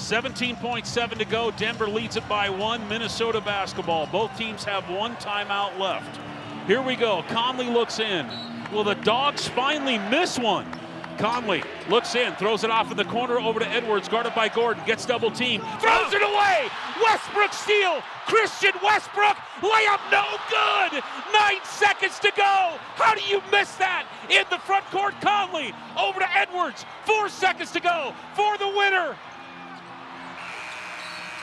17.7 to go. Denver leads it by 1. Minnesota basketball. Both teams have 1 timeout left. Here we go. Conley looks in. Will the Dogs finally miss one? Conley looks in, throws it off in the corner over to Edwards, guarded by Gordon, gets double team, throws it away! Westbrook steal! Christian Westbrook, layup no good! 9 seconds to go! How do you miss that? In the front court, Conley, over to Edwards, 4 seconds to go for the winner!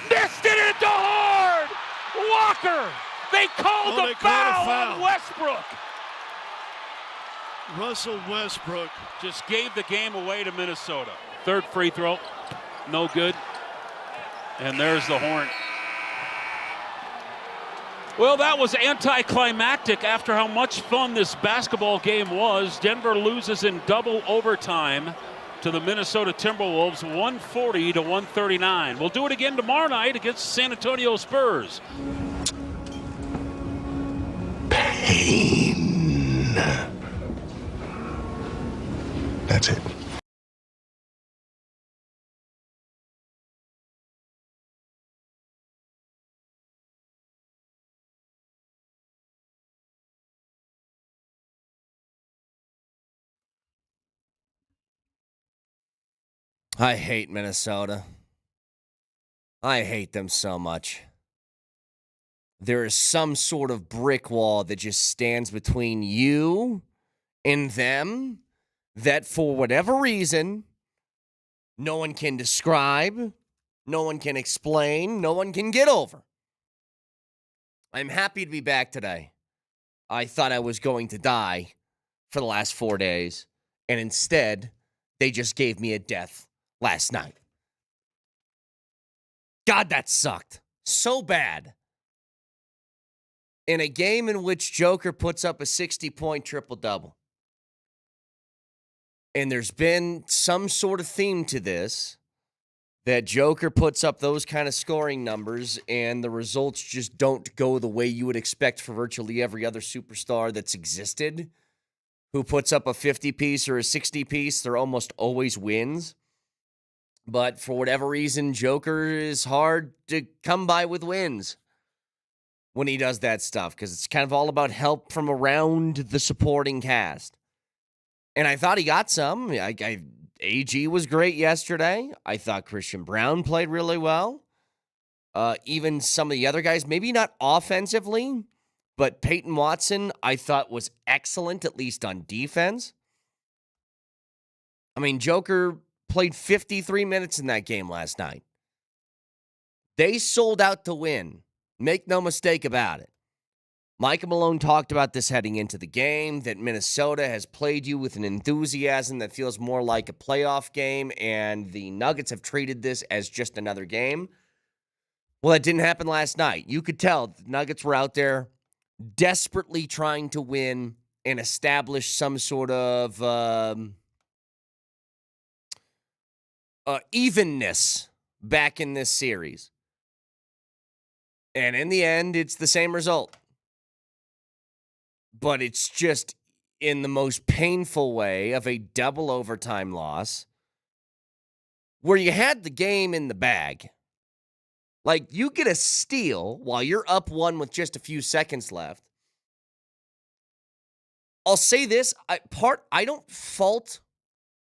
Missed it into hard! Walker! They called the foul on Westbrook! Russell Westbrook just gave the game away to Minnesota. Third free throw, no good. And there's the horn. Well, that was anticlimactic after how much fun this basketball game was. Denver loses in double overtime to the Minnesota Timberwolves, 140 to 139. We'll do it again tomorrow night against San Antonio Spurs. Pain. That's it. I hate Minnesota. I hate them so much. There is some sort of brick wall that just stands between you and them that for whatever reason, no one can describe, no one can explain, no one can get over. I'm happy to be back today. I thought I was going to die for the last 4 days, and instead, they just gave me a death last night. God, that sucked. So bad. In a game in which Joker puts up a 60-point triple-double. And there's been some sort of theme to this, that Joker puts up those kind of scoring numbers and the results just don't go the way you would expect for virtually every other superstar that's existed, who puts up a 50-piece or a 60-piece. They're almost always wins. But for whatever reason, Joker is hard to come by with wins when he does that stuff, because it's kind of all about help from around the supporting cast. And I thought he got some. AG was great yesterday. I thought Christian Brown played really well. Even some of the other guys, maybe not offensively, but Peyton Watson, I thought was excellent, at least on defense. I mean, Joker played 53 minutes in that game last night. They sold out to win. Make no mistake about it. Micah Malone talked about this heading into the game, that Minnesota has played you with an enthusiasm that feels more like a playoff game, and the Nuggets have treated this as just another game. Well, that didn't happen last night. You could tell the Nuggets were out there desperately trying to win and establish some sort of evenness back in this series. And in the end, it's the same result. But it's just in the most painful way of a double overtime loss where you had the game in the bag. Like, you get a steal while you're up 1 with just a few seconds left. I'll say this, I don't fault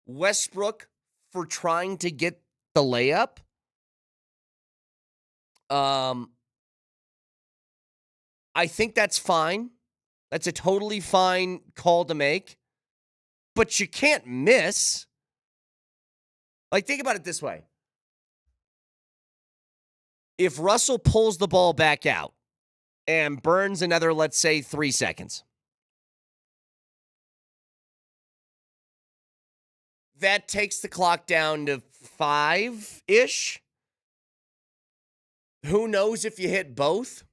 Westbrook for trying to get the layup. I think that's fine. That's a totally fine call to make. But you can't miss. Like, think about it this way. If Russell pulls the ball back out and burns another, let's say, 3 seconds, that takes the clock down to 5-ish. Who knows if you hit both?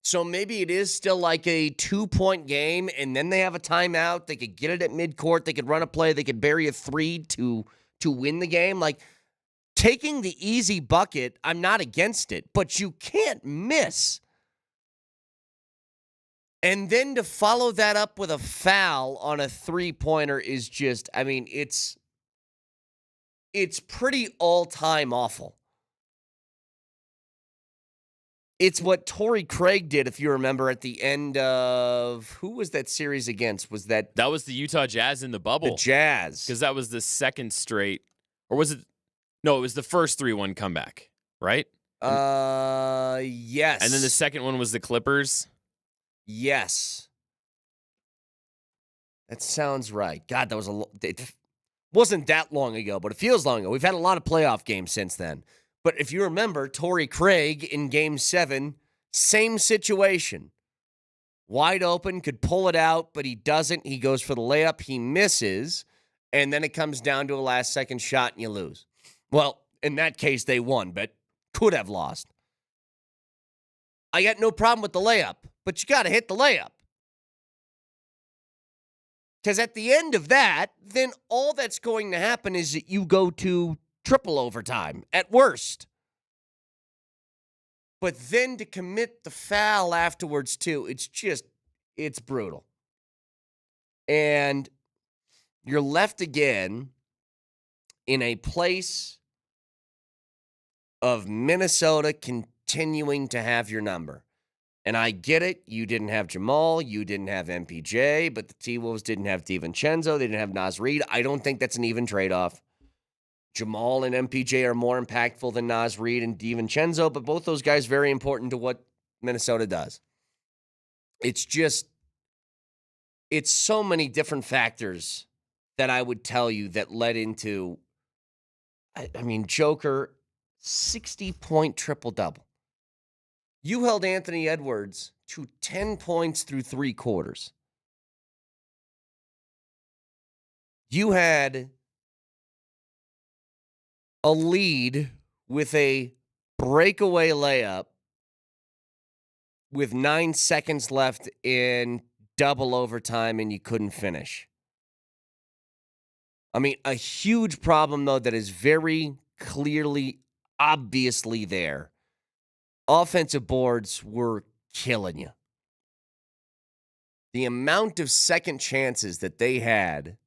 So maybe it is still like a 2-point game, and then they have a timeout. They could get it at midcourt. They could run a play. They could bury a 3 to win the game. Like, taking the easy bucket, I'm not against it, but you can't miss. And then to follow that up with a foul on a 3-pointer is just, I mean, it's it's pretty all-time awful. It's what Torrey Craig did, if you remember, at the end of, who was that series against? Was that was the Utah Jazz in the bubble. the Jazz? Because that was the second straight, or was it? No, it was the first 3-1 comeback, right? Yes. And then the second one was the Clippers. Yes. That sounds right. God, that was it wasn't that long ago, but it feels long ago. We've had a lot of playoff games since then. But if you remember, Torrey Craig in Game 7, same situation. Wide open, could pull it out, but he doesn't. He goes for the layup. He misses, and then it comes down to a last-second shot, and you lose. Well, in that case, they won, but could have lost. I got no problem with the layup, but you got to hit the layup. Because at the end of that, then all that's going to happen is that you go to triple overtime at worst. But then to commit the foul afterwards, too, it's brutal. And you're left again in a place of Minnesota continuing to have your number. And I get it. You didn't have Jamal. You didn't have MPJ. But the T-Wolves didn't have DiVincenzo. They didn't have Naz Reid. I don't think that's an even trade-off. Jamal and MPJ are more impactful than Naz Reid and DiVincenzo, but both those guys very important to what Minnesota does. It's so many different factors that I would tell you that led into, I mean, Joker, 60-point triple-double. You held Anthony Edwards to 10 points through 3 quarters. You had a lead with a breakaway layup with 9 seconds left in double overtime, and you couldn't finish. I mean, a huge problem, though, that is very clearly, obviously there. Offensive boards were killing you. The amount of second chances that they had,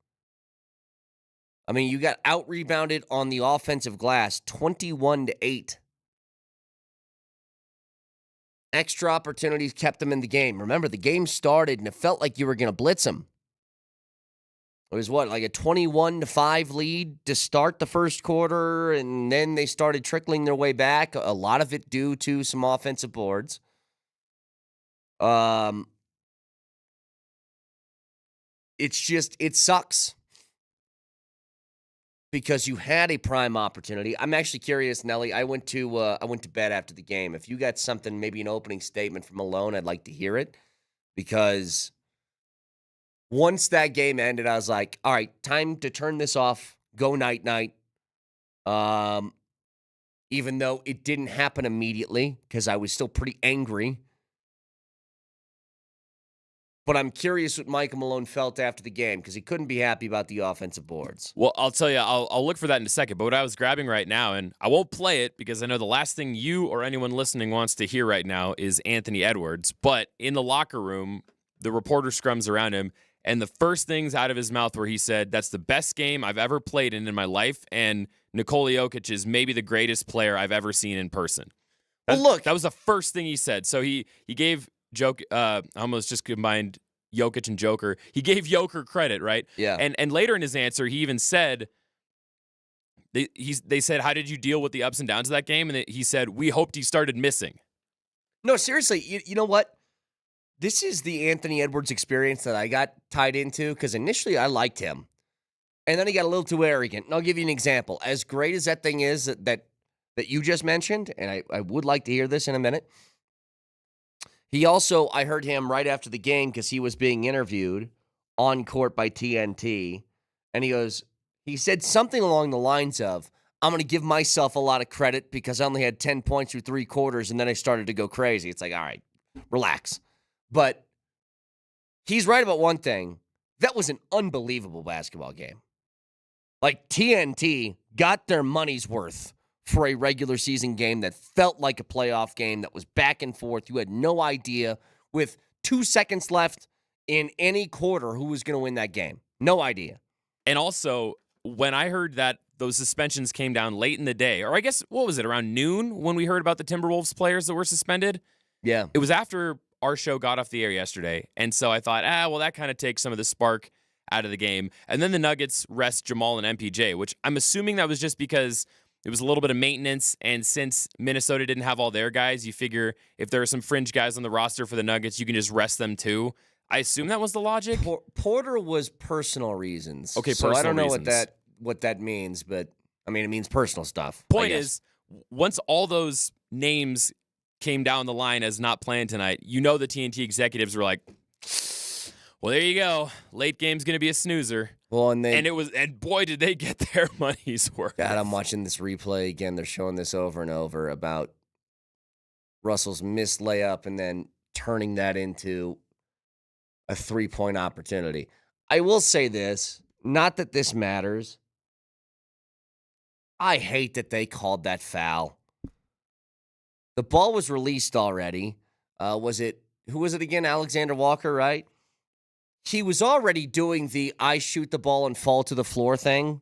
I mean, you got out-rebounded on the offensive glass 21-8. Extra opportunities kept them in the game. Remember, the game started and it felt like you were going to blitz them. It was like a 21-5 lead to start the first quarter, and then they started trickling their way back. A lot of it due to some offensive boards. It sucks. Because you had a prime opportunity. I'm actually curious, Nelly. I went to bed after the game. If you got something, maybe an opening statement from Malone, I'd like to hear it. Because once that game ended, I was like, all right, time to turn this off. Go night-night. Even though it didn't happen immediately, because I was still pretty angry. But I'm curious what Michael Malone felt after the game, because he couldn't be happy about the offensive boards. Well, I'll tell you, I'll look for that in a second. But what I was grabbing right now, and I won't play it because I know the last thing you or anyone listening wants to hear right now is Anthony Edwards. But in the locker room, the reporter scrums around him, and the first things out of his mouth where he said, "That's the best game I've ever played in my life, and Nikola Jokic is maybe the greatest player I've ever seen in person." Well, look. That was the first thing he said. So he gave I almost just combined Jokic and Joker. He gave Joker credit, right? Yeah. And later in his answer, he even said, they said, "How did you deal with the ups and downs of that game?" And he said, "We hoped he started missing." No, seriously, you know what? This is the Anthony Edwards experience that I got tied into, because initially I liked him. And then he got a little too arrogant. And I'll give you an example. As great as that thing is that you just mentioned, and I would like to hear this in a minute, he also, I heard him right after the game because he was being interviewed on court by TNT, and he said something along the lines of, "I'm going to give myself a lot of credit because I only had 10 points through 3 quarters, and then I started to go crazy." It's like, all right, relax. But he's right about one thing. That was an unbelievable basketball game. Like, TNT got their money's worth for a regular season game that felt like a playoff game, that was back and forth. You had no idea with 2 seconds left in any quarter who was going to win that game. No idea. And also, when I heard that those suspensions came down late in the day, or I guess, what was it, around noon when we heard about the Timberwolves players that were suspended? Yeah. It was after our show got off the air yesterday, and so I thought, well, that kind of takes some of the spark out of the game. And then the Nuggets rest Jamal and MPJ, which I'm assuming that was just because it was a little bit of maintenance, and since Minnesota didn't have all their guys, you figure if there are some fringe guys on the roster for the Nuggets, you can just rest them too. I assume that was the logic. Porter was personal reasons. Okay, so personal I don't know reasons. what that means, but I mean it means personal stuff. Point is, once all those names came down the line as not playing tonight, you know the TNT executives were like, well, there you go. Late game's going to be a snoozer. Well, and boy, did they get their money's worth. God, I'm watching this replay again. They're showing this over and over about Russell's missed layup and then turning that into a 3-point opportunity. I will say this, not that this matters. I hate that they called that foul. The ball was released already. Who was it again? Alexander Walker, right? He was already doing the I shoot the ball and fall to the floor thing.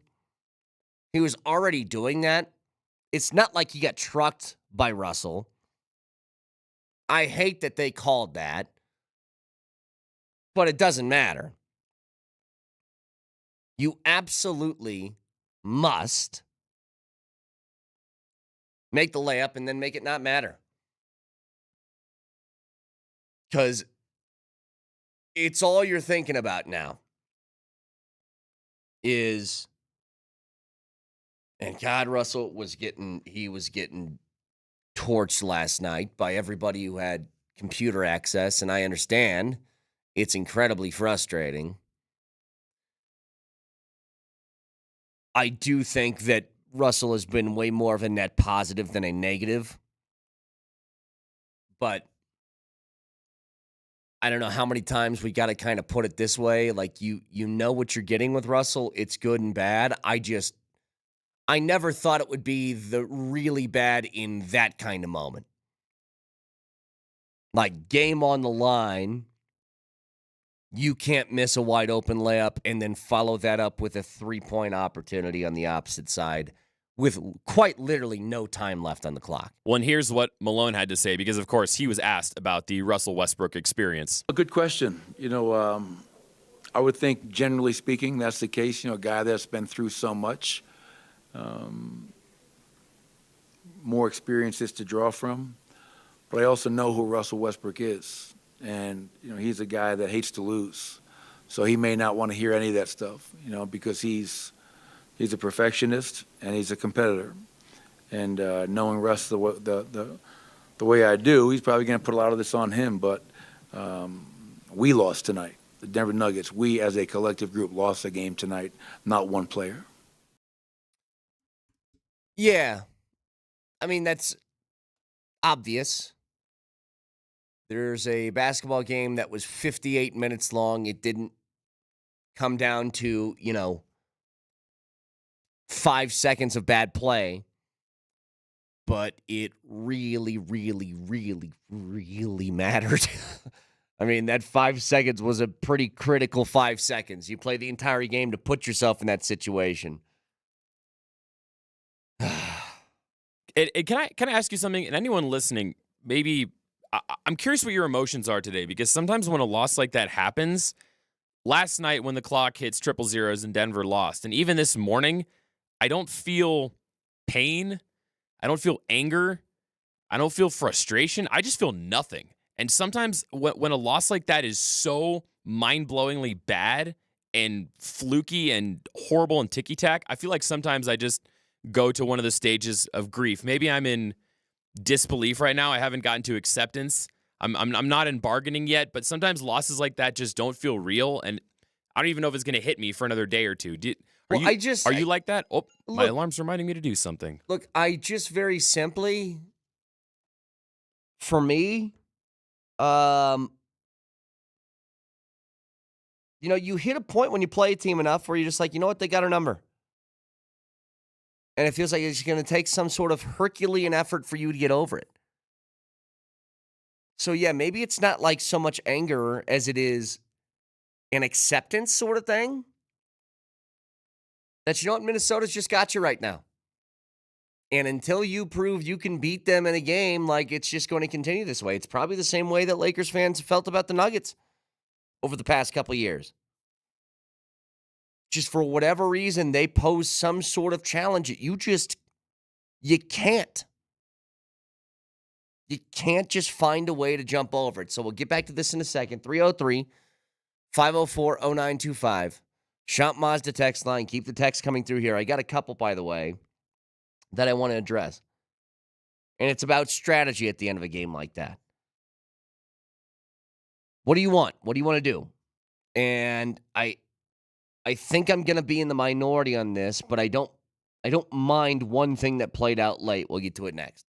He was already doing that. It's not like he got trucked by Russell. I hate that they called that, but it doesn't matter. You absolutely must make the layup and then make it not matter. Because it's all you're thinking about now is, and God, Russell was getting torched last night by everybody who had computer access, and I understand it's incredibly frustrating. I do think that Russell has been way more of a net positive than a negative, but I don't know how many times we got to kind of put it this way. Like, you know what you're getting with Russell. It's good and bad. I never thought it would be the really bad in that kind of moment. Like, game on the line, you can't miss a wide open layup and then follow that up with a 3-point opportunity on the opposite side with quite literally no time left on the clock. Well, and here's what Malone had to say, because, of course, he was asked about the Russell Westbrook experience. A good question. I would think, generally speaking, that's the case. A guy that's been through so much, more experiences to draw from. But I also know who Russell Westbrook is. And, he's a guy that hates to lose. So he may not want to hear any of that stuff, because he's a perfectionist and he's a competitor. And knowing Russ the way I do, he's probably going to put a lot of this on him. But we lost tonight. The Denver Nuggets, we as a collective group lost the game tonight, not one player. Yeah. I mean, that's obvious. There's a basketball game that was 58 minutes long. It didn't come down to, 5 seconds of bad play. But it really, really, really, really mattered. I mean, that 5 seconds was a pretty critical 5 seconds. You play the entire game to put yourself in that situation. Can I ask you something? And anyone listening, maybe I'm curious what your emotions are today, because sometimes when a loss like that happens, last night when the clock hits 000 and Denver lost, and even this morning, I don't feel pain. I don't feel anger. I don't feel frustration. I just feel nothing. And sometimes when a loss like that is so mind-blowingly bad and fluky and horrible and ticky-tack, I feel like sometimes I just go to one of the stages of grief. Maybe I'm in disbelief right now. I haven't gotten to acceptance. I'm not in bargaining yet, but sometimes losses like that just don't feel real, and I don't even know if it's going to hit me for another day or two. Are you like that? Oh, my alarm's reminding me to do something. Look, I just very simply, for me, you hit a point when you play a team enough where you're just like, you know what, they got our number. And it feels like it's going to take some sort of Herculean effort for you to get over it. So, yeah, maybe it's not like so much anger as it is an acceptance sort of thing. that, you know what, Minnesota's just got you right now. And until you prove you can beat them in a game, like, it's just going to continue this way. It's probably the same way that Lakers fans felt about the Nuggets over the past couple of years. Just for whatever reason, they pose some sort of challenge. You can't. You can't just find a way to jump over it. So we'll get back to this in a second. 303-504-0925. Shop Mazda text line. Keep the text coming through here. I got a couple, by the way, that I want to address. And it's about strategy at the end of a game like that. What do you want? What do you want to do? And I think I'm going to be in the minority on this, but I don't mind one thing that played out late. We'll get to it next.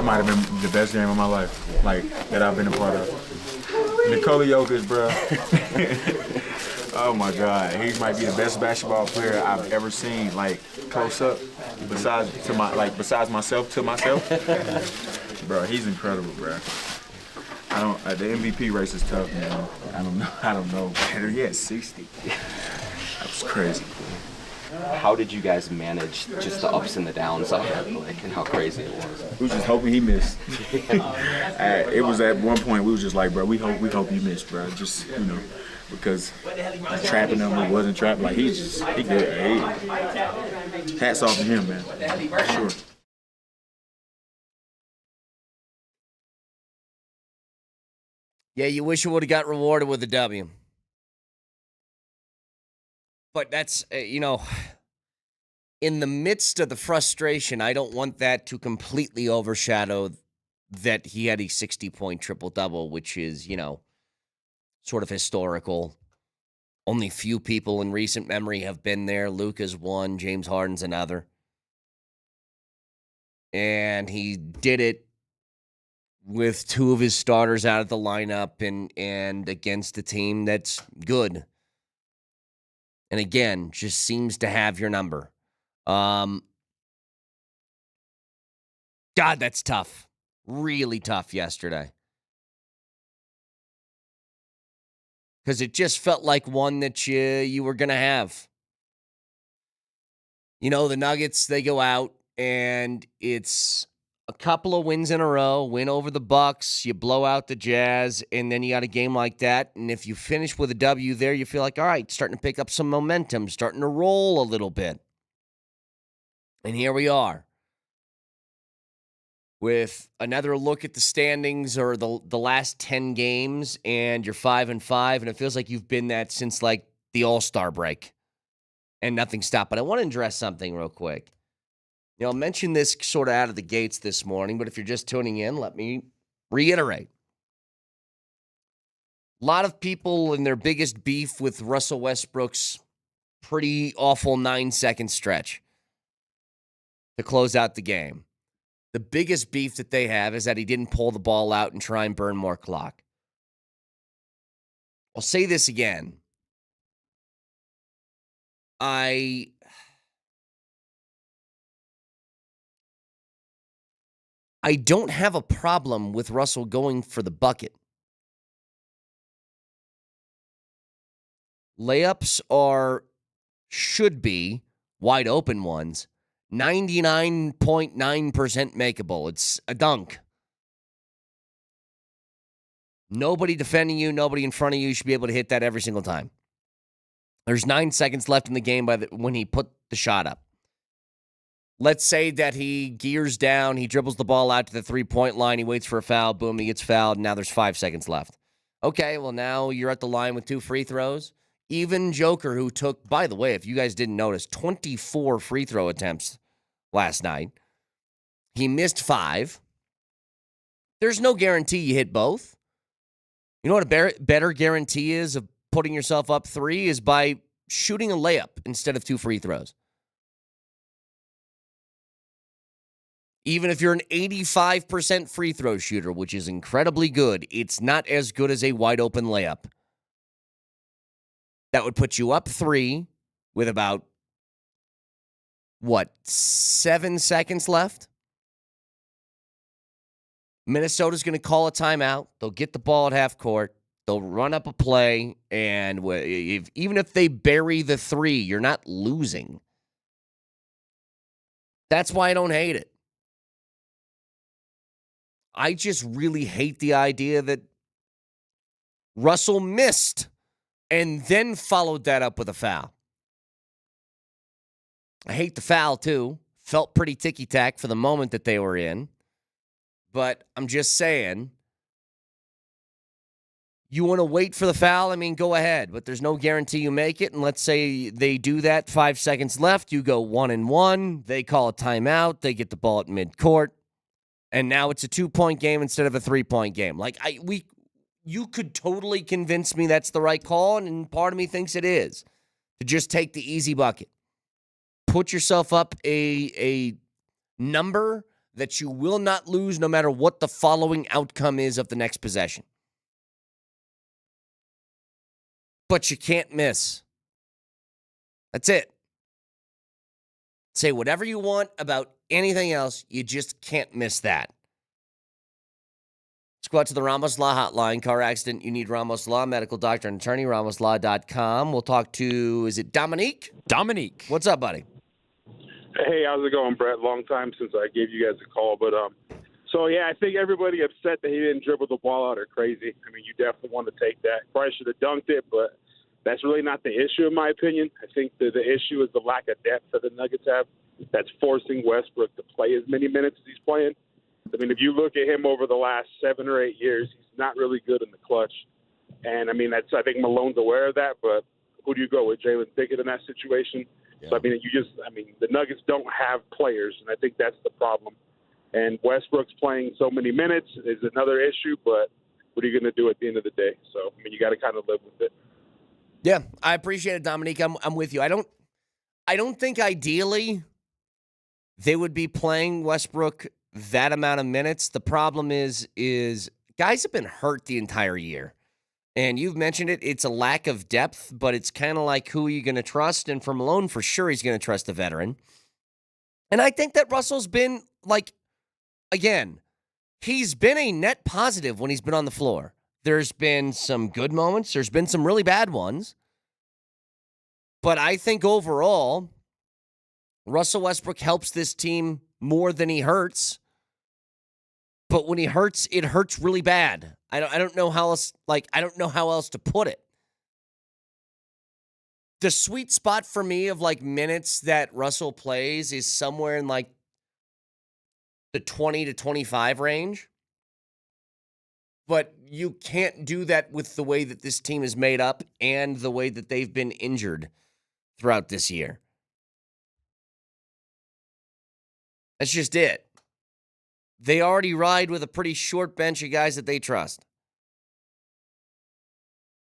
That might have been the best game of my life, like, that I've been a part of. Nikola Jokic, bro. Oh, my God. He might be the best basketball player I've ever seen, like, close up, besides myself, to myself. Bro, he's incredible, bro. The MVP race is tough, man. I don't know. He had 60. That was crazy. How did you guys manage just the ups and the downs of it, and how crazy it was? We was just hoping he missed. It was at one point we was just like, bro, we hope you missed, bro. Just, because trapping him, he wasn't trapped. Like, he good. Hats off to him, man. For sure. Yeah, you wish you would have got rewarded with a W. But that's, in the midst of the frustration, I don't want that to completely overshadow that he had a 60-point triple-double, which is, sort of historical. Only few people in recent memory have been there. Luka's one, James Harden's another. And he did it with two of his starters out of the lineup and against a team that's good. And again, just seems to have your number. God, that's tough. Really tough yesterday. Because it just felt like one that you were going to have. The Nuggets, they go out, and it's a couple of wins in a row, win over the Bucks, you blow out the Jazz, and then you got a game like that. And if you finish with a W there, you feel like, all right, starting to pick up some momentum, starting to roll a little bit. And here we are with another look at the standings or the last 10 games, and you're 5-5, and it feels like you've been that since, like, the All-Star break, and nothing stopped. But I want to address something real quick. I'll mention this sort of out of the gates this morning, but if you're just tuning in, let me reiterate. A lot of people in their biggest beef with Russell Westbrook's pretty awful 9-second stretch to close out the game. The biggest beef that they have is that he didn't pull the ball out and try and burn more clock. I'll say this again. I don't have a problem with Russell going for the bucket. Layups should be wide open ones. 99.9% makeable. It's a dunk. Nobody defending you, nobody in front of you should be able to hit that every single time. There's 9 seconds left in the game when he put the shot up. Let's say that he gears down, he dribbles the ball out to the three-point line, he waits for a foul, boom, he gets fouled, and now there's 5 seconds left. Okay, well, now you're at the line with 2 free throws. Even Joker, who took, by the way, if you guys didn't notice, 24 free throw attempts last night. He missed 5. There's no guarantee you hit both. You know what a better guarantee is of putting yourself up 3 is by shooting a layup instead of 2 free throws. Even if you're an 85% free throw shooter, which is incredibly good, it's not as good as a wide open layup. That would put you up 3 with about, 7 seconds left? Minnesota's going to call a timeout. They'll get the ball at half court. They'll run up a play, and even if they bury the 3, you're not losing. That's why I don't hate it. I just really hate the idea that Russell missed and then followed that up with a foul. I hate the foul, too. Felt pretty ticky-tack for the moment that they were in. But I'm just saying, you want to wait for the foul? I mean, go ahead. But there's no guarantee you make it. And let's say they do that, 5 seconds left. You go 1-1. They call a timeout. They get the ball at midcourt. And now it's a 2-point game instead of a 3-point game. You could totally convince me that's the right call, and part of me thinks it is. To just take the easy bucket. Put yourself up a number that you will not lose no matter what the following outcome is of the next possession. But you can't miss. That's it. Say whatever you want about anything else, you just can't miss that. Let's go out to the Ramos Law Hotline. Car accident, you need Ramos Law, medical doctor and attorney, ramoslaw.com. We'll talk to, is it Dominique? Dominique. What's up, buddy? Hey, how's it going, Brett? Long time since I gave you guys a call. But, so, yeah, I think everybody upset that he didn't dribble the ball out are crazy. I mean, you definitely want to take that. Probably should have dunked it, but that's really not the issue, in my opinion. I think the issue is the lack of depth that the Nuggets have that's forcing Westbrook to play as many minutes as he's playing. I mean, if you look at him over the last 7 or 8 years, he's not really good in the clutch. And, I mean, I think Malone's aware of that, but who do you go with, Jalen Pickett in that situation? Yeah. So, I mean, the Nuggets don't have players, and I think that's the problem. And Westbrook's playing so many minutes is another issue, but what are you going to do at the end of the day? So, I mean, you got to kind of live with it. Yeah, I appreciate it, Dominique. I'm with you. I don't think ideally they would be playing Westbrook that amount of minutes. The problem is guys have been hurt the entire year. And you've mentioned it, it's a lack of depth, but it's kind of like who are you going to trust? And for Malone, for sure, he's going to trust the veteran. And I think that Russell's been, again, he's been a net positive when he's been on the floor. There's been some good moments. There's been some really bad ones. But I think overall, Russell Westbrook helps this team more than he hurts. But when he hurts, it hurts really bad. I don't know how else. I don't know how else to put it. The sweet spot for me of minutes that Russell plays is somewhere in the 20 to 25 range. But you can't do that with the way that this team is made up and the way that they've been injured throughout this year. That's just it. They already ride with a pretty short bench of guys that they trust.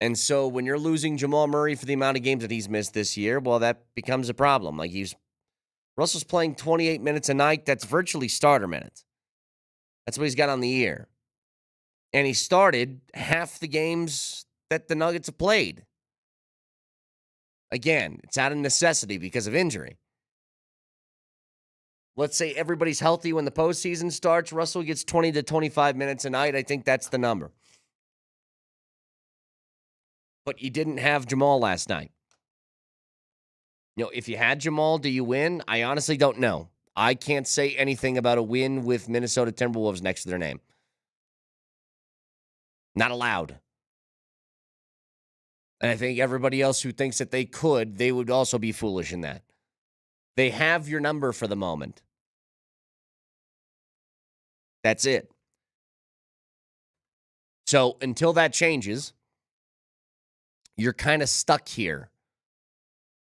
And so when you're losing Jamal Murray for the amount of games that he's missed this year, well, that becomes a problem. Russell's playing 28 minutes a night. That's virtually starter minutes. That's what he's got on the year. And he started half the games that the Nuggets have played. Again, it's out of necessity because of injury. Let's say everybody's healthy when the postseason starts. Russell gets 20 to 25 minutes a night. I think that's the number. But you didn't have Jamal last night. If you had Jamal, do you win? I honestly don't know. I can't say anything about a win with Minnesota Timberwolves next to their name. Not allowed. And I think everybody else who thinks that they would also be foolish in that. They have your number for the moment. That's it. So until that changes, you're kind of stuck here.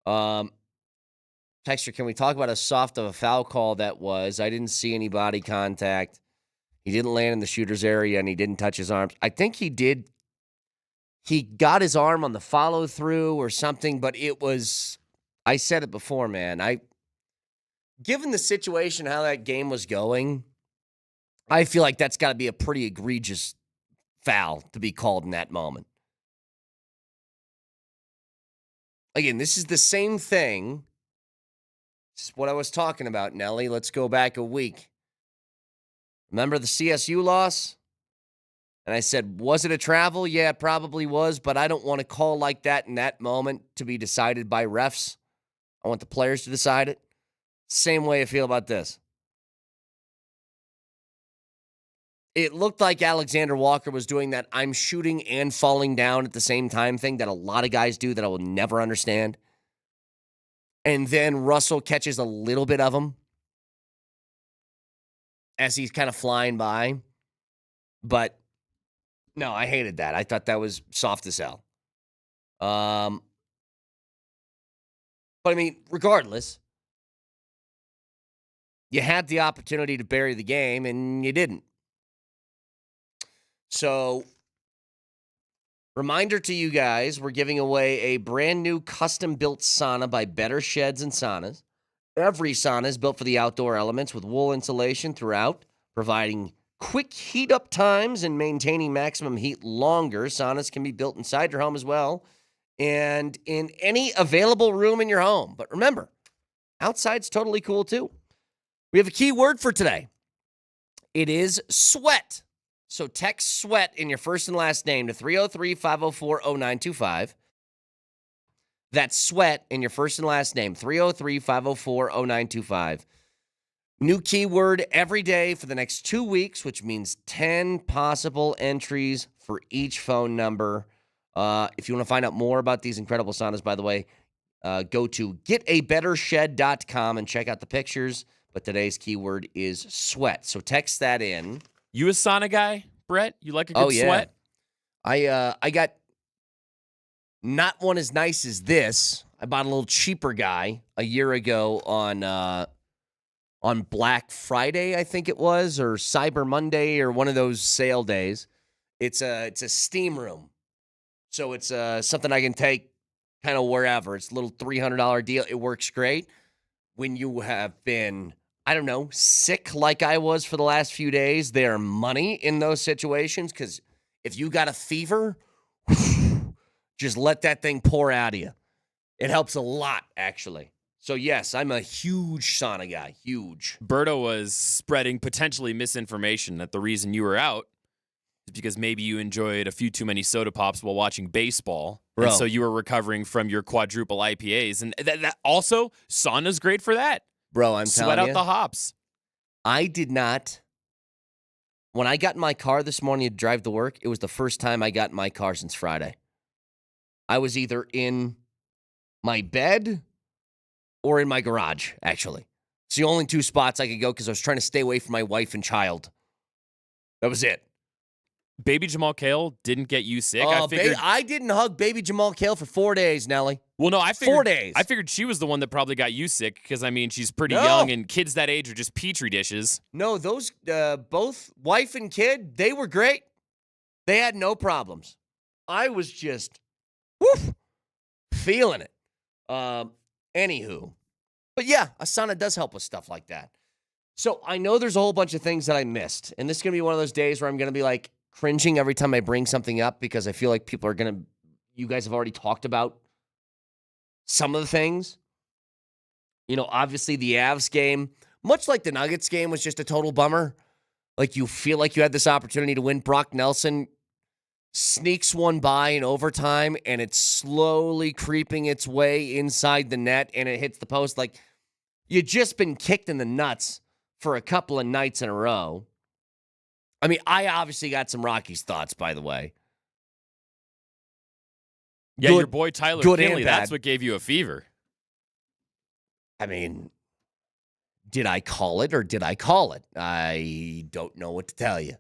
Texter, can we talk about how soft of a foul call that was? I didn't see any body contact. He didn't land in the shooter's area, and he didn't touch his arms. I think he did. He got his arm on the follow-through or something, but it was, I said it before, man. Given the situation, how that game was going, I feel like that's got to be a pretty egregious foul to be called in that moment. Again, this is the same thing. This is what I was talking about, Nelly. Let's go back a week. Remember the CSU loss? And I said, was it a travel? Yeah, it probably was, but I don't want a call like that in that moment to be decided by refs. I want the players to decide it. Same way I feel about this. It looked like Alexander Walker was doing that I'm shooting and falling down at the same time thing that a lot of guys do that I will never understand. And then Russell catches a little bit of him as he's kind of flying by. But no, I hated that. I thought that was soft as hell. But I mean, regardless, you had the opportunity to bury the game and you didn't. So, reminder to you guys, we're giving away a brand new custom-built sauna by Better Sheds and Saunas. Every sauna is built for the outdoor elements with wool insulation throughout, providing quick heat-up times and maintaining maximum heat longer. Saunas can be built inside your home as well and in any available room in your home. But remember, outside's totally cool too. We have a key word for today. It is sweat. So text sweat in your first and last name to 303-504-0925. That's sweat in your first and last name, 303-504-0925. New keyword every day for the next 2 weeks, which means 10 possible entries for each phone number. If you want to find out more about these incredible saunas, by the way, go to getabettershed.com and check out the pictures. But today's keyword is sweat. So text that in. You a sauna guy, Brett? You like a good sweat? I got not one as nice as this. I bought a little cheaper guy a year ago on Black Friday, I think it was, or Cyber Monday, or one of those sale days. It's a steam room, so it's something I can take kind of wherever. It's a little $300 deal. It works great when you have been, I don't know, sick like I was for the last few days. There money in those situations, because if you got a fever, just let that thing pour out of you. It helps a lot, actually. So, yes, I'm a huge sauna guy. Huge. Berto was spreading potentially misinformation that the reason you were out is because maybe you enjoyed a few too many soda pops while watching baseball. Bro. And so you were recovering from your quadruple IPAs. And that also, sauna's great for that. Bro, I'm Sweat telling out you, the hops. I did not. When I got in my car this morning to drive to work, it was the first time I got in my car since Friday. I was either in my bed or in my garage, actually. It's the only two spots I could go because I was trying to stay away from my wife and child. That was it. Baby Jamal Cale didn't get you sick. I didn't hug baby Jamal Cale for 4 days, Nelly. Well, no, I figured 4 days. I figured she was the one that probably got you sick because, I mean, she's pretty young and kids that age are just petri dishes. No, those both wife and kid, they were great. They had no problems. I was just feeling it. Anywho. But yeah, a sauna does help with stuff like that. So I know there's a whole bunch of things that I missed. And this is going to be one of those days where I'm going to be like cringing every time I bring something up because I feel like people are going to, you guys have already talked about some of the things. You know, obviously the Avs game, much like the Nuggets game, was just a total bummer. Like you feel like you had this opportunity to win. Brock Nelson sneaks one by in overtime, and it's slowly creeping its way inside the net, and it hits the post. Like, you just been kicked in the nuts for a couple of nights in a row. I mean, I obviously got some Rockies thoughts, by the way. Yeah, your boy Tyler Kinley, that's what gave you a fever. I mean, did I call it or did I call it? I don't know what to tell you.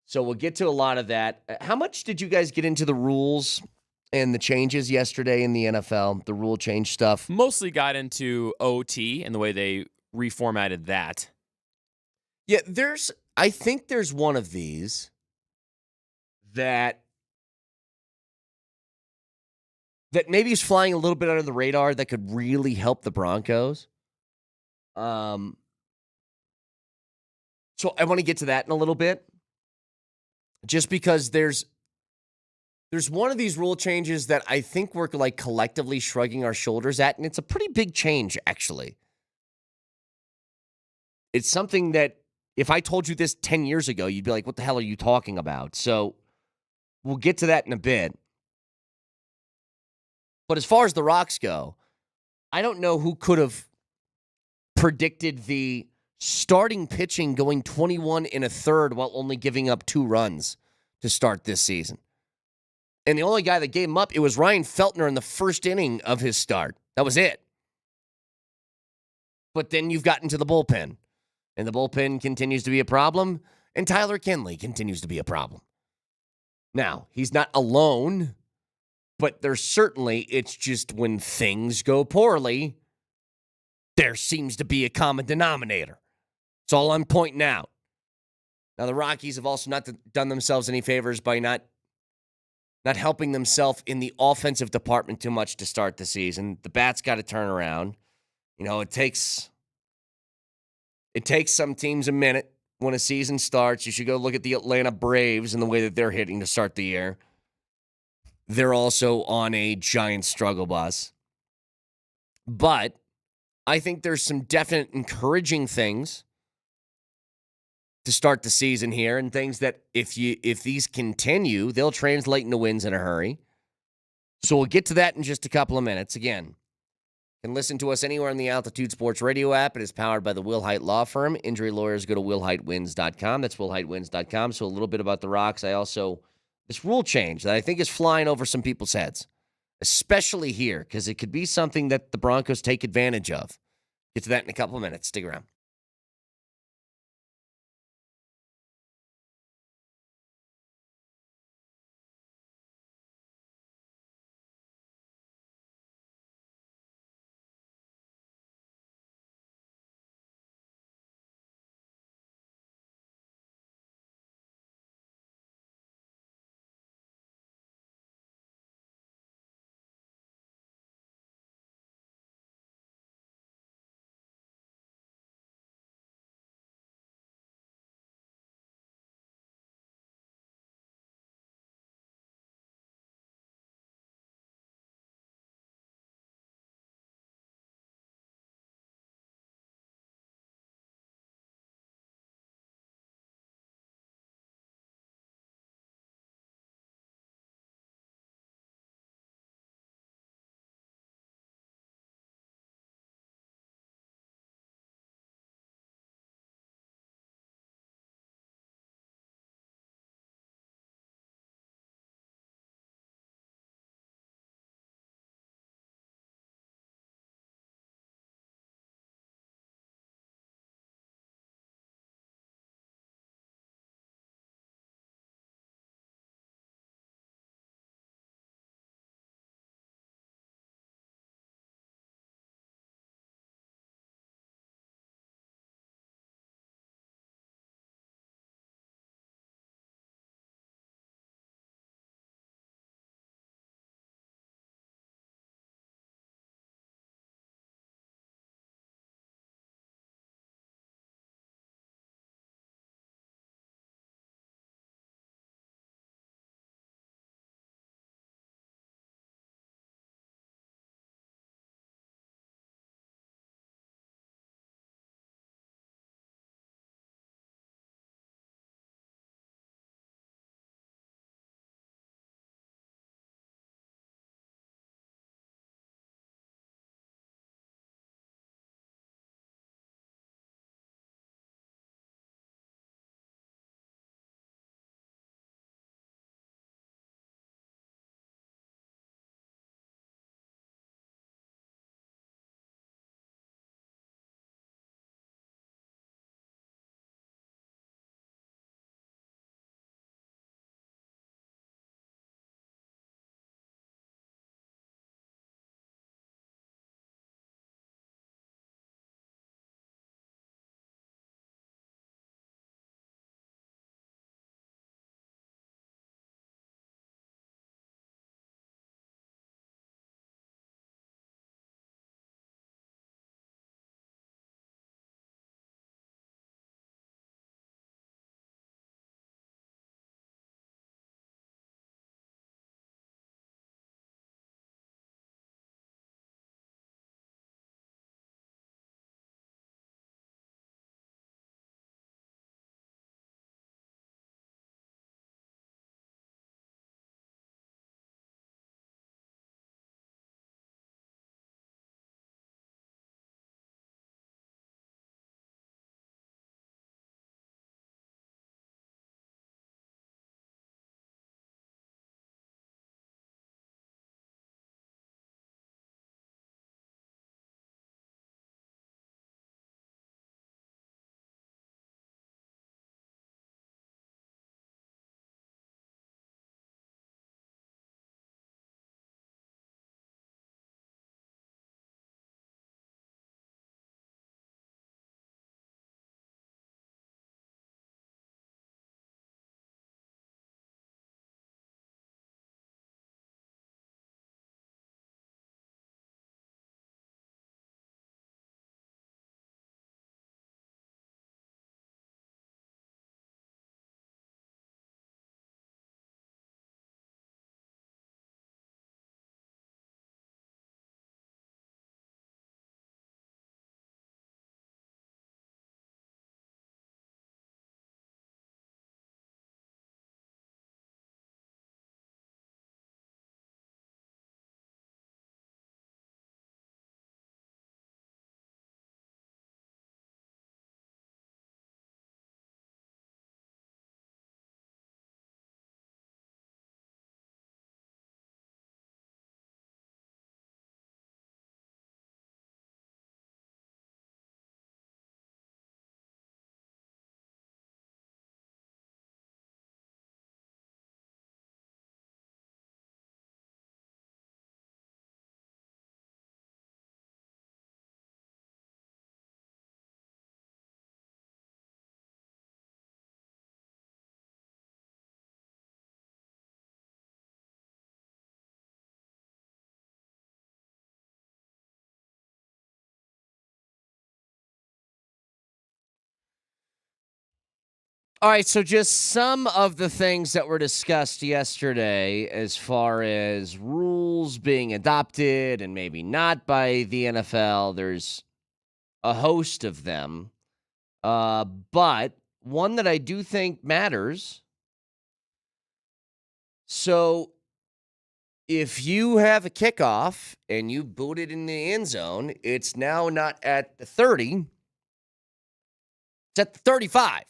So we'll get to a lot of that. How much did you guys get into the rules and the changes yesterday in the NFL, the rule change stuff? Mostly got into OT and the way they reformatted that. Yeah, I think there's one of these that maybe is flying a little bit under the radar that could really help the Broncos. So I want to get to that in a little bit. Just because there's one of these rule changes that I think we're like collectively shrugging our shoulders at, and it's a pretty big change, actually. It's something that if I told you this 10 years ago, you'd be like, what the hell are you talking about? So we'll get to that in a bit. But as far as the Rocks go, I don't know who could have predicted the starting pitching going 21 1/3 while only giving up 2 runs to start this season. And the only guy that gave him up, it was Ryan Feltner in the first inning of his start. That was it. But then you've gotten to the bullpen, and the bullpen continues to be a problem, and Tyler Kinley continues to be a problem. Now, he's not alone, but there's certainly, it's just when things go poorly, there seems to be a common denominator. That's all I'm pointing out. Now, the Rockies have also not done themselves any favors by not helping themselves in the offensive department too much to start the season. The bat's got to turn around. It takes some teams a minute when a season starts. You should go look at the Atlanta Braves and the way that they're hitting to start the year. They're also on a giant struggle bus. But I think there's some definite encouraging things to start the season here, and things that if these continue, they'll translate into wins in a hurry. So we'll get to that in just a couple of minutes. Again, you can listen to us anywhere on the Altitude Sports Radio app. It is powered by the Will Hite Law Firm. Injury lawyers go to willhitewins.com. That's willhitewins.com. So a little bit about the Rocks. This rule change that I think is flying over some people's heads, especially here, because it could be something that the Broncos take advantage of. Get to that in a couple of minutes. Stick around. All right, so just some of the things that were discussed yesterday as far as rules being adopted and maybe not by the NFL. There's a host of them. But one that I do think matters. So if you have a kickoff and you boot it in the end zone, it's now not at the 30. It's at the 35.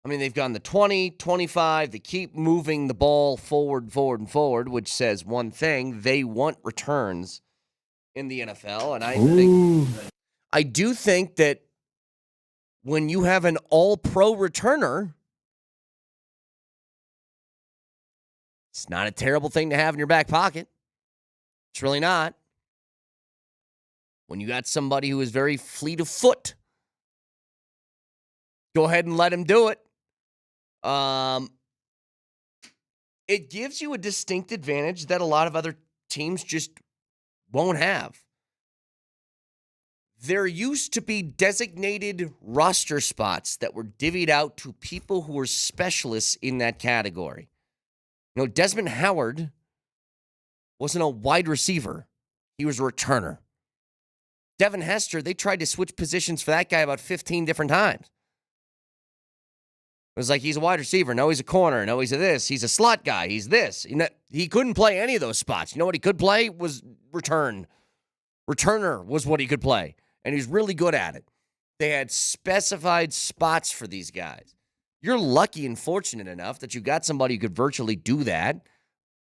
I mean, they've gone the 20, 25. They keep moving the ball forward, which says one thing. They want returns in the NFL. And I do think that when you have an all-pro returner, it's not a terrible thing to have in your back pocket. It's really not. When you got somebody who is very fleet of foot, go ahead and let him do it. It gives you a distinct advantage that a lot of other teams just won't have. There used to be designated roster spots that were divvied out to people who were specialists in that category. You know, Desmond Howard wasn't a wide receiver. He was a returner. Devin Hester, they tried to switch positions for that guy about 15 different times. It was like, he's a wide receiver. No, he's a corner. No, he's a this. He's a slot guy. He's this. You know, he couldn't play any of those spots. You know what he could play was return. Returner was what he could play. And he's really good at it. They had specified spots for these guys. You're lucky and fortunate enough that you got somebody who could virtually do that,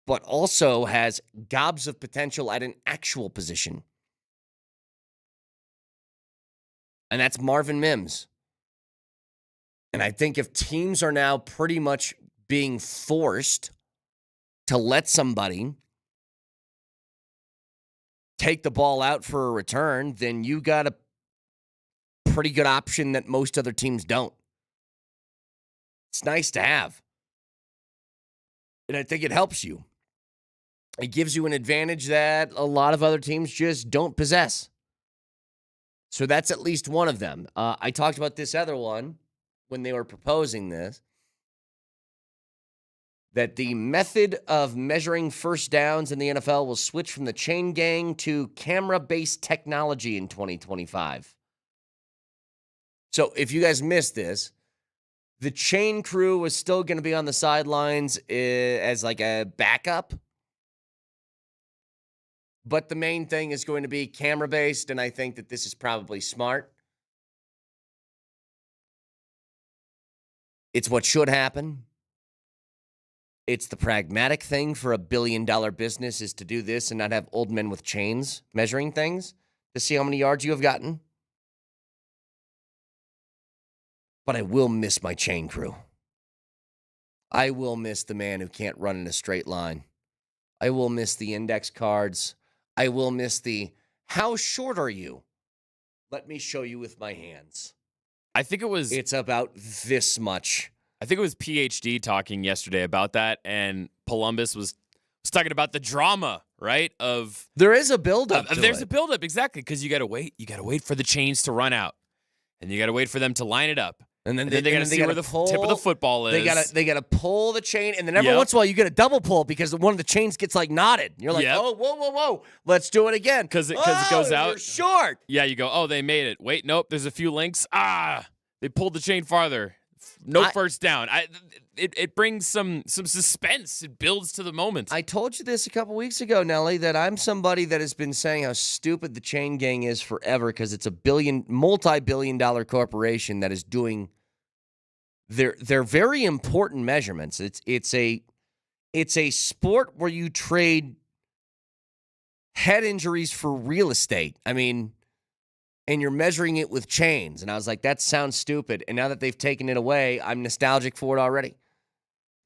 but also has gobs of potential at an actual position. And that's Marvin Mims. And I think if teams are now pretty much being forced to let somebody take the ball out for a return, then you got a pretty good option that most other teams don't. It's nice to have. And I think it helps you. It gives you an advantage that a lot of other teams just don't possess. So that's at least one of them. I talked about this other one when they were proposing this, that the method of measuring first downs in the NFL will switch from the chain gang to camera-based technology in 2025. So if you guys missed this, the chain crew was still going to be on the sidelines as like a backup. But the main thing is going to be camera-based, and I think that this is probably smart. It's what should happen. It's the pragmatic thing for $1 billion business is to do this and not have old men with chains measuring things to see how many yards you have gotten. But I will miss my chain crew. I will miss the man who can't run in a straight line. I will miss the index cards. I will miss the, how short are you? Let me show you with my hands. It's about this much. I think it was PhD talking yesterday about that, and Polumbus was talking about the drama, right? There is a buildup. There's a buildup, exactly, because you got to wait. You got to wait for the chains to run out, and you got to wait for them to line it up. And then they got to see where the tip of the football is. They got to pull the chain, and then every once in a while you get a double pull because one of the chains gets like knotted. You're like, oh, whoa, let's do it again because it goes out. You're short. Yeah, you go. Oh, they made it. Wait, nope. There's a few links. They pulled the chain farther. No first down. It brings some suspense. It builds to the moment. I told you this a couple weeks ago, Nelly, that I'm somebody that has been saying how stupid the chain gang is forever because it's a multi-billion-dollar corporation that is doing their very important measurements. It's a sport where you trade head injuries for real estate. I mean, and you're measuring it with chains. And I was like, that sounds stupid. And now that they've taken it away, I'm nostalgic for it already.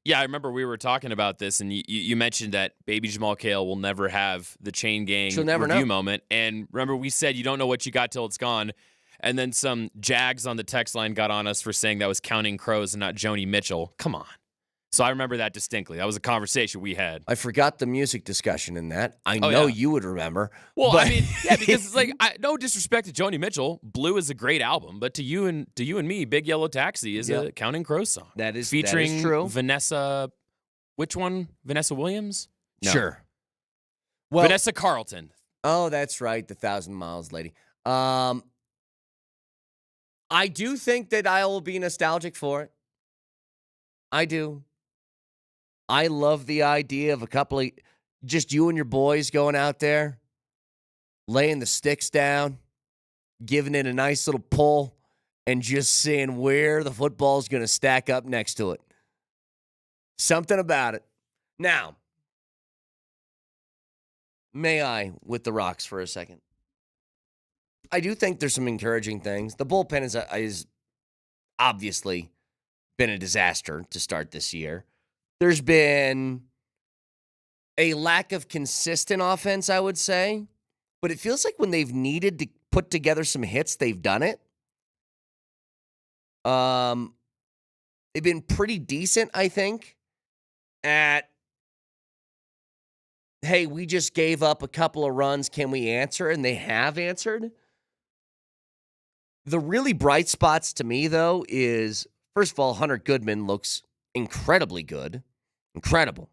Yeah, I remember we were talking about this, and you mentioned that Baby Jamal Cale will never have the chain gang review moment. And remember, we said you don't know what you got till it's gone. And then some Jags on the text line got on us for saying that was Counting Crows and not Joni Mitchell. Come on. So I remember that distinctly. That was a conversation we had. I forgot the music discussion in that. I Oh, know yeah. you would remember. Well, but I mean, yeah, because it's like no disrespect to Joni Mitchell, Blue is a great album, but to you and me, Big Yellow Taxi is a Counting Crows song. that is featuring true. Vanessa. Which one? Vanessa Williams? No. Sure. Well, Vanessa Carlton. Oh, that's right, the 1,000 Miles lady. I do think that I will be nostalgic for it. I do. I love the idea of a couple of just you and your boys going out there, laying the sticks down, giving it a nice little pull, and just seeing where the football's going to stack up next to it. Something about it. Now, may I with the Rocks for a second? I do think there's some encouraging things. The bullpen is obviously been a disaster to start this year. There's been a lack of consistent offense, I would say. But it feels like when they've needed to put together some hits, they've done it. They've been pretty decent, I think, at, hey, we just gave up a couple of runs. Can we answer? And they have answered. The really bright spots to me, though, is, first of all, Hunter Goodman looks incredibly good. Incredible.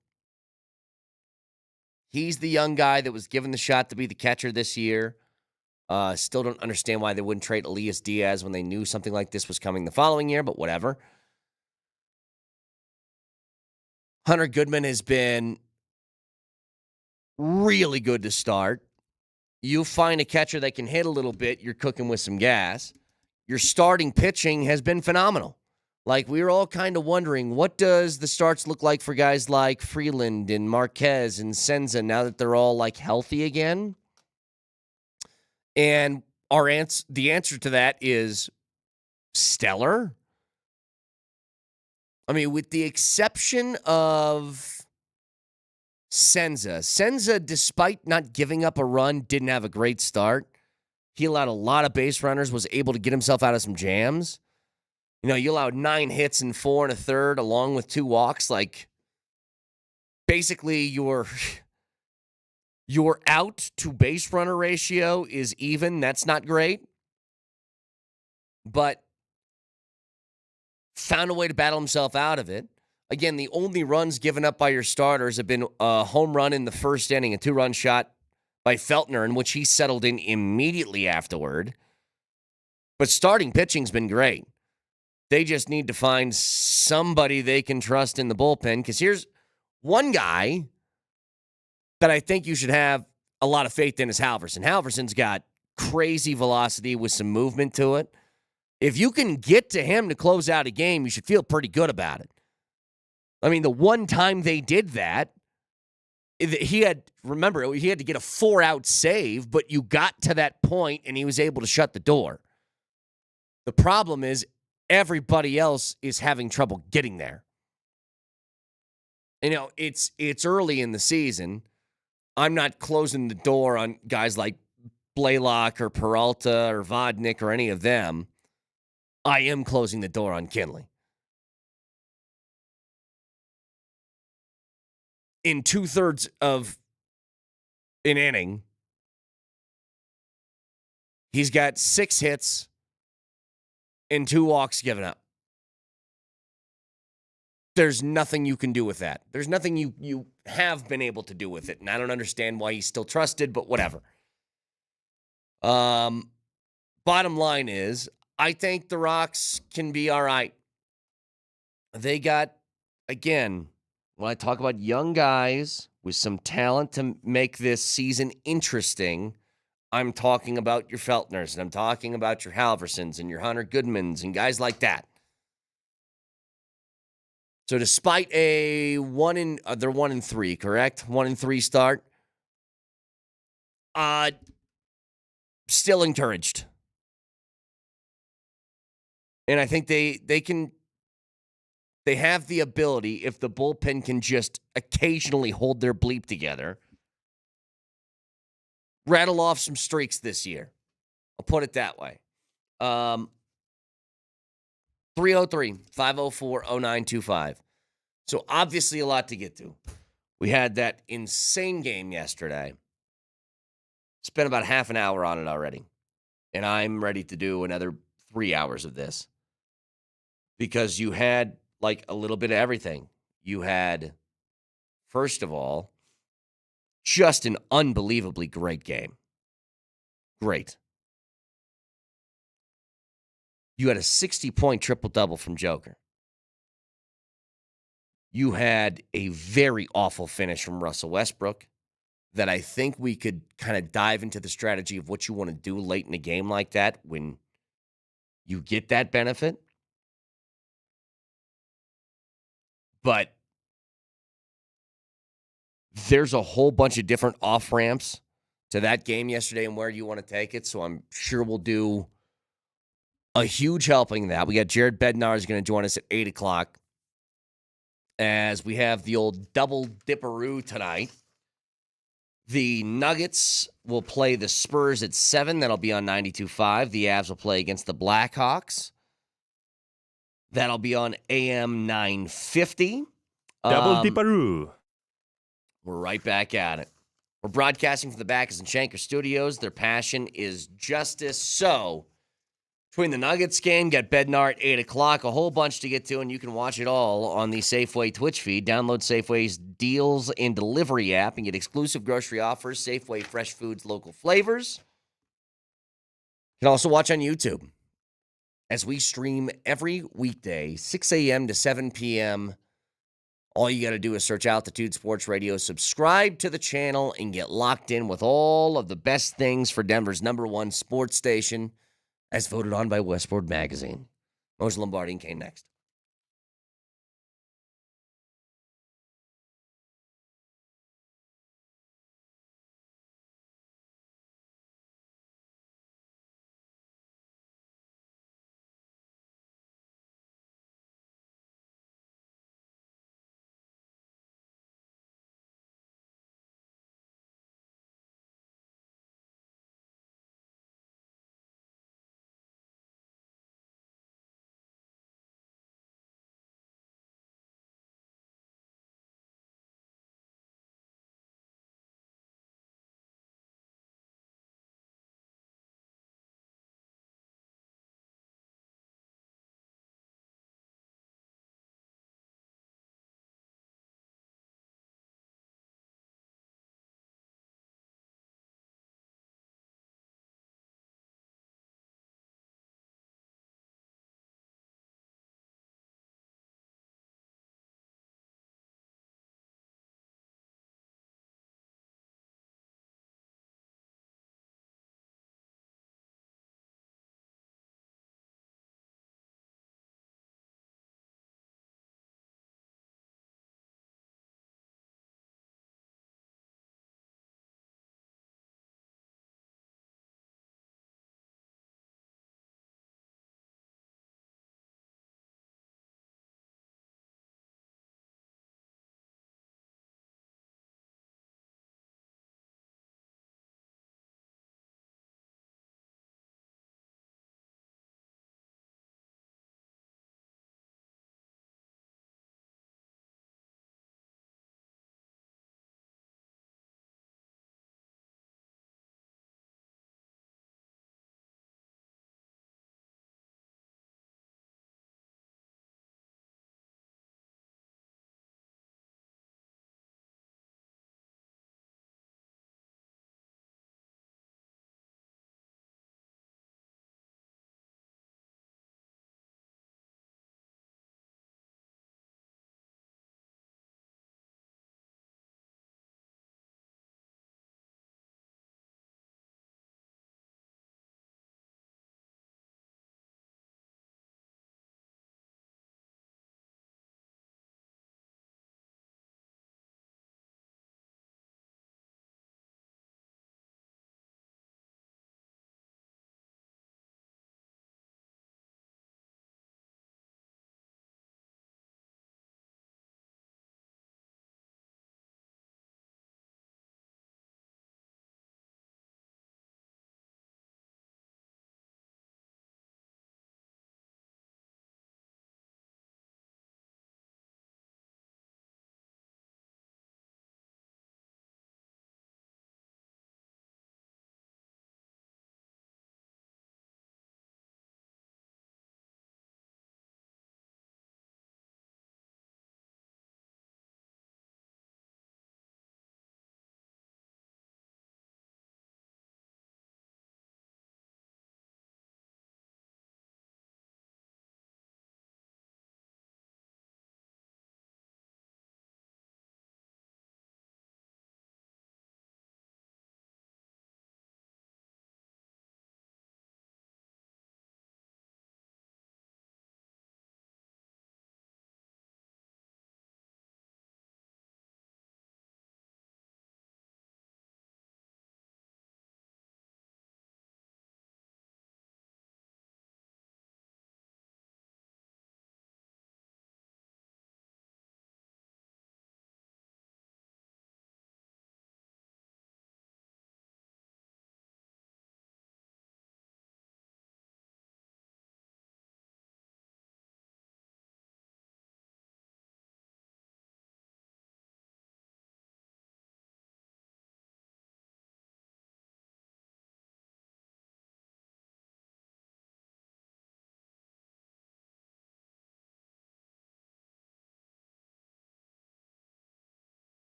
He's the young guy that was given the shot to be the catcher this year. Still don't understand why they wouldn't trade Elias Diaz when they knew something like this was coming the following year, but whatever. Hunter Goodman has been really good to start. You find a catcher that can hit a little bit, you're cooking with some gas. Your starting pitching has been phenomenal. Like, we were all kind of wondering, what does the starts look like for guys like Freeland and Marquez and Senza now that they're all, like, healthy again? And the answer to that is stellar. I mean, with the exception of Senza, despite not giving up a run, didn't have a great start. He allowed a lot of base runners, was able to get himself out of some jams. You know, you allowed 9 hits and 4 1/3 along with 2 walks. Like, basically, your out to base runner ratio is even. That's not great. But found a way to battle himself out of it. Again, the only runs given up by your starters have been a home run in the first inning, a 2-run shot by Feltner, in which he settled in immediately afterward. But starting pitching's been great. They just need to find somebody they can trust in the bullpen, because here's one guy that I think you should have a lot of faith in is Halverson. Halverson's got crazy velocity with some movement to it. If you can get to him to close out a game, you should feel pretty good about it. I mean, the one time they did that, he had to get a 4-out save, but you got to that point and he was able to shut the door. The problem is everybody else is having trouble getting there. You know, it's early in the season. I'm not closing the door on guys like Blaylock or Peralta or Vodnik or any of them. I am closing the door on Kinley. In 2/3 of an inning, he's got 6 hits and 2 walks given up. There's nothing you can do with that. There's nothing you have been able to do with it, and I don't understand why he's still trusted, but whatever. Bottom line is, I think the Rocks can be all right. They got, again, when I talk about young guys with some talent to make this season interesting, I'm talking about your Feltners, and I'm talking about your Halversons and your Hunter Goodmans and guys like that. So despite they're 1-3, correct? 1-3 start. Still encouraged. And I think they have the ability, if the bullpen can just occasionally hold their bleep together, rattle off some streaks this year. I'll put it that way. 303-504-0925. So obviously a lot to get to. We had that insane game yesterday. Spent about half an hour on it already. And I'm ready to do another 3 hours of this. Because you had like a little bit of everything. You had, first of all, just an unbelievably great game. Great. You had a 60-point triple-double from Joker. You had a very awful finish from Russell Westbrook that I think we could kind of dive into the strategy of what you want to do late in a game like that when you get that benefit. But there's a whole bunch of different off-ramps to that game yesterday and where you want to take it, so I'm sure we'll do a huge helping of that. We got Jared Bednar is going to join us at 8 o'clock as we have the old double dipperoo tonight. The Nuggets will play the Spurs at 7. That'll be on 92.5. The Avs will play against the Blackhawks. That'll be on AM 950. Double dipperoo. We're right back at it. We're broadcasting from the Backus and Shanker studios. Their passion is justice. So, between the Nuggets game, got Bednar at 8 o'clock, a whole bunch to get to, and you can watch it all on the Safeway Twitch feed. Download Safeway's Deals and Delivery app and get exclusive grocery offers, Safeway fresh foods, local flavors. You can also watch on YouTube as we stream every weekday, 6 a.m. to 7 p.m. All you got to do is search Altitude Sports Radio, subscribe to the channel, and get locked in with all of the best things for Denver's #1 sports station, as voted on by Westward Magazine. Moser, Lombardi, and Kane next.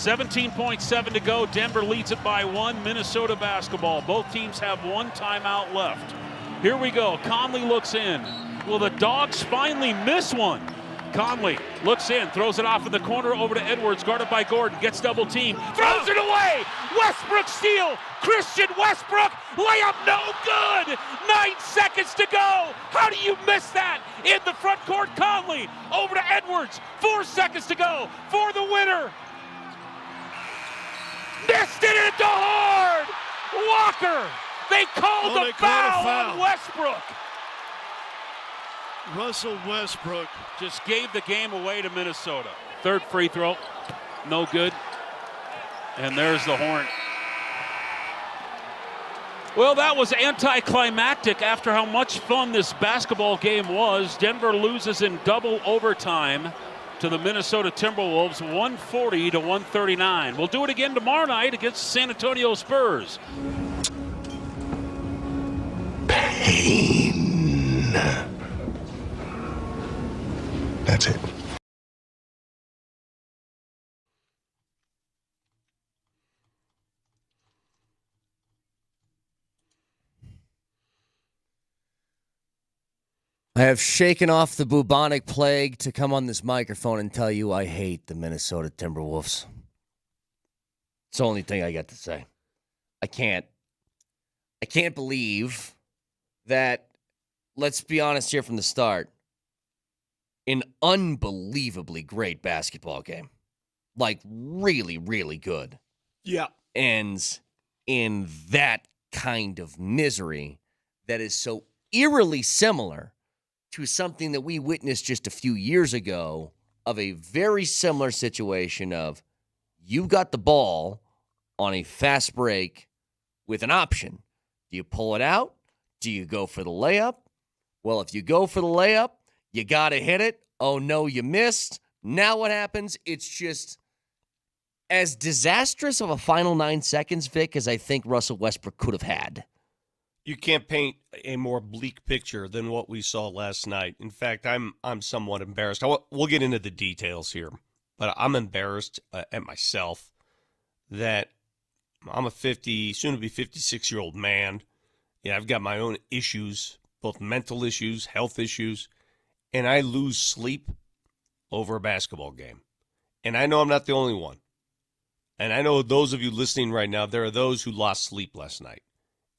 17.7 to go. Denver leads it by 1. Minnesota basketball. Both teams have 1 timeout left. Here we go. Conley looks in. Will the Dogs finally miss one? Conley looks in, throws it off in the corner over to Edwards, guarded by Gordon, gets double team, throws it away! Westbrook steal! Christian Westbrook, layup no good! 9 seconds to go! How do you miss that? In the front court, Conley, over to Edwards, 4 seconds to go for the winner! Missed it into hard! Walker! They called a foul on Westbrook! Russell Westbrook just gave the game away to Minnesota. Third free throw, no good. And there's the horn. Well, that was anticlimactic after how much fun this basketball game was. Denver loses in double overtime to the Minnesota Timberwolves, 140 to 139. We'll do it again tomorrow night against San Antonio Spurs. Pain. That's it. I have shaken off the bubonic plague to come on this microphone and tell you I hate the Minnesota Timberwolves. It's the only thing I got to say. I can't believe that, let's be honest here from the start, an unbelievably great basketball game. Like, really, really good. Yeah. Ends in that kind of misery that is so eerily similar to something that we witnessed just a few years ago of a very similar situation of you got the ball on a fast break with an option. Do you pull it out? Do you go for the layup? Well, if you go for the layup, you got to hit it. Oh, no, you missed. Now what happens? It's just as disastrous of a final 9 seconds, Vic, as I think Russell Westbrook could have had. You can't paint a more bleak picture than what we saw last night. In fact, I'm somewhat embarrassed. We'll get into the details here, but I'm embarrassed at myself that I'm a soon-to-be 56-year-old man. Yeah, I've got my own issues, both mental issues, health issues, and I lose sleep over a basketball game. And I know I'm not the only one. And I know those of you listening right now, there are those who lost sleep last night.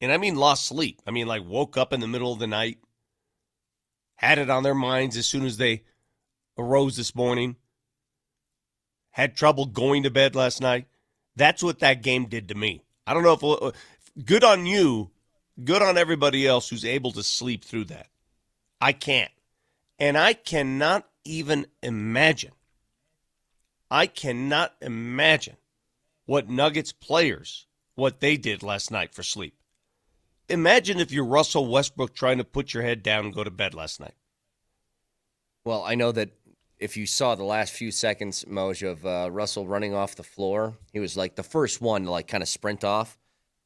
And I mean lost sleep. I mean, like, woke up in the middle of the night, had it on their minds as soon as they arose this morning, had trouble going to bed last night. That's what that game did to me. I don't know if good on you, good on everybody else who's able to sleep through that. I can't. And I cannot even imagine. I cannot imagine what Nuggets players, what they did last night for sleep. Imagine if you're Russell Westbrook trying to put your head down and go to bed last night. Well, I know that if you saw the last few seconds, Moser, of Russell running off the floor, he was like the first one to like kind of sprint off.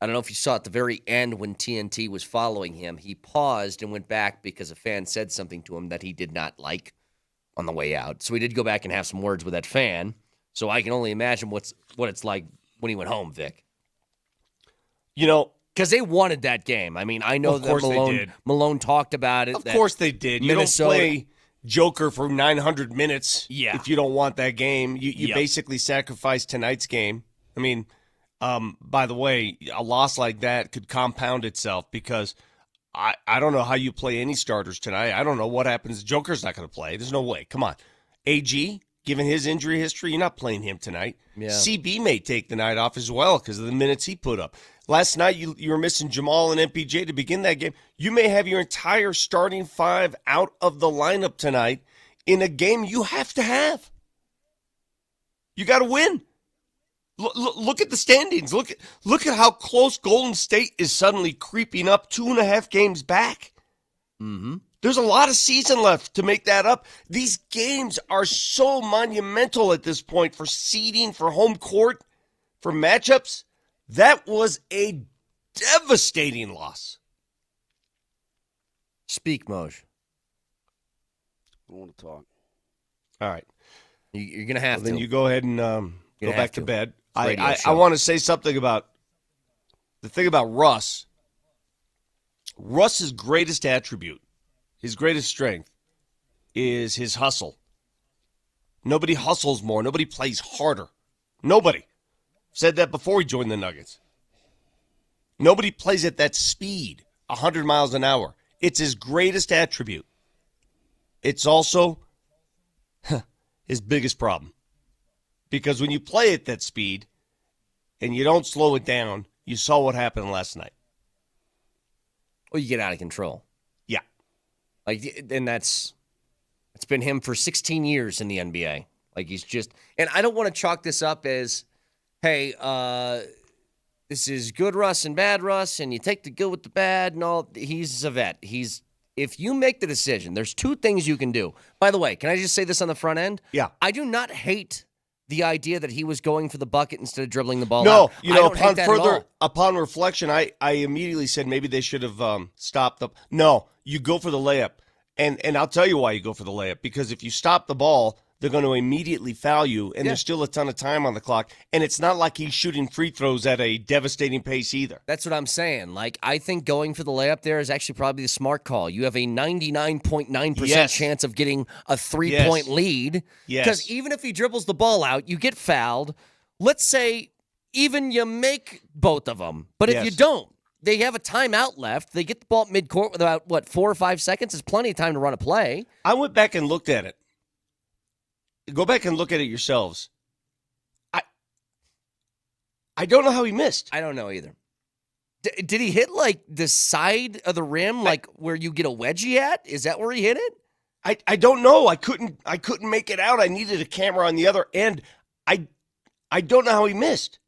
I don't know if you saw at the very end when TNT was following him, he paused and went back because a fan said something to him that he did not like on the way out. So he did go back and have some words with that fan. So I can only imagine what it's like when he went home, Vic. You know, because they wanted that game. I mean, I know that Malone talked about it. Of course they did. You don't play Joker for 900 minutes if you don't want that game. You basically sacrifice tonight's game. I mean, by the way, a loss like that could compound itself because I don't know how you play any starters tonight. I don't know what happens. Joker's not going to play. There's no way. Come on. AG, given his injury history, you're not playing him tonight. Yeah. CB may take the night off as well because of the minutes he put up. Last night, you were missing Jamal and MPJ to begin that game. You may have your entire starting five out of the lineup tonight in a game you have to have. You got to win. Look at the standings. Look at how close Golden State is suddenly creeping up 2.5 games back. Mm-hmm. There's a lot of season left to make that up. These games are so monumental at this point for seeding, for home court, for matchups. That was a devastating loss. Speak, Moj. I want to talk. All right. You're going to have to. Then you go ahead and Go back to bed. Radio I show. want to say something about the thing about Russ. Russ's greatest attribute, his greatest strength, is his hustle. Nobody hustles more. Nobody plays harder. Nobody. Said that before he joined the Nuggets. Nobody plays at that speed, 100 miles an hour. It's his greatest attribute. It's also his biggest problem. Because when you play at that speed and you don't slow it down, you saw what happened last night. Well, you get out of control. Yeah. And it's been him for 16 years in the NBA. He's just, and I don't want to chalk this up as, hey, this is good Russ and bad Russ, and you take the good with the bad and all. He's a vet. If you make the decision, there's two things you can do. By the way, can I just say this on the front end? Yeah. I do not hate the idea that he was going for the bucket instead of dribbling the ball out. No, upon reflection, I immediately said maybe they should have stopped the. No, you go for the layup, and I'll tell you why you go for the layup, because if you stop the ball, they're going to immediately foul you, and there's still a ton of time on the clock, and it's not like he's shooting free throws at a devastating pace either. That's what I'm saying. I think going for the layup there is actually probably the smart call. You have a 99.9% chance of getting a 3-point lead. Yes. Because even if he dribbles the ball out, you get fouled. Let's say even you make both of them. But if you don't, they have a timeout left. They get the ball at midcourt with about, 4 or 5 seconds. It's plenty of time to run a play. I went back and looked at it. Go back and look at it yourselves. I don't know how he missed. I don't know either. Did he hit the side of the rim, where you get a wedgie at? Is that where he hit it? I don't know. I couldn't make it out. I needed a camera on the other end. I don't know how he missed.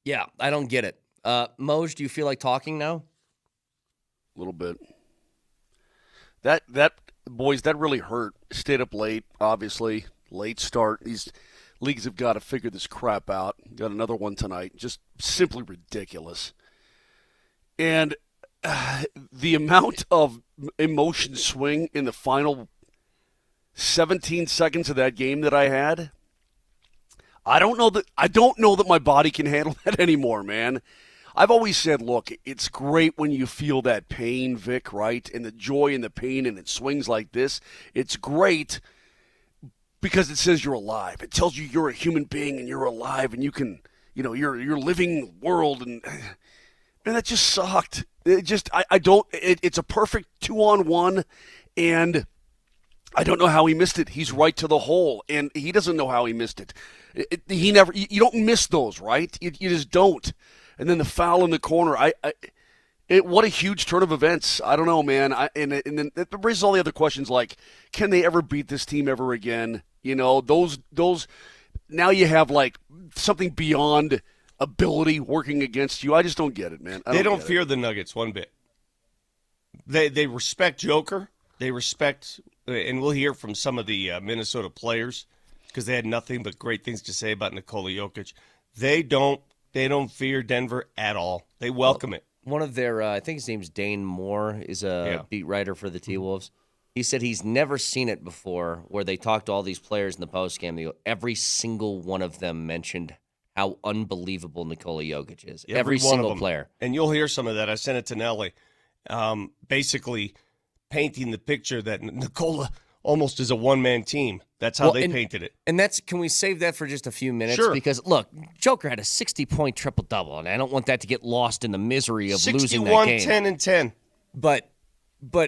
Yeah, I don't get it. Moj, do you feel like talking now? A little bit. That boys, that really hurt. Stayed up late, obviously. Late start. These leagues have got to figure this crap out. Got another one tonight. Just simply ridiculous. And the amount of emotion swing in the final 17 seconds of that game that I had, I don't know that my body can handle that anymore, man. I've always said, look, it's great when you feel that pain, Vic, right? And the joy and the pain, and it swings like this. It's great because it says you're alive. It tells you you're a human being and you're alive and you can, you're living the world. And man, that just sucked. It's a perfect 2-on-1, and I don't know how he missed it. He's right to the hole, and he doesn't know how he missed it. You don't miss those, right? You just don't. And then the foul in the corner. What a huge turn of events. I don't know, man. And then it raises all the other questions like, can they ever beat this team ever again? Those. Now you have something beyond ability working against you. I just don't get it, man. They don't fear the Nuggets one bit. They respect Joker. They respect, and we'll hear from some of the Minnesota players because they had nothing but great things to say about Nikola Jokic. They don't fear Denver at all. They welcome it. One of their, I think his name's Dane Moore, is a beat writer for the T-Wolves. He said he's never seen it before where they talked to all these players in the postgame. Every single one of them mentioned how unbelievable Nikola Jokic is. Every single player. And you'll hear some of that. I sent it to Nelly. Basically painting the picture that Nikola almost is a one-man team. That's how they painted it. And can we save that for just a few minutes? Sure. Because, look, Joker had a 60-point triple-double, and I don't want that to get lost in the misery of losing that 61, game. 10, and 10. But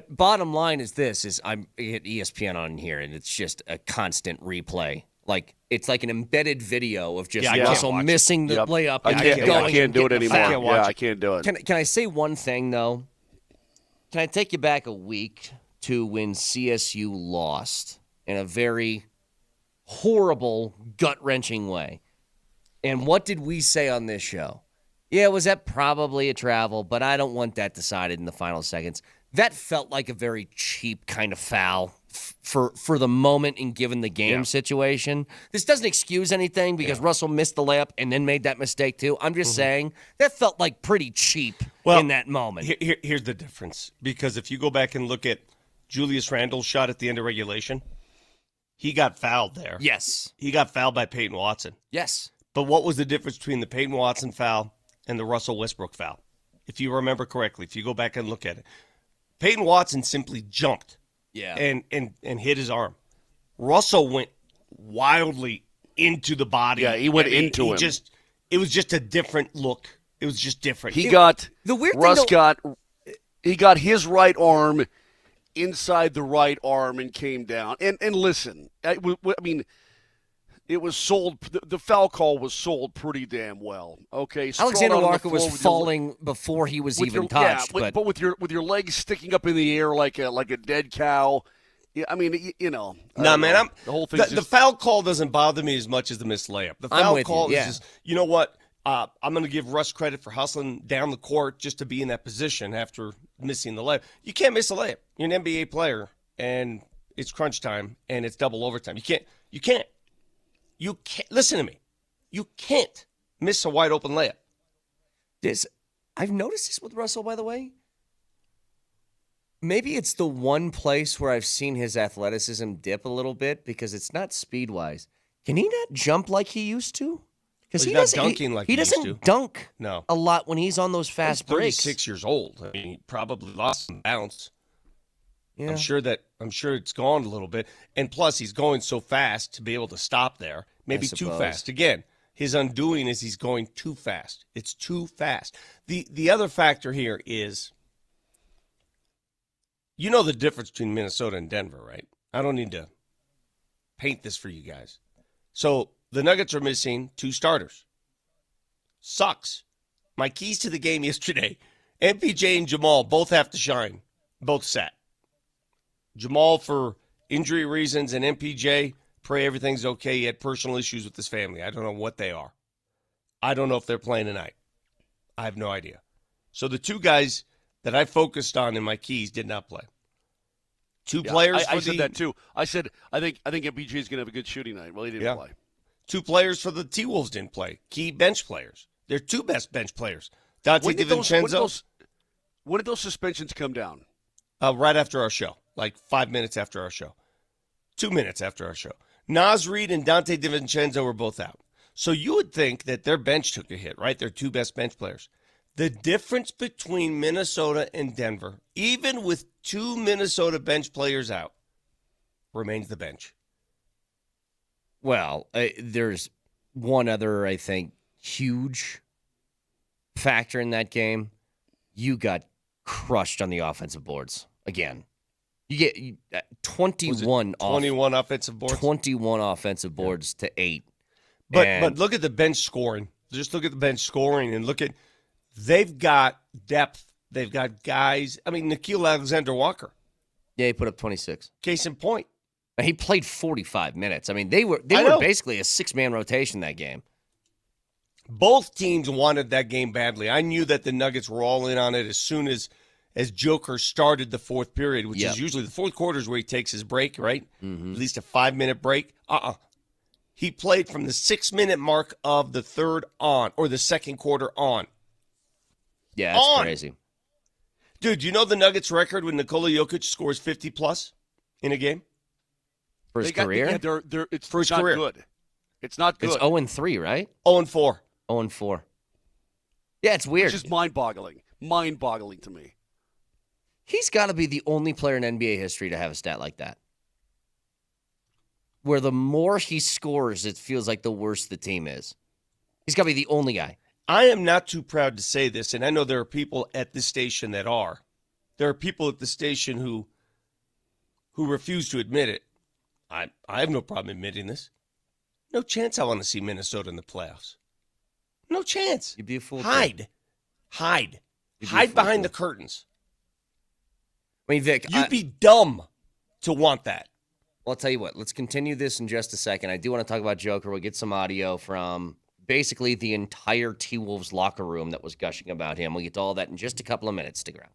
bottom line is this, I hit ESPN on here, and it's just a constant replay. It's like an embedded video of just Russell missing the layup. I can't do it anymore. I can't do it. Can I say one thing, though? Can I take you back a week to when CSU lost in a very horrible, gut-wrenching way? And what did we say on this show? Yeah, was that probably a travel, but I don't want that decided in the final seconds. That felt like a very cheap kind of foul for the moment and given the game situation. This doesn't excuse anything because Russell missed the layup and then made that mistake too. I'm just saying that felt like pretty cheap in that moment. Here's the difference. Because if you go back and look at Julius Randle's shot at the end of regulation, He got fouled there. Yes. He got fouled by Peyton Watson. Yes. But what was the difference between the Peyton Watson foul and the Russell Westbrook foul? If you remember correctly, if you go back and look at it. Peyton Watson simply jumped and hit his arm. Russell went wildly into the body. Yeah, he went into him. It was just a different look. It was just different. He got his right arm inside the right arm and came down. And listen, I mean, it was sold. The foul call was sold pretty damn well. Okay, Alexander Walker was falling before he was even touched. Yeah, but with your legs sticking up in the air like a dead cow. Yeah, I mean, you know. Nah, man, the whole thing. The foul call doesn't bother me as much as the missed layup. The foul call is just, you know what? I'm going to give Russ credit for hustling down the court just to be in that position after missing the layup. You can't miss a layup. You're an NBA player, and it's crunch time, and it's double overtime. You can't. Listen to me. You can't miss a wide open layup. I've noticed this with Russell, by the way. Maybe it's the one place where I've seen his athleticism dip a little bit because it's not speed-wise. Can he not jump like he used to? Because he's not dunking like he used to. He doesn't dunk a lot when he's on those fast breaks. 36 years old. I mean, he probably lost some bounce. Yeah. I'm sure it's gone a little bit. And plus, he's going so fast to be able to stop there. Maybe too fast. Again, his undoing is he's going too fast. It's too fast. The other factor here is, you know the difference between Minnesota and Denver, right? I don't need to paint this for you guys. So the Nuggets are missing 2 starters. Sucks. My keys to the game yesterday, MPJ and Jamal both have to shine. Both sat. Jamal for injury reasons, and MPJ, pray everything's okay. He had personal issues with his family. I don't know what they are. I don't know if they're playing tonight. I have no idea. So the 2 guys that I focused on in my keys did not play. 2 players. I said that too. I said I think MPJ is going to have a good shooting night. Well, he didn't play. 2 players for the T-Wolves didn't play. Key bench players. They're 2 best bench players. Dante DiVincenzo. When did those suspensions come down? Right after our show, like 5 minutes after our show. 2 minutes after our show. Naz Reid and Dante DiVincenzo were both out. So you would think that their bench took a hit, right? They're 2 best bench players. The difference between Minnesota and Denver, even with 2 Minnesota bench players out, remains the bench. Well, there's one other, I think, huge factor in that game. You crushed on the offensive boards again. You get 21 offensive boards. 21 offensive boards to 8. But look at the bench scoring. Just look at the bench scoring and look at, they've got depth. They've got guys. I mean, Nickeil Alexander-Walker. Yeah, he put up 26. Case in point. He played 45 minutes. I mean, they were basically a 6-man rotation that game. Both teams wanted that game badly. I knew that the Nuggets were all in on it as soon as Joker started the 4th period, which is usually the 4th quarter is where he takes his break, right? Mm-hmm. At least a 5-minute break. He played from the 6-minute mark of the 3rd on, or the 2nd quarter on. Yeah, that's crazy. Dude, you know the Nuggets record when Nikola Jokic scores 50-plus in a game? For his career? It's not good. It's not good. It's 0-3, right? 0-4. 0-4. Yeah, it's weird. It's just mind-boggling. Mind-boggling to me. He's got to be the only player in NBA history to have a stat like that. Where the more he scores, it feels like the worse the team is. He's got to be the only guy. I am not too proud to say this, and I know there are people at this station that are. There are people at the station who refuse to admit it. I have no problem admitting this. No chance I want to see Minnesota in the playoffs. No chance. You'd be a fool. Hide behind the curtains. I mean, Vic, you'd be dumb to want that. Well, I'll tell you what. Let's continue this in just a second. I do want to talk about Joker. We'll get some audio from basically the entire T-Wolves locker room that was gushing about him. We'll get to all that in just a couple of minutes. Stick around.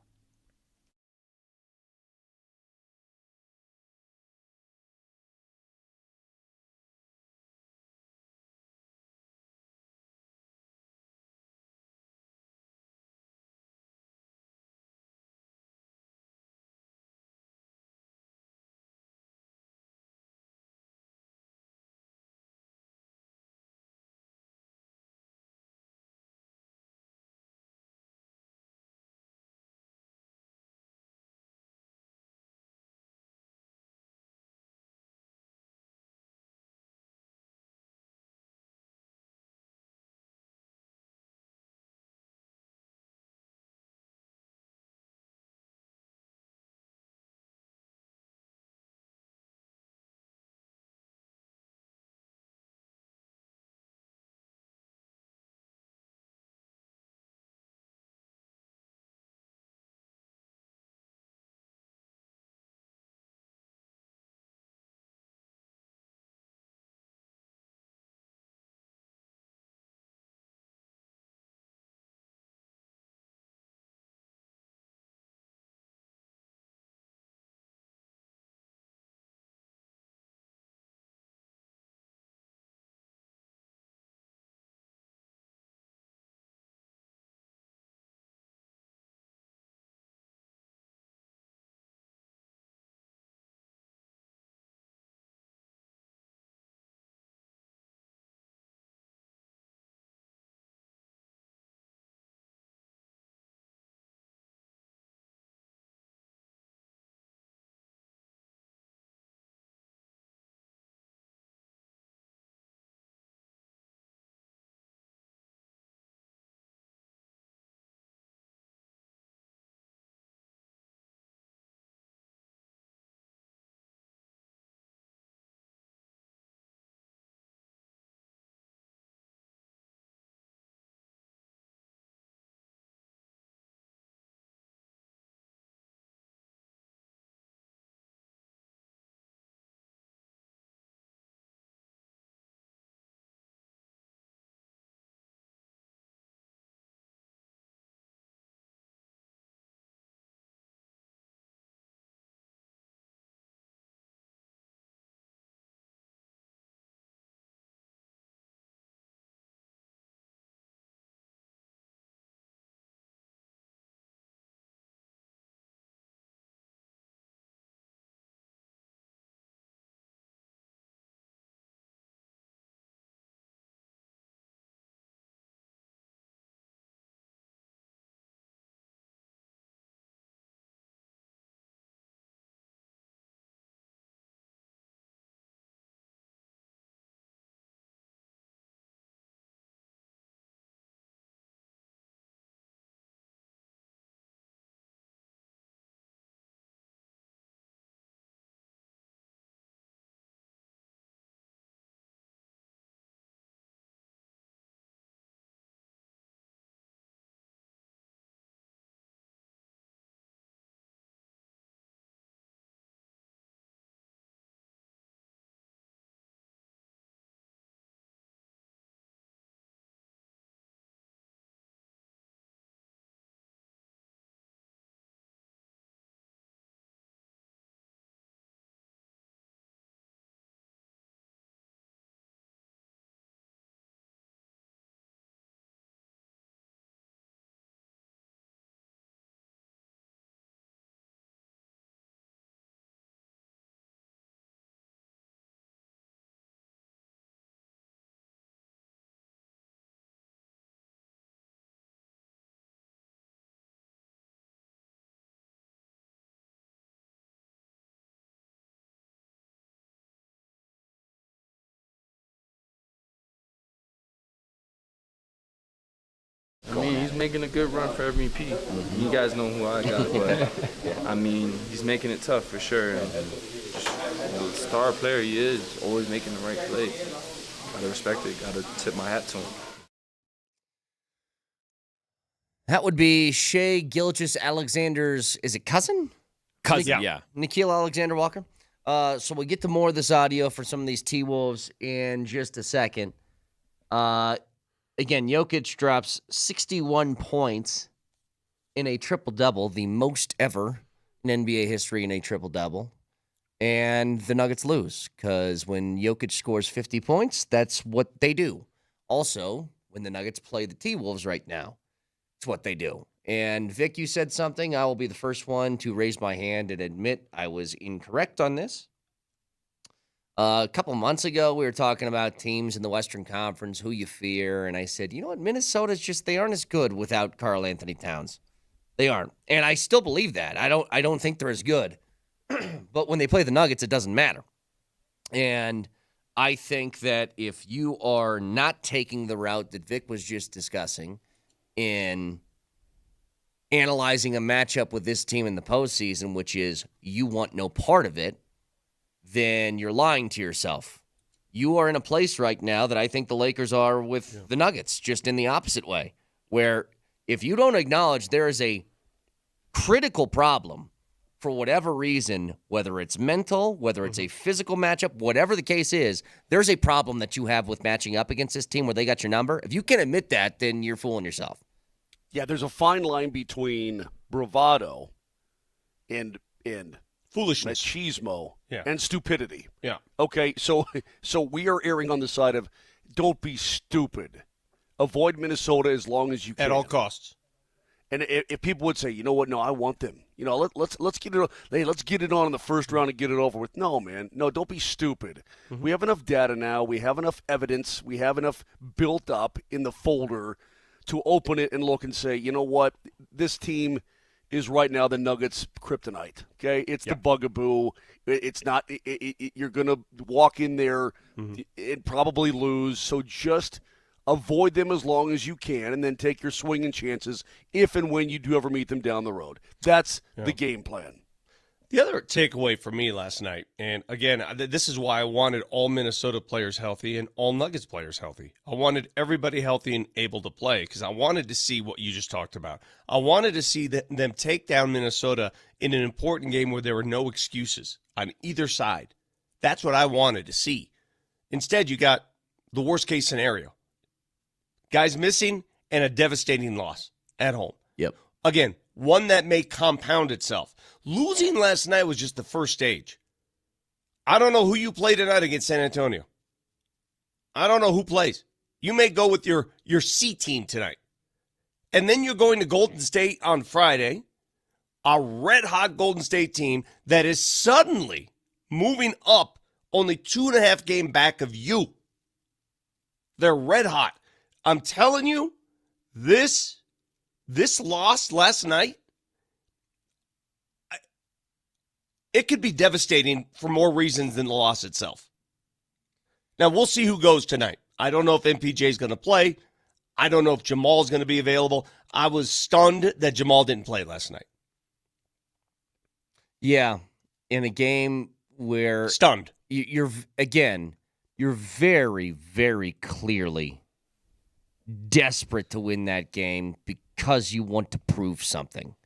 mean, he's making a good run for MVP. You guys know who I got, but I mean, he's making it tough for sure. And the star player he is, always making the right play. Gotta respect it. Gotta tip my hat to him. That would be Shea Gilgeous-Alexander's, is it cousin? Cousin, yeah. Nickeil Alexander-Walker. So we'll get to more of this audio for some of these T-Wolves in just a second. Again, Jokic drops 61 points in a triple-double, the most ever in NBA history in a triple-double. And the Nuggets lose because when Jokic scores 50 points, that's what they do. Also, when the Nuggets play the T-Wolves right now, it's what they do. And Vic, you said something. I will be the first one to raise my hand and admit I was incorrect on this. A couple months ago, we were talking about teams in the Western Conference, who you fear, and I said, you know what, Minnesota's just, they aren't as good without Karl Anthony Towns. They aren't. And I still believe that. I don't think they're as good. But when they play the Nuggets, it doesn't matter. And I think that if you are not taking the route that Vic was just discussing in analyzing a matchup with this team in the postseason, which is you want no part of it, then you're lying to yourself. You are in a place right now that I think the Lakers are with the Nuggets, just in the opposite way, where if you don't acknowledge there is a critical problem for whatever reason, whether it's mental, whether it's a physical matchup, whatever the case is, there's a problem that you have with matching up against this team where they got your number. If you can admit that, then you're fooling yourself. Yeah, there's a fine line between bravado and foolishness, machismo, yeah, and stupidity. Yeah. Okay, so we are erring on the side of don't be stupid. Avoid Minnesota as long as you can at all costs. And if people would say, you know what, no, I want them. You know, let's get it. Hey, let's get it on in the first round and get it over with. No, man, no, don't be stupid. We have enough data now. We have enough evidence. We have enough built up in the folder to open it and look and say, you know what, this team is right now the Nuggets' kryptonite. Okay, it's the bugaboo. It's not. You're gonna walk in there and probably lose. So just avoid them as long as you can, and then take your swinging chances if and when you do ever meet them down the road. That's the game plan. The other takeaway for me last night, and again, this is why I wanted all Minnesota players healthy and all Nuggets players healthy. I wanted everybody healthy and able to play because I wanted to see what you just talked about. I wanted to see them take down Minnesota in an important game where there were no excuses on either side. That's what I wanted to see. Instead, you got the worst-case scenario. Guys missing and a devastating loss at home. Yep. Again, one that may compound itself. Losing last night was just the first stage. I don't know who you play tonight against San Antonio. I don't know who plays. You may go with your C team tonight. And then you're going to Golden State on Friday, a red-hot Golden State team that is suddenly moving up only 2.5 games back of you. They're red-hot. I'm telling you, this loss last night, it could be devastating for more reasons than the loss itself. Now, we'll see who goes tonight. I don't know if MPJ is going to play. I don't know if Jamal is going to be available. I was stunned that Jamal didn't play last night. Yeah, in a game where... Stunned. You're very, very clearly desperate to win that game because you want to prove something.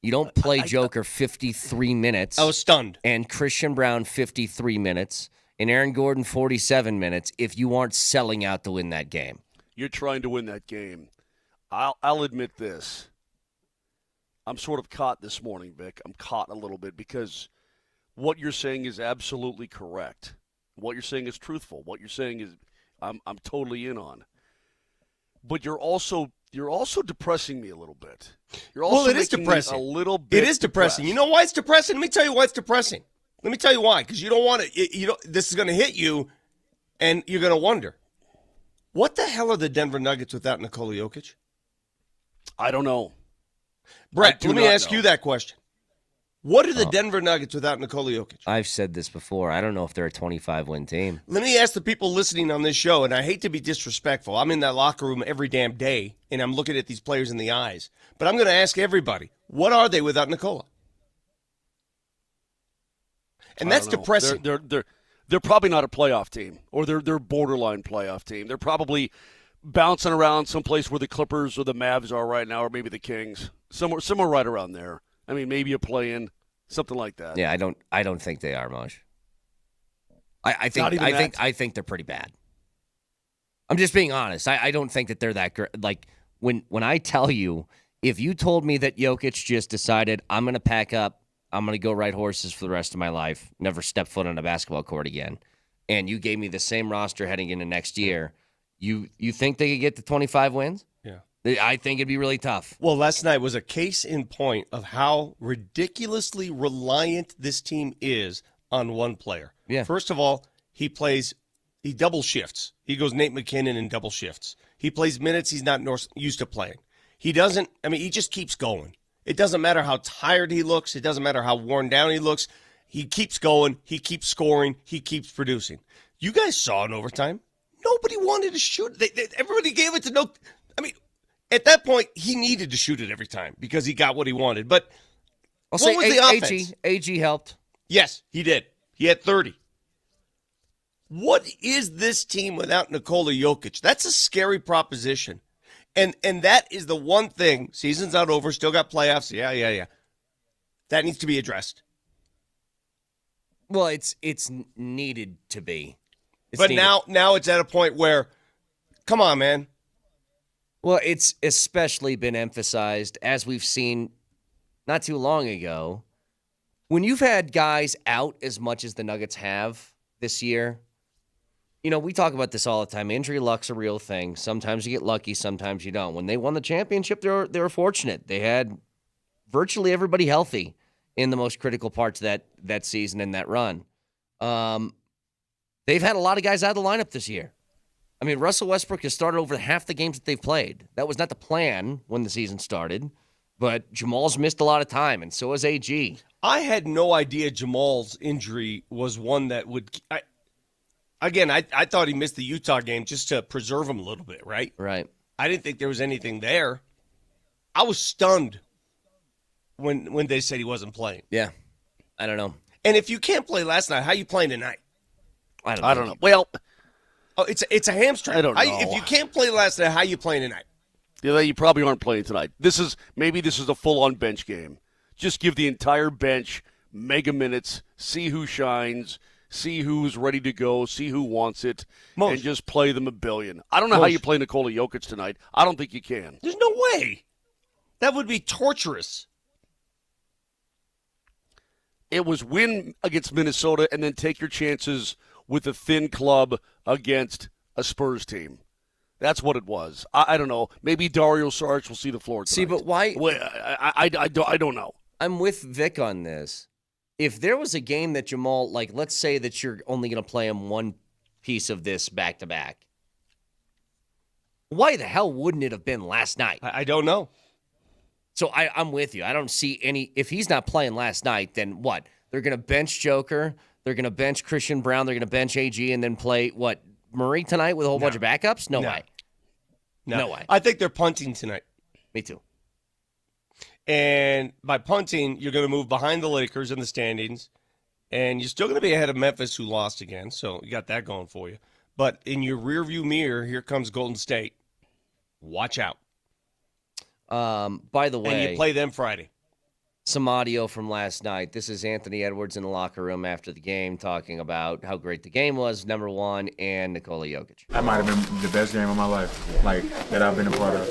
You don't play Joker 53 minutes. I was stunned. And Christian Brown 53 minutes and Aaron Gordon 47 minutes if you aren't selling out to win that game. You're trying to win that game. I'll admit this. I'm sort of caught this morning, Vic. I'm caught a little bit because what you're saying is absolutely correct. What you're saying is truthful. What you're saying is I'm totally in on. But you're also depressing me a little bit. You're also it is depressing. A little bit. It is depressing. You know why it's depressing? Let me tell you why it's depressing. Let me tell you why. Because you don't want to. You know this is going to hit you, and you're going to wonder, what the hell are the Denver Nuggets without Nikola Jokic? I don't know. Brett, let me ask you that question. What are the Denver Nuggets without Nikola Jokic? I've said this before. I don't know if they're a 25-win team. Let me ask the people listening on this show, and I hate to be disrespectful. I'm in that locker room every damn day, and I'm looking at these players in the eyes. But I'm going to ask everybody, what are they without Nikola? And that's depressing. They're probably not a playoff team, or they're borderline playoff team. They're probably bouncing around someplace where the Clippers or the Mavs are right now, or maybe the Kings, somewhere right around there. I mean, maybe a play-in, something like that. Yeah, I don't think they are, Moj. I think they're pretty bad. I'm just being honest. I don't think that they're that great. Like when I tell you, if you told me that Jokic just decided I'm going to pack up, I'm going to go ride horses for the rest of my life, never step foot on a basketball court again, and you gave me the same roster heading into next year, you think they could get to 25 wins? Yeah. I think it'd be really tough. Well, last night was a case in point of how ridiculously reliant this team is on one player. Yeah. First of all, he double shifts. He goes Nate McKinnon in double shifts. He plays minutes he's not used to playing. He just keeps going. It doesn't matter how tired he looks. It doesn't matter how worn down he looks. He keeps going. He keeps scoring. He keeps producing. You guys saw in overtime. Nobody wanted to shoot. Everybody gave it to no. I mean, at that point, he needed to shoot it every time because he got what he wanted. But I'll what was the say offense? AG helped. Yes, he did. He had 30. What is this team without Nikola Jokic? That's a scary proposition. And that is the one thing. Season's not over. Still got playoffs. Yeah. That needs to be addressed. Well, it's needed to be. But now it's at a point where, come on, man. Well, it's especially been emphasized, as we've seen not too long ago, when you've had guys out as much as the Nuggets have this year. You know, we talk about this all the time. Injury luck's a real thing. Sometimes you get lucky, sometimes you don't. When they won the championship, they were fortunate. They had virtually everybody healthy in the most critical parts of that season and that run. They've had a lot of guys out of the lineup this year. I mean, Russell Westbrook has started over half the games that they've played. That was not the plan when the season started, but Jamal's missed a lot of time, and so has AG. I had no idea Jamal's injury was one that would I thought he missed the Utah game just to preserve him a little bit, right? Right. I didn't think there was anything there. I was stunned when they said he wasn't playing. Yeah. I don't know. And if you can't play last night, how you playing tonight? I don't know. Well, it's a hamstring. I don't know. If you can't play last night, how you playing tonight? Yeah, you probably aren't playing tonight. This is a full-on bench game. Just give the entire bench mega minutes, see who shines, see who's ready to go, see who wants it, and just play them a billion. I don't know how you play Nikola Jokic tonight. I don't think you can. There's no way. That would be torturous. It was win against Minnesota and then take your chances with a thin club against a Spurs team. That's what it was. I don't know. Maybe Dario Saric will see the floor tonight. See, but why? Well, I don't know. I'm with Vic on this. If there was a game that Jamal, like, let's say that you're only going to play him one piece of this back-to-back, why the hell wouldn't it have been last night? I don't know. So I'm with you. I don't see any – if he's not playing last night, then what? They're going to bench Joker. They're going to bench Christian Brown. They're going to bench AG and then play, what, Murray tonight with a whole bunch of backups? No way. No way. I think they're punting tonight. Me too. And by punting, you're going to move behind the Lakers in the standings, and you're still going to be ahead of Memphis, who lost again, so you got that going for you. But in your rearview mirror, here comes Golden State. Watch out. By the way, and you play them Friday. Some audio from last night. This is Anthony Edwards in the locker room after the game talking about how great the game was, number one, and Nikola Jokic. That might have been the best game of my life, that I've been a part of.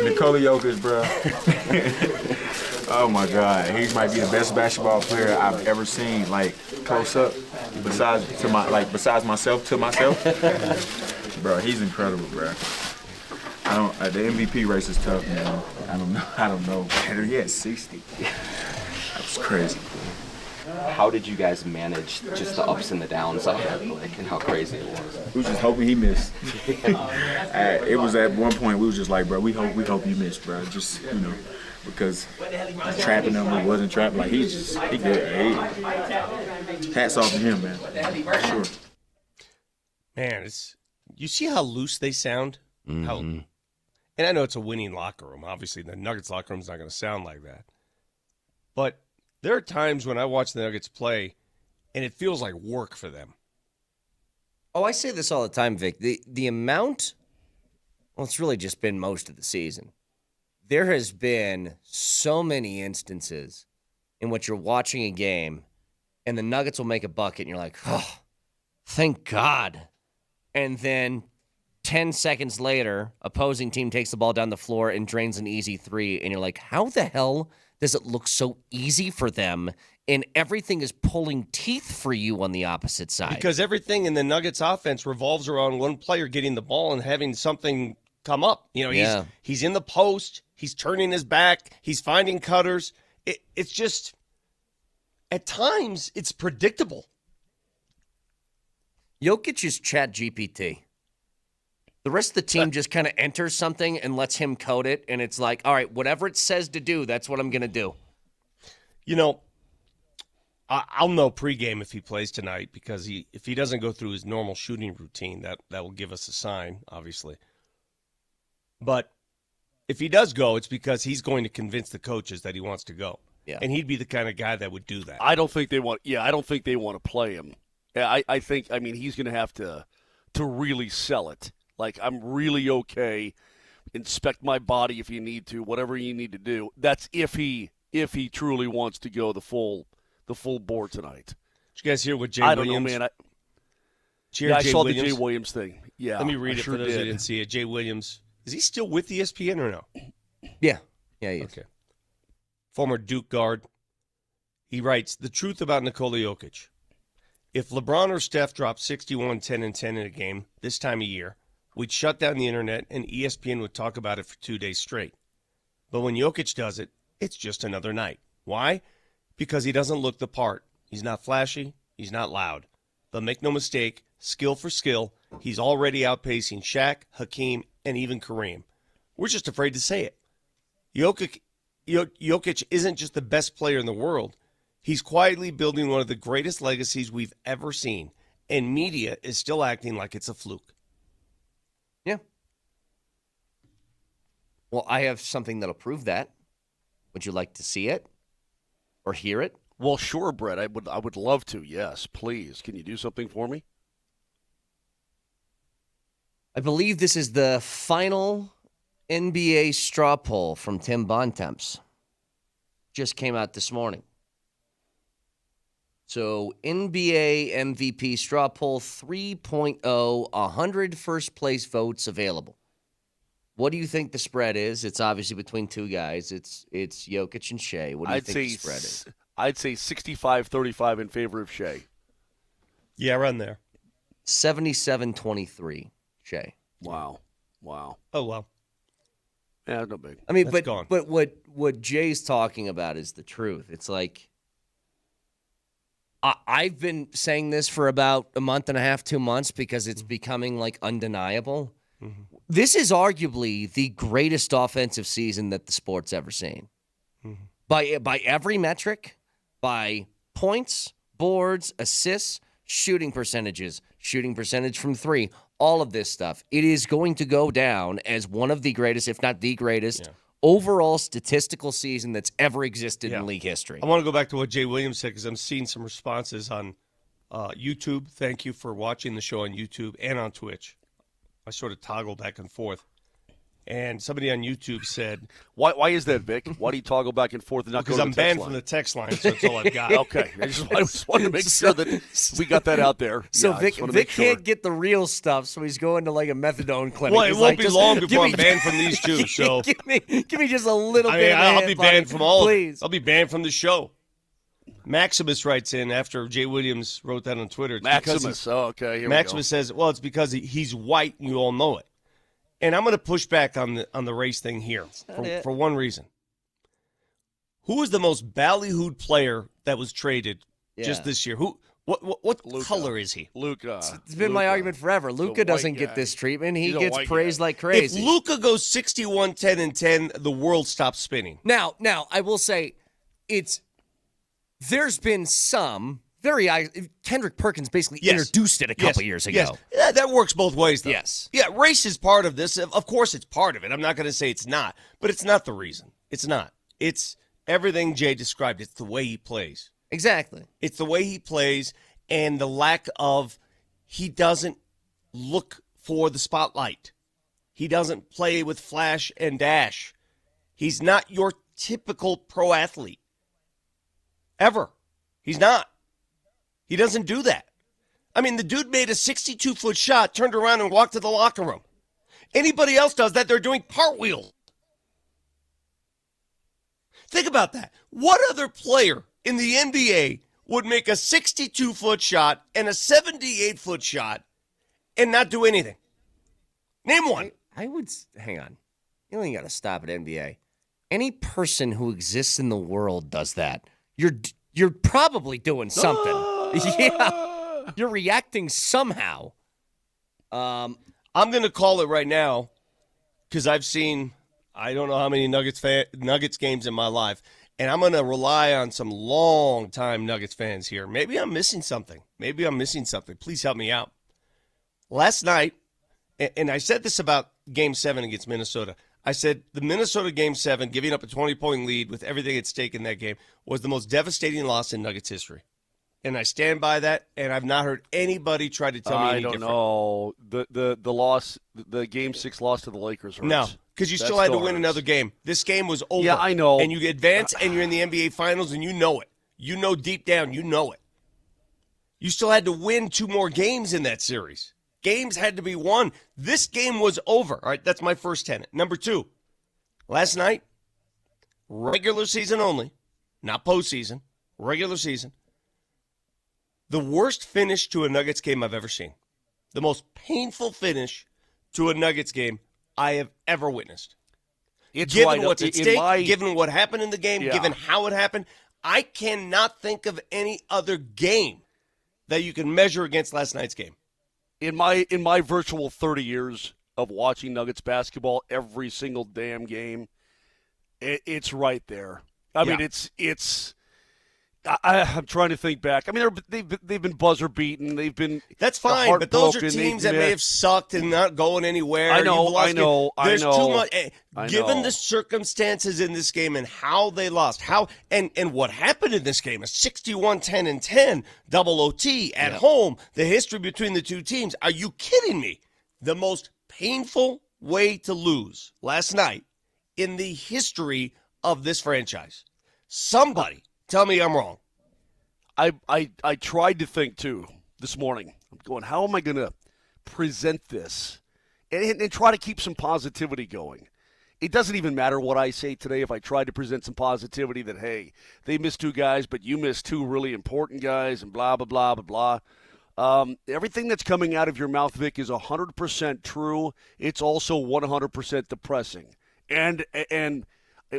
Nikola Jokic, bro. Oh my God, he might be the best basketball player I've ever seen, close up. Besides myself, bro. He's incredible, bro. The MVP race is tough, man. I don't know. He had 60. That was crazy. how did you guys manage just the ups and the downs of it, like, and how crazy it was? We was just hoping he missed. It was at one point we was just like, bro, we hope you missed, bro. Just, because trapping him, he wasn't trapping. Like, he good. Hats off to him, man. For sure. Man, you see how loose they sound? And I know it's a winning locker room. Obviously, the Nuggets locker room is not going to sound like that. But there are times when I watch the Nuggets play, and it feels like work for them. Oh, I say this all the time, Vic. The amount, well, it's really just been most of the season. There has been so many instances in which you're watching a game, and the Nuggets will make a bucket, and you're like, oh, thank God. And then 10 seconds later, opposing team takes the ball down the floor and drains an easy three, and you're like, how the hell does it look so easy for them, and everything is pulling teeth for you on the opposite side? Because everything in the Nuggets offense revolves around one player getting the ball and having something come up. He's in the post, he's turning his back, he's finding cutters. It's just, at times, it's predictable. Jokic is Chat GPT. The rest of the team just kind of enters something and lets him code it, and it's like, all right, whatever it says to do, that's what I'm going to do. I'll know pregame if he plays tonight, because if he doesn't go through his normal shooting routine, that will give us a sign, obviously. But if he does go, it's because he's going to convince the coaches that he wants to go. Yeah. And he'd be the kind of guy that would do that. I don't think they want to play him. I think he's going to have to really sell it. Like, I'm really okay. Inspect my body if you need to, whatever you need to do. That's if he truly wants to go the full board tonight. Did you guys hear what Jay Williams? I don't know, man. I saw the Jay Williams thing. Yeah, let me read it for those who didn't see it. Jay Williams, is he still with ESPN or no? Yeah, he is. Okay. Former Duke guard. He writes, the truth about Nikola Jokic. If LeBron or Steph dropped 61, 10, and 10 in a game this time of year, we'd shut down the internet and ESPN would talk about it for 2 days straight. But when Jokic does it, it's just another night. Why? Because he doesn't look the part. He's not flashy. He's not loud. But make no mistake, skill for skill, he's already outpacing Shaq, Hakeem, and even Kareem. We're just afraid to say it. Jokic isn't just the best player in the world. He's quietly building one of the greatest legacies we've ever seen, and media is still acting like it's a fluke. Yeah. Well, I have something that'll prove that. Would you like to see it or hear it? Well, sure, Brett. I would love to. Yes, please. Can you do something for me? I believe this is the final NBA straw poll from Tim Bontemps. Just came out this morning. So NBA MVP straw poll 3.0, 100 first place votes available. What do you think the spread is? It's obviously between two guys. It's Jokic and Shea. What do you think the spread is? I'd say 65-35 in favor of Shea. Yeah, run there. 77-23, Shea. Wow. Oh, well. Yeah, no big. I mean, That's gone. but what Jay's talking about is the truth. It's like, I've been saying this for about a month and a half, 2 months, because it's becoming like undeniable. Mm-hmm. This is arguably the greatest offensive season that the sport's ever seen. Mm-hmm. By every metric, by points, boards, assists, shooting percentages, shooting percentage from three, all of this stuff. It is going to go down as one of the greatest, if not the greatest, overall statistical season that's ever existed in league history. I want to go back to what Jay Williams said, because I'm seeing some responses on YouTube. Thank you for watching the show on YouTube and on Twitch. I sort of toggle back and forth. And somebody on YouTube said, Why is that, Vic? Why do you toggle back and forth and not go to the text line? Because I'm banned from the text line, so that's all I've got. Okay. I just wanted to make sure that we got that out there. So Vic can't get the real stuff, so he's going to like a methadone clinic. Well, it won't be long before I'm banned from these two. So give me just a little bit. I'll be banned from all. Please. I'll be banned from the show. Maximus writes in after Jay Williams wrote that on Twitter. Maximus. Okay. Maximus says, "Well, it's because he's white, and you all know it." And I'm going to push back on the race thing here for one reason. Who was the most ballyhooed player that was traded just this year? What color is he? Luka. It's been my argument forever. Luka doesn't get this treatment. He gets praised like crazy. If Luka goes 61, 10, and 10, the world stops spinning. Now, I will say there's been some Kendrick Perkins basically introduced it a couple years ago. Yes. Yeah, that works both ways, though. Yes. Yeah, race is part of this. Of course it's part of it. I'm not going to say it's not, but it's not the reason. It's not. It's everything Jay described. It's the way he plays. Exactly. It's the way he plays and the lack of he doesn't look for the spotlight. He doesn't play with flash and dash. He's not your typical pro athlete. Ever. He's not. He doesn't do that. I mean, the dude made a 62-foot shot, turned around and walked to the locker room. Anybody else does that, they're doing cartwheels. Think about that. What other player in the NBA would make a 62-foot shot and a 78-foot shot and not do anything? Name one. I would hang on. You don't even got to stop at NBA. Any person who exists in the world does that. You're probably doing something. Yeah. You're reacting somehow. I'm going to call it right now because I've seen I don't know how many Nuggets games in my life, and I'm going to rely on some long-time Nuggets fans here. Maybe I'm missing something. Please help me out. Last night, and I said this about Game 7 against Minnesota. I said the Minnesota Game 7, giving up a 20-point lead with everything at stake in that game, was the most devastating loss in Nuggets history. And I stand by that, and I've not heard anybody try to tell me any different. I don't know. The loss, the Game 6 loss to the Lakers hurts. No, because you still had to win another game. This game was over. Yeah, I know. And you advance, and you're in the NBA Finals, and you know it. You know deep down, you know it. You still had to win 2 more games in that series. Games had to be won. This game was over. All right, that's my first tenet. Number 2, last night, regular season only, not postseason, regular season, the worst finish to a Nuggets game I've ever seen. The most painful finish to a Nuggets game I have ever witnessed. Given what's at stake, given what happened in the game, given how it happened, I cannot think of any other game that you can measure against last night's game. In my virtual 30 years of watching Nuggets basketball, every single damn game, it's right there. I mean, it's. I'm trying to think back. I mean, they've been buzzer beaten. They've been that's fine, but those are teams that may have sucked and not going anywhere. I know. There's too much. Given the circumstances in this game and how they lost, and what happened in this game, a 61-10-10 double OT at home, the history between the two teams. Are you kidding me? The most painful way to lose last night in the history of this franchise. Somebody. Tell me I'm wrong. I tried to think, too, this morning. I'm going, how am I going to present this and try to keep some positivity going? It doesn't even matter what I say today if I try to present some positivity that, hey, they missed 2 guys, but you missed 2 really important guys and blah, blah, blah, blah, blah. Everything that's coming out of your mouth, Vic, is 100% true. It's also 100% depressing. And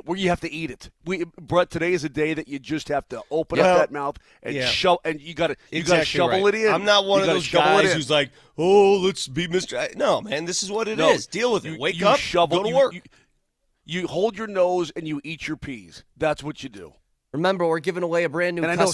where you have to eat it. Brett, today is a day that you just have to open up that mouth and shove, and you got to shovel it in. I'm not one of those guys who's like, oh, let's be Mr. No, man, this is what it is. Deal with it. Wake up, go to work. You hold your nose and you eat your peas. That's what you do. Remember, we're giving away a brand new. And I know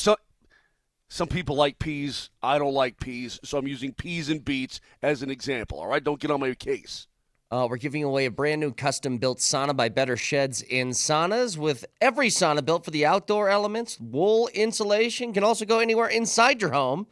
some people like peas. I don't like peas, so I'm using peas and beets as an example. All right, don't get on my case. We're giving away a brand new custom-built sauna by Better Sheds in Saunas, with every sauna built for the outdoor elements. Wool insulation can also go anywhere inside your home.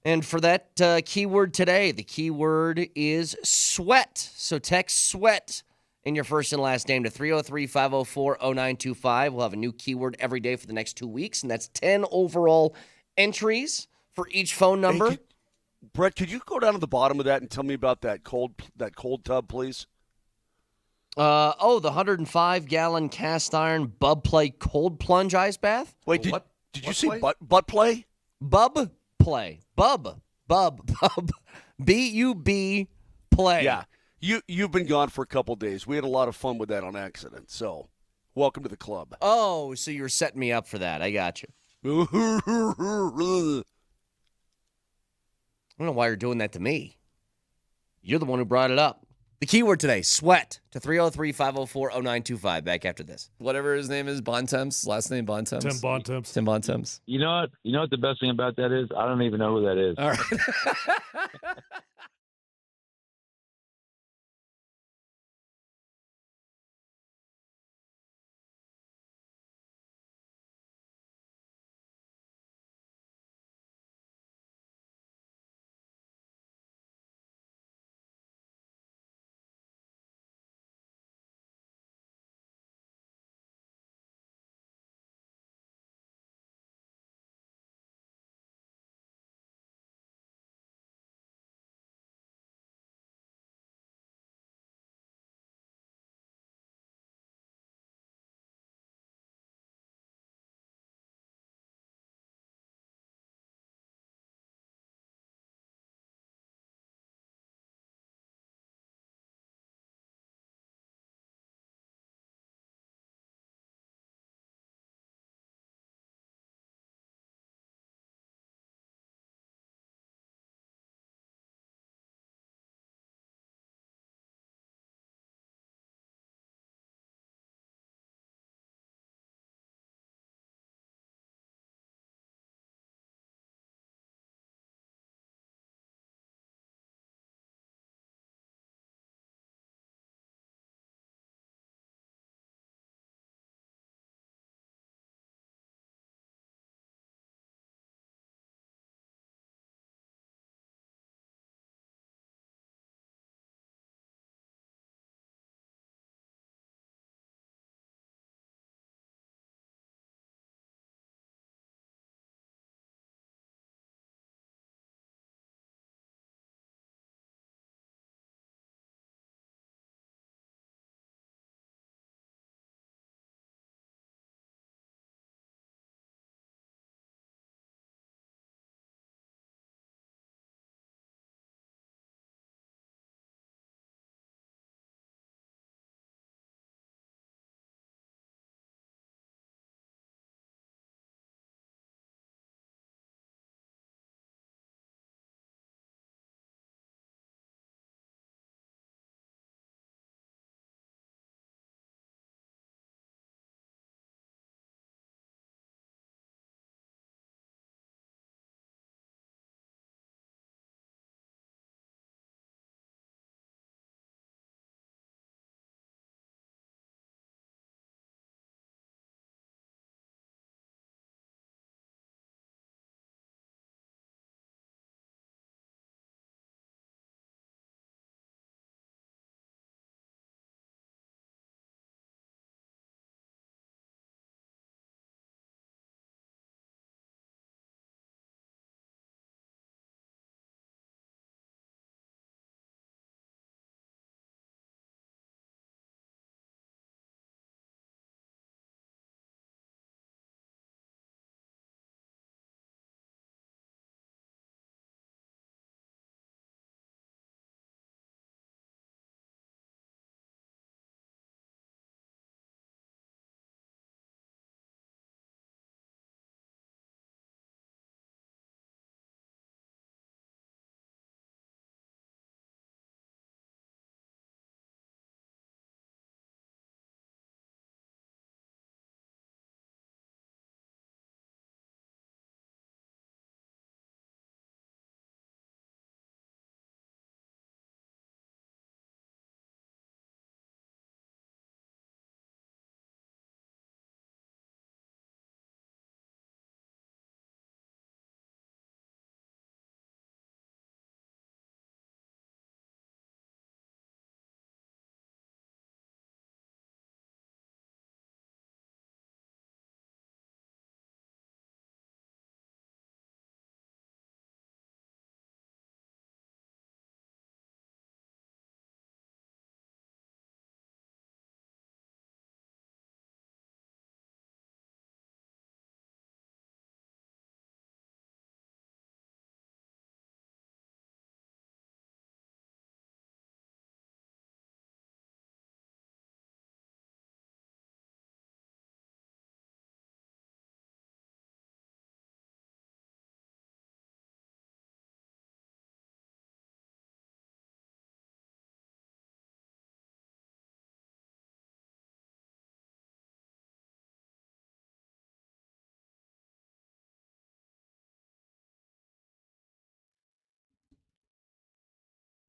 And for that keyword today, the keyword is sweat. So text sweat in your first and last name to 303-504-0925. We'll have a new keyword every day for the next 2 weeks, and that's 10 overall entries for each phone number. Hey, Brett, could you go down to the bottom of that and tell me about that cold tub, please? The 105-gallon cast iron Bub Play cold plunge ice bath. Wait, did you say butt play? Bub Play. Bub. B-U-B play. Yeah, you've been gone for a couple days. We had a lot of fun with that on accident. So, welcome to the club. Oh, so you were setting me up for that. I got you. I don't know why you're doing that to me. You're the one who brought it up. The keyword today, sweat, to 303-504-0925. Back after this. Whatever his name is, Bontemps, last name Bontemps. Tim Bontemps. Tim Bontemps. You know what the best thing about that is? I don't even know who that is. All right.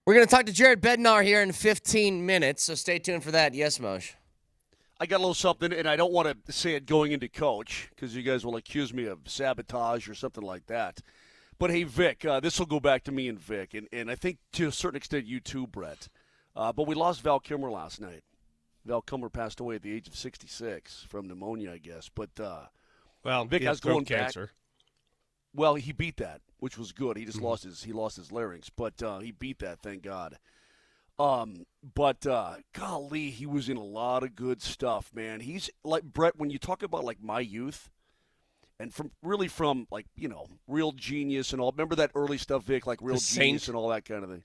We're going to talk to Jared Bednar here in 15 minutes, so stay tuned for that. Yes, Moshe. I got a little something, and I don't want to say it going into coach because you guys will accuse me of sabotage or something like that. But, hey, Vic, this will go back to me and Vic, and I think to a certain extent you too, Brett. But we lost Val Kilmer last night. Val Kilmer passed away at the age of 66 from pneumonia, I guess. But Vic, I was going cancer. back. Well, he beat that, which was good. He just lost his larynx, but he beat that, thank God. But golly, he was in a lot of good stuff, man. He's like Brett. When you talk about like my youth, and from like Real Genius and all. Remember that early stuff, Vic, like Real Genius and all that kind of thing.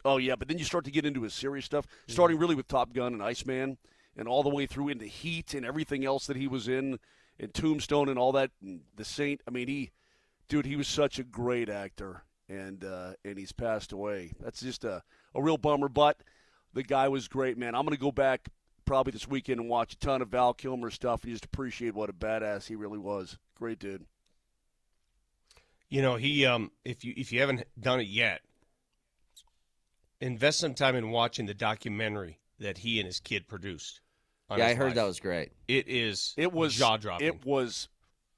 Oh yeah, but then you start to get into his serious stuff, starting really with Top Gun and Iceman, and all the way through into Heat and everything else that he was in, and Tombstone and all that, and The Saint. I mean, he was such a great actor, and he's passed away. That's just a real bummer, but the guy was great, man. I'm going to go back probably this weekend and watch a ton of Val Kilmer stuff and just appreciate what a badass he really was. Great dude. You know, he if you haven't done it yet, invest some time in watching the documentary that he and his kid produced. Yeah, I heard that was great. It was jaw-dropping.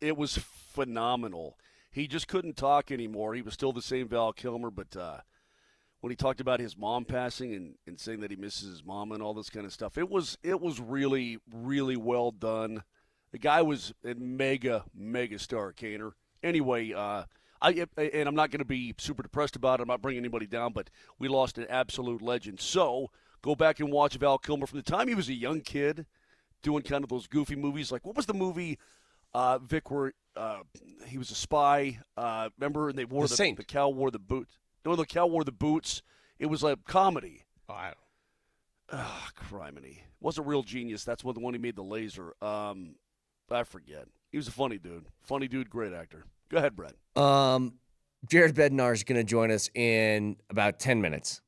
It was phenomenal. He just couldn't talk anymore. He was still the same Val Kilmer, but when he talked about his mom passing and saying that he misses his mom and all this kind of stuff, it was really, really well done. The guy was a mega star, Kaner. Anyway, I'm not going to be super depressed about it. I'm not bringing anybody down, but we lost an absolute legend. So go back and watch Val Kilmer from the time he was a young kid doing kind of those goofy movies. Like, what was the movie, Vic, where he was a spy? Remember, and they wore the cow wore the boots. No, the cow wore the boots. It was like comedy. Criminy. It wasn't Real Genius. That's the one he made the laser. I forget. He was a funny dude. Funny dude, great actor. Go ahead, Brett. Jared Bednar is going to join us in about 10 minutes.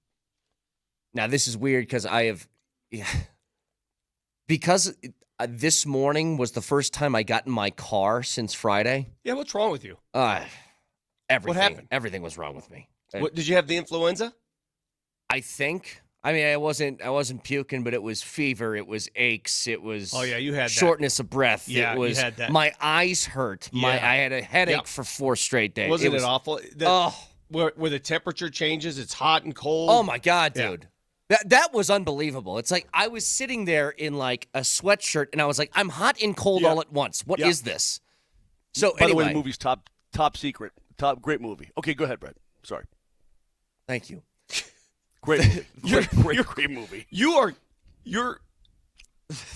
Now, this is weird because this morning was the first time I got in my car since Friday. Yeah, what's wrong with you? Everything. What happened? Everything was wrong with me. What, did you have the influenza? I think. I mean, I wasn't puking, but it was fever. It was aches. It was you had shortness of breath. Yeah, it was, you had that. My eyes hurt. Yeah. I had a headache for 4 straight days. Wasn't it awful? Where the temperature changes, it's hot and cold. Oh my God, dude. Yeah. That was unbelievable. It's like I was sitting there in like a sweatshirt, and I was like, I'm hot and cold all at once. What is this? So By anyway, the way, the movie's top secret. Great movie. Okay, go ahead, Brett. Sorry. Thank you. Great movie. You're.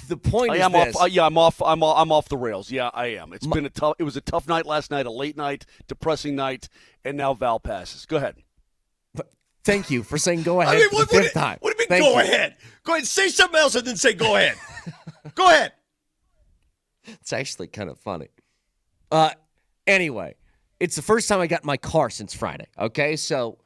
The point is I'm this. I'm off the rails. Yeah, I am. It was a tough night last night, a late night, depressing night, and now Val passes. Go ahead. Thank you for saying go ahead for the fifth time. What do you mean go ahead? Go ahead, say something else and then say go ahead. Go ahead. It's actually kind of funny. Anyway, it's the first time I got in my car since Friday. Okay, so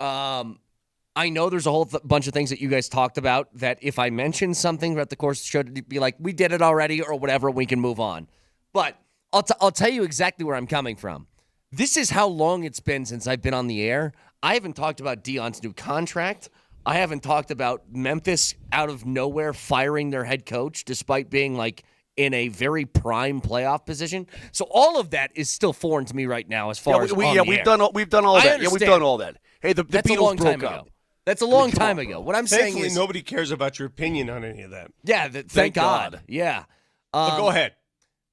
I know there's a whole bunch of things that you guys talked about that if I mention something throughout the course of the show, to be like, we did it already or whatever, we can move on. But I'll tell you exactly where I'm coming from. This is how long it's been since I've been on the air. I haven't talked about Deion's new contract. I haven't talked about Memphis out of nowhere firing their head coach despite being like in a very prime playoff position. So all of that is still foreign to me right now as far as we've done all that. Yeah, we've done all that. Hey, the That's Beatles a long broke time up. ago. That's a long time ago. What I'm saying Thankfully, is nobody cares about your opinion on any of that. Yeah, thank God. Yeah. But go ahead.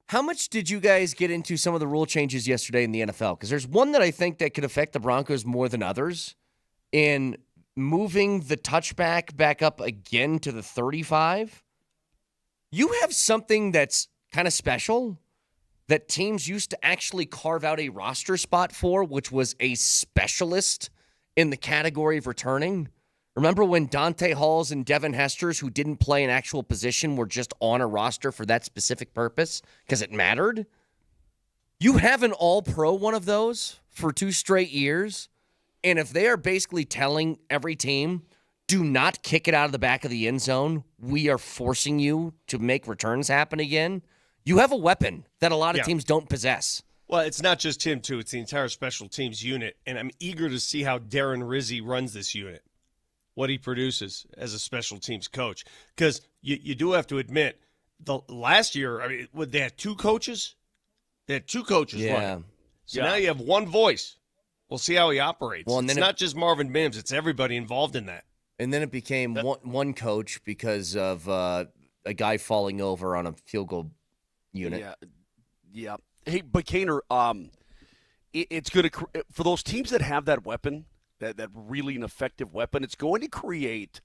How much did you guys get into some of the rule changes yesterday in the NFL? Because there's one that I think that could affect the Broncos more than others in moving the touchback back up again to the 35. You have something that's kind of special that teams used to actually carve out a roster spot for, which was a specialist in the category of returning. Remember when Dante Halls and Devin Hesters, who didn't play an actual position, were just on a roster for that specific purpose because it mattered? You have an all-pro one of those for 2 straight years, and if they are basically telling every team, do not kick it out of the back of the end zone, we are forcing you to make returns happen again, you have a weapon that a lot of teams don't possess. Well, it's not just him, too. It's the entire special teams unit, and I'm eager to see how Darren Rizzi runs this unit. what he produces as a special teams coach. Because you do have to admit, the last year, I mean, they had two coaches? They had two coaches running. So now you have one voice. We'll see how he operates. Well, and it's not just Marvin Mims. It's everybody involved in that. And then it became one coach because of a guy falling over on a field goal unit. Yeah. Hey, but Kaner, it's going to for those teams that have that weapon, that really an effective weapon, it's going to create,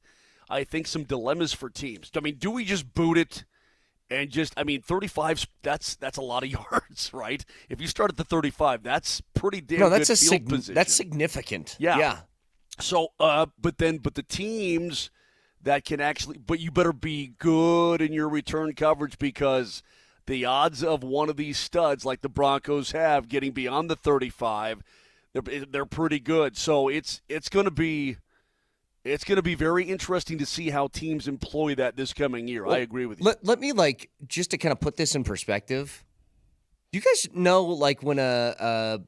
I think, some dilemmas for teams. I mean, do we just boot it and 35, that's a lot of yards, right? If you start at the 35, that's pretty damn good field position. That's significant. Yeah. So, but the teams that can actually, but you better be good in your return coverage, because the odds of one of these studs like the Broncos have getting beyond the 35, they're pretty good. So it's going to be very interesting to see how teams employ that this coming year. Well, I agree with you. Let me, just to kind of put this in perspective, do you guys know, when a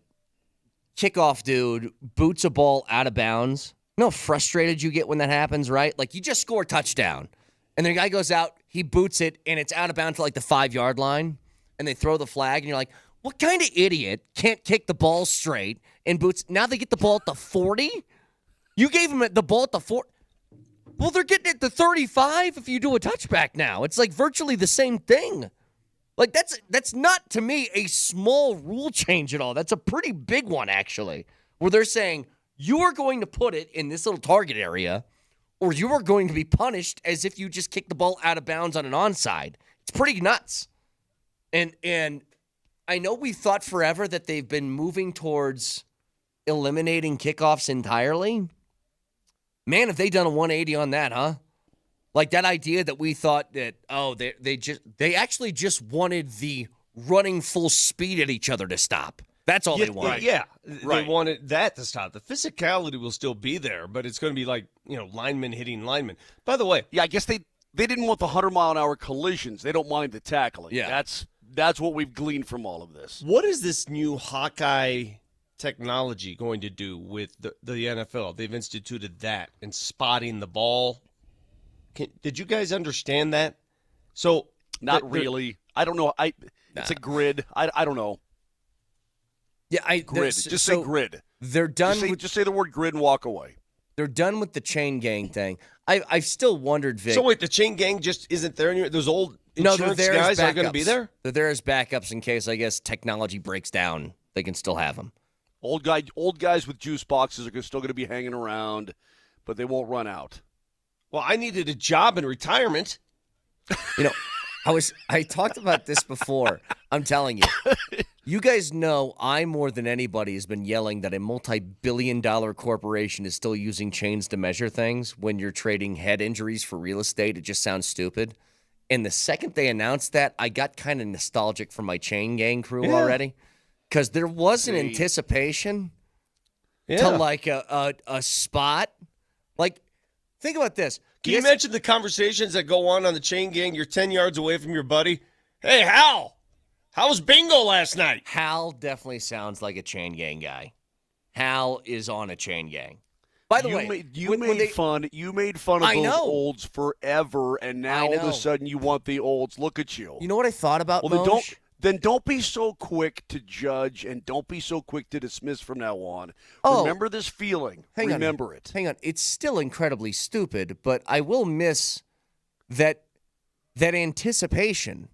kickoff dude boots a ball out of bounds, you know how frustrated you get when that happens, right? Like, you just score a touchdown, and the guy goes out, he boots it, and it's out of bounds to, the 5-yard line, and they throw the flag, and you're like, what kind of idiot can't kick the ball straight and boots? Now they get the ball at the 40? You gave them the ball at the 40. Well, they're getting it at the 35 if you do a touchback now. It's virtually the same thing. That's not, to me, a small rule change at all. That's a pretty big one, actually, where they're saying you are going to put it in this little target area, or you are going to be punished as if you just kicked the ball out of bounds on an onside. It's pretty nuts. And I know we thought forever that they've been moving towards eliminating kickoffs entirely. Man, have they done a 180 on that, huh? That idea that we thought that, they actually just wanted the running full speed at each other to stop. That's all they wanted. Yeah, they wanted that to stop. The physicality will still be there, but it's going to be linemen hitting linemen. By the way, I guess they didn't want the 100-mile-an-hour collisions. They don't mind the tackling. Yeah. That's what we've gleaned from all of this. What is this new Hawkeye technology going to do with the NFL? They've instituted that and spotting the ball. Did you guys understand that? So not really. I don't know. It's a grid. I don't know. Yeah, grid. Just say grid. They're done. Just say the word grid and walk away. They're done with the chain gang thing. I've still wondered, Vic. So wait, the chain gang just isn't there anymore? Those old insurance guys are going to be there? They're there as backups in case, I guess, technology breaks down. They can still have them. Old guys with juice boxes are still going to be hanging around, but they won't run out. Well, I needed a job in retirement. I talked about this before. I'm telling you. You guys know I, more than anybody, has been yelling that a multi-billion-dollar corporation is still using chains to measure things when you're trading head injuries for real estate. It just sounds stupid. And the second they announced that, I got kind of nostalgic for my chain gang crew already. Because there was an anticipation to a spot. Think about this. Can you imagine the conversations that go on the chain gang? You're 10 yards away from your buddy. Hey, Hal, how was bingo last night? Hal definitely sounds like a chain gang guy. Hal is on a chain gang. By the way, you made fun of those olds forever, and now all of a sudden you want the olds. Look at you. You know what I thought about? Well, then don't be so quick to judge, and don't be so quick to dismiss from now on. Remember this feeling. Remember it. Hang on. It's still incredibly stupid, but I will miss that anticipation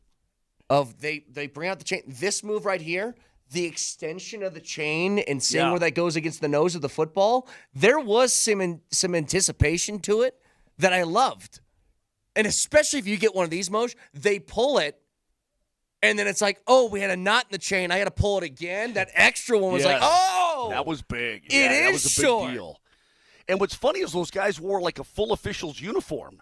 of they bring out the chain. This move right here, the extension of the chain and seeing where that goes against the nose of the football, there was some anticipation to it that I loved. And especially if you get one of these, Moj, they pull it, and then it's like, oh, we had a knot in the chain. I got to pull it again. That extra one was like, oh. That was big. That was a big deal. And what's funny is those guys wore a full official's uniform.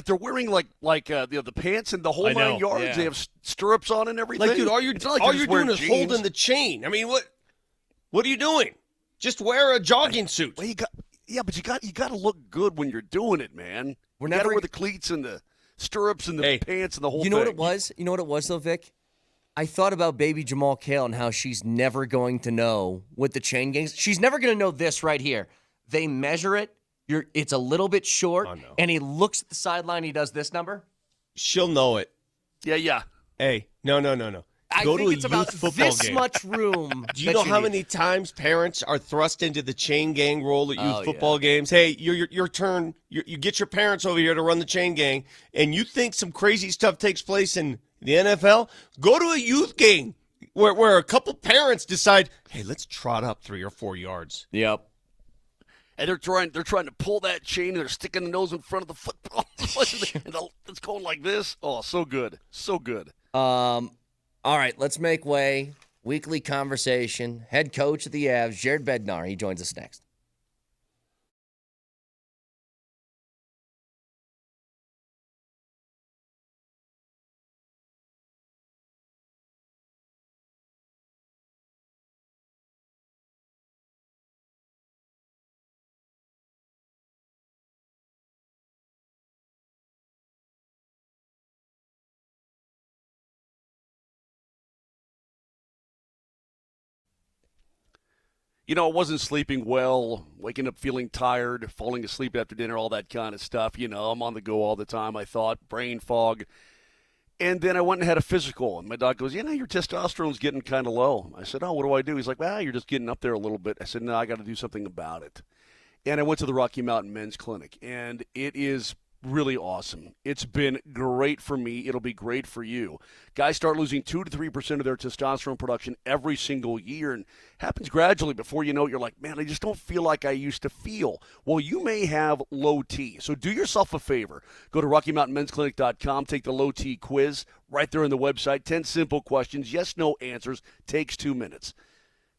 They're wearing the pants and the whole 9 yards. Yeah. They have stirrups on and everything. Dude, all you're doing is holding the chain. I mean, what are you doing? Just wear a jogging suit. Well, but you got to look good when you're doing it, man. You got to wear the cleats and the stirrups and the pants and the whole thing. What it was? You know what it was, though, Vic? I thought about baby Jamal Kale and how she's never going to know what the chain gangs. She's never going to know this right here. They measure it, It's a little bit short, Oh, no. and he looks at the sideline. He does this number. She'll know it. Yeah. Hey, no. I Go think to a it's about youth football this game. much room. Do you know how many times parents are thrust into the chain gang role at youth Oh, football yeah. games? Hey, your turn. You get your parents over here to run the chain gang, and you think some crazy stuff takes place in the NFL? Go to a youth game where a couple parents decide, hey, let's trot up 3 or 4 yards. Yep. And they're trying to pull that chain, and they're sticking the nose in front of the football. And it's going like this. Oh, so good. So good. All right, let's make way. Weekly conversation. Head coach of the Avs, Jared Bednar. He joins us next. I wasn't sleeping well, waking up feeling tired, falling asleep after dinner, all that kind of stuff. I'm on the go all the time, I thought, brain fog. And then I went and had a physical, and my doc goes, your testosterone's getting kind of low. I said, what do I do? He's like, well, you're just getting up there a little bit. I said, no, I got to do something about it. And I went to the Rocky Mountain Men's Clinic, and it is really awesome. It's been great for me. It'll be great for you. Guys start losing 2 to 3% of their testosterone production every single year, and happens gradually. Before you know it, you're like, man, I just don't feel like I used to feel. Well, you may have low T, so do yourself a favor. Go to RockyMountainMen'sClinic.com, take the low T quiz right there on the website. 10 simple questions, yes, no answers, takes 2 minutes.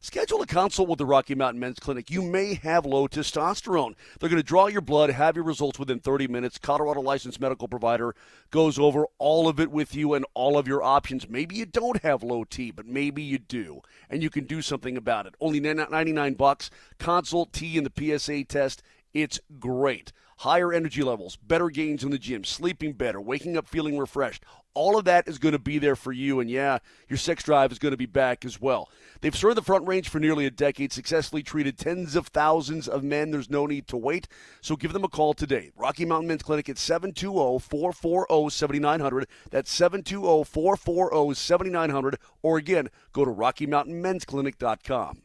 Schedule a consult with the Rocky Mountain Men's Clinic. You may have low testosterone. They're going to draw your blood, have your results within 30 minutes. Colorado licensed medical provider goes over all of it with you and all of your options. Maybe you don't have low T, but maybe you do, and you can do something about it. Only $99. Consult, T, and the PSA test. It's great. Higher energy levels, better gains in the gym, sleeping better, waking up feeling refreshed. All of that is going to be there for you, and yeah, your sex drive is going to be back as well. They've served the Front Range for nearly a decade, successfully treated tens of thousands of men. There's no need to wait, so give them a call today. Rocky Mountain Men's Clinic at 720-440-7900. That's 720-440-7900. Or again, go to RockyMountainMen'sClinic.com.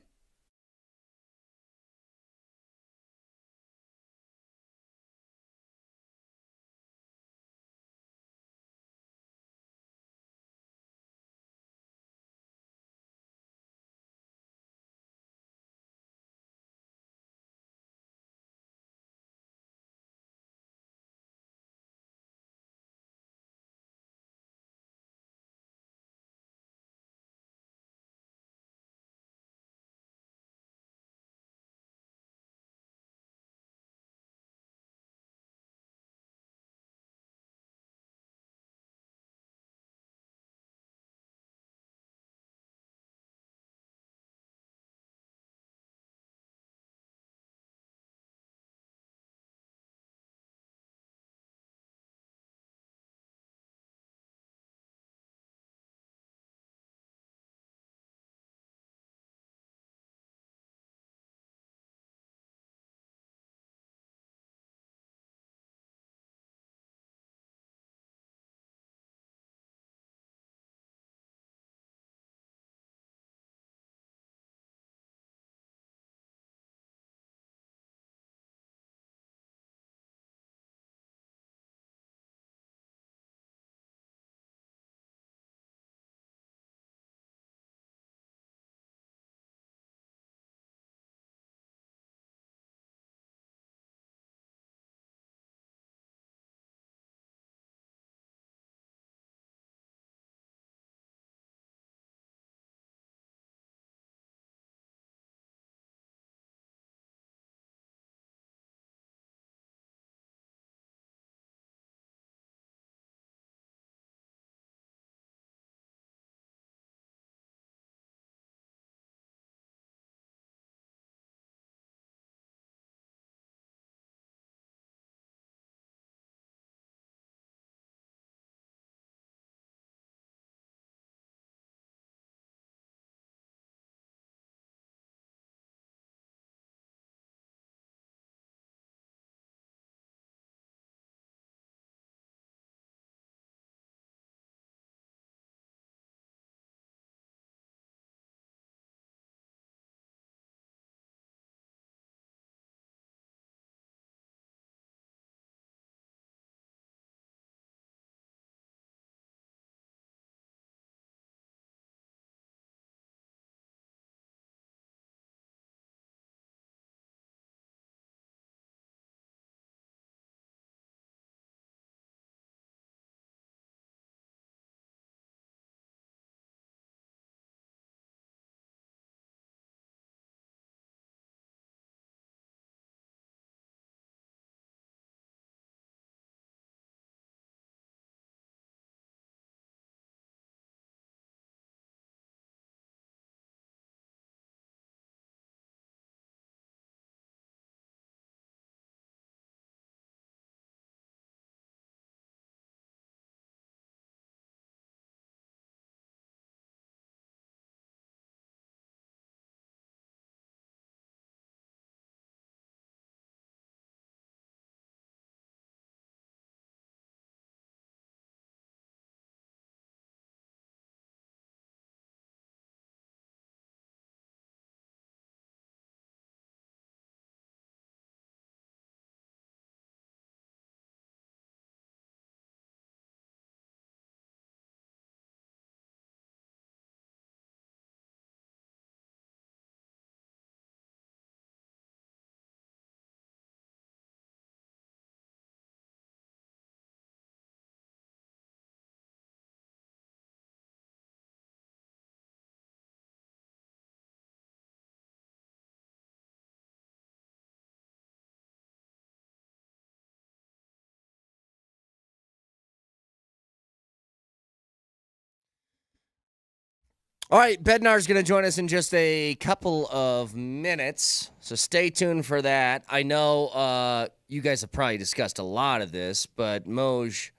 All right, Bednar's going to join us in just a couple of minutes, so stay tuned for that. I know you guys have probably discussed a lot of this, but Moj,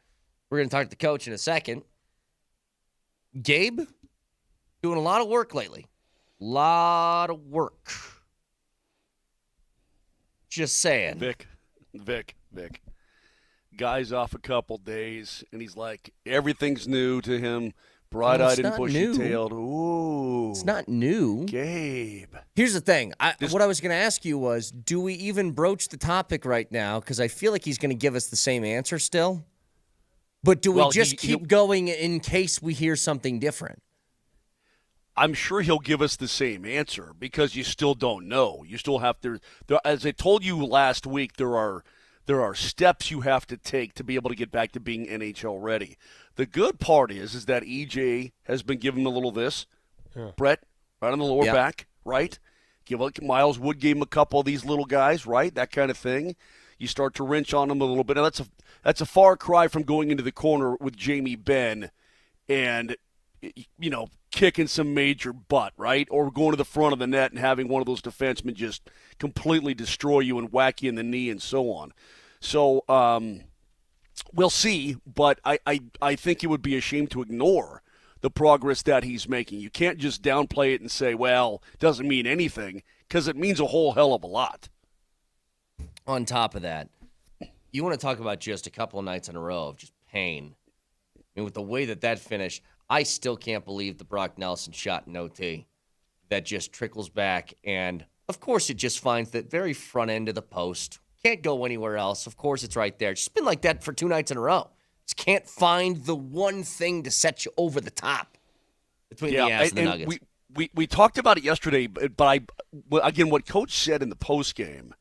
we're going to talk to the coach in a second. Gabe, doing a lot of work lately. Lot of work. Just saying. Vic. Guy's off a couple days, and he's like, everything's new to him. Bright-eyed and bushy-tailed. Ooh. It's not new. Gabe. Here's the thing. What I was going to ask you was, do we even broach the topic right now? Because I feel like he's going to give us the same answer still. But do we just keep going in case we hear something different? I'm sure he'll give us the same answer because you still don't know. You still have to, as I told you last week, there are steps you have to take to be able to get back to being NHL ready. The good part is that EJ has been giving him a little this. Yeah. Brett, right on the lower back, right? Miles Wood gave him a couple of these little guys, right? That kind of thing. You start to wrench on him a little bit. Now that's a far cry from going into the corner with Jamie Benn and, kicking some major butt, right? Or going to the front of the net and having one of those defensemen just completely destroy you and whack you in the knee and so on. So, we'll see, but I think it would be a shame to ignore the progress that he's making. You can't just downplay it and say, well, it doesn't mean anything, because it means a whole hell of a lot. On top of that, you want to talk about just a couple of nights in a row of just pain. I mean, with the way that finished, I still can't believe the Brock Nelson shot in OT that just trickles back, and of course it just finds that very front end of the post. Can't go anywhere else. Of course, it's right there. It's just been like that for 2 nights in a row. Just can't find the one thing to set you over the top between the Avs and the Nuggets. We talked about it yesterday, but again, what Coach said in the postgame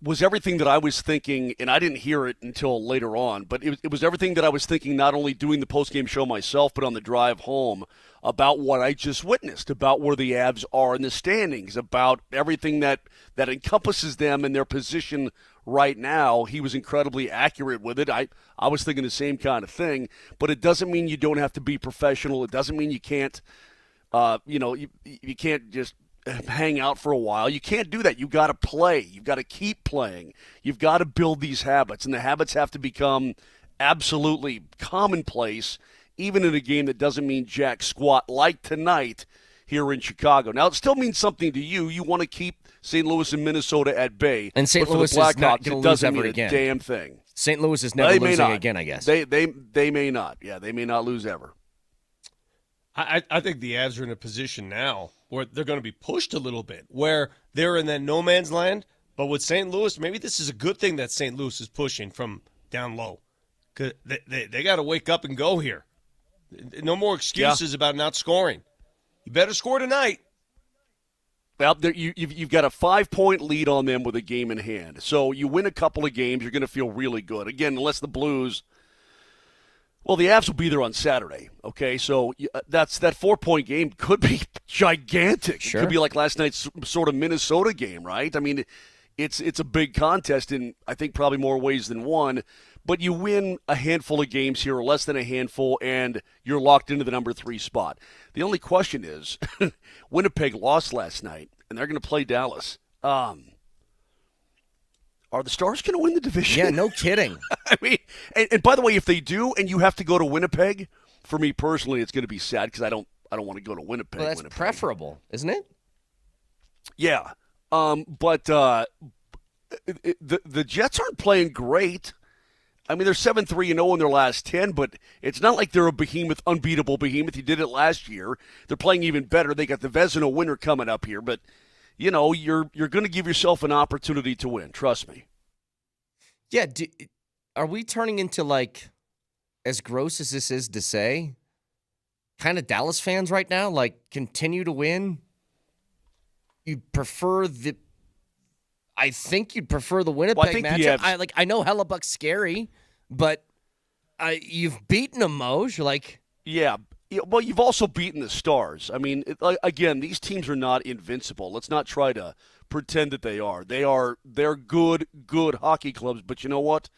was everything that I was thinking, and I didn't hear it until later on, but it was everything that I was thinking not only doing the postgame show myself, but on the drive home about what I just witnessed, about where the Avs are in the standings, about everything that encompasses them and their position right now. He was incredibly accurate with it. I was thinking the same kind of thing, but it doesn't mean you don't have to be professional. It doesn't mean you can't, you can't just hang out for a while. You can't do that. You've got to play. You've got to keep playing. You've got to build these habits, and the habits have to become absolutely commonplace, even in a game that doesn't mean jack squat like tonight here in Chicago. Now, it still means something to you. You want to keep St. Louis and Minnesota at bay. And St. Louis is not going to lose ever again. Damn thing. St. Louis is never losing again, I guess. They may not. Yeah, they may not lose ever. I think the Avs are in a position now where they're going to be pushed a little bit, where they're in that no man's land. But with St. Louis, maybe this is a good thing that St. Louis is pushing from down low. Because they got to wake up and go here. No more excuses about not scoring. You better score tonight. Well, you've got a 5-point lead on them with a game in hand. So you win a couple of games, you're going to feel really good. Again, unless the Blues – well, the Avs will be there on Saturday, okay? So that 4-point game could be gigantic. Sure. It could be like last night's sort of Minnesota game, right? I mean, it's a big contest in, I think, probably more ways than one. But you win a handful of games here, or less than a handful, and you're locked into the number 3 spot. The only question is, Winnipeg lost last night, and they're going to play Dallas. Are the Stars going to win the division? Yeah, no kidding. I mean, and by the way, if they do, and you have to go to Winnipeg, for me personally, it's going to be sad because I don't want to go to Winnipeg. Well, that's preferable, isn't it? Yeah, but the Jets aren't playing great. I mean, they're 7-3-0 in their last 10, but it's not like they're a behemoth, unbeatable behemoth. You did it last year. They're playing even better. They got the Vezina winner coming up here, but you're going to give yourself an opportunity to win. Trust me. Yeah. Are we turning into, like, as gross as this is to say, kind of Dallas fans right now? Like, continue to win? You'd prefer I think you'd prefer the Winnipeg matchup. I know Hellebuck's scary, but you've beaten them, Moj. Like, yeah. Well, you've also beaten the Stars. I mean, again, these teams are not invincible. Let's not try to pretend that they are. They're good hockey clubs, but you know what?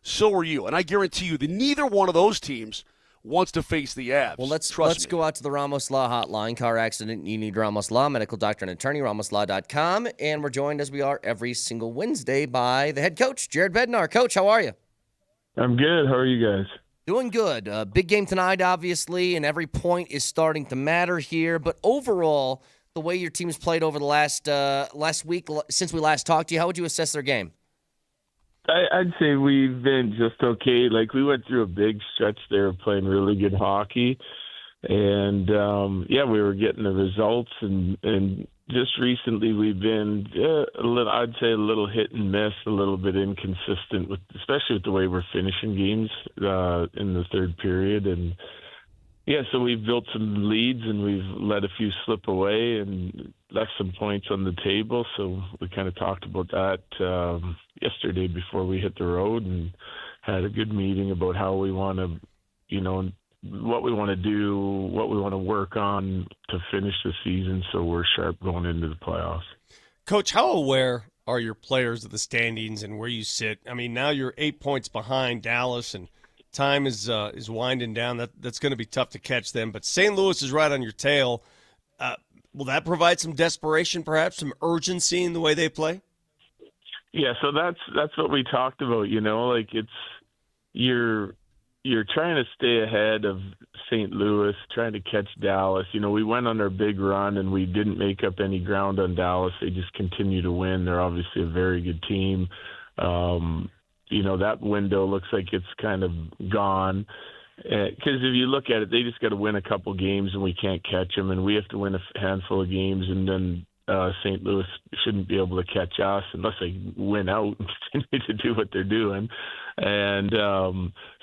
So are you. And I guarantee you that neither one of those teams wants to face the Avs. Well, let's Trust me. go out to the Ramos Law hotline. Car accident, you need Ramos Law, medical doctor and attorney, ramoslaw.com. And we're joined, as we are every single Wednesday, by the head coach, Jared Bednar. Coach, how are you? I'm good. How are you guys? Doing good. Big game tonight, obviously, and every point is starting to matter here. But overall, the way your team's played over the last week since we last talked to you, how would you assess their game? I'd say we've been just okay. Like, we went through a big stretch there of playing really good hockey. And, we were getting the results. And just recently we've been I'd say a little hit and miss, a little bit inconsistent, especially with the way we're finishing games in the third period. And, so we've built some leads and we've let a few slip away and left some points on the table. So we kind of talked about that yesterday before we hit the road and had a good meeting about how we want to, what we want to do, what we want to work on to finish the season so we're sharp going into the playoffs. Coach, how aware are your players of the standings and where you sit? I mean, now you're 8 points behind Dallas and time is winding down. That's going to be tough to catch them. But St. Louis is right on your tail. Will that provide some desperation, perhaps, some urgency in the way they play? Yeah, so that's what we talked about. Like you're trying to stay ahead of St. Louis, trying to catch Dallas. We went on our big run and we didn't make up any ground on Dallas. They just continue to win. They're obviously a very good team. That window looks like it's kind of gone. Because if you look at it, they just got to win a couple games and we can't catch them. And we have to win a handful of games and then St. Louis shouldn't be able to catch us unless they win out and continue to do what they're doing. And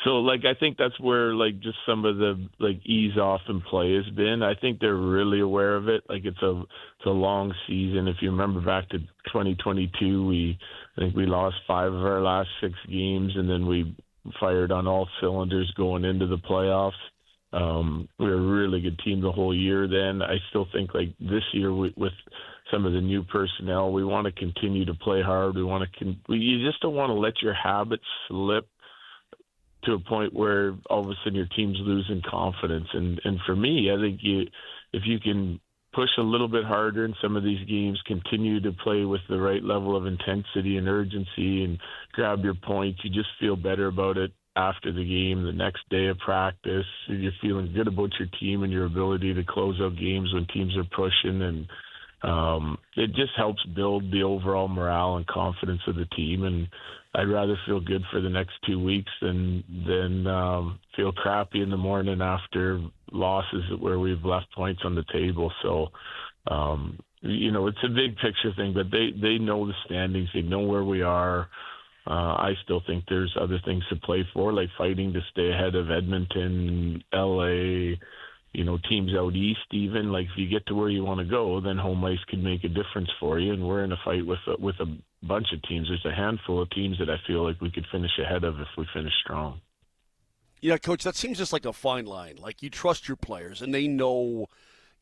so I think that's where just some of the ease off in play has been. I think they're really aware of it. It's a long season. If you remember back to 2022, I think we lost 5 of our last 6 games, and then we fired on all cylinders going into the playoffs. We were a really good team the whole year then. I still think this year with some of the new personnel, we want to continue to play hard. You just don't want to let your habits slip to a point where all of a sudden your team's losing confidence. And for me, I think if you can push a little bit harder in some of these games, continue to play with the right level of intensity and urgency and grab your points, you just feel better about it after the game, the next day of practice. You're feeling good about your team and your ability to close out games when teams are pushing. And it just helps build the overall morale and confidence of the team. And I'd rather feel good for the next 2 weeks than feel crappy in the morning after losses where we've left points on the table. So, it's a big picture thing, but they know the standings. They know where we are. I still think there's other things to play for, like fighting to stay ahead of Edmonton, LA, teams out east even. If you get to where you want to go, then home ice can make a difference for you. And we're in a fight with a bunch of teams. There's a handful of teams that I feel like we could finish ahead of if we finish strong. Yeah, Coach, that seems just like a fine line. You trust your players, and they know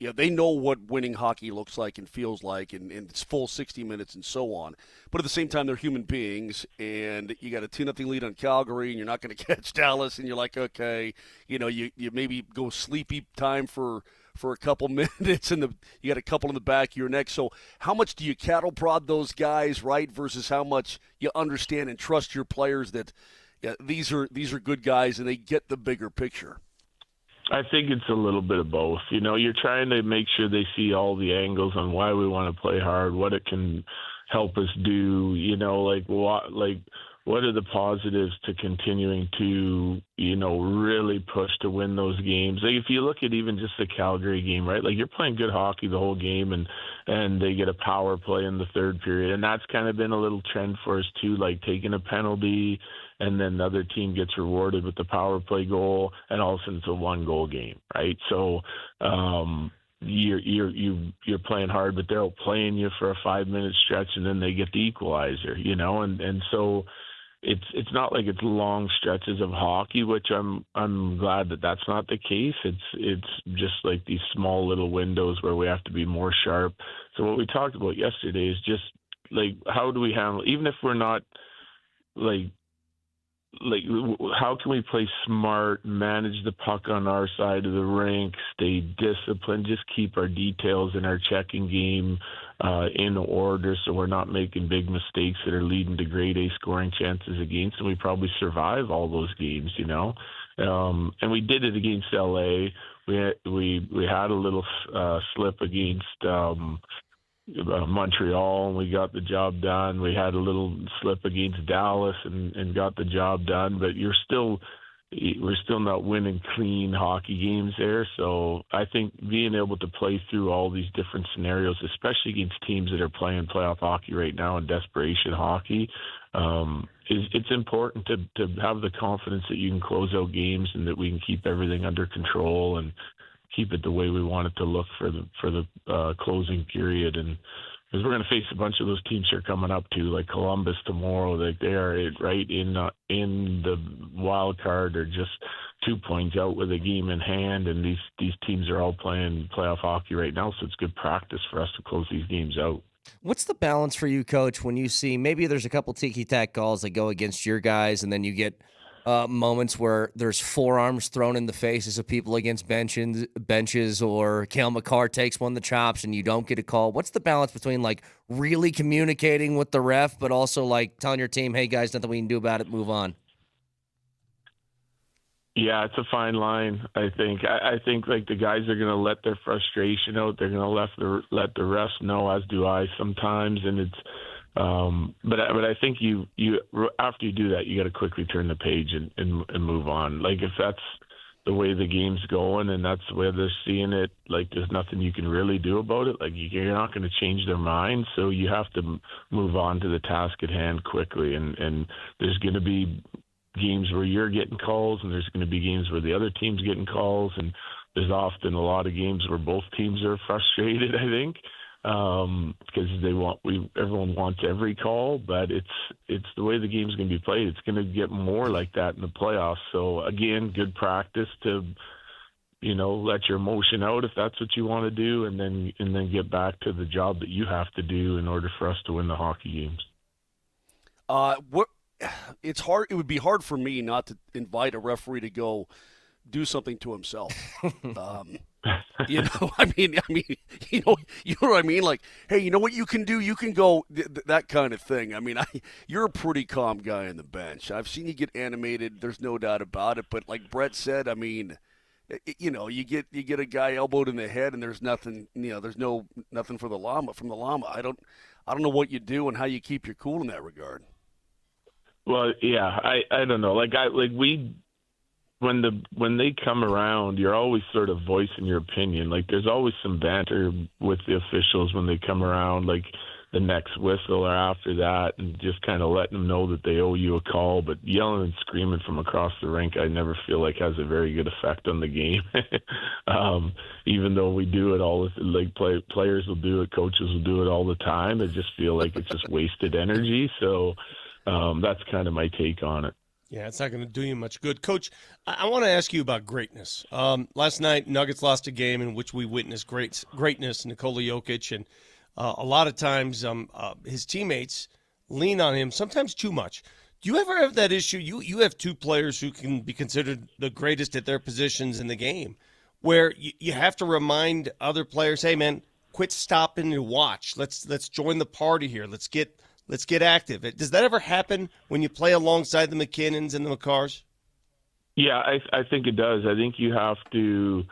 what winning hockey looks like and feels like, and it's full 60 minutes and so on. But at the same time, they're human beings, and you got a 2-0 lead on Calgary, and you're not going to catch Dallas, and you're like, okay, you maybe go sleepy time for a couple minutes, and you got a couple in the back of your neck. So how much do you cattle prod those guys, right, versus how much you understand and trust your players that these are good guys and they get the bigger picture? I think it's a little bit of both. You're trying to make sure they see all the angles on why we want to play hard, what it can help us do, what are the positives to continuing to, really push to win those games. If you look at even just the Calgary game, right? You're playing good hockey the whole game and they get a power play in the third period. And that's kind of been a little trend for us too, taking a penalty and then the other team gets rewarded with the power play goal, and all of a sudden it's a 1-goal game, right? So you're playing hard, but they're playing you for a 5-minute stretch, and then they get the equalizer, and so it's not like it's long stretches of hockey, which I'm glad that that's not the case. It's just these small little windows where we have to be more sharp. So what we talked about yesterday is just how do we handle, even if we're not like, how can we play smart, manage the puck on our side of the rink, stay disciplined, just keep our details in our checking game in order so we're not making big mistakes that are leading to grade A scoring chances against, and we probably survive all those games, you know. And we did it against LA. We had a little slip against Montreal, and we got the job done. We had a little slip against Dallas and got the job done, but we're still not winning clean hockey games there. So I think being able to play through all these different scenarios, especially against teams that are playing playoff hockey right now and desperation hockey, it's important to have the confidence that you can close out games and that we can keep everything under control and keep it the way we want it to look for the closing period. And because we're going to face a bunch of those teams here coming up too, like Columbus tomorrow. Like they are right in the wild card, or just 2 points out with a game in hand. And these teams are all playing playoff hockey right now, so it's good practice for us to close these games out. What's the balance for you, Coach, when you see maybe there's a couple tiki-tack calls that go against your guys, and then you get moments where there's forearms thrown in the faces of people against benches, or Cale Makar takes one of the chops and you don't get a call? What's the balance between like really communicating with the ref, but also like telling your team, hey guys, nothing we can do about it, move on? Yeah, it's a fine line, I think. I think like the guys are going to let their frustration out. They're going to let the refs know, as do I sometimes, and it's but I think you after you do that, you got to quickly turn the page and move on. Like if that's the way the game's going and that's the way they're seeing it, like there's nothing you can really do about it. Like you're not going to change their mind, so you have to move on to the task at hand quickly. And there's going to be games where you're getting calls, and there's going to be games where the other team's getting calls, and there's often a lot of games where both teams are frustrated, I think. Because everyone wants every call, but it's the way the game's going to be played. It's going to get more like that in the playoffs. So again, good practice to, let your emotion out if that's what you want to do, and then get back to the job that you have to do in order for us to win the hockey games. It's hard. It would be hard for me not to invite a referee to go do something to himself. I mean, you know what I mean? Like, hey, you know what you can do? You can go that kind of thing. I mean, you're a pretty calm guy on the bench. I've seen you get animated. There's no doubt about it. But like Brett said, I mean, you get a guy elbowed in the head, and there's nothing. There's nothing for the llama from the llama. I don't know what you do and how you keep your cool in that regard. Well, yeah, I don't know. When they come around, you're always sort of voicing your opinion. Like there's always some banter with the officials when they come around, like the next whistle or after that, and just kind of letting them know that they owe you a call. But yelling and screaming from across the rink, I never feel like has a very good effect on the game. Even though we do it all, like players will do it, coaches will do it all the time. I just feel like it's just wasted energy. So that's kind of my take on it. Yeah, it's not going to do you much good. Coach, I want to ask you about greatness. Last night, Nuggets lost a game in which we witnessed greatness, Nikola Jokic, and a lot of times his teammates lean on him, sometimes too much. Do you ever have that issue? You have two players who can be considered the greatest at their positions in the game, where you have to remind other players, hey, man, quit stopping and watch. Let's join the party here. Let's get active. Does that ever happen when you play alongside the McKinnons and the Makars? Yeah, I think it does. I think you have to,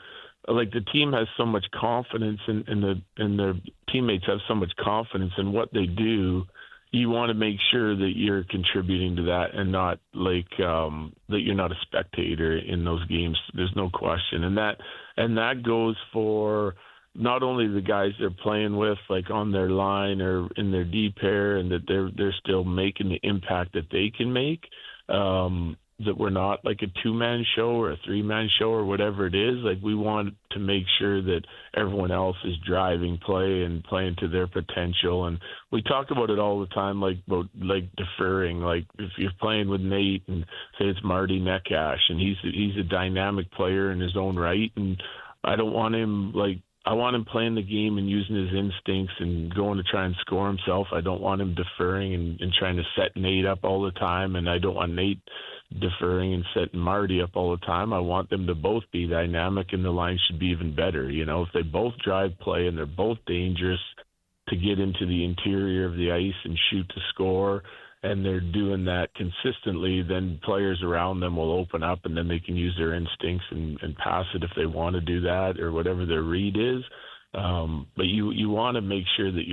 like the team has so much confidence and their teammates have so much confidence in what they do. You want to make sure that you're contributing to that and not like that you're not a spectator in those games. There's no question. And that goes for not only the guys they're playing with, like on their line or in their D pair, and that they're still making the impact that they can make, that we're not like a two-man show or a three-man show or whatever it is. Like we want to make sure that everyone else is driving play and playing to their potential. And we talk about it all the time, about deferring. Like if you're playing with Nate and say it's Marty Nekash, and he's a dynamic player in his own right, and I don't want him I want him playing the game and using his instincts and going to try and score himself. I don't want him deferring and trying to set Nate up all the time, and I don't want Nate deferring and setting Marty up all the time. I want them to both be dynamic, and the line should be even better. If they both drive play and they're both dangerous to get into the interior of the ice and shoot to score, and they're doing that consistently, then players around them will open up, and then they can use their instincts and pass it if they want to do that or whatever their read is. But you want to make sure that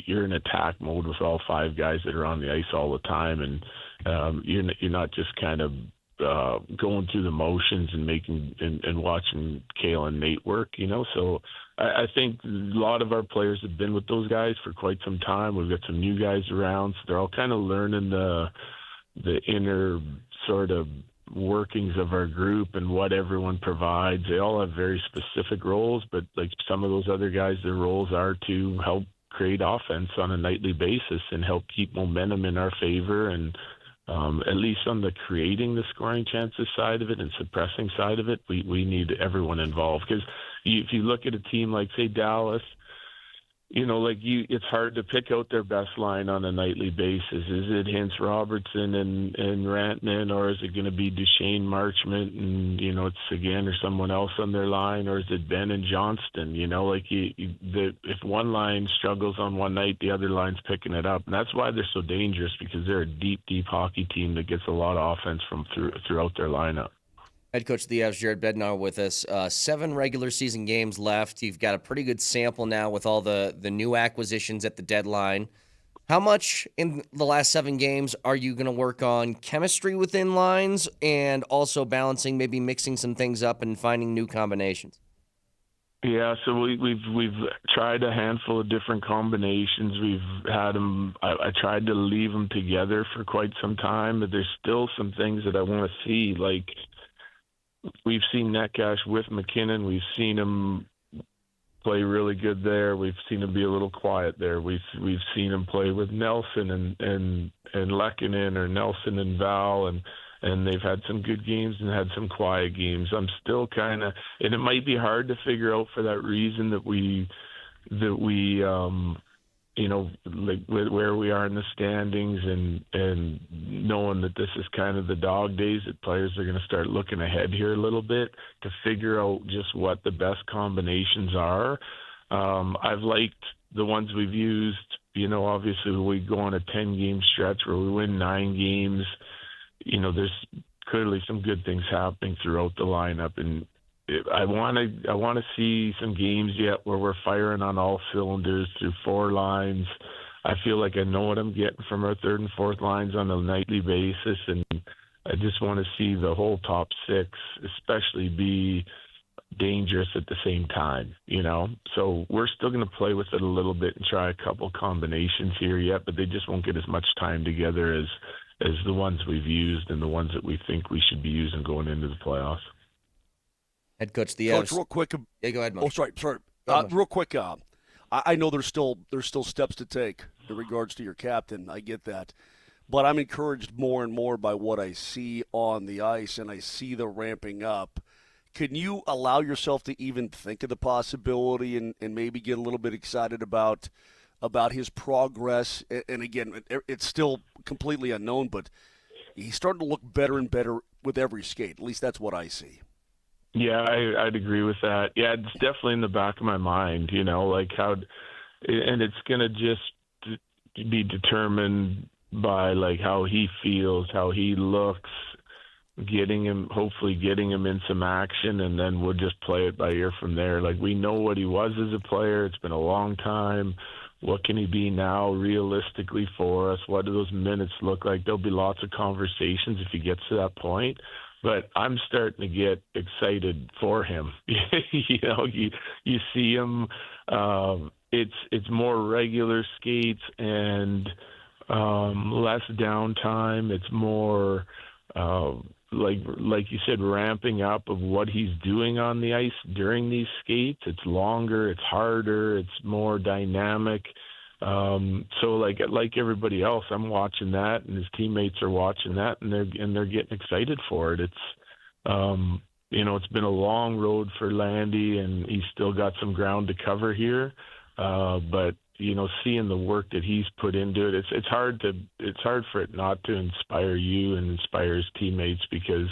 you're in attack mode with all five guys that are on the ice all the time, and you're not just kind of going through the motions and making and watching Kale and Nate work. So I think a lot of our players have been with those guys for quite some time. We've got some new guys around, so they're all kind of learning the inner sort of workings of our group and what everyone provides. They all have very specific roles, but like some of those other guys, their roles are to help create offense on a nightly basis and help keep momentum in our favor, and at least on the creating the scoring chances side of it and suppressing side of it, we need everyone involved. Because if you look at a team like, say, Dallas, it's hard to pick out their best line on a nightly basis. Is it Hintz Robertson and Rantman, or is it going to be Duchesne Marchment and, it's again or someone else on their line, or is it Ben and Johnston? If one line struggles on one night, the other line's picking it up. And that's why they're so dangerous, because they're a deep, deep hockey team that gets a lot of offense from throughout their lineup. Head coach of the Avs, Jared Bednar, with us. 7 regular season games left. You've got a pretty good sample now with all the new acquisitions at the deadline. How much in the last 7 games are you going to work on chemistry within lines and also balancing, maybe mixing some things up and finding new combinations? Yeah, so we've tried a handful of different combinations. We've had them. I tried to leave them together for quite some time, but there's still some things that I want to see, like. We've seen Netcash with McKinnon. We've seen him play really good there. We've seen him be a little quiet there. We've seen him play with Nelson and Lehkonen, or Nelson and Val, and they've had some good games and had some quiet games. I'm still kind of, and it might be hard to figure out for that reason that we like where we are in the standings and knowing that this is kind of the dog days, that players are going to start looking ahead here a little bit to figure out just what the best combinations are. I've liked the ones we've used. Obviously we go on a 10-game stretch where we win 9 games. There's clearly some good things happening throughout the lineup, and I want to see some games yet where we're firing on all cylinders through 4 lines. I feel like I know what I'm getting from our 3rd and 4th lines on a nightly basis, and I just want to see the whole top 6 especially be dangerous at the same time, So we're still going to play with it a little bit and try a couple combinations here yet, but they just won't get as much time together as the ones we've used and the ones that we think we should be using going into the playoffs. Head coach, the Coach, Avs. real quick. Yeah, go ahead, Mo. Oh, sorry. Real quick. I know there's still steps to take in regards to your captain. I get that, but I'm encouraged more and more by what I see on the ice, and I see the ramping up. Can you allow yourself to even think of the possibility and maybe get a little bit excited about his progress? And again, it's still completely unknown, but he's starting to look better and better with every skate. At least that's what I see. Yeah, I'd agree with that. Yeah, it's definitely in the back of my mind, like how, and it's going to just be determined by like how he feels, how he looks, hopefully getting him in some action, and then we'll just play it by ear from there. Like, we know what he was as a player. It's been a long time. What can he be now realistically for us? What do those minutes look like? There'll be lots of conversations if he gets to that point. But I'm starting to get excited for him. You see him. It's more regular skates and less downtime. It's more like you said, ramping up of what he's doing on the ice during these skates. It's longer. It's harder. It's more dynamic. So like everybody else, I'm watching that, and his teammates are watching that, and they're getting excited for it. It's it's been a long road for Landy, and he's still got some ground to cover here. But seeing the work that he's put into it, it's hard for it not to inspire you and inspire his teammates, because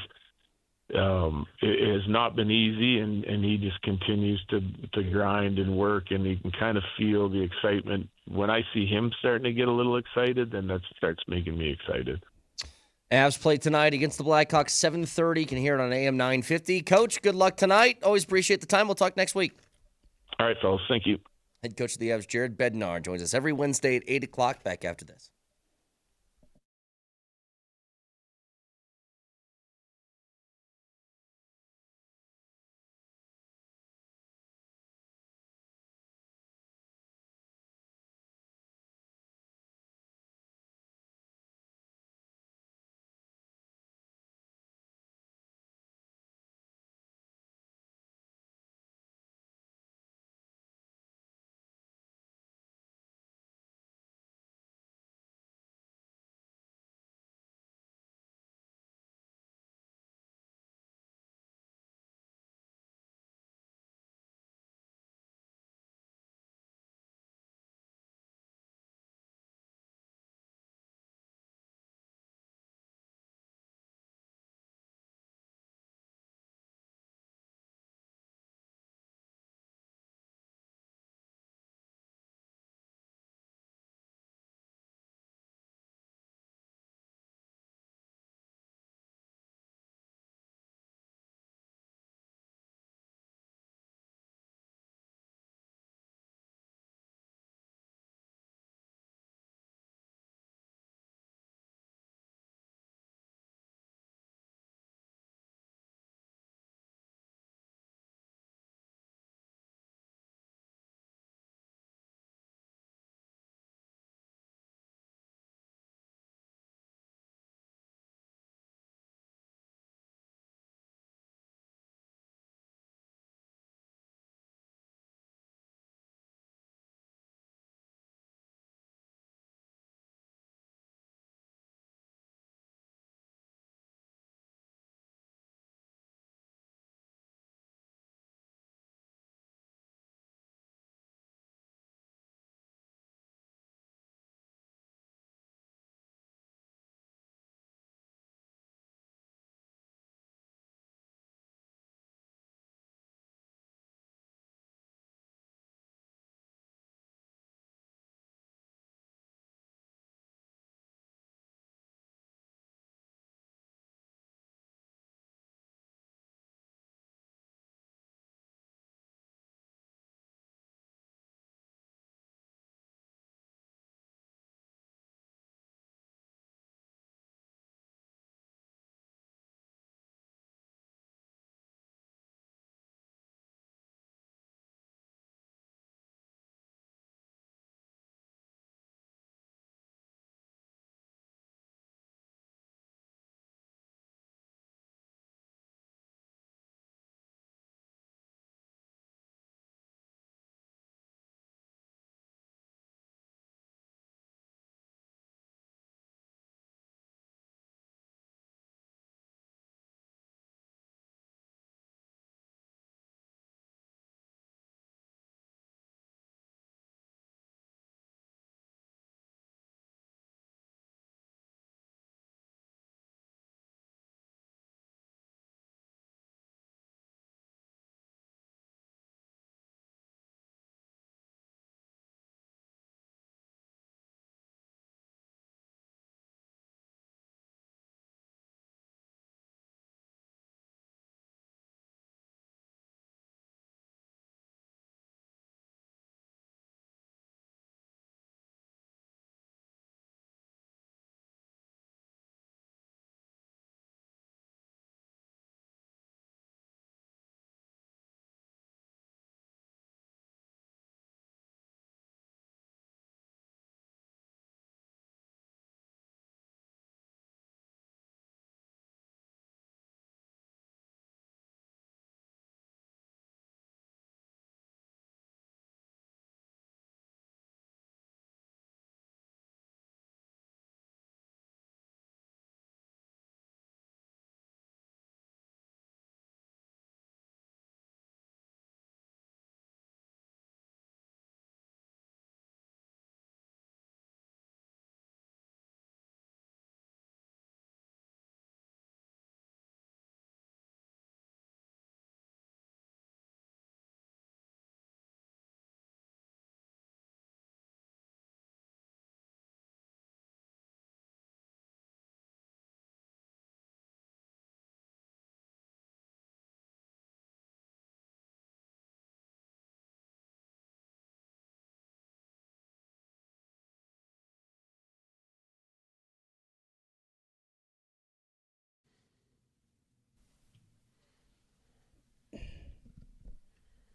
it has not been easy, and he just continues to grind and work, and you can kind of feel the excitement. When I see him starting to get a little excited, then that starts making me excited. Avs play tonight against the Blackhawks, 7:30. You can hear it on AM 950. Coach, good luck tonight. Always appreciate the time. We'll talk next week. All right, fellas. Thank you. Head coach of the Avs, Jared Bednar, joins us every Wednesday at 8 o'clock. Back after this.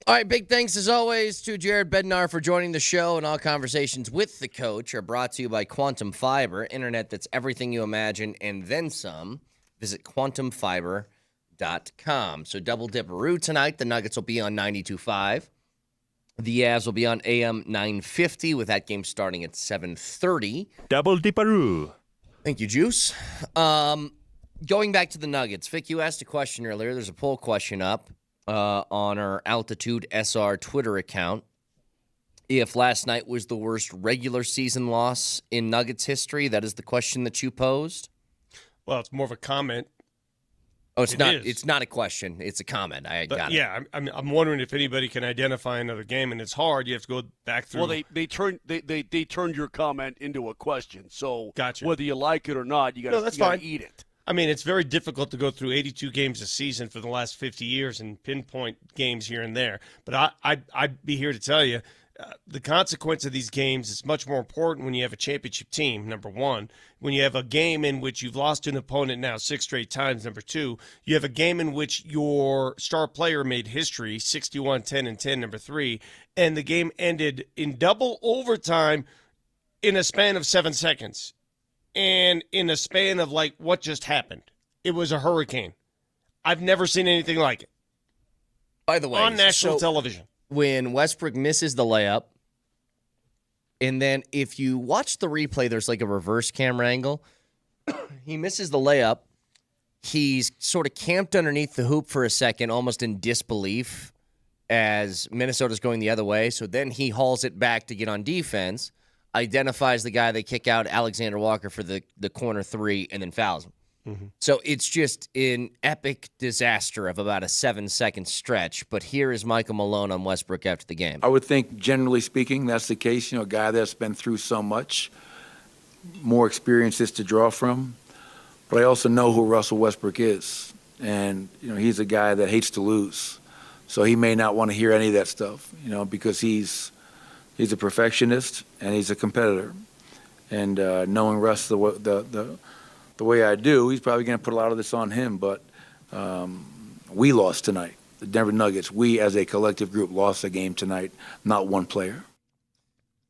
All right, big thanks as always to Jared Bednar for joining the show, and all conversations with the coach are brought to you by Quantum Fiber, internet that's everything you imagine and then some. Visit quantumfiber.com. So double dipperoo tonight. The Nuggets will be on 92.5. The Avs will be on AM 950 with that game starting at 7:30. Double dipperoo. Thank you, Juice. Going back to the Nuggets, Vic, you asked a question earlier. There's a poll question up on our Altitude SR Twitter account. If last night was the worst regular season loss in Nuggets history, that is the question that you posed. Well, it's more of a comment. Oh, it's not. It's not a question. It's a comment. I got it. Yeah, I'm wondering if anybody can identify another game, and it's hard. You have to go back through. Well, they turned your comment into a question. So gotcha. Whether you like it or not, you got to eat it. I mean, it's very difficult to go through 82 games a season for the last 50 years and pinpoint games here and there. But I'd be here to tell you, the consequence of these games is much more important when you have a championship team, number one. When you have a game in which you've lost an opponent now 6 straight times, number two. You have a game in which your star player made history, 61-10-10, number three. And the game ended in double overtime in a span of 7 seconds. And in a span of, like, what just happened. It was a hurricane. I've never seen anything like it. By the way, on national television. When Westbrook misses the layup, and then if you watch the replay, there's like a reverse camera angle. He misses the layup. He's sort of camped underneath the hoop for a second, almost in disbelief, as Minnesota's going the other way. So then he hauls it back to get on defense, identifies the guy they kick out, Alexander Walker, for the corner three, and then fouls him. Mm-hmm. So it's just an epic disaster of about a 7-second stretch. But here is Michael Malone on Westbrook after the game. I would think, generally speaking, that's the case. You know, a guy that's been through so much, more experiences to draw from. But I also know who Russell Westbrook is. And, you know, he's a guy that hates to lose. So he may not want to hear any of that stuff, you know, because he's a perfectionist and he's a competitor. And knowing Russ the way I do, he's probably going to put a lot of this on him. But we lost tonight. The Denver Nuggets, we as a collective group lost the game tonight, not one player.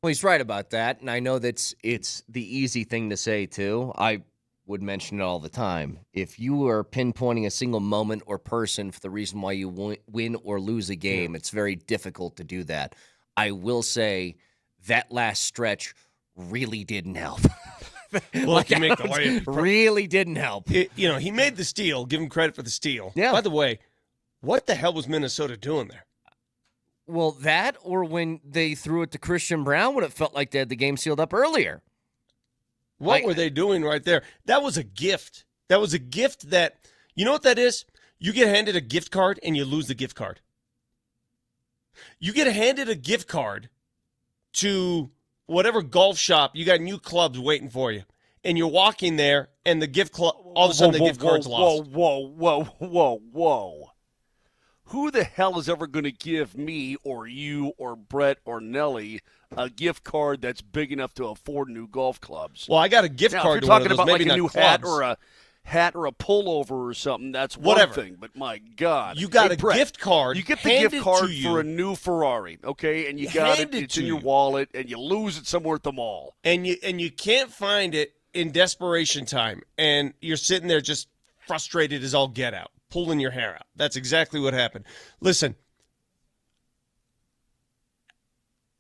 Well, he's right about that. And I know that's it's the easy thing to say, too. I would mention it all the time. If you are pinpointing a single moment or person for the reason why you win or lose a game, it's very difficult to do that. I will say that last stretch really didn't help. Well, like, you make the layup. Really didn't help. He made the steal. Give him credit for the steal. Yeah. By the way, what the hell was Minnesota doing there? Well, that or when they threw it to Christian Brown when it felt like they had the game sealed up earlier. What were they doing right there? That was a gift. That was a gift that, you know what that is? You get handed a gift card and you lose the gift card. You get handed a gift card to whatever golf shop, you got new clubs waiting for you, and you're walking there, and the gift club, all of a sudden the gift card's lost. Whoa. Who the hell is ever going to give me or you or Brett or Nelly a gift card that's big enough to afford new golf clubs? Well, I got a gift card if to you're one of talking those, about maybe like a not new clubs. hat or a pullover or something, that's whatever. one thing. But my God, you got Brett, gift card. You get the gift card for a new Ferrari, okay? And you got it. It's in your wallet, and you lose it somewhere at the mall. And you can't find it in desperation time, and you're sitting there just frustrated as all get out, pulling your hair out. That's exactly what happened. Listen,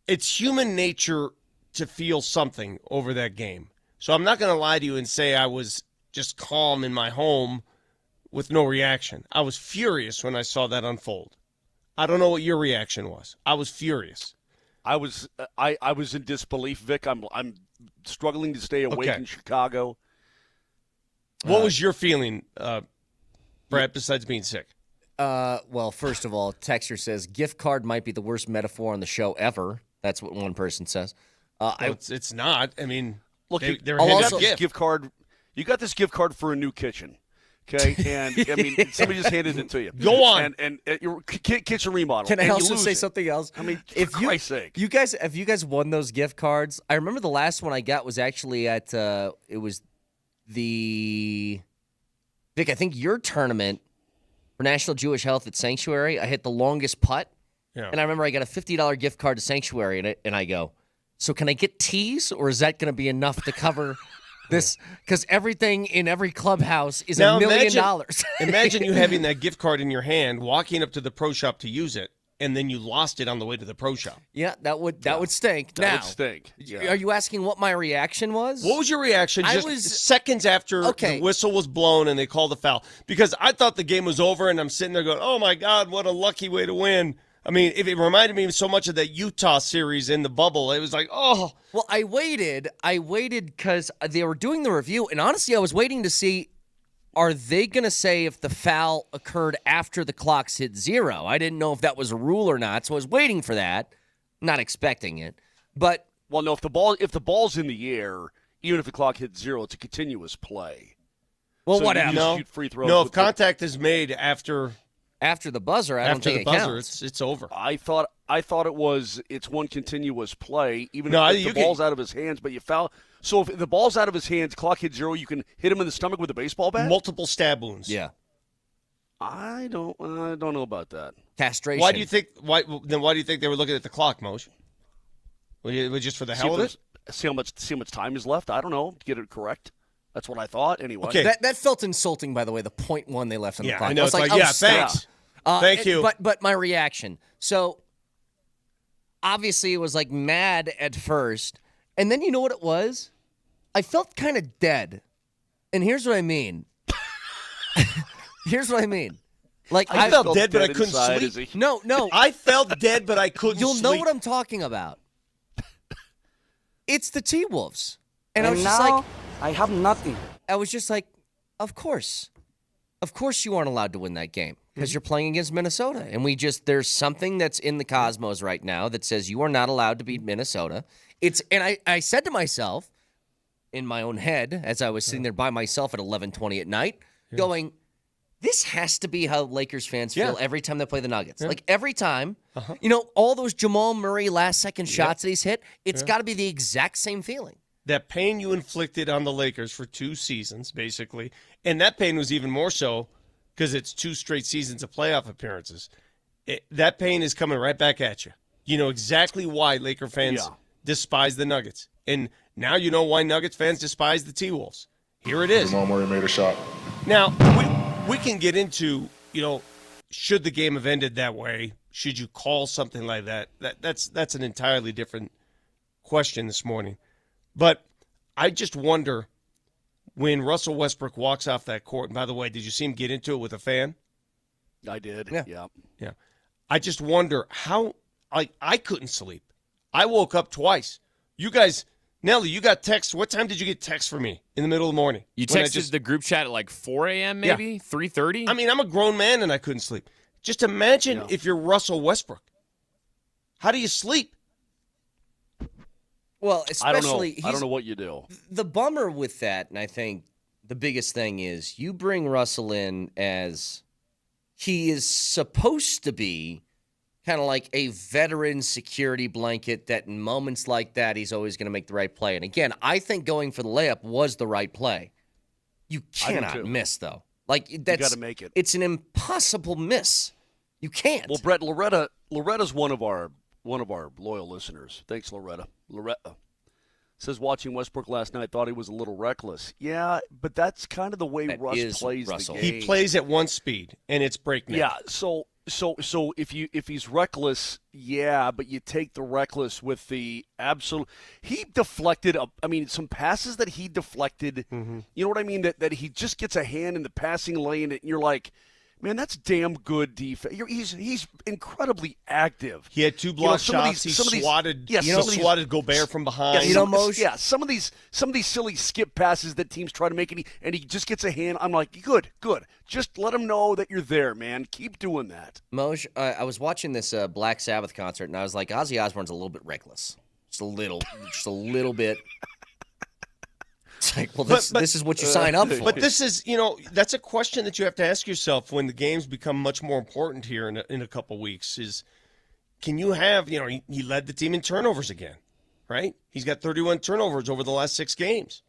it's human nature to feel something over that game. So I'm not going to lie to you and say I was just calm in my home with no reaction. I was furious when I saw that unfold. I don't know what your reaction was. I was furious. I was in disbelief, Vic. I'm struggling to stay awake in Chicago. What was your feeling, Brett, besides being sick? Well, first of all, Texter says gift card might be the worst metaphor on the show ever. That's what one person says. It's not. I mean, look, they're this gift card. You got this gift card for a new kitchen, okay? And I mean, somebody just handed it to you. Go on. And your kitchen remodel. Can I also say something else? I mean, for Christ's sake. If you guys won those gift cards, I remember the last one I got was actually at it was the Vic. I think your tournament for National Jewish Health at Sanctuary. I hit the longest putt Yeah. And I remember I got a $50 gift card to Sanctuary, and I go, so can I get teas, or is that going to be enough to cover this? Because everything in every clubhouse is Now, $1 million. Imagine you having that gift card in your hand, walking up to the pro shop to use it, and then you lost it on the way to the pro shop. Yeah, that would stink. That would stink. Yeah. Are you asking what my reaction was? What was your reaction seconds after the whistle was blown and they called the foul? Because I thought the game was over, and I'm sitting there going, oh, my God, what a lucky way to win. I mean, if it reminded me so much of that Utah series in the bubble. It was like, oh. Well, I waited because they were doing the review, and honestly, I was waiting to see, are they going to say if the foul occurred after the clocks hit 0? I didn't know if that was a rule or not, so I was waiting for that, not expecting it. But well, no, if the ball's in the air, even if the clock hits 0, it's a continuous play. Well, so whatever. You shoot free throws. No, if contact is made after the buzzer, I don't think it counts. It's over. I thought it's one continuous play, even if the ball's out of his hands, but you foul. So if the ball's out of his hands, clock hits 0, you can hit him in the stomach with a baseball bat? Multiple stab wounds. Yeah. I don't know about that. Castration. Why do you think they were looking at the clock, Moj? Was it just for the hell of it? See how much time is left? I don't know. To get it correct. That's what I thought anyway. Okay. That felt insulting, by the way, the 0.1 they left on the clock. I know. It's like, stop. thanks. Thank you. But my reaction. So, obviously, it was like mad at first. And then you know what it was? I felt kind of dead. And here's what I mean. Like I felt dead, but I couldn't sleep. No. I felt dead, but I couldn't You'll sleep. know what I'm talking about. It's the T-Wolves. And I was just like, I have nothing. I was just like, of course. Of course you aren't allowed to win that game because you're playing against Minnesota. And there's something that's in the cosmos right now that says you are not allowed to beat Minnesota. And I said to myself, in my own head, as I was sitting there by myself at 11:20 at night, going, this has to be how Lakers fans feel every time they play the Nuggets. Like every time, all those Jamal Murray last-second shots that he's hit, it's got to be the exact same feeling. That pain you inflicted on the Lakers for 2 seasons, basically, and that pain was even more so because it's 2 straight seasons of playoff appearances. That pain is coming right back at you. You know exactly why Laker fans despise the Nuggets. And now you know why Nuggets fans despise the T-Wolves. Here it is. Jamal Murray made a shot. Now, we can get into, should the game have ended that way? Should you call something like that? That's an entirely different question this morning. But I just wonder when Russell Westbrook walks off that court, and by the way, did you see him get into it with a fan? I did, yeah. I just wonder how I couldn't sleep. I woke up twice. You guys, Nelly, you got text. What time did you get text from me in the middle of the morning? You texted the group chat at like 4 a.m. maybe, 3:30? I mean, I'm a grown man and I couldn't sleep. Just imagine if you're Russell Westbrook. How do you sleep? Well, especially I don't know what you do. The bummer with that, and I think the biggest thing is you bring Russell in as he is supposed to be kind of like a veteran security blanket that in moments like that he's always going to make the right play. And again, I think going for the layup was the right play. You cannot miss though. Like that's you got to make it. It's an impossible miss. You can't. Well, Brett, Loretta's one of our loyal listeners. Thanks, Loretta. Loretta says watching Westbrook last night thought he was a little reckless. Yeah, but that's kind of the way Russ plays Russell. the game. He plays at one speed, and it's breakneck. Yeah, so if he's reckless, but you take the reckless with the absolute. He deflected. Some passes that he deflected. Mm-hmm. You know what I mean? That he just gets a hand in the passing lane, and you're like, man, that's damn good defense. He's incredibly active. He had 2 block shots. He swatted Gobert from behind. Some of these silly skip passes that teams try to make, and he just gets a hand. I'm like, good. Just let him know that you're there, man. Keep doing that. Moj, I was watching this Black Sabbath concert, and I was like, Ozzy Osbourne's a little bit reckless. Just a little bit. It's like, well, this is what you sign up for. But this is, that's a question that you have to ask yourself when the games become much more important here in a couple weeks is, can you have, he led the team in turnovers again, right? He's got 31 turnovers over the last 6 games.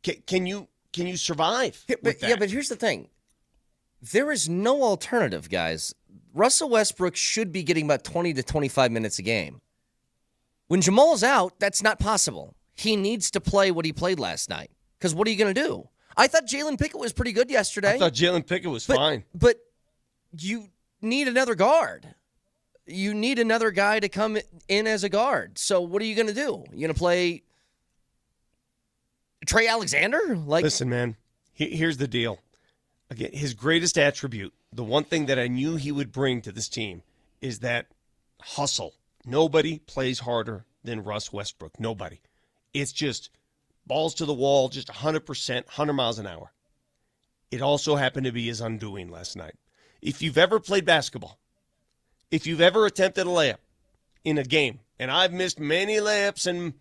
Can you survive with that? Yeah, but here's the thing. There is no alternative, guys. Russell Westbrook should be getting about 20 to 25 minutes a game. When Jamal's out, that's not possible. He needs to play what he played last night. Because what are you going to do? I thought Jalen Pickett was pretty good yesterday. I thought Jalen Pickett was fine. But you need another guard. You need another guy to come in as a guard. So what are you going to do? You going to play Trey Alexander? Listen, man, here's the deal. Again, his greatest attribute, the one thing that I knew he would bring to this team, is that hustle. Nobody plays harder than Russ Westbrook. Nobody. It's just balls to the wall, just 100%, 100 miles an hour. It also happened to be his undoing last night. If you've ever played basketball, if you've ever attempted a layup in a game, and I've missed many layups in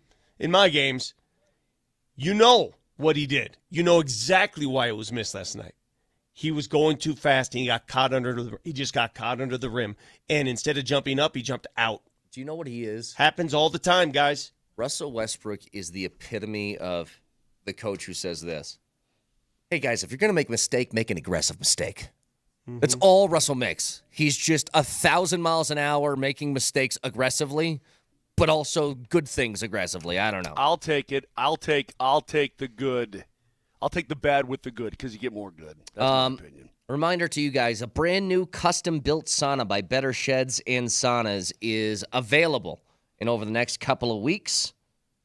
my games, you know what he did. You know exactly why it was missed last night. He was going too fast, and he just got caught under the rim. And instead of jumping up, he jumped out. Do you know what he is? Happens all the time, guys. Russell Westbrook is the epitome of the coach who says this. Hey, guys, if you're going to make a mistake, make an aggressive mistake. That's all Russell makes. He's just 1,000 miles an hour making mistakes aggressively, but also good things aggressively. I don't know. I'll take it. I'll take the good. I'll take the bad with the good because you get more good. That's my opinion. Reminder to you guys, a brand new custom-built sauna by Better Sheds and Saunas is available. And over the next couple of weeks,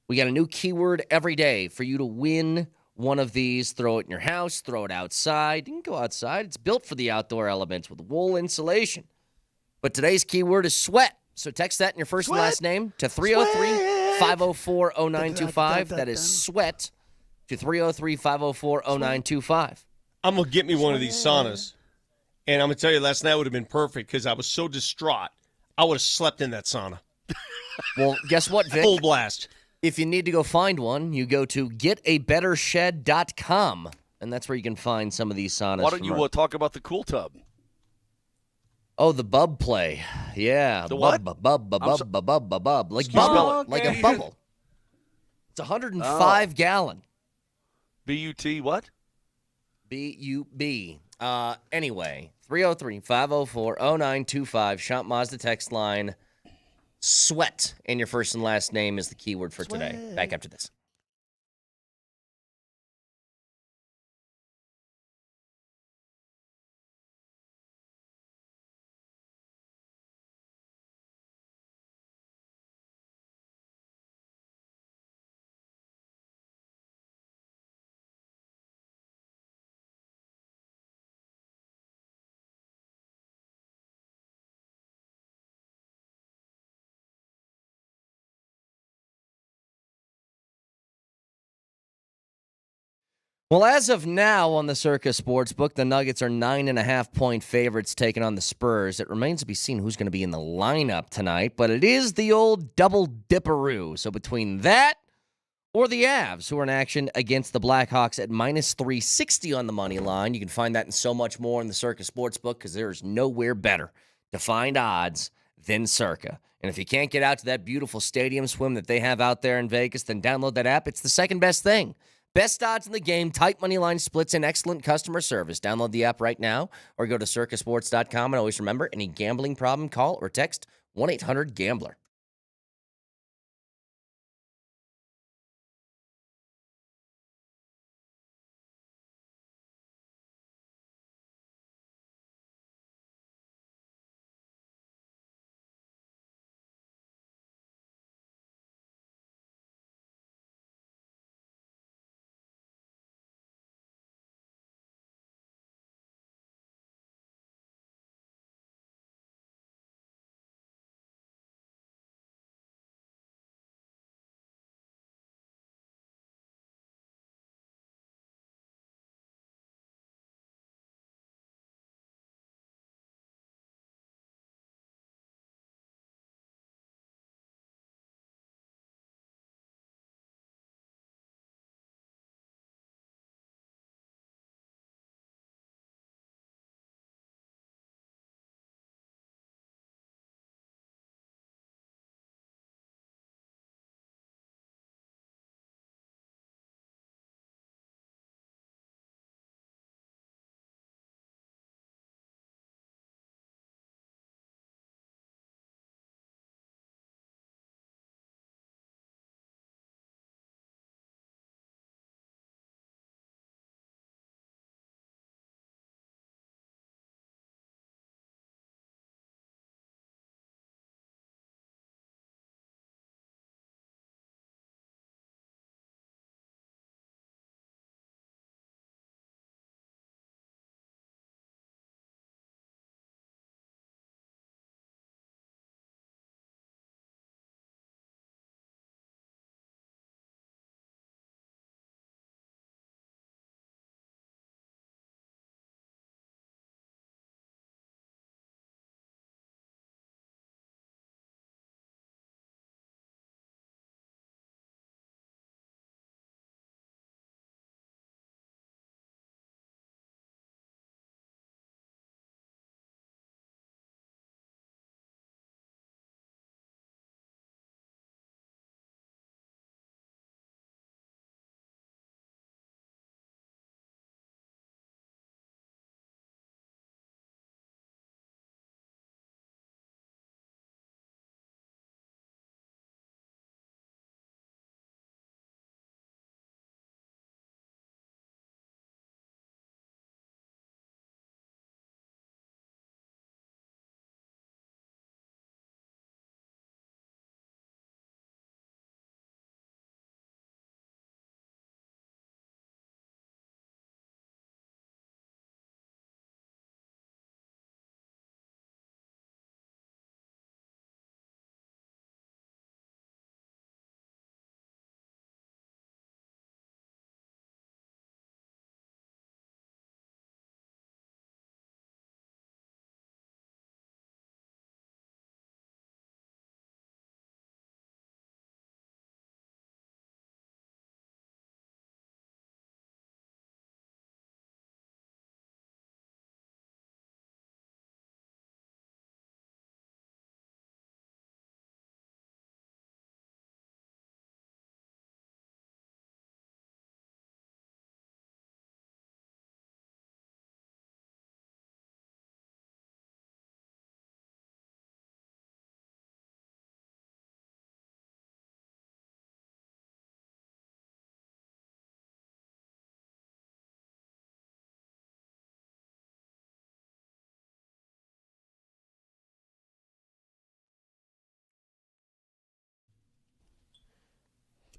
we got a new keyword every day for you to win one of these. Throw it in your house, throw it outside. You can go outside. It's built for the outdoor elements with wool insulation. But today's keyword is sweat. So text that in your first and last name to 303-504-0925. That is sweat to 303-504-0925. I'm going to get me one of these saunas. And I'm going to tell you, last night would have been perfect because I was so distraught. I would have slept in that sauna. Well, guess what, Vic? Full blast. If you need to go find one, you go to getabettershed.com, and that's where you can find some of these saunas. Why don't you talk about the cool tub? Oh, the bub play. Yeah. The what? Bub. Like bubble. Like a bubble. It's 105 gallon. B-U-T what? B-U-B. Anyway, 303-504-0925. Shop Mazda text line. Sweat and your first and last name is the keyword for today. Back after this. Well, as of now on the Circa Sportsbook, the Nuggets are 9.5-point favorites taking on the Spurs. It remains to be seen who's going to be in the lineup tonight, but it is the old double dipperoo. So between that or the Avs, who are in action against the Blackhawks at minus 360 on the money line, you can find that and so much more in the Circa Sportsbook because there's nowhere better to find odds than Circa. And if you can't get out to that beautiful stadium swim that they have out there in Vegas, then download that app. It's the second best thing. Best odds in the game, tight money line splits, and excellent customer service. Download the app right now or go to circasports.com. And always remember, any gambling problem, call or text 1-800-GAMBLER.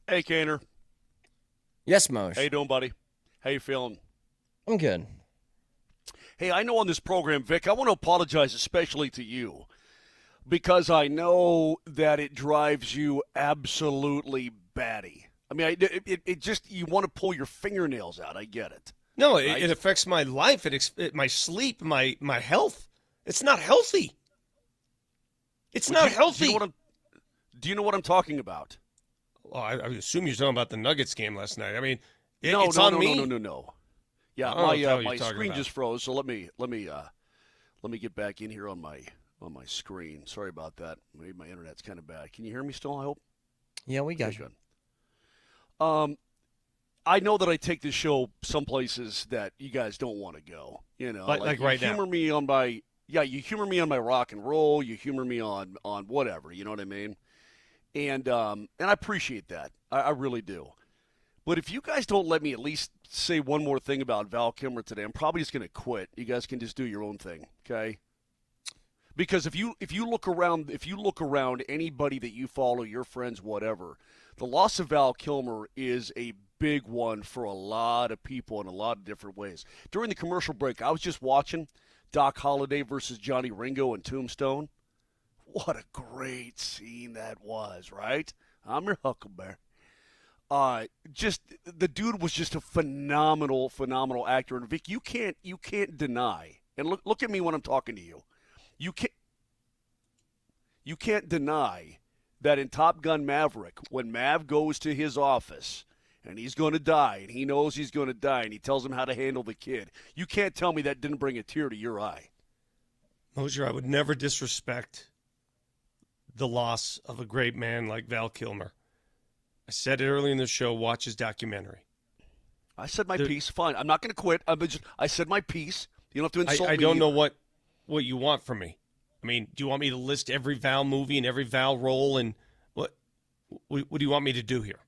Hey, Kaner. Yes, Mosh. How you doing, buddy? How you feeling? I'm good. Hey, I know on this program, Vic, I want to apologize especially to you because I know that it drives you absolutely batty. I mean, it just, you want to pull your fingernails out. I get it. No, right? it affects my life, my sleep, my health. It's not healthy. It's not healthy. Do you know what I'm talking about? Well, I assume you're talking about the Nuggets game last night. I mean, No. Yeah, my screen about. just froze. So let me get back in here on my screen. Sorry about that. Maybe my internet's kind of bad. Can you hear me still? I hope. Yeah, we got you. Good. I know that I take this show some places that you guys don't want to go. You know, like right now. You humor me on my rock and roll. You humor me on whatever. You know what I mean? And I appreciate that. I really do. But if you guys don't let me at least say one more thing about Val Kilmer today, I'm probably just going to quit. You guys can just do your own thing, okay? Because if you look around anybody that you follow, your friends, whatever, the loss of Val Kilmer is a big one for a lot of people in a lot of different ways. During the commercial break, I was just watching Doc Holliday versus Johnny Ringo in Tombstone. What a great scene that was, right? I'm your Huckleberry. Just the dude was just a phenomenal actor. And Vic, you can't deny. And look at me when I'm talking to you. You can't deny that in Top Gun Maverick, when Mav goes to his office and he's going to die, and he knows he's going to die, and he tells him how to handle the kid, you can't tell me that didn't bring a tear to your eye. Moser, I would never disrespect the loss of a great man like Val Kilmer. I said it earlier in the show, watch his documentary. I said my piece. Fine. I'm not going to quit. I said my piece. You don't have to insult me. I don't know what you want from me. I mean, do you want me to list every Val movie and every Val role? And what do you want me to do here?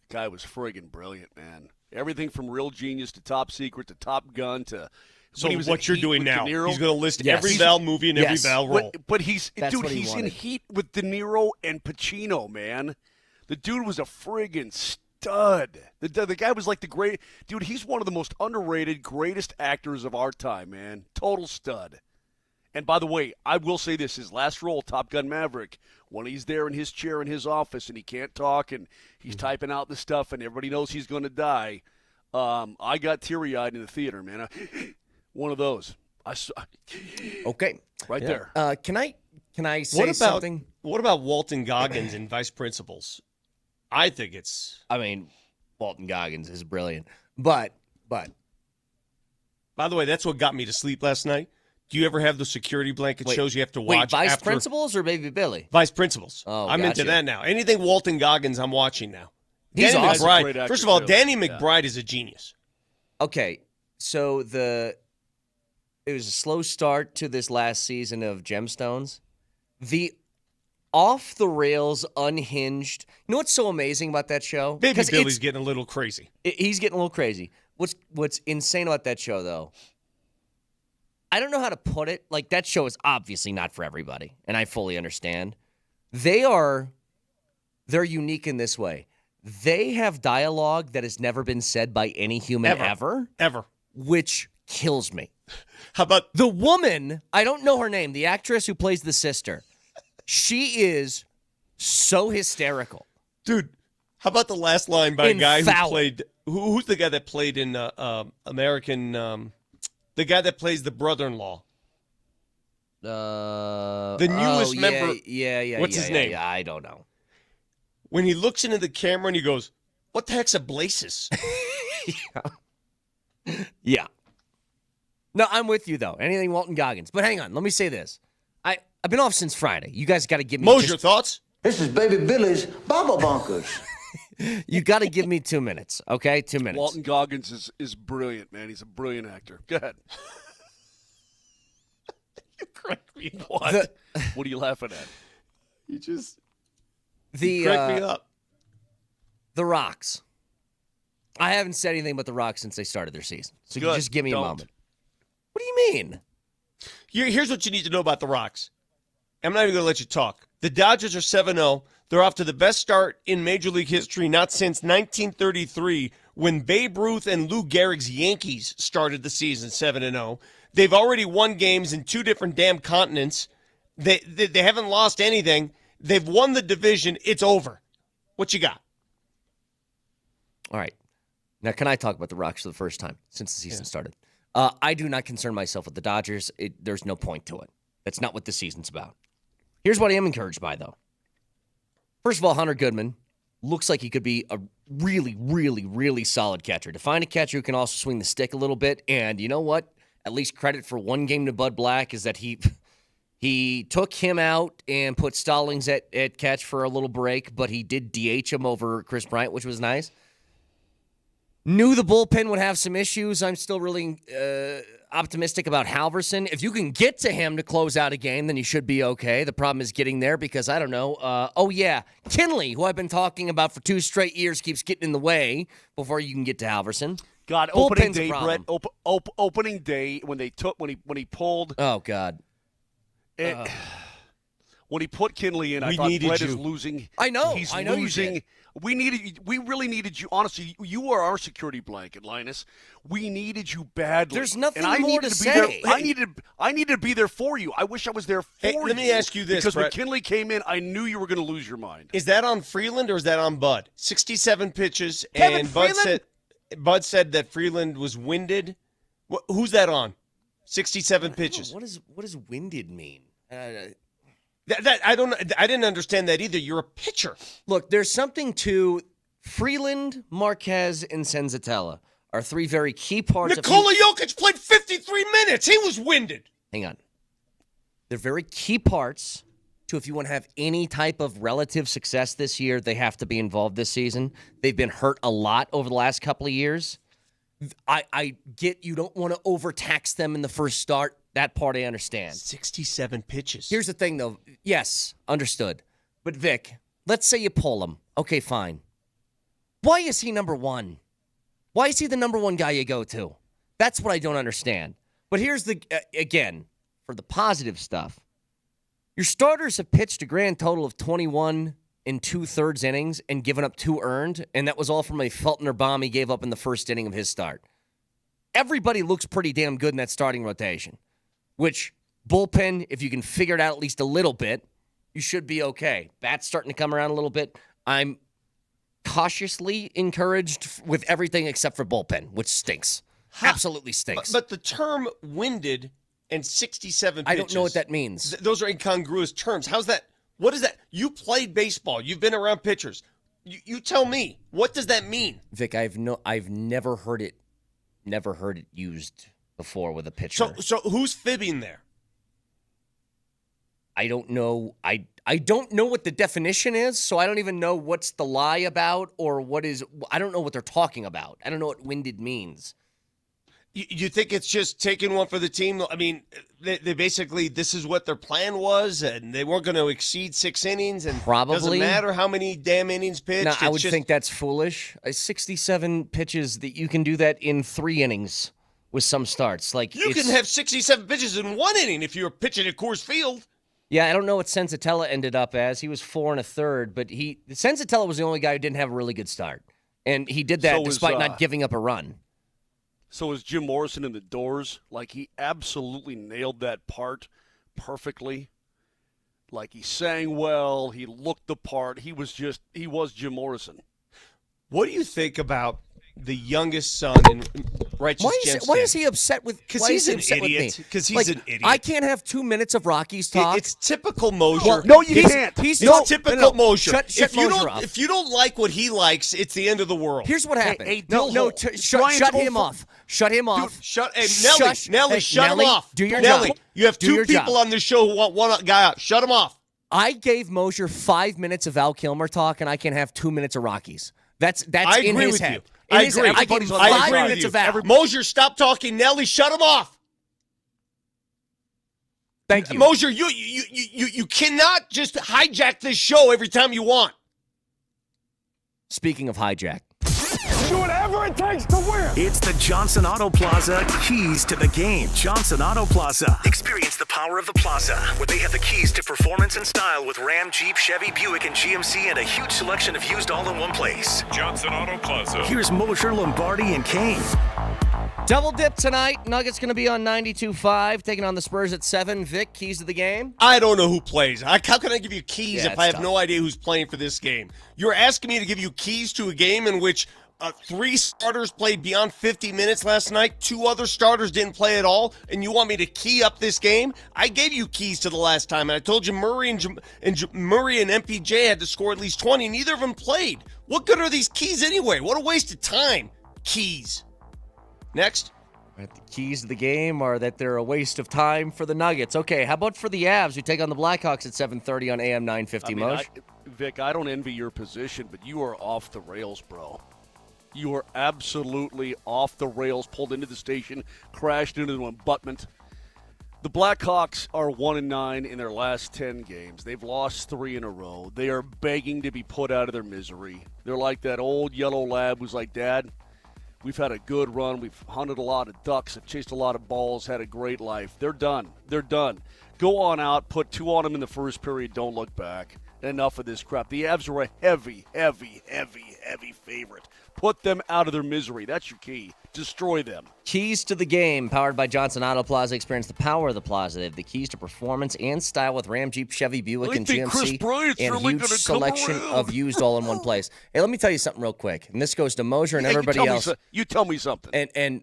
The guy was friggin' brilliant, man. Everything from Real Genius to Top Secret to Top Gun to... So what you're doing now, he's going to list every Val movie and every Val role. But he's in Heat with De Niro and Pacino, man. The dude was a friggin' stud. The guy was like the great... Dude, he's one of the most underrated, greatest actors of our time, man. Total stud. And by the way, I will say this, his last role, Top Gun Maverick, when he's there in his chair in his office and he can't talk and he's typing out the stuff and everybody knows he's going to die, I got teary-eyed in the theater, man. One of those. Okay. Right there. Can I say something? What about Walton Goggins and Vice Principals? I think it's... I mean, Walton Goggins is brilliant. But... By the way, that's what got me to sleep last night. Do you ever have the security blanket shows you have to watch? Vice Principals or Baby Billy? Vice Principals. Oh, I'm into that now. Anything Walton Goggins, I'm watching now. He's Danny awesome. McBride. First of all, Danny McBride is a genius. Okay, so it was a slow start to this last season of Gemstones. The off-the-rails, unhinged. You know what's so amazing about that show? Baby Billy's getting a little crazy. He's getting a little crazy. What's insane about that show, though, I don't know how to put it. Like, that show is obviously not for everybody, and I fully understand. They're unique in this way. They have dialogue that has never been said by any human ever. Which kills me. How about the woman? I don't know her name. The actress who plays the sister. She is so hysterical. Dude, how about the last line by a guy who played... Who's the guy that played in American... the guy that plays the brother-in-law. The newest member. Yeah. What's his name? Yeah, I don't know. When he looks into the camera and he goes, "What the heck's a blasis?" Yeah. No, I'm with you, though. Anything Walton Goggins. But hang on. Let me say this. I've been off since Friday. You guys got to give me... Moser, thoughts? This is Baby Billy's Baba Bunkers. You got to give me 2 minutes, okay? 2 minutes. Walton Goggins is brilliant, man. He's a brilliant actor. Go ahead. You crack me up. What? What are you laughing at? You crack me up. The Rocks. I haven't said anything about the Rocks since they started their season. So you just give me a moment. What do you mean? Here's what you need to know about the Rocks. I'm not even going to let you talk. The Dodgers are 7-0. They're off to the best start in Major League history, not since 1933, when Babe Ruth and Lou Gehrig's Yankees started the season 7-0. They've already won games in 2 different damn continents. They haven't lost anything. They've won the division. It's over. What you got? All right. Now, can I talk about the Rocks for the first time since the season started? I do not concern myself with the Dodgers. There's no point to it. That's not what the season's about. Here's what I am encouraged by, though. First of all, Hunter Goodman looks like he could be a really, really, really solid catcher. To find a catcher who can also swing the stick a little bit, and you know what? At least credit for one game to Bud Black is that he took him out and put Stallings at catch for a little break, but he did DH him over Chris Bryant, which was nice. Knew the bullpen would have some issues. I'm still really optimistic about Halverson. If you can get to him to close out a game, then you should be okay. The problem is getting there because, I don't know, Kinley, who I've been talking about for 2 straight years, keeps getting in the way before you can get to Halverson. God, opening day, Brett. Opening day when he pulled. Oh God. When he put Kinley in, I thought Brett is losing. I know. He's I know losing. You did. We really needed you. Honestly, you are our security blanket, Linus. We needed you badly. There's nothing and I more needed to be say. There. I needed to be there for you. I wish I was there for you. Let me ask you this, because Brett. when Kinley came in, I knew you were going to lose your mind. Is that on Freeland or is that on Bud? 67 pitches, Kevin and Freeland? Bud said that Freeland was winded. Who's that on? 67 pitches. What does winded mean? I didn't understand that either. You're a pitcher. Look, there's something to Freeland, Marquez, and Senzatella are 3 very key parts Nikola Jokic played 53 minutes. He was winded. Hang on. They're very key parts to if you want to have any type of relative success this year, they have to be involved this season. They've been hurt a lot over the last couple of years. I get you don't want to overtax them in the first start. That part I understand. 67 pitches. Here's the thing, though. Yes, understood. But, Vic, let's say you pull him. Okay, fine. Why is he number 1? Why is he the number 1 guy you go to? That's what I don't understand. But here's again, for the positive stuff. Your starters have pitched a grand total of 21 in 2/3 innings and given up 2 earned, and that was all from a Feltner bomb he gave up in the first inning of his start. Everybody looks pretty damn good in that starting rotation, which bullpen, if you can figure it out at least a little bit, you should be okay. Bat's starting to come around a little bit. I'm cautiously encouraged with everything except for bullpen, which stinks. Absolutely stinks. But the term winded and 67 pitches. I don't know what that means. Those are incongruous terms. How's that? What is that? You played baseball. You've been around pitchers. You tell me. What does that mean? Vic, I've never heard it used before with a pitcher. So who's fibbing there? I don't know. I don't know what the definition is, so I don't even know what's the lie about or what is. I don't know what they're talking about. I don't know what winded means. You think it's just taking one for the team? I mean, they basically, this is what their plan was, and they weren't going to exceed 6 innings, and Probably. doesn't matter how many damn innings pitched. No, I would think that's foolish. 67 pitches, that you can do that in 3 innings with some starts. Like you can have 67 pitches in 1 inning if you were pitching at Coors Field. Yeah, I don't know what Senzatella ended up as. He was 4 1/3, but Senzatella was the only guy who didn't have a really good start, and he did that despite not giving up a run. So is Jim Morrison in the Doors. Like, he absolutely nailed that part perfectly. Like, he sang well. He looked the part. He was Jim Morrison. What do you think about the youngest son in Righteous Gemstones? Why is he upset with? Because he's an idiot. Because he's an idiot. I can't have 2 minutes of Rockies talk. It's typical Moser. Well, no, you can't. It's typical Moser. Shut Moser off. If you don't like what he likes, it's the end of the world. Here's what happened. Hey, shut him off. Shut him off. Nelly, shut him off. Do your Nelly, job. you have Do 2 your people job. on this show who want one guy out. Shut him off. I gave Moser 5 minutes of Val Kilmer talk, and I can have 2 minutes of Rockies. That's I in agree his with head. you. I agree. I gave him I 5 agree with minutes you. of Val. Moser, stop talking. Nelly, shut him off. Thank you. Moser, you cannot just hijack this show every time you want. Speaking of hijack. Do whatever whatever it takes to win. It's the Johnson Auto Plaza keys to the game. Johnson Auto Plaza. Experience the power of the plaza, where they have the keys to performance and style with Ram, Jeep, Chevy, Buick, and GMC, and a huge selection of used all in one place. Johnson Auto Plaza. Here's Moser, Lombardi, and Kane. Double dip tonight. Nuggets going to be on 92.5, taking on the Spurs at 7. Vic, keys to the game? I don't know who plays. How can I give you keys if I have tough. no idea who's playing for this game? You're asking me to give you keys to a game in which 3 starters played beyond 50 minutes last night, 2 other starters didn't play at all, and you want me to key up this game? I gave you keys to the last time, and I told you Murray and MPJ had to score at least 20. Neither of them played. What good are these keys anyway? What a waste of time. Keys. Next. The keys to the game are that they're a waste of time for the Nuggets. Okay, how about for the Avs who take on the Blackhawks at 7:30 on AM 950, Moj? Vic, I don't envy your position, but you are off the rails, bro. You are absolutely off the rails, pulled into the station, crashed into the abutment. The Blackhawks are 1-9 in their last 10 games. They've lost 3 in a row. They are begging to be put out of their misery. They're like that old yellow lab who's like, Dad, we've had a good run. We've hunted a lot of ducks, have chased a lot of balls, had a great life. They're done. They're done. Go on out, put 2 on them in the first period, don't look back. Enough of this crap. The Avs are a heavy favorite. Put them out of their misery. That's your key. Destroy them. Keys to the game, powered by Johnson Auto Plaza. Experience the power of the plaza. They have the keys to performance and style with Ram, Jeep, Chevy, Buick, and GMC, and really huge selection of used all in one place. Hey, let me tell you something real quick, and this goes to Moser and everybody else. You tell me something. And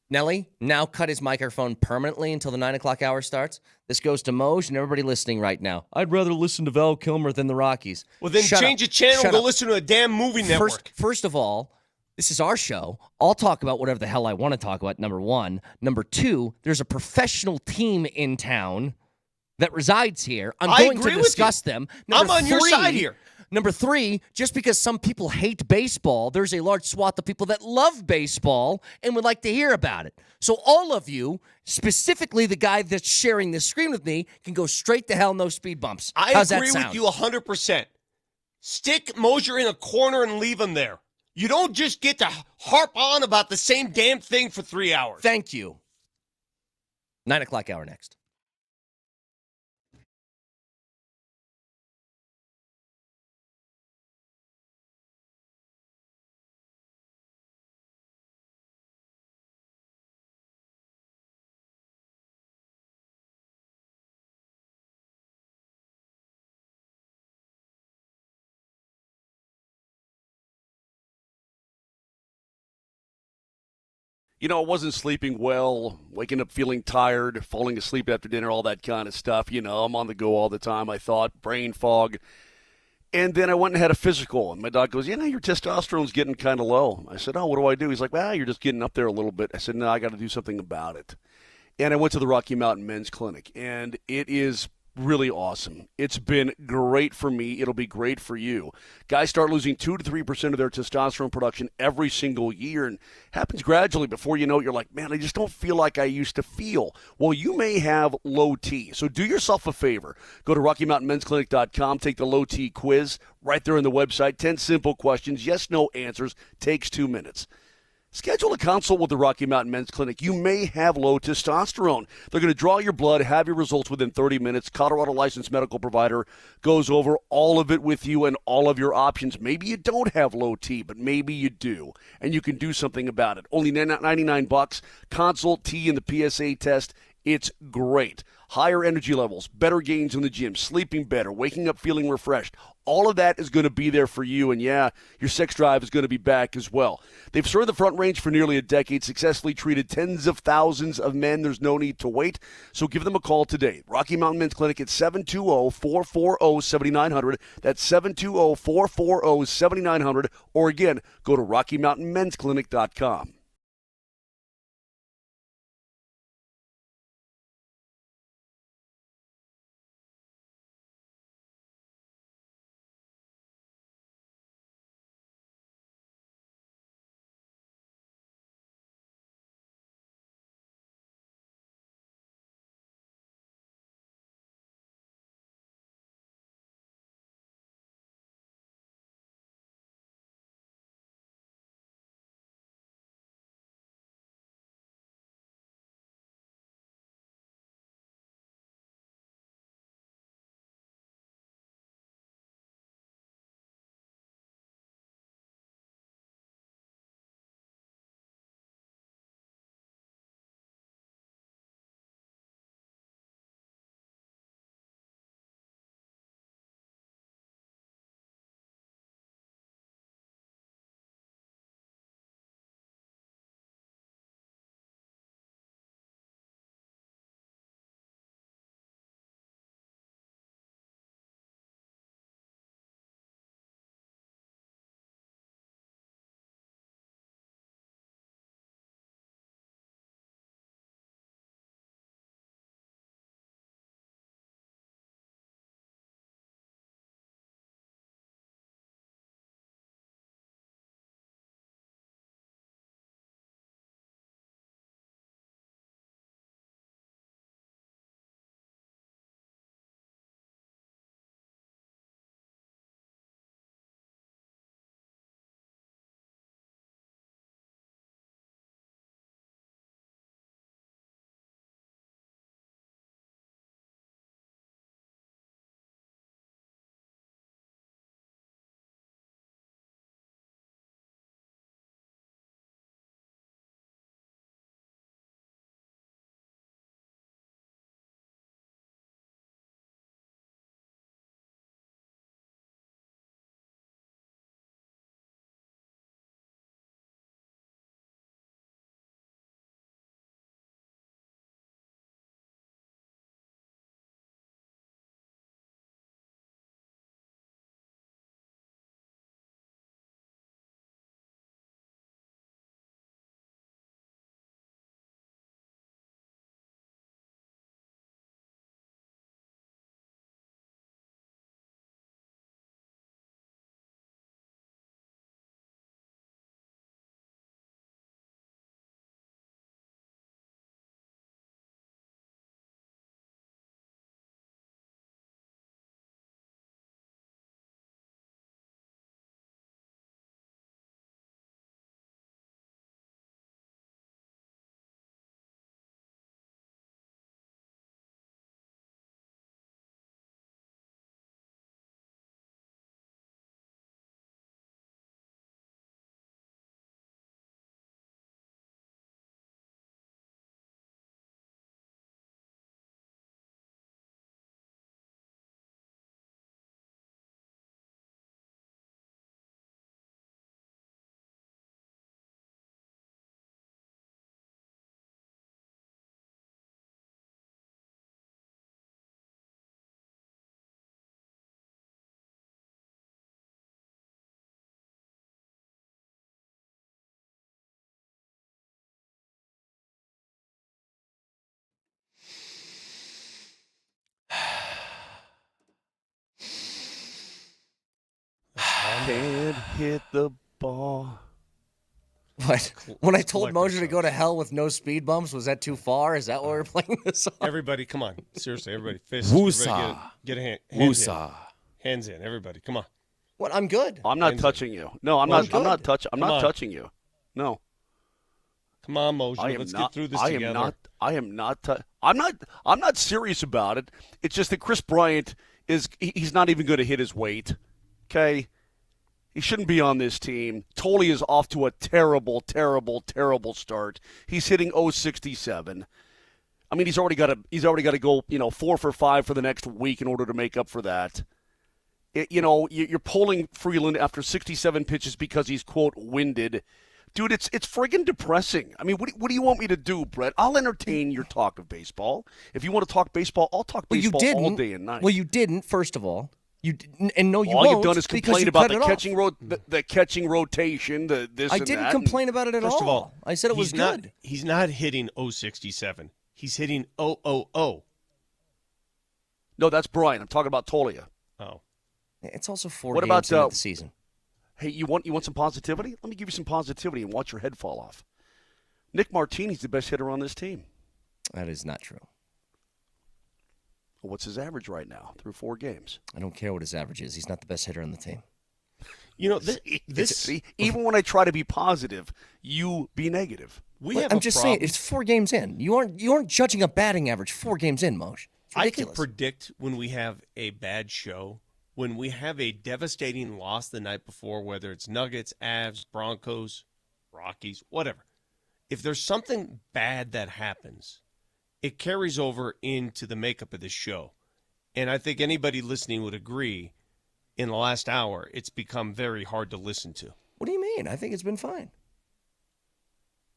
Nelly now cut his microphone permanently until the 9 o'clock hour starts. This goes to Moj and everybody listening right now. I'd rather listen to Val Kilmer than the Rockies. Well, then change the channel and go listen to a damn movie network. First of all, this is our show. I'll talk about whatever the hell I want to talk about, number 1. Number 2, there's a professional team in town that resides here. I'm going to discuss them. I'm on your side here. Number 3, just because some people hate baseball, there's a large swath of people that love baseball and would like to hear about it. So all of you, specifically the guy that's sharing this screen with me, can go straight to hell, no speed bumps. How's I agree that sound? with you 100%. Stick Moser in a corner and leave him there. You don't just get to harp on about the same damn thing for 3 hours. Thank you. 9 o'clock hour next. You know, I wasn't sleeping well, waking up feeling tired, falling asleep after dinner, all that kind of stuff. You know, I'm on the go all the time, I thought, brain fog. And then I went and had a physical, and my doc goes, your testosterone's getting kind of low. I said, what do I do? He's like, you're just getting up there a little bit. I said, no, I got to do something about it. And I went to the Rocky Mountain Men's Clinic, and it is really awesome. It's been great for me. It'll be great for you. Guys start losing 2 to 3% of their testosterone production every single year, and happens gradually. Before you know it, you're like, man, I just don't feel like I used to feel. Well, you may have low T. So do yourself a favor. Go to RockyMountainMen'sClinic.com, take the low T quiz right there on the website. 10 simple questions, yes, no answers, takes 2 minutes. Schedule a consult with the Rocky Mountain Men's Clinic. You may have low testosterone. They're going to draw your blood, have your results within 30 minutes. Colorado licensed medical provider goes over all of it with you and all of your options. Maybe you don't have low T, but maybe you do, and you can do something about it. Only $99. Consult T and the PSA test. It's great. Higher energy levels, better gains in the gym, sleeping better, waking up feeling refreshed. All of that is going to be there for you, and yeah, your sex drive is going to be back as well. They've served the Front Range for nearly a decade, successfully treated tens of thousands of men. There's no need to wait, so give them a call today. Rocky Mountain Men's Clinic at 720-440-7900. That's 720-440-7900. Or again, go to RockyMountainMen'sClinic.com. can't hit the ball. What? When I told Moser to go to hell with no speed bumps, was that too far? Is that why we're playing this song? Everybody, come on. Seriously, everybody. Fist. Woosah. Everybody get a hand. Hands in. Woosah. Hands in. Everybody, come on. What? I'm good. I'm not touching you. No, I'm not. I'm not touching. I'm not touching you. No. Come on, Moser. Let's get through this together. I'm not serious about it. It's just that Chris Bryant he's not even going to hit his weight. Okay. He shouldn't be on this team. Toley is off to a terrible, terrible, terrible start. He's hitting 067. I mean, he's already got to go, 4 for 5 for the next week in order to make up for that. You're pulling Freeland after 67 pitches because he's, quote, winded. Dude, it's friggin' depressing. I mean, what do you want me to do, Brett? I'll entertain your talk of baseball. If you want to talk baseball, I'll talk baseball all day and night. Well, you didn't, first of all. You didn't, and no, you all won't. All you've done is complain about the catching rotation, the this I and didn't that. complain about it at all. First of all, I said it was good. He's not hitting 067. He's hitting 000. No, that's Brian. I'm talking about Tolia. Oh. It's also 4 what games about into the season. Hey, you want some positivity? Let me give you some positivity and watch your head fall off. Nick Martini's the best hitter on this team. That is not true. What's his average right now through 4 games? I don't care what his average is. He's not the best hitter on the team. See, even when I try to be positive, you be negative. I'm just saying, it's 4 games in. You aren't judging a batting average 4 games in, Moshe. It's ridiculous. I can predict when we have a bad show, when we have a devastating loss the night before, whether it's Nuggets, Avs, Broncos, Rockies, whatever. If there's something bad that happens, it carries over into the makeup of this show. And I think anybody listening would agree, in the last hour, it's become very hard to listen to. What do you mean? I think it's been fine.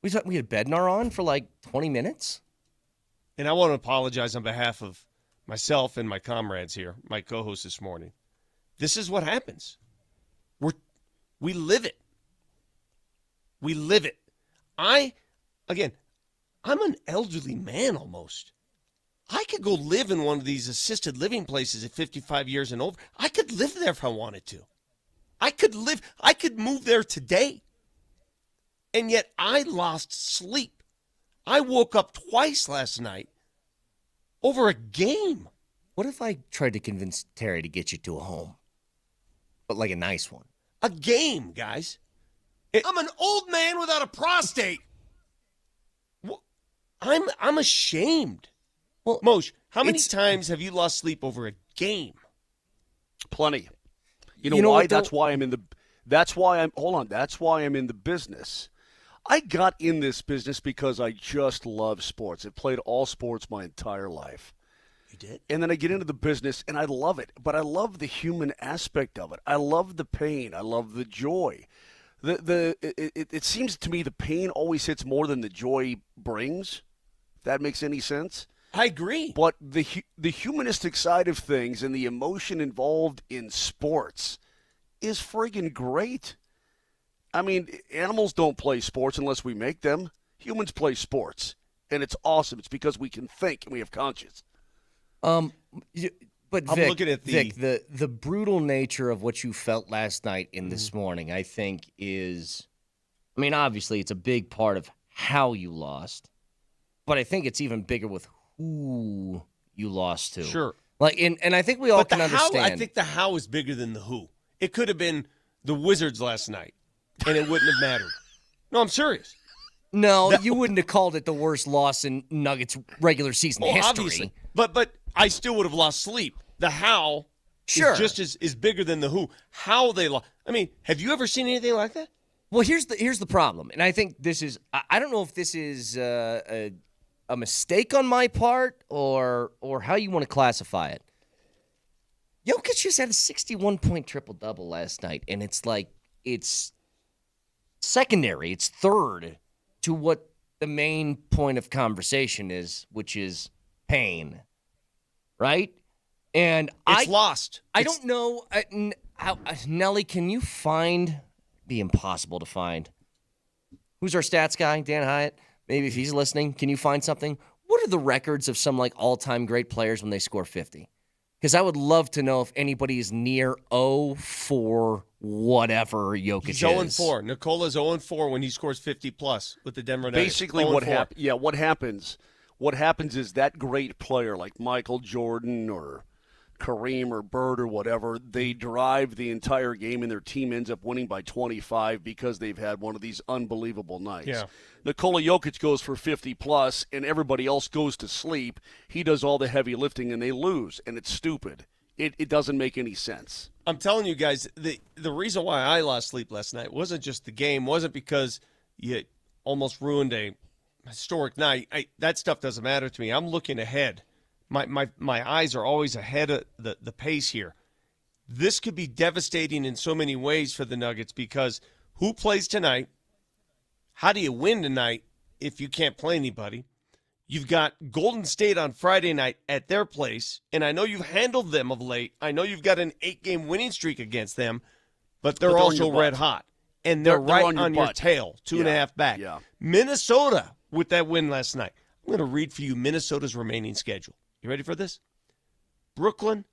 We had Bednar on for like 20 minutes. And I want to apologize on behalf of myself and my comrades here, my co-host this morning. This is what happens. We live it. We live it. I'm an elderly man almost. I could go live in one of these assisted living places at 55 years and over. I could live there if I wanted to. I could move there today. And yet I lost sleep. I woke up twice last night over a game. What if I tried to convince Terry to get you to a home? But like a nice one. A game, guys. I'm an old man without a prostate. I'm ashamed. Well, Moshe, how many times have you lost sleep over a game? Plenty. You know why? That's why I'm in the business. I got in this business because I just love sports. I've played all sports my entire life. You did? And then I get into the business, and I love it. But I love the human aspect of it. I love the pain. I love the joy. It seems to me the pain always hits more than the joy brings, if that makes any sense. I agree. But the humanistic side of things and the emotion involved in sports is friggin' great. I mean, animals don't play sports unless we make them. Humans play sports, and it's awesome. It's because we can think and we have conscience. But I'm Vic, looking at the brutal nature of what you felt last night and this morning, I think is, I mean, obviously it's a big part of how you lost, but I think it's even bigger with who you lost to. Sure. Like, and I think we all can understand. I think the how is bigger than the who. It could have been the Wizards last night, and it wouldn't have mattered. No, I'm serious. No, you wouldn't have called it the worst loss in Nuggets regular season history. Obviously. But I still would have lost sleep. The how is just is bigger than the who. How they lost. I mean, have you ever seen anything like that? Well, here's the problem, and I think this is. I don't know if this is a mistake on my part or how you want to classify it. Jokic just had a 61-point triple-double last night, and it's like it's secondary. It's third to what the main point of conversation is, which is pain, right? And it's lost. I don't know. How, Nelly, can you find? Be impossible to find. Who's our stats guy? Dan Hyatt? Maybe if he's listening, can you find something? What are the records of some like all-time great players when they score 50? Because I would love to know if anybody is near 0 for whatever Jokic He's is. 0-4. Nikola's 0-4 when he scores 50-plus with the Denver Nuggets. Basically, what happens is that great player like Michael Jordan or Kareem or Bird or whatever, they drive the entire game and their team ends up winning by 25 because they've had one of these unbelievable nights. Yeah. Nikola Jokic goes for 50-plus and everybody else goes to sleep. He does all the heavy lifting and they lose, and it's stupid. It doesn't make any sense. I'm telling you guys, the reason why I lost sleep last night wasn't just the game, wasn't because you almost ruined a historic night. That stuff doesn't matter to me. I'm looking ahead. My eyes are always ahead of the pace here. This could be devastating in so many ways for the Nuggets because who plays tonight? How do you win tonight if you can't play anybody? You've got Golden State on Friday night at their place, and I know you've handled them of late. I know you've got an 8-game winning streak against them, but they're also red hot. And they're right on your tail, 2.5 back. Yeah. Minnesota with that win last night. I'm going to read for you Minnesota's remaining schedule. You ready for this? Brooklyn,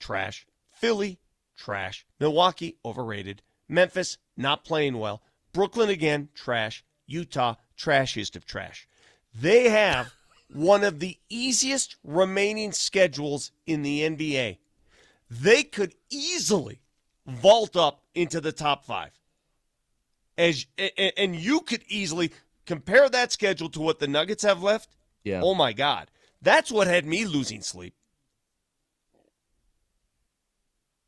trash. Philly, trash. Milwaukee, overrated. Memphis, not playing well. Brooklyn again, trash. Utah, trashiest of trash. They have one of the easiest remaining schedules in the NBA. They could easily vault up into the top 5. And you could easily compare that schedule to what the Nuggets have left. Yeah. Oh, my God. That's what had me losing sleep.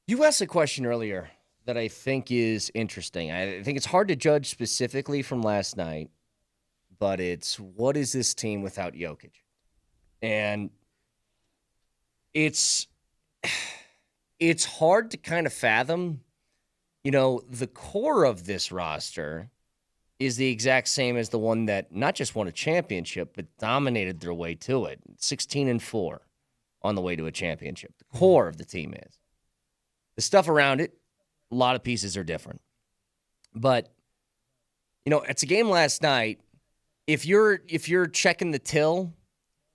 You asked a question earlier that I think is interesting. I think it's hard to judge specifically from last night, but it's what is this team without Jokic? And it's hard to kind of fathom. You know, the core of this roster is the exact same as the one that not just won a championship, but dominated their way to it. 16-4 on the way to a championship. The core of the team is. The stuff around it, a lot of pieces are different. But, you know, it's a game last night. If you're checking the till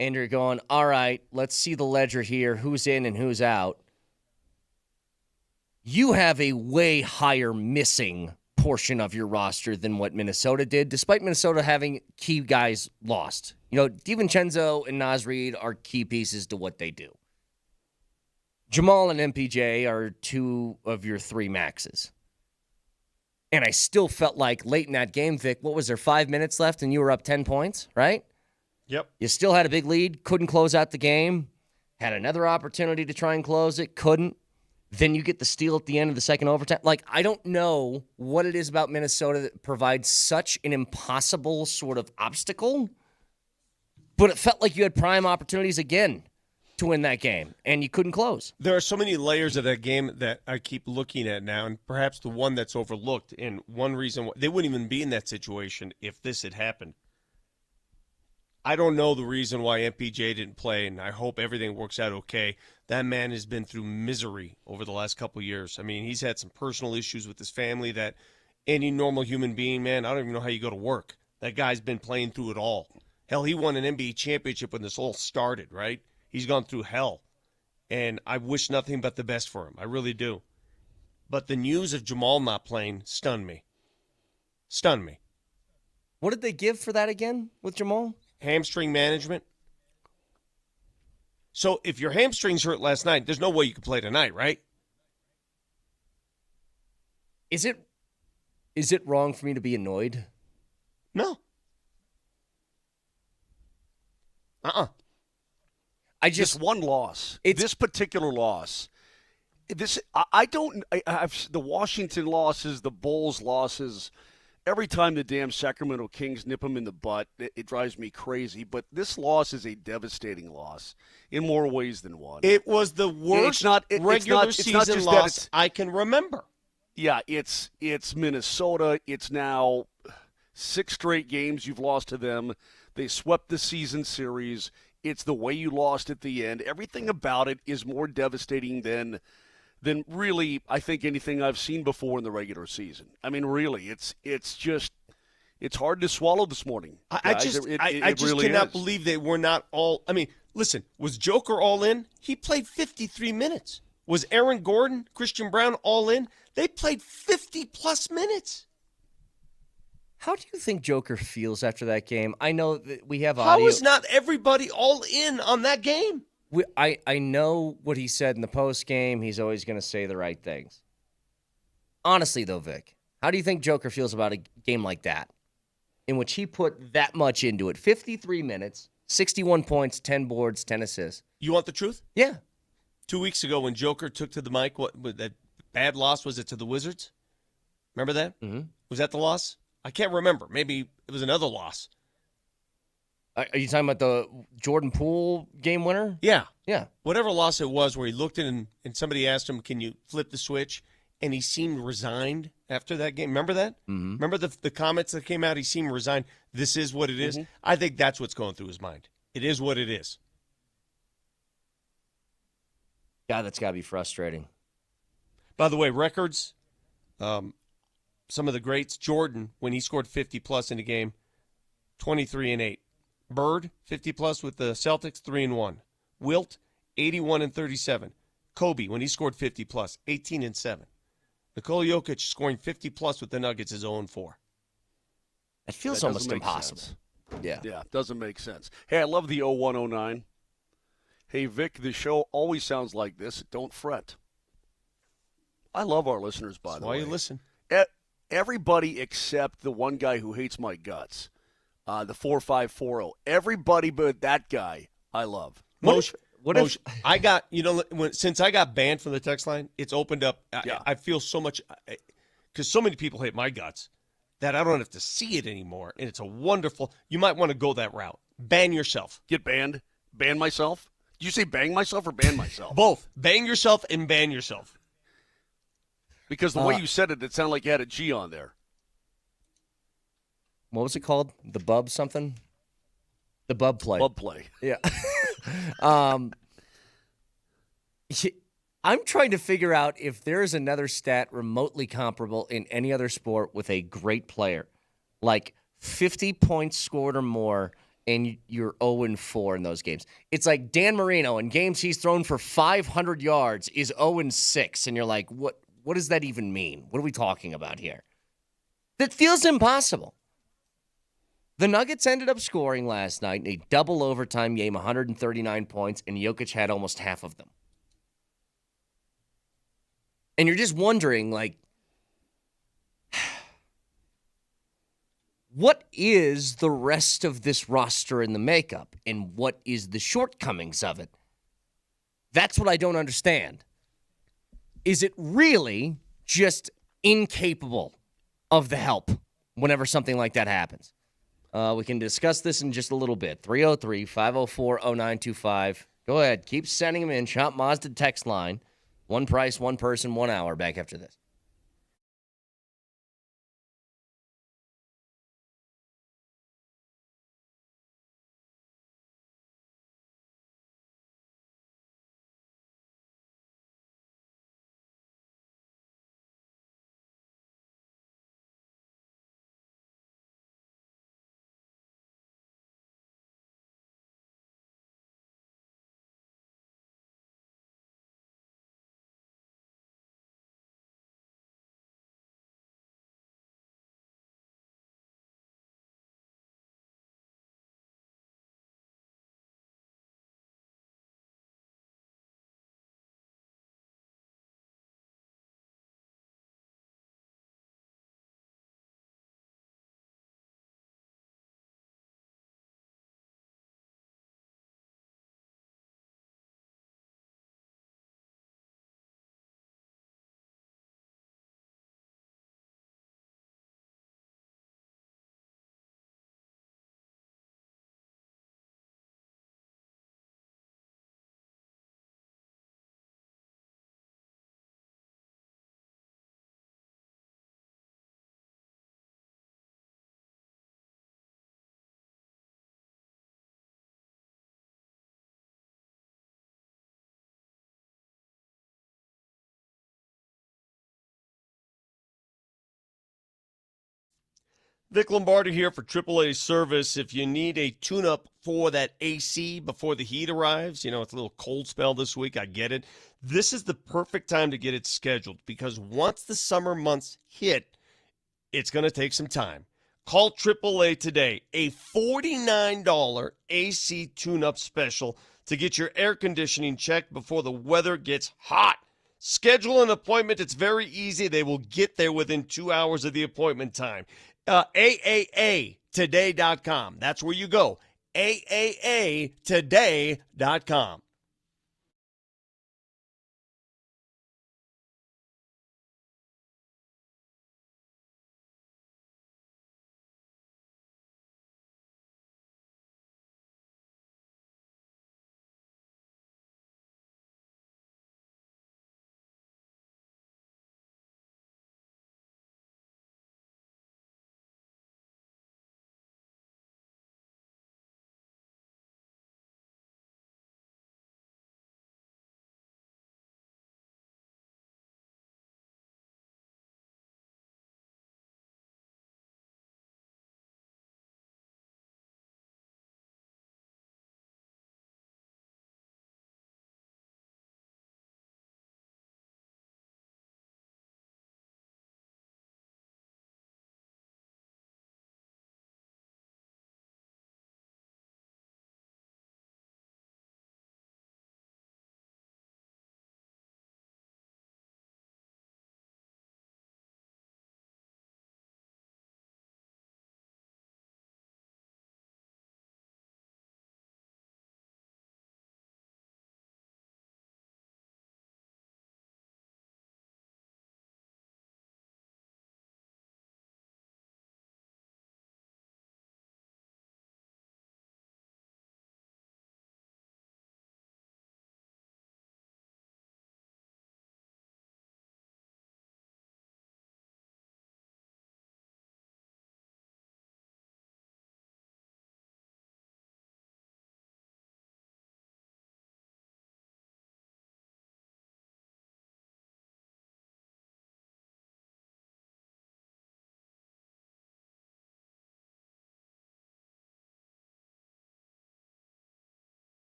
and you're going, all right, let's see the ledger here, who's in and who's out, you have a way higher missing portion of your roster than what Minnesota did, despite Minnesota having key guys lost. You know, DiVincenzo and Naz Reid are key pieces to what they do. Jamal and MPJ are 2 of your 3 maxes. And I still felt like late in that game, Vic, what was there, 5 minutes left and you were up 10 points, right? Yep. You still had a big lead, couldn't close out the game, had another opportunity to try and close it, couldn't. Then you get the steal at the end of the second overtime. Like, I don't know what it is about Minnesota that provides such an impossible sort of obstacle, but it felt like you had prime opportunities again to win that game, and you couldn't close. There are so many layers of that game that I keep looking at now, and perhaps the one that's overlooked, and one reason why they wouldn't even be in that situation if this had happened. I don't know the reason why MPJ didn't play, and I hope everything works out okay. That man has been through misery over the last couple of years. I mean, he's had some personal issues with his family that any normal human being, man, I don't even know how you go to work. That guy's been playing through it all. Hell, he won an NBA championship when this all started, right? He's gone through hell, and I wish nothing but the best for him. I really do. But the news of Jamal not playing stunned me. Stunned me. What did they give for that again with Jamal? Hamstring management. So if your hamstrings hurt last night, there's no way you can play tonight, right? Is it wrong for me to be annoyed? No. I just one loss. This particular loss. I've the Washington losses, the Bulls losses. Every time the damn Sacramento Kings nip them in the butt, it drives me crazy. But this loss is a devastating loss in more ways than one. It was the worst regular season loss I can remember. Yeah, it's Minnesota. It's now 6 straight games you've lost to them. They swept the season series. It's the way you lost at the end. Everything about it is more devastating than really, I think, anything I've seen before in the regular season. I mean, really, it's hard to swallow this morning. I just really cannot believe they were not all. I mean, listen, was Joker all in? He played 53 minutes. Was Aaron Gordon, Christian Brown all in? They played 50-plus minutes. How do you think Joker feels after that game? I know that we have audio. How is not everybody all in on that game? I know what he said in the post game. He's always going to say the right things. Honestly, though, Vic, how do you think Joker feels about a game like that, in which he put that much into it? 53 minutes, 61 points, 10 boards, 10 assists. You want the truth? Yeah. 2 weeks ago when Joker took to the mic, what that bad loss, was it to the Wizards? Remember that? Mm-hmm. Was that the loss? I can't remember. Maybe it was another loss. Are you talking about the Jordan Poole game winner? Yeah. Yeah. Whatever loss it was where he looked in and somebody asked him, can you flip the switch? And he seemed resigned after that game. Remember that? Mm-hmm. Remember the comments that came out? He seemed resigned. This is what it is. Mm-hmm. I think that's what's going through his mind. It is what it is. God, that's got to be frustrating. By the way, records, some of the greats, Jordan, when he scored 50-plus in a game, 23-8. Bird, 50-plus with the Celtics, 3-1. Wilt, 81-37. Kobe, when he scored 50-plus, 18-7. Nikola Jokic scoring 50-plus with the Nuggets is 0-4. It feels almost impossible. Sense. Yeah. Yeah, doesn't make sense. Hey, I love the 0109. Hey, Vic, the show always sounds like this. Don't fret. I love our listeners, by the way. Why you listen? Everybody except the one guy who hates my guts, the 4540. Everybody but that guy, I love. Moser, I got, since I got banned from the text line, it's opened up. I feel so much, because so many people hate my guts that I don't have to see it anymore. And it's a wonderful, you might want to go that route. Ban yourself. Get banned? Ban myself? Did you say bang myself or ban myself? Both. Bang yourself and ban yourself. Because the way you said it, it sounded like you had a G on there. What was it called? The bub something? The bub play. Bub play. Yeah. I'm trying to figure out if there is another stat remotely comparable in any other sport with a great player. Like 50 points scored or more, and you're 0-4 in those games. It's like Dan Marino, in games he's thrown for 500 yards, is 0-6, and you're like, what does that even mean? What are we talking about here? That feels impossible. The Nuggets ended up scoring last night in a double overtime game, 139 points, and Jokic had almost half of them. And you're just wondering, like, what is the rest of this roster in the makeup, and what is the shortcomings of it? That's what I don't understand. Is it really just incapable of the help whenever something like that happens? We can discuss this in just a little bit. 303-504-0925. Go ahead. Keep sending them in. Shop Mazda text line. One price, one person, 1 hour. Back after this. Vic Lombardi here for AAA Service. If you need a tune-up for that AC before the heat arrives, it's a little cold spell this week, I get it. This is the perfect time to get it scheduled because once the summer months hit, it's going to take some time. Call AAA today, a $49 AC tune-up special to get your air conditioning checked before the weather gets hot. Schedule an appointment. It's very easy. They will get there within 2 hours of the appointment time. AAAtoday.com. That's where you go. AAAtoday.com.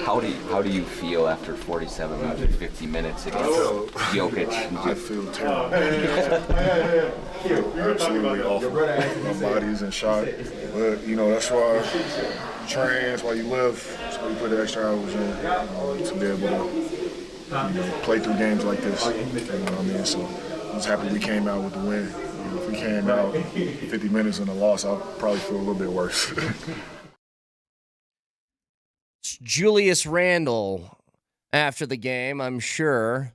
How do you feel after 47 50 minutes against Jokic? I feel terrible. Absolutely awful. My body's in shock. But, that's why you train, that's why you live. That's why you put the extra hours in to be able to play through games like this. You know what I mean? So I'm just happy we came out with the win. If we came out 50 minutes in a loss, I'll probably feel a little bit worse. Julius Randle after the game, I'm sure.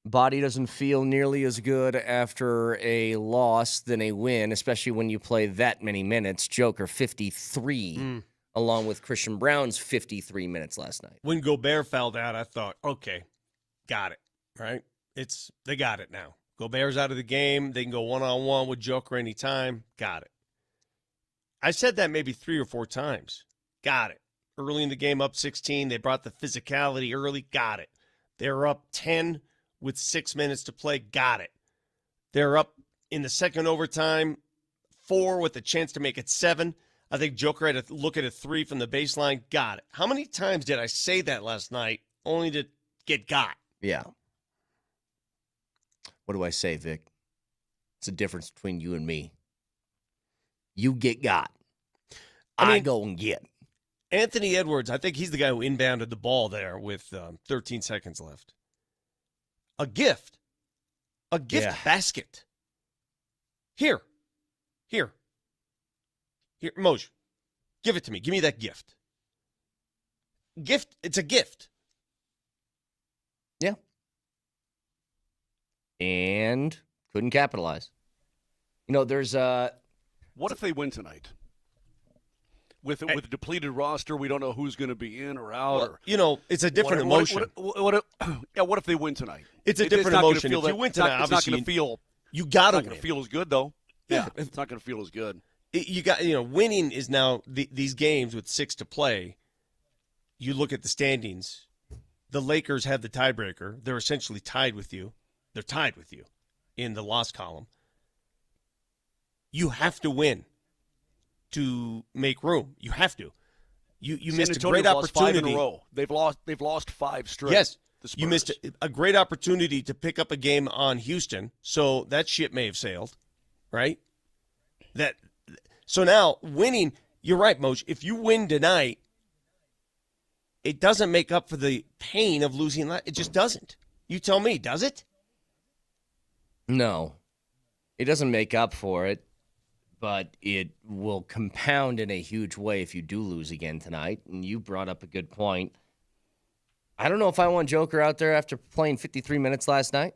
Body doesn't feel nearly as good after a loss than a win, especially when you play that many minutes. Joker, 53, along with Christian Brown's 53 minutes last night. When Gobert fouled out, I thought, okay, got it, right? They got it now. Gobert's out of the game. They can go one-on-one with Joker anytime. Got it. I said that maybe 3 or 4 times. Got it. Early in the game, up 16. They brought the physicality early. Got it. They're up 10 with 6 minutes to play. Got it. They're up in the second overtime, 4 with a chance to make it 7. I think Joker had to look at a 3 from the baseline. Got it. How many times did I say that last night only to get got? Yeah. What do I say, Vic? It's the difference between you and me. You get got. I go and get. Anthony Edwards, I think he's the guy who inbounded the ball there with 13 seconds left. A gift. A gift basket. Here, Moser, give it to me. Give me that gift. It's a gift. Yeah. And couldn't capitalize. There's What if they win tonight? With a depleted roster, we don't know who's going to be in or out. It's a different emotion. What if they win tonight? It's a different emotion. If you win tonight, it's not going to feel. You got to win. It's not going to feel as good, though. Yeah, it's not going to feel as good. Winning is now these games with 6 to play. You look at the standings. The Lakers have the tiebreaker. They're essentially tied with you. They're tied with you in the loss column. You have to win to make room. You have to. You missed a great opportunity. 5 in a row. They've lost 5 straight. Yes. You missed a great opportunity to pick up a game on Houston, so that ship may have sailed, right? So now winning, you're right, Moj. If you win tonight, it doesn't make up for the pain of losing. It just doesn't. You tell me, does it? No. It doesn't make up for it, but it will compound in a huge way if you do lose again tonight. And you brought up a good point. I don't know if I want Joker out there after playing 53 minutes last night.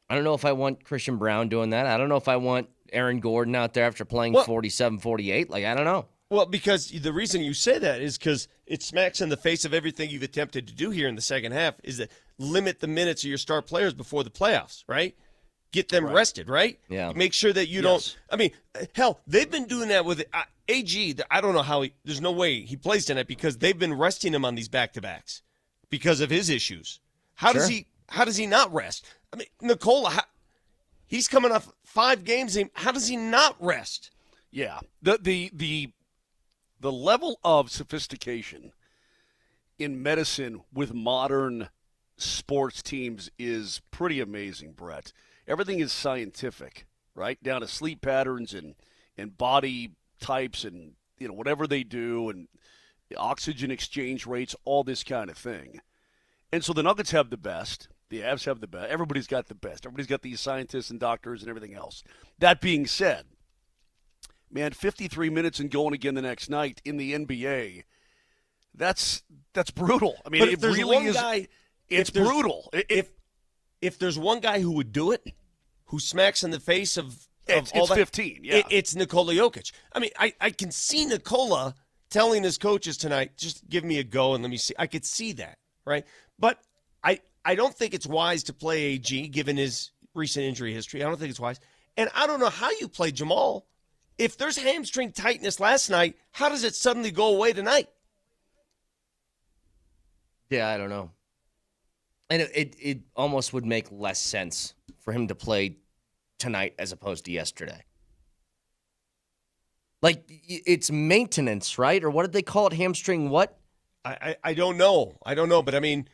I don't know if I want Christian Brown doing that. I don't know if I want Aaron Gordon out there after playing 47-48. I don't know. Well, because the reason you say that is because it smacks in the face of everything you've attempted to do here in the second half is that limit the minutes of your star players before the playoffs, right? Get them rested, right? Yeah. Make sure that you don't – I mean, hell, they've been doing that with AG. I don't know how there's no way he plays tonight because they've been resting him on these back-to-backs because of his issues. How does he not rest? I mean, Nikola, he's coming off 5 games. How does he not rest? Yeah. The level of sophistication in medicine with modern sports teams is pretty amazing, Brett. Everything is scientific, right? Down to sleep patterns and body types and whatever they do and the oxygen exchange rates, all this kind of thing. And so the Nuggets have the best. The Avs have the best. Everybody's got the best. Everybody's got these scientists and doctors and everything else. That being said, man, 53 minutes and going again the next night in the NBA, that's brutal. I mean, it really is. It's brutal. If there's one guy who would do it, who smacks in the face of it's all that, 15, yeah. It's Nikola Jokic. I mean, I can see Nikola telling his coaches tonight, just give me a go and let me see. I could see that, right? But I don't think it's wise to play AG given his recent injury history. I don't think it's wise. And I don't know how you play Jamal. If there's hamstring tightness last night, how does it suddenly go away tonight? Yeah, I don't know. And it almost would make less sense for him to play tonight as opposed to yesterday. Like, it's maintenance, right? Or what did they call it? Hamstring what? I don't know. But, I mean,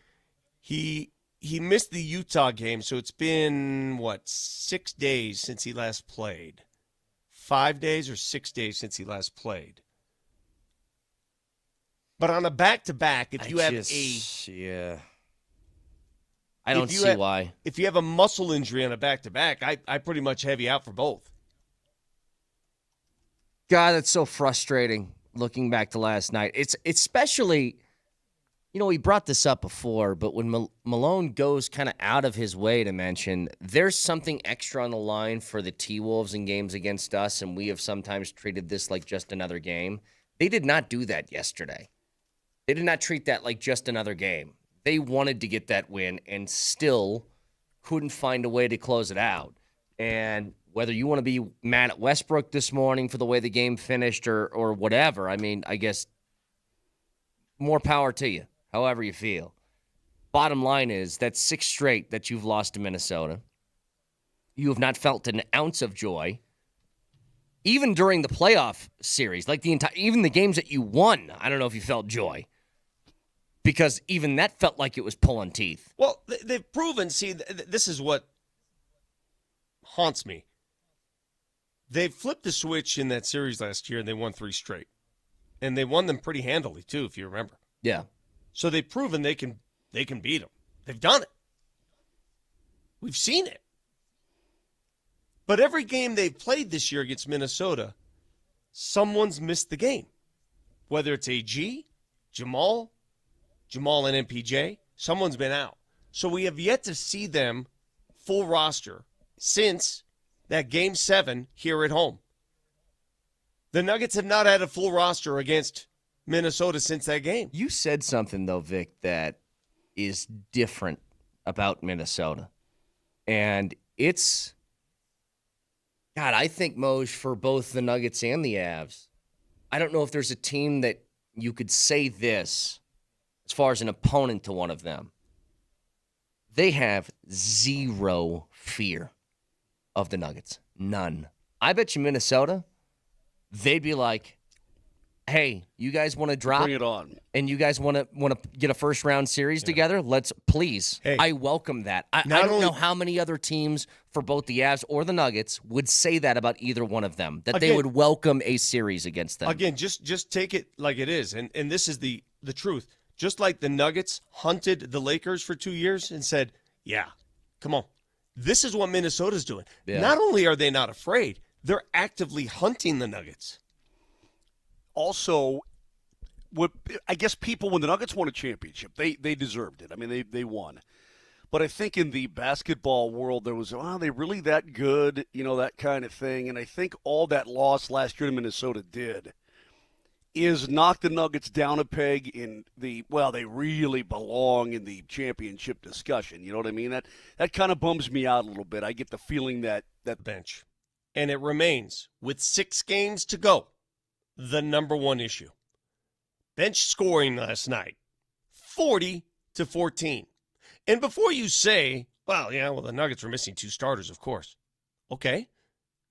he missed the Utah game, so it's been, 6 days since he last played. 5 days or 6 days since he last played. But on a back-to-back, if you have Yeah. I don't see why. If you have a muscle injury on a back-to-back, I pretty much have you out for both. God, that's so frustrating looking back to last night. It's especially, we brought this up before, but when Malone goes kind of out of his way to mention there's something extra on the line for the T-Wolves in games against us, and we have sometimes treated this like just another game. They did not do that yesterday. They did not treat that like just another game. They wanted to get that win and still couldn't find a way to close it out. And whether you want to be mad at Westbrook this morning for the way the game finished or whatever, I mean, I guess more power to you, however you feel. Bottom line is that's 6 straight that you've lost to Minnesota. You have not felt an ounce of joy. Even during the playoff series, like even the games that you won, I don't know if you felt joy. Because even that felt like it was pulling teeth. Well, they've proven, this is what haunts me. They flipped the switch in that series last year, and they won 3 straight. And they won them pretty handily, too, if you remember. Yeah. So they've proven they can beat them. They've done it. We've seen it. But every game they've played this year against Minnesota, someone's missed the game. Whether it's AG, Jamal and MPJ, someone's been out. So we have yet to see them full roster since that Game 7 here at home. The Nuggets have not had a full roster against Minnesota since that game. You said something, though, Vic, that is different about Minnesota. And it's, God, I think, Moj, for both the Nuggets and the Avs, I don't know if there's a team that you could say this as far as an opponent to one of them. They have zero fear of the Nuggets. None. I bet you Minnesota, they'd be like, hey, you guys want to drop? Bring it on. And you guys want to get a first-round series together? Let's, please. Hey, I welcome that. I don't know how many other teams for both the Avs or the Nuggets would say that about either one of them, that they would welcome a series against them. Again, just take it like it is, and this is the truth. Just like the Nuggets hunted the Lakers for 2 years and said, yeah, come on. This is what Minnesota's doing. Yeah. Not only are they not afraid, they're actively hunting the Nuggets. Also, what I guess people, when the Nuggets won a championship, they deserved it. I mean, they won. But I think in the basketball world, there was, are they really that good? You know, that kind of thing. And I think all that loss last year to Minnesota did is knock the Nuggets down a peg in the, well, they really belong in the championship discussion. You know what I mean? That kind of bums me out a little bit. I get the feeling that bench. And it remains, with 6 games to go, the number one issue. Bench scoring last night, 40-14. And before you say, well, the Nuggets were missing 2 starters, of course. Okay.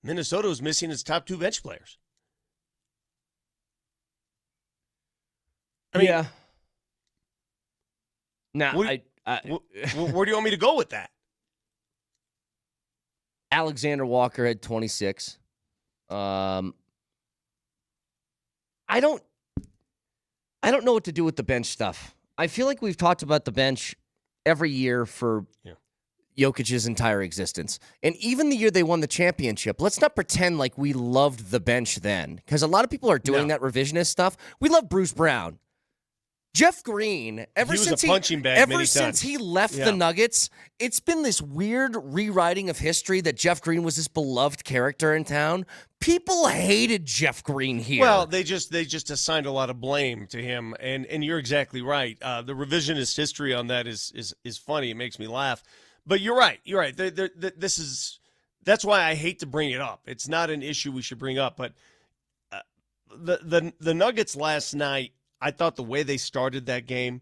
Minnesota was missing its top 2 bench players. I mean, yeah. Now, where do you want me to go with that? Alexander Walker had 26. I don't know what to do with the bench stuff. I feel like we've talked about the bench every year for Jokic's entire existence. And even the year they won the championship, let's not pretend like we loved the bench then, because a lot of people are doing that revisionist stuff. We love Bruce Brown. Jeff Green, ever since he left the Nuggets, it's been this weird rewriting of history that Jeff Green was this beloved character in town. People hated Jeff Green here. Well, they just assigned a lot of blame to him, and you're exactly right. The revisionist history on that is funny. It makes me laugh. But you're right. You're right. That's why I hate to bring it up. It's not an issue we should bring up. But the Nuggets last night, I thought the way they started that game,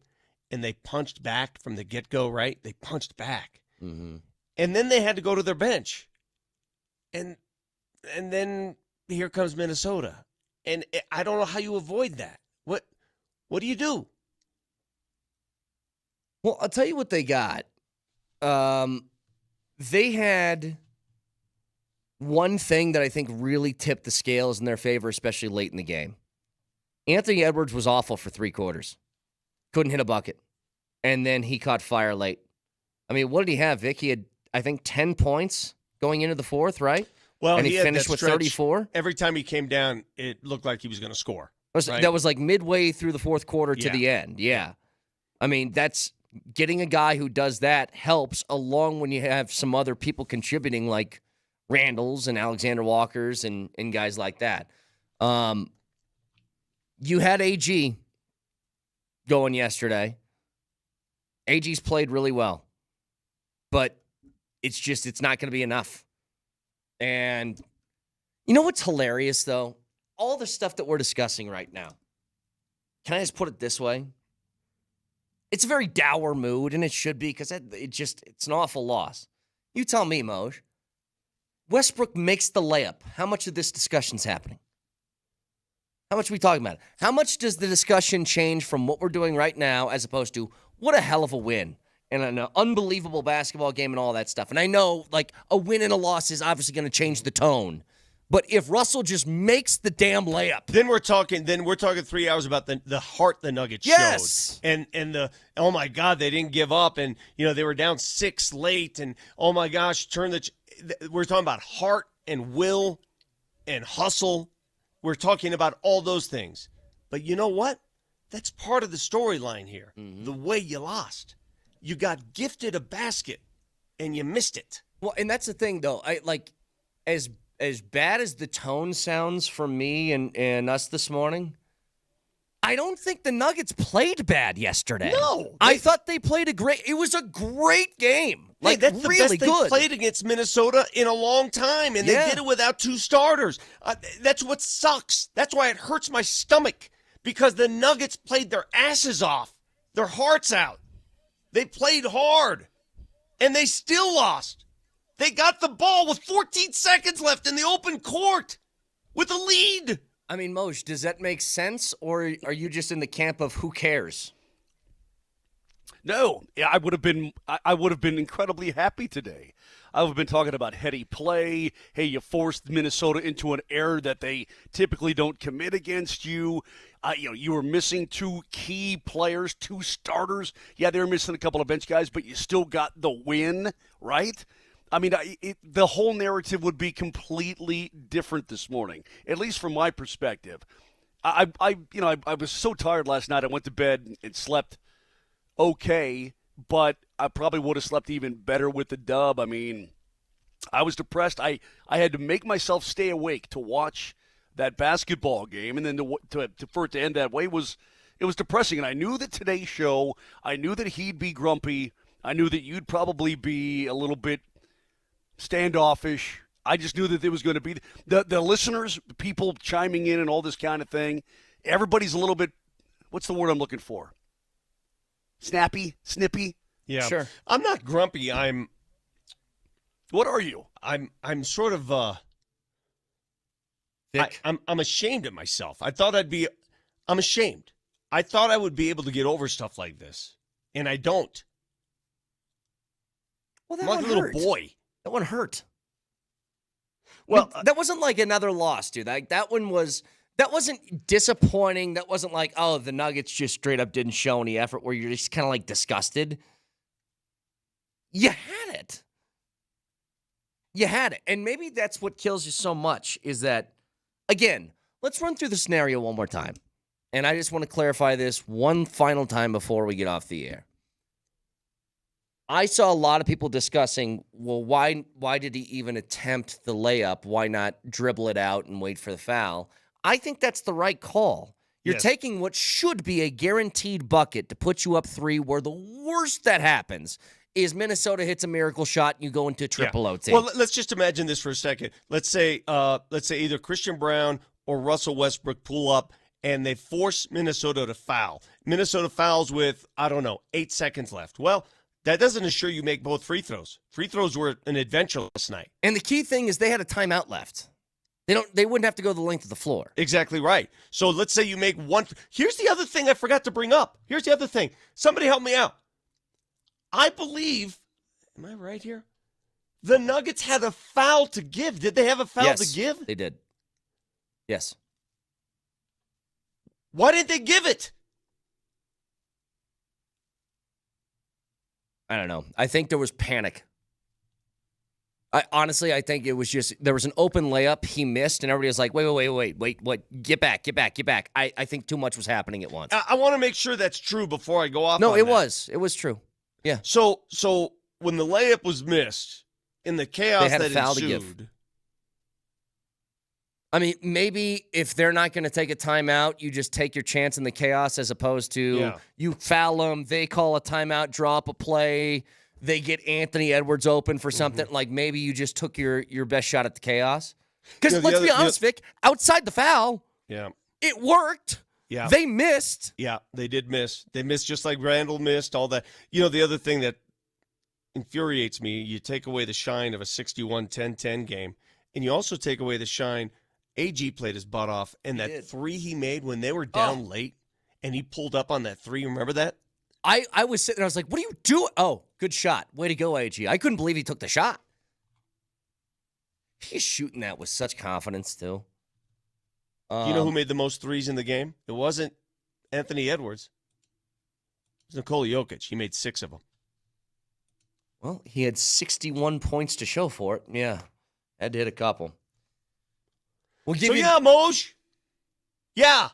and they punched back from the get-go, right? They punched back. Mm-hmm. And then they had to go to their bench. And then here comes Minnesota. And I don't know how you avoid that. What do you do? Well, I'll tell you what they got. They had one thing that I think really tipped the scales in their favor, especially late in the game. Anthony Edwards was awful for 3 quarters. Couldn't hit a bucket. And then he caught fire late. I mean, what did he have, Vic? He had, I think, 10 points going into the 4th, right? Well, and he finished with 34. Every time he came down, it looked like he was going to score. That was like midway through the 4th quarter to the end. Yeah. I mean, that's getting a guy who does that helps, along when you have some other people contributing like Randall's and Alexander Walker's and guys like that. You had AG going yesterday. AG's played really well. But it's not going to be enough. And you know what's hilarious, though? All the stuff that we're discussing right now. Can I just put it this way? It's a very dour mood, and it should be, because it's an awful loss. You tell me, Moj. Westbrook makes the layup. How much of this discussion's happening? How much are we talking about? How much does the discussion change from what we're doing right now as opposed to what a hell of a win and an unbelievable basketball game and all that stuff? And I know, like, a win and a loss is obviously going to change the tone. But if Russell just makes the damn layup, then we're talking 3 hours about the heart the Nuggets showed, and the, oh my God, they didn't give up, and they were down 6 late, and oh my gosh, we're talking about heart and will and hustle. We're talking about all those things. But you know what? That's part of the storyline here. Mm-hmm. The way you lost. You got gifted a basket and you missed it. Well, and that's the thing, though. As bad as the tone sounds from me and us this morning, I don't think the Nuggets played bad yesterday. No. I thought they played it was a great game. Like, that's really the best good. they played against Minnesota in a long time, and they did it without 2 starters. That's what sucks. That's why it hurts my stomach, because the Nuggets played their asses off, their hearts out. They played hard, and they still lost. They got the ball with 14 seconds left in the open court with a lead. I mean, Moj, does that make sense, or are you just in the camp of who cares? No, I would have been incredibly happy today. I would have been talking about heady play. Hey, you forced Minnesota into an error that they typically don't commit against you. You were missing 2 key players, 2 starters. Yeah, they were missing a couple of bench guys, but you still got the win, right? I mean, the whole narrative would be completely different this morning, at least from my perspective. I was so tired last night. I went to bed and slept okay, but I probably would have slept even better with the dub. I mean, I was depressed. I had to make myself stay awake to watch that basketball game, and then for it to end that way it was depressing. And I knew that today's show, I knew that he'd be grumpy. I knew that you'd probably be a little bit standoffish. I just knew that there was going to be the listeners, people chiming in and all this kind of thing. Everybody's a little bit, what's the word I'm looking for? Snappy, snippy. Yeah, sure. I'm not grumpy. What are you? I'm sort of Thick. I'm ashamed of myself. I'm ashamed. I thought I would be able to get over stuff like this, and I don't. Well, I'm like a little boy. That one hurt. Well, that wasn't like another loss, dude. That wasn't disappointing. That wasn't like, oh, the Nuggets just straight up didn't show any effort, where you're just kind of like disgusted. You had it. You had it. And maybe that's what kills you so much is that, again, let's run through the scenario one more time. And I just want to clarify this one final time before we get off the air. I saw a lot of people discussing, well, why did he even attempt the layup? Why not dribble it out and wait for the foul? I think that's the right call. You're taking what should be a guaranteed bucket to put you up 3, where the worst that happens is Minnesota hits a miracle shot and you go into triple OT. Well, let's just imagine this for a second. Let's say either Christian Brown or Russell Westbrook pull up and they force Minnesota to foul. Minnesota fouls with, 8 seconds left. Well, that doesn't assure you make both free throws. Free throws were an adventure last night. And the key thing is they had a timeout left. They wouldn't have to go the length of the floor. Exactly right. So let's say you make one. Here's the other thing I forgot to bring up. Here's the other thing. Somebody help me out. I believe, am I right here? The Nuggets had a foul to give. Did they have a foul to give? They did. Yes. Why didn't they give it? I don't know. I think there was panic. I think it was just, there was an open layup he missed, and everybody was like, wait, what? Get back. I think too much was happening at once. I want to make sure that's true before I go off No, on it that. was true. Yeah. So when the layup was missed, in the chaos They had a that foul to ensued, give. I mean, maybe if they're not going to take a timeout, you just take your chance in the chaos, as opposed to you foul them, they call a timeout, draw up a play, they get Anthony Edwards open for something. Like, maybe you just took your best shot at the chaos. Because let's be honest, Vic, outside the foul, it worked. Yeah. They missed. Yeah, they did miss. They missed just like Randall missed, all that. The other thing that infuriates me, you take away the shine of a 61-10-10 game, and you also take away the shine. AG played his butt off, and that 3 he made when they were down late, and he pulled up on that 3. Remember that? I was sitting there, I was like, what are you doing? Oh, good shot. Way to go, AG. I couldn't believe he took the shot. He's shooting that with such confidence, too. You know who made the most threes in the game? It wasn't Anthony Edwards. It was Nikola Jokic. He made 6 of them. Well, he had 61 points to show for it. Yeah, had to hit a couple. We'll give you... yeah, Moj. Yeah.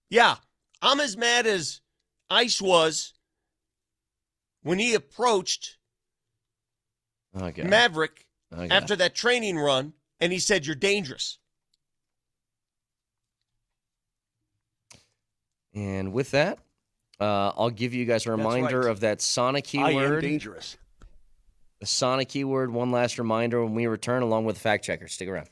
Yeah. I'm as mad as Ice was when he approached Maverick after that training run, and he said, "You're dangerous." And with that, I'll give you guys a reminder of that Sonic keyword. I am dangerous. The Sonic keyword, one last reminder when we return, along with the fact checker. Stick around.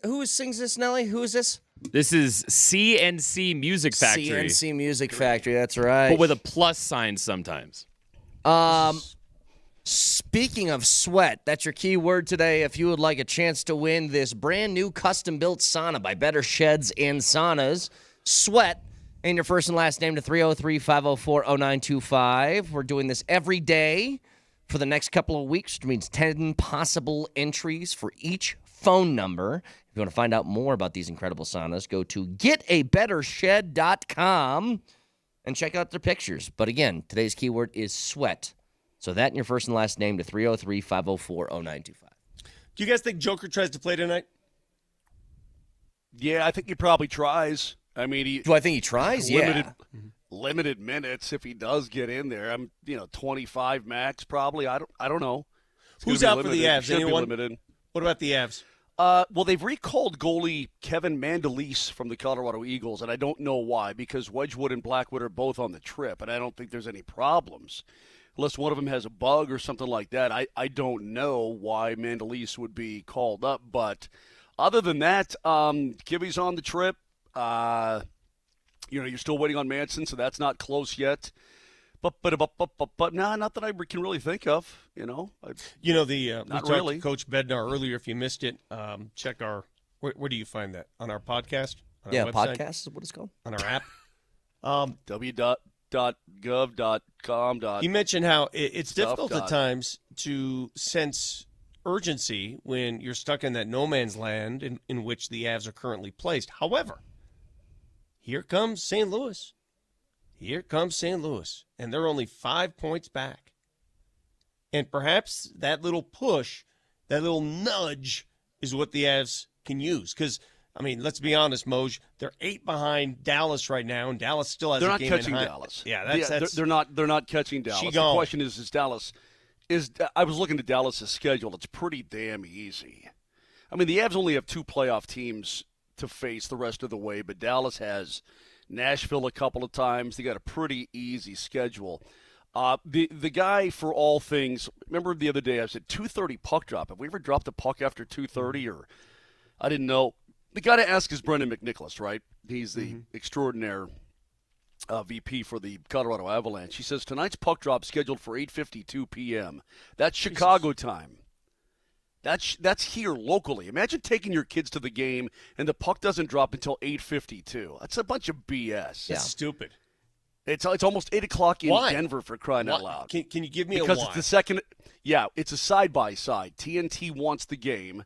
Who sings this, Nelly? Who is this? This is CNC Music Factory. CNC Music Factory, that's right. But with a plus sign sometimes. Speaking of sweat, that's your key word today. If you would like a chance to win this brand new custom-built sauna by Better Sheds and Saunas, sweat, and your first and last name to 303-504-0925. We're doing this every day for the next couple of weeks, which means 10 possible entries for each phone number. If you want to find out more about these incredible saunas, go to getabettershed.com and check out their pictures. But again, today's keyword is sweat. So that and your first and last name to 303-504-0925. Do you guys think Joker tries to play tonight? Yeah, I think he probably tries. I mean, do I think he tries? Limited minutes if he does get in there. 25 max probably. I don't know. Who's out for the Avs? Anyone? Limited. What about the Avs? Well, they've recalled goalie Kevin Mandolese from the Colorado Eagles, and I don't know why, because Wedgwood and Blackwood are both on the trip, and I don't think there's any problems. Unless one of them has a bug or something like that. I don't know why Mandolese would be called up. But other than that, Kivvy's on the trip. You're still waiting on Manson, so that's not close yet. But not that I can really think of, we Not talked really. to Coach Bednar earlier. If you missed it, check our where do you find that? On our podcast? On our website? Podcast is what it's called. On our app? www.gov.com. You mentioned how it's difficult at times to sense urgency when you're stuck in that no man's land in which the Avs are currently placed. However, here comes St. Louis. Here comes St. Louis, and they're only 5 points back. And perhaps that little push, that little nudge is what the Avs can use. Because, let's be honest, Moj, they're 8 behind Dallas right now, and Dallas still has a game in hand. They're not catching Dallas. Yeah, that's they're not catching Dallas. The question is Dallas I was looking at Dallas' schedule. It's pretty damn easy. The Avs only have 2 playoff teams to face the rest of the way, but Dallas has Nashville a couple of times. They got a pretty easy schedule. The guy for all things, remember the other day I said 2:30 puck drop. Have we ever dropped a puck after 2:30? Or I didn't know. The guy to ask is Brendan McNicholas, right? He's the extraordinaire VP for the Colorado Avalanche. He says tonight's puck drop scheduled for 8:52 p.m. That's Chicago time. That's here locally. Imagine taking your kids to the game and the puck doesn't drop until 8:52. That's a bunch of BS. That's stupid. It's almost 8 o'clock in Denver, for crying out loud. Can you give me because a why? It's the second. Yeah, it's a side-by-side. TNT wants the game.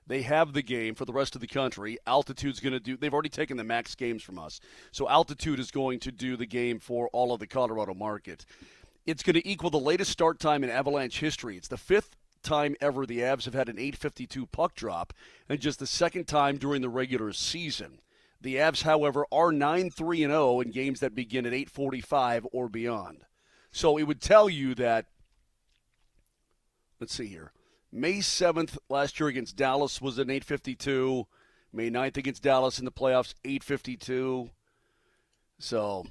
They have the game for the rest of the country. Altitude's going to do – they've already taken the max games from us. So Altitude is going to do the game for all of the Colorado market. It's going to equal the latest start time in Avalanche history. It's the 5th time ever the Avs have had an 8:52 puck drop, and just the 2nd time during the regular season. The Avs, however, are 9-3-0 in games that begin at 8:45 or beyond. So it would tell you that, let's see here, May 7th last year against Dallas was an 8:52. May 9th against Dallas in the playoffs, 8:52. So,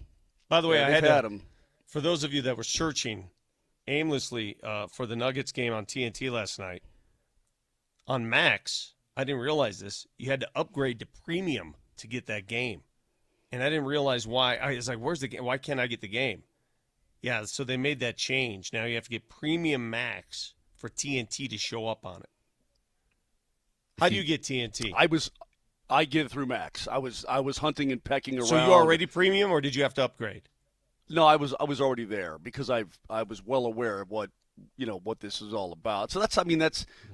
by the way, I had them. For those of you that were searching aimlessly for the Nuggets game on TNT last night, on Max, I didn't realize this, you had to upgrade to premium to get that game. And I didn't realize why. I was like, where's the game? Why can't I get the game? Yeah, so they made that change. Now you have to get premium Max for TNT to show up on it. How do you get TNT? I get it through Max. I was hunting and pecking around. So you already premium, or did you have to upgrade? No, I was already there because I was well aware of what this is all about. So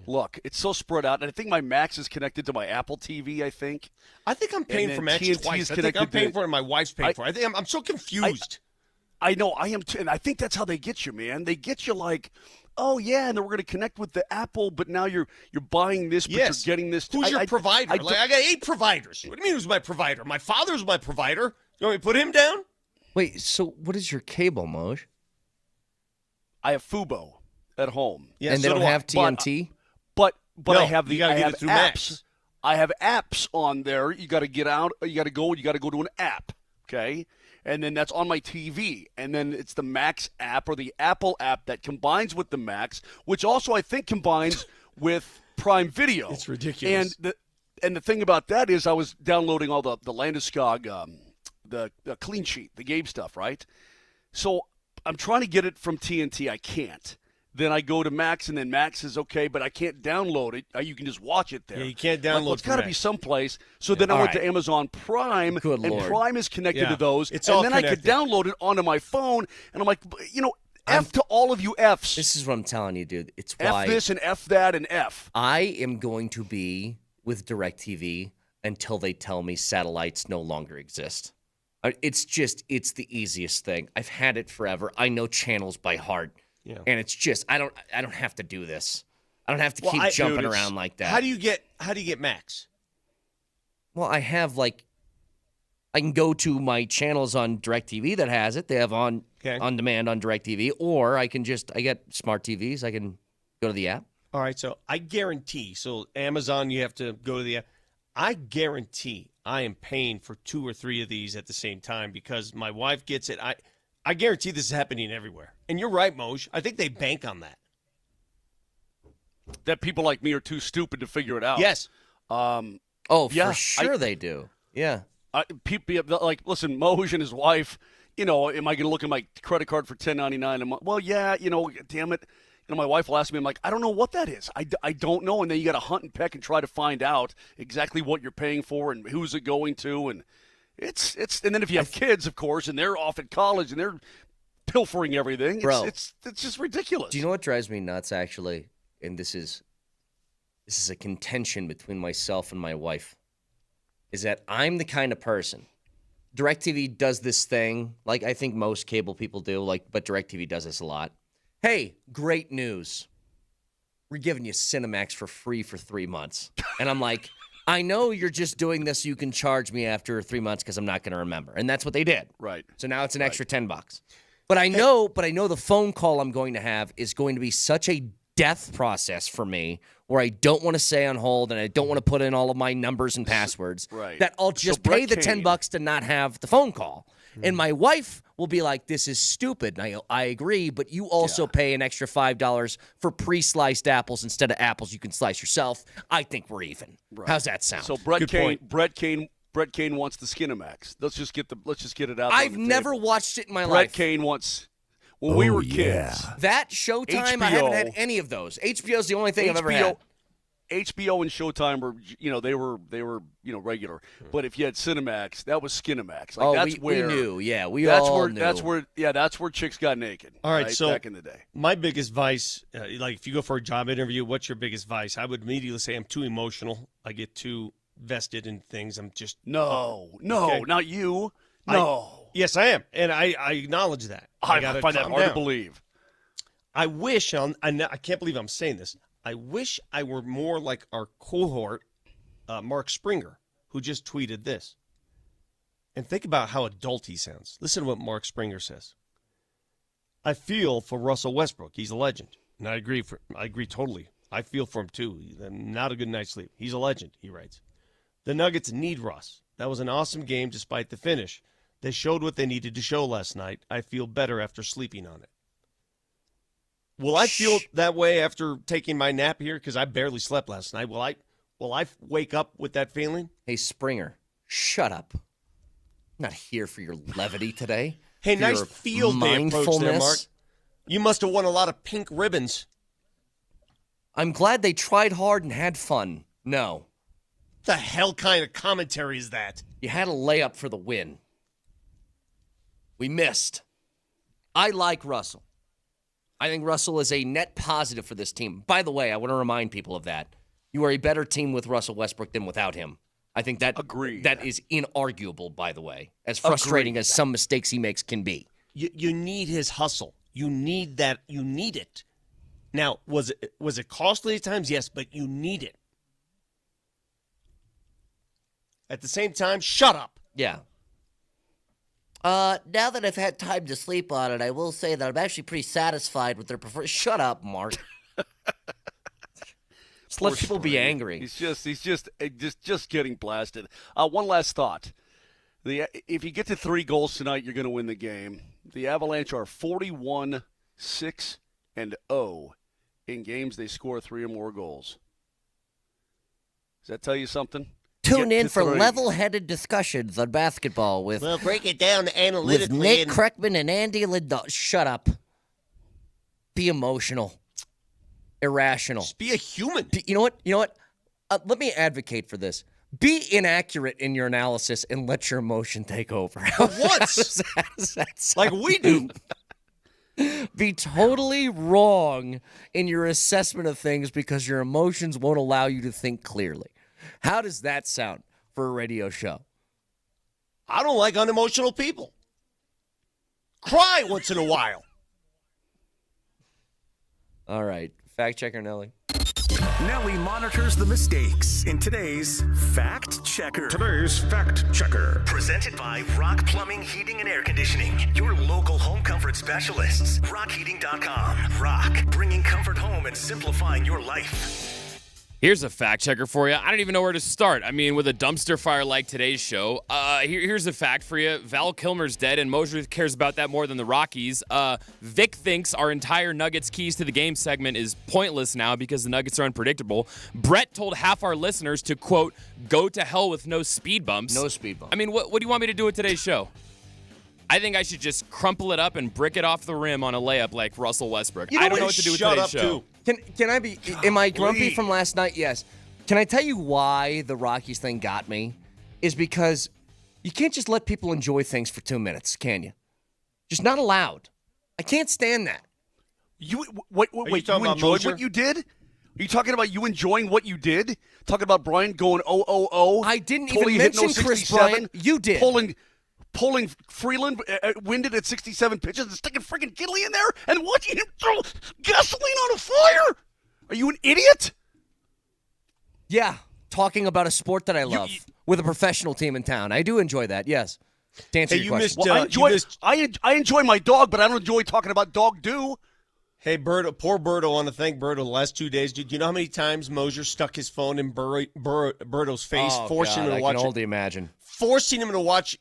look, it's so spread out, and I think my Max is connected to my Apple TV. I think I'm paying for Max twice. I think I'm paying for it, and my wife's paying for it. I think I'm so confused. I know I am too, and I think that's how they get you, man. They get you like, oh yeah, and then we're going to connect with the Apple, but now you're buying this, but you're getting this. Who's your provider? I got 8 providers. What do you mean who's my provider? My father's my provider. You want me to put him down? Wait, so what is your cable, Moj? I have Fubo at home. Yeah, and they don't have TNT? But no, I have you gotta get it through apps. Max. I have apps on there. You got to get out. You got to go to an app, okay? and then that's on my TV, and then it's the Max app or the Apple app that combines with the Max, which also I think combines with Prime Video. It's ridiculous. And the thing about that is I was downloading all the Landeskog, the clean sheet, the game stuff, right? So I'm trying to get it from TNT. I can't. Then I go to Max, and then Max is okay, but I can't download it. You can just watch it there. Yeah, you can't download. Well, it's got to be someplace. So then I went to Amazon Prime, Good and Lord. Prime is connected to those. It's and all then connected. I could download it onto my phone, and I'm like, F to all of you Fs. This is what I'm telling you, dude. It's why F this and F that and F. I am going to be with DirecTV until they tell me satellites no longer exist. It's the easiest thing. I've had it forever. I know channels by heart. Yeah. And it's just I don't have to do this. I don't have to keep jumping around like that. How do you get Max? Well, I have I can go to my channels on DirecTV that has it. They have on demand on DirecTV, or I get smart TVs. I can go to the app. All right, so I guarantee. So Amazon, you have to go to the app. I guarantee I am paying for 2 or 3 of these at the same time because my wife gets it. I guarantee this is happening everywhere. And you're right, Moj. I think they bank on that. That people like me are too stupid to figure it out. Yes. For sure they do. Yeah. People listen, Moj and his wife. Am I going to look at my credit card for $10.99 a month? Well, yeah. Damn it. My wife will ask me. I'm like, I don't know what that is. I don't know. And then you got to hunt and peck and try to find out exactly what you're paying for and who's it going to and. It's and then if you have kids, of course, and they're off at college and they're pilfering everything, it's just ridiculous. Do you know what drives me nuts, actually? And this is a contention between myself and my wife, is that I'm the kind of person. DirecTV does this thing, like I think most cable people do, but DirecTV does this a lot. Hey, great news. We're giving you Cinemax for free for 3 months. And I'm like, I know you're just doing this so you can charge me after 3 months because I'm not going to remember. And that's what they did. Right. So now it's an extra $10. But I know the phone call I'm going to have is going to be such a death process for me where I don't want to stay on hold and I don't want to put in all of my numbers and passwords that I'll just pay the $10 to not have the phone call. And my wife will be like, this is stupid. And I agree, but you also pay an extra $5 for pre-sliced apples instead of apples you can slice yourself. I think we're even. Right. How's that sound? So Brett Kane wants the Skinamax. Let's just get it out there. I've never watched it in my life. Brett Kane wants when we were kids. That Showtime, I haven't had any of those. HBO's the only thing I've ever had. HBO and Showtime were, they were regular. But if you had Cinemax, that was Skinamax. We knew. Yeah, all knew. That's where chicks got naked. All right, so back in the day. My biggest vice, if you go for a job interview, what's your biggest vice? I would immediately say I'm too emotional. I get too vested in things. I'm just not you. No. Yes, I am, and I acknowledge that. I find that hard to believe. I wish I can't believe I'm saying this. I wish I were more like our cohort, Mark Springer, who just tweeted this. And think about how adult he sounds. Listen to what Mark Springer says. I feel for Russell Westbrook. He's a legend. And I agree totally. I feel for him, too. Not a good night's sleep. He's a legend, he writes. The Nuggets need Russ. That was an awesome game despite the finish. They showed what they needed to show last night. I feel better after sleeping on it. Will I feel that way after taking my nap here? Because I barely slept last night. Will I wake up with that feeling? Hey, Springer, shut up. I'm not here for your levity today. Hey, nice field day approach there, Mark. You must have won a lot of pink ribbons. I'm glad they tried hard and had fun. No. What the hell kind of commentary is that? You had a layup for the win. We missed. I like Russell. I think Russell is a net positive for this team. By the way, I want to remind people of that. You are a better team with Russell Westbrook than without him. I think that is inarguable, by the way, as frustrating as some mistakes he makes can be. You need his hustle. You need that. You need it. Now, was it costly at times? Yes, but you need it. At the same time, shut up. Yeah. Now that I've had time to sleep on it, I will say that I'm actually pretty satisfied with their performance. Shut up, Mark. Just let people be angry. He's just getting blasted. One last thought. If you get to 3 goals tonight, you're going to win the game. The Avalanche are 41-6-0 in games they score 3 or more goals. Does that tell you something? Tune in for level-headed discussions on basketball with We'll break it down analytically. with Nick Kreckman and Andy Lindahl. Shut up. Be emotional. Irrational. Just be a human. You know what? Let me advocate for this. Be inaccurate in your analysis and let your emotion take over. Once. Like we do. Be totally wrong in your assessment of things because your emotions won't allow you to think clearly. How does that sound for a radio show? I don't like unemotional people. Cry once in a while. All right. Fact checker Nelly. Nelly monitors the mistakes in today's Fact Checker. Presented by Rock Plumbing, Heating, and Air Conditioning. Your local home comfort specialists. RockHeating.com. Rock, bringing comfort home and simplifying your life. Here's a fact checker for you. I don't even know where to start. I mean, with a dumpster fire like today's show, here's a fact for you. Val Kilmer's dead, and Moser cares about that more than the Rockies. Vic thinks our entire Nuggets keys to the game segment is pointless now because the Nuggets are unpredictable. Brett told half our listeners to, quote, go to hell with no speed bumps. No speed bumps. I mean, what do you want me to do with today's show? I think I should just crumple it up and brick it off the rim on a layup like Russell Westbrook. I don't know what to do with today's show. Can I be? Am I grumpy from last night? Yes. Can I tell you why the Rockies thing got me? Is because you can't just let people enjoy things for 2 minutes, can you? Just not allowed. I can't stand that. Wait, you enjoyed what you did? Are you talking about you enjoying what you did? Talking about Brian going 0-0-0? I didn't even mention Chris Bryant. You did. Pulling Freeland, winded at 67 pitches, and sticking freaking Gidley in there and watching him throw gasoline on a fire. Are you an idiot? Yeah, talking about a sport that I love with a professional team in town. I do enjoy that, yes. To answer your question. I enjoy my dog, but I don't enjoy talking about dog do. Hey, Berto, poor Berto. I want to thank Berto the last 2 days. Did you know how many times Moser stuck his phone in Berto's face, forcing him to watch? I can only imagine. Forcing him to watch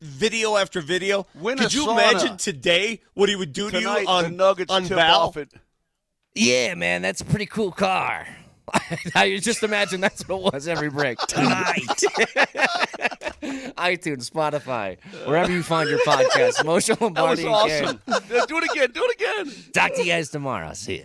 video after video. Could you imagine today what he would do to you on Val? Yeah, man, that's a pretty cool car. I just imagine that's what it was every break. Tonight. iTunes, Spotify, wherever you find your podcast. Moser, Lombardi, that was awesome. Do it again. Talk to you guys tomorrow. See ya.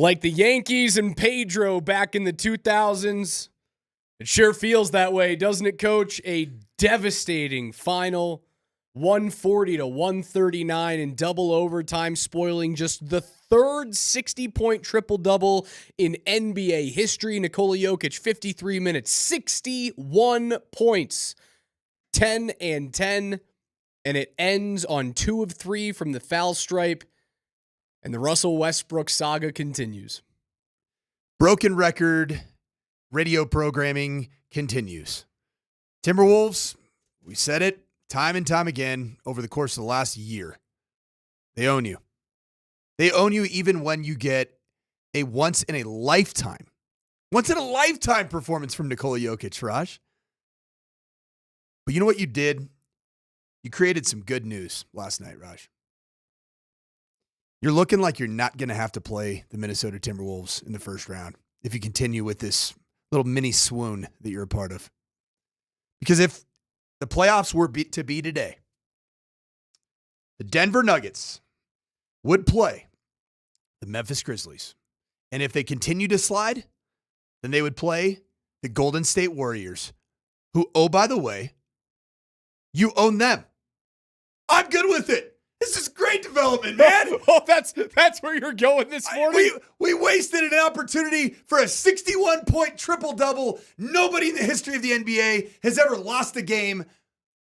Like the Yankees and Pedro back in the 2000s. It sure feels that way, doesn't it, Coach? A devastating final, 140-139 in double overtime, spoiling just the third 60-point triple-double in NBA history. Nikola Jokic, 53 minutes, 61 points, 10 and 10, and it ends on 2 of 3 from the foul stripe, and the Russell Westbrook saga continues. Broken record. Radio programming continues. Timberwolves, we said it time and time again over the course of the last year. They own you. They own you even when you get a once-in-a-lifetime performance from Nikola Jokic, Raj. But you know what you did? You created some good news last night, Raj. You're looking like you're not going to have to play the Minnesota Timberwolves in the first round if you continue with this little mini swoon that you're a part of. Because if the playoffs were to be today, the Denver Nuggets would play the Memphis Grizzlies. And if they continue to slide, then they would play the Golden State Warriors, who, oh, by the way, you own them. I'm good with it. This is great development, man. Oh, that's where you're going this morning. We wasted an opportunity for a 61-point triple-double. Nobody in the history of the NBA has ever lost a game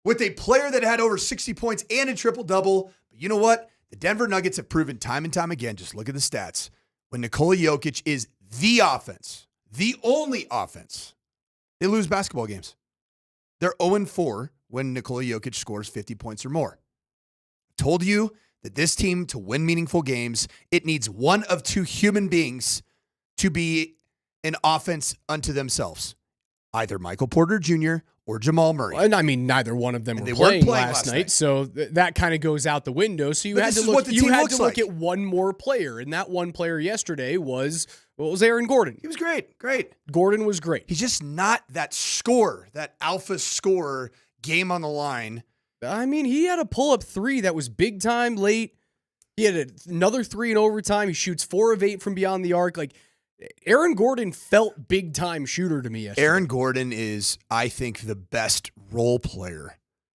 with a player that had over 60 points and a triple-double. But you know what? The Denver Nuggets have proven time and time again, just look at the stats, when Nikola Jokic is the offense, the only offense, they lose basketball games. They're 0-4 when Nikola Jokic scores 50 points or more. Told you that this team, to win meaningful games, it needs one of two human beings to be an offense unto themselves. Either Michael Porter Jr. or Jamal Murray. And I mean, neither one of them were playing last night, so that kind of goes out the window. So you had to look at one more player, and that one player yesterday was Aaron Gordon. He was great. Gordon was great. He's just not that scorer, that alpha scorer, game on the line. I mean, he had a pull-up 3 that was big time late. He had another 3 in overtime. He shoots 4 of 8 from beyond the arc. Like, Aaron Gordon felt big time shooter to me yesterday. Aaron Gordon is, I think, the best role player,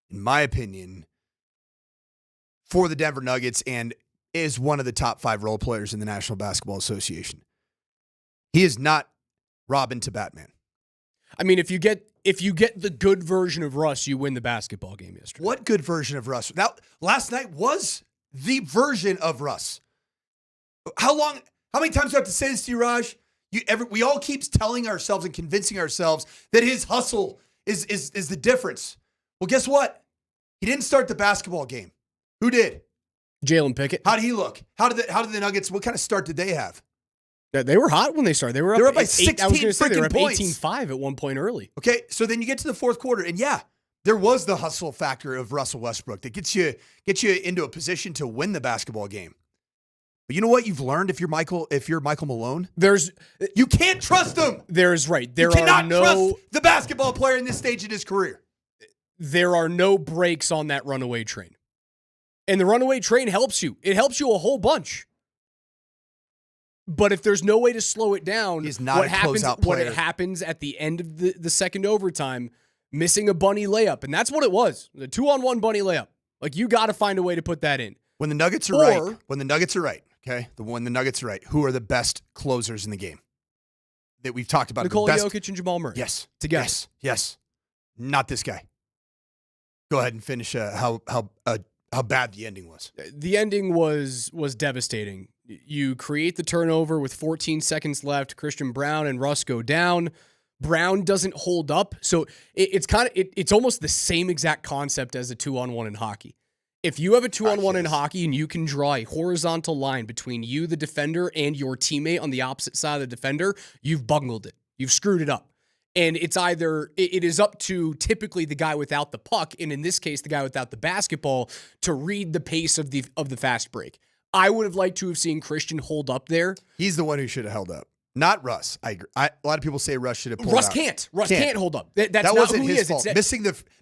in my opinion, for the Denver Nuggets, and is one of the top 5 role players in the National Basketball Association. He is not Robin to Batman. I mean, if you get the good version of Russ, you win the basketball game yesterday. What good version of Russ? Now, last night was the version of Russ. How many times do I have to say this to you, Raj? We all keep telling ourselves and convincing ourselves that his hustle is the difference. Well, guess what? He didn't start the basketball game. Who did? Jalen Pickett. How did he look? How did the Nuggets, what kind of start did they have? They were hot when they started. They were up by 16 freaking points. 18-5 at one point early. Okay, so then you get to the fourth quarter, and yeah, there was the hustle factor of Russell Westbrook that gets you into a position to win the basketball game. But you know what you've learned if you're Michael Malone? You can't trust him. You cannot trust the basketball player in this stage of his career. There are no brakes on that runaway train. And the runaway train helps you. It helps you a whole bunch. But if there's no way to slow it down, what happens at the end of the second overtime, missing a bunny layup. And that's what it was. The 2-on-1 bunny layup. Like, you got to find a way to put that in. When the Nuggets are right, when the Nuggets are right, who are the best closers in the game? That we've talked about. Nikola Jokic and Jamal Murray. Yes. Together. Yes. Not this guy. Go ahead and finish how bad the ending was. The ending was devastating. You create the turnover with 14 seconds left. Christian Braun and Russ go down. Brown doesn't hold up. So it's almost the same exact concept as a 2-on-1 in hockey. If you have a 2-on-1 in hockey and you can draw a horizontal line between you, the defender, and your teammate on the opposite side of the defender, you've bungled it. You've screwed it up. And it is up to typically the guy without the puck, and in this case, the guy without the basketball, to read the pace of the fast break. I would have liked to have seen Christian hold up there. He's the one who should have held up. Not Russ. I agree. A lot of people say Russ should have pulled Russ out. can't. Russ can't hold up. That's that not wasn't who he his is. fault. It's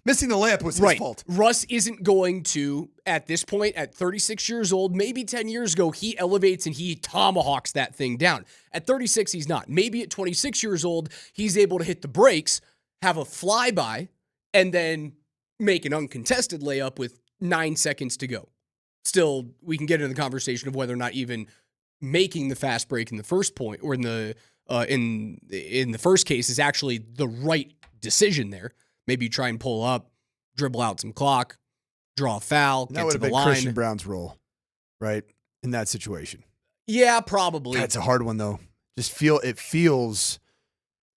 Missing the layup was his fault. Russ isn't going to, at this point, at 36 years old, maybe 10 years ago, he elevates and he tomahawks that thing down. At 36, he's not. Maybe at 26 years old, he's able to hit the brakes, have a flyby, and then make an uncontested layup with 9 seconds to go. Still, we can get into the conversation of whether or not even making the fast break in the first point or in the first case is actually the right decision there. Maybe you try and pull up, dribble out some clock, draw a foul, That get would to have the been line. Christian Brown's role, right? In that situation. Yeah, probably. That's a hard one though. It feels.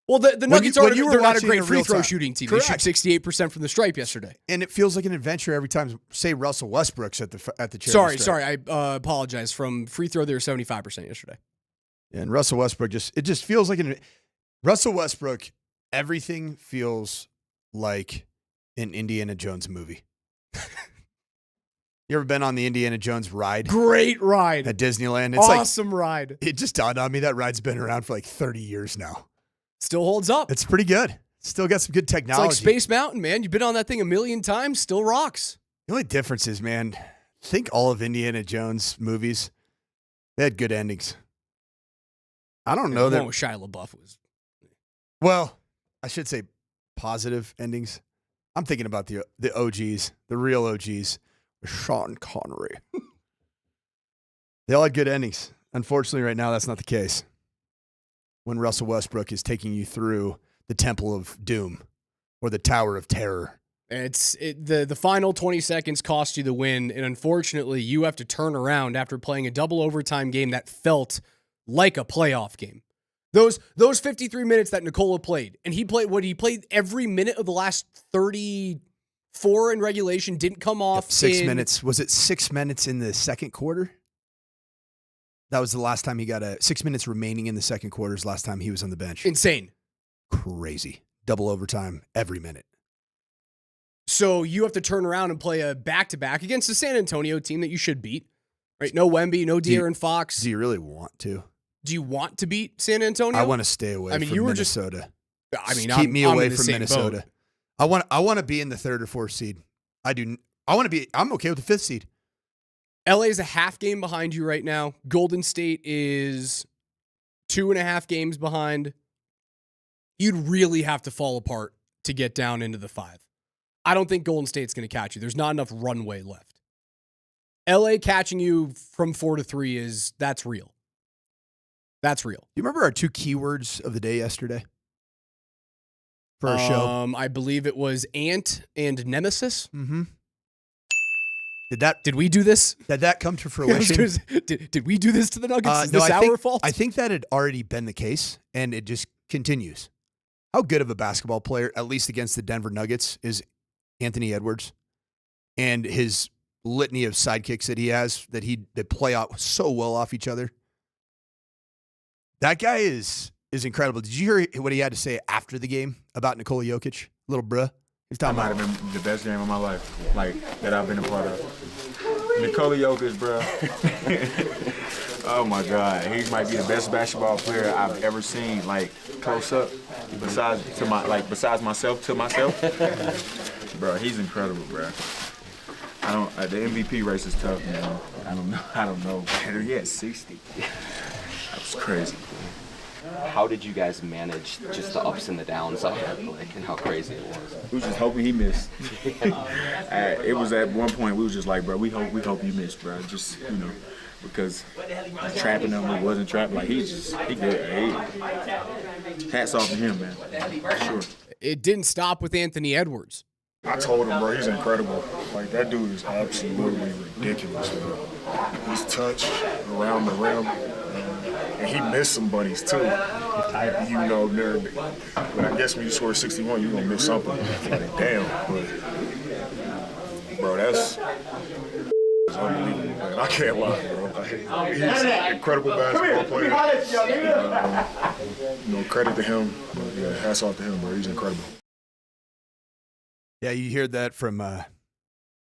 Well, the Nuggets they're not a great in free real throw time. shooting team. Correct. They shot 68% from the stripe yesterday. And it feels like an adventure every time. Say Russell Westbrook's at the charity stripe. Sorry, I apologize. From free throw, they were 75% yesterday. And Russell Westbrook just feels like Russell Westbrook. Everything feels like an Indiana Jones movie. You ever been on the Indiana Jones ride? Great ride at Disneyland. It's awesome ride. It just dawned on me that ride's been around for like 30 years now. Still holds up. It's pretty good. Still got some good technology. It's like Space Mountain, man. You've been on that thing a million times, still rocks. The only difference is, man, think all of Indiana Jones movies, they had good endings. I don't know the that. one with Shia LaBeouf was. Well, I should say positive endings. I'm thinking about the OGs, the real OGs, Sean Connery. They all had good endings. Unfortunately, right now, that's not the case. When Russell Westbrook is taking you through the Temple of Doom or the Tower of Terror. The final 20 seconds cost you the win, and unfortunately, you have to turn around after playing a double overtime game that felt like a playoff game. Those 53 minutes that Nikola played, and he played every minute of the last 34 in regulation, didn't come off. 6 minutes. Was it 6 minutes in the second quarter? That was the last time he got 6 minutes remaining in the second quarter is last time he was on the bench. Insane. Crazy. Double overtime every minute. So you have to turn around and play a back-to-back against the San Antonio team that you should beat. Right? No Wemby, no De'Aaron Fox. Do you really want to? Do you want to beat San Antonio? I want to stay away from you were Minnesota. Just keep me away in the from same Minnesota. boat. I want to be in the 3rd or 4th seed. I'm okay with the 5th seed. LA is a half game behind you right now. Golden State is 2.5 games behind. You'd really have to fall apart to get down into the 5. I don't think Golden State's going to catch you. There's not enough runway left. LA catching you from 4 to 3 that's real. That's real. Do you remember our 2 keywords of the day yesterday? For our show? I believe it was Ant and Nemesis. Mm-hmm. Did we do this? Did that come to fruition? Did we do this to the Nuggets? Is no, this our fault? I think that had already been the case, and it just continues. How good of a basketball player, at least against the Denver Nuggets, is Anthony Edwards, and his litany of sidekicks that he has that play out so well off each other. That guy is incredible. Did you hear what he had to say after the game about Nikola Jokic? Little bruh. That might have been the best game of my life, that I've been a part of. Nikola Jokic, bro. Oh my God, he might be the best basketball player I've ever seen, close up. Besides myself, bro. He's incredible, bro. The MVP race is tough, man. I don't know. He had 60. That was crazy. How did you guys manage just the ups and the downs of it, and how crazy it was? We was just hoping he missed. It was at one point we was just like, bro, we hope you missed, bro. Just because trapping him, he wasn't trapping. He good. Hats off to him, man. For sure. It didn't stop with Anthony Edwards. I told him, bro, he's incredible. That dude is absolutely ridiculous. His touch around the rim. And he missed some buddies too. But I guess when you score 61, you're gonna miss something. Damn. But bro, that's unbelievable, man. I can't lie, bro. He's an incredible basketball player. Credit to him. Yeah, hats off to him, bro. He's incredible. Yeah, you heard that from what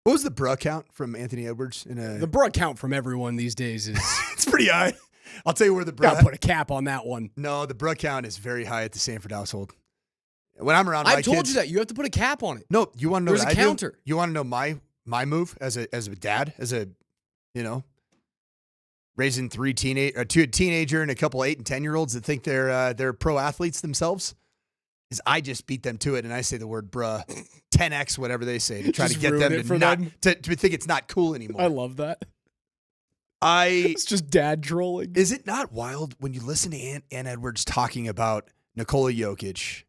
was the bruh count from Anthony Edwards? The bruh count from everyone these days is it's pretty high. I'll tell you where the Gotta put a cap on that one. No, the bruh count is very high at the Sanford household. When I'm around my I've told kids, you that. You have to put a cap on it. No, you want to know There's what a I do? counter. You want to know my move as a dad, as a, raising two a teenager and a couple 8 and 10-year-olds that think they're pro athletes themselves? Is I just beat them to it and I say the word bruh 10x whatever they say to try to Just get ruin them it to for not them. to think it's not cool anymore. I love that. It's just dad trolling. Is it not wild when you listen to Ann Edwards talking about Nikola Jokic?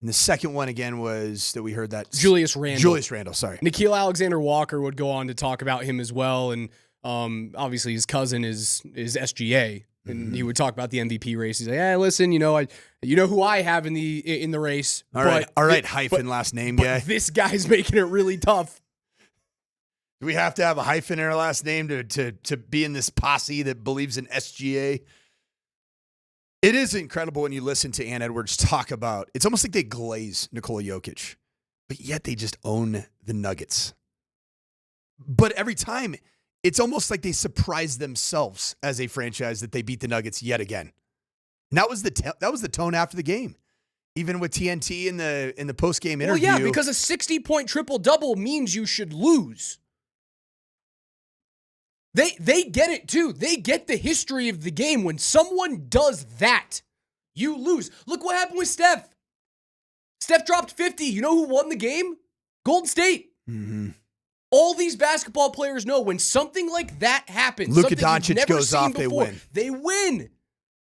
And the second one again was that we heard that Julius Randle. Julius Randle, sorry. Nikhil Alexander-Walker would go on to talk about him as well, and obviously his cousin is SGA, and he would talk about the MVP race. He's like, "Hey, listen, you know who I have in the race." All right, hyphen last name guy. This guy's making it really tough. Do we have to have a hyphen in our last name to be in this posse that believes in SGA? It is incredible when you listen to Ann Edwards talk about. It's almost like they glaze Nikola Jokic, but yet they just own the Nuggets. But every time, it's almost like they surprise themselves as a franchise that they beat the Nuggets yet again. And that was the tone after the game, even with TNT in the post game interview. Well, yeah, because a 60-point triple-double means you should lose. They get it too. They get the history of the game. When someone does that, you lose. Look what happened with Steph. Steph dropped 50. You know who won the game? Golden State. Mm-hmm. All these basketball players know when something like that happens, Luka something you've Doncic never goes seen off, before, they win.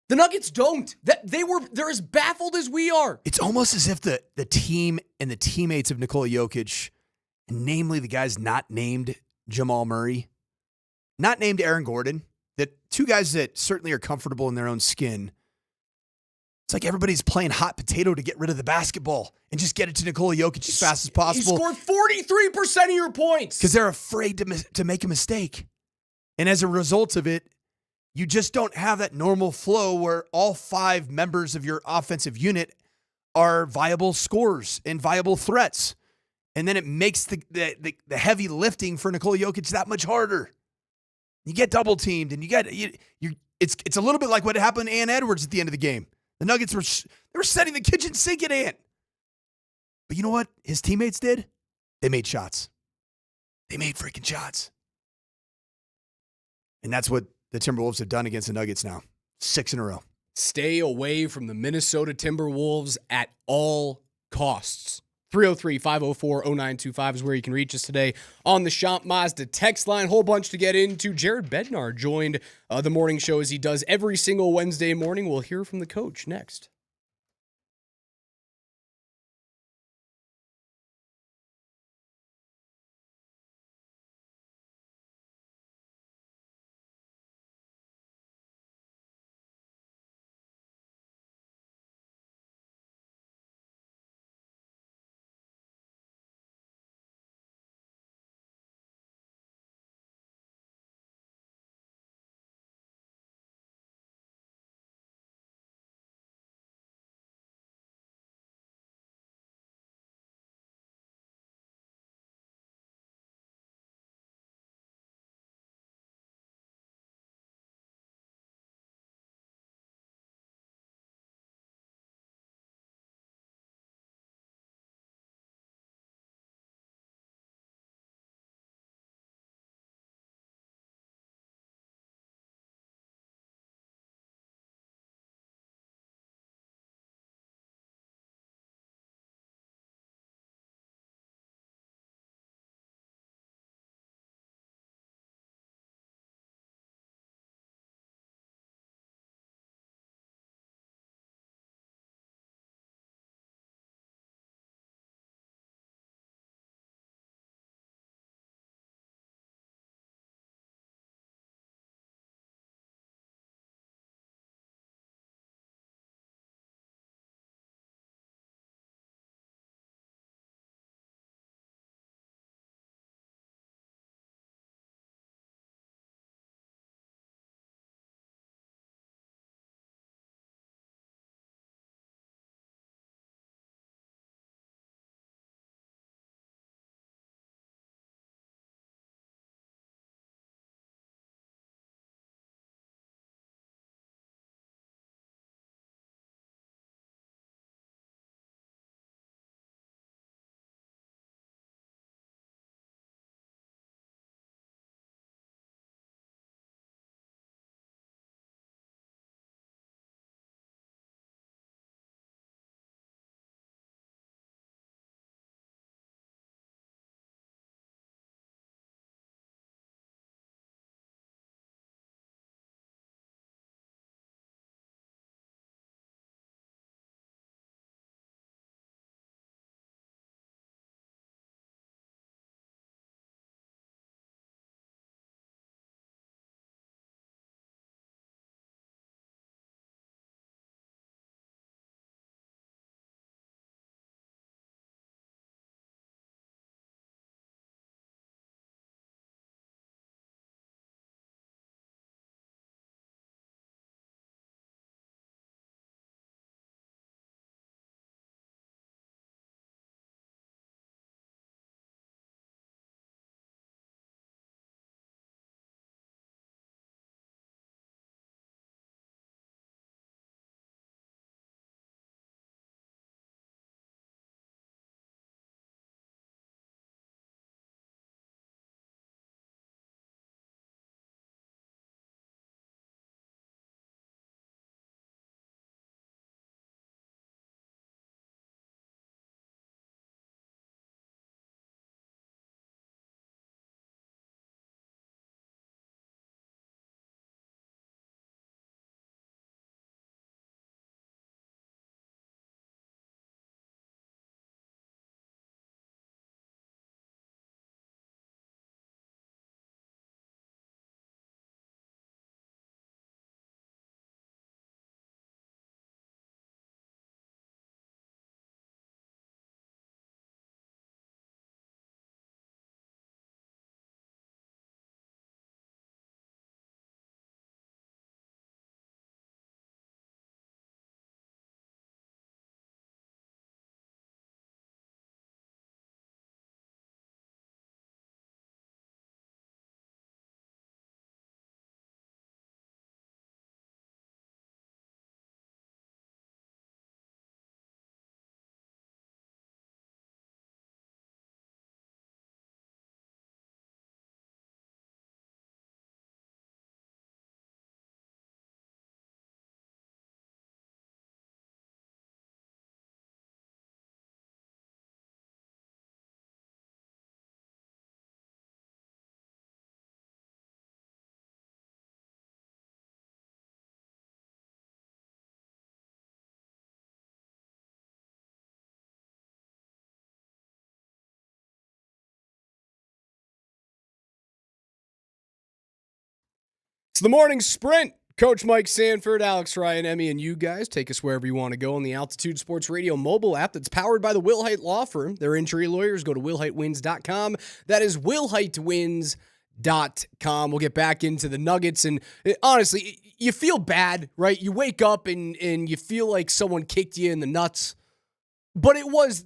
The Nuggets don't. They're as baffled as we are. It's almost as if the team and the teammates of Nikola Jokic, namely the guys not named Jamal Murray, not named Aaron Gordon, that two guys that certainly are comfortable in their own skin. It's like everybody's playing hot potato to get rid of the basketball and just get it to Nikola Jokic as fast as possible. He scored 43% of your points. Because they're afraid to make a mistake. And as a result of it, you just don't have that normal flow where all 5 members of your offensive unit are viable scorers and viable threats. And then it makes the heavy lifting for Nikola Jokic that much harder. You get double teamed, and it's a little bit like what happened to Ann Edwards at the end of the game. The Nuggets were setting the kitchen sink at Ant. But you know what his teammates did? They made shots. They made freaking shots. And that's what the Timberwolves have done against the Nuggets now. 6 in a row. Stay away from the Minnesota Timberwolves at all costs. 303-504-0925 is where you can reach us today on the Champ Mazda text line. Whole bunch to get into. Jared Bednar joined the morning show as he does every single Wednesday morning. We'll hear from the coach next. It's the morning sprint. Coach Mike Sanford, Alex Ryan, Emmy, and you guys take us wherever you want to go on the Altitude Sports Radio mobile app that's powered by the Wilhite Law Firm. Their injury lawyers. Go to wilhitewins.com. That is wilhitewins.com. We'll get back into the Nuggets. And honestly, you feel bad, right? You wake up and you feel like someone kicked you in the nuts. But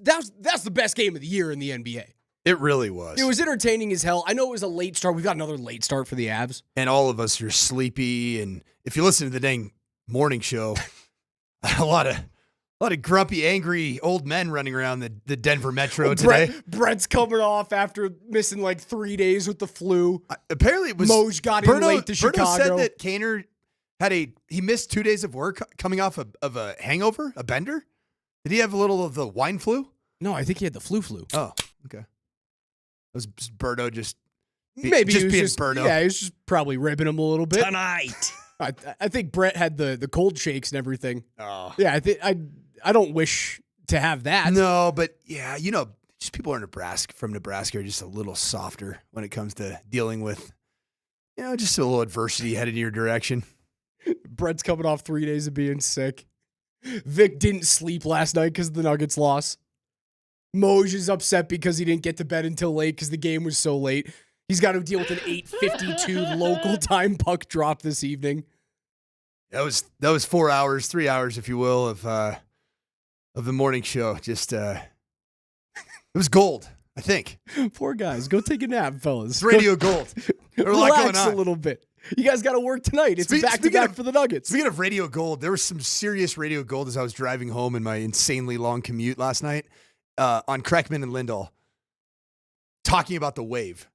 that's the best game of the year in the NBA. It really was. It was entertaining as hell. I know it was a late start. We've got another late start for the Avs. And all of us are sleepy. And if you listen to the dang morning show, a lot of grumpy, angry old men running around the Denver Metro today. Brett's coming off after missing like 3 days with the flu. Apparently it was Moj got in late to Chicago. Berto said that Kaner he missed 2 days of work coming off of a hangover, a bender. Did he have a little of the wine flu? No, I think he had the flu. Oh, okay. It was Berto just maybe just he was being just Berto. Yeah, he was just probably ribbing him a little bit Tonight. I think Brett had the cold shakes and everything. Oh, yeah. I don't wish to have that. No, but yeah, just people from Nebraska are just a little softer when it comes to dealing with, just a little adversity headed in your direction. Brett's coming off 3 days of being sick. Vic didn't sleep last night because of the Nuggets loss. Moj is upset because he didn't get to bed until late because the game was so late. He's got to deal with an 8:52 local time puck drop this evening. That was 4 hours, 3 hours, if you will, of the morning show. Just it was gold, I think. Poor guys, go take a nap, fellas. It's radio gold. There's a lot going Relax on. a little bit. You guys got to work tonight. It's back-to-back for the Nuggets. Speaking of radio gold, there was some serious radio gold as I was driving home in my insanely long commute last night on Kreckman and Lindahl talking about the wave.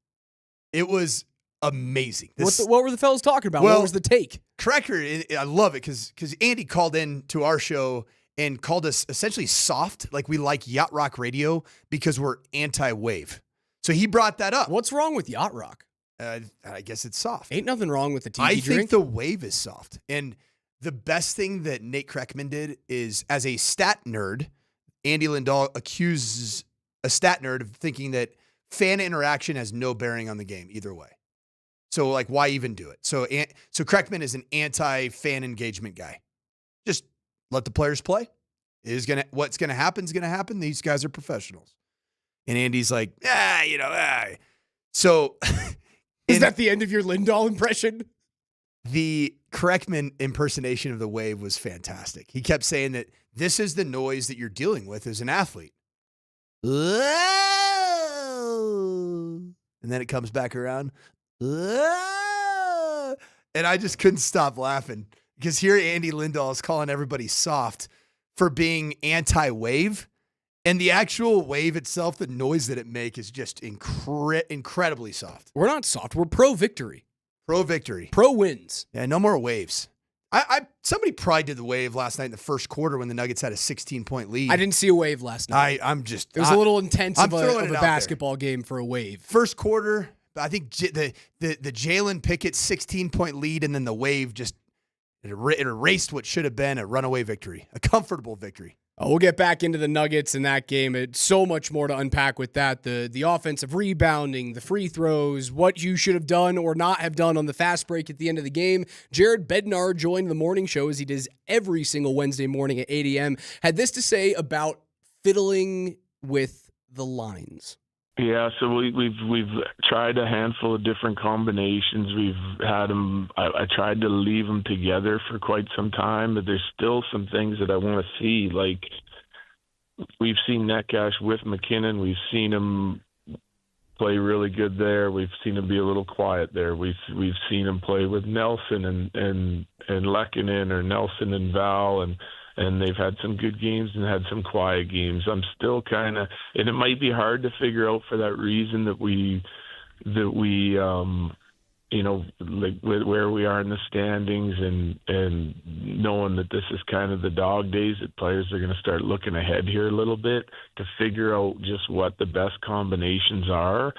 It was amazing. What were the fellas talking about? What was the take? Krecker, I love it because Andy called in to our show and called us essentially soft, like we like yacht rock radio because we're anti-wave. So he brought that up. What's wrong with yacht rock? I guess it's soft. Ain't nothing wrong with the tiki I drink. think the wave is soft. And the best thing that Nate Kreckman did is, as a stat nerd, Andy Lindahl accuses a stat nerd of thinking that fan interaction has no bearing on the game either way. So, why even do it? So Kreckman is an anti-fan engagement guy. Just let the players play. What's gonna happen is gonna happen. These guys are professionals. And Andy's like, So, is that the end of your Lindahl impression? The Kreckman impersonation of the wave was fantastic. He kept saying that this is the noise that you're dealing with as an athlete. And then it comes back around. And I just couldn't stop laughing because here Andy Lindahl is calling everybody soft for being anti-wave. And the actual wave itself, the noise that it makes is just incredibly soft. We're not soft. We're pro-victory. Pro-victory. Pro-wins. Yeah, no more waves. Somebody probably did the wave last night in the first quarter when the Nuggets had a 16-point lead. I didn't see a wave last night. It was a little intense of a a basketball game for a wave. First quarter, I think the Jalen Pickett 16-point lead and then the wave just it erased what should have been a runaway victory, a comfortable victory. We'll get back into the Nuggets in that game. It's so much more to unpack with that. The offensive rebounding, the free throws, what you should have done or not have done on the fast break at the end of the game. Jared Bednar joined the morning show as he does every single Wednesday morning at 8 a.m. Had this to say about fiddling with the lines. Yeah, so we've tried a handful of different combinations. We've had them. I tried to leave them together for quite some time, but there's still some things that I want to see. Like we've seen Netcash with McKinnon. We've seen him play really good there. We've seen him be a little quiet there. We've seen him play with Nelson and Lehkonen or Nelson and Val and they've had some good games and had some quiet games. I'm still kind of, and it might be hard to figure out for that reason that we like where we are in the standings and knowing that this is kind of the dog days, that players are going to start looking ahead here a little bit to figure out just what the best combinations are.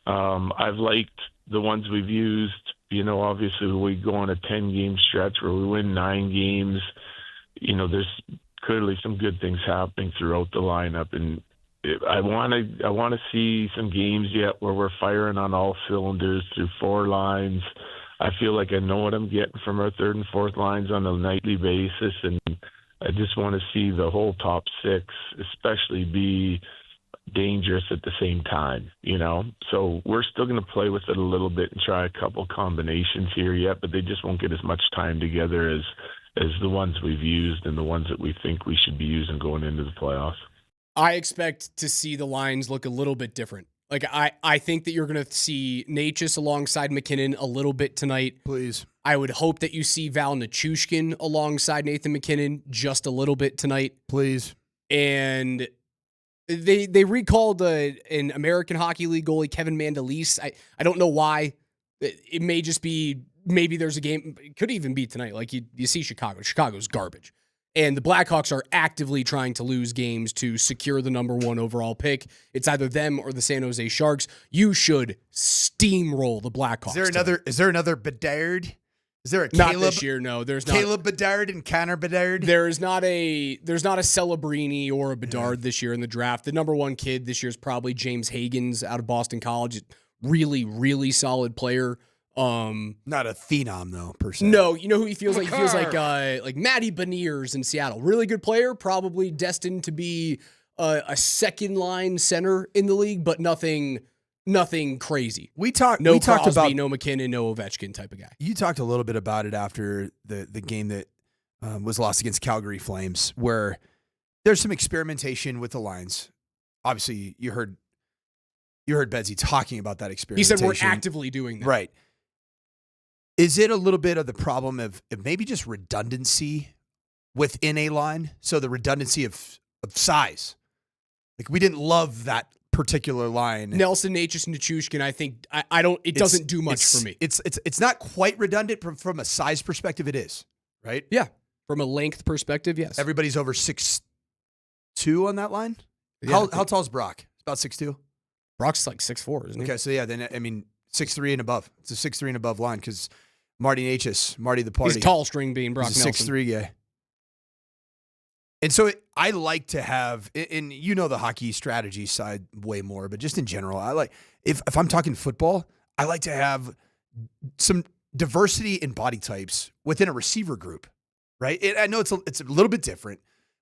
I've liked the ones we've used. Obviously we go on a 10-game stretch where we win 9 games. There's clearly some good things happening throughout the lineup, and I want to see some games yet where we're firing on all cylinders through 4 lines. I feel like I know what I'm getting from our third and fourth lines on a nightly basis, and I just want to see the whole top six especially be dangerous at the same time, So we're still going to play with it a little bit and try a couple combinations here yet, but they just won't get as much time together as the ones we've used and the ones that we think we should be using going into the playoffs. I expect to see the lines look a little bit different. Like, I think that you're going to see Natchez alongside McKinnon a little bit tonight. Please. I would hope that you see Val Nichushkin alongside Nathan McKinnon just a little bit tonight. Please. And they recalled an American Hockey League goalie, Kevin Mandolese. I don't know why. It may just be, maybe there's a game. It could even be tonight. Like, you see Chicago. Chicago's garbage. And the Blackhawks are actively trying to lose games to secure the number 1 overall pick. It's either them or the San Jose Sharks. You should steamroll the Blackhawks. Is there another Bedard? Is there a not Caleb? This year, no. There's not Caleb Bedard and Connor Bedard. There's not a Celebrini or a Bedard this year in the draft. The number 1 kid this year is probably James Hagens out of Boston College. Really, really solid player. Not a phenom though, per se. No, you know who he feels like? He feels like Matty Beniers in Seattle. Really good player, probably destined to be a second line center in the league, but nothing crazy. We talked Crosby, about no McKinnon, no Ovechkin type of guy. You talked a little bit about it after the game that was lost against Calgary Flames, where there's some experimentation with the lines. Obviously, you heard Bedsy talking about that He experimentation. said we're actively doing that. Right. Is it a little bit of the problem of maybe just redundancy within a line? So the redundancy of size. Like, we didn't love that particular line. Nelson, Natchez, Nichushkin, I think I don't. It doesn't do much for me. It's not quite redundant from a size perspective. It is, right? Yeah. From a length perspective, yes. Everybody's over 6'2" on that line. Yeah, How tall is Brock? About 6'2". Brock's like 6'4", isn't he? Okay, so yeah, then 6'3" and above. It's a 6'3" and above line because Marty Natchez, Marty the Party. He's tall string being Brock He's a Nelson. 6'3" guy. And so I like to have, and the hockey strategy side way more, but just in general, I like, if I'm talking football, I like to have some diversity in body types within a receiver group, right? I know it's a little bit different,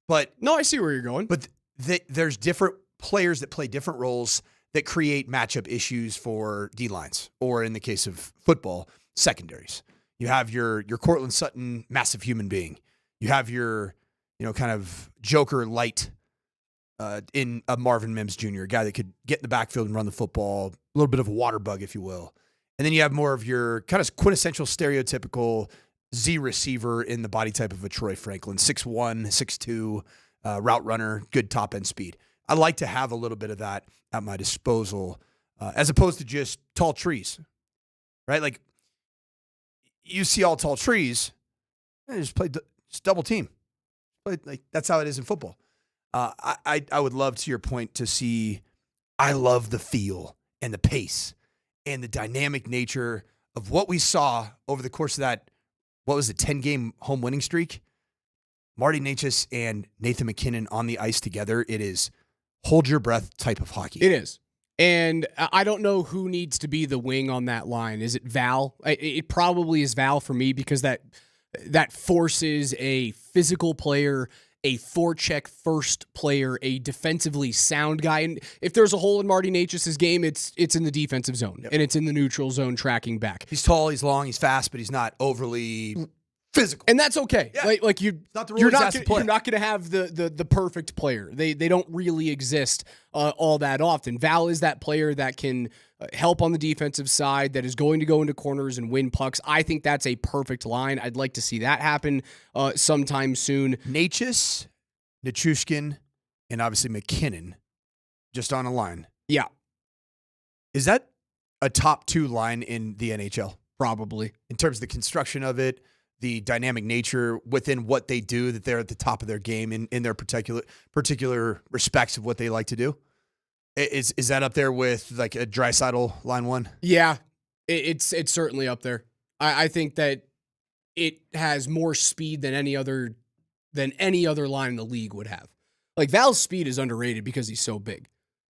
but. No, I see where you're going. But there's different players that play different roles that create matchup issues for D-lines, or in the case of football, secondaries. You have your Cortland Sutton, massive human being. You have your, kind of Joker light in a Marvin Mims Jr., a guy that could get in the backfield and run the football, a little bit of a water bug, if you will. And then you have more of your kind of quintessential stereotypical Z receiver in the body type of a Troy Franklin, 6'1", 6'2", route runner, good top end speed. I like to have a little bit of that at my disposal, as opposed to just tall trees, right? Like, you see all tall trees, just double team. Like, that's how it is in football. I would love, to your point, to see. I love the feel and the pace and the dynamic nature of what we saw over the course of that. What was it? 10-game home winning streak. Marty Natchez and Nathan McKinnon on the ice together. It is hold your breath type of hockey. It is. And I don't know who needs to be the wing on that line. Is it Val? It probably is Val for me, because that forces a physical player, a forecheck first player, a defensively sound guy. And if there's a hole in Marty Natchez's game, it's in the defensive zone, and it's in the neutral zone tracking back. He's tall, he's long, he's fast, but he's not overly physical, and that's okay. Yeah. Like you're not the role not going to have the perfect player. They don't really exist all that often. Val is that player that can help on the defensive side, that is going to go into corners and win pucks. I think that's a perfect line. I'd like to see that happen sometime soon. Natchez, Nichushkin, and obviously McKinnon just on a line. Yeah. Is that a top 2 line in the NHL? Probably. In terms of the construction of it, the dynamic nature within what they do, that they're at the top of their game in their particular respects of what they like to do. Is that up there with like a Draisaitl line 1? Yeah, it's certainly up there. I think that it has more speed than any other line in the league would have. Like, Val's speed is underrated because he's so big,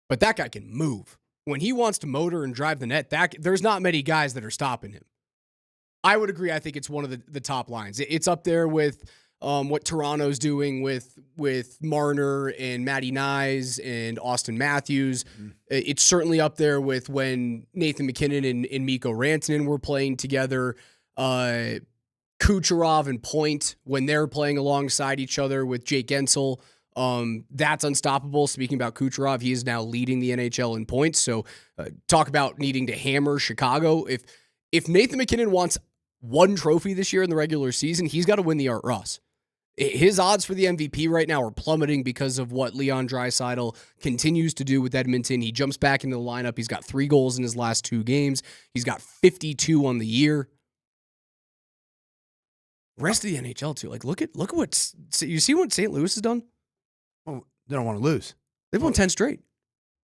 but that guy can move. When he wants to motor and drive the net, there's not many guys that are stopping him. I would agree. I think it's one of the top lines. It's up there with what Toronto's doing with Marner and Matty Nyes and Austin Matthews. It's certainly up there with when Nathan McKinnon and Mikko Rantanen were playing together. Kucherov and Point, when they're playing alongside each other with Jake Gensel. That's unstoppable. Speaking about Kucherov, he is now leading the NHL in points. So talk about needing to hammer Chicago. If Nathan McKinnon wants one trophy this year in the regular season, he's got to win the Art Ross. His odds for the MVP right now are plummeting because of what Leon Draisaitl continues to do with Edmonton. He jumps back into the lineup. He's got 3 goals in his last 2 games. He's got 52 on the year. Rest of the NHL too. Like look at what you see what St. Louis has done. Well, they don't want to lose. They've won 10 straight.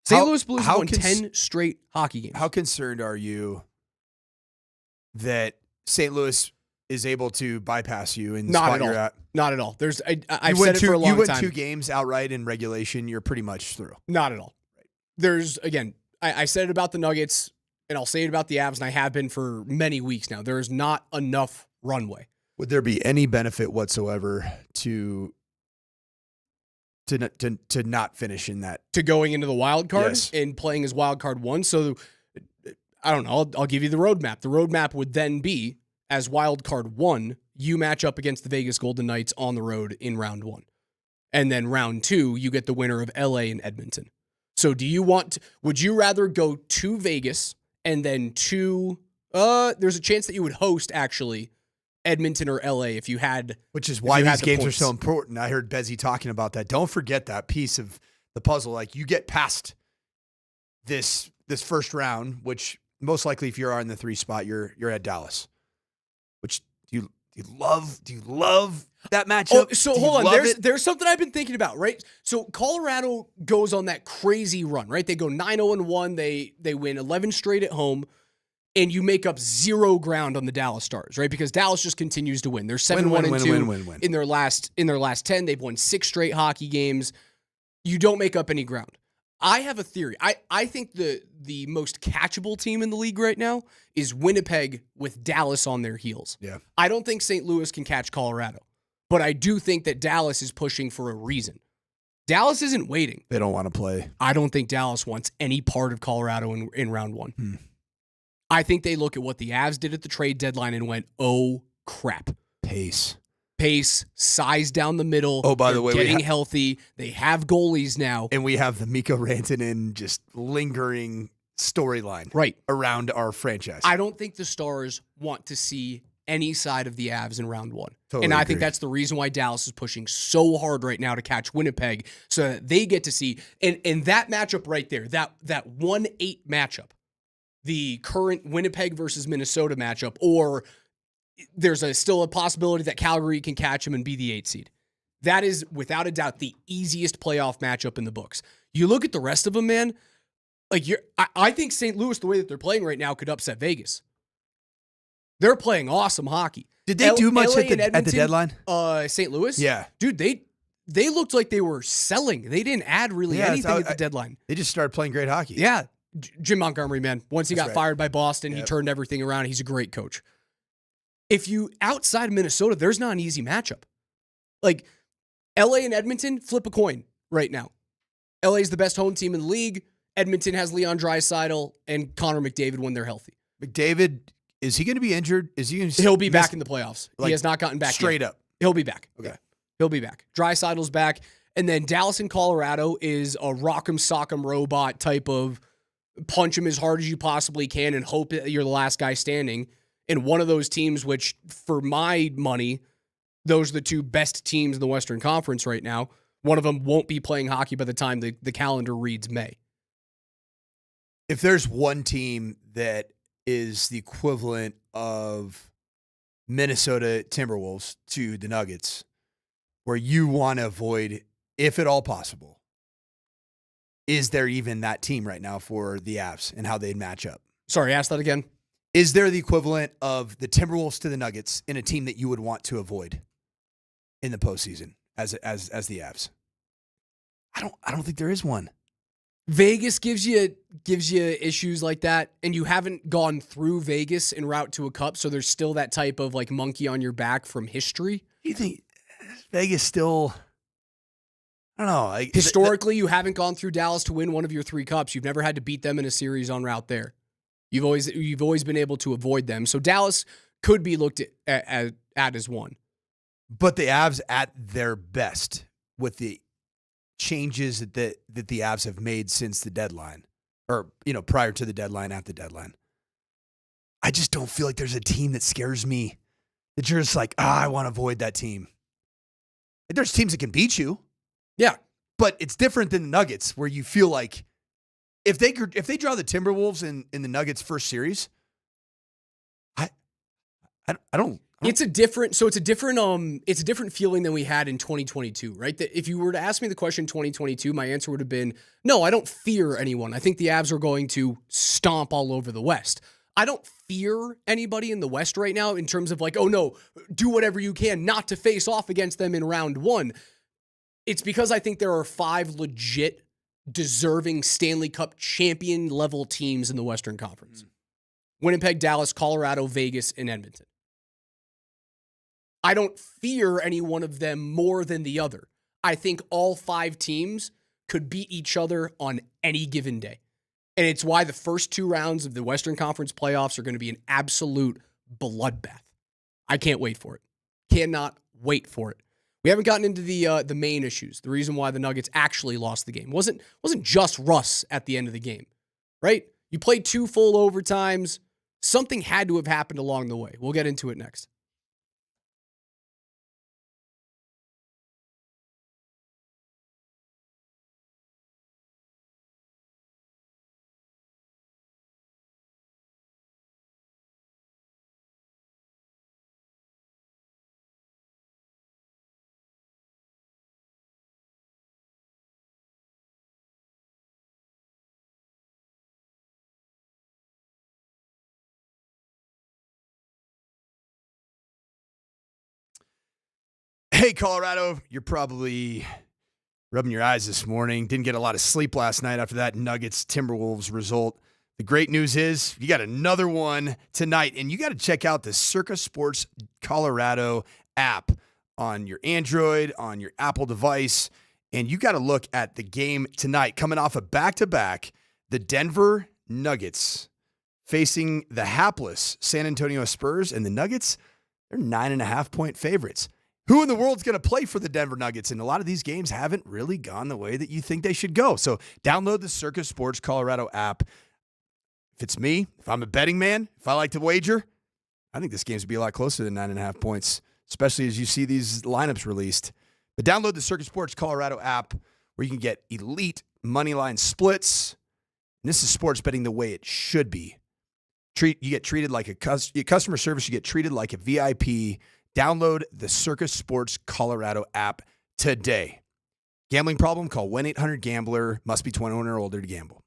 St. Louis Blues have won 10 straight hockey games. How concerned are you that St. Louis is able to bypass you in the spot you're at? Not at all. I've said it for a long time. You win 2 games outright in regulation, you're pretty much through. Not at all. There's, again, I said it about the Nuggets, and I'll say it about the Avs, and I have been for many weeks now. There is not enough runway. Would there be any benefit whatsoever to not finish in that? To going into the wild card Yes. and playing as wild card 1? So, I don't know. I'll give you the roadmap. The roadmap would then be, as wild card 1, you match up against the Vegas Golden Knights on the road in round 1. And then round 2, you get the winner of LA and Edmonton. So would you rather go to Vegas and then there's a chance that you would host actually Edmonton or LA if you had. Which is why these games are so points. important. I heard Bezzy talking about that. Don't forget that piece of the puzzle. Like you get past this first round, which most likely if you're in the 3 spot, you're at Dallas. Which do you love that matchup? Oh, so hold on. There's something I've been thinking about, right? So Colorado goes on that crazy run, right? They go 9-0-1. They win 11 straight at home. And you make up 0 ground on the Dallas Stars, right? Because Dallas just continues to win. They're 7-1-2 in their last 10. They've won 6 straight hockey games. You don't make up any ground. I have a theory. I think the most catchable team in the league right now is Winnipeg with Dallas on their heels. Yeah. I don't think St. Louis can catch Colorado, but I do think that Dallas is pushing for a reason. Dallas isn't waiting. They don't want to play. I don't think Dallas wants any part of Colorado in round 1. I think they look at what the Avs did at the trade deadline and went, oh, crap. Pace, size down the middle. Oh, by the way, getting healthy. They have goalies now. And we have the Mikko Rantanen just lingering storyline around our franchise. I don't think the Stars want to see any side of the Avs in round 1. Totally and I agree. think that's the reason why Dallas is pushing so hard right now to catch Winnipeg so that they get to see. And that matchup right there, that 1-8 matchup, the current Winnipeg versus Minnesota matchup, or there's still a possibility that Calgary can catch them and be the 8 seed. That is, without a doubt, the easiest playoff matchup in the books. You look at the rest of them, man, I think St. Louis, the way that they're playing right now, could upset Vegas. They're playing awesome hockey. Did they do much LA at the deadline? St. Louis? Yeah. Dude, they looked like they were selling. They didn't add really anything at the deadline. They just started playing great hockey. Yeah. Jim Montgomery, man. Once he That's got right. fired by Boston, he turned everything around. He's a great coach. If you, outside of Minnesota, there's not an easy matchup. Like, LA and Edmonton, flip a coin right now. LA's the best home team in the league. Edmonton has Leon Draisaitl and Connor McDavid when they're healthy. McDavid, is he going to be injured? He'll be back in the playoffs. He has not gotten back straight yet. up. He'll be back. Okay. He'll be back. Draisaitl's back. And then Dallas and Colorado is a rock'em sock'em robot type of punch him as hard as you possibly can and hope that you're the last guy standing. And one of those teams, which for my money, those are the 2 best teams in the Western Conference right now. One of them won't be playing hockey by the time the calendar reads May. If there's one team that is the equivalent of Minnesota Timberwolves to the Nuggets, where you want to avoid, if at all possible, is there even that team right now for the Avs and how they'd match up? Sorry, ask that again. Is there the equivalent of the Timberwolves to the Nuggets in a team that you would want to avoid in the postseason as the Avs? I don't think there is one. Vegas gives you issues like that, and you haven't gone through Vegas en route to a cup, so there's still that type of like monkey on your back from history. You think Vegas still? I don't know. Historically, you haven't gone through Dallas to win one of your 3 cups. You've never had to beat them in a series en route there. You've always been able to avoid them. So Dallas could be looked at as one. But the Avs at their best with the changes that the Avs have made since the deadline, or prior to the deadline, at the deadline. I just don't feel like there's a team that scares me. That you're just like, I want to avoid that team. There's teams that can beat you. Yeah. But it's different than the Nuggets, where you feel like if they draw the Timberwolves in the Nuggets' first series, I don't. It's a different feeling than we had in 2022, right? That if you were to ask me the question 2022, my answer would have been, no, I don't fear anyone. I think the Avs are going to stomp all over the West. I don't fear anybody in the West right now in terms of like, oh no, do whatever you can not to face off against them in round 1. It's because I think there are 5 legit deserving Stanley Cup champion level teams in the Western Conference. Winnipeg, Dallas, Colorado, Vegas, and Edmonton. I don't fear any one of them more than the other. I think all 5 teams could beat each other on any given day. And it's why the first 2 rounds of the Western Conference playoffs are going to be an absolute bloodbath. I can't wait for it. Cannot wait for it. We haven't gotten into the main issues. The reason why the Nuggets actually lost the game wasn't just Russ at the end of the game, right? You played 2 full overtimes. Something had to have happened along the way. We'll get into it next. Hey, Colorado, you're probably rubbing your eyes this morning. Didn't get a lot of sleep last night after that Nuggets-Timberwolves result. The great news is you got another one tonight, and you got to check out the Circa Sports Colorado app on your Android, on your Apple device, and you got to look at the game tonight. Coming off a back-to-back, the Denver Nuggets facing the hapless San Antonio Spurs, and the Nuggets, they're 9.5-point favorites. Who in the world's going to play for the Denver Nuggets? And a lot of these games haven't really gone the way that you think they should go. So download the Circa Sports Colorado app. If it's me, if I'm a betting man, if I like to wager, I think this game's going to be a lot closer than 9.5 points, especially as you see these lineups released. But download the Circa Sports Colorado app where you can get elite moneyline splits. And this is sports betting the way it should be. You get treated like customer service. You get treated like a VIP. Download the Circa Sports Colorado app today. Gambling problem? Call 1-800-GAMBLER. Must be 21 or older to gamble.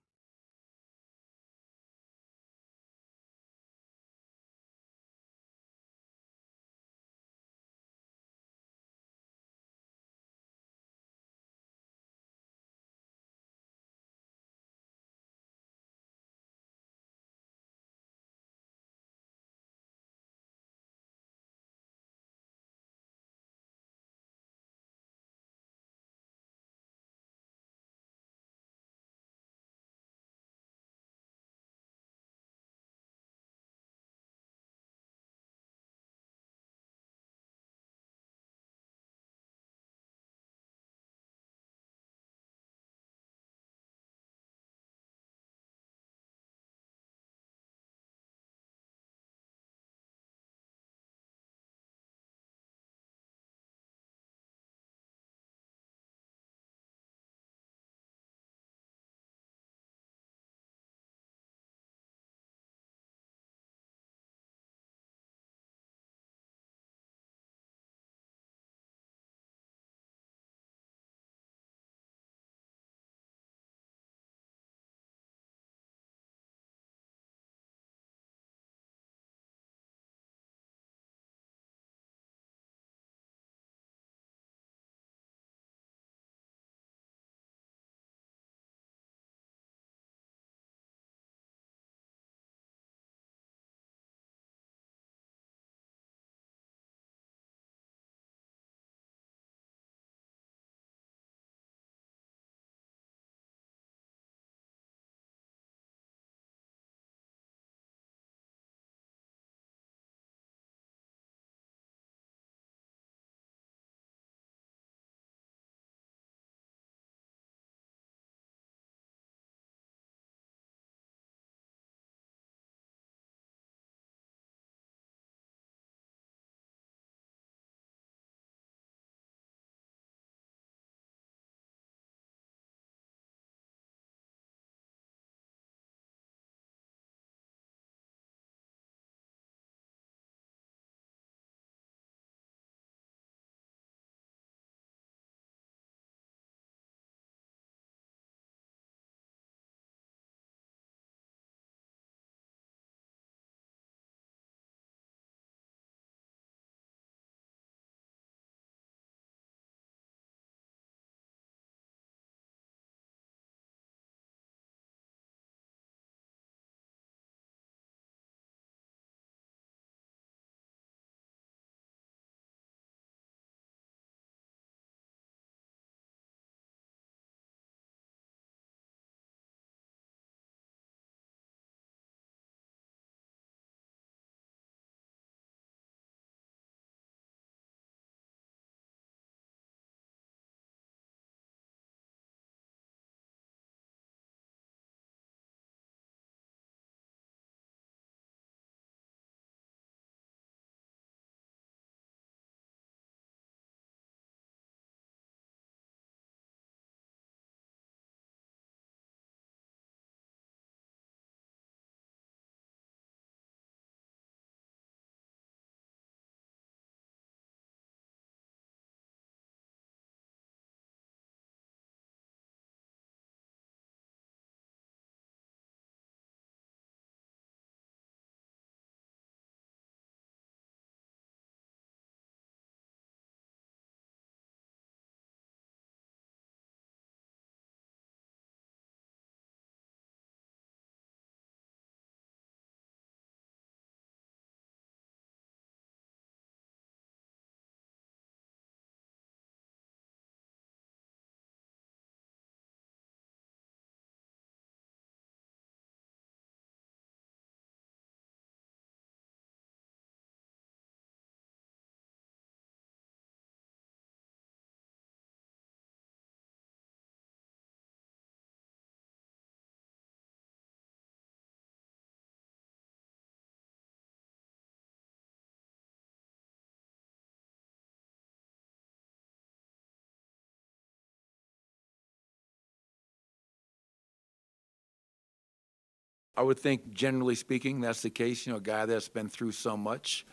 I would think, generally speaking, that's the case. You know, a guy that's been through so much,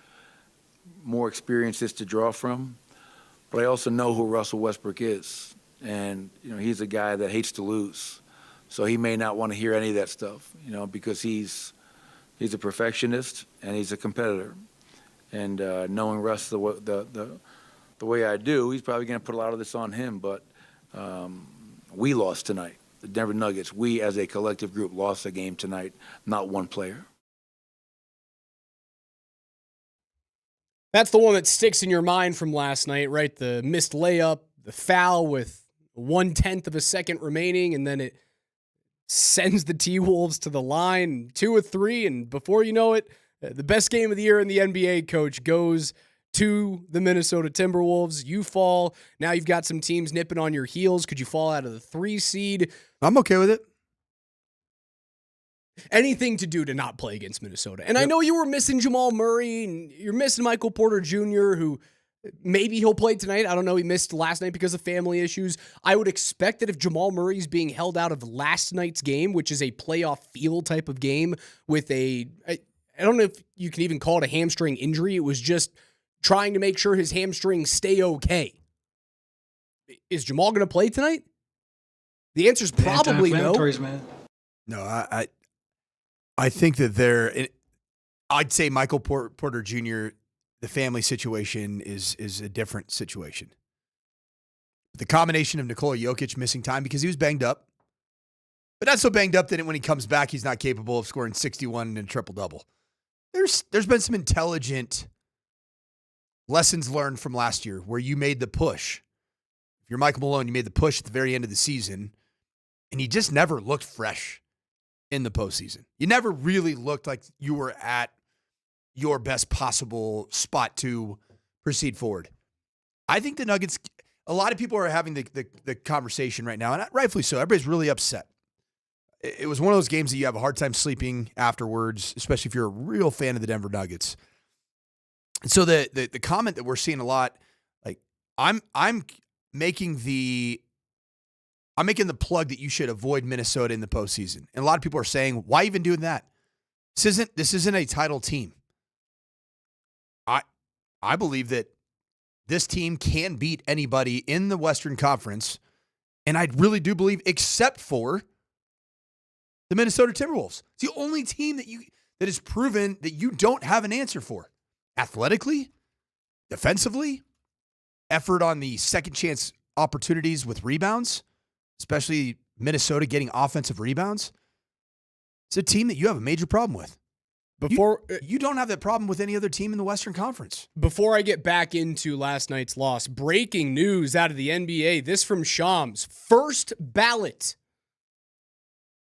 more experiences to draw from. But I also know who Russell Westbrook is. And, you know, he's a guy that hates to lose. So he may not want to hear any of that stuff, you know, because he's a perfectionist and he's a competitor. And knowing Russ the way I do, he's probably going to put a lot of this on him. But we lost tonight. The Denver Nuggets, we as a collective group lost a game tonight, not one player. That's the one that sticks in your mind from last night, right? The missed layup, the foul with 1/10 of a second remaining, and then it sends the T-Wolves to the line, 2 of 3, and before you know it, the best game of the year in the NBA, coach, goes to the Minnesota Timberwolves. You fall. Now you've got some teams nipping on your heels. Could you fall out of the 3 seed? I'm okay with it. Anything to do to not play against Minnesota. And I know you were missing Jamal Murray, and you're missing Michael Porter Jr., who maybe he'll play tonight. I don't know. He missed last night because of family issues. I would expect that if Jamal Murray's being held out of last night's game, which is a playoff feel type of game with I don't know if you can even call it a hamstring injury. It was just trying to make sure his hamstrings stay okay. Is Jamal going to play tonight? The answer is probably no. Man. No, I think that I'd say Michael Porter Jr., the family situation is a different situation. The combination of Nikola Jokic missing time because he was banged up, but not so banged up that when he comes back, he's not capable of scoring 61 and a triple-double. There's been some intelligent lessons learned from last year where you made the push. If you're Michael Malone, you made the push at the very end of the season, and he just never looked fresh in the postseason. You never really looked like you were at your best possible spot to proceed forward. I think the Nuggets, a lot of people are having the conversation right now, and rightfully so. Everybody's really upset. It was one of those games that you have a hard time sleeping afterwards, especially if you're a real fan of the Denver Nuggets. And so the comment that we're seeing a lot, like I'm making the plug that you should avoid Minnesota in the postseason. And a lot of people are saying, why even doing that? This isn't a title team. I believe that this team can beat anybody in the Western Conference, and I really do believe, except for the Minnesota Timberwolves. It's the only team that has proven that you don't have an answer for. Athletically, defensively, effort on the second chance opportunities with rebounds, especially Minnesota getting offensive rebounds. It's a team that you have a major problem with. You don't have that problem with any other team in the Western Conference. Before I get back into last night's loss, breaking news out of the NBA. This from Shams. First ballot.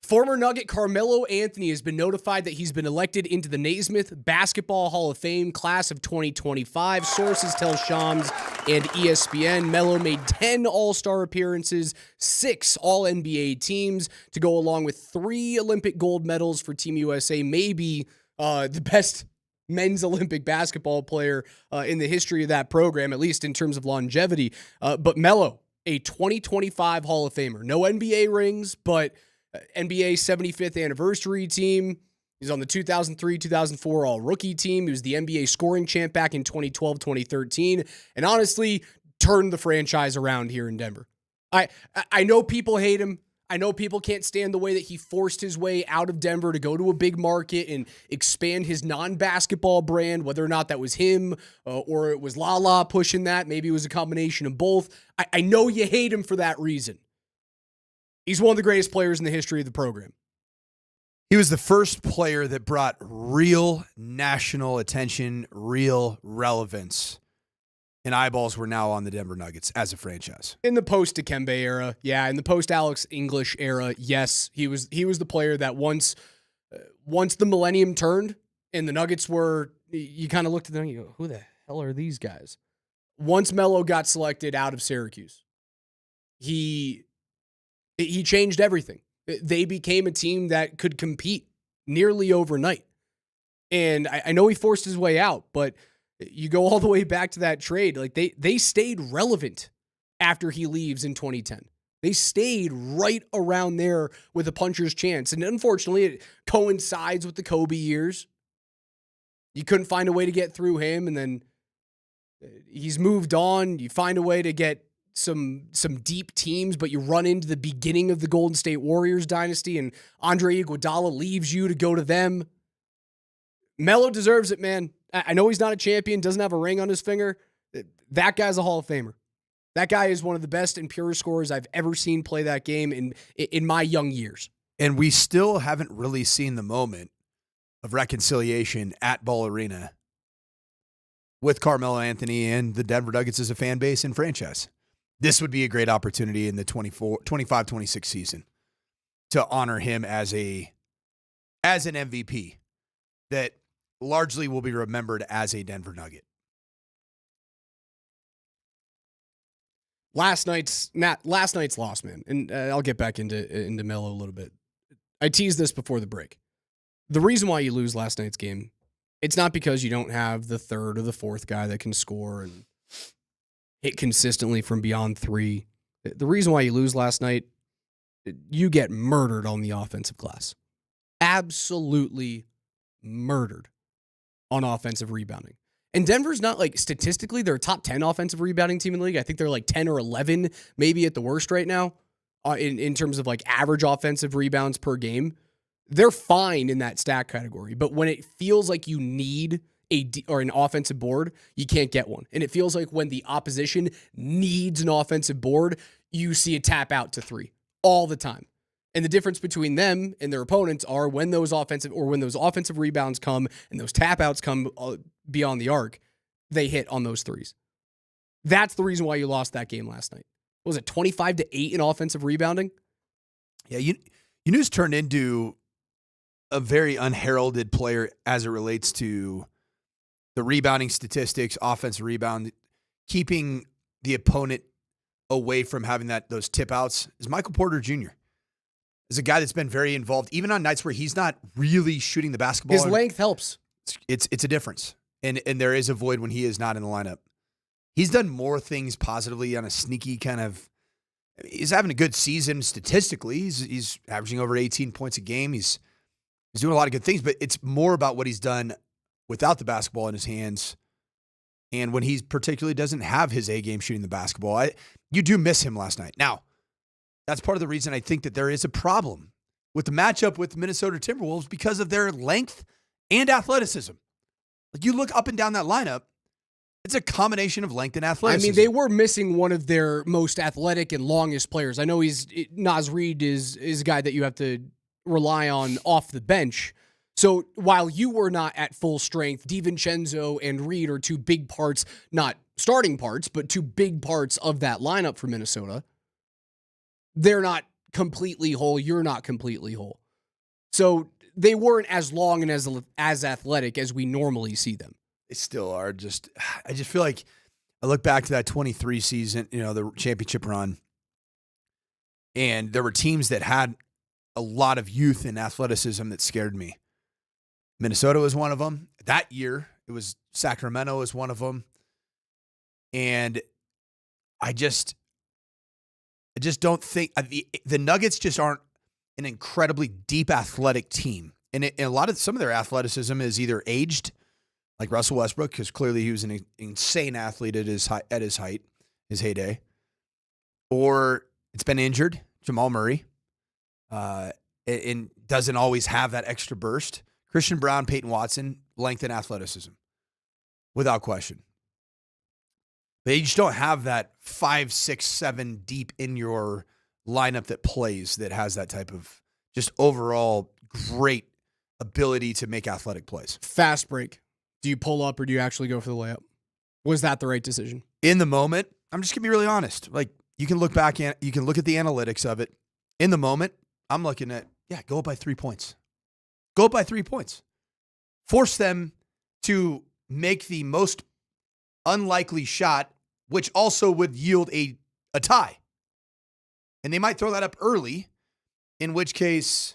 Former Nugget Carmelo Anthony has been notified that he's been elected into the Naismith Basketball Hall of Fame class of 2025. Sources tell Shams and ESPN. Melo made 10 All-Star appearances, 6 All-NBA teams to go along with 3 Olympic gold medals for Team USA. Maybe the best men's Olympic basketball player in the history of that program, at least in terms of longevity. But Melo, a 2025 Hall of Famer. No NBA rings, but NBA 75th anniversary team. He's on the 2003-2004 All-Rookie team. He was the NBA scoring champ back in 2012-2013, and honestly turned the franchise around here in Denver. I know people hate him. I know people can't stand the way that he forced his way out of Denver to go to a big market and expand his non-basketball brand, whether or not that was him or it was Lala pushing that. Maybe it was a combination of both. I know you hate him for that reason. He's one of the greatest players in the history of the program. He was the first player that brought real national attention, real relevance, and eyeballs were now on the Denver Nuggets as a franchise. In the post-Dikembe era, yeah. In the post-Alex English era, yes. He was the player that once the millennium turned and the Nuggets were, you kind of looked at them and you go, who the hell are these guys? Once Melo got selected out of Syracuse, he changed everything. They became a team that could compete nearly overnight. And I know he forced his way out, but you go all the way back to that trade. Like they stayed relevant after he leaves in 2010. They stayed right around there with a puncher's chance. And unfortunately, it coincides with the Kobe years. You couldn't find a way to get through him, and then he's moved on. You find a way to get some deep teams, but you run into the beginning of the Golden State Warriors dynasty, and Andre Iguodala leaves you to go to them. Melo deserves it, man. I know he's not a champion, doesn't have a ring on his finger. That guy's a Hall of Famer. That guy is one of the best and purest scorers I've ever seen play that game in my young years. And we still haven't really seen the moment of reconciliation at Ball Arena with Carmelo Anthony and the Denver Nuggets as a fan base and franchise. This would be a great opportunity in the 25-26 season to honor him as an MVP that largely will be remembered as a Denver Nugget. Last night's loss, man, and I'll get back into Melo a little bit. I teased this before the break. The reason why you lose last night's game, it's not because you don't have the third or the fourth guy that can score and hit consistently from beyond three. The reason why you lose last night, you get murdered on the offensive glass. Absolutely murdered on offensive rebounding. And Denver's not like statistically, they're a top 10 offensive rebounding team in the league. I think they're like 10 or 11, maybe at the worst right now, in terms of like average offensive rebounds per game. They're fine in that stat category. But when it feels like you need an offensive board, you can't get one. And it feels like when the opposition needs an offensive board, you see a tap out to three all the time. And the difference between them and their opponents are when those offensive rebounds come and those tap outs come beyond the arc, they hit on those threes. That's the reason why you lost that game last night. What was it, 25-8 in offensive rebounding? Yeah, Yunus turned into a very unheralded player as it relates to the rebounding statistics, offensive rebound, keeping the opponent away from having those tip outs is Michael Porter Jr. Is a guy that's been very involved, even on nights where he's not really shooting the basketball. His length helps. It's a difference. And there is a void when he is not in the lineup. He's done more things positively on a sneaky kind of, he's having a good season statistically. He's averaging over 18 points a game. He's doing a lot of good things, but it's more about what he's done without the basketball in his hands. And when he particularly doesn't have his A game shooting the basketball, you do miss him last night. Now, that's part of the reason I think that there is a problem with the matchup with the Minnesota Timberwolves because of their length and athleticism. Like you look up and down that lineup, it's a combination of length and athleticism. I mean, they were missing one of their most athletic and longest players. I know Naz Reid is a guy that you have to rely on off the bench. So while you were not at full strength, DiVincenzo and Reid are two big parts, not starting parts, but two big parts of that lineup for Minnesota. They're not completely whole. You're not completely whole. So they weren't as long and as athletic as we normally see them. They still are. I just feel like I look back to that 23 season, the championship run, and there were teams that had a lot of youth and athleticism that scared me. Minnesota was one of them. That year, it was Sacramento was one of them. And I just don't think the Nuggets just aren't an incredibly deep athletic team. And some of their athleticism is either aged, like Russell Westbrook, because clearly he was an insane athlete at his height, his heyday, or it's been injured, Jamal Murray, and doesn't always have that extra burst. Christian Brown, Peyton Watson, length and athleticism, without question. But you just don't have that 5, 6, 7 deep in your lineup that plays, that has that type of just overall great ability to make athletic plays. Fast break. Do you pull up or do you actually go for the layup? Was that the right decision? In the moment, I'm just going to be really honest. Like, you can look back and you can look at the analytics of it. In the moment, I'm looking at, go up by 3 points. Go up by 3 points. Force them to make the most unlikely shot, which also would yield a tie. And they might throw that up early, in which case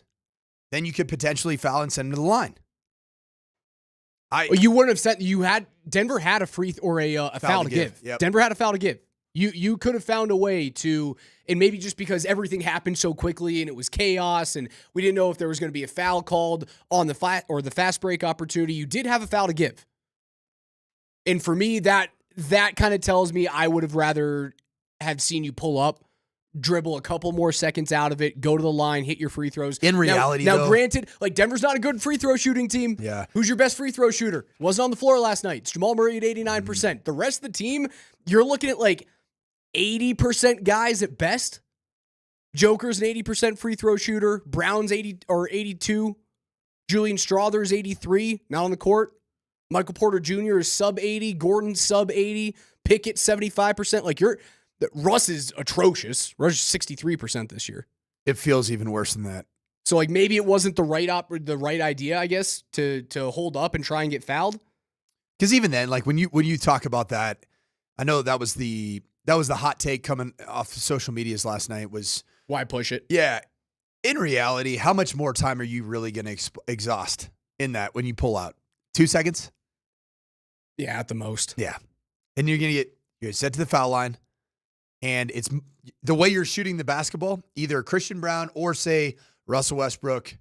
then you could potentially foul and send them to the line. You wouldn't have said Denver had a free or a foul to give. Yep. Denver had a foul to give. You could have found a way to, and maybe just because everything happened so quickly and it was chaos and we didn't know if there was going to be a foul called on the fast break opportunity, you did have a foul to give. And for me, that kind of tells me I would have rather have seen you pull up, dribble a couple more seconds out of it, go to the line, hit your free throws. In reality, now though, granted, like Denver's not a good free throw shooting team. Yeah. Who's your best free throw shooter? Wasn't on the floor last night. It's Jamal Murray at 89%. The rest of the team, you're looking at like 80% guys at best. Joker's an 80% free throw shooter. Brown's 80 or 82. Julian Strother's 83, not on the court. Michael Porter Jr. is sub 80. Gordon sub 80. Pickett 75%. Like Russ is atrocious. Russ is 63% this year. It feels even worse than that. So like maybe it wasn't the right idea, I guess, to hold up and try and get fouled. Because even then, like when you talk about that, I know that was the hot take coming off the social medias last night was why push it? Yeah. In reality, how much more time are you really going to exhaust in that when you pull out? 2 seconds? Yeah, at the most. Yeah. And you're going to get set to the foul line. And it's the way you're shooting the basketball, either Christian Brown or say Russell Westbrook,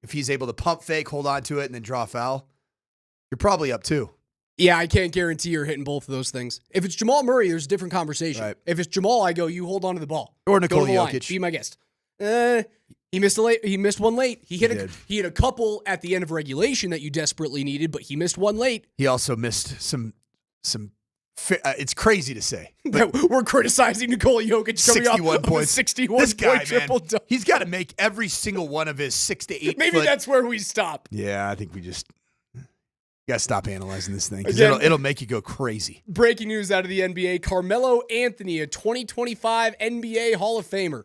if he's able to pump fake, hold on to it, and then draw a foul, you're probably up 2. Yeah, I can't guarantee you're hitting both of those things. If it's Jamal Murray, there's a different conversation. Right. If it's Jamal, I go, you hold on to the ball. Or Nikola Jokic. Jokic. Be my guest. He missed one late. He hit a couple at the end of regulation that you desperately needed, but he missed one late. He also missed some it's crazy to say. We're criticizing Nikola Jokic coming 61 off points. 61 this guy, man, triple double. he's got to make every single one of his 6 to 8 Maybe that's where we stop. Yeah, I think we just got to stop analyzing this thing because Again, it'll make you go crazy. Breaking news out of the NBA. Carmelo Anthony, a 2025 NBA Hall of Famer.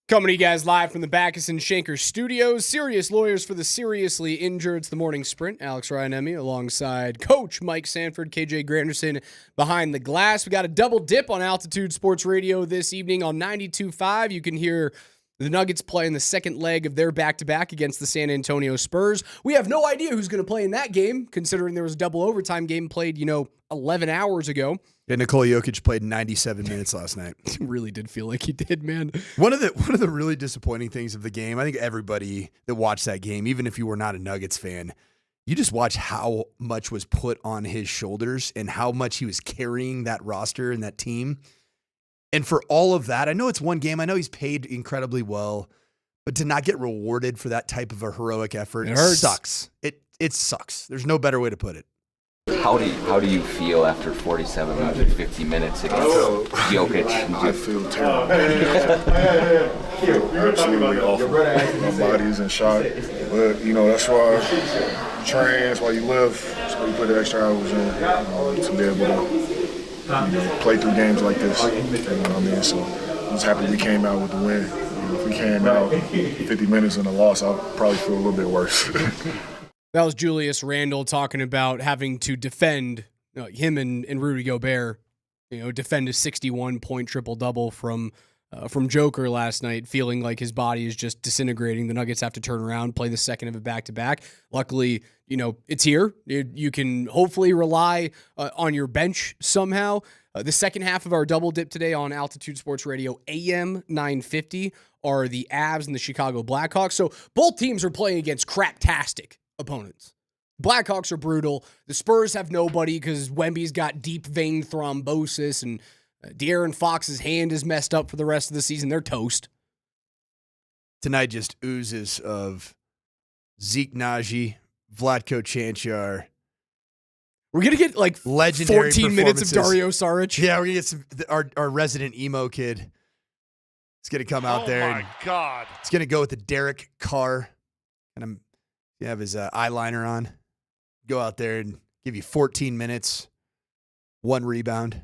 Coming to you guys live from the Backus and Shanker studios. Serious lawyers for the seriously injured. It's the morning sprint. Alex Ryan-Emmy alongside Coach Mike Sanford, KJ Granderson behind the glass. We got a double dip on Altitude Sports Radio this evening on 92.5. You can hear the Nuggets play in the second leg of their back-to-back against the San Antonio Spurs. We have no idea who's going to play in that game, considering there was a double overtime game played, 11 hours ago. Yeah, Nikola Jokic played 97 minutes last night. It really did feel like he did, man. One of the really disappointing things of the game, I think everybody that watched that game, even if you were not a Nuggets fan, you just watch how much was put on his shoulders and how much he was carrying that roster and that team. And for all of that, I know it's one game. I know he's paid incredibly well, but to not get rewarded for that type of a heroic effort sucks. It sucks. There's no better way to put it. How do you feel after 47 50 minutes against Jokic? I feel terrible. Absolutely awful. My body's in shock. But, that's why you train, that's why you live, that's why you put the extra hours in to be able to play through games like this. You know what I mean? So I'm just happy we came out with the win. If we came out 50 minutes in a loss, I'll probably feel a little bit worse. That was Julius Randle talking about having to defend him and Rudy Gobert, defend a 61-point triple-double from Joker last night, feeling like his body is just disintegrating. The Nuggets have to turn around, play the second of it back-to-back. Luckily, it's here. You can hopefully rely on your bench somehow. The second half of our double dip today on Altitude Sports Radio, AM 950, are the Avs and the Chicago Blackhawks. So both teams are playing against craptastic opponents. Blackhawks are brutal. The Spurs have nobody because Wemby's got deep vein thrombosis and De'Aaron Fox's hand is messed up for the rest of the season. They're toast. Tonight just oozes of Zeke Naji, Vlatko Čančar. We're going to get like legendary 14 minutes of Dario Saric. Yeah, we're going to get our resident emo kid. It's going to come out there. Oh, my God. It's going to go with the Derek Carr. And you have his eyeliner on. Go out there and give you 14 minutes, 1 rebound,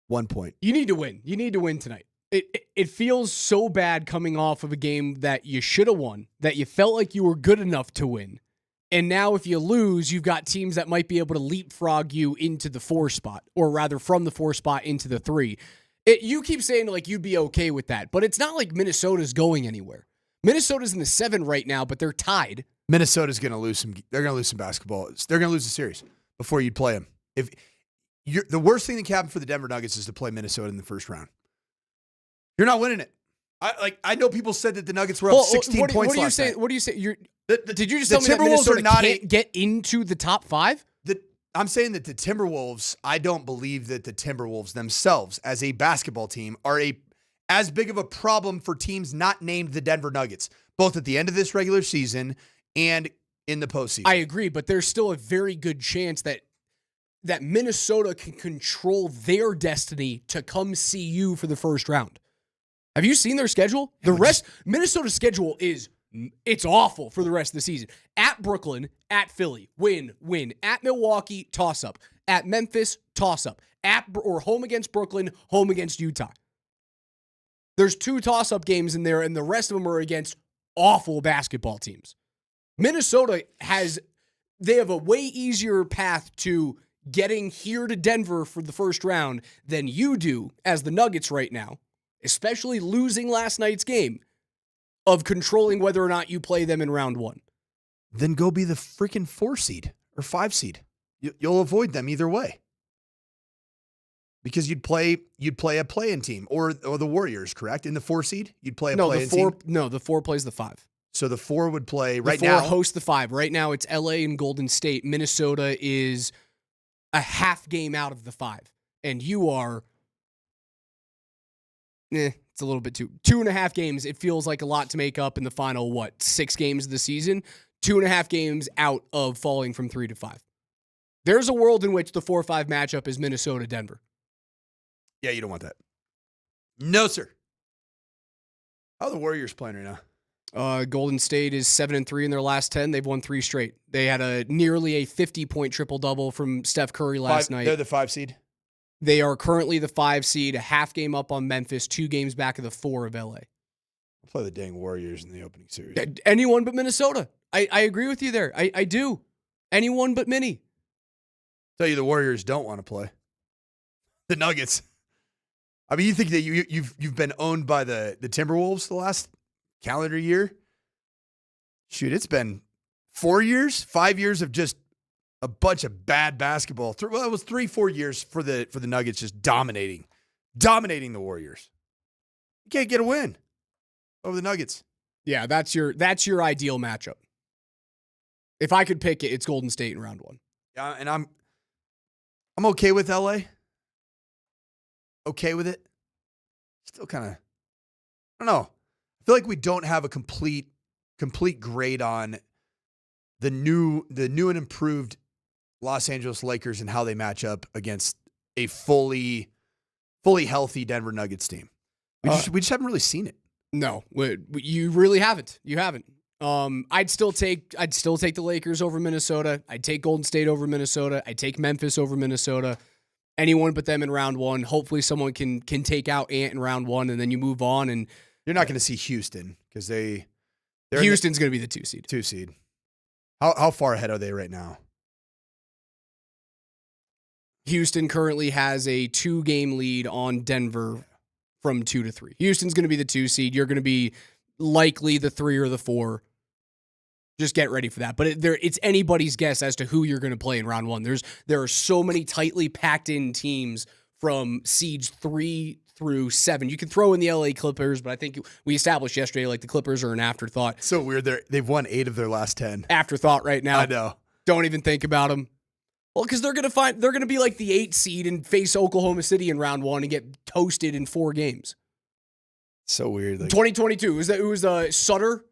1 point. You need to win. You need to win tonight. It feels so bad coming off of a game that you should have won, that you felt like you were good enough to win. And now if you lose, you've got teams that might be able to leapfrog you into the 4 spot, or rather from the 4 spot into the 3. You keep saying like you'd be okay with that, but it's not like Minnesota's going anywhere. Minnesota's in the 7 right now, but they're tied. Minnesota's going to lose some. They're going to lose some basketball. They're going to lose the series before you'd play them. If the worst thing that can happen for the Denver Nuggets is to play Minnesota in the first round. You're not winning it. I know people said that the Nuggets were up 16 points last night. What do you say? Did you just tell me that Minnesota can't get into the top 5? I'm saying that the Timberwolves, I don't believe that the Timberwolves themselves as a basketball team are as big of a problem for teams not named the Denver Nuggets, both at the end of this regular season and in the postseason. I agree, but there's still a very good chance that Minnesota can control their destiny to come see you for the first round. Have you seen their schedule? Minnesota's schedule it's awful for the rest of the season. At Brooklyn, at Philly, win. At Milwaukee, toss up. At Memphis, toss up. Or home against Brooklyn, home against Utah. There's 2 toss-up games in there, and the rest of them are against awful basketball teams. Minnesota they have a way easier path to getting here to Denver for the first round than you do as the Nuggets right now, especially losing last night's game, of controlling whether or not you play them in round 1. Then go be the freaking 4 seed or 5 seed. You'll avoid them either way. Because you'd play a play-in team or the Warriors, correct? In the 4 seed, you'd play a play-in team. No, the 4 plays the 5. So the 4 would play right now. The 4 hosts the 5. Right now, it's LA and Golden State. Minnesota is a half game out of the 5, and you are. It's a little bit too 2.5 games. It feels like a lot to make up in the final 6 games of the season. 2.5 games out of falling from 3 to 5. There's a world in which the 4-5 matchup is Minnesota-Denver. Yeah, you don't want that. No, sir. How are the Warriors playing right now? Golden State is 7-3 in their last 10. They've won 3 straight. They had nearly a 50-point triple-double from Steph Curry last night. They're the 5 seed? They are currently the 5 seed, a half game up on Memphis, 2 games back of the 4 of LA. I'll play the dang Warriors in the opening series. Anyone but Minnesota. I agree with you there. I do. Anyone but Minnie. Tell you the Warriors don't want to play. The Nuggets. I mean, you think that you've been owned by the Timberwolves the last calendar year? Shoot, it's been 4 years, 5 years of just a bunch of bad basketball. Well, it was 3-4 years for the Nuggets just dominating the Warriors. You can't get a win over the Nuggets. Yeah, that's your ideal matchup. If I could pick it, it's Golden State in round 1. Yeah, and I'm okay with LA. Okay with it. Still kind of, I don't know. I feel like we don't have a complete grade on the new and improved Los Angeles Lakers and how they match up against a fully healthy Denver Nuggets team. We just haven't really seen it. No, you really haven't. You haven't. I'd still take the Lakers over Minnesota. I'd take Golden State over Minnesota. I'd take Memphis over Minnesota. Anyone but them in round 1. Hopefully someone can take out Ant in round 1, and then you move on. And you're not going to see Houston because Houston's going to be the 2 seed. 2 seed. How far ahead are they right now? Houston currently has a 2-game lead on Denver from 2 to 3. Houston's going to be the 2 seed. You're going to be likely the 3 or the 4. Just get ready for that. But it's anybody's guess as to who you're going to play in round 1. There are so many tightly packed in teams from seeds 3 through 7. You can throw in the LA Clippers, but I think we established yesterday like the Clippers are an afterthought. So weird. They've won 8 of their last 10. Afterthought right now. I know. Don't even think about them. Well, because they're gonna be like the 8 seed and face Oklahoma City in round 1 and get toasted in 4 games. So weird. 2022 it was Sutter,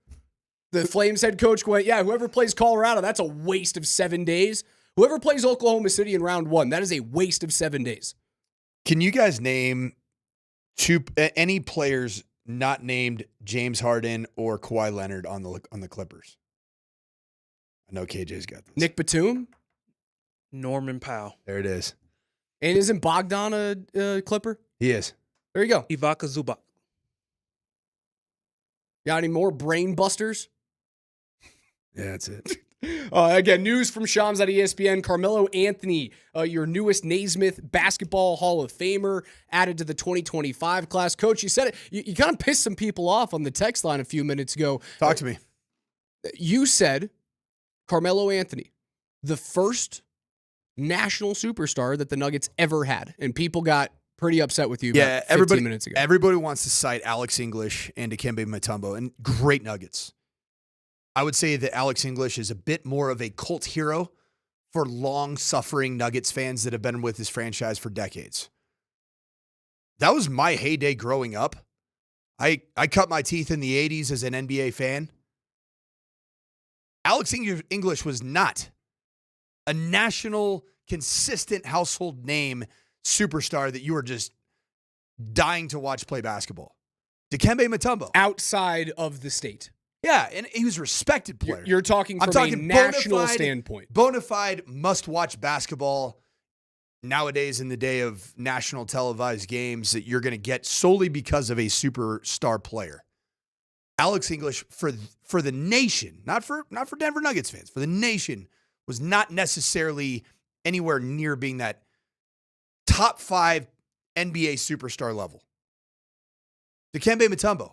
the Flames head coach, went, yeah, whoever plays Colorado, that's a waste of 7 days. Whoever plays Oklahoma City in round 1, that is a waste of 7 days. Can you guys name any players not named James Harden or Kawhi Leonard on the Clippers? I know KJ's got this. Nick Batum? Norman Powell. There it is. And isn't Bogdan a Clipper? He is. There you go. Ivica Zubac. Got any more brain busters? Yeah, that's it. Again, news from Shams at ESPN. Carmelo Anthony, your newest Naismith Basketball Hall of Famer, added to the 2025 class. Coach, you said it. You kind of pissed some people off on the text line a few minutes ago. Talk to me. You said Carmelo Anthony, the first national superstar that the Nuggets ever had, and people got pretty upset with you about 15 minutes ago. Everybody wants to cite Alex English and Dikembe Mutombo, and great Nuggets. I would say that Alex English is a bit more of a cult hero for long-suffering Nuggets fans that have been with this franchise for decades. That was my heyday growing up. I cut my teeth in the 80s as an NBA fan. Alex English was not a national, consistent household name superstar that you were just dying to watch play basketball. Dikembe Mutombo. Outside of the state. Yeah, and he was a respected player. You're talking from a national standpoint. Bona fide must-watch basketball nowadays in the day of national televised games that you're going to get solely because of a superstar player. Alex English for the nation, not for Denver Nuggets fans, for the nation, was not necessarily anywhere near being that top 5 NBA superstar level. Dikembe Mutombo.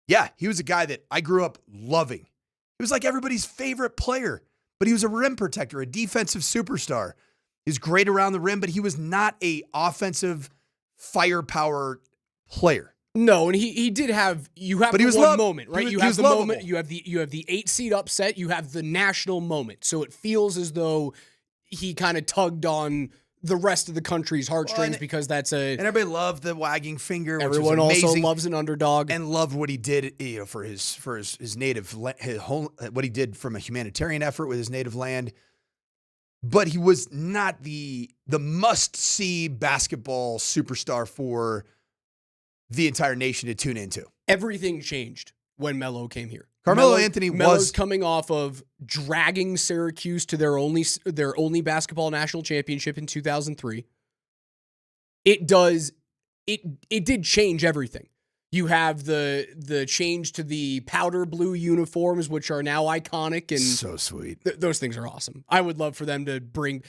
Yeah, he was a guy that I grew up loving. He was like everybody's favorite player, but he was a rim protector, a defensive superstar. He was great around the rim, but he was not a offensive firepower player. No, and he did have but he was one moment, right? You have the moment. You have the 8 seed upset. You have the national moment. So it feels as though he kind of tugged on the rest of the country's heartstrings because that's and everybody loved the wagging finger. Everyone which was also loves an underdog and loved what he did, for his native what he did from a humanitarian effort with his native land. But he was not the must-see basketball superstar for the entire nation to tune into. Everything changed when Melo came here. Carmelo Anthony Melo's coming off of dragging Syracuse to their only basketball national championship in 2003. it does. It did change everything. You have the change to the powder blue uniforms, which are now iconic and so sweet. Those things are awesome. I would love for them to bring.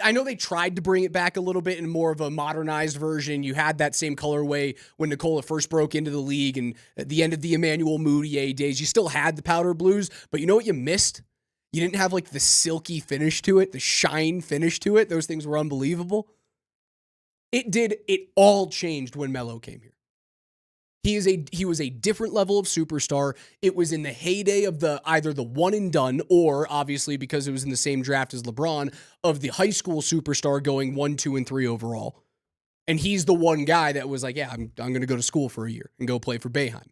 I know they tried to bring it back a little bit in more of a modernized version. You had that same colorway when Nikola first broke into the league, and at the end of the Emmanuel Mudiay days, you still had the powder blues. But you know what you missed? You didn't have like the silky finish to it, the shine finish to it. Those things were unbelievable. It all changed when Melo came here. He was a different level of superstar. It was in the heyday of either the one and done, or obviously because it was in the same draft as LeBron, of the high school superstar going 1, 2, and 3 overall. And he's the one guy that was like, yeah, I'm going to go to school for a year and go play for Boeheim.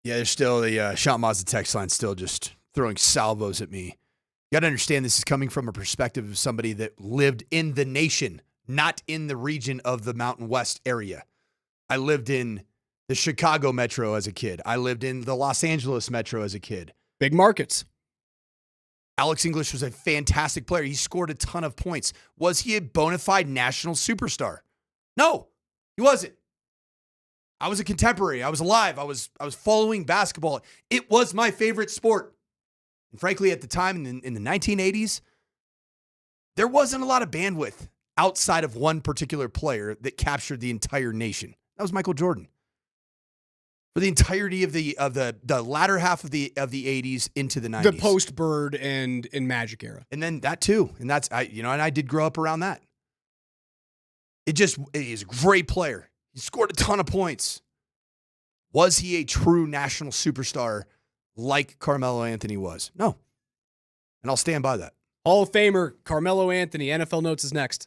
Yeah, there's still the Shot Mazda text line still just throwing salvos at me. You got to understand this is coming from a perspective of somebody that lived in the nation, not in the region of the Mountain West area. I lived in the Chicago metro as a kid. I lived in the Los Angeles metro as a kid. Big markets. Alex English was a fantastic player. He scored a ton of points. Was he a bona fide national superstar? No, he wasn't. I was a contemporary. I was alive. I was following basketball. It was my favorite sport. And frankly, at the time in the 1980s, there wasn't a lot of bandwidth outside of one particular player that captured the entire nation. That was Michael Jordan. For the entirety of the latter half of the 80s into the 90s. The post-Bird and Magic era. And then that too. And that's and I did grow up around that. He's a great player. He scored a ton of points. Was he a true national superstar like Carmelo Anthony was? No. And I'll stand by that. Hall of Famer Carmelo Anthony. NFL Notes is next.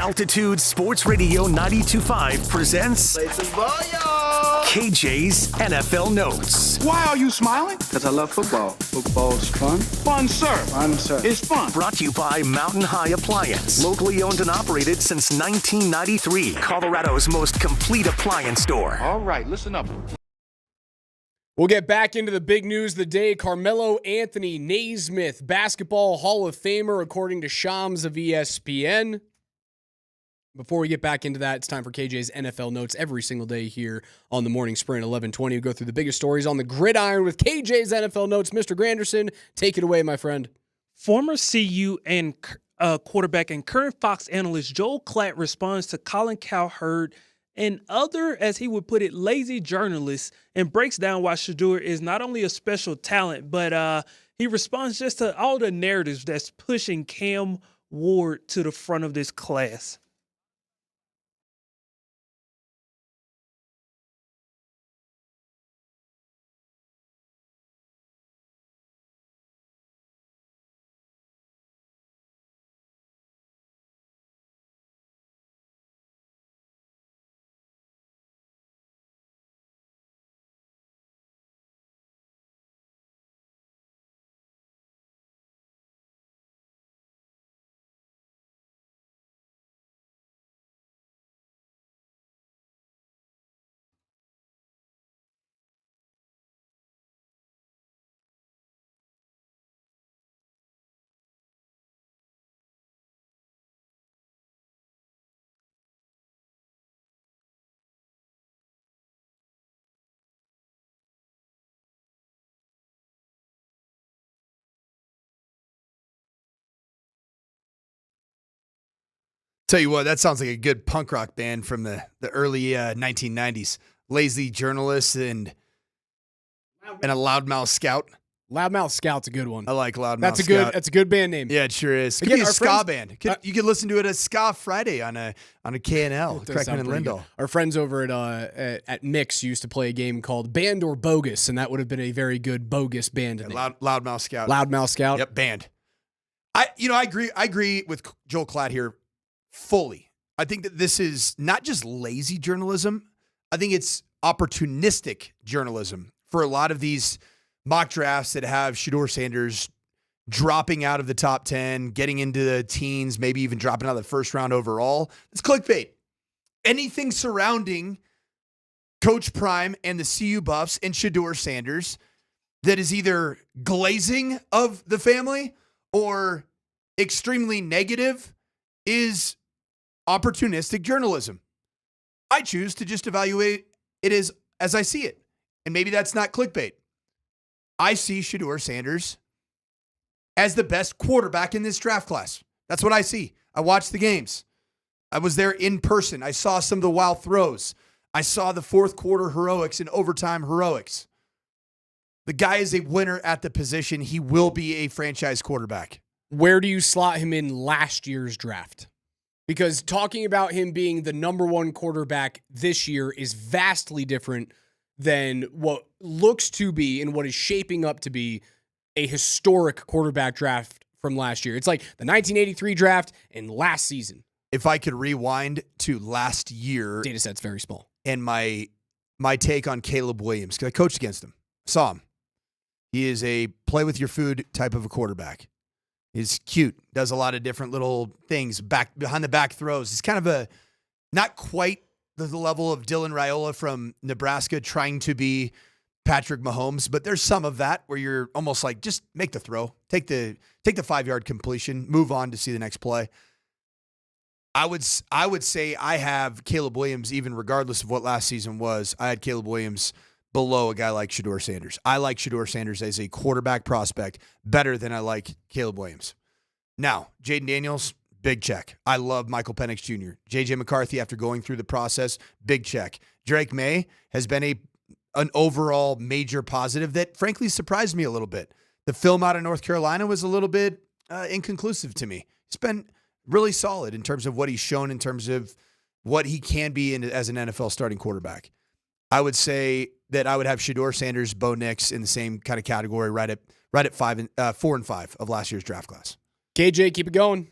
Altitude Sports Radio 92.5 presents KJ's NFL Notes. Why are you smiling? Because I love football. Football's fun. Fun, sir. Fun, sir. It's fun. Brought to you by Mountain High Appliance. Locally owned and operated since 1993. Colorado's most complete appliance store. All right, listen up. We'll get back into the big news of the day. Carmelo Anthony Naismith, Basketball Hall of Famer, according to Shams of ESPN. Before we get back into that, it's time for KJ's NFL Notes every single day here on the Morning Sprint 1120. We go through the biggest stories on the gridiron with KJ's NFL Notes. Mr. Granderson, take it away, my friend. Former CU and quarterback and current Fox analyst Joel Klatt responds to Colin Cowherd and other, as he would put it, lazy journalists, and breaks down why Shedeur is not only a special talent, but he responds just to all the narratives that's pushing Cam Ward to the front of this class. Tell you what, that sounds like a good punk rock band from the early 1990s. Lazy journalists and a loudmouth scout. Loudmouth Scout's a good one. I like Loudmouth That's a Scout. That's a good band name. Yeah, it sure is. Could Again, be a our ska friends- band. You could listen to it as Ska Friday on a KNL. Kreckman and Lindahl. Our friends over at Mix used to play a game called Band or Bogus, and that would have been a very good bogus band name. Loudmouth Scout. Loudmouth Scout. Yep, band. I agree with Joel Klatt here fully. I think that this is not just lazy journalism. I think it's opportunistic journalism for a lot of these mock drafts that have Shedeur Sanders dropping out of the top 10, getting into the teens, maybe even dropping out of the first round overall. It's clickbait. Anything surrounding Coach Prime and the CU Buffs and Shedeur Sanders that is either glazing of the family or extremely negative is opportunistic journalism. I choose to just evaluate it as I see it. And maybe that's not clickbait. I see Shedeur Sanders as the best quarterback in this draft class. That's what I see. I watched the games. I was there in person. I saw some of the wild throws. I saw the fourth quarter heroics and overtime heroics. The guy is a winner at the position. He will be a franchise quarterback. Where do you slot him in last year's draft? Because talking about him being the number one quarterback this year is vastly different than what looks to be and what is shaping up to be a historic quarterback draft from last year. It's like the 1983 draft and last season. If I could rewind to last year. Data set's very small. And my take on Caleb Williams, because I coached against him. Saw him. He is a play with your food type of a quarterback. He's cute, does a lot of different little things, behind the back throws. He's kind of a, not quite the level of Dylan Raiola from Nebraska trying to be Patrick Mahomes, but there's some of that where you're almost like, just make the throw, take the 5-yard completion, move on to see the next play. I would say I have Caleb Williams, even regardless of what last season was, I had Caleb Williams below a guy like Shedeur Sanders. I like Shedeur Sanders as a quarterback prospect better than I like Caleb Williams. Now, Jaden Daniels, big check. I love Michael Penix Jr. J.J. McCarthy, after going through the process, big check. Drake May has been an overall major positive that frankly surprised me a little bit. The film out of North Carolina was a little bit inconclusive to me. It's been really solid in terms of what he's shown, in terms of what he can be as an NFL starting quarterback. I would say that I would have Shedeur Sanders, Bo Nix in the same kind of category, right at 4 and 5 of last year's draft class. KJ, keep it going.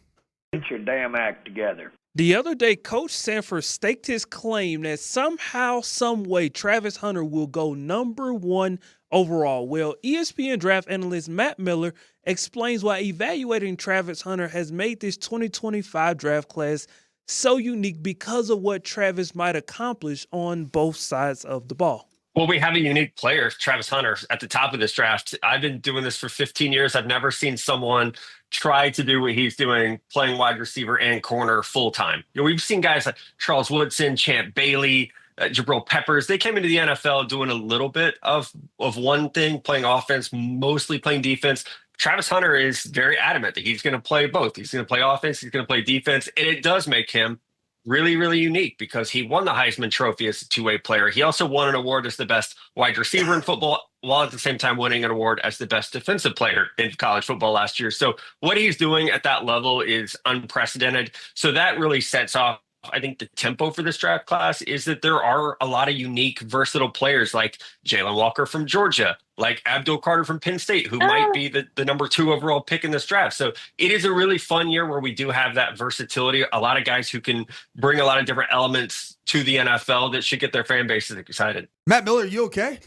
Get your damn act together. The other day, Coach Sanford staked his claim that somehow, some way, Travis Hunter will go number 1 overall. Well, ESPN draft analyst Matt Miller explains why evaluating Travis Hunter has made this 2025 draft class so unique because of what Travis might accomplish on both sides of the ball. Well, we have a unique player, Travis Hunter, at the top of this draft. I've been doing this for 15 years. I've never seen someone try to do what he's doing, playing wide receiver and corner full time. We've seen guys like Charles Woodson, Champ Bailey, Jabril Peppers. They came into the NFL doing a little bit of one thing, playing offense, mostly playing defense. Travis Hunter is very adamant that he's going to play both. He's going to play offense, he's going to play defense, and it does make him really, really unique because he won the Heisman Trophy as a two-way player. He also won an award as the best wide receiver in football, while at the same time winning an award as the best defensive player in college football last year. So what he's doing at that level is unprecedented. So that really sets off, I think, the tempo for this draft class is that there are a lot of unique, versatile players like Jalen Walker from Georgia, like Abdul Carter from Penn State, who might be the number 2 overall pick in this draft. So it is a really fun year where we do have that versatility, a lot of guys who can bring a lot of different elements to the NFL that should get their fan bases excited. Matt Miller, you okay?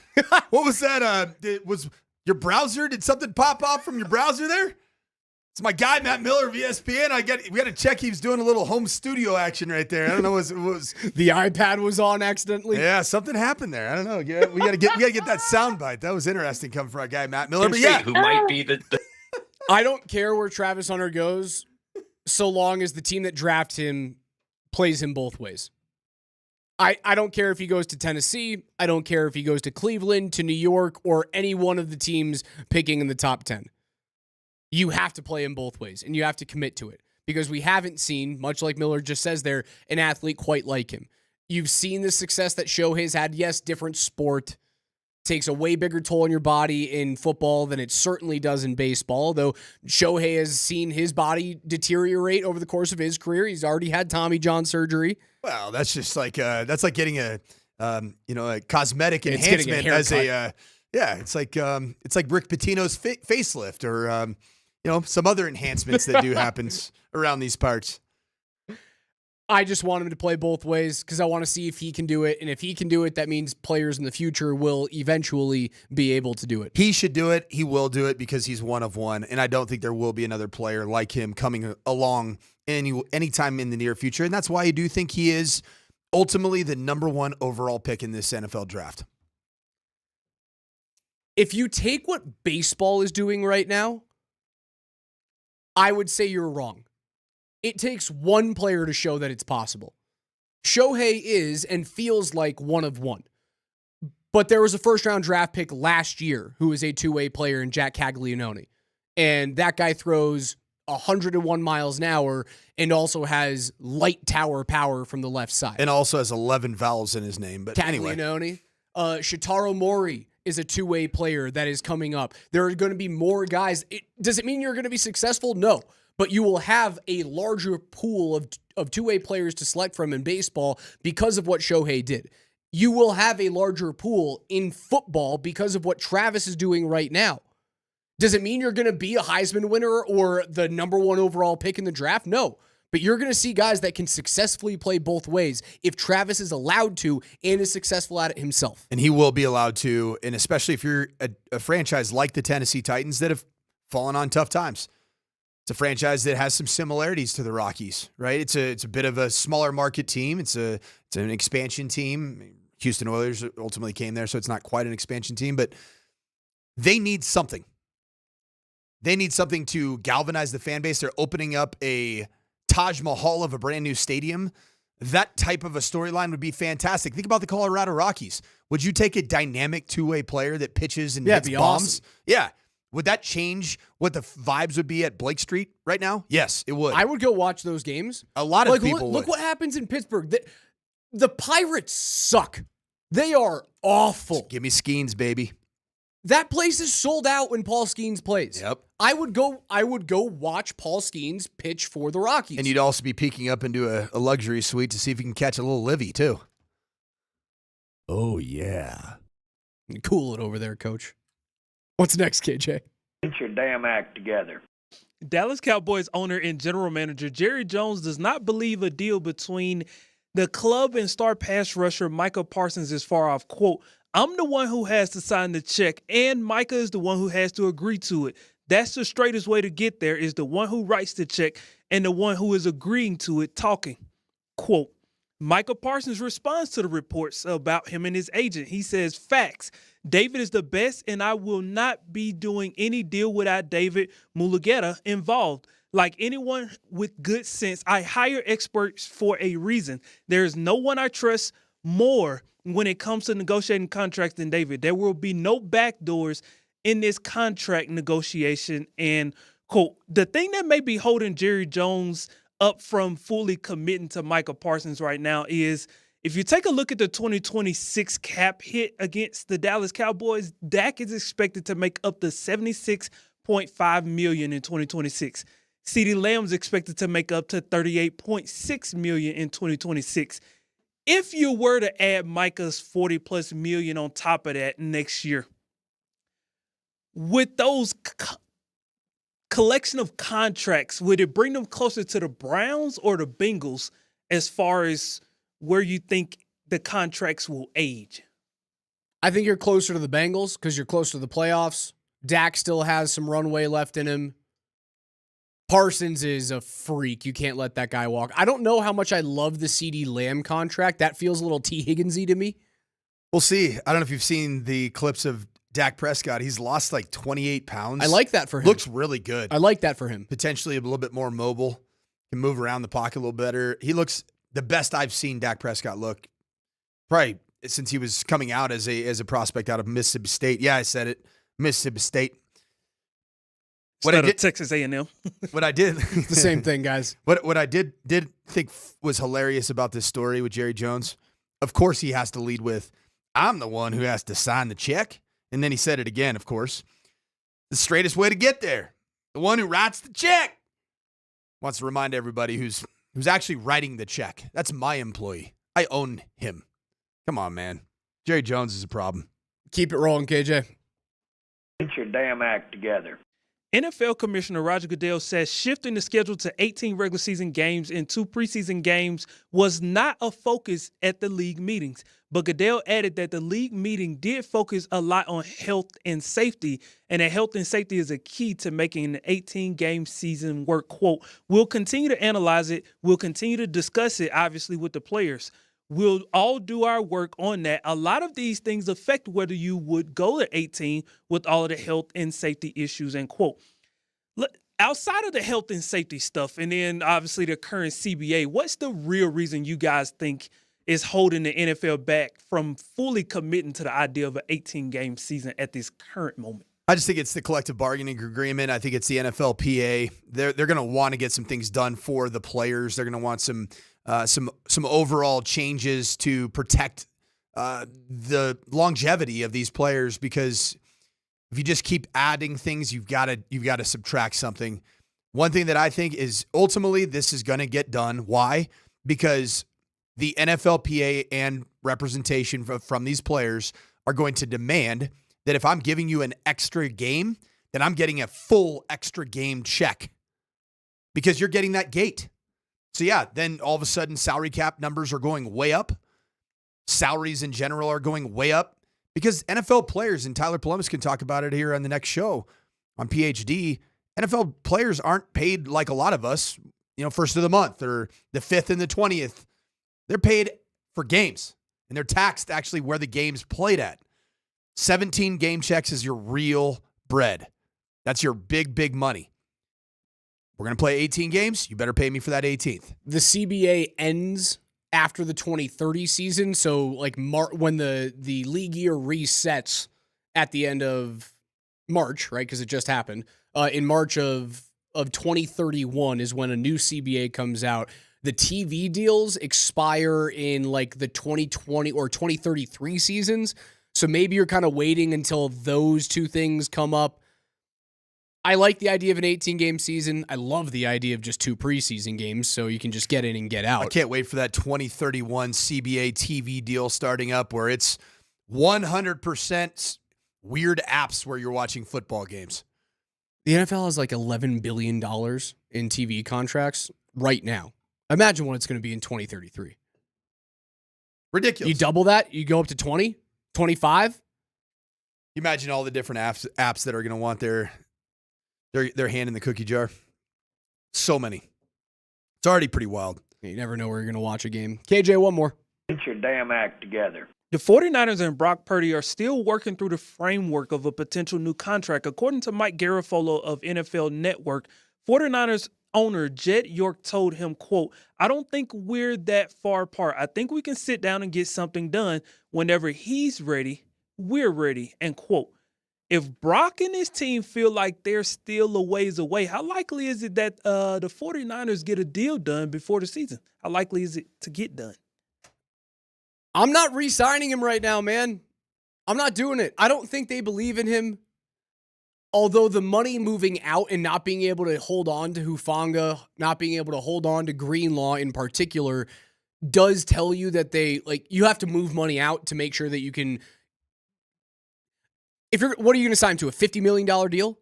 What was that? Was your browser? Did something pop off from your browser there? It's my guy, Matt Miller of ESPN. We got to check. He was doing a little home studio action right there. I don't know. It was the iPad was on accidentally. Yeah, something happened there. I don't know. We got to get that sound bite. That was interesting coming from our guy, Matt Miller. But yeah, who might be the I don't care where Travis Hunter goes, so long as the team that drafts him plays him both ways. I don't care if he goes to Tennessee. I don't care if he goes to Cleveland, to New York, or any one of the teams picking in the top 10. You have to play him both ways, and you have to commit to it because we haven't seen, much like Miller just says there, an athlete quite like him. You've seen the success that Shohei's had. Yes, different sport. Takes a way bigger toll on your body in football than it certainly does in baseball, though Shohei has seen his body deteriorate over the course of his career. He's already had Tommy John surgery. Well, that's just like getting a cosmetic enhancement as a it's like Rick Pitino's facelift or some other enhancements that do happens around these parts. I just want him to play both ways because I want to see if he can do it. And if he can do it, that means players in the future will eventually be able to do it. He should do it. He will do it because he's one of one. And I don't think there will be another player like him coming along anytime in the near future. And that's why I do think he is ultimately the number 1 overall pick in this NFL draft. If you take what baseball is doing right now, I would say you're wrong. It takes one player to show that it's possible. Shohei is and feels like one of one. But there was a first-round draft pick last year who is a two-way player in Jack Caglianone. And that guy throws 101 miles an hour and also has light tower power from the left side. And also has 11 vowels in his name. But anyway. Caglianone. Shitaro Mori is a two-way player that is coming up. There are going to be more guys. Does it mean you're going to be successful? No. But you will have a larger pool of two-way players to select from in baseball because of what Shohei did. You will have a larger pool in football because of what Travis is doing right now. Does it mean you're going to be a Heisman winner or the number 1 overall pick in the draft? No. But you're going to see guys that can successfully play both ways if Travis is allowed to and is successful at it himself. And he will be allowed to, and especially if you're a franchise like the Tennessee Titans that have fallen on tough times. It's a franchise that has some similarities to the Rockies, right? It's a bit of a smaller market team. It's an expansion team. Houston Oilers ultimately came there, so it's not quite an expansion team, but they need something. They need something to galvanize the fan base. They're opening up a Taj Mahal of a brand new stadium. That type of a storyline would be fantastic. Think about the Colorado Rockies. Would you take a dynamic two-way player that pitches and hits bombs? Awesome. Yeah. Would that change what the vibes would be at Blake Street right now? Yes, it would. I would go watch those games. A lot of people would. Look what happens in Pittsburgh. The Pirates suck. They are awful. Give me Skeens, baby. That place is sold out when Paul Skeens plays. Yep. I would go watch Paul Skeens pitch for the Rockies. And you'd also be peeking up into a luxury suite to see if you can catch a little Livy, too. Oh, yeah. Cool it over there, Coach. What's next, KJ? Get your damn act together. Dallas Cowboys owner and general manager Jerry Jones does not believe a deal between the club and star pass rusher Micah Parsons is far off. Quote, I'm the one who has to sign the check, and Micah is the one who has to agree to it. That's the straightest way to get there, is the one who writes the check and the one who is agreeing to it talking. Quote, Micah Parsons responds to the reports about him and his agent. He says, facts. David is the best, and I will not be doing any deal without David Mulugeta involved. Like anyone with good sense, I hire experts for a reason. There is no one I trust more when it comes to negotiating contracts than David. There will be no backdoors in this contract negotiation. And, quote, the thing that may be holding Jerry Jones up from fully committing to Micah Parsons right now is, if you take a look at the 2026 cap hit against the Dallas Cowboys, Dak is expected to make up to $76.5 million in 2026. CeeDee Lamb's expected to make up to $38.6 million in 2026. If you were to add Micah's $40+ million on top of that next year, with those collection of contracts, would it bring them closer to the Browns or the Bengals as far as where you think the contracts will age? I think you're closer to the Bengals because you're closer to the playoffs. Dak still has some runway left in him. Parsons is a freak. You can't let that guy walk. I don't know how much I love the CeeDee Lamb contract. That feels a little T. Higginsy to me. We'll see. I don't know if you've seen the clips of Dak Prescott. He's lost like 28 pounds. I like that for him. Looks really good. I like that for him. Potentially a little bit more mobile. Can move around the pocket a little better. He looks the best I've seen Dak Prescott look probably since he was coming out as a prospect out of Mississippi State. Yeah, I said it. Mississippi State. What I did, Texas A&M. What I did, it's the same thing, guys. What I did think was hilarious about this story with Jerry Jones. Of course, he has to lead with, "I'm the one who has to sign the check," and then he said it again. Of course, the straightest way to get there, the one who writes the check, wants to remind everybody who's actually writing the check. That's my employee. I own him. Come on, man. Jerry Jones is a problem. Keep it rolling, KJ. Get your damn act together. NFL Commissioner Roger Goodell says shifting the schedule to 18 regular season games and 2 preseason games was not a focus at the league meetings. But Goodell added that the league meeting did focus a lot on health and safety, and that health and safety is a key to making an 18-game season work. Quote, we'll continue to analyze it. We'll continue to discuss it, obviously, with the players. We'll all do our work on that. A lot of these things affect whether you would go to 18 with all of the health and safety issues, end quote. Look, outside of the health and safety stuff, and then obviously the current CBA, what's the real reason you guys think is holding the NFL back from fully committing to the idea of an 18-game season at this current moment? I just think it's the collective bargaining agreement. I think it's the NFLPA. They're going to want to get some things done for the players. They're going to want some overall changes to protect the longevity of these players, because if you just keep adding things, you've got to subtract something. One thing that I think is ultimately this is going to get done. Why? Because the NFLPA and representation from these players are going to demand that if I'm giving you an extra game, then I'm getting a full extra game check because you're getting that gate. So yeah, then all of a sudden salary cap numbers are going way up. Salaries in general are going way up because NFL players, and Tyler Polumbus can talk about it here on the next show on PhD, NFL players aren't paid like a lot of us, first of the month or the 5th and the 20th. They're paid for games, and they're taxed actually where the game's played at. 17 game checks is your real bread. That's your big, big money. We're going to play 18 games. You better pay me for that 18th. The CBA ends after the 2030 season. So like when the league year resets at the end of March, right? Because it just happened. In March of 2031 is when a new CBA comes out. The TV deals expire in like the 2020 or 2033 seasons. So maybe you're kind of waiting until those two things come up. I like the idea of an 18-game season. I love the idea of just 2 preseason games so you can just get in and get out. I can't wait for that 2031 CBA TV deal starting up where it's 100% weird apps where you're watching football games. The NFL has like $11 billion in TV contracts right now. Imagine what it's going to be in 2033. Ridiculous. You double that, you go up to 20, 25. You imagine all the different apps that are going to want their hand in the cookie jar. So many. It's already pretty wild. You never know where you're going to watch a game. KJ, one more. Get your damn act together. The 49ers and Brock Purdy are still working through the framework of a potential new contract. According to Mike Garafolo of NFL Network, 49ers owner Jed York told him, quote, "I don't think we're that far apart. I think we can sit down and get something done. Whenever he's ready, we're ready," end quote. If Brock and his team feel like they're still a ways away, how likely is it that the 49ers get a deal done before the season? How likely is it to get done? I'm not re-signing him right now, man. I'm not doing it. I don't think they believe in him. Although the money moving out and not being able to hold on to Hufanga, not being able to hold on to Greenlaw in particular, does tell you that you have to move money out to make sure that you can. What are you going to sign to? A $50 million deal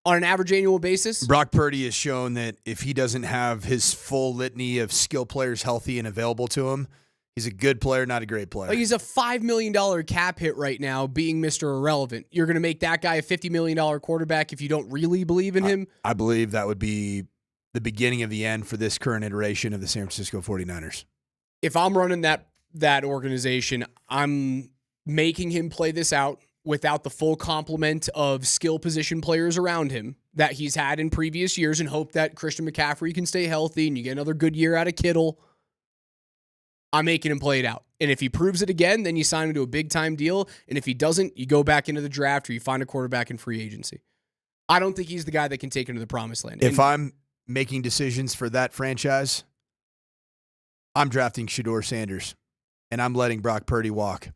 on an average annual basis? Brock Purdy has shown that if he doesn't have his full litany of skill players healthy and available to him, he's a good player, not a great player. Like he's a $5 million cap hit right now, being Mr. Irrelevant. You're going to make that guy a $50 million quarterback if you don't really believe in him? I believe that would be the beginning of the end for this current iteration of the San Francisco 49ers. If I'm running that organization, I'm making him play this out without the full complement of skill position players around him that he's had in previous years and hope that Christian McCaffrey can stay healthy and you get another good year out of Kittle. I'm making him play it out. And if he proves it again, then you sign him to a big-time deal. And if he doesn't, you go back into the draft or you find a quarterback in free agency. I don't think he's the guy that can take him to the promised land. If I'm making decisions for that franchise, I'm drafting Shedeur Sanders, and I'm letting Brock Purdy walk.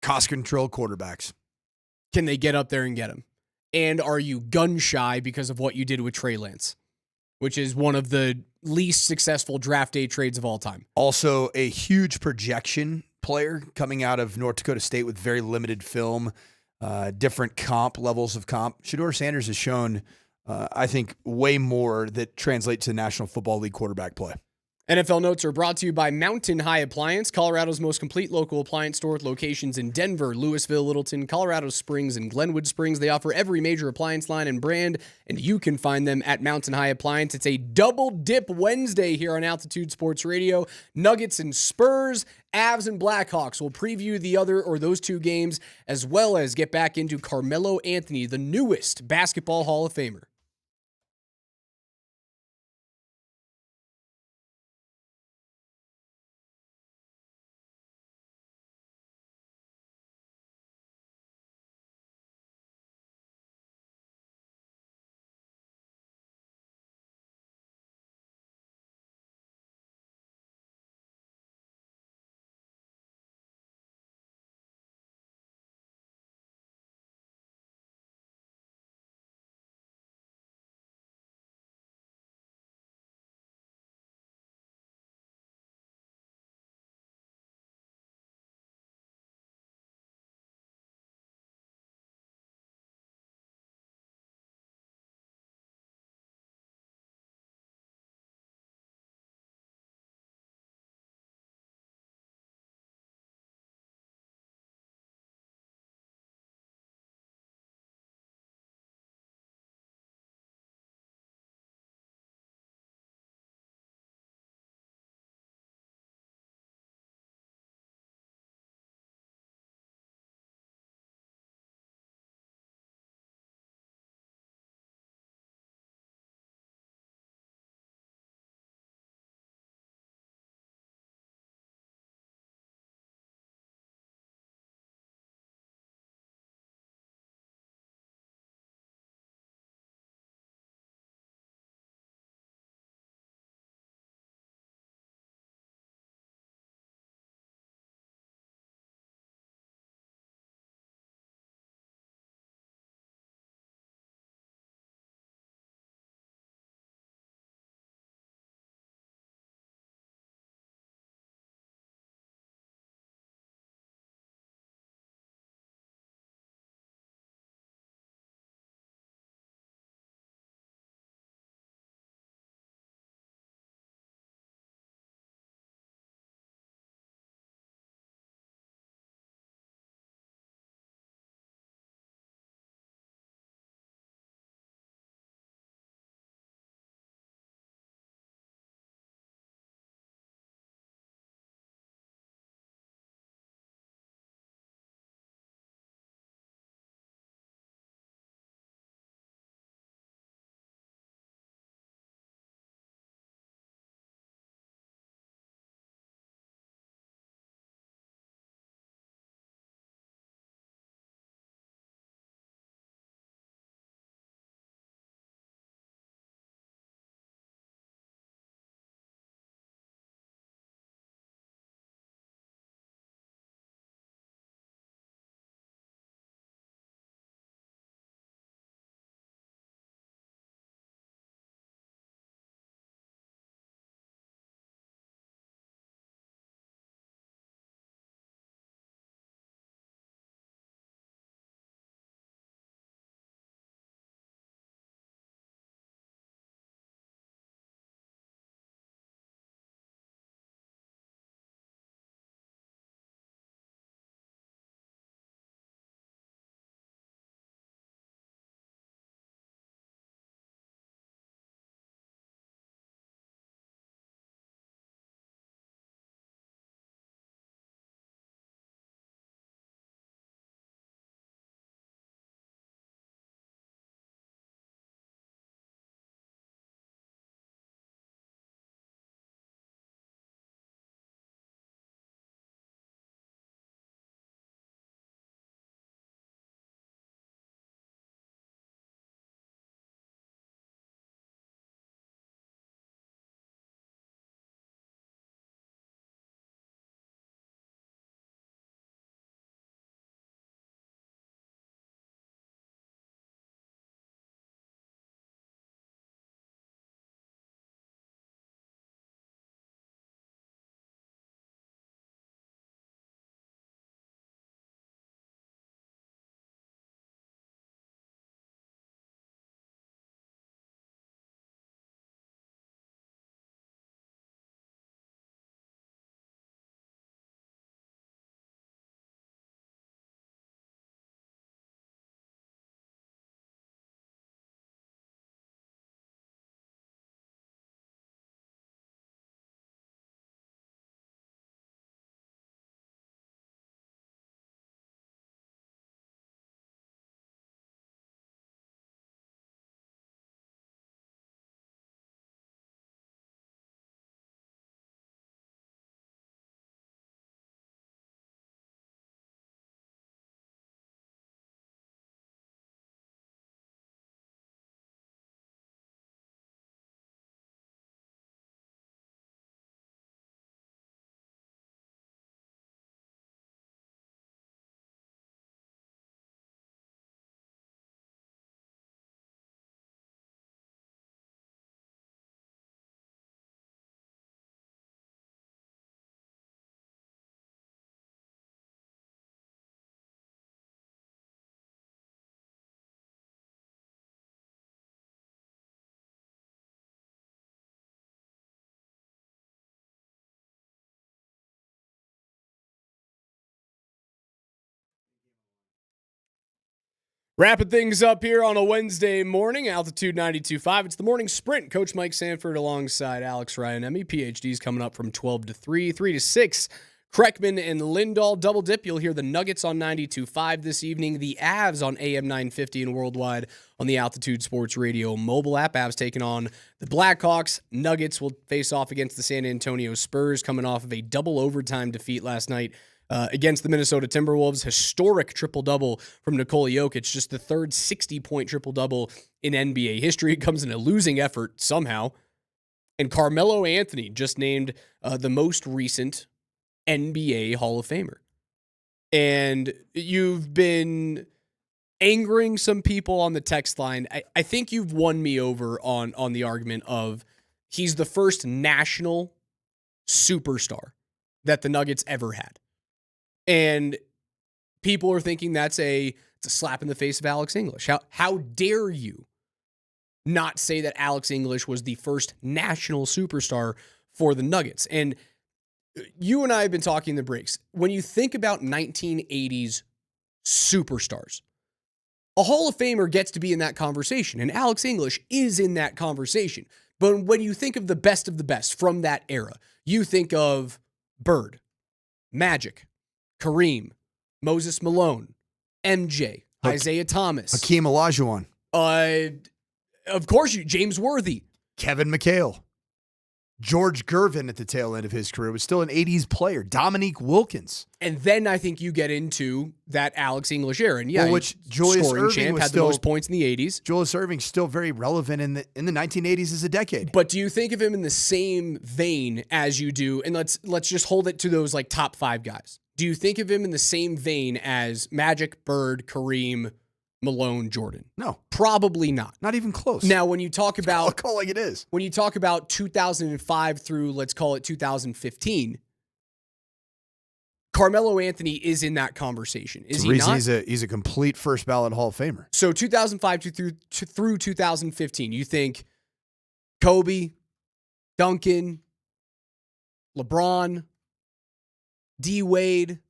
Cost-control quarterbacks. Can they get up there and get him? And are you gun-shy because of what you did with Trey Lance, which is one of the least successful draft day trades of all time? Also, a huge projection player coming out of North Dakota State with very limited film, different levels of comp. Shedeur Sanders has shown, I think, way more that translates to National Football League quarterback play. NFL Notes are brought to you by Mountain High Appliance, Colorado's most complete local appliance store with locations in Denver, Louisville, Littleton, Colorado Springs, and Glenwood Springs. They offer every major appliance line and brand, and you can find them at Mountain High Appliance. It's a double dip Wednesday here on Altitude Sports Radio. Nuggets and Spurs, Avs and Blackhawks. We'll preview those two games, as well as get back into Carmelo Anthony, the newest Basketball Hall of Famer. Wrapping things up here on a Wednesday morning, Altitude 92.5. It's the morning sprint. Coach Mike Sanford alongside Alex Ryan-Emmy. PhD's coming up from 12 to 3, 3 to 6. Kreckman and Lindahl double dip. You'll hear the Nuggets on 92.5 this evening. The Avs on AM 950 and worldwide on the Altitude Sports Radio mobile app. Avs taking on the Blackhawks. Nuggets will face off against the San Antonio Spurs, coming off of a double overtime defeat last night against the Minnesota Timberwolves. Historic triple-double from Nikola Jokic, just the third 60-point triple-double in NBA history. It comes in a losing effort somehow. And Carmelo Anthony just named the most recent NBA Hall of Famer. And you've been angering some people on the text line. I think you've won me over on the argument of he's the first national superstar that the Nuggets ever had. And people are thinking it's a slap in the face of Alex English. How dare you not say that Alex English was the first national superstar for the Nuggets? And you and I have been talking in the breaks. When you think about 1980s superstars, a Hall of Famer gets to be in that conversation, and Alex English is in that conversation. But when you think of the best from that era, you think of Bird, Magic, Kareem, Moses Malone, MJ, Isaiah Thomas, Hakeem Olajuwon. Of course, James Worthy, Kevin McHale, George Gervin at the tail end of his career was still an 80s player. Dominique Wilkins. And then I think you get into that Alex English era. And which Julius scoring Erving champ, was had still, the most points in the 80s. Julius Erving's still very relevant in the 1980s as a decade. But do you think of him in the same vein as you do? And let's just hold it to those like top 5 guys. Do you think of him in the same vein as Magic, Bird, Kareem, Malone, Jordan? No. Probably not. Not even close. Now, when you talk about... I'll call like it is. When you talk about 2005 through, let's call it 2015, Carmelo Anthony is in that conversation. Is he not? He's a complete first ballot Hall of Famer. So 2005 through 2015, you think Kobe, Duncan, LeBron, D-Wade,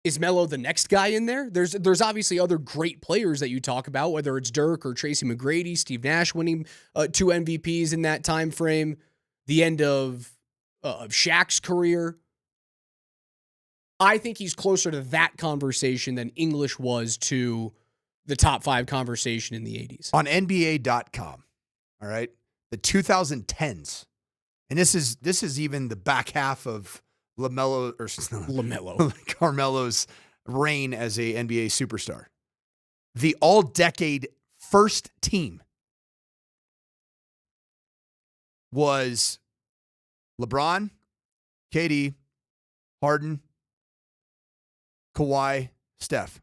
is Melo the next guy in there? There's obviously other great players that you talk about, whether it's Dirk or Tracy McGrady, Steve Nash winning 2 MVPs in that time frame, the end of Shaq's career. I think he's closer to that conversation than English was to the top 5 conversation in the 80s. On NBA.com, all right, the 2010s, and this is even the back half of Carmelo's reign as a NBA superstar. The all-decade first team was LeBron, KD, Harden, Kawhi, Steph.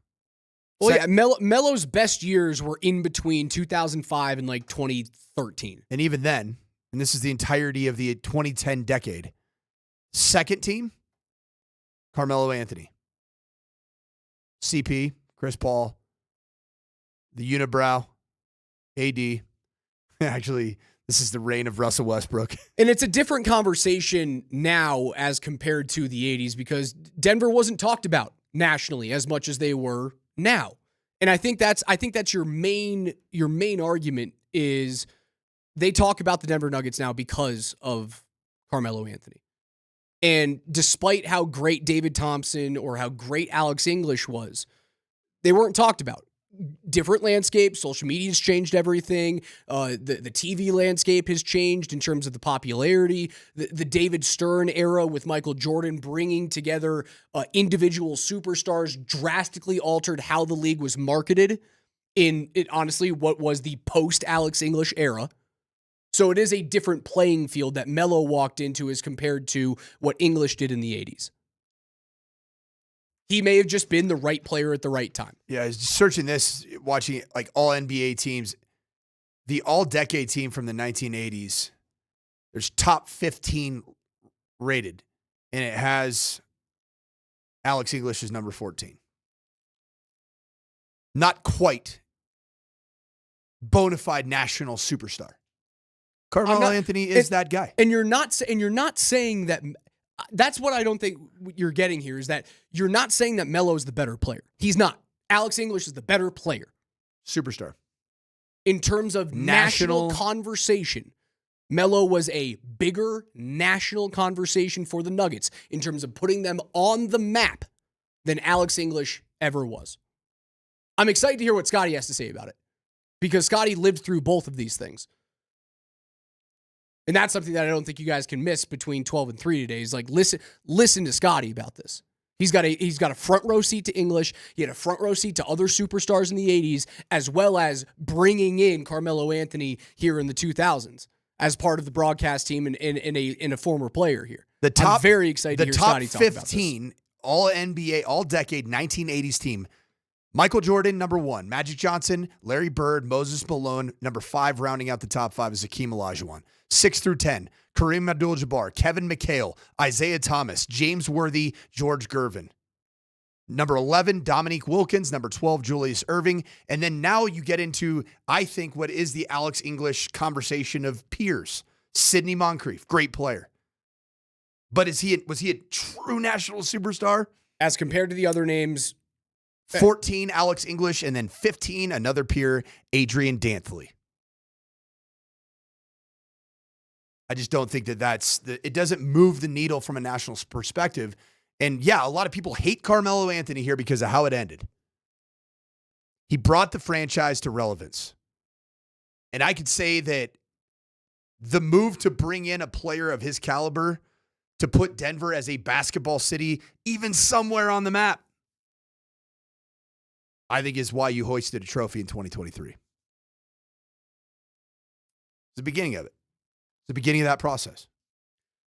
Well, yeah, Melo's best years were in between 2005 and like 2013. And even then, and this is the entirety of the 2010 decade, second team, Carmelo Anthony. CP, Chris Paul, the unibrow, AD. Actually, this is the reign of Russell Westbrook. And it's a different conversation now as compared to the 80s because Denver wasn't talked about nationally as much as they were now. And I think that's your main argument is they talk about the Denver Nuggets now because of Carmelo Anthony. And despite how great David Thompson or how great Alex English was, they weren't talked about. Different landscape, social media's changed everything. The TV landscape has changed in terms of the popularity. The David Stern era with Michael Jordan bringing together individual superstars drastically altered how the league was marketed in honestly what was the post-Alex English era. So it is a different playing field that Melo walked into as compared to what English did in the 80s. He may have just been the right player at the right time. Yeah, I was searching this, watching like all NBA teams. The all-decade team from the 1980s, there's top 15 rated, and it has Alex English as number 14. Not quite bona fide national superstar. Carmelo Anthony is that guy. And you're not saying that. That's what I don't think you're getting here is that you're not saying that Melo's the better player. He's not. Alex English is the better player. Superstar. In terms of national conversation, Melo was a bigger national conversation for the Nuggets in terms of putting them on the map than Alex English ever was. I'm excited to hear what Scotty has to say about it because Scotty lived through both of these things. And that's something that I don't think you guys can miss between 12 and 3 today. Is like listen to Scotty about this. He's got a front row seat to English. He had a front row seat to other superstars in the 80s, as well as bringing in Carmelo Anthony here in the 2000s as part of the broadcast team and a former player here. I'm very excited to hear Scotty talk about this. The top 15 all NBA, all decade 1980s team. Michael Jordan, number 1. Magic Johnson, Larry Bird, Moses Malone, number 5, rounding out the top 5 is Hakeem Olajuwon. 6 through 10, Kareem Abdul-Jabbar, Kevin McHale, Isaiah Thomas, James Worthy, George Gervin. Number 11, Dominique Wilkins. Number 12, Julius Erving. And then now you get into, I think, what is the Alex English conversation of peers. Sidney Moncrief, great player. But was he a true national superstar? As compared to the other names, 14, Alex English, and then 15, another peer, Adrian Dantley. I just don't think it doesn't move the needle from a national perspective. And yeah, a lot of people hate Carmelo Anthony here because of how it ended. He brought the franchise to relevance. And I could say that the move to bring in a player of his caliber to put Denver as a basketball city, even somewhere on the map, I think is why you hoisted a trophy in 2023. It's the beginning of it. It's the beginning of that process.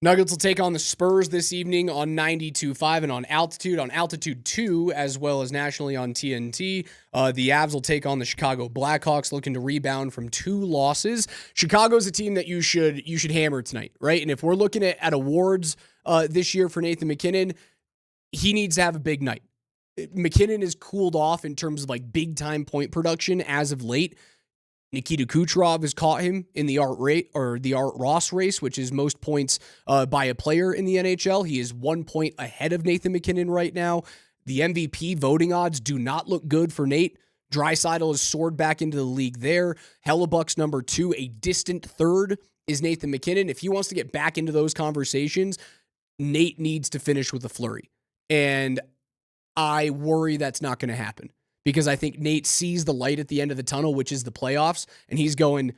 Nuggets will take on the Spurs this evening on 92.5 and on Altitude 2, as well as nationally on TNT. The Avs will take on the Chicago Blackhawks, looking to rebound from 2 losses. Chicago's a team that you should hammer tonight, right? And if we're looking at awards this year for Nathan MacKinnon, he needs to have a big night. McKinnon has cooled off in terms of like big time point production as of late. Nikita Kucherov has caught him in the Art Ross race, which is most points by a player in the NHL. He is 1 point ahead of Nathan MacKinnon right now. The MVP voting odds do not look good for Nate. Draisaitl has soared back into the league there. Hellebuck's number 2, a distant third is Nathan MacKinnon. If he wants to get back into those conversations, Nate needs to finish with a flurry. And I worry that's not going to happen. Because I think Nate sees the light at the end of the tunnel, which is the playoffs, and he's going,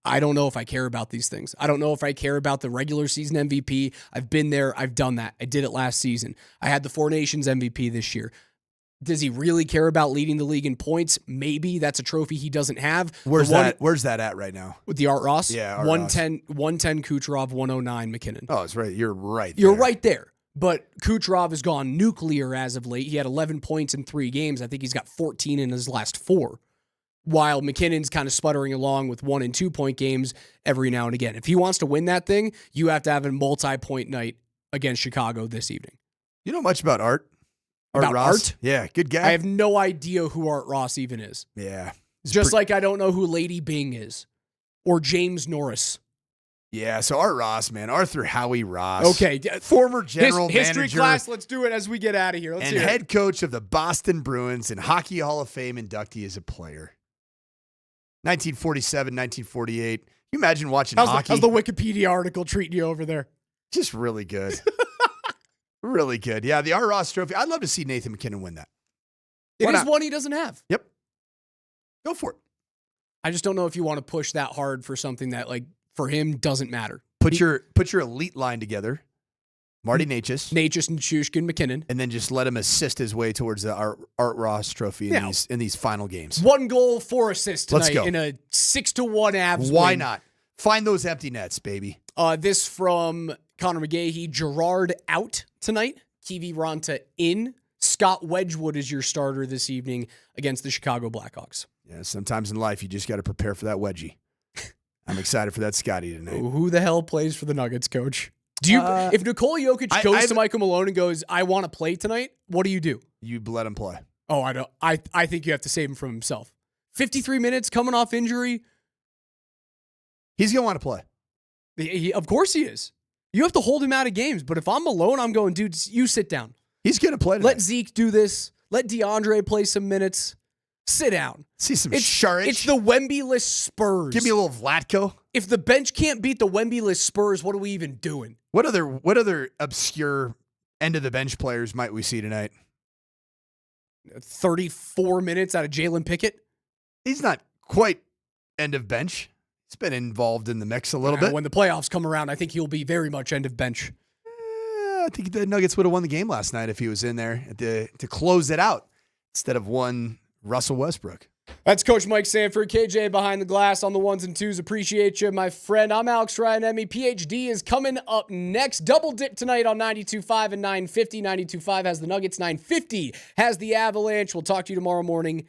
I don't know if I care about these things. I don't know if I care about the regular season MVP. I've been there. I've done that. I did it last season. I had the Four Nations MVP this year. Does he really care about leading the league in points? Maybe. That's a trophy he doesn't have. Where's that at right now? With the Art Ross? Yeah, Art 110 Kucherov, 109 MacKinnon. Oh, it's right. You're right. You're right there. But Kucherov has gone nuclear as of late. He had 11 points in 3 games. I think he's got 14 in his last 4. While McKinnon's kind of sputtering along with 1 and 2 point games every now and again. If he wants to win that thing, you have to have a multi-point night against Chicago this evening. You know much about Art? About Ross? Art? Yeah, good guy. I have no idea who Art Ross even is. Yeah. Just like I don't know who Lady Bing is. Or James Norris. Yeah, so Art Ross, man. Arthur Howie Ross. Okay. Former general history manager. class, let's do it as we get out of here. Let's and hear head it. coach of the Boston Bruins and Hockey Hall of Fame inductee as a player. 1947, 1948. Can you imagine watching hockey? How's the Wikipedia article treating you over there? Just really good. Really good. Yeah, the Art Ross Trophy. I'd love to see Nathan MacKinnon win that. It is one he doesn't have. Yep. Go for it. I just don't know if you want to push that hard for something that, like, for him, doesn't matter. Put your elite line together. Marty Necas. Necas and Shushkin McKinnon. And then just let him assist his way towards the Art Ross Trophy in these final games. 1 goal, 4 assists tonight. Let's go. In a 6-1 Avs Why win. not? Find those empty nets, baby. This from Connor McGahey. Gerard out tonight. Kiwi Ranta in. Scott Wedgwood is your starter this evening against the Chicago Blackhawks. Yeah, sometimes in life you just got to prepare for that wedgie. I'm excited for that Scotty tonight. Who the hell plays for the Nuggets, coach? Do you? If Nikola Jokic goes to Michael Malone and goes, "I want to play tonight," what do? You let him play. Oh, I don't. I think you have to save him from himself. 53 minutes coming off injury. He's gonna want to play. Of course he is. You have to hold him out of games. But if I'm Malone, I'm going, dude, you sit down. He's gonna play tonight. Let Zeke do this. Let DeAndre play some minutes. Sit down. See some Sharich. It's the Wemby-less Spurs. Give me a little Vlatko. If the bench can't beat the Wemby-less Spurs, what are we even doing? What other obscure end of the bench players might we see tonight? 34 minutes out of Jalen Pickett. He's not quite end of bench. He's been involved in the mix a little bit. When the playoffs come around, I think he'll be very much end of bench. I think the Nuggets would have won the game last night if he was in there to close it out instead of one Russell Westbrook. That's Coach Mike Sanford, KJ behind the glass on the ones and twos. Appreciate you, my friend. I'm Alex Ryan-Emmy. PhD is coming up next. Double dip tonight on 92.5 and 950. 92.5 has the Nuggets. 950 has the Avalanche. We'll talk to you tomorrow morning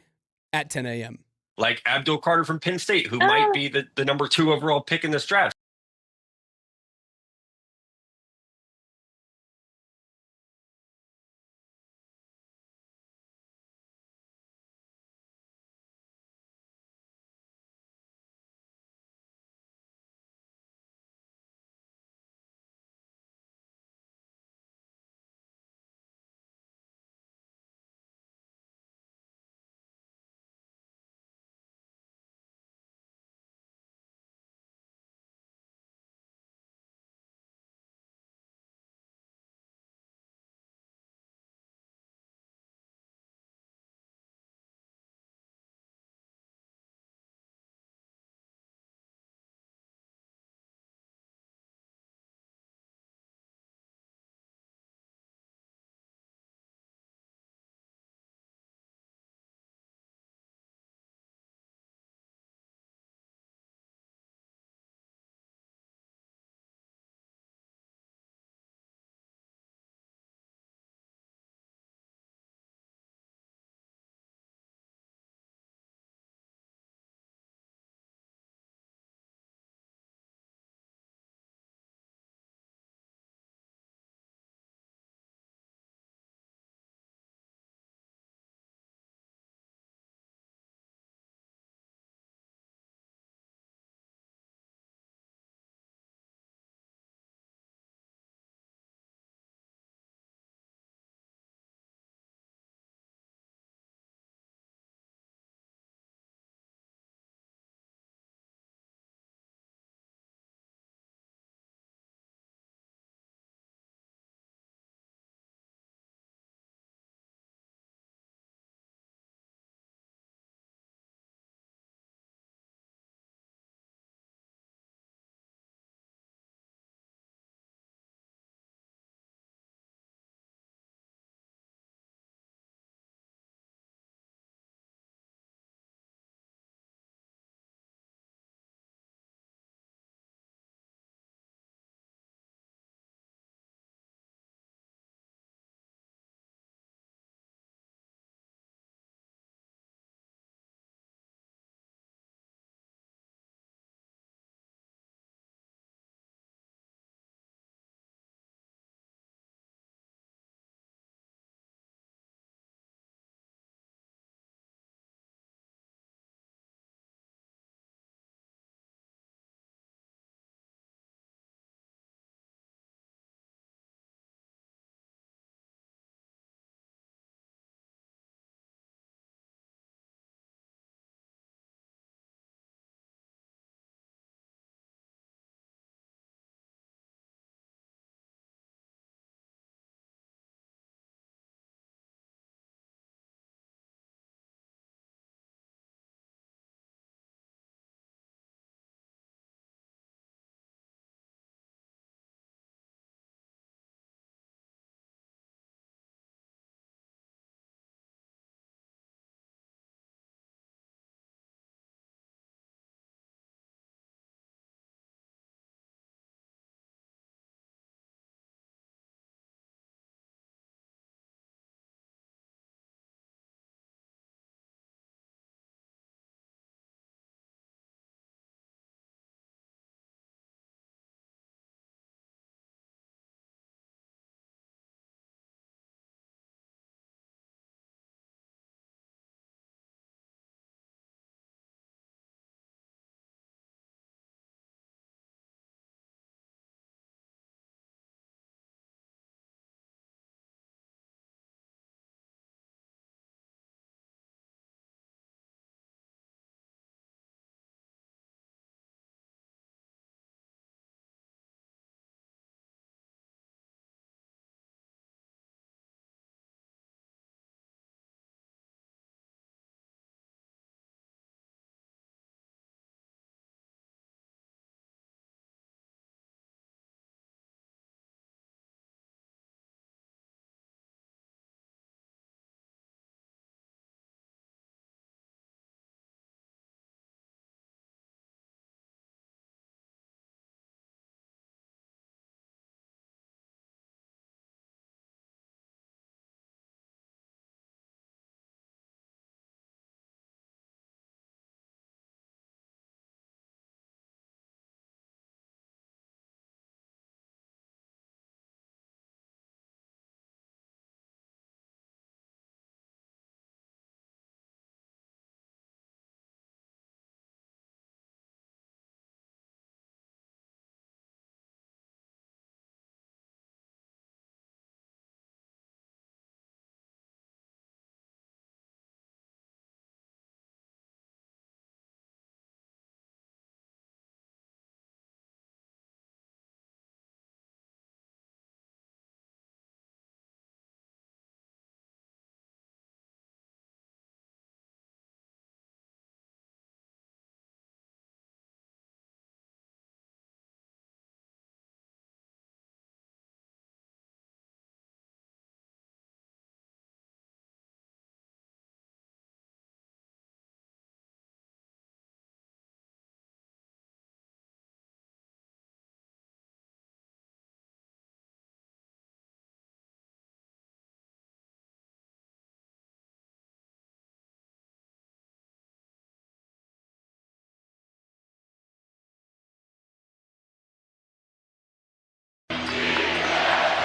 at 10 a.m. Like Abdul Carter from Penn State, who might be the number 2 overall pick in this draft.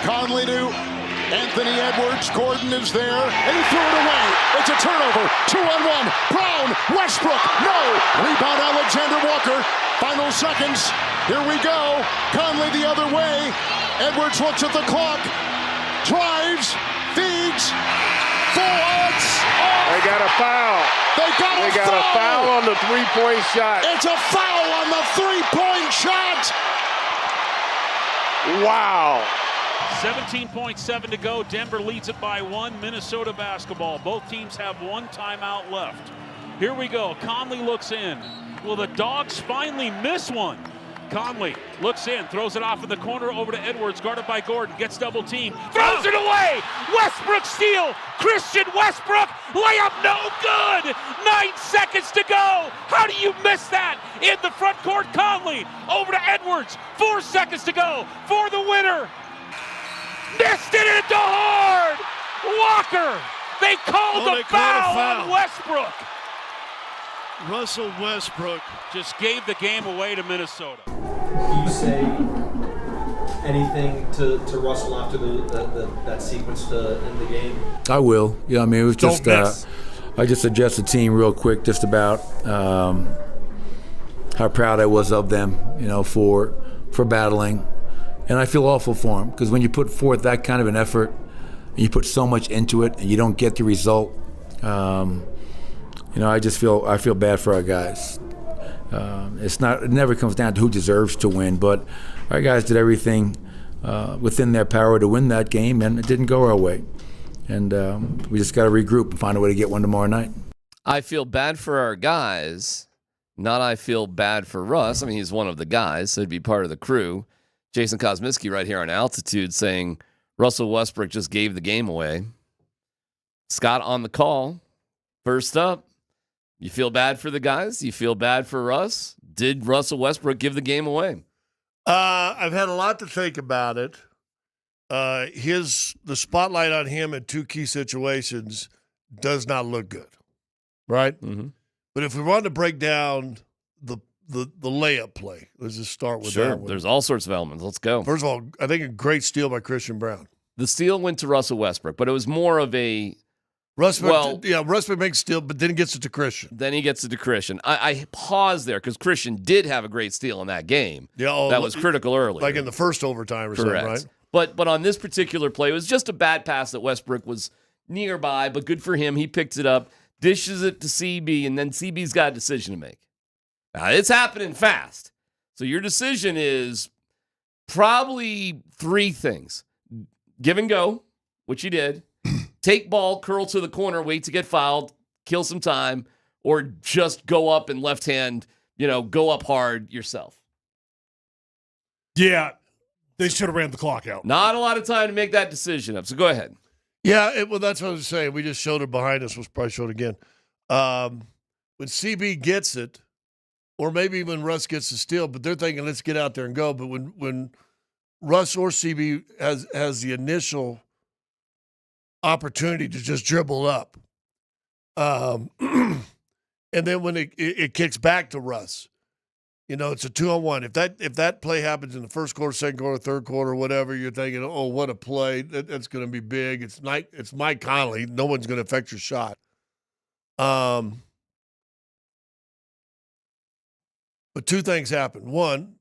Conley to Anthony Edwards. Gordon is there, and he threw it away. It's a turnover. 2-on-1. Brown, Westbrook, no. Rebound Alexander Walker. Final seconds. Here we go. Conley the other way. Edwards looks at the clock. Drives, feeds, forwards. They got a foul. They got a foul on the three-point shot. It's a foul on the three-point shot. Wow. 17.7 to go. Denver leads it by 1. Minnesota basketball. Both teams have 1 timeout left. Here we go. Conley looks in. Will the Dogs finally miss one? Conley looks in, throws it off in the corner over to Edwards, guarded by Gordon, gets double team, throws it away! Westbrook steal! Christian Westbrook, layup no good! 9 seconds to go! How do you miss that? In the front court, Conley, over to Edwards, 4 seconds to go for the winner! Missed it into hard! Walker, they called the foul on Westbrook! Russell Westbrook just gave the game away to Minnesota. Do you say anything to Russell after that sequence to end the game? I will. Yeah, I mean, it was just I just addressed the team real quick just about how proud I was of them, for battling. And I feel awful for them because when you put forth that kind of an effort and you put so much into it and you don't get the result, I feel bad for our guys. It never comes down to who deserves to win, but our guys did everything within their power to win that game, and it didn't go our way. And we just got to regroup and find a way to get one tomorrow night. I feel bad for our guys, not I feel bad for Russ. I mean, he's one of the guys, so he'd be part of the crew. Jason Kosmiski right here on Altitude saying Russell Westbrook just gave the game away. Scott on the call. First up, you feel bad for the guys? You feel bad for Russ? Did Russell Westbrook give the game away? I've had a lot to think about it. The spotlight on him in 2 key situations does not look good, right? Mm-hmm. But if we wanted to break down the layup play, let's just start with that one. There's all sorts of elements. Let's go. First of all, I think a great steal by Christian Brown. The steal went to Russell Westbrook, but it was more of a Westbrook makes steal, but then he gets it to Christian. Then he gets it to Christian. I paused there because Christian did have a great steal in that game. Yeah, that was critical early. Like in the first overtime or Correct. something, right? But on this particular play, it was just a bad pass that Westbrook was nearby, but good for him. He picks it up, dishes it to CB, and then CB's got a decision to make. Now, it's happening fast. So your decision is probably 3 things. Give and go, which he did. Take ball, curl to the corner, wait to get fouled, kill some time, or just go up and left hand, go up hard yourself. Yeah, they should have ran the clock out. Not a lot of time to make that decision up, so go ahead. Yeah, well, that's what I was saying. We just showed it behind us. We'll probably show it again. When CB gets it, or maybe when Russ gets the steal, but they're thinking, let's get out there and go. But when Russ or CB has the initial opportunity to just dribble up, and then when it kicks back to Russ, it's a 2-on-1. If that play happens in the first quarter, second quarter, third quarter, whatever, you're thinking, oh, what a play! That's going to be big. It's Mike Conley. No one's going to affect your shot. But 2 things happen. One,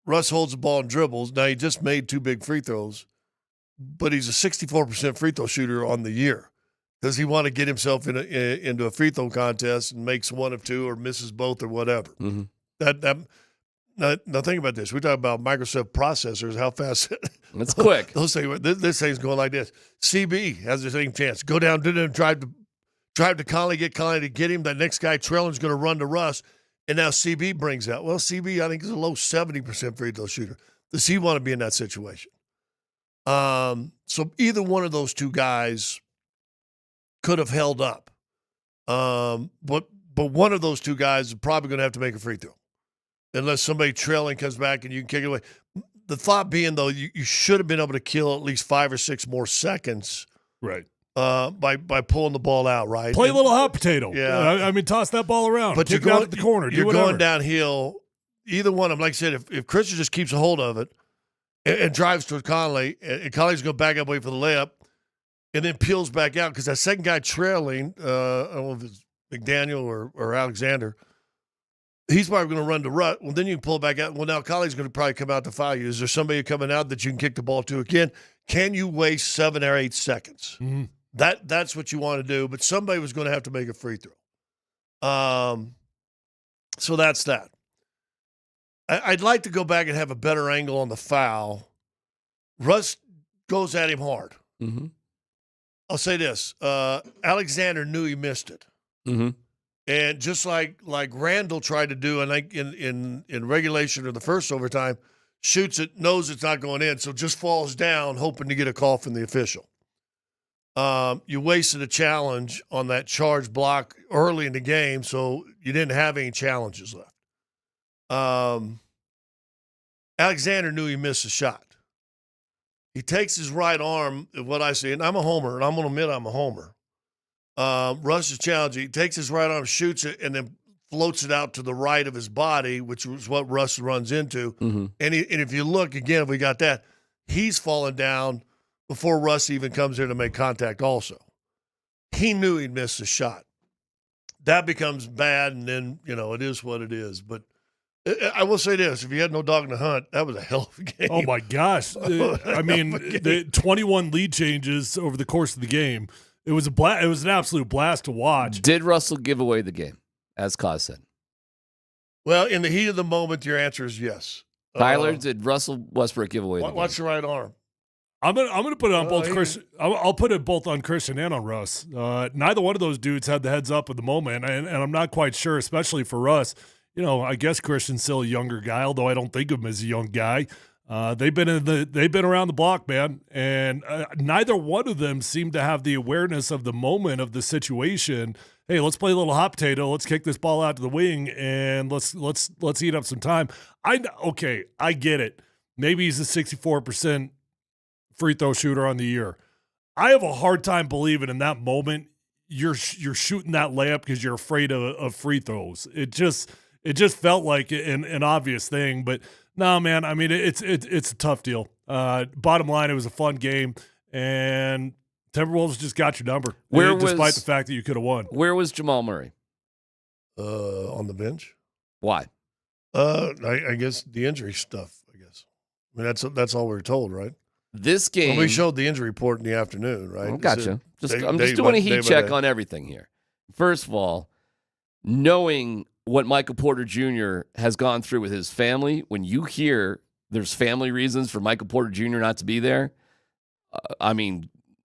Russ holds the ball and dribbles. Now, he just made 2 big free throws, but he's a 64% free throw shooter on the year. Does he want to get himself into a free throw contest and makes 1 of 2 or misses both or whatever? Mm-hmm. Now think about this. We talk about Microsoft processors, how fast. It's quick. This thing's going like this. CB has the same chance. Go down, drive to Conley, get Conley to get him. That next guy trailing is going to run to Russ. And now CB brings out. Well, CB, I think, is a low 70% free throw shooter. Does he want to be in that situation? So either one of those 2 guys could have held up. But one of those 2 guys is probably going to have to make a free throw. Unless somebody trailing comes back and you can kick it away. The thought being, though, you should have been able to kill at least 5 or 6 more seconds. Right. By pulling the ball out, right? Play a little hot potato. Yeah. I mean, toss that ball around. But kick it out at the corner. You're going downhill. Either one of them, like I said, if Christian just keeps a hold of it, and drives toward Conley. And Conley's going to back up, wait for the layup, and then peels back out because that second guy trailing, I don't know if it's McDaniel or Alexander, he's probably going to run to Russ. Well, then you can pull back out. Well, now Conley's going to probably come out to foul you. Is there somebody coming out that you can kick the ball to again? Can you waste 7 or 8 seconds? Mm-hmm. That's what you want to do, but somebody was going to have to make a free throw. So that's that. I'd like to go back and have a better angle on the foul. Russ goes at him hard. Mm-hmm. I'll say this. Alexander knew he missed it. Mm-hmm. And just like Randall tried to do, and like in regulation or the first overtime, shoots it, knows it's not going in, so just falls down hoping to get a call from the official. You wasted a challenge on that charge block early in the game, so you didn't have any challenges left. Alexander knew he missed a shot. He takes his right arm, what I see, and I'm a homer, and I'm going to admit I'm a homer. Russ is challenging. He takes his right arm, shoots it, and then floats it out to the right of his body, which is what Russ runs into. Mm-hmm. And if you look, again, if we got that, he's falling down before Russ even comes there to make contact also. He knew he'd missed a shot. That becomes bad, and then, it is what it is. But I will say this. If you had no dog in the hunt, that was a hell of a game. Oh, my gosh. I mean, the 21 lead changes over the course of the game. It was it was an absolute blast to watch. Did Russell give away the game, as Kaz said? Well, in the heat of the moment, your answer is yes. Tyler, did Russell Westbrook give away the game? What's the right arm? I'm gonna put it on both Christian. I'll put it both on Christian and on Russ. Neither one of those dudes had the heads up at the moment, and I'm not quite sure, especially for Russ. I guess Christian's still a younger guy, although I don't think of him as a young guy. They've been around the block, man, and neither one of them seemed to have the awareness of the moment of the situation. Hey, let's play a little hot potato. Let's kick this ball out to the wing, and let's eat up some time. I get it. Maybe he's a 64% free throw shooter on the year. I have a hard time believing in that moment you're shooting that layup because you're afraid of free throws. It just felt like an obvious thing, but no, man. I mean, it's a tough deal. Bottom line, it was a fun game, and Timberwolves just got your number. Despite the fact that you could have won. Where was Jamal Murray? On the bench. Why? I guess the injury stuff. I guess. I mean, that's all we were told, right? This game. Well, we showed the injury report in the afternoon, right? Oh, gotcha. I'm just doing a heat check on everything here. First of all, knowing what Michael Porter Jr. has gone through with his family, when you hear there's family reasons for Michael Porter Jr. not to be there,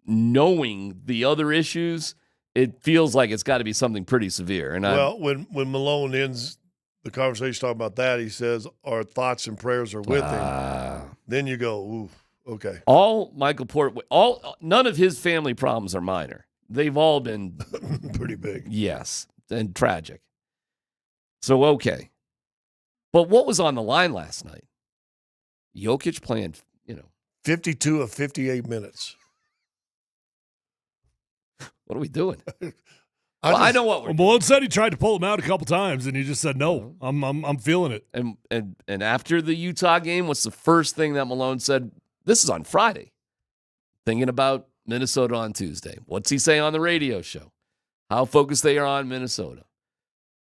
knowing the other issues, it feels like it's got to be something pretty severe. And when Malone ends the conversation talking about that, he says, our thoughts and prayers are with him. Then you go, ooh, okay. All Michael Porter, none of his family problems are minor. They've all been pretty big. Yes, and tragic. So, okay. But what was on the line last night? Jokic playing, 52 of 58 minutes. What are we doing? I know what we're doing. Malone said he tried to pull him out a couple times, and he just said, no, I'm feeling it. And after the Utah game, what's the first thing that Malone said? This is on Friday. Thinking about Minnesota on Tuesday. What's he say on the radio show? How focused they are on Minnesota.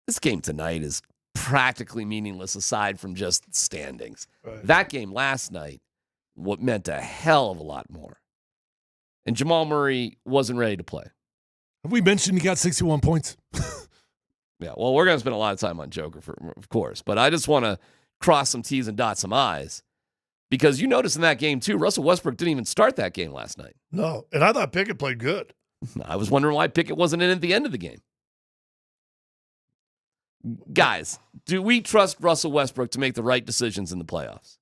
This game tonight is practically meaningless aside from just standings. Right. That game last night meant a hell of a lot more. And Jamal Murray wasn't ready to play. Have we mentioned he got 61 points? Yeah, well, we're going to spend a lot of time on Joker, of course. But I just want to cross some T's and dot some I's. Because you noticed in that game, too, Russell Westbrook didn't even start that game last night. No, and I thought Pickett played good. I was wondering why Pickett wasn't in at the end of the game. Guys, do we trust Russell Westbrook to make the right decisions in the playoffs?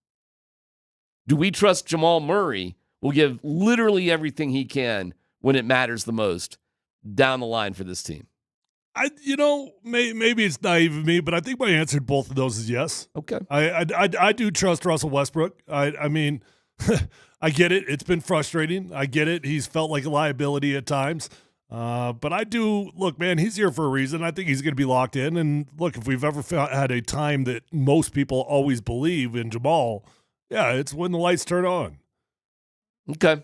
Do we trust Jamal Murray will give literally everything he can when it matters the most down the line for this team? Maybe it's naive of me, but I think my answer to both of those is yes. Okay. I do trust Russell Westbrook. I mean, I get it. It's been frustrating. I get it. He's felt like a liability at times. But I do, look, man, he's here for a reason. I think he's going to be locked in. And look, if we've ever had a time that most people always believe in Jamal, Yeah, it's when the lights turn on. Okay.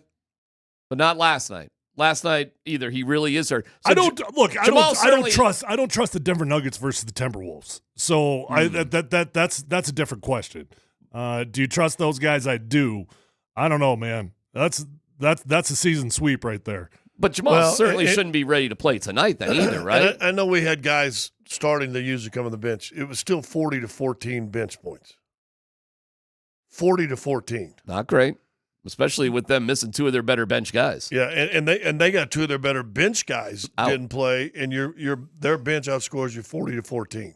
But not last night. Last night, either he really is hurt. So I don't trust the Denver Nuggets versus the Timberwolves. So that's a different question. Do you trust those guys? I do. I don't know, man. That's a season sweep right there. But Jamal certainly shouldn't be ready to play tonight then either, right? I know we had guys starting to usually come on the bench. It was still 40-14 bench points. 40-14. Not great, especially with them missing two of their better bench guys. Yeah, and they got two of their better bench guys didn't play, and their bench outscores you 40-14.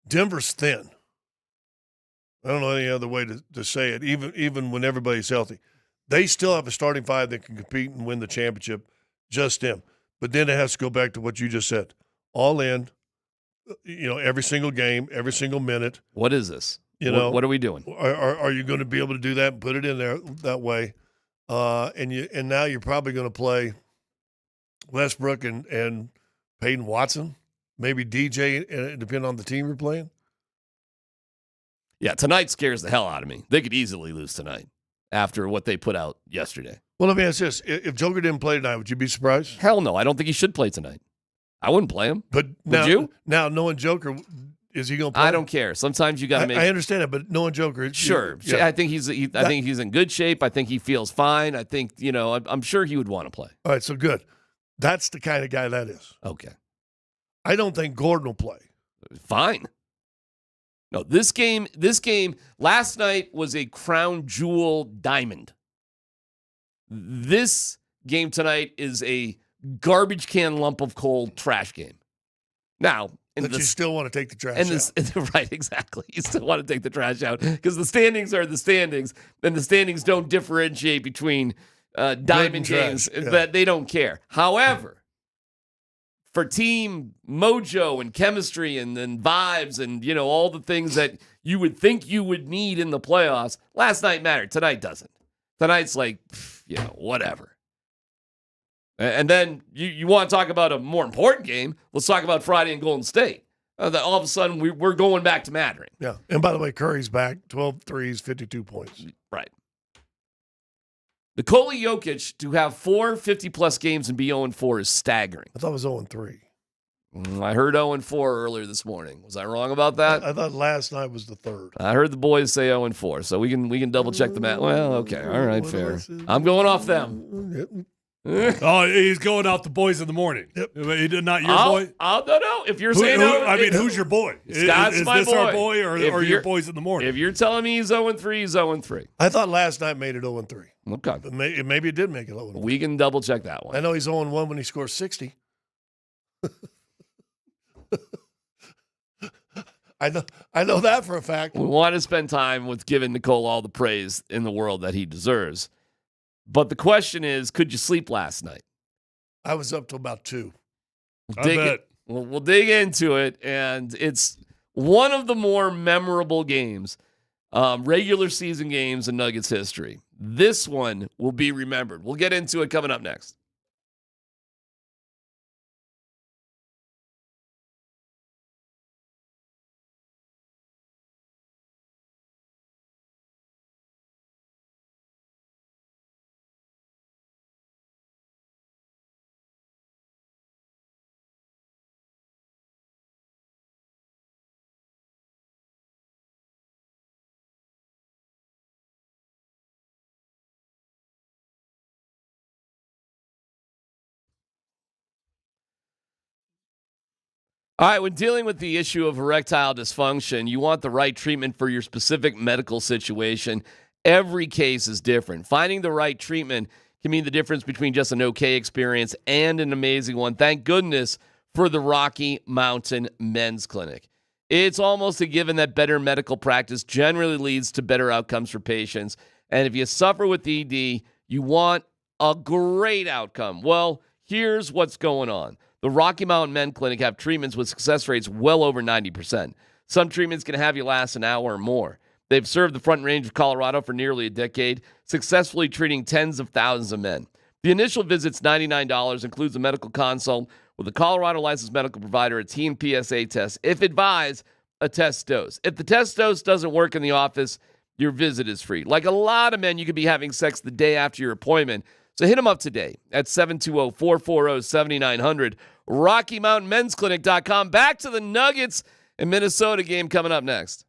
Denver's thin. I don't know any other way to say it, even when everybody's healthy. They still have a starting five that can compete and win the championship, just them. But then it has to go back to what you just said. All in, every single game, every single minute. What is this? What are we doing? Are you going to be able to do that and put it in there that way? And now you're probably going to play Westbrook and Peyton Watson, maybe DJ, depending on the team you're playing. Yeah, tonight scares the hell out of me. They could easily lose tonight after what they put out yesterday. Well, let me ask this. If Joker didn't play tonight, would you be surprised? Hell no. I don't think he should play tonight. I wouldn't play him. But would you? Now, knowing Joker, is he going to play? I don't care. Sometimes you got to make. I understand it, but knowing Joker, sure. Yeah. I think he's in good shape. I think he feels fine. I think I'm sure he would want to play. All right, so good. That's the kind of guy that is. Okay. I don't think Gordon will play. Fine. No, this game last night was a crown jewel diamond. This game tonight is a garbage can lump of coal trash game. Now, you still want to take the trash out. Right, exactly. You still want to take the trash out because the standings are the standings, and the standings don't differentiate between diamond games. That they don't care. However, for team mojo and chemistry and vibes and, all the things that you would think you would need in the playoffs, last night mattered. Tonight doesn't. Tonight's like, whatever. And then you want to talk about a more important game. Let's talk about Friday in Golden State. That all of a sudden we're going back to mattering. Yeah. And by the way, Curry's back, 12 threes, 52 points. Right. Nikola Jokic to have 4 50-plus games and be 0-4 is staggering. I thought it was 0-3. I heard 0-4 earlier this morning. Was I wrong about that? I thought last night was the third. I heard the boys say 0-4, so we can double check the math. Well, okay, all right, fair. I'm going off them. Oh, he's going out the boys in the morning. Yep. Not your boy? No. If you're saying who's your boy? Scott's is my this boy. our boy or your boys in the morning? If you're telling me he's 0-3, he's 0-3. I thought last night made it 0-3. Okay. But maybe it did make it 0-3. We can double check that one. I know he's 0-1 when he scores 60. I know that for a fact. We want to spend time with giving Nicole all the praise in the world that he deserves. But the question is, could you sleep last night? I was up till about 2. We'll dig into it, and it's one of the more memorable games, regular season games in Nuggets history. This one will be remembered. We'll get into it coming up next. All right, when dealing with the issue of erectile dysfunction, you want the right treatment for your specific medical situation. Every case is different. Finding the right treatment can mean the difference between just an okay experience and an amazing one. Thank goodness for the Rocky Mountain Men's Clinic. It's almost a given that better medical practice generally leads to better outcomes for patients. And if you suffer with ED, you want a great outcome. Well, here's what's going on. The Rocky Mountain Men Clinic have treatments with success rates well over 90%. Some treatments can have you last an hour or more. They've served the Front Range of Colorado for nearly a decade, successfully treating tens of thousands of men. The initial visit's $99, includes a medical consult with a Colorado licensed medical provider, a TNPSA test. If advised, a test dose. If the test dose doesn't work in the office, your visit is free. Like a lot of men, you could be having sex the day after your appointment. So hit them up today at 720-440-7900. RockyMountainMen'sClinic.com. Back to the Nuggets and Minnesota game coming up next.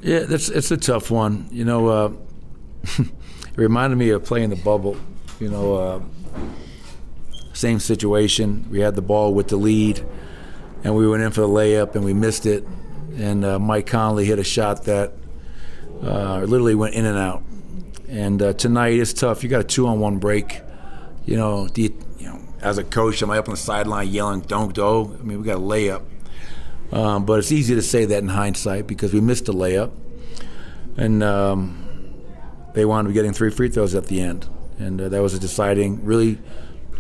Yeah, it's a tough one. You know, it reminded me of playing the bubble. You know, same situation. We had the ball with the lead, and we went in for the layup, and we missed it. And Mike Conley hit a shot that literally went in and out. And tonight it's tough. You got a 2-on-1 break. You know, as a coach, am I up on the sideline yelling, don't go? I mean, we got a layup. But it's easy to say that in hindsight because we missed a layup. And they wound up getting 3 free throws at the end. And that was a deciding, really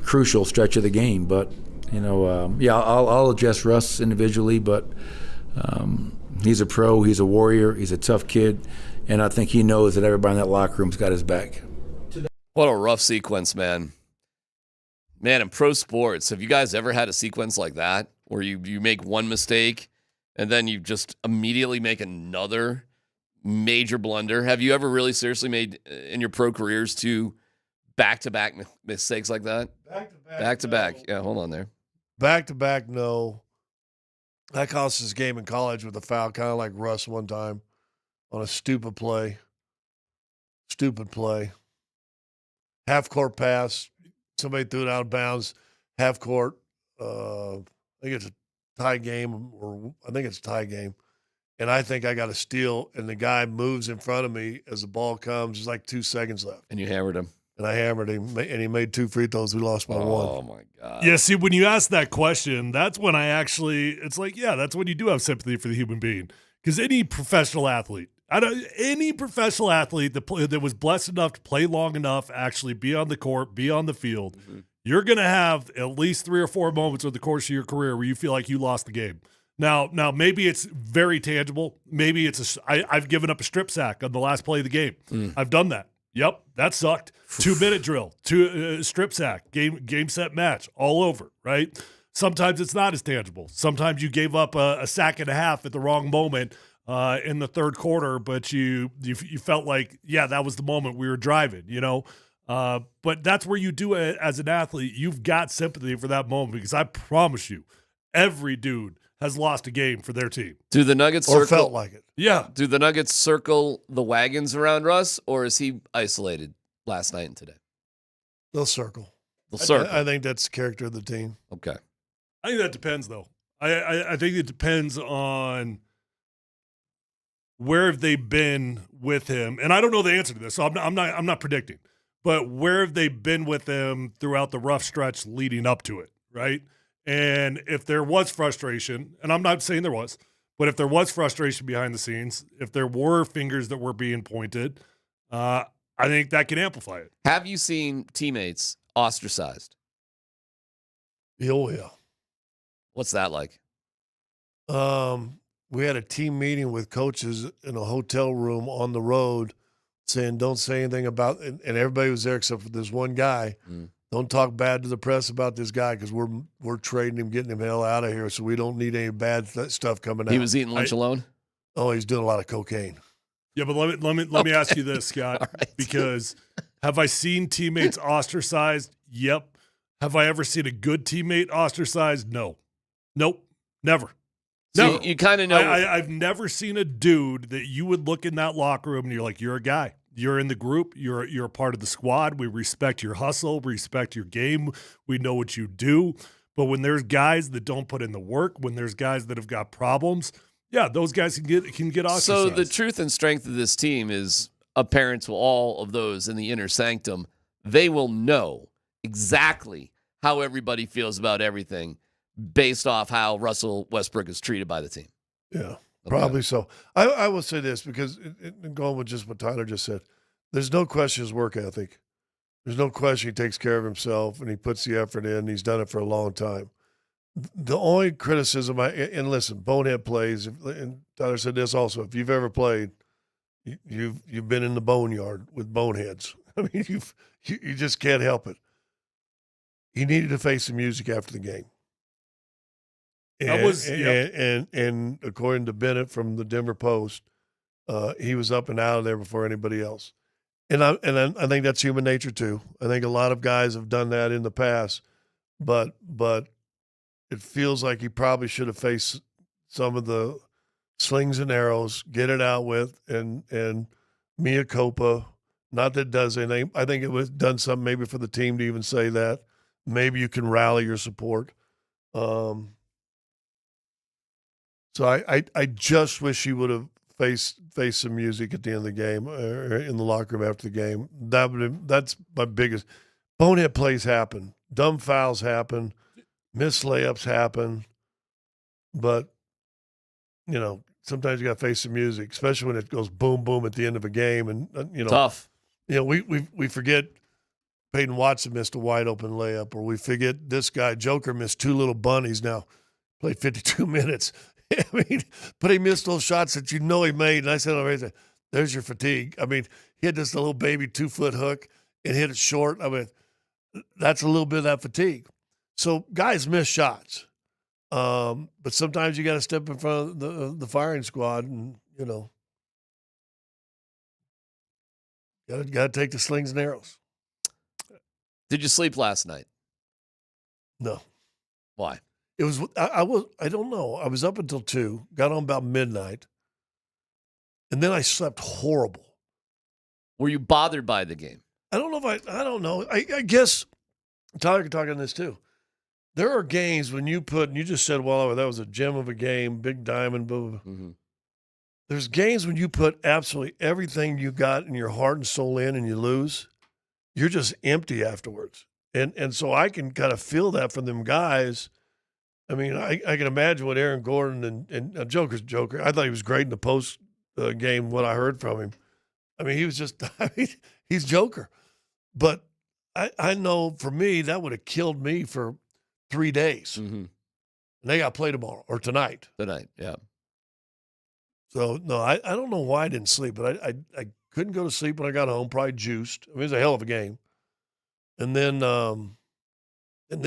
crucial stretch of the game. But, I'll address Russ individually, but he's a pro, he's a warrior, he's a tough kid, and I think he knows that everybody in that locker room's got his back. What a rough sequence, man. Man, in pro sports, have you guys ever had a sequence like that where you make one mistake and then you just immediately make another major blunder? Have you ever really seriously made in your pro careers 2 back-to-back mistakes like that? Back-to-back. Yeah, hold on there. Back-to-back, no. I cost this game in college with a foul, kind of like Russ one time on a stupid play. Stupid play. Half-court pass. Somebody threw it out of bounds. Half-court. I think it's a tie game, or I think it's a tie game. And I think I got a steal, and the guy moves in front of me as the ball comes. There's like 2 seconds left. And you hammered him. And I hammered him, and he made 2 free throws. We lost by 1. Oh, my God. Yeah, see, when you ask that question, that's when it's like, yeah, that's when you do have sympathy for the human being. Because any professional athlete, any professional athlete that was blessed enough to play long enough, actually be on the court, be on the field, you're going to have at least 3 or 4 moments over the course of your career where you feel like you lost the game. Now, maybe it's very tangible. Maybe it's I've given up a strip sack on the last play of the game. I've done that. Yep, that sucked. 2-minute drill, strip sack, game set match, all over, right? Sometimes it's not as tangible. Sometimes you gave up a sack and a half at the wrong moment in the third quarter, but you felt like, yeah, that was the moment we were driving, But that's where you do it as an athlete. You've got sympathy for that moment because I promise you, every dude has lost a game for their team. Do the Nuggets or felt like it? Yeah. Do the Nuggets circle the wagons around Russ, or is he isolated last night and today? They'll circle. They'll circle. I think that's the character of the team. Okay. I think that depends, though. I think it depends on where have they been with him, and I don't know the answer to this, so I'm not predicting. But where have they been with him throughout the rough stretch leading up to it, right? And if there was frustration, and I'm not saying there was, but if there was frustration behind the scenes, if there were fingers that were being pointed, I think that can amplify it. Have you seen teammates ostracized? Oh, yeah. What's that like? We had a team meeting with coaches in a hotel room on the road saying, don't say anything about it. And everybody was there except for this one guy. Don't talk bad to the press about this guy because we're trading him, getting him hell out of here, so we don't need any bad stuff coming out. He was eating lunch alone? Oh, he's doing a lot of cocaine. Yeah, but let me ask you this, Scott, because have I seen teammates ostracized? Yep. Have I ever seen a good teammate ostracized? No. Nope. Never. So you kind of know. I've never seen a dude that you would look in that locker room and you're like, you're a guy. You're in the group. You're a part of the squad. We respect your hustle. We respect your game. We know what you do. But when there's guys that don't put in the work, when there's guys that have got problems, yeah, those guys can get ostracized. So the truth and strength of this team is apparent to all of those in the inner sanctum. They will know exactly how everybody feels about everything based off how Russell Westbrook is treated by the team. Yeah. Probably so. I will say this because, going with just what Tyler just said, there's no question his work ethic. There's no question he takes care of himself and he puts the effort in. He's done it for a long time. The only criticism, and listen, bonehead plays, and Tyler said this also, if you've ever played, you've been in the boneyard with boneheads. I mean, you just can't help it. He needed to face the music after the game. And according to Bennett from the Denver Post, he was up and out of there before anybody else. And I think that's human nature too. I think a lot of guys have done that in the past, but it feels like he probably should have faced some of the slings and arrows, get it out with, and mea culpa. Not that it does anything. I think it was done something maybe for the team to even say that. Maybe you can rally your support. So I just wish he would have faced some music at the end of the game or in the locker room after the game. That's my biggest. bonehead plays happen, dumb fouls happen, missed layups happen, but sometimes you got to face the music, especially when it goes boom boom at the end of a game, and tough. We forget Peyton Watson missed a wide open layup, or we forget this guy Joker missed 2 little bunnies. Now played 52 minutes. I mean, but he missed those shots that he made, and I said already, there's your fatigue. I mean, he had this little baby 2-foot hook and hit it short. I mean, that's a little bit of that fatigue. So guys miss shots. But sometimes you got to step in front of the firing squad, and got to take the slings and arrows. Did you sleep last night? No. Why? It was I don't know. I was up until 2, got on about midnight, and then I slept horrible. Were you bothered by the game? I don't know I don't know. I guess Tyler can talk on this too. There are games when you just said, well, that was a gem of a game, big diamond, blah, blah, blah. Mm-hmm. There's games when you put absolutely everything you got in your heart and soul in and you lose, you're just empty afterwards. And so I can kind of feel that from them guys. I mean, I can imagine what Aaron Gordon and Joker's Joker. I thought he was great in the post game, what I heard from him. I mean, he was just, he's Joker. But I know for me, that would have killed me for 3 days. Mm-hmm. And they got to play tomorrow or tonight. Tonight, yeah. So, no, I don't know why I didn't sleep, but I couldn't go to sleep when I got home, probably juiced. I mean, it was a hell of a game. And then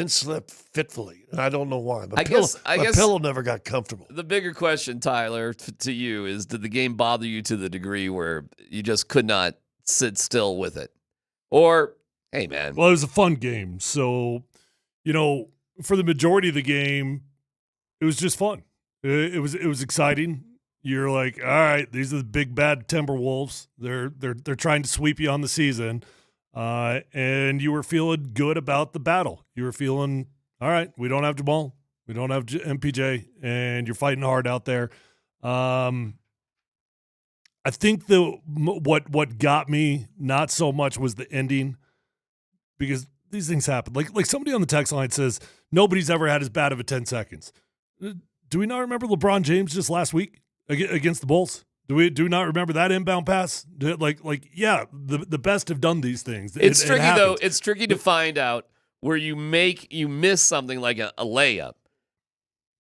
slept fitfully. And I don't know why. My pillow never got comfortable. The bigger question, Tyler, to you is, did the game bother you to the degree where you just could not sit still with it? Or, hey, man. Well, it was a fun game. So, for the majority of the game, it was just fun. It was exciting. You're like, all right, these are the big bad Timberwolves. They're trying to sweep you on the season, and you were feeling good about the battle. You were feeling, all right, we don't have Jamal, we don't have MPJ, and you're fighting hard out there. I think what got me not so much was the ending, because these things happen. Like somebody on the text line says, nobody's ever had as bad of a 10 seconds. Do we not remember LeBron James just last week against the Bulls? Do we not remember that inbound pass? Yeah, the best have done these things. It's tricky though. It's tricky to find out where you miss something like a layup,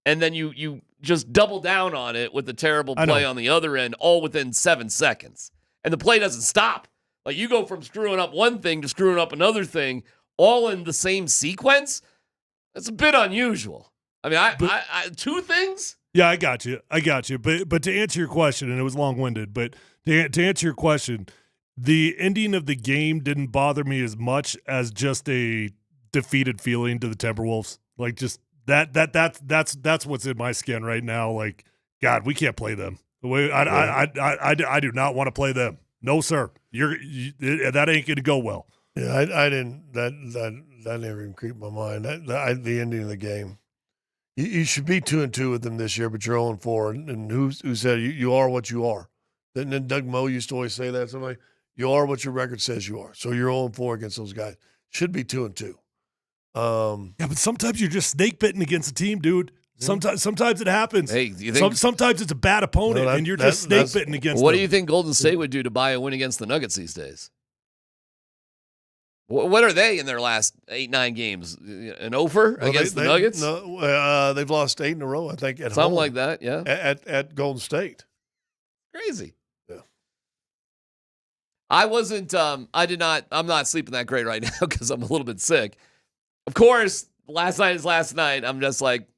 and then you just double down on it with a terrible play on the other end, all within 7 seconds, and the play doesn't stop. Like, you go from screwing up one thing to screwing up another thing, all in the same sequence. That's a bit unusual. I mean, I 2 things. Yeah, I got you. But to answer your question, and it was long-winded, but to answer your question, the ending of the game didn't bother me as much as just a defeated feeling to the Timberwolves. Like, just that's what's in my skin right now. Like, God, we can't play them. The way I do not want to play them. No, sir. That ain't going to go well. Yeah, I didn't. That never even creeped my mind. The ending of the game. You should be 2-2 with them this year, but you're 0-4. And who said you are what you are? Then Doug Moe used to always say that. Somebody, you are what your record says you are. So you're 0-4 against those guys. Should be 2-2. Yeah, but sometimes you're just snake bitten against a team, dude. Sometimes it happens. Hey, you think sometimes it's a bad opponent, and you're just snake bitten against. What them. do you think Golden State would do to buy a win against the Nuggets these days? What are they in their last 8-9 games? An over against the Nuggets? No, they've lost 8 in a row, I think, at something home, like that. Yeah, at Golden State. Crazy. Yeah. I'm not sleeping that great right now because I'm a little bit sick. Of course, last night is last night. I'm just like,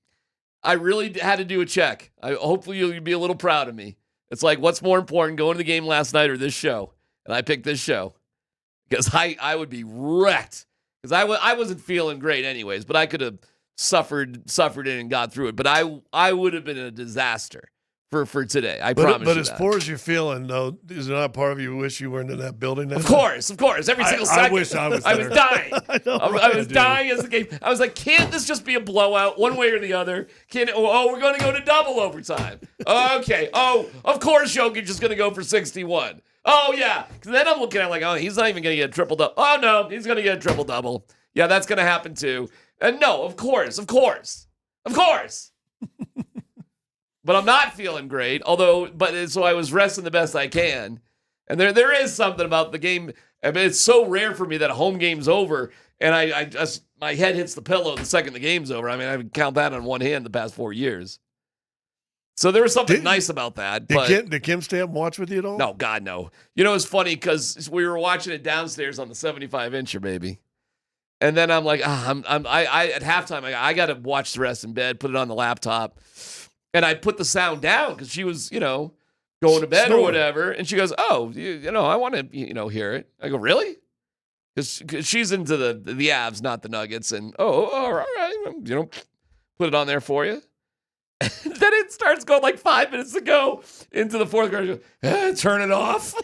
I really had to do a check. Hopefully you'll be a little proud of me. It's like, what's more important, going to the game last night or this show? And I picked this show. Because I would be wrecked. Because I wasn't feeling great anyways, but I could have suffered it and got through it. But I would have been a disaster for today. I promise you that. But as poor as you're feeling, though, is there not part of you wish you weren't in that building? Of course. Every single second. I wish I was there. I was dying. I was dude. dying as the game. I was like, can't this just be a blowout one way or the other? We're going to go to double overtime. Okay. Oh, of course Jokic is going to go for 61. Oh, yeah. Because then I'm looking at like, oh, he's not even going to get a triple-double. Oh, no, he's going to get a triple-double. Yeah, that's going to happen too. And no, of course. But I'm not feeling great, so I was resting the best I can. And there is something about the game. I mean, it's so rare for me that a home game's over, and I just, my head hits the pillow the second the game's over. I mean, I would count that on one hand the past 4 years. So there was something nice about that. Did Kim stay up and watch with you at all? No, God, no. You know, it's funny because we were watching it downstairs on the 75-incher, baby. And then I'm like, at halftime, I got to watch the rest in bed, put it on the laptop. And I put the sound down because she was, going to bed or whatever. And she goes, oh, I want to, hear it. I go, really? Because she's into the Avs, not the Nuggets. And, all right, put it on there for you. And then it starts going like 5 minutes to go into the fourth quarter. Turn it off.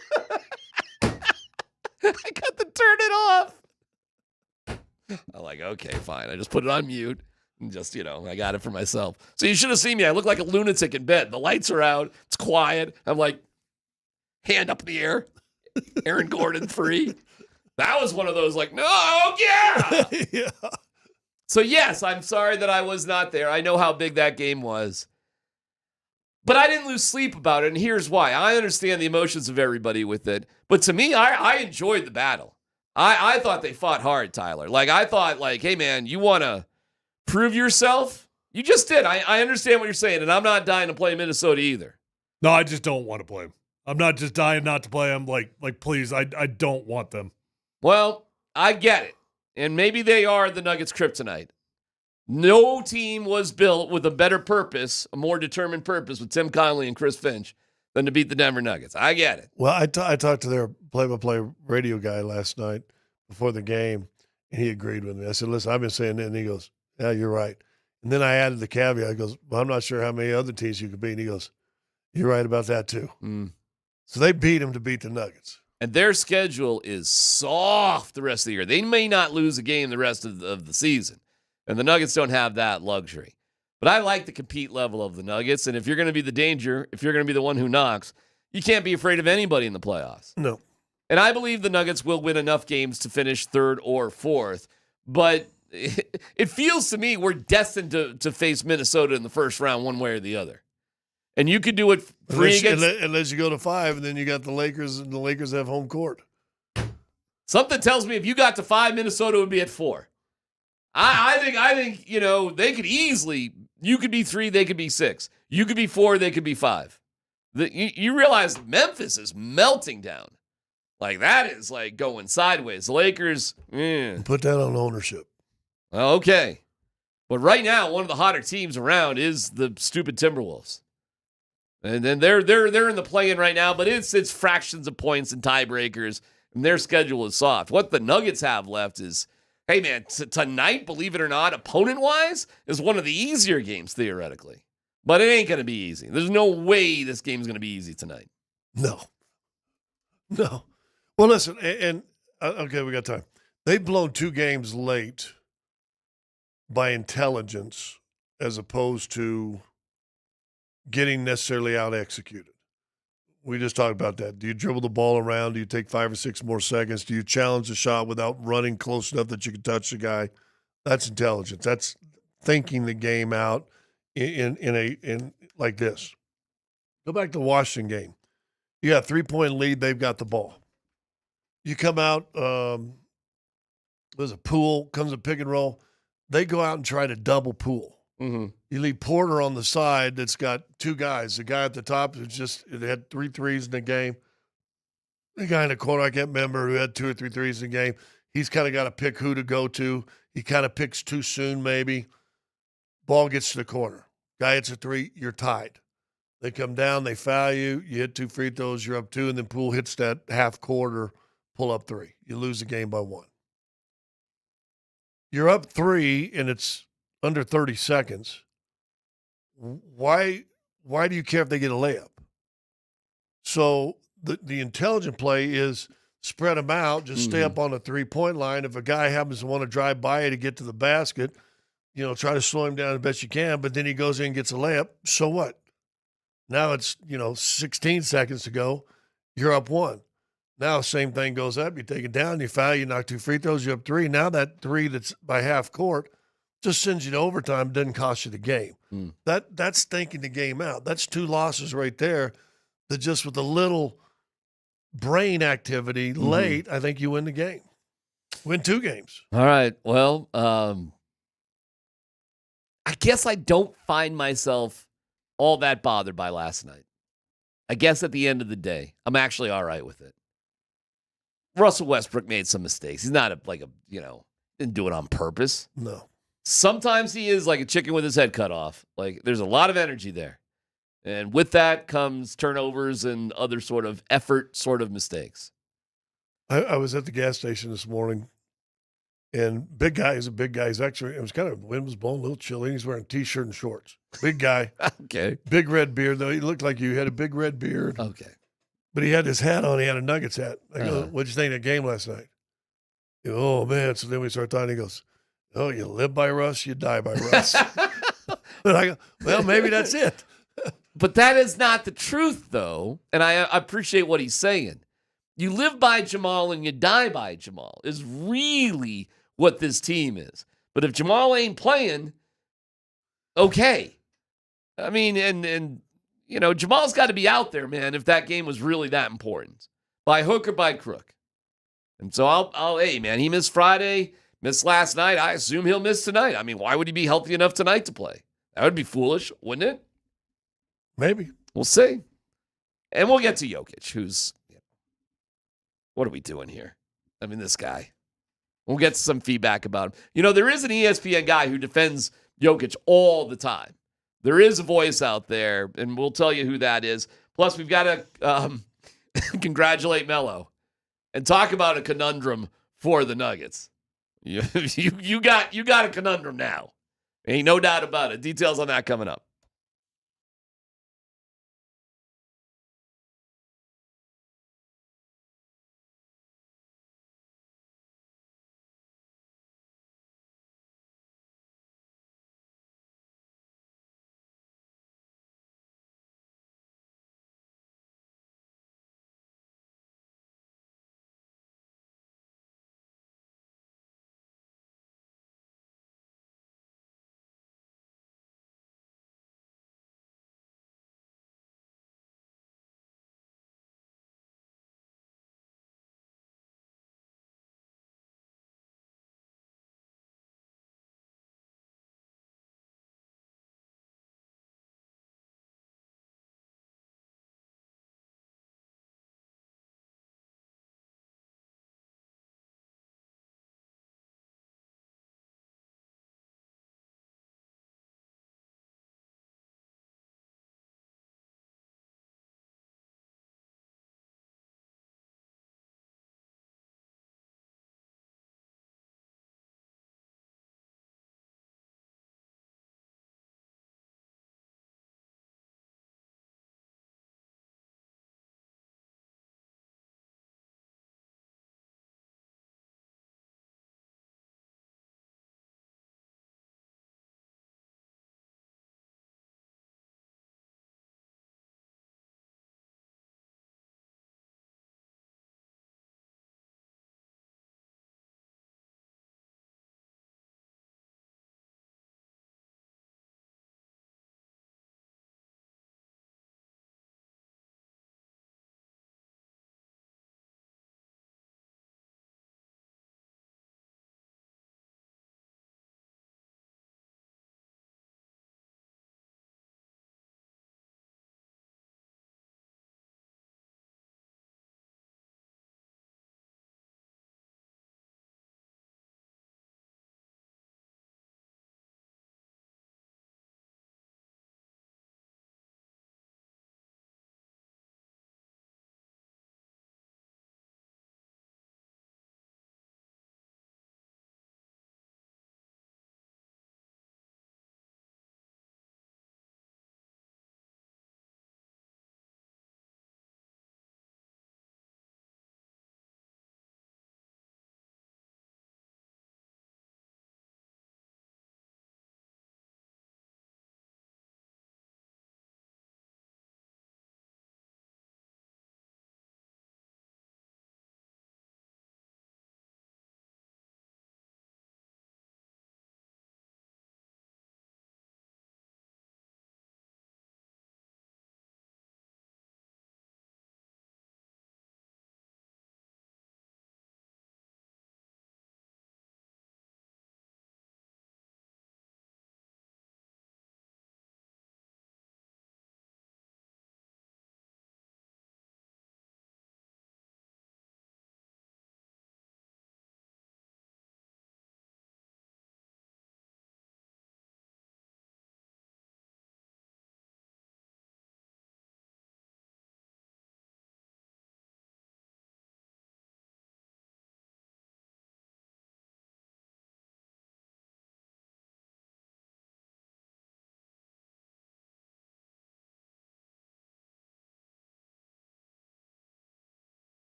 I got to turn it off. I'm like, okay, fine. I just put it on mute and just, I got it for myself. So you should have seen me. I look like a lunatic in bed. The lights are out. It's quiet. I'm like, hand up in the air. Aaron Gordon 3. That was one of those like, no, yeah. Yeah. So, yes, I'm sorry that I was not there. I know how big that game was. But I didn't lose sleep about it, and here's why. I understand the emotions of everybody with it. But to me, I enjoyed the battle. I thought they fought hard, Tyler. Like, I thought, like, hey, man, you want to prove yourself? You just did. I understand what you're saying, and I'm not dying to play Minnesota either. No, I just don't want to play them. I'm not just dying not to play them. Like, please, I don't want them. Well, I get it. And maybe they are the Nuggets' kryptonite. No team was built with a better purpose, a more determined purpose with Tim Connelly and Chris Finch than to beat the Denver Nuggets. I get it. Well, I talked to their play-by-play radio guy last night before the game, and he agreed with me. I said, listen, I've been saying that, and he goes, yeah, you're right. And then I added the caveat. I goes, well, I'm not sure how many other teams you could beat. And he goes, you're right about that too. So they beat him to beat the Nuggets. And their schedule is soft the rest of the year. They may not lose a game the rest of the season. And the Nuggets don't have that luxury. But I like the compete level of the Nuggets. And if you're going to be the danger, if you're going to be the one who knocks, you can't be afraid of anybody in the playoffs. No. And I believe the Nuggets will win enough games to finish third or fourth. But it feels to me we're destined to face Minnesota in the first round one way or the other. And you could do it unless you go to 5, and then you got the Lakers, and the Lakers have home court. Something tells me if you got to 5, Minnesota would be at 4. I think they could easily. You could be 3, they could be 6. You could be 4, they could be 5. You realize Memphis is melting down. Like that is like going sideways. The Lakers, Put that on ownership. Okay, but right now one of the hotter teams around is the stupid Timberwolves. And then they're in the play-in right now, but it's fractions of points and tiebreakers, and their schedule is soft. What the Nuggets have left is, hey, man, tonight, believe it or not, opponent-wise, is one of the easier games, theoretically. But it ain't going to be easy. There's no way this game's going to be easy tonight. No. Well, listen, okay, we got time. They've blown 2 games late by intelligence as opposed to getting necessarily out-executed. We just talked about that. Do you dribble the ball around? Do you take 5 or 6 more seconds? Do you challenge the shot without running close enough that you can touch the guy? That's intelligence. That's thinking the game out in like this. Go back to the Washington game. You got a 3-point lead. They've got the ball. You come out, there's a Poole, comes a pick and roll. They go out and try to double Poole. Mm-hmm. You leave Porter on the side that's got 2 guys. The guy at the top it had 3 threes in the game. The guy in the corner, I can't remember, who had 2 or 3 threes in the game. He's kind of got to pick who to go to. He kind of picks too soon, maybe. Ball gets to the corner. Guy hits a 3, you're tied. They come down, they foul you. You hit 2 free throws, you're up 2, and then Poole hits that half quarter pull-up 3. You lose the game by 1. You're up 3, and it's under 30 seconds. Why do you care if they get a layup? So the intelligent play is spread them out, just stay up on the 3-point line. If a guy happens to want to drive by you to get to the basket, try to slow him down as best you can, but then he goes in and gets a layup, so what? Now it's, 16 seconds to go. You're up 1. Now, same thing goes up. You take it down, you foul, you knock 2 free throws, you're up 3. Now that 3 that's by half court just sends you to overtime, doesn't cost you the game. That's thinking the game out. That's 2 losses right there that just with a little brain activity late, I think you win the game. Win 2 games. All right. Well, I guess I don't find myself all that bothered by last night. I guess at the end of the day, I'm actually all right with it. Russell Westbrook made some mistakes. He's not didn't do it on purpose. No. Sometimes he is like a chicken with his head cut off. Like, there's a lot of energy there. And with that comes turnovers and other sort of effort sort of mistakes. I was at the gas station this morning, and big guy is a big guy. He's actually, it was kind of, wind was blowing, a little chilly. He's wearing a T-shirt and shorts. Big guy. Okay. Big red beard, though. He looked like you had a big red beard. Okay. But he had his hat on. He had a Nuggets hat. I go, what'd you think of the game last night? He goes, oh, man. So then we start talking. He goes, oh, you live by Russ, you die by Russ. But I go, well, maybe that's it. But that is not the truth, though. And I appreciate what he's saying. You live by Jamal and you die by Jamal is really what this team is. But if Jamal ain't playing, okay. I mean, and you know, Jamal's got to be out there, man, if that game was really that important. By hook or by crook. And so hey, man, he missed Friday, missed last night. I assume he'll miss tonight. I mean, why would he be healthy enough tonight to play? That would be foolish, wouldn't it? Maybe. We'll see. And we'll get to Jokic, who's, what are we doing here? I mean, this guy. We'll get some feedback about him. You know, there is an ESPN guy who defends Jokic all the time. There is a voice out there, and we'll tell you who that is. Plus, we've got to congratulate Melo and talk about a conundrum for the Nuggets. You got a conundrum now. Ain't no doubt about it. Details on that coming up.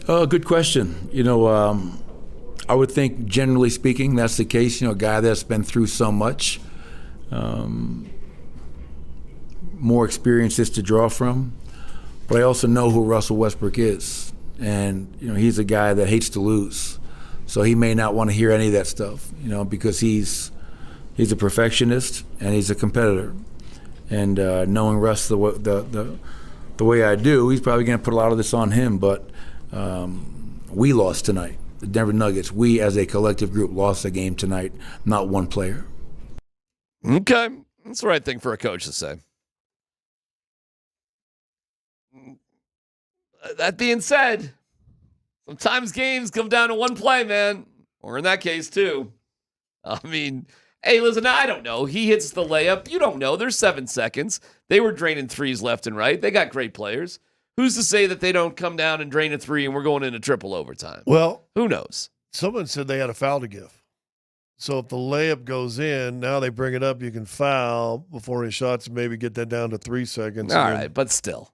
Good question. I would think, generally speaking, that's the case. A guy that's been through so much, more experiences to draw from. But I also know who Russell Westbrook is, and he's a guy that hates to lose. So he may not want to hear any of that stuff, because he's a perfectionist and he's a competitor. And knowing Russ the way I do, he's probably going to put a lot of this on him. But we lost tonight. The Denver Nuggets, we as a collective group lost the game tonight, not one player. Okay. That's the right thing for a coach to say. That being said, sometimes games come down to one play, man. Or in that case, two. I mean, hey, listen, I don't know. He hits the layup. You don't know. There's 7 seconds. They were draining threes left and right. They got great players. Who's to say that they don't come down and drain a three and we're going into triple overtime? Well, who knows? Someone said they had a foul to give. So if the layup goes in, now they bring it up, you can foul before his shots and maybe get that down to 3 seconds. All right, but still.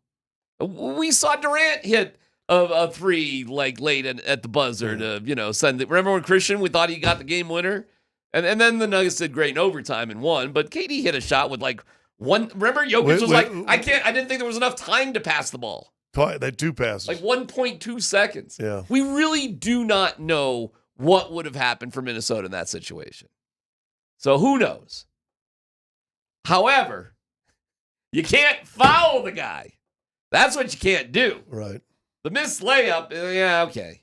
We saw Durant hit a three late at the buzzer to, send it. Remember when Christian, we thought he got the game winner? And then the Nuggets did great in overtime and won. But KD hit a shot with one. Remember, Jokic was I didn't think there was enough time to pass the ball. They had 2 passes. 1.2 seconds. Yeah. We really do not know what would have happened for Minnesota in that situation. So who knows? However, you can't foul the guy. That's what you can't do. Right. The missed layup, yeah, okay.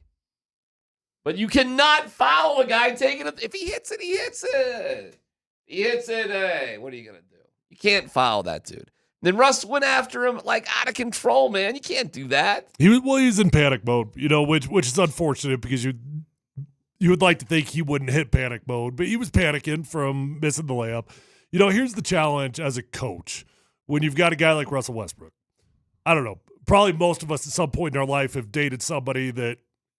But you cannot foul a guy taking it. If he hits it, he hits it. He hits it, hey, what are you going to do? You can't foul that dude. Then Russ went after him out of control, man. You can't do that. He's in panic mode, which is unfortunate because you would like to think he wouldn't hit panic mode, but he was panicking from missing the layup. Here's the challenge as a coach when you've got a guy like Russell Westbrook. I don't know. Probably most of us at some point in our life have dated somebody that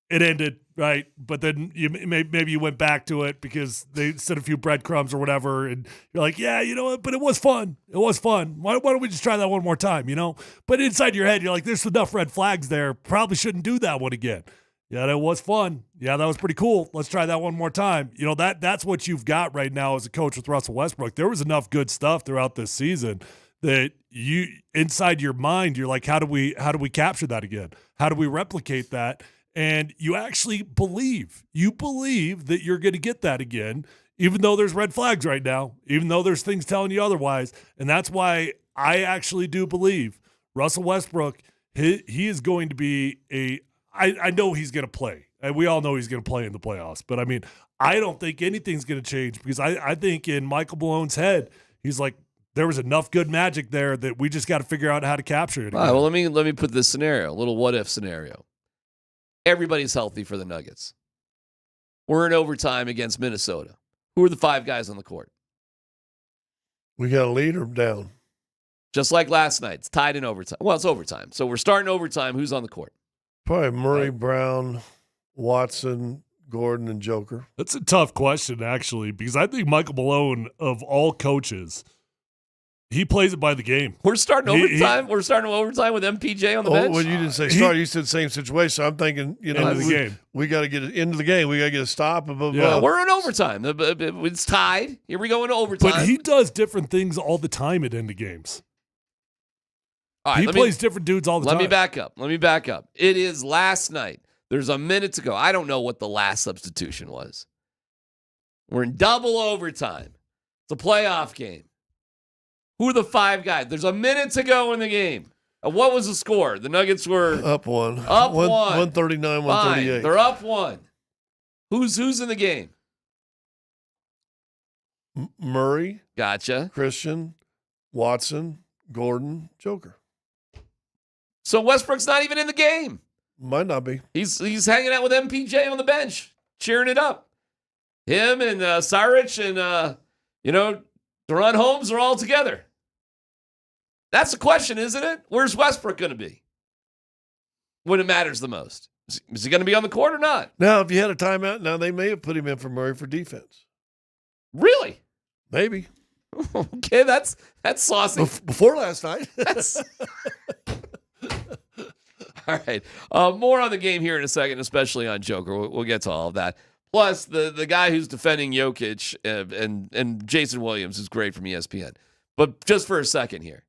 it ended, right? But then maybe you went back to it because they sent a few breadcrumbs or whatever, and you're like, yeah, you know what? But it was fun. It was fun. Why don't we just try that one more time, But inside your head, you're like, there's enough red flags there. Probably shouldn't do that one again. Yeah, that was fun. Yeah, that was pretty cool. Let's try that one more time. That's what you've got right now as a coach with Russell Westbrook. There was enough good stuff throughout this season that you inside your mind, you're like, how do we capture that again? How do we replicate that? And you actually believe that you're going to get that again, even though there's red flags right now, even though there's things telling you otherwise. And that's why I actually do believe Russell Westbrook, he is going to be I know he's going to play. And we all know he's going to play in the playoffs. But, I don't think anything's going to change because I think in Michael Malone's head, he's like, there was enough good magic there that we just got to figure out how to capture it. All right, well, let me put this scenario, a little what-if scenario. Everybody's healthy for the Nuggets. We're in overtime against Minnesota. Who are the 5 guys on the court? We got a lead or down? Just like last night. It's tied in overtime. Well, it's overtime. So we're starting overtime. Who's on the court? Probably Murray, Brown, Watson, Gordon, and Joker. That's a tough question, actually, because I think Michael Malone, of all coaches, he plays it by the game. We're starting overtime. We're starting overtime with MPJ on the bench. Well, you didn't say start. You said same situation. I'm thinking, the game. We got to get it into the game. We got to get a stop. Yeah, we're in overtime. It's tied. Here we go into overtime. But he does different things all the time at end of games. All right, he plays different dudes all the time. Let me back up. It is last night. There's a minute to go. I don't know what the last substitution was. We're in double overtime. It's a playoff game. Who are the 5 guys? There's a minute to go in the game. What was the score? The Nuggets were up 1. Up 1. 139, 138. They're up 1. Who's in the game? Murray. Gotcha. Christian, Watson, Gordon, Joker. So Westbrook's not even in the game. Might not be. He's hanging out with MPJ on the bench, cheering it up. Him and Saric and Deron Holmes are all together. That's the question, isn't it? Where's Westbrook going to be when it matters the most? Is he going to be on the court or not? Now, if you had a timeout, now they may have put him in for Murray for defense. Really? Maybe. Okay, that's saucy. Before last night. All right. More on the game here in a second, especially on Joker. We'll get to all of that. Plus, the guy who's defending Jokic and Jason Williams is great from ESPN. But just for a second here,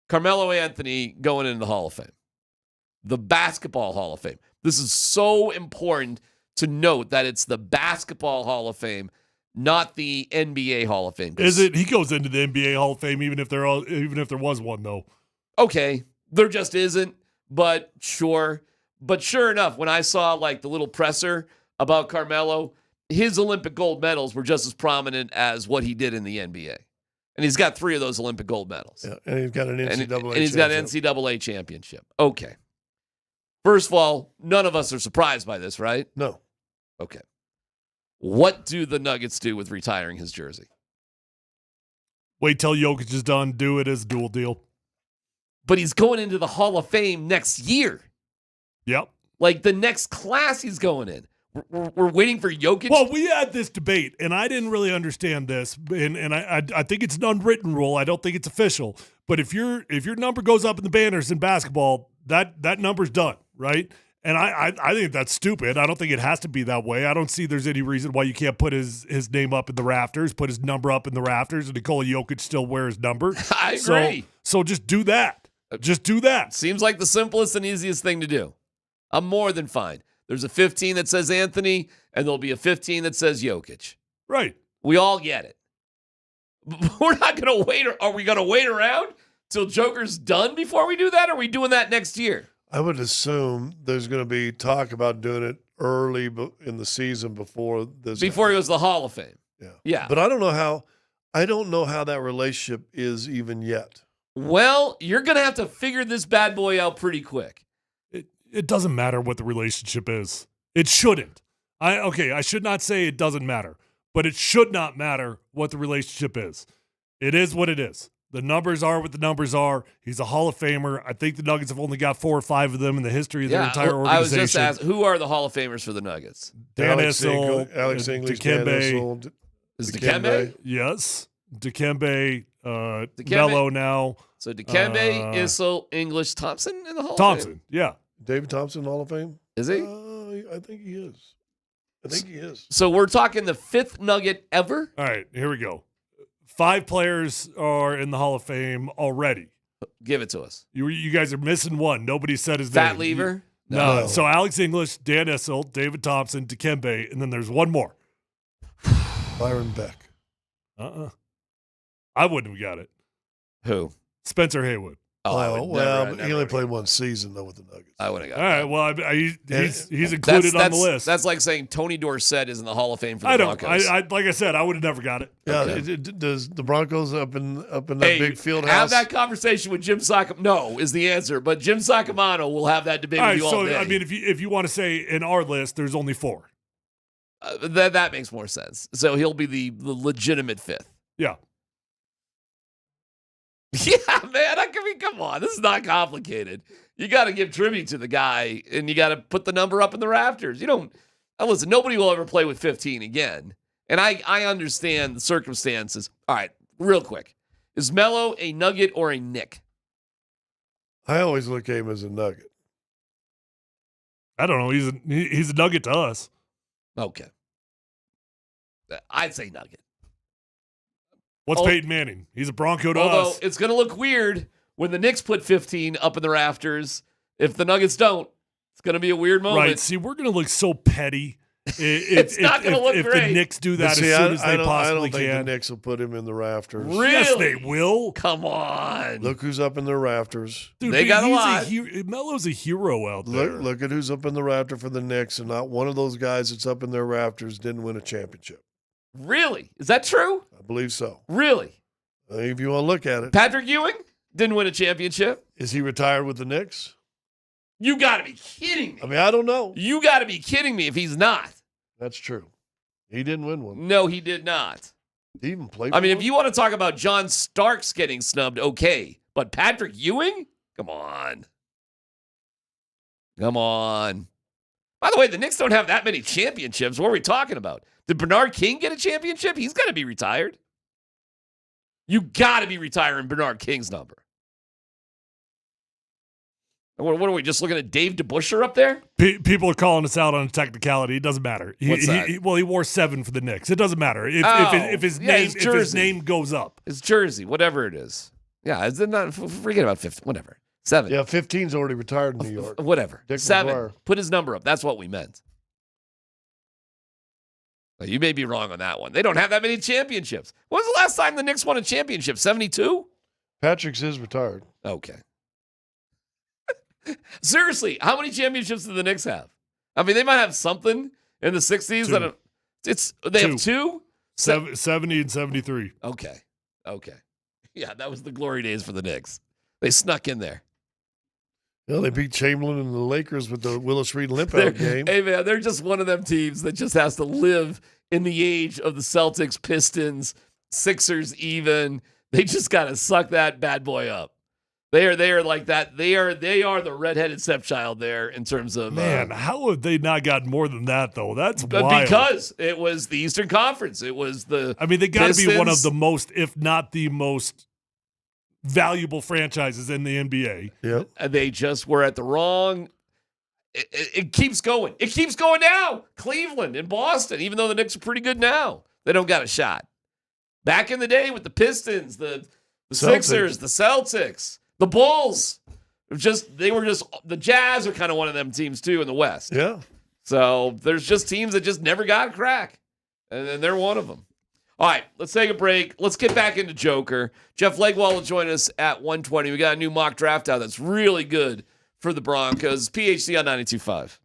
Carmelo Anthony going into the Hall of Fame, the Basketball Hall of Fame. This is so important to note that it's the Basketball Hall of Fame, not the NBA Hall of Fame. Is it? He goes into the NBA Hall of Fame even if there was one though. Okay, there just isn't. But sure. But sure enough, when I saw like the little presser about Carmelo, his Olympic gold medals were just as prominent as what he did in the NBA. And he's got 3 of those Olympic gold medals. Yeah, and he's got an NCAA and he's got an NCAA championship. Okay. First of all, none of us are surprised by this, right? No. Okay. What do the Nuggets do with retiring his jersey? Wait till Jokic is done. Do it as a dual deal. But he's going into the Hall of Fame next year. Yep. Like the next class he's going in. We're waiting for Jokic. Well, we had this debate, and I didn't really understand this, and I think it's an unwritten rule. I don't think it's official. But if your number goes up in the banners in basketball, that number's done, right? And I think that's stupid. I don't think it has to be that way. I don't see there's any reason why you can't put his name up in the rafters, put his number up in the rafters, and Nikola Jokic still wear his number. I agree. So just do that. Just do that. Seems like the simplest and easiest thing to do. I'm more than fine. There's a 15 that says Anthony, and there'll be a 15 that says Jokic. Right. We all get it. We're not going to wait. Are we going to wait around till Joker's done before we do that? Or are we doing that next year? I would assume there's going to be talk about doing it early in the season before this. Before he goes to the Hall of Fame. Yeah. But I don't know how that relationship is even yet. Well, you're going to have to figure this bad boy out pretty quick. It doesn't matter what the relationship is. It shouldn't. I should not say it doesn't matter, but it should not matter what the relationship is. It is what it is. The numbers are what the numbers are. He's a Hall of Famer. I think the Nuggets have only got 4 or 5 of them in the history of their entire organization. I was just asking, who are the Hall of Famers for the Nuggets? Dan Issel, Alex English, Dan Issel. Is Dikembe? Yes. Dikembe, Melo now. So Dikembe, Issel, English, Thompson in the Hall of Fame? Thompson, yeah. David Thompson, Hall of Fame? Is he? I think he is. So we're talking the 5th Nugget ever? All right, here we go. 5 players are in the Hall of Fame already. Give it to us. You guys are missing one. Nobody said his Fat name. Lever? No. So Alex English, Dan Issel, David Thompson, Dikembe, and then there's one more. Byron Beck. I wouldn't have got it. Who? Spencer Haywood. He only played 1 season, though, with the Nuggets. I would have got All right, well, he's included on the list. That's like saying Tony Dorsett is in the Hall of Fame for the Broncos. Like I said, I would have never got it. Yeah, okay. Does the Broncos up in that big field house? Have that conversation with Jim Sacamano. No is the answer, but Jim Sacamano will have that debate with you all day. I mean, if you want to say in our list, there's only 4. That makes more sense. So he'll be the legitimate 5th. Yeah. Yeah, man. Come on. This is not complicated. You got to give tribute to the guy, and you got to put the number up in the rafters. You don't. Listen, nobody will ever play with 15 again. And I understand the circumstances. All right, real quick. Is Melo a Nugget or a Knick? I always look at him as a Nugget. I don't know. He's a Nugget to us. Okay. I'd say Nugget. What's Peyton Manning? He's a Bronco to Although us. It's going to look weird when the Knicks put 15 up in the rafters. If the Nuggets don't, it's going to be a weird moment. Right. See, we're going to look so petty. It's not going to look great. If the Knicks do that as soon as they possibly I don't think can. the Knicks will put him in the rafters. Really? Yes, they will. Come on. Look who's up in their rafters. Dude, they got a lot. Melo's a hero out there. Look at who's up in the rafter for the Knicks, and not one of those guys that's up in their rafters didn't win a championship. Really? Is that true? I believe so. Really? If you want to look at it. Patrick Ewing didn't win a championship. Is he retired with the Knicks? You got to be kidding me. I mean, I don't know. You got to be kidding me if he's not. That's true. He didn't win one. No, he did not. He even played. I mean, if you want to talk about John Starks getting snubbed, okay. But Patrick Ewing? Come on. Come on. By the way, the Knicks don't have that many championships. What are we talking about? Did Bernard King get a championship? He's got to be retired. You got to be retiring Bernard King's number. What are we, just looking at Dave DeBuscher up there? People are calling us out on a technicality. It doesn't matter. What's that? He wore 7 for the Knicks. It doesn't matter if his name goes up. His jersey, whatever it is. Yeah, is it not? Forget about 15. Whatever. 7. Yeah, 15's already retired in New York. Whatever. Dick 7. McGuire. Put his number up. That's what we meant. You may be wrong on that one. They don't have that many championships. When was the last time the Knicks won a championship? 72? Patrick's is retired. Okay. Seriously, how many championships do the Knicks have? I mean, they might have something in the 60s. They have 2? 70 and 73. Okay. Yeah, that was the glory days for the Knicks. They snuck in there. Yeah, they beat Chamberlain and the Lakers with the Willis Reed limp-out game. Hey, man, they're just one of them teams that just has to live in the age of the Celtics, Pistons, Sixers even. They just got to suck that bad boy up. They are like that. They are the redheaded stepchild there in terms of man. How have they not gotten more than that though? That's wild. Because it was the Eastern Conference. It was the. I mean, they got to be one of the most, if not the most, valuable franchises in the NBA. Yeah, and they just were at the wrong. It keeps going. It keeps going now. Cleveland and Boston, even though the Knicks are pretty good now, they don't got a shot. Back in the day with the Pistons, the Sixers, the Celtics. The Bulls, they were just the Jazz are kind of one of them teams too in the West. Yeah. So there's just teams that just never got a crack, and then they're one of them. All right, let's take a break. Let's get back into Joker. Jeff Legwold will join us at 1:20. We got a new mock draft out that's really good for the Broncos. PHC on 92.5.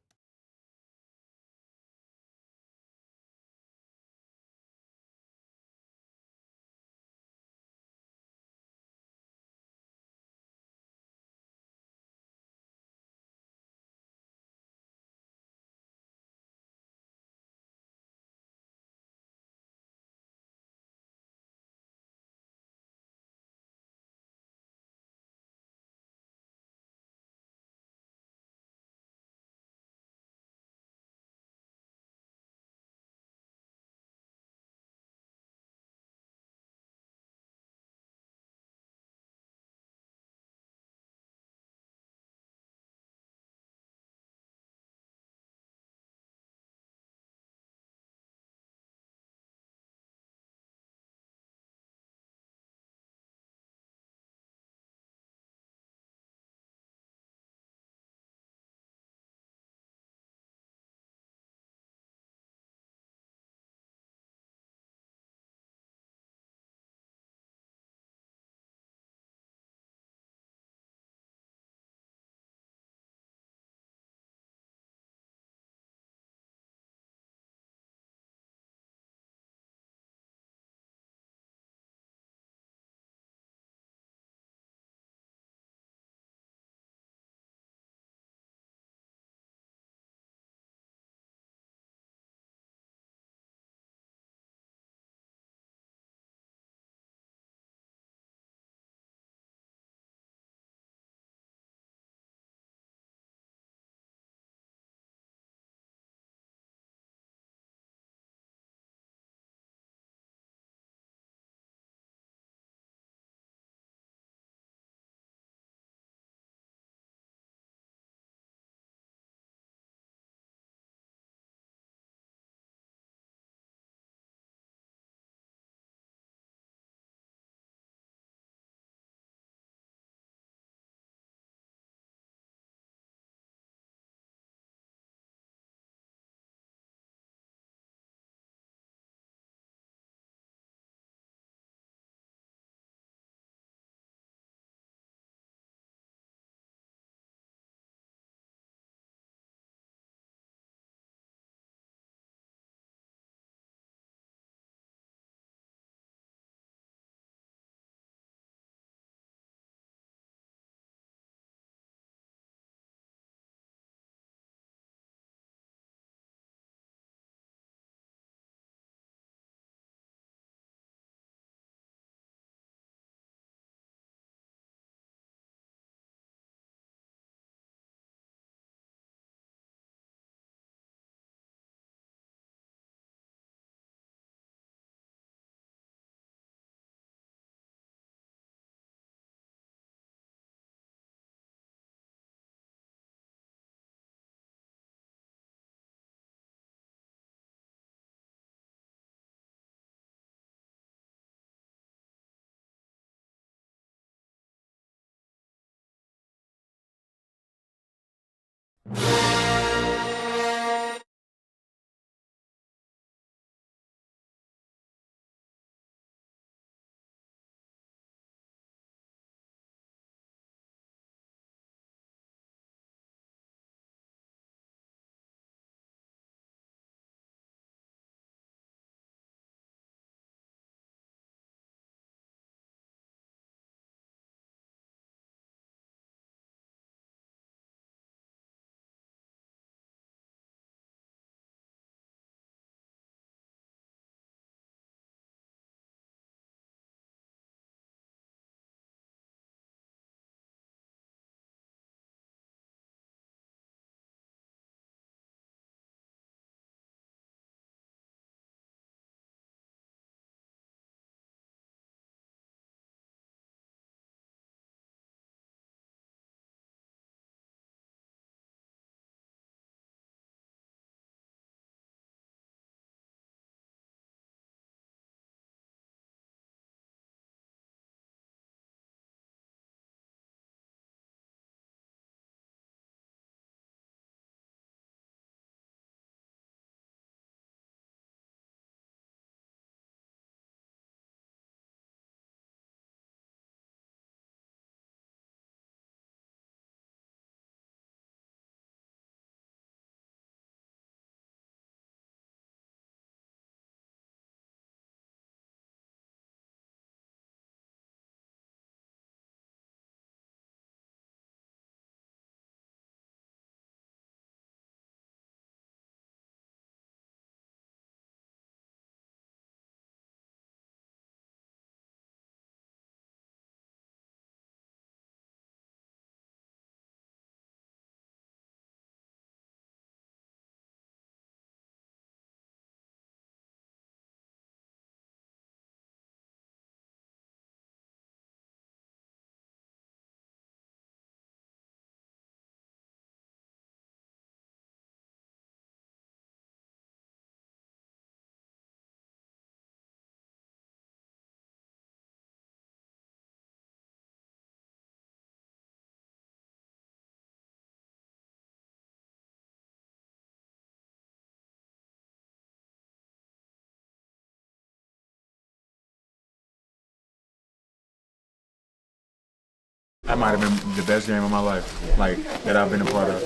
That might have been the best game of my life, like, that I've been a part of.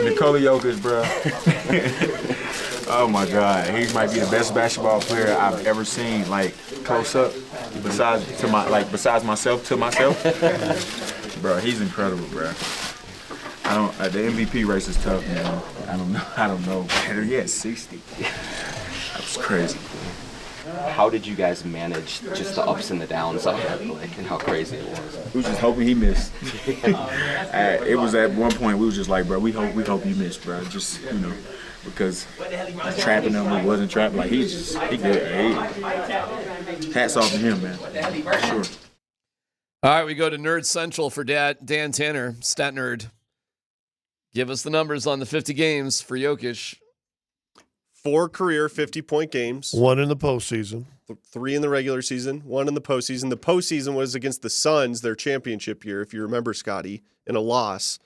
Nikola Jokic, bro. Oh my God, he might be the best basketball player I've ever seen, like, close up. Besides myself, bro. He's incredible, bro. The MVP race is tough, man. I don't know. He had 60. That was crazy. How did you guys manage just the ups and the downs of it, like, and how crazy it was? We was just hoping he missed. It was at one point we was just like, bro, we hope you missed, bro. Just, because trapping him, he wasn't trapping. Like, he good. Hats off to him, man. For sure. All right, we go to Nerd Central for Dan Tanner, Stat Nerd. Give us the numbers on the 50 games for Jokic. 4 career 50-point games. 1 in the postseason. 3 in the regular season. 1 in the postseason. The postseason was against the Suns, their championship year, if you remember, Scotty, in a loss.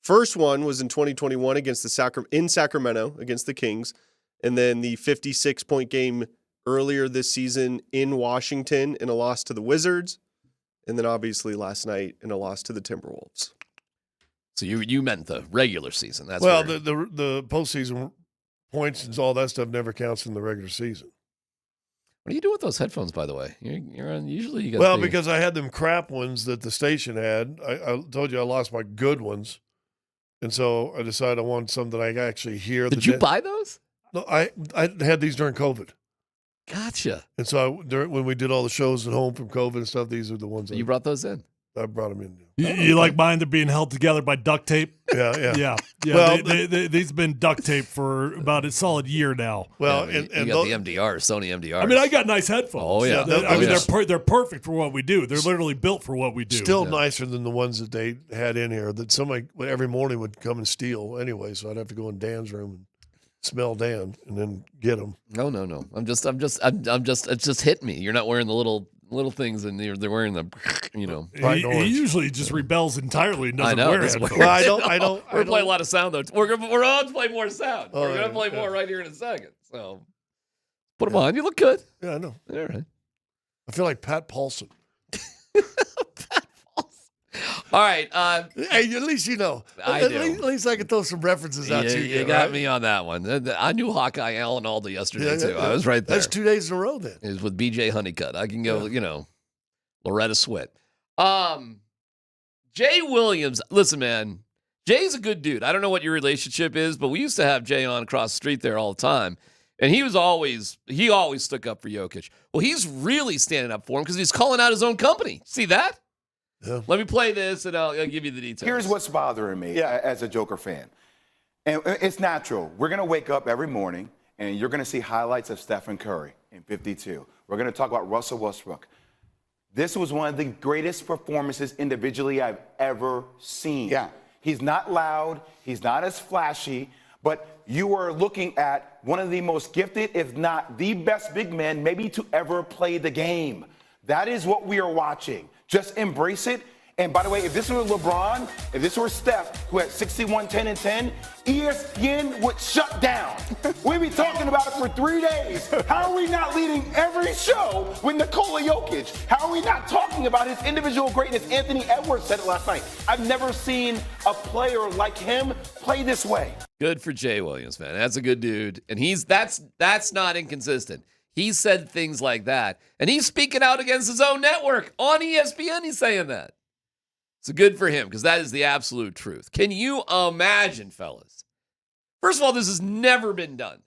First one was in 2021 against in Sacramento against the Kings, and then the 56-point game earlier this season in Washington in a loss to the Wizards, and then obviously last night in a loss to the Timberwolves. So you meant the regular season. That's well, the postseason points and all that stuff never counts in the regular season. What do you do with those headphones, by the way? You're on, usually you got. Well, because I had them crap ones that the station had. I told you I lost my good ones, and so I decided I wanted some that I could actually hear. Did you buy those? No, I had these during COVID. Gotcha. And so when we did all the shows at home from COVID and stuff, these are the ones. You brought those in. I brought them in. You like mine? They're being held together by duct tape. Yeah. Well, these have been duct tape for about a solid year now. Well, you got the MDR, Sony MDR. I mean, I got nice headphones. Oh yeah. They're perfect for what we do. They're literally built for what we do. Still nicer than the ones that they had in here that somebody every morning would come and steal anyway. So I'd have to go in Dan's room and smell Dan and then get them. No. I'm just. It's just hit me. You're not wearing the little Little things, and they're wearing the, He usually just rebels entirely and doesn't wear it. Well, I don't. We're playing a lot of sound though. We're on to play more sound. Oh, We're gonna play more right here in a second. So put them on. You look good. Yeah, I know. All right. I feel like Pat Paulson. All right. Hey, at least you know. At least I can throw some references out to you. You got right? me on that one. I knew Hawkeye Alan Alda yesterday Yeah, too. yeah. I was right there. That's 2 days in a row then. It was with BJ Honeycutt. I can go, Loretta Swit. Jay Williams. Listen, man, Jay's a good dude. I don't know what your relationship is, but we used to have Jay on across the street there all the time. And he always stuck up for Jokic. Well, he's really standing up for him because he's calling out his own company. See that? Yeah. Let me play this, and I'll give you the details. Here's what's bothering me as a Joker fan. And it's natural. We're going to wake up every morning, and you're going to see highlights of Stephen Curry in 52. We're going to talk about Russell Westbrook. This was one of the greatest performances individually I've ever seen. Yeah. He's not loud. He's not as flashy. But you are looking at one of the most gifted, if not the best big men maybe to ever play the game. That is what we are watching. Just embrace it. And by the way, if this were LeBron, if this were Steph, who had 61, 10, and 10, ESPN would shut down. We'd be talking about it for 3 days. How are we not leading every show with Nikola Jokic? How are we not talking about his individual greatness? Anthony Edwards said it last night. I've never seen a player like him play this way. Good for Jay Williams, man. That's a good dude. And that's not inconsistent. He said things like that. And he's speaking out against his own network. On ESPN, he's saying that. So good for him, because that is the absolute truth. Can you imagine, fellas? First of all, this has never been done.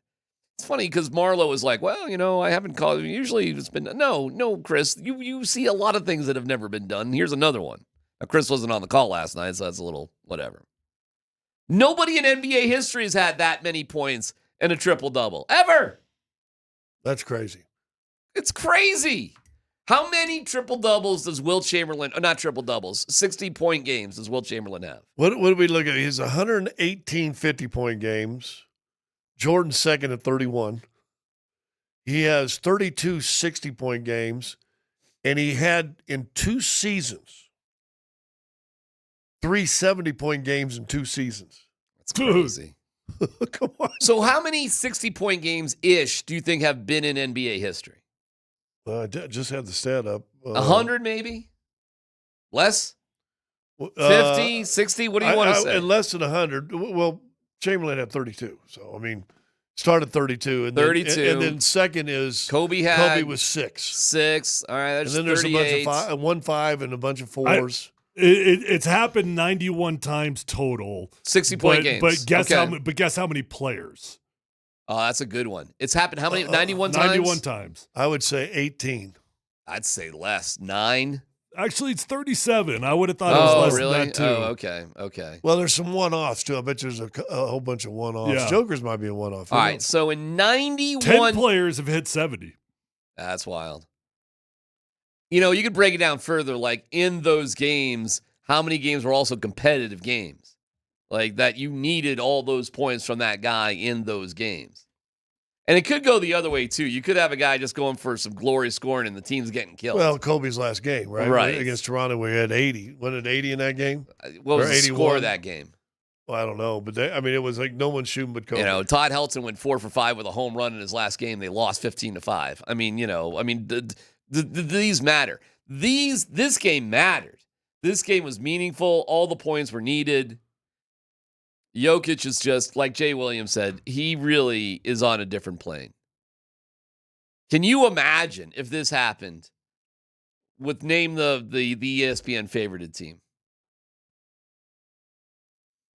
It's funny because Marlo was like, well, I haven't called. Usually it's been, no, Chris, you see a lot of things that have never been done. Here's another one. Now, Chris wasn't on the call last night, so that's a little whatever. Nobody in NBA history has had that many points and a triple-double, ever. That's crazy. It's crazy. How many triple-doubles does Wilt Chamberlain, not triple-doubles, 60-point games does Wilt Chamberlain have? What do we look at? He's 118 50-point games. Jordan's second at 31. He has 32 60-point games. And he had, in 2 seasons, 3 70-point games in 2 seasons. That's crazy. Come on. So how many 60-point games-ish do you think have been in NBA history? I just had the stat up. 100 maybe? Less? 50, 60? What do you want to say? Less than 100. Well, Chamberlain had 32. So, I mean, started 32. And 32. And then second is Kobe was 6. 6. All right, that's 38. And then there's a bunch of 1 5 and a bunch of 4s. It's happened 91 times total. 60-point games. But guess how many players? Oh, that's a good one. It's happened how many? 91 times? 91 times. I would say 18. I'd say less. 9? Actually, it's 37. I would have thought it was less really? than that, too. Oh, okay. Well, there's some one-offs, too. I bet there's a whole bunch of one-offs. Yeah. Joker's might be a one-off. All right, so in 91... 10 players have hit 70. That's wild. You could break it down further, like in those games, how many games were also competitive games? Like that you needed all those points from that guy in those games. And it could go the other way, too. You could have a guy just going for some glory scoring and the team's getting killed. Well, Kobe's last game, right? Right. Against Toronto, we had 80. Wasn't it 80 in that game? What was the score of that game? Well, I don't know. But, it was like no one's shooting but Kobe. Todd Helton went 4 for 5 with a home run in his last game. They lost 15-5. These matter. This game mattered. This game was meaningful. All the points were needed. Jokic is just, like Jay Williams said, he really is on a different plane. Can you imagine if this happened with name the ESPN favorited team?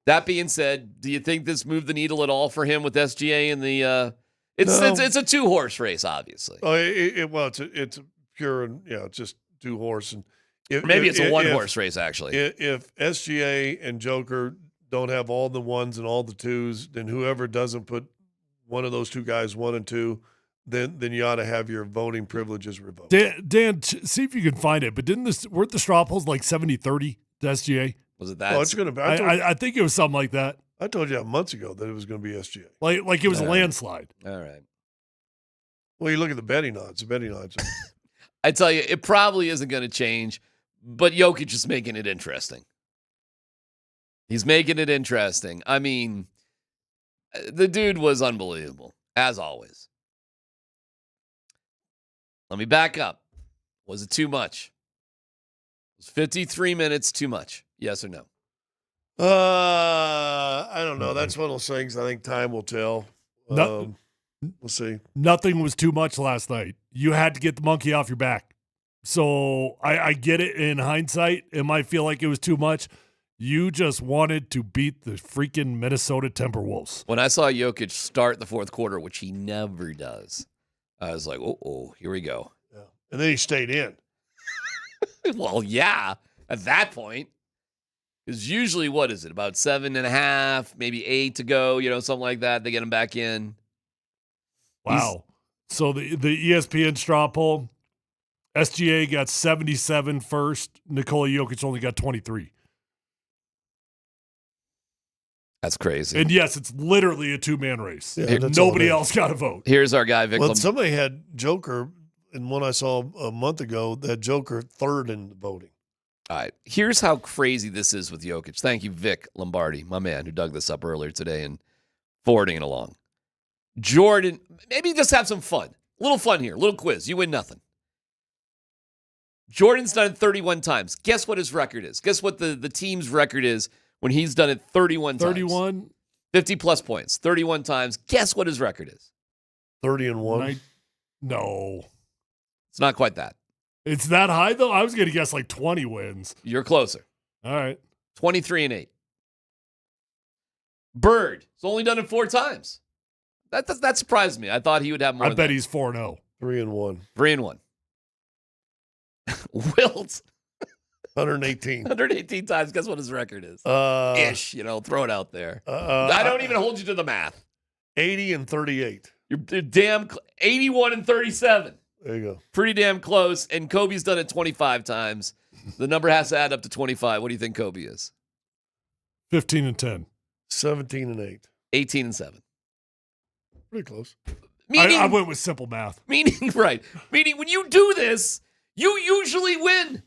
That being said, do you think this moved the needle at all for him with SGA and the it's a 2-horse race, obviously. Oh, it's a pure and it's just 2-horse and maybe it's a 1-horse race actually. If SGA and Joker don't have all the 1s and all the 2s, then whoever doesn't put one of those 2 guys 1 and 2, then you ought to have your voting privileges revoked. Dan, see if you can find it. But weren't the straw polls like 70-30 to SGA? Was it that? Well, it's going to be. I think it was something like that. I told you months ago that it was going to be SGA. Like it was a landslide. All right. Well, you look at the betting odds. I tell you, it probably isn't going to change, but Jokic is making it interesting. He's making it interesting. I mean, the dude was unbelievable, as always. Let me back up. Was it too much? Was 53 minutes too much? Yes or no? I don't know. That's one of those things I think time will tell. We'll see. Nothing was too much last night. You had to get the monkey off your back. So I get it in hindsight. It might feel like it was too much. You just wanted to beat the freaking Minnesota Timberwolves. When I saw Jokic start the fourth quarter, which he never does, I was like, oh, here we go. Yeah. And then he stayed in. Well, yeah, at that point. Because usually, what is it, about 7.5, maybe 8 to go, something like that. They get him back in. Wow. So the ESPN straw poll, SGA got 77 first. Nikola Jokic only got 23. That's crazy. And yes, it's literally a two-man race. Yeah, nobody else got a vote. Here's our guy, Vic. Well, somebody had Joker, and one I saw a month ago, that Joker third in the voting. All right. Here's how crazy this is with Jokic. Thank you, Vic Lombardi, my man, who dug this up earlier today and forwarding it along. Jordan, maybe just have some fun. A little fun here. A little quiz. You win nothing. Jordan's done it 31 times. Guess what his record is? Guess what the team's record is when he's done it 31 times? 31? 50-plus points. 31 times. Guess what his record is? 30-1? No. It's not quite that. It's that high, though? I was going to guess like 20 wins. You're closer. All right. 23-8. Bird has only done it 4 times. That surprised me. I thought he would have more. I bet he's 4-0. 3-1. 3-1. Wilt. 118. 118 times. Guess what his record is? Ish, throw it out there. I don't even hold you to the math. 80-38. You're damn 81-37. There you go. Pretty damn close. And Kobe's done it 25 times. The number has to add up to 25. What do you think Kobe is? 15-10. 17-8. 18-7. Pretty close. Meaning, I went with simple math. Meaning when you do this, you usually win.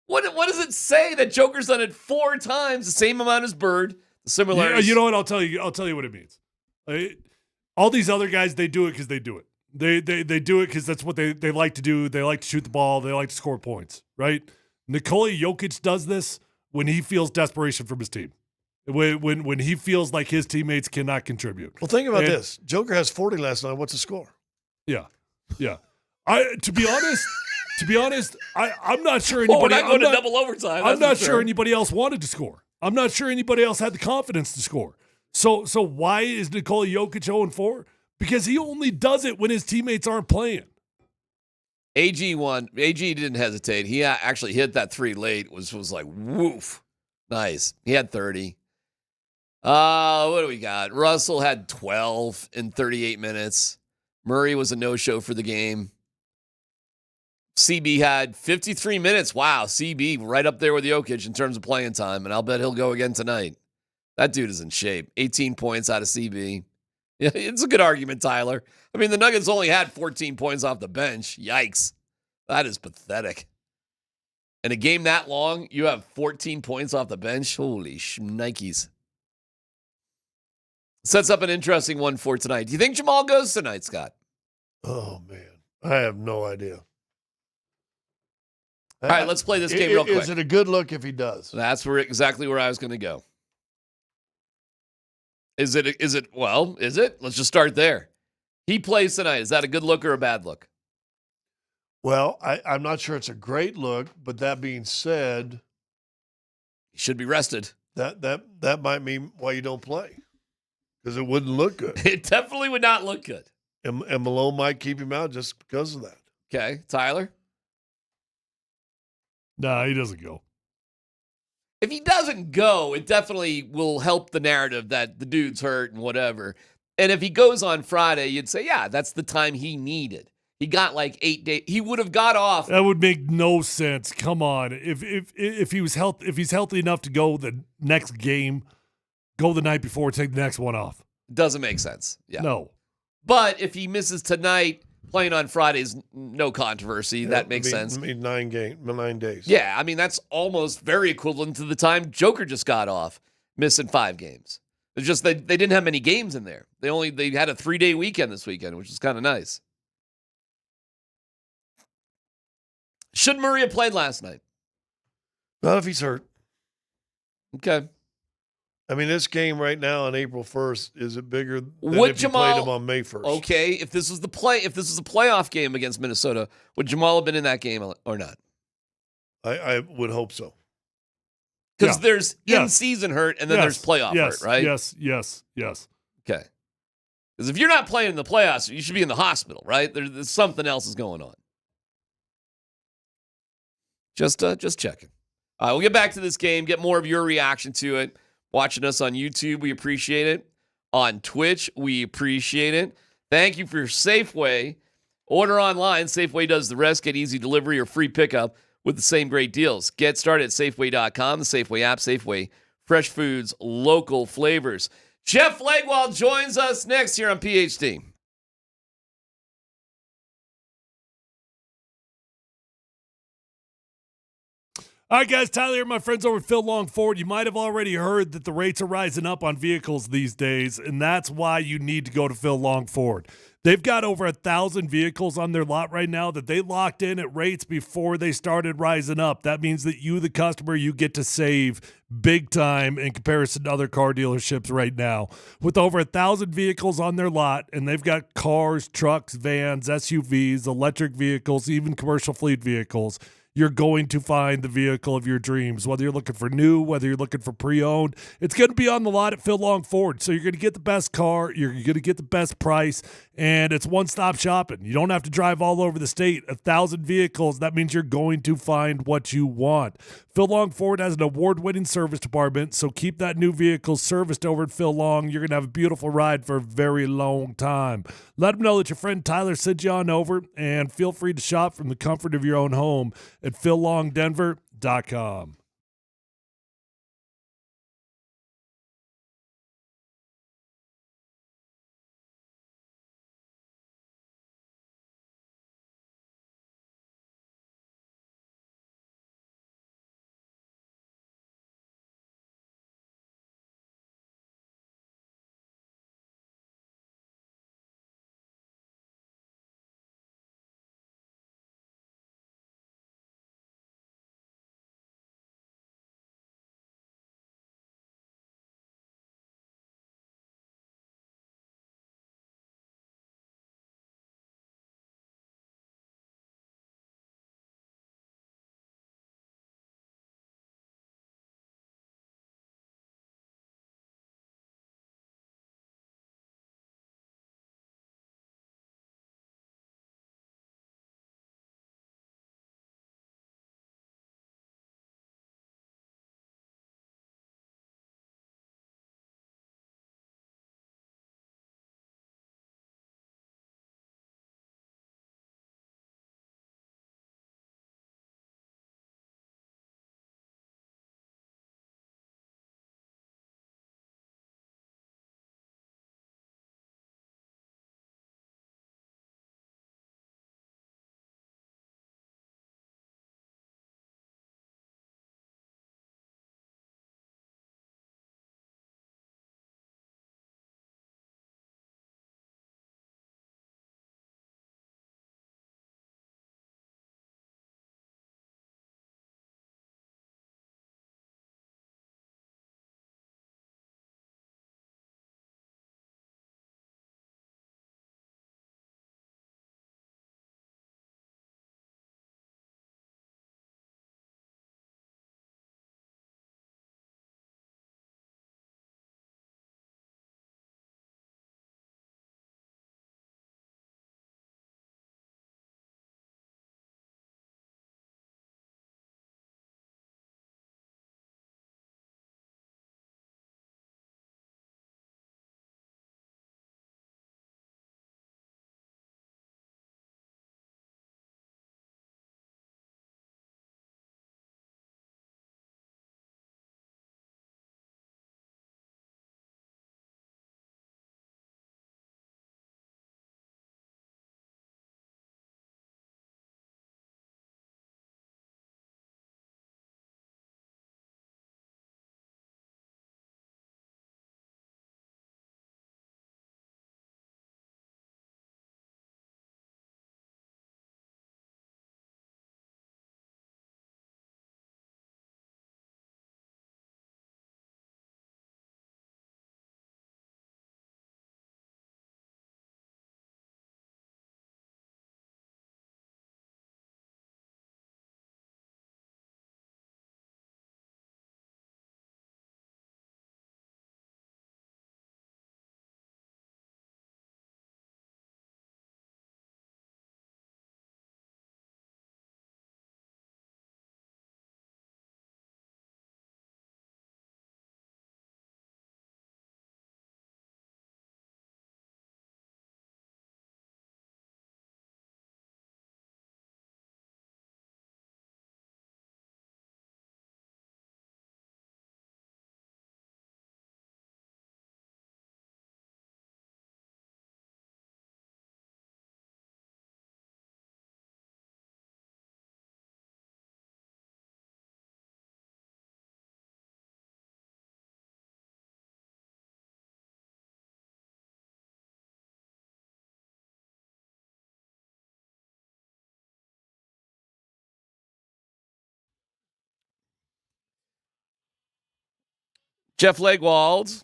What does it say that Joker's done it 4 times, the same amount as Bird? The similarities. You know what? I'll tell you what it means. All these other guys, they do it because they do it. They do it because that's what they like to do. They like to shoot the ball. They like to score points, right? Nikola Jokic does this when he feels desperation from his team. When he feels like his teammates cannot contribute. Well, think about this. Joker has 40 last night. What's the score? Yeah. To be honest, I'm not sure anybody. We're not going to double overtime. I'm not sure anybody else wanted to score. I'm not sure anybody else had the confidence to score. So why is Nikola Jokic 0-4? Because he only does it when his teammates aren't playing. AG won. AG didn't hesitate. He actually hit that 3 late. Was like, woof. Nice. He had 30. What do we got? Russell had 12 in 38 minutes. Murray was a no-show for the game. CB had 53 minutes. Wow, CB right up there with Jokic in terms of playing time, and I'll bet he'll go again tonight. That dude is in shape. 18 points out of CB. Yeah, it's a good argument, Tyler. I mean, the Nuggets only had 14 points off the bench. Yikes. That is pathetic. In a game that long, you have 14 points off the bench? Holy Nikes. Sets up an interesting one for tonight. Do you think Jamal goes tonight, Scott? Oh, man. I have no idea. All right, let's play this game real quick. Is it a good look if he does? That's exactly where I was going to go. Is it? Well, is it? Let's just start there. He plays tonight. Is that a good look or a bad look? Well, I'm not sure it's a great look, but that being said, he should be rested. That might mean why you don't play, because it wouldn't look good. It definitely would not look good. And Malone might keep him out just because of that. Okay, Tyler? Nah, he doesn't go. If he doesn't go, it definitely will help the narrative that the dude's hurt and whatever. And if he goes on Friday, you'd say, yeah, that's the time he needed. He got like 8 days. He would have got off. That would make no sense. Come on. If he was if he's healthy enough to go the next game, go the night before, take the next one off. Doesn't make sense. Yeah. No. But if he misses tonight, playing on Fridays, no controversy. Yeah, that makes sense. 9 days. Yeah, I mean, that's almost very equivalent to the time Joker just got off, missing 5 games. It's just they didn't have many games in there. They had a 3-day weekend this weekend, which is kind of nice. Should Murray have played last night? Not if he's hurt. Okay. I mean, this game right now on April 1st, is it bigger than Would if you played him on May 1st? Okay, if this was a playoff game against Minnesota, would Jamal have been in that game or not? I would hope so. Because there's in-season hurt and then there's playoff hurt, right? Yes. Okay. Because if you're not playing in the playoffs, you should be in the hospital, right? There's something else is going on. Just checking. All right, we'll get back to this game, get more of your reaction to it. Watching us on YouTube, we appreciate it. On Twitch, we appreciate it. Thank you for your Safeway. Order online. Safeway does the rest. Get easy delivery or free pickup with the same great deals. Get started at Safeway.com, the Safeway app, Safeway. Fresh foods, local flavors. Jeff Legwold joins us next here on PhD. All right, guys, Tyler here, my friends over at Phil Long Ford. You might have already heard that the rates are rising up on vehicles these days, and that's why you need to go to Phil Long Ford. They've got over 1,000 vehicles on their lot right now that they locked in at rates before they started rising up. That means that you, the customer, you get to save big time in comparison to other car dealerships right now. With over 1,000 vehicles on their lot, and they've got cars, trucks, vans, SUVs, electric vehicles, even commercial fleet vehicles, you're going to find the vehicle of your dreams. Whether you're looking for new, whether you're looking for pre-owned, it's going to be on the lot at Phil Long Ford. So you're going to get the best car, you're going to get the best price, and it's one-stop shopping. You don't have to drive all over the state. 1,000 vehicles, that means you're going to find what you want. Phil Long Ford has an award-winning service department, so keep that new vehicle serviced over at Phil Long. You're going to have a beautiful ride for a very long time. Let them know that your friend Tyler sent you on over, and feel free to shop from the comfort of your own home at PhilLongDenver.com. Jeff Legwold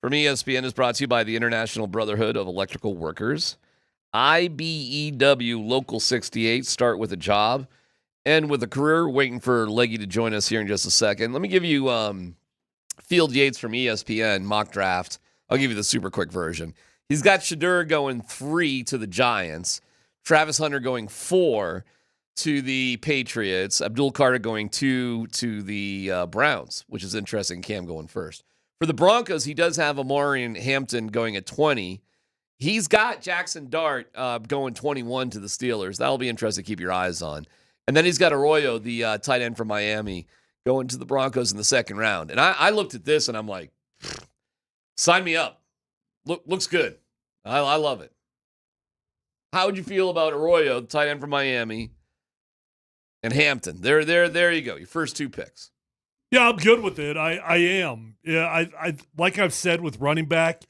from ESPN is brought to you by the International Brotherhood of Electrical Workers. IBEW Local 68. Start with a job. End with a career. Waiting for Leggy to join us here in just a second. Let me give you Field Yates from ESPN mock draft. I'll give you the super quick version. He's got Shadur going 3 to the Giants. Travis Hunter going 4 to the Patriots. Abdul Carter going 2 to the Browns, which is interesting. Cam going first. For the Broncos, he does have Amari and Hampton going at 20. He's got Jackson Dart going 21 to the Steelers. That'll be interesting to keep your eyes on. And then he's got Arroyo, the tight end from Miami, going to the Broncos in the second round. And I looked at this, and I'm like, sign me up. Looks good. I love it. How would you feel about Arroyo, the tight end from Miami, and Hampton? There you go. Your first 2 picks. Yeah, I'm good with it. I am. Yeah, I like I've said with running back,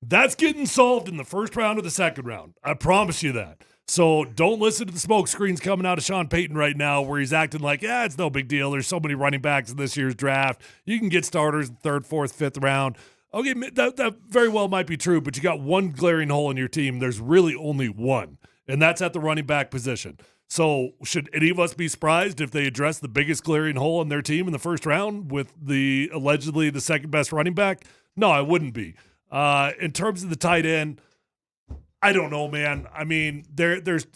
that's getting solved in the first round or the second round. I promise you that. So don't listen to the smoke screens coming out of Sean Payton right now where he's acting like, it's no big deal. There's so many running backs in this year's draft. You can get starters in the 3rd, 4th, 5th round. Okay, that very well might be true, but you got one glaring hole in your team. There's really only one, and that's at the running back position. So should any of us be surprised if they address the biggest glaring hole in their team in the first round with the allegedly the second best running back? No, I wouldn't be. In terms of the tight end, I don't know, man. I mean, there's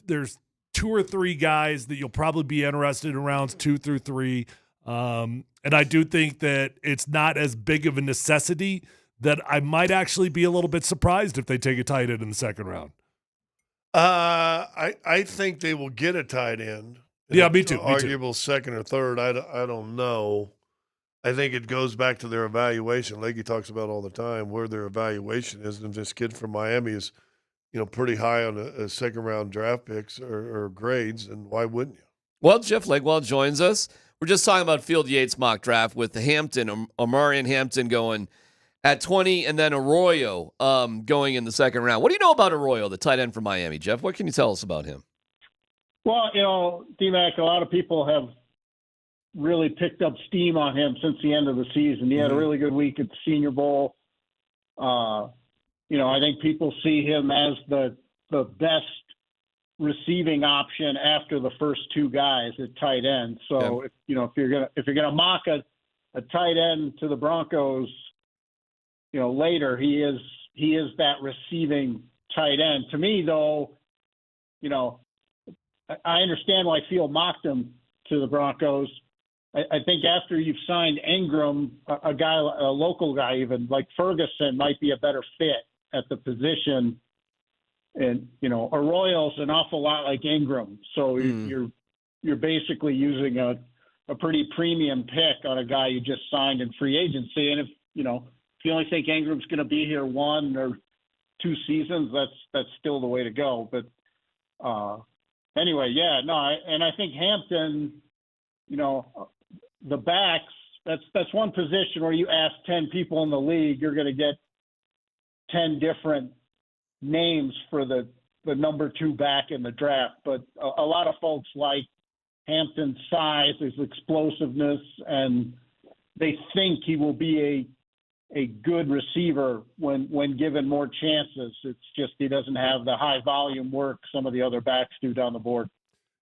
2 or 3 guys that you'll probably be interested in rounds 2 through 3. And I do think that it's not as big of a necessity that I might actually be a little bit surprised if they take a tight end in the second round. I think they will get a tight end. Yeah, me too. Arguable second or third. I don't know. I think it goes back to their evaluation. Leggy talks about all the time where their evaluation is. And this kid from Miami is, pretty high on a second round draft picks or grades. And why wouldn't you? Well, Jeff Legwold joins us. We're just talking about Field Yates mock draft with the Hampton, Amari and Hampton going at 20, and then Arroyo going in the second round. What do you know about Arroyo, the tight end from Miami, Jeff? What can you tell us about him? Well, DMac, a lot of people have really picked up steam on him since the end of the season. He had a really good week at the Senior Bowl. I think people see him as the best receiving option after the first 2 guys at tight end. So if you're gonna mock a tight end to the Broncos, later he is that receiving tight end. To me, though, I understand why Field mocked him to the Broncos. I think after you've signed Ingram, a local guy even like Ferguson might be a better fit at the position. And, Arroyo's an awful lot like Ingram. So you're basically using a pretty premium pick on a guy you just signed in free agency. And if you only think Ingram's going to be here 1 or 2 seasons, that's still the way to go. But anyway, I think Hampton, the backs, that's one position where you ask 10 people in the league, you're going to get 10 different names for the number 2 back in the draft. But a lot of folks like Hampton's size, his explosiveness, and they think he will be a good receiver when given more chances. It's just he doesn't have the high volume work some of the other backs do down the board.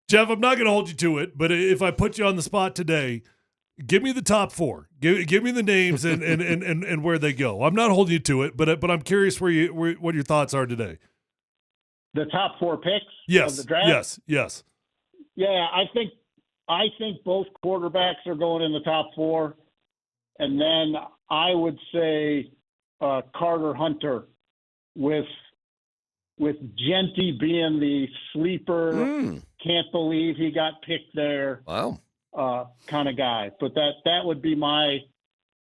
Jeff, I'm not going to hold you to it, but if I put you on the spot today, give me the top 4. Give me the names and where they go. I'm not holding you to it, but I'm curious what your thoughts are today. The top 4 picks yes, of the draft? Yes. Yeah, I think both quarterbacks are going in the top 4. And then I would say Carter Hunter with Genty being the sleeper. Can't believe he got picked there. Wow. Kind of guy. But that would be my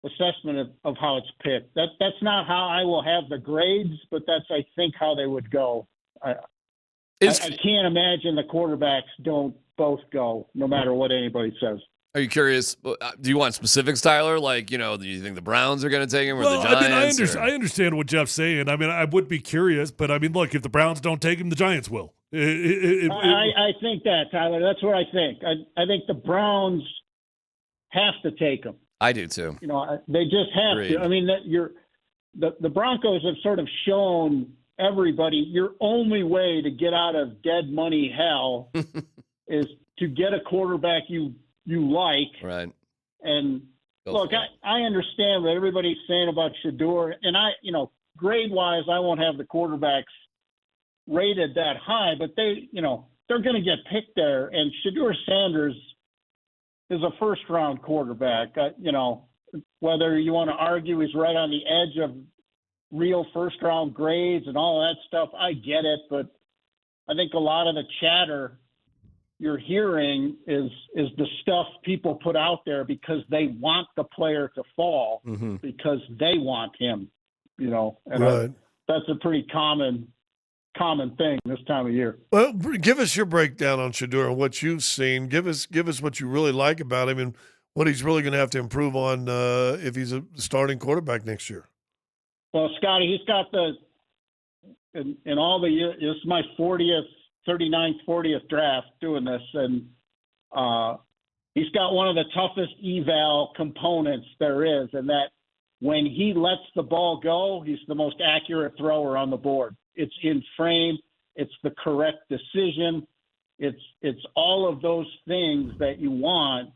assessment of how it's picked. That's not how I will have the grades, but that's, I think, how they would go. I can't imagine the quarterbacks don't both go, no matter what anybody says. Are you curious? Do you want specifics, Tyler? Like, do you think the Browns are going to take him or the Giants? I understand what Jeff's saying. I mean, I would be curious, but I mean, look, if the Browns don't take him, the Giants will. I think that, Tyler. That's what I think. I think the Browns have to take him. I do too. You know, they just have Agreed. to. I mean, the Broncos have sort of shown everybody your only way to get out of dead money hell is to get a quarterback you like. Right. And Go look, for it. I understand what everybody's saying about Shedeur, and grade wise, I won't have the quarterbacks rated that high, but they're going to get picked there. And Shedeur Sanders is a first round quarterback. Whether you want to argue he's right on the edge of real first round grades and all that stuff, I get it, but I think a lot of the chatter you're hearing is the stuff people put out there because they want the player to fall because they want him, and Right. that's a pretty common thing this time of year. Well, give us your breakdown on Shedeur and what you've seen. Give us what you really like about him and what he's really going to have to improve on if he's a starting quarterback next year. Well, Scotty, he's got in all the years, this is my 39th, 40th draft doing this, and he's got one of the toughest eval components there is, and that when he lets the ball go, he's the most accurate thrower on the board. It's in frame. It's the correct decision. It's all of those things that you want,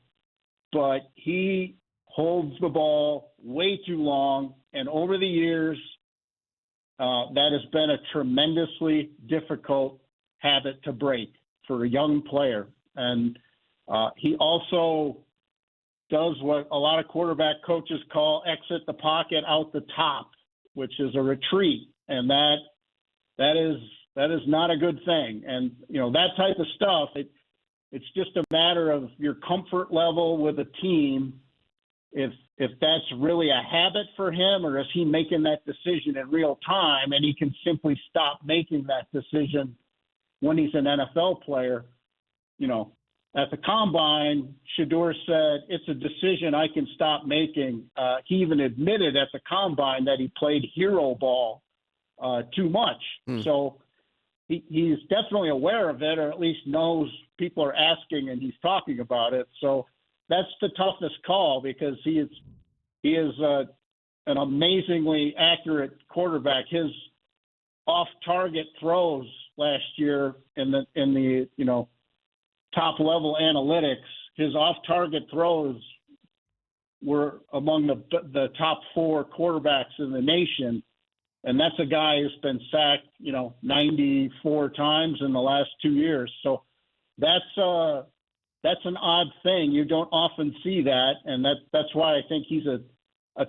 but he holds the ball way too long, and over the years, that has been a tremendously difficult habit to break for a young player. And he also does what a lot of quarterback coaches call exit the pocket out the top, which is a retreat. And that is not a good thing. And, that type of stuff, it's just a matter of your comfort level with a team. If that's really a habit for him, or is he making that decision in real time and he can simply stop making that decision when he's an NFL player? At the combine, Shedeur said, it's a decision I can stop making. He even admitted at the combine that he played hero ball too much. So he's definitely aware of it, or at least knows people are asking and he's talking about it. So that's the toughest call because he is an amazingly accurate quarterback. His off-target throws last year in the top level analytics, his off-target throws were among the top 4 quarterbacks in the nation, and that's a guy who's been sacked 94 times in the last 2 years. So that's an odd thing. You don't often see that, and that's why I think he's a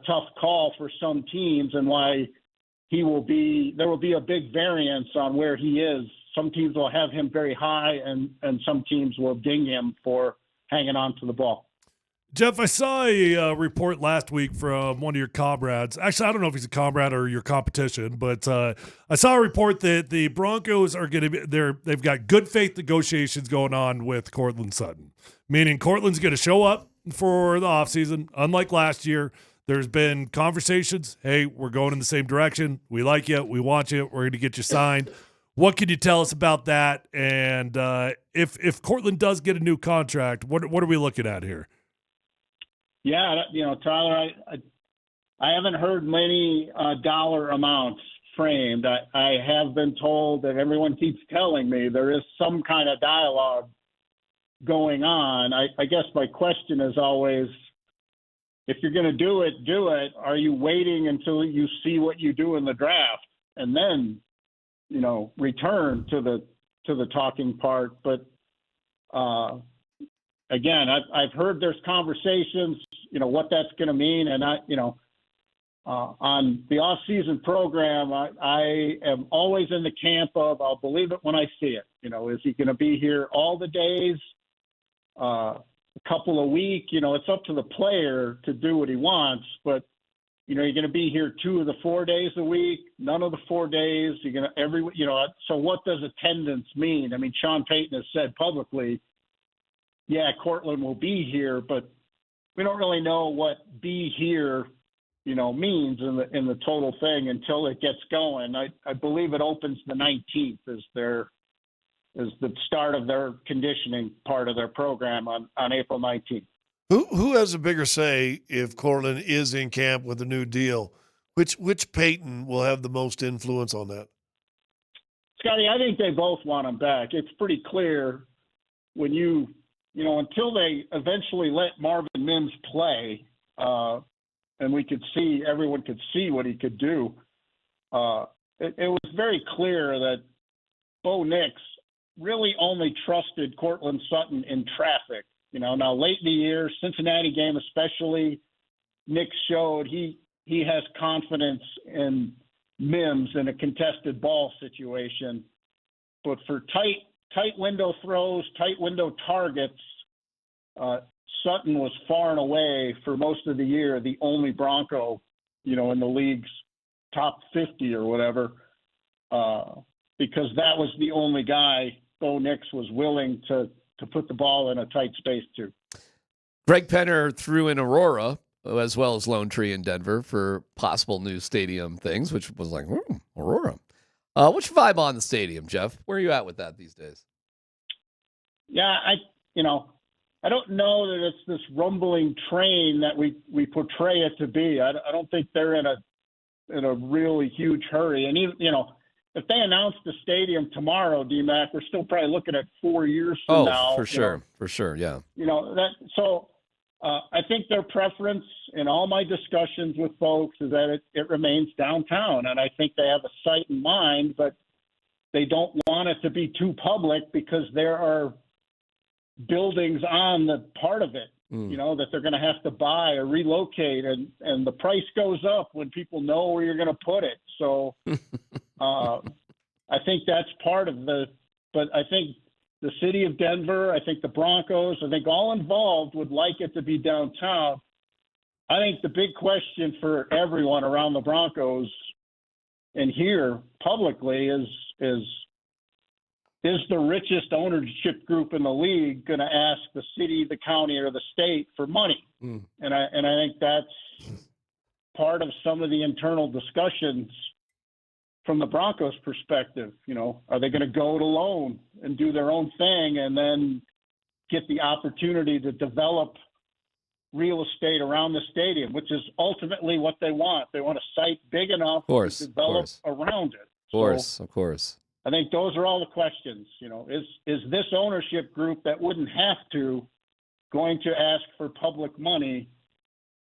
tough call for some teams, and why there will be a big variance on where he is. Some teams will have him very high, and some teams will ding him for hanging on to the ball. Jeff, I saw a report last week from one of your comrades. Actually, I don't know if he's a comrade or your competition, but I saw a report that the Broncos are going to be they've got good faith negotiations going on with Courtland Sutton, meaning Courtland's going to show up for the offseason. Unlike last year, there's been conversations. Hey, we're going in the same direction. We like you. We want you. We're going to get you signed. What can you tell us about that? And if Courtland does get a new contract, what are we looking at here? Yeah, Tyler, I haven't heard many dollar amounts framed. I have been told that everyone keeps telling me there is some kind of dialogue going on. I guess my question is always, if you're going to do it, are you waiting until you see what you do in the draft and then, return to the talking part? But again, I've heard there's conversations, what that's going to mean. And on the off-season program, I am always in the camp of, I'll believe it when I see it. Is he going to be here all the days, a couple a week? It's up to the player to do what he wants, but you're going to be here 2 of the 4 days a week, none of the 4 days. You're going to so what does attendance mean? I mean, Sean Payton has said publicly, yeah, Courtland will be here, but we don't really know what be here, means in the total thing until it gets going. I believe it opens the 19th is the start of their conditioning part of their program on April 19th. Who has a bigger say if Cortland is in camp with a new deal? Which Peyton will have the most influence on that? Scotty, I think they both want him back. It's pretty clear when until they eventually let Marvin Mims play, and everyone could see what he could do. It was very clear that Bo Nix really only trusted Cortland Sutton in traffic. Now late in the year, Cincinnati game especially, Nix showed he has confidence in Mims in a contested ball situation. But for tight window throws, tight window targets, Sutton was far and away for most of the year the only Bronco, in the league's top 50 or whatever, because that was the only guy Bo Nix was willing to put the ball in a tight space to. Greg Penner threw in Aurora as well as Lone Tree in Denver for possible new stadium things, which was like, Aurora. What's your vibe on the stadium, Jeff? Where are you at with that these days? Yeah, I don't know that it's this rumbling train that we portray it to be. I don't think they're in a really huge hurry. And even, if they announce the stadium tomorrow, DMac, we're still probably looking at 4 years from now. For sure, yeah. I think their preference in all my discussions with folks is that it remains downtown, and I think they have a site in mind, but they don't want it to be too public because there are buildings on the part of it, that they're going to have to buy or relocate, and the price goes up when people know where you're going to put it. So I think that's part of but I think the city of Denver, I think the Broncos, I think all involved would like it to be downtown. I think the big question for everyone around the Broncos and here publicly is the richest ownership group in the league going to ask the city, the county, or the state for money? And I think that's part of some of the internal discussions from the Broncos' perspective. Are they going to go it alone and do their own thing and then get the opportunity to develop real estate around the stadium, which is ultimately what they want. They want a site big enough to develop around it. Of course. I think those are all the questions. Is this ownership group that wouldn't have to going to ask for public money?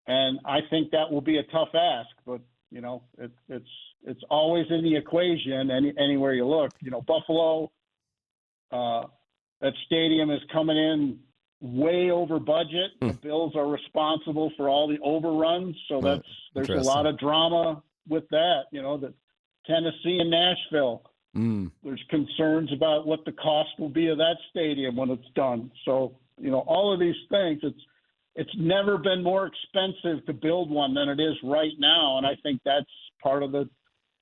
And I think that will be a tough ask, but it's always in the equation anywhere you look. Buffalo, that stadium is coming in way over budget. The Bills are responsible for all the overruns, so there's a lot of drama with that. The Tennessee and Nashville. There's concerns about what the cost will be of that stadium when it's done. So, all of these things, it's never been more expensive to build one than it is right now. And I think that's part of the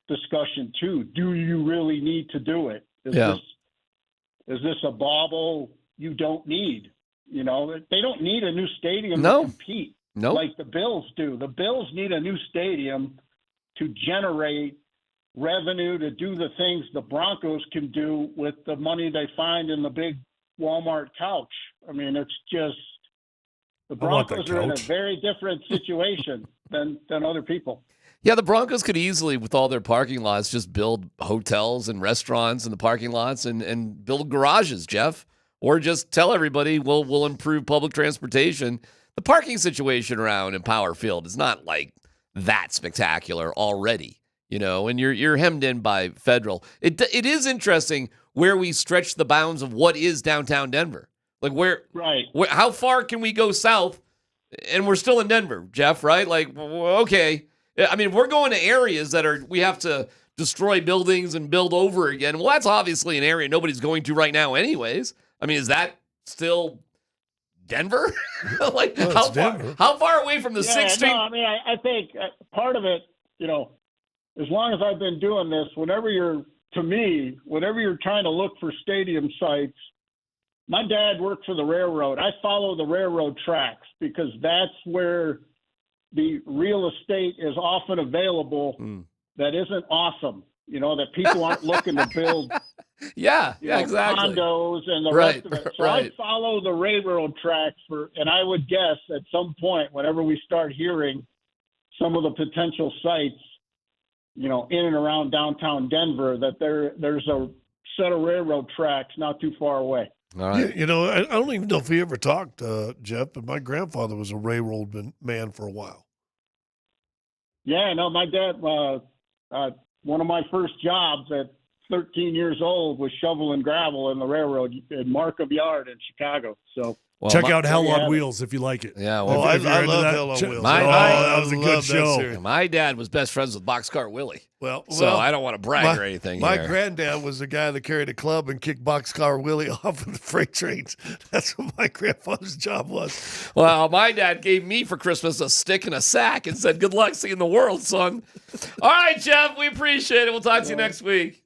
discussion too. Do you really need to do it? Is this a bauble you don't need? They don't need a new stadium to compete like the Bills do. The Bills need a new stadium to generate revenue, to do the things the Broncos can do with the money they find in the big Walmart couch. I mean, it's just the Broncos are in a very different situation than other people. Yeah, the Broncos could easily, with all their parking lots, just build hotels and restaurants in the parking lots and build garages, Jeff. Or just tell everybody we'll improve public transportation. The parking situation around Empower Field is not like that spectacular already, and you're hemmed in by federal. It is interesting where we stretch the bounds of what is downtown Denver. Like how far can we go south and we're still in Denver, Jeff, right? Like, okay. I mean, if we're going to areas that we have to destroy buildings and build over again, well, that's obviously an area nobody's going to right now anyways. I mean, is that still Denver? How far away from the 16th? No, I mean, I think part of it, as long as I've been doing this, whenever you're trying to look for stadium sites, my dad worked for the railroad. I follow the railroad tracks because that's where the real estate is often available that isn't awesome, that people aren't looking to build Yeah, you know, exactly. condos and the Right, rest of it. So right. I follow the railroad tracks and I would guess at some point, whenever we start hearing some of the potential sites, you know, in and around downtown Denver, that there's a set of railroad tracks not too far away. All right. You know, I don't even know if we ever talked, Jeff, but my grandfather was a railroad man for a while. Yeah, no, my dad, one of my first jobs at 13 years old was shoveling gravel in the railroad in Markham Yard in Chicago. So check out Hell on Wheels if you like it. Yeah, well, I love Hell on Wheels. That was a good show. My dad was best friends with Boxcar Willie. So I don't want to brag or anything. My here. granddad was the guy that carried a club and kicked Boxcar Willie off of the freight trains. That's what my grandfather's job was. Well, my dad gave me for Christmas a stick and a sack and said, "Good luck seeing the world, son." All right, Jeff, we appreciate it. We'll talk to you next week.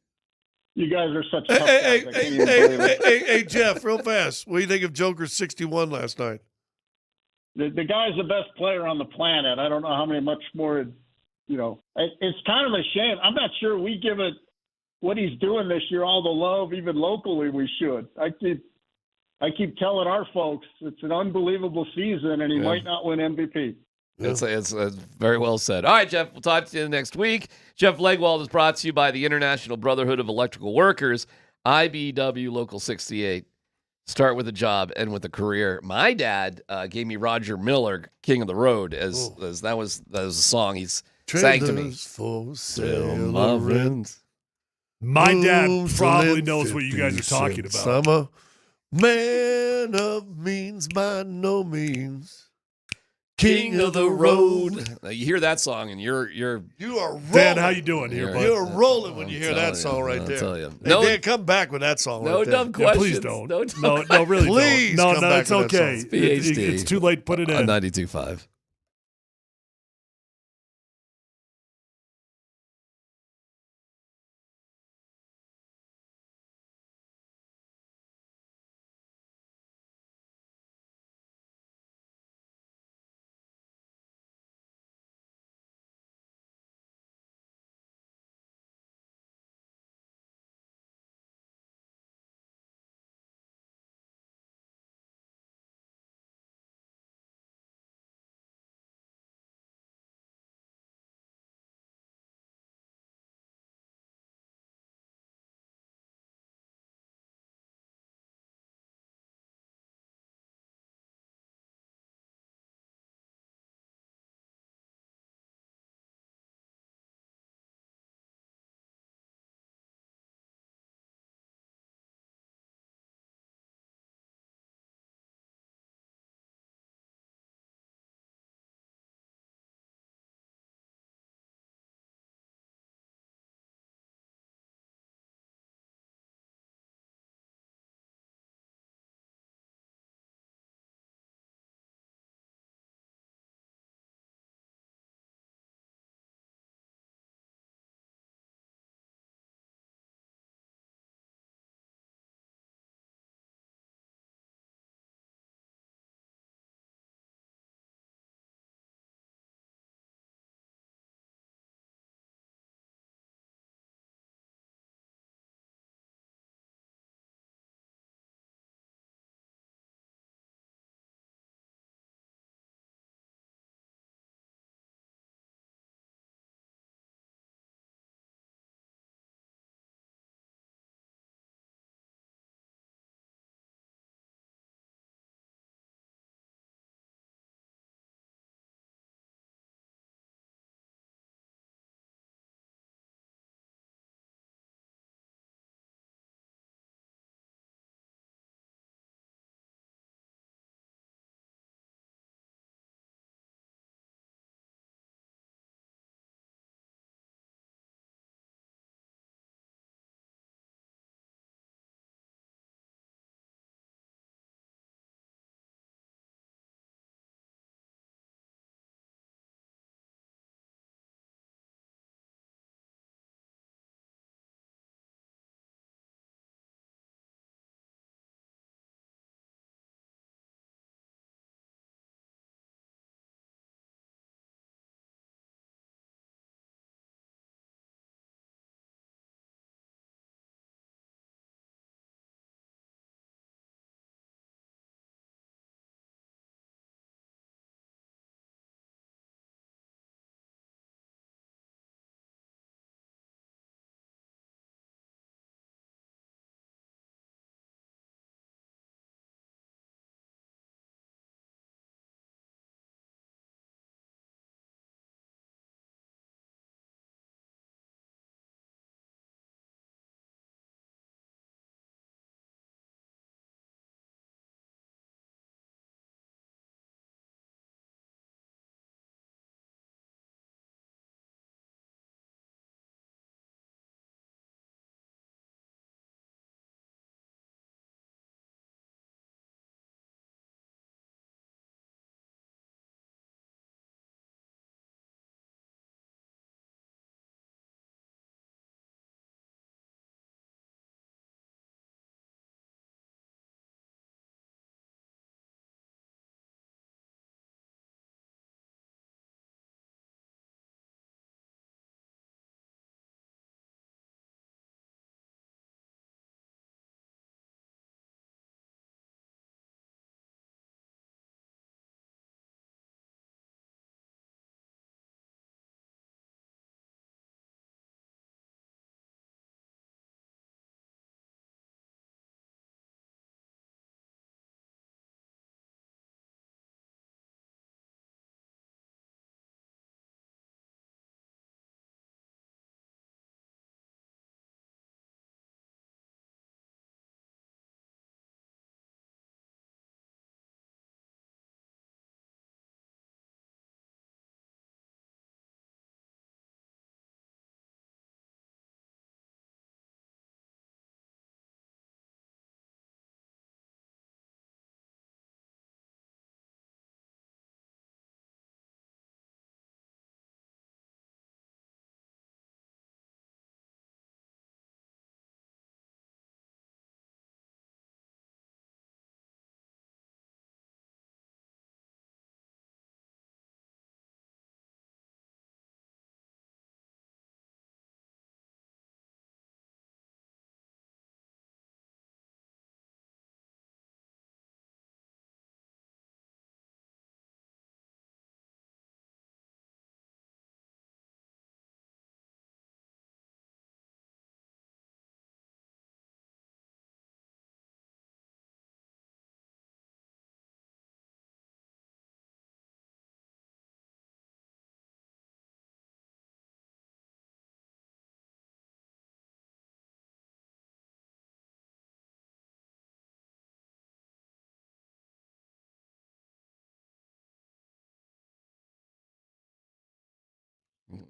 You guys are such tough guys. I can't even believe it. Hey, Jeff, real fast. What do you think of Joker's 61 last night? The guy's the best player on the planet. I don't know how many much more, you know. It's kind of a shame. I'm not sure we give it what he's doing this year all the love, even locally. We should. I keep telling our folks it's an unbelievable season, and he might not win MVP. It's very well said. All right, Jeff, we'll talk to you next week. Jeff Legwold is brought to you by the International Brotherhood of Electrical Workers, IBW Local 68. Start with a job, end with a career. My dad gave me Roger Miller, King of the Road, as that was a song he's sang to me. For My dad probably knows what you guys are talking about. Summer, man of means by no means. King of the road. You hear that song, and you are rolling. Dan, how you doing here, bud? You're rolling when you hear that song right there. Tell you. Hey, Dan, come back with that song No right there. dumb questions. Please don't. No, No, really Please don't. come No, back it's with that okay. song. PhD. It's too late. Put it in. 92.5.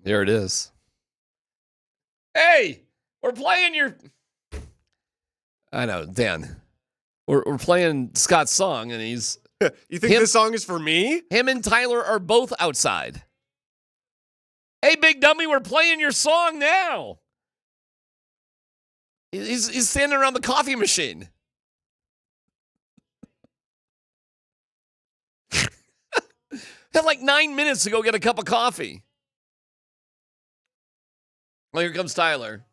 Here it is. Hey, we're playing your. I know, Dan. We're playing Scott's song, and he's. You think this song is for me? Him and Tyler are both outside. Hey, big dummy, we're playing your song now. He's standing around the coffee machine. Had like 9 minutes to go get a cup of coffee. Well, here comes Tyler.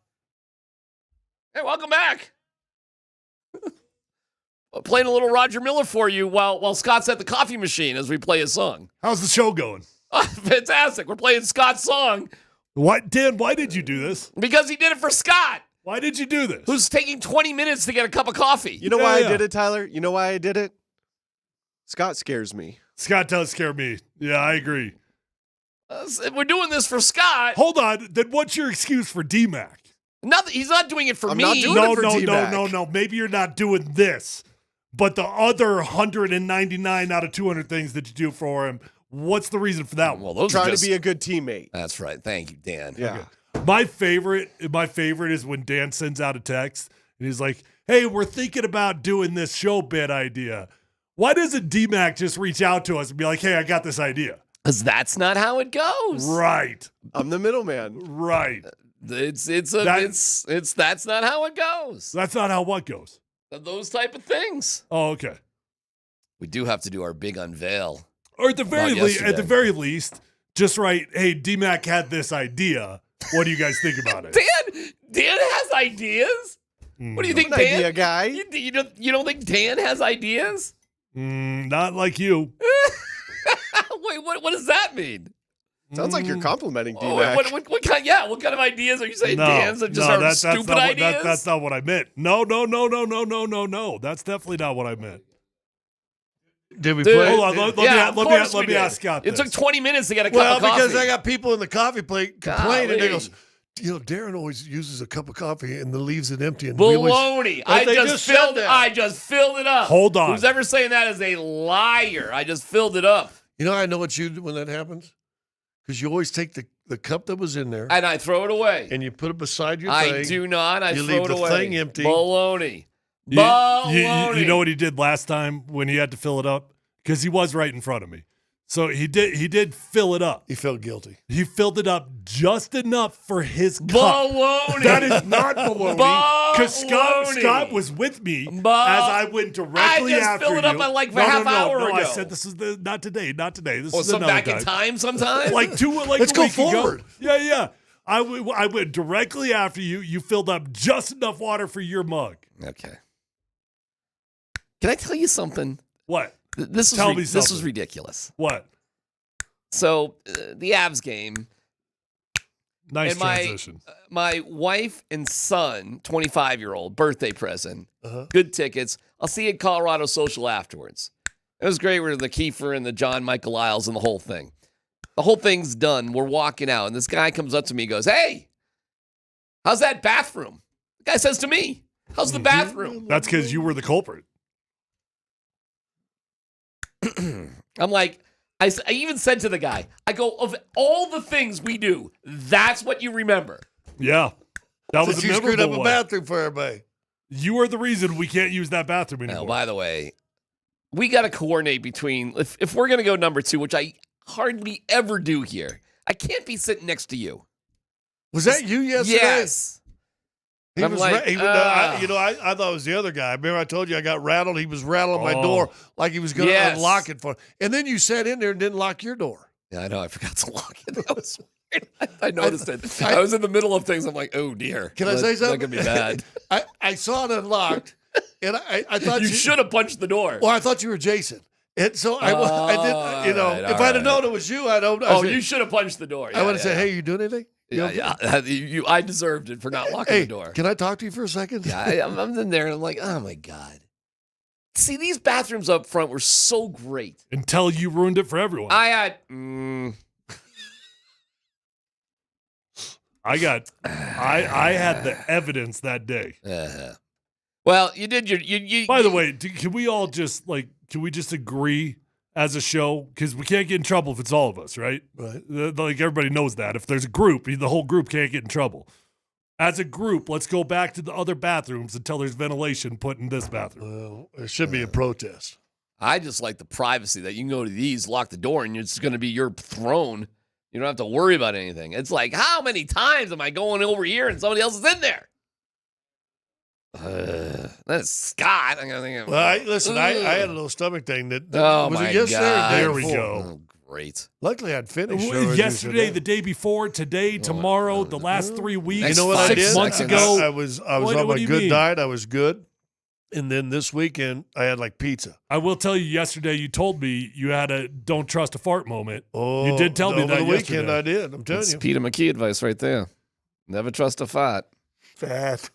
Hey, welcome back. Playing a little Roger Miller for you while Scott's at the coffee machine as we play his song. How's the show going? Fantastic. We're playing Scott's song. What, Dan, why did you do this? Because he did it for Scott. Why did you do this? Who's taking 20 minutes to get a cup of coffee. You know why I did it, Tyler? You know why I did it? Scott scares me. Scott does scare me. Yeah, I agree. We're doing this for Scott. Hold on. Then what's your excuse for DMac? Nothing. He's not doing it for me. Not doing it for DMac. No. Maybe you're not doing this. But the other 199 out of 200 things that you do for him, what's the reason for that one? Well, those Trying are just, to be a good teammate. That's right. Thank you, Dan. Yeah. Okay. My favorite is when Dan sends out a text and he's like, hey, we're thinking about doing this show bit idea. Why doesn't DMac just reach out to us and be like, hey, I got this idea? Because that's not how it goes. Right. I'm the middleman. Right. That's not how it goes. That's not how what goes? Those type of things. Oh, okay. We do have to do our big unveil. Or at the very least, just write, hey, DMac had this idea. What do you guys think about it? Dan has ideas? What do you think, I'm Dan? an idea guy. You don't think Dan has ideas? Not like you. Wait, what does that mean? Sounds like you're complimenting DMac. What kind of ideas are you saying? Dan's are just stupid ideas? That's not what I meant. No. That's definitely not what I meant. Did we play? Hold on. Let me ask Scott It this. took 20 minutes to get a cup of coffee. Because I got people in the coffee plate complaining. Golly. They goes, Darren always uses a cup of coffee and then leaves it empty. And Baloney. I just filled it up. Hold on. Who's ever saying that is a liar. I just filled it up. You know, I know what you do when that happens. Because you always take the cup that was in there. And I throw it away. And you put it beside your thing. I do not. I you throw leave it the away. thing empty. Baloney. You know what he did last time when he had to fill it up? Because he was right in front of me. So he did fill it up. He felt guilty. He filled it up just enough for his cup. Baloney. That is not baloney. Because Scott was with me as I went directly after you. I just filled it up like a half hour ago. I said this is not today. This is some another back time. in time sometime? Let's go forward. Ago. Yeah. I went directly after you. You filled up just enough water for your mug. Okay. Can I tell you something? What? This was ridiculous. What? So the Avs game. Nice and transition. My wife and son, 25-year-old, birthday present. Good tickets. I'll see you at Colorado Social afterwards. It was great with the Kiefer and the John Michael Isles and the whole thing. The whole thing's done. We're walking out, and this guy comes up to me and goes, hey, how's that bathroom? The guy says to me, how's the bathroom? That's because you were the culprit. I'm like, I even said to the guy, I go, of all the things we do, that's what you remember. Yeah. That was a you memorable screwed up a one. bathroom for everybody. You are the reason we can't use that bathroom anymore. Now, by the way, we got to coordinate between, if we're going to go number 2, which I hardly ever do here, I can't be sitting next to you. Was that you yesterday? Yes. I thought it was the other guy. Remember I told you I got rattled? He was rattling my door like he was going to unlock it for me. And then you sat in there and didn't lock your door. Yeah, I know. I forgot to lock it. That was weird. I noticed it. I was in the middle of things. I'm like, oh, dear. Can I say something? That could be bad. I saw it unlocked, and I thought you should have punched the door. Well, I thought you were Jason. And so I did, if I'd have known it was you, you should have punched the door. I would have said, hey, you doing anything? Yeah. I deserved it for not locking the door. Can I talk to you for a second? Yeah, I'm in there and I'm like, oh my God. See, these bathrooms up front were so great. Until you ruined it for everyone. I had the evidence that day. Well, you did your you By the way, can we all just agree as a show, because we can't get in trouble if it's all of us, right? Like everybody knows that. If there's a group, the whole group can't get in trouble. As a group, let's go back to the other bathrooms until there's ventilation put in this bathroom. Well, there should be a protest. I just like the privacy that you can go to these, lock the door, and it's going to be your throne. You don't have to worry about anything. It's like, how many times am I going over here and somebody else is in there? That's Scott. I'm gonna think. Well, I had a little stomach thing that Oh was my it yesterday God. or There the we day before? go. Oh, great. Luckily, I'd finished. Yesterday, the day before, today, tomorrow, the last 3 weeks. You know what I did? 6 months ago. I was What on do my you good mean? diet. I was good. And then this weekend, I had like pizza. I will tell you, yesterday you told me you had a don't trust a fart moment. Oh, you did tell me over that the weekend. yesterday. I did. I'm telling That's you. Peter McKee advice right there. Never trust a fat. Fat.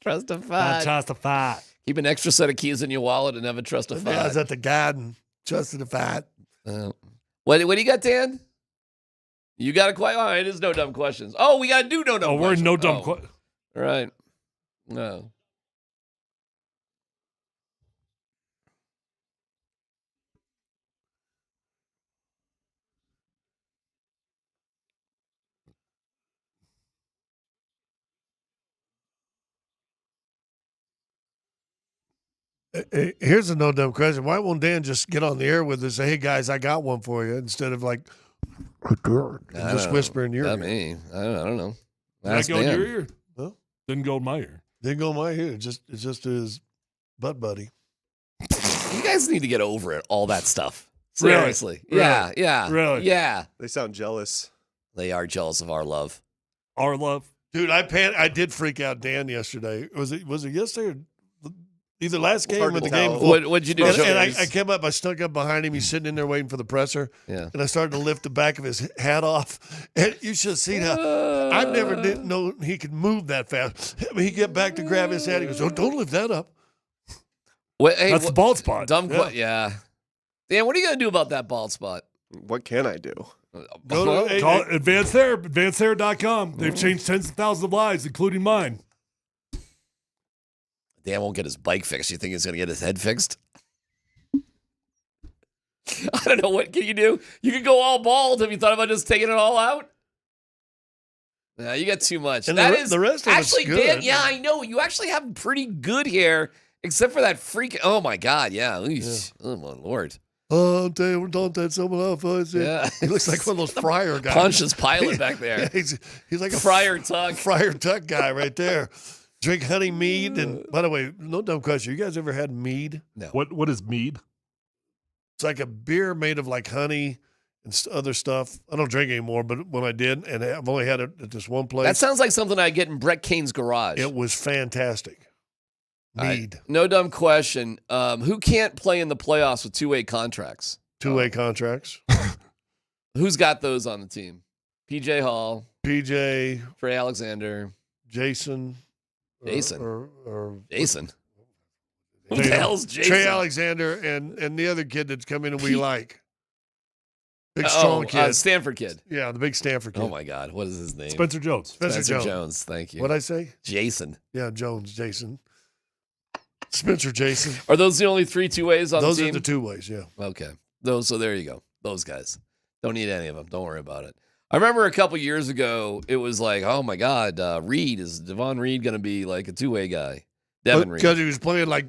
Trust a Not fat. trust a fart. Keep an extra set of keys in your wallet and never trust a I fat. was at the garden. Trusted a fat. What do you got, Dan? You got a question? Oh, it is no dumb questions. Oh, we got to do no dumb questions. We're in no dumb questions. All right. No. Here's a no dumb question. Why won't Dan just get on the air with us and say, hey, guys, I got one for you, instead of like just whisper in your ear? Not me. I don't know. Did that Ask go in Dan. your ear? Huh? Didn't go in my ear. Didn't go in my ear. It's just his butt buddy. You guys need to get over it, all that stuff. Really? Seriously. Really? Yeah, yeah. Really? Yeah. They sound jealous. They are jealous of our love. Our love. Dude, I did freak out Dan yesterday. Was it yesterday or either last game Hard or to the tell. game before? What'd you do? And I came up, I snuck up behind him. He's sitting in there waiting for the presser. Yeah. And I started to lift the back of his hat off. And you should have seen how I never didn't know he could move that fast. I mean, he get back to grab his hat. He goes, "Oh, don't lift that up." That's the bald spot. Dumb yeah. Dan, what are you going to do about that bald spot? What can I do? Go to Call Advanced Therapy, advancedtherapy.com. They've changed tens of thousands of lives, including mine. Dan won't get his bike fixed. You think he's going to get his head fixed? I don't know. What can you do? You could go all bald. Have you thought about just taking it all out? No, you got too much. And That the is the rest of actually, it's good. Dan, yeah, I know. You actually have pretty good hair, except for that freak. Oh, my God. Yeah. Eesh. Oh, my Lord. Oh, don't take someone off. Yeah. He looks like one of those Fryer guys. Pontius Pilate back there. Yeah, he's like a Friar Tuck. Friar Tuck guy right there. Drink honey mead. And by the way, no dumb question. You guys ever had mead? No. What is mead? It's like a beer made of like honey and other stuff. I don't drink anymore, but when I did, and I've only had it at this one place. That sounds like something I get in Brett Kane's garage. It was fantastic. Mead. No dumb question. Who can't play in the playoffs with two-way contracts? Two-way contracts. Who's got those on the team? PJ Hall, PJ, Trey Alexander, Jason. Jason. Or Jason. Who the hell's Jason? Trey Alexander and the other kid that's come in and we like. Big strong kid. Stanford kid. Yeah, the big Stanford kid. Oh my God, what is his name? Spencer Jones. Spencer Jones. Thank you. What'd I say? Jason. Yeah, Jones, Jason. Spencer Jason. Are those the only three two-ways on Those the team? are the two ways, yeah. Okay. So there you go. Those guys. Don't need any of them. Don't worry about it. I remember a couple years ago, it was like, oh my God, is Devon Reed going to be like a two-way guy? Devin Reed. Because he was playing like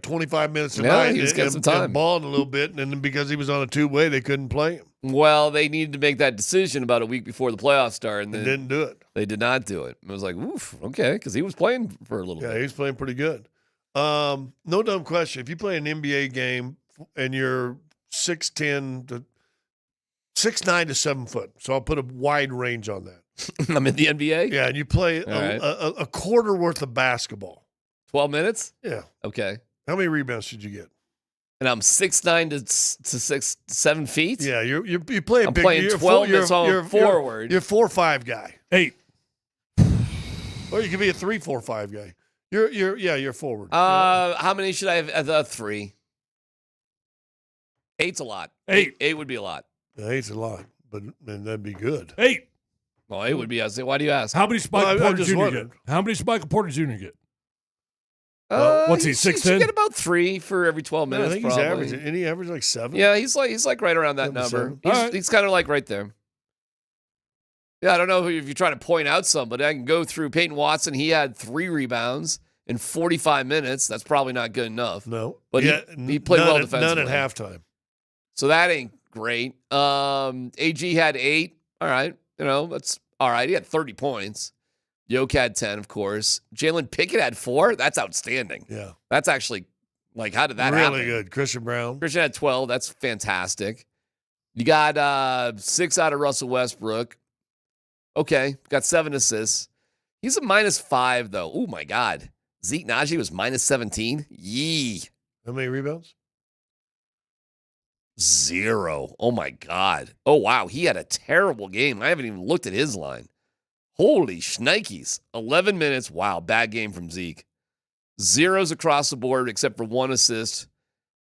25 minutes a Yeah, night. he was getting some time. And balling a little bit, and then because he was on a two-way, they couldn't play him. Well, they needed to make that decision about a week before the playoffs start, and They then didn't do it. they did not do it. It was like, oof, okay, because he was playing for a little Yeah, bit. he was playing pretty good. No dumb question. If you play an NBA game and you're 6'10 to 6'9 to 7 foot, so I'll put a wide range on that. I'm in the NBA? Yeah, and you play right. a quarter worth of basketball. 12 minutes? Yeah. Okay. How many rebounds did you get? And I'm 6'9 to 7 feet? Yeah, you play a I'm big. playing you're 12 you're, minutes on you're, forward. You're 4-5 guy. 8. Or you could be a 3-4-5 guy. You're forward. How many should I have at the 3? 8's a lot. 8. 8 would be a lot. Yeah, 8's a lot, but then that'd be good. 8. Well, 8 would be. I say, why do you ask? How many should Michael I'm Porter just Jr. wondering. get? How many should Michael Porter Jr. get? What's he, He should 6'10"? get about 3 for every 12 No, minutes. I think he's probably. averaging. Any average like 7? Yeah, he's like right around that 7 to number. 7. He's kind of like right there. Yeah, I don't know if you're trying to point out somebody. I can go through Peyton Watson. He had 3 rebounds in 45 minutes. That's probably not good enough. No. But Yeah, he played well none defensively. at halftime. So that ain't great. AG had 8. All right. That's all right. He had 30 points. Jokic had 10, of course. Jalen Pickett had 4. That's outstanding. Yeah. That's actually, how did that happen? Really good. Christian Brown. Christian had 12. That's fantastic. You got 6 out of Russell Westbrook. Okay. Got 7 assists. He's a -5, though. Oh, my God. Zeke Najee was -17. Yee. How many rebounds? 0. Oh, my God. Oh, wow. He had a terrible game. I haven't even looked at his line. Holy shnikes. 11 minutes. Wow. Bad game from Zeke. 0s across the board except for 1 assist.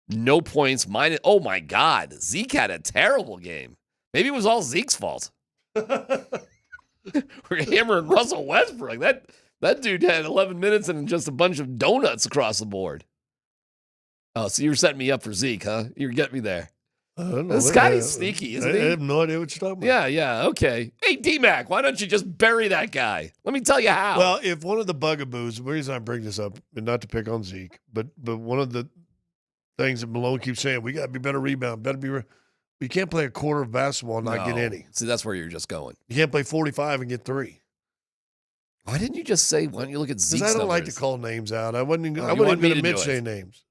No points. Oh, my God. Zeke had a terrible game. Maybe it was all Zeke's fault. We're hammering Russell Westbrook. That dude had 11 minutes and just a bunch of donuts across the board. Oh, so you were setting me up for Zeke, huh? You were getting me there. I don't know. Scotty's sneaky, isn't he? I have no idea what you're talking about. Yeah, okay. Hey, DMac, why don't you just bury that guy? Let me tell you how. Well, if one of the bugaboos, the reason I bring this up, and not to pick on Zeke, but one of the things that Malone keeps saying, we got to be better rebound, you can't play a quarter of basketball and not get any. See, that's where you're just going. You can't play 45 and get 3. Why didn't you just say, why don't you look at Zeke's Because I don't like to numbers? call names out. I wouldn't you even want me to admit do it. saying names.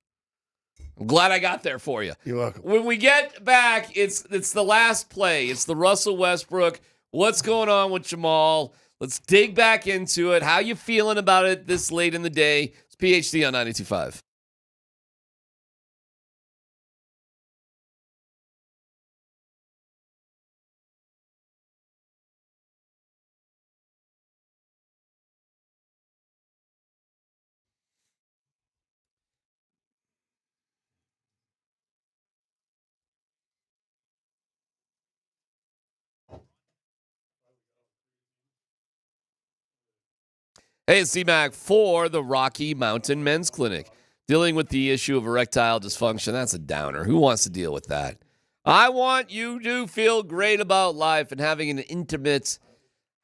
I'm glad I got there for you. You're welcome. When we get back, it's the last play. It's the Russell Westbrook. What's going on with Jamal? Let's dig back into it. How you feeling about it this late in the day? It's PhD on 92.5. Hey, it's DMac for the Rocky Mountain Men's Clinic. Dealing with the issue of erectile dysfunction, that's a downer. Who wants to deal with that? I want you to feel great about life, and having an intimate,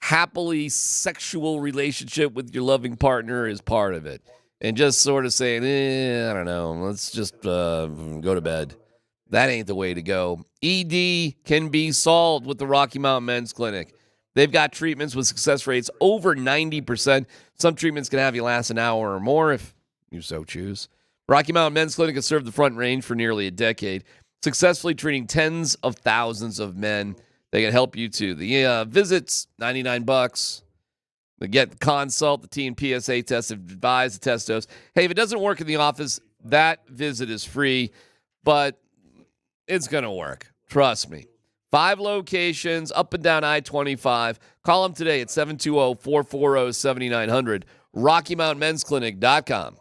happily sexual relationship with your loving partner is part of it. And just sort of saying, I don't know, let's just go to bed. That ain't the way to go. ED can be solved with the Rocky Mountain Men's Clinic. They've got treatments with success rates over 90%. Some treatments can have you last an hour or more if you so choose. Rocky Mountain Men's Clinic has served the Front Range for nearly a decade, successfully treating tens of thousands of men. They can help you too. The visit's $99. They get the consult, the T and PSA test, advise the test dose. Hey, if it doesn't work in the office, that visit is free, but it's going to work. Trust me. 5 locations up and down I-25. Call them today at 720-440-7900. RockyMountainMen'sClinic.com.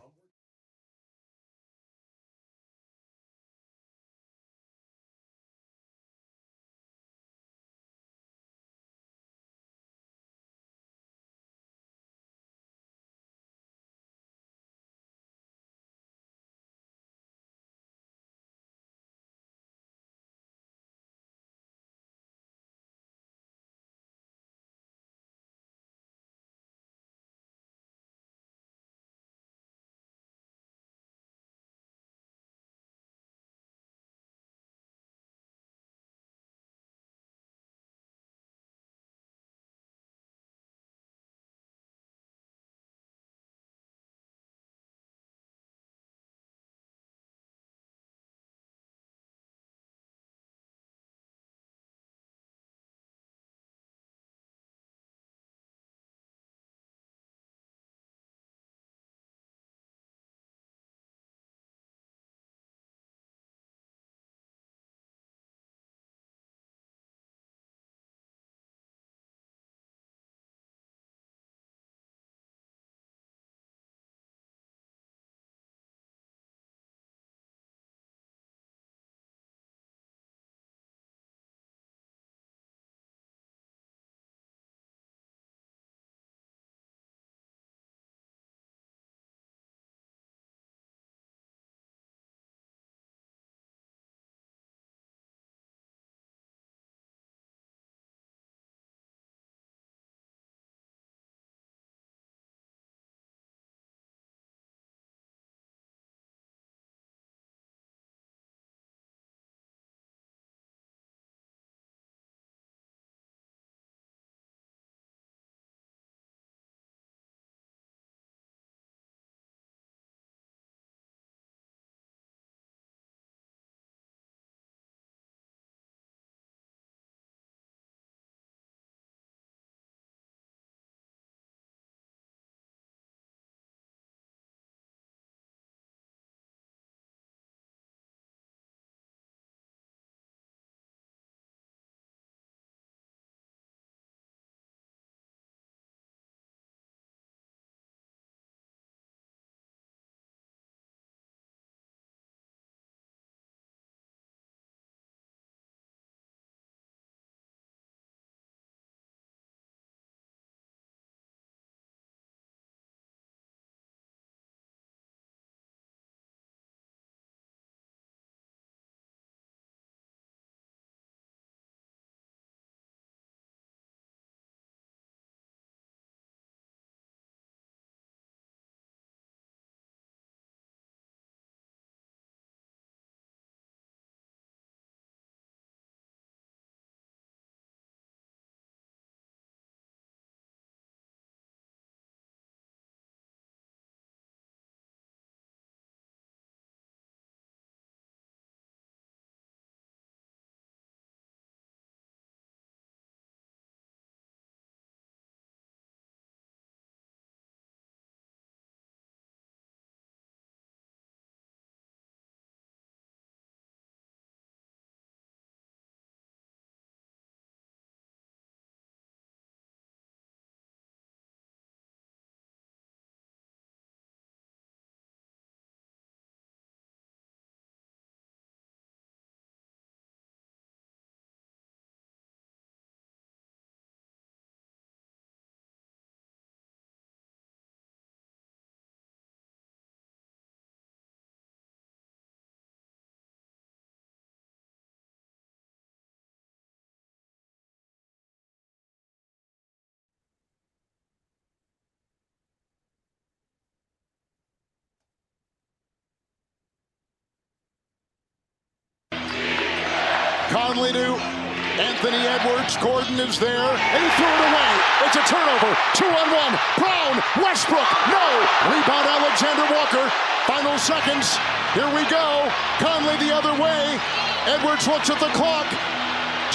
Anthony Edwards, Gordon is there, and he threw it away. It's a turnover, 2-on-1. Brown, Westbrook, no. Rebound Alexander Walker. Final seconds. Here we go. Conley the other way. Edwards looks at the clock,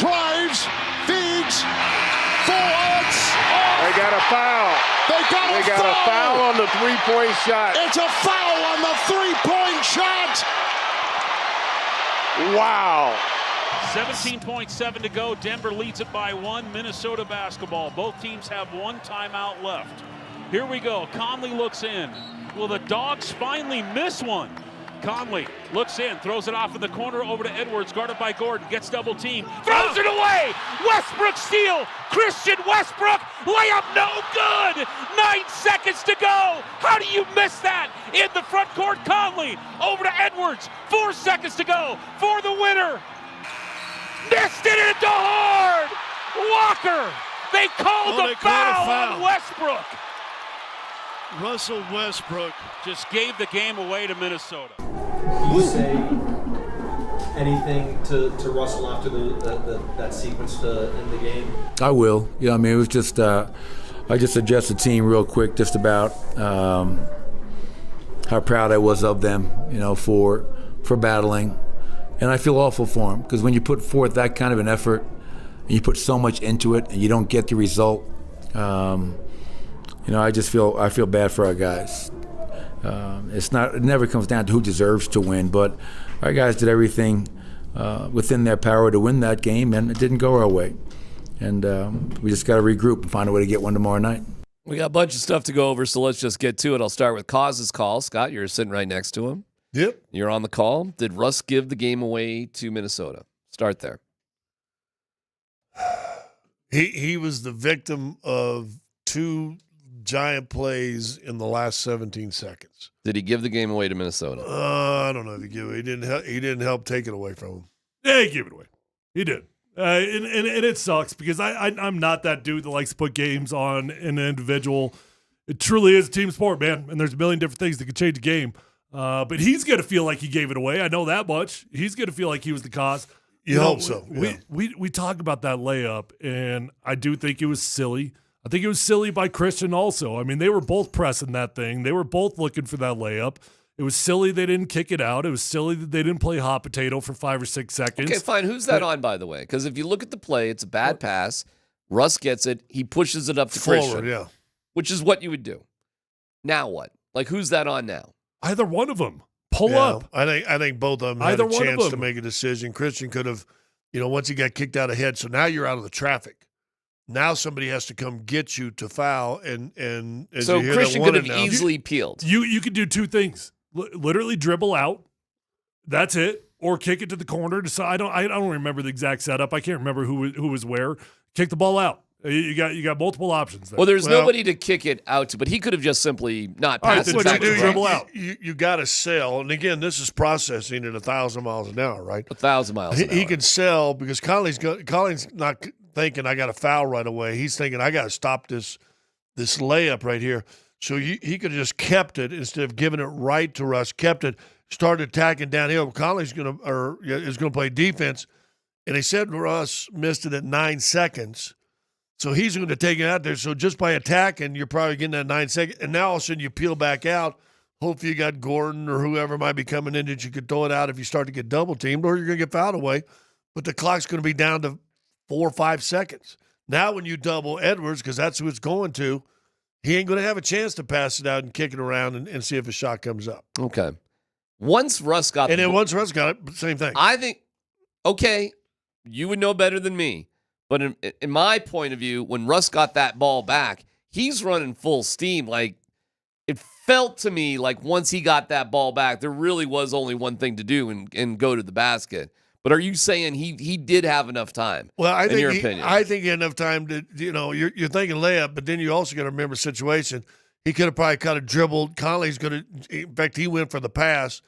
drives, feeds, forwards. They got a foul. They got a foul on the three-point shot. It's a foul on the three-point shot. Wow. 17.7 to go. Denver leads it by 1. Minnesota basketball. Both teams have one timeout left. Here we go. Conley looks in. Will the Dogs finally miss one? Conley looks in, throws it off in the corner over to Edwards, guarded by Gordon, gets double team, throws it away! Westbrook steal! Christian Westbrook, layup no good! 9 seconds to go! How do you miss that? In the front court, Conley, over to Edwards, 4 seconds to go for the winner! Missed it into hard! Walker, they called a foul on Westbrook! Russell Westbrook just gave the game away to Minnesota. Do you say anything to Russell after that sequence to end the game? I will. Yeah, I mean, it was just I just addressed the team real quick, just about how proud I was of them, for battling, and I feel awful for them because when you put forth that kind of an effort and you put so much into it and you don't get the result, I feel bad for our guys. It never comes down to who deserves to win, but our guys did everything within their power to win that game, and it didn't go our way. And we just got to regroup and find a way to get one tomorrow night. We got a bunch of stuff to go over, so let's just get to it. I'll start with Cause's call. Scott, you're sitting right next to him. Yep. You're on the call. Did Russ give the game away to Minnesota? Start there. He was the victim of 2 giant plays in the last 17 seconds. Did he give the game away to Minnesota? I don't know if he gave it. He didn't help take it away from him. Yeah, he gave it away. He did. And it sucks because I'm not that dude that likes to put games on an individual. It truly is a team sport, man, and there's a million different things that could change the game. But he's going to feel like he gave it away. I know that much. He's going to feel like he was the cause. You hope so. Yeah. We talked about that layup, and I do think it was silly. I think it was silly by Christian also. I mean, they were both pressing that thing. They were both looking for that layup. It was silly they didn't kick it out. It was silly that they didn't play hot potato for 5 or 6 seconds. Okay, fine. Who's that on, by the way? Because if you look at the play, it's a bad pass. Russ gets it. He pushes it up to Christian. Yeah. Which is what you would do. Now what? Like, who's that on now? Either one of them. Pull up. I think both of them had a chance to make a decision. Christian could have, once he got kicked out ahead, so now you're out of the traffic. Now somebody has to come get you to foul, and as so you hear Christian that could have easily peeled. You could do 2 things: literally dribble out, that's it, or kick it to the corner. I don't remember the exact setup. I can't remember who was where. Kick the ball out. You got multiple options there. Well, there's nobody to kick it out to, but he could have just simply not passed it. What back you do, dribble out. You got to sell, and again, this is processing at 1,000 miles an hour, right? 1,000 miles an hour. He can sell because Conley's not thinking I got a foul right away. He's thinking I got to stop this layup right here. So he could have just kept it instead of giving it right to Russ. Kept it, started attacking downhill. Conley's is going to play defense, and they said Russ missed it at 9 seconds. So he's going to take it out there. So just by attacking, you're probably getting that 9 seconds. And now all of a sudden you peel back out. Hopefully you got Gordon or whoever might be coming in that you could throw it out if you start to get double teamed, or you're going to get fouled away. But the clock's going to be down to 4 or 5 seconds. Now when you double Edwards, because that's who it's going to, he ain't going to have a chance to pass it out and kick it around and see if a shot comes up. Okay. Once Russ got once Russ got it, same thing. I think, okay, you would know better than me. But in my point of view, when Russ got that ball back, he's running full steam. Like, it felt to me like once he got that ball back, there really was only one thing to do and go to the basket. But are you saying he did have enough time? Well, in your opinion? I think he had enough time to, you're thinking layup, but then you also got to remember the situation. He could have probably kind of dribbled. Conley's going to, in fact, he went for the pass.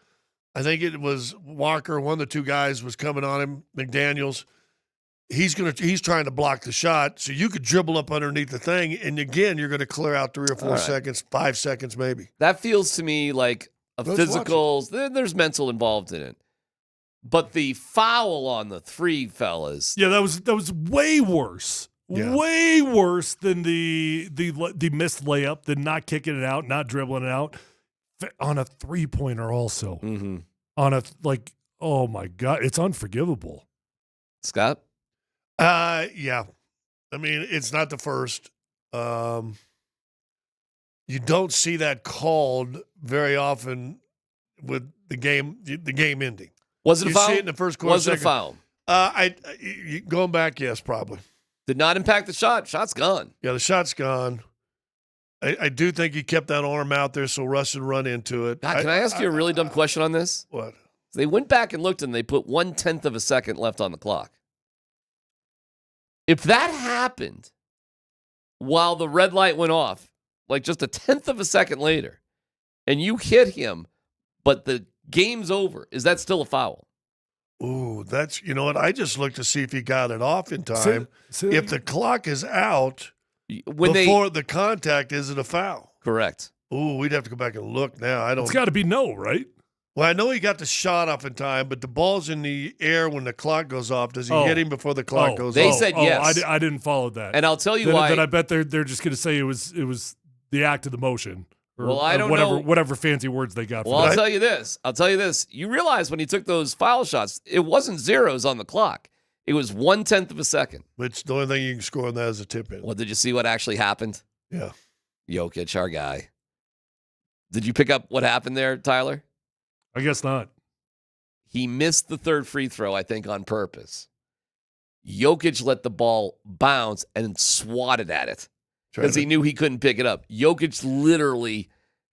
I think it was Walker, one of the 2 guys was coming on him, McDaniels. He's trying to block the shot, so you could dribble up underneath the thing, and again, you're going to clear out 3 or 4 seconds, 5 seconds maybe. That feels to me like a physical. There's mental involved in it, But the foul on the 3, fellas. Yeah, that was way worse. Yeah. Way worse than the missed layup, than not kicking it out, not dribbling it out. On a 3-pointer also. Mm-hmm. On a, oh my God, it's unforgivable. Scott? Yeah. I mean, it's not the first. You don't see that called very often with the game ending. Was it a foul? You see it in the first quarter. Was it a foul? Going back, yes, probably. Did not impact the shot. Shot's gone. Yeah, the shot's gone. I do think he kept that arm out there so Russ would run into it. God, can I ask you a really dumb question on this? What? They went back and looked, and they put 1/10 of a second left on the clock. If that happened while the red light went off, like just 1/10 of a second later, and you hit him, but the game's over, is that still a foul? Ooh, you know what? I just looked to see if he got it off in time. If the clock is out before the contact, is it a foul? Correct. Ooh, we'd have to go back and look now. It's got to be no, right? Well, I know he got the shot off in time, but the ball's in the air when the clock goes off. Does he hit him before the clock goes off? They said yes. I didn't follow that. And I'll tell you why. Then I bet they're just going to say it was the act of the motion. Well, I don't know. know. Whatever fancy words they got. Well, I'll tell you this. You realize when he took those foul shots, it wasn't zeros on the clock. It was 1/10 of a second. Which the only thing you can score on that is a tip in. Well, did you see what actually happened? Yeah. Jokic, our guy. Did you pick up what happened there, Tyler? I guess not. He missed the 3rd free throw, I think, on purpose. Jokic let the ball bounce and swatted at it because he knew he couldn't pick it up. Jokic literally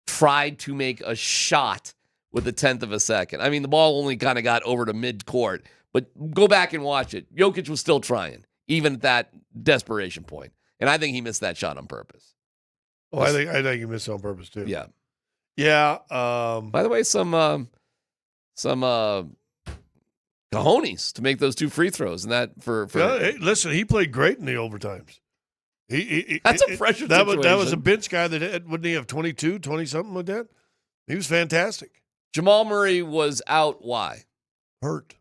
tried to make a shot with 1/10 of a second. I mean, the ball only kind of got over to mid-court, but go back and watch it. Jokic was still trying, even at that desperation point. And I think he missed that shot on purpose. Oh, I think he missed it on purpose, too. Yeah. Yeah. By the way, some cojones to make those 2 free throws, and that for hey, listen, he played great in the overtimes. That's a pressure situation. That was a bench guy that wouldn't he have 22, 20 something like that? He was fantastic. Jamal Murray was out. Why? Hurt.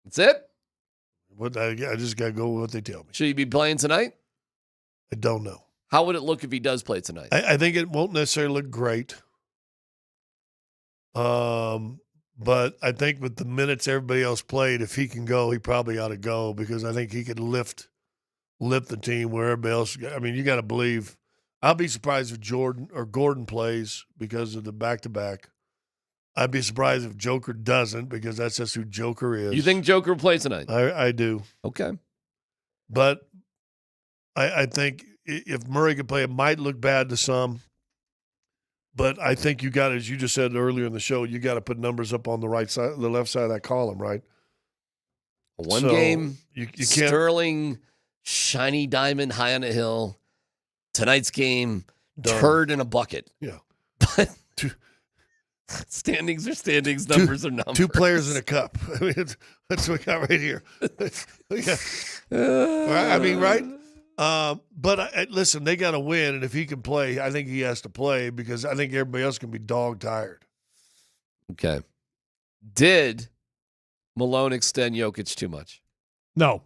That's it? What I just got to go with what they tell me. Should he be playing tonight? I don't know. How would it look if he does play tonight? I think it won't necessarily look great. But I think with the minutes everybody else played, if he can go, he probably ought to go because I think he could lift the team where everybody else. I mean, you got to believe. I'll be surprised if Gordon plays because of the back-to-back. I'd be surprised if Joker doesn't because that's just who Joker is. You think Joker will play tonight? I do. Okay. But I think if Murray could play, it might look bad to some. But I think you got, as you just said earlier in the show, you got to put numbers up on the right side, the left side of that column, right? One game, you can't. Sterling, shiny diamond high on a hill. Tonight's game, Done. turd in a bucket. Yeah. But standings are standings, numbers are numbers. 2 players in a cup. I mean, that's what we got right here. I mean, right? But listen, they got to win, and if he can play, I think he has to play because I think everybody else can be dog tired. Okay. Did Malone extend Jokic too much? No.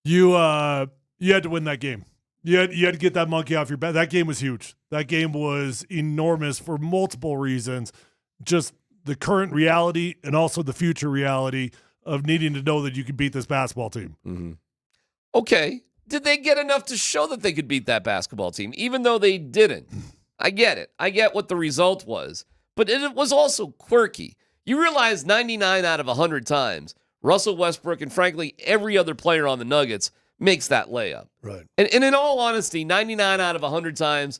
You had to win that game. You had to get that monkey off your back. That game was huge. That game was enormous for multiple reasons. Just the current reality and also the future reality of needing to know that you can beat this basketball team. Mm-hmm. Okay. Did they get enough to show that they could beat that basketball team, even though they didn't? I get it. I get what the result was. But it was also quirky. You realize 99 out of 100 times, Russell Westbrook and, frankly, every other player on the Nuggets makes that layup. Right. And in all honesty, 99 out of 100 times,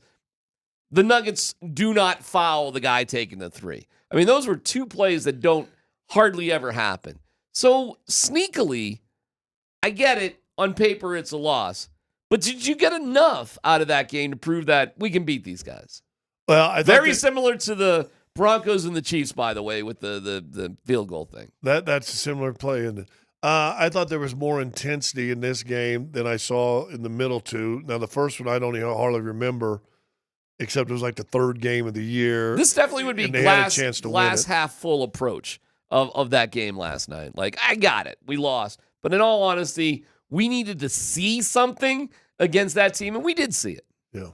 the Nuggets do not foul the guy taking the 3. I mean, those were 2 plays that don't hardly ever happen. So, sneakily, I get it. On paper, it's a loss. But did you get enough out of that game to prove that we can beat these guys? Well, I very similar to the Broncos and the Chiefs, by the way, with the field goal thing. That's a similar play, isn't it? I thought there was more intensity in this game than I saw in the middle 2. Now, the first one I don't even hardly remember. except it was like the third game of the year. This definitely would be and they had a glass, chance to glass win it. half full approach of that game last night. Like, I got it. We lost. But in all honesty, we needed to see something against that team, and we did see it. Yeah.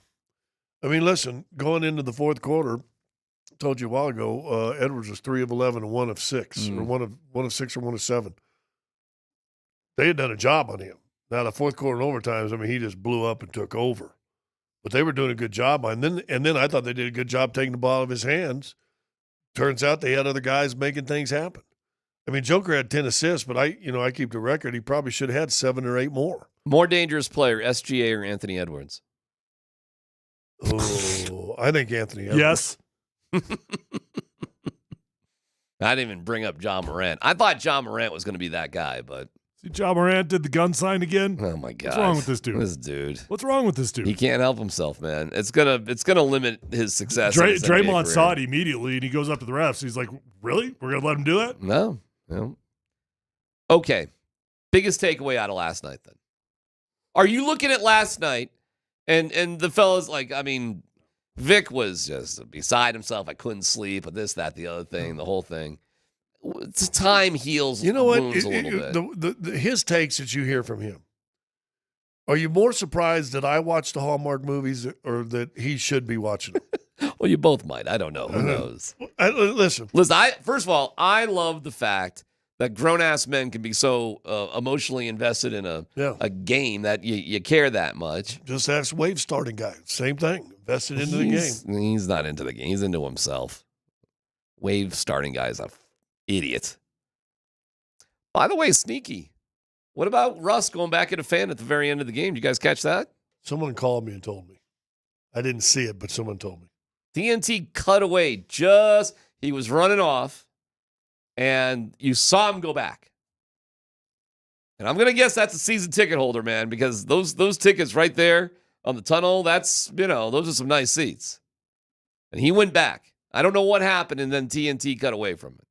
I mean, listen, going into the fourth quarter, I told you a while ago, Edwards was 3 of 11 and 1 of 6, or 1 of 6 or 1 of 7. They had done a job on him. Now, the fourth quarter and overtimes, I mean, he just blew up and took over. But they were doing a good job. And then I thought they did a good job taking the ball out of his hands. Turns out they had other guys making things happen. I mean, Joker had 10 assists, but I keep the record. He probably should have had 7 or 8 more. More dangerous player, SGA or Anthony Edwards? Oh, I think Anthony Edwards. Yes. I didn't even bring up John Morant. I thought John Morant was going to be that guy, but See, John Morant did the gun sign again. oh my god, what's wrong with this dude? What's wrong with this dude? He can't help himself, man. It's gonna limit his success. in his NBA Draymond career. saw it immediately, and he goes up to the refs. He's like, "Really? We're gonna let him do that?" No. Okay. Biggest takeaway out of last night, then. Are you looking at last night, and the fellas, like, I mean, Vic was just beside himself. I couldn't sleep, but this, that, the other thing, the whole thing. Time heals You know what? wounds a little bit. His takes that you hear from him. Are you more surprised that I watch the Hallmark movies or that he should be watching them? Well, you both might. I don't know. Who knows? Listen. First of all, I love the fact that grown-ass men can be so emotionally invested in a game that you care that much. Just ask Wave starting guy. Same thing. Invested into the game. He's not into the game. He's into himself. Wave starting guy is a idiot. By the way, sneaky. What about Russ going back into fan at the very end of the game? Did you guys catch that? Someone called me and told me. I didn't see it, but someone told me. TNT cut away. He was running off, and you saw him go back. And I'm going to guess that's a season ticket holder, man, because those tickets right there on the tunnel, those are some nice seats. And he went back. I don't know what happened, and then TNT cut away from it.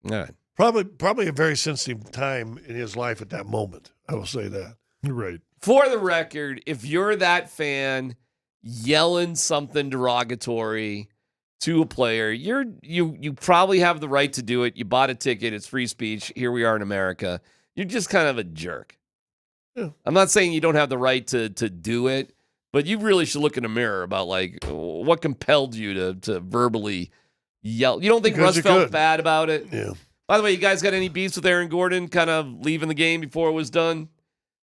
All right. Probably a very sensitive time in his life at that moment. I will say that. Right. For the record, if you're that fan yelling something derogatory to a player, you probably have the right to do it. You bought a ticket. It's free speech. Here we are in America. You're just kind of a jerk. Yeah. I'm not saying you don't have the right to do it, but you really should look in a mirror about, like, what compelled you to verbally yell. You don't think Because Russ felt bad about it? Yeah. By the way, you guys got any beefs with Aaron Gordon kind of leaving the game before it was done?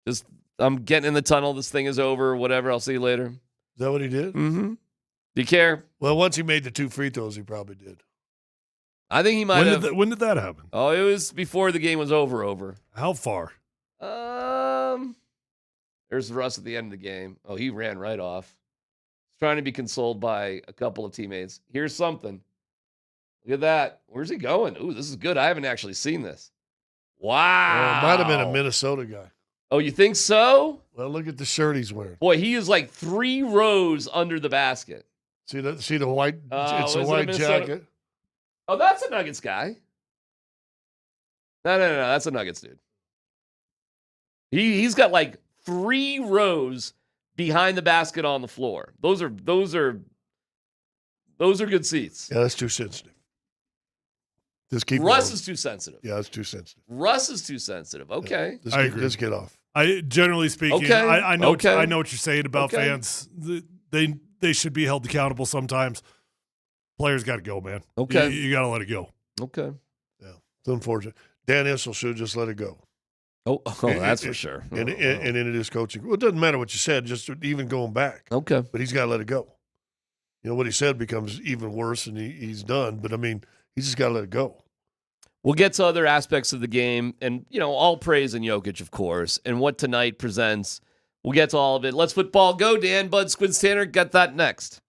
Just, I'm getting in the tunnel. This thing is over. Whatever. I'll see you later. Is that what he did? Mm-hmm. Do you care? Well, once he made the 2 free throws, he probably did. I think he might have. When did that happen? Oh, it was before the game was over. How far? There's Russ at the end of the game. Oh, he ran right off. He's trying to be consoled by a couple of teammates. Here's something. Look at that. Where's he going? Ooh, this is good. I haven't actually seen this. Wow. It might have been a Minnesota guy. Oh, you think so? Well, look at the shirt he's wearing. Boy, he is like 3 rows under the basket. See the white? It's a is it white Minnesota? jacket. Oh, that's a Nuggets guy. No. That's a Nuggets dude. He's got like 3 rows behind the basket on the floor. Those are good seats. Yeah, that's too sensitive. Just keep Russ going. is too sensitive. Yeah, that's too sensitive. Russ is too sensitive. Okay. I agree. Just get off. Generally speaking, Okay. I know Okay. I know what you're saying about Okay. fans. They should be held accountable sometimes. Players got to go, man. Okay. You got to let it go. Okay. Yeah, it's unfortunate. Dan Issel should have just let it go. Oh, that's for sure. And in his coaching. Well, it doesn't matter what you said, just even going back. Okay. But he's got to let it go. You know, what he said becomes even worse, and he's done. But, I mean, he's just got to let it go. We'll get to other aspects of the game, and, all praise in Jokic, of course, and what tonight presents. We'll get to all of it. Let's football go, Dan. Bud Squid Tanner, got that next.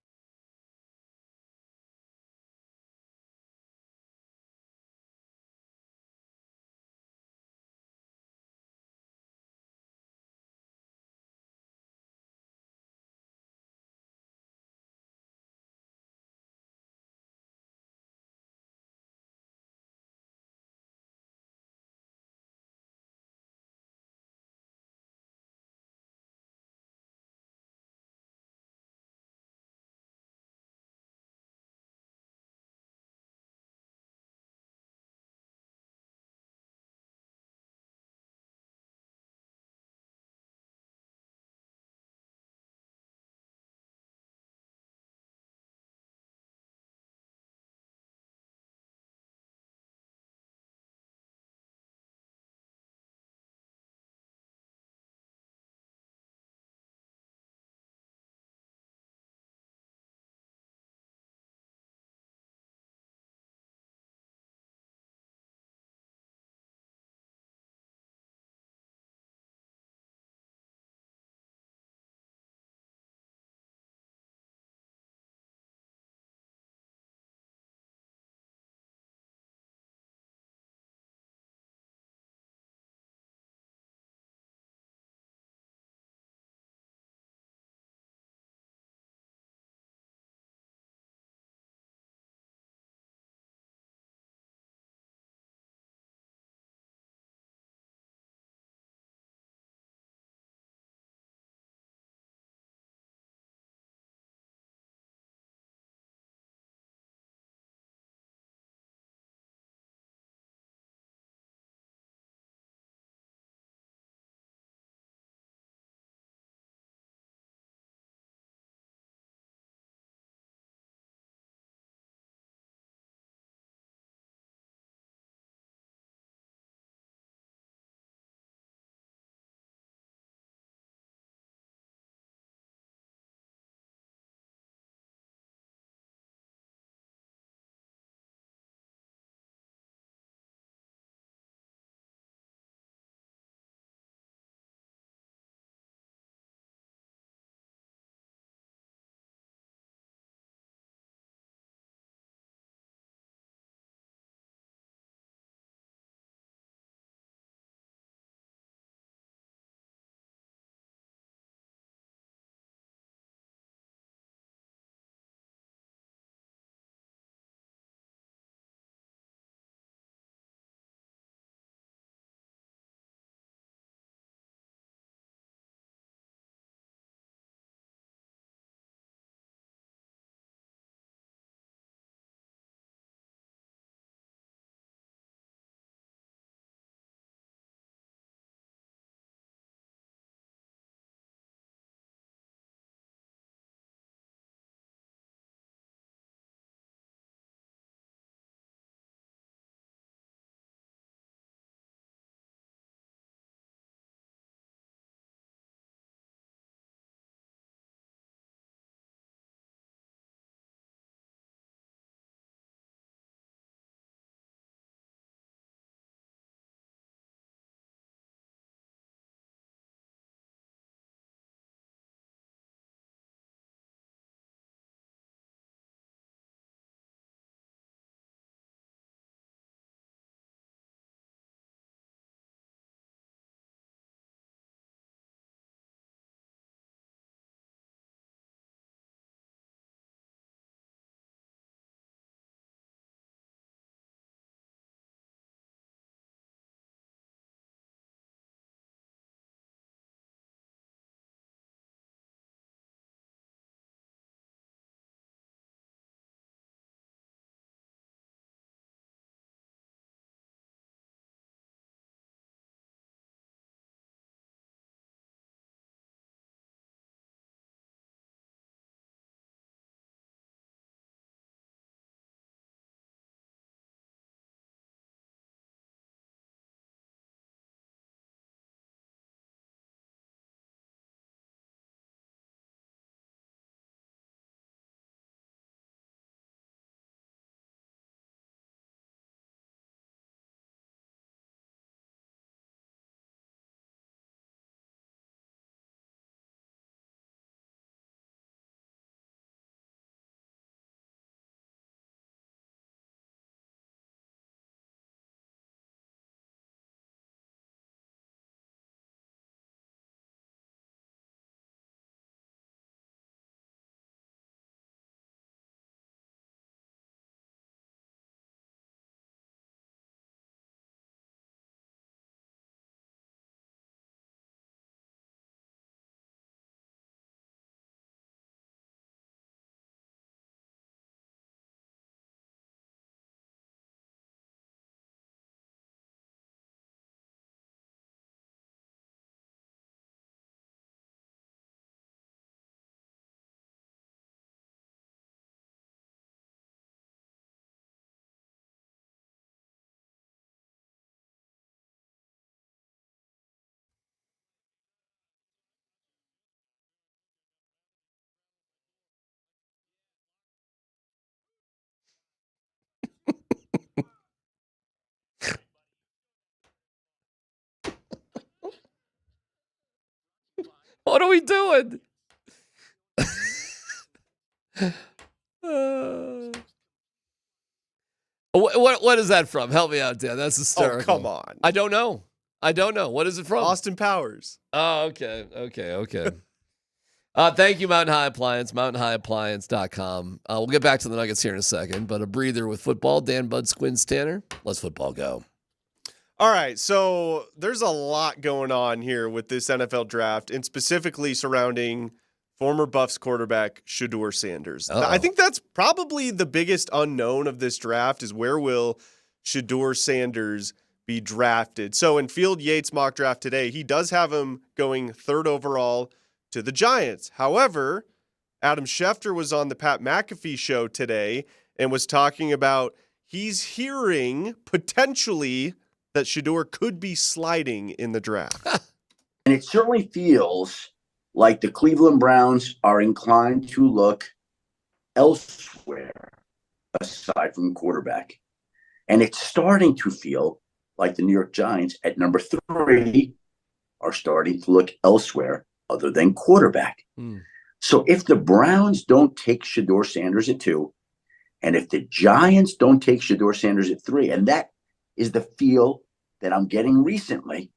What are we doing? What is that from? Help me out, Dan. That's hysterical. Oh, come on. I don't know. What is it from? Austin Powers. Oh, okay. Thank you, Mountain High Appliance, mountainhighappliance.com. We'll get back to the Nuggets here in a second, but a breather with football. Dan, Bud, Squints, Tanner. Let's football go. All right, so there's a lot going on here with this NFL draft, and specifically surrounding former Buffs quarterback Shedeur Sanders. Uh-oh. I think that's probably the biggest unknown of this draft is where will Shedeur Sanders be drafted. So in Field Yates' mock draft today, he does have him going 3rd overall to the Giants. However, Adam Schefter was on the Pat McAfee show today and was talking about he's hearing potentially that Shedeur could be sliding in the draft. And it certainly feels like the Cleveland Browns are inclined to look elsewhere aside from quarterback. And it's starting to feel like the New York Giants at number 3 are starting to look elsewhere other than quarterback. So if the Browns don't take Shedeur Sanders at 2, and if the Giants don't take Shedeur Sanders at 3, and that is the feel that I'm getting recently,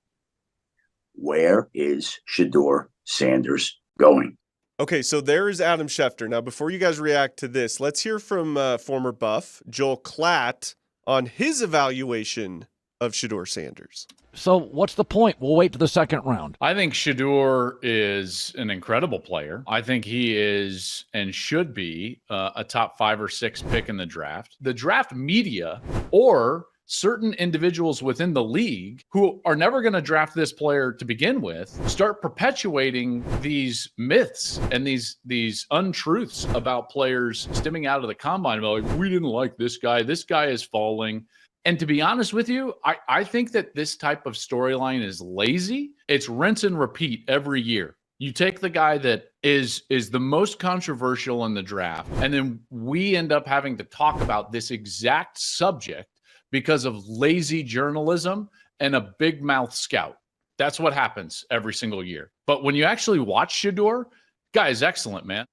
where is Shedeur Sanders going? Okay, so there is Adam Schefter. Now, before you guys react to this, let's hear from former Buff Joel Klatt on his evaluation of Shedeur Sanders. So what's the point? We'll wait to the second round. I think Shedeur is an incredible player. I think he is and should be a top 5 or 6 pick in the draft. The draft media or certain individuals within the league who are never going to draft this player to begin with start perpetuating these myths and these untruths about players stemming out of the combine about like, we didn't like this guy. This guy is falling. And to be honest with you, I think that this type of storyline is lazy. It's rinse and repeat every year. You take the guy that is the most controversial in the draft, and then we end up having to talk about this exact subject because of lazy journalism and a big mouth scout. That's what happens every single year. But when you actually watch Shedeur, guy is excellent, man.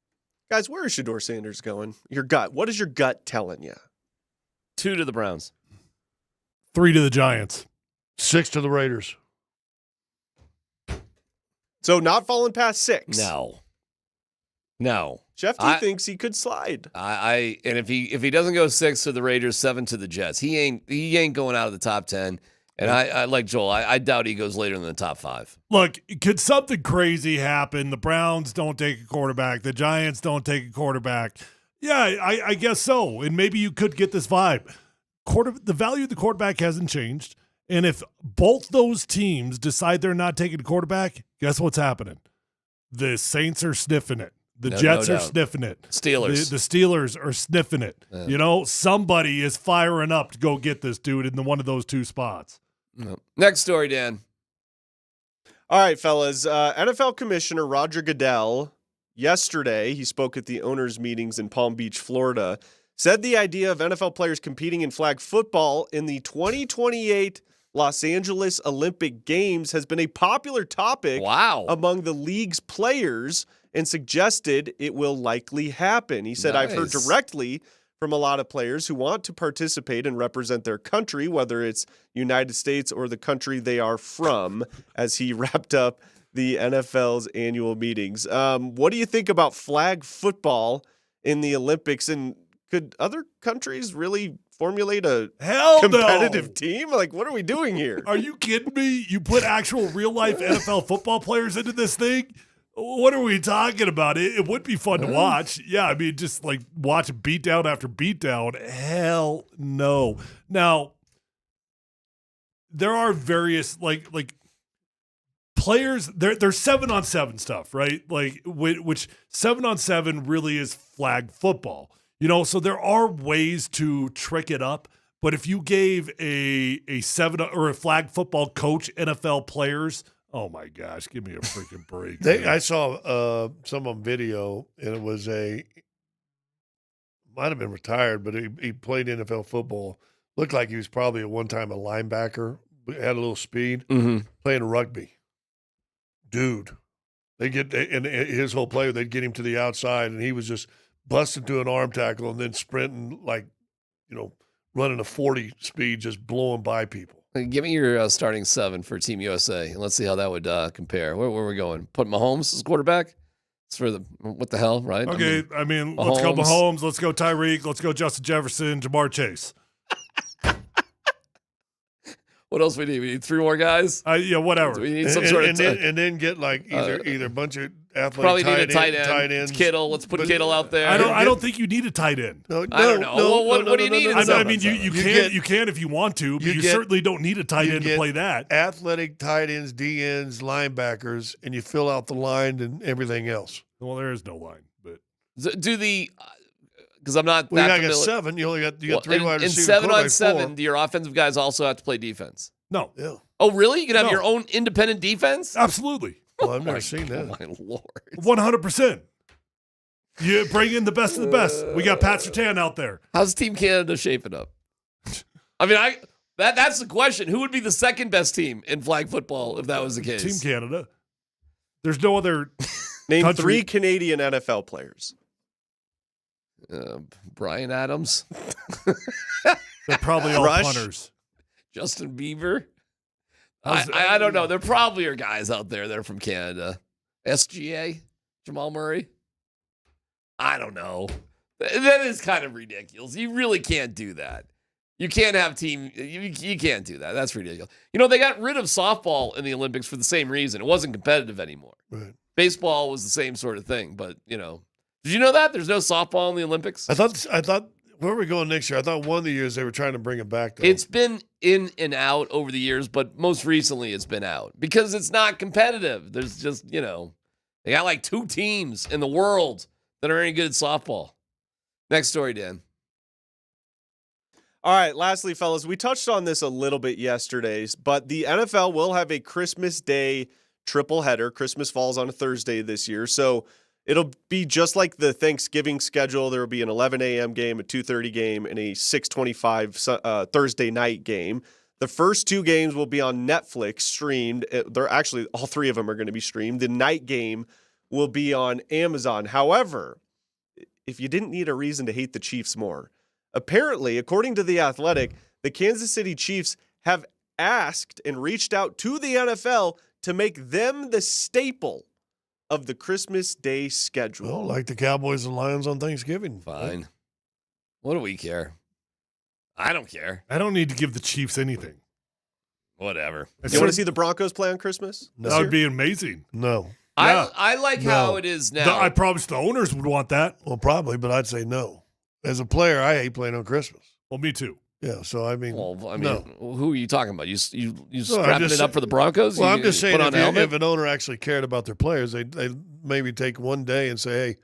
Guys, where is Shedeur Sanders going? Your gut. What is your gut telling you? 2 to the Browns. 3 to the Giants. 6 to the Raiders. So not falling past 6. No. Shefty thinks he could slide. And if he doesn't go 6 to the Raiders, 7 to the Jets, he ain't going out of the top 10. And I like Joel. I doubt he goes later than the top 5. Look, could something crazy happen? The Browns don't take a quarterback. The Giants don't take a quarterback. Yeah, I guess so. And maybe you could get this vibe. The value of the quarterback hasn't changed. And if both those teams decide they're not taking a quarterback, guess what's happening? The Saints are sniffing it. The Jets are sniffing it. Steelers. The Steelers are sniffing it. Yeah. You know, somebody is firing up to go get this dude in one of those 2 spots. No. Next story, Dan. All right, fellas. NFL Commissioner Roger Goodell, yesterday, he spoke at the owners' meetings in Palm Beach, Florida, said the idea of NFL players competing in flag football in the 2028 Los Angeles Olympic Games has been a popular topic among the league's players and suggested it will likely happen. He said, I've heard directly from a lot of players who want to participate and represent their country, whether it's United States or the country they are from, as he wrapped up the NFL's annual meetings. What do you think about flag football in the Olympics? And could other countries really formulate a competitive team? Like, what are we doing here? Are you kidding me? You put actual real-life NFL football players into this thing? What are we talking about? It would be fun to watch. Yeah, I mean, just like watch beatdown after beatdown. Hell no. Now, there are various like players. There's 7-on-7 stuff, right? Like which 7-on-7 really is flag football. You know, so there are ways to trick it up. But if you gave a 7 or a flag football coach NFL players, oh my gosh, give me a freaking break. I saw some on video, and it was might have been retired, but he played NFL football. Looked like he was probably at one time a linebacker, had a little speed, playing rugby. Dude, They get and his whole play, they'd get him to the outside, and he was just busting to an arm tackle and then sprinting like, running a 40 speed, just blowing by people. Give me your starting 7 for Team USA, and let's see how that would compare. Where are we going? Put Mahomes as quarterback? It's for what the hell, right? Okay, let's go Mahomes, let's go Tyreek, let's go Justin Jefferson, Jamar Chase. What else we need? We need 3 more guys? Whatever. Do we need some sort of and then get like either a bunch of athletic probably need a tight ends. It's Kittle. Let's put Kittle out there. I don't think you need a tight end. No, I don't know. What do you need? You can if you want to, but you certainly don't need a tight end to play that. Athletic tight ends, D ends, linebackers, and you fill out the line and everything else. Well, there is no line, but because I'm not. Well, that you got familiar. 7. You got 3 wide receivers. In 7 on 7, do your offensive guys also have to play defense? No. Yeah. Oh, really? You can have your own independent defense? Absolutely. Well, I've never seen that. Oh, my Lord. 100%. You bring in the best of the best. We got Pat Surtain out there. How's Team Canada shaping up? That's the question. Who would be the second best team in flag football if that was the case? Team Canada. There's no other Name country. 3 Canadian NFL players. Brian Adams. They're probably all Rush. punters. Justin Bieber. I don't know. There probably are guys out there that are from Canada. SGA? Jamal Murray? I don't know. That is kind of ridiculous. You really can't do that. You can't have team. You can't do that. That's ridiculous. They got rid of softball in the Olympics for the same reason. It wasn't competitive anymore. Right. Baseball was the same sort of thing, but did you know that there's no softball in the Olympics? I thought where are we going next year? I thought one of the years they were trying to bring it back. Though. It's been in and out over the years, but most recently it's been out because it's not competitive. There's just, they got like 2 teams in the world that are any good at softball. Next story, Dan. All right, lastly, fellas, we touched on this a little bit yesterday, but the NFL will have a Christmas Day triple header. Christmas falls on a Thursday this year, so it'll be just like the Thanksgiving schedule. There will be an 11 a.m. game, a 2:30 game, and a 6:25 Thursday night game. The first 2 games will be on Netflix streamed. They're actually all 3 of them are going to be streamed. The night game will be on Amazon. However, if you didn't need a reason to hate the Chiefs more, apparently, according to The Athletic, the Kansas City Chiefs have asked and reached out to the NFL to make them the staple of the Christmas Day schedule. Well, like the Cowboys and Lions on Thanksgiving. Fine. What do we care? I don't care. I don't need to give the Chiefs anything. Whatever. You want to see the Broncos play on Christmas? No. That would be amazing. No. Yeah. I like how it is now. I promise the owners would want that. Well, probably, but I'd say no. As a player, I hate playing on Christmas. Well, me too. Yeah, so I mean, no. Who are you talking about? You strapping it up for the Broncos? Well, You I'm just saying put on a helmet? if an owner actually cared about their players, they maybe take one day and say, hey,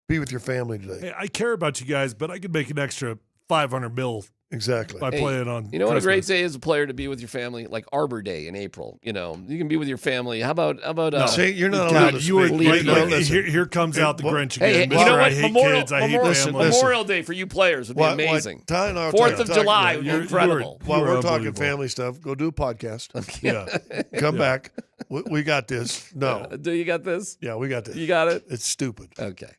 be with your family today. Hey, I care about you guys, but I could make an extra $500 million Exactly. by playing on You know what a great Christmas. day is a player to be with your family? Like Arbor Day in April. You can be with your family. How about No, see, you're not God, allowed to you were speak. like, No, listen. here comes out the Grinch Hey, again. you know Mr. what? I hate kids. I hate family. Memorial Day for you players would be amazing. 4th of July would be incredible. While we're talking unbelievable. family stuff, go do a podcast. Yeah. Come back. We got this. No. Do you got this? Yeah, we got this. You got it? It's stupid. Okay.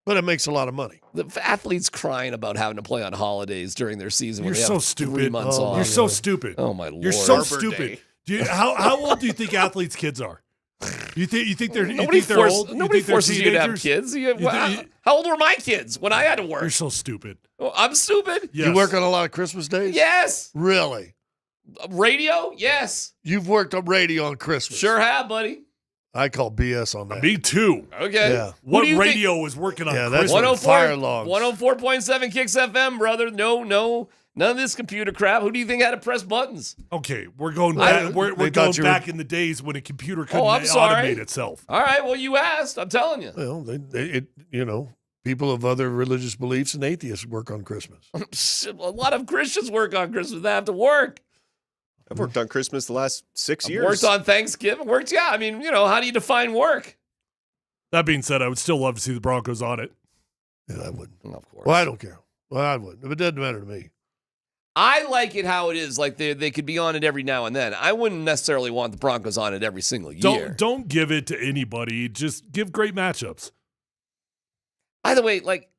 But it makes a lot of money. The athletes crying about having to play on holidays during their season when You're they so have stupid. 3 months off. You're so stupid. Oh my Lord. You're so Arbor stupid. Day. How old do you think athletes' kids are? You think they're Nobody old? Nobody you think forces you to have teenagers? kids. How old were my kids when I had to work? You're so stupid. Oh, I'm stupid. Yes. You work on a lot of Christmas days? Yes. Really? Radio? Yes. You've worked on radio on Christmas? Sure have, buddy. I call BS on that. Me too. Okay. Yeah. What do you radio think? was working on Yeah, that's Christmas? fire alarms. 104.7 Kicks FM, brother. No, none of this computer crap. Who do you think had to press buttons? Okay, we're going back. We're They going thought you were- back in the days when a computer couldn't I'm sorry. automate itself. All right. Well, you asked. I'm telling you. Well, people of other religious beliefs and atheists work on Christmas. A lot of Christians work on Christmas. They have to work. I've worked on Christmas the last 6 I've years. worked on Thanksgiving. Worked, yeah. I mean, how do you define work? That being said, I would still love to see the Broncos on it. Yeah, I wouldn't. Of course. Well, I don't care. Well, I wouldn't. It doesn't matter to me. I like it how it is. Like they could be on it every now and then. I wouldn't necessarily want the Broncos on it every single year. Don't give it to anybody. Just give great matchups. By the way, like,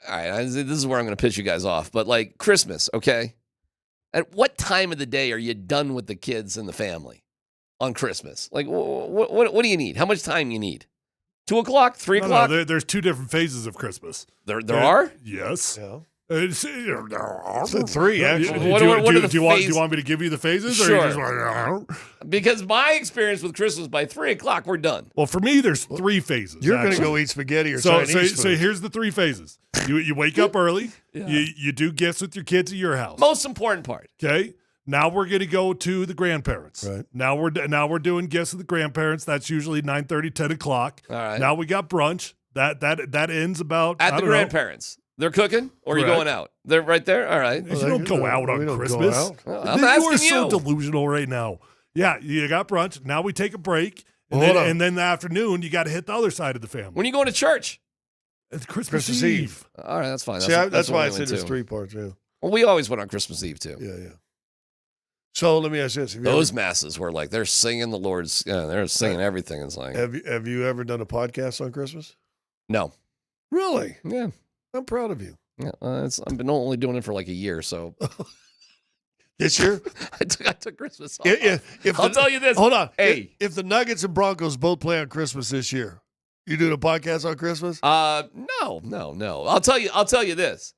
all right, this is where I'm going to piss you guys off. But like Christmas, okay? At what time of the day are you done with the kids and the family on Christmas? Like, what do you need? How much time you need? 2 o'clock? 3 o'clock? No, there's 2 different phases of Christmas. There are? Yes. Yeah. It's 3, actually. Do you want me to give you the phases? Sure. Or you just Because my experience with Christmas, by 3 o'clock, we're done. Well, for me, there's 3 phases. You're going to go eat spaghetti or so Chinese food. So here's the 3 phases. You wake up early. Yeah. You do gifts with your kids at your house. Most important part. Okay. Now we're going to go to the grandparents. Right. Now we're doing gifts with the grandparents. That's usually 9:30, 10 o'clock. All right. Now we got brunch. That ends about At the grandparents. They're cooking, or are you going out? They're right there? All right. You don't go out on Christmas. Well, I'm You asking are so you. delusional right now. Yeah, you got brunch. Now we take a break. And Hold then, on. and then the afternoon, you got to hit the other side of the family. When you going to church? It's Christmas Christmas Eve. Eve. All right, that's fine. See, that's why I said there's 3 parts, yeah. Well, we always went on Christmas Eve, too. Yeah. So let me ask you this. Those masses were like, they're singing the Lord's, they're singing everything. It's like, Have you ever done a podcast on Christmas? no. Really? Yeah. I'm proud of you. Yeah, I've been only doing it for like a year, so. This year? I took Christmas off. If I'll tell you this. Hold on. Hey. If the Nuggets and Broncos both play on Christmas this year, you doing a podcast on Christmas? No. I'll tell you this.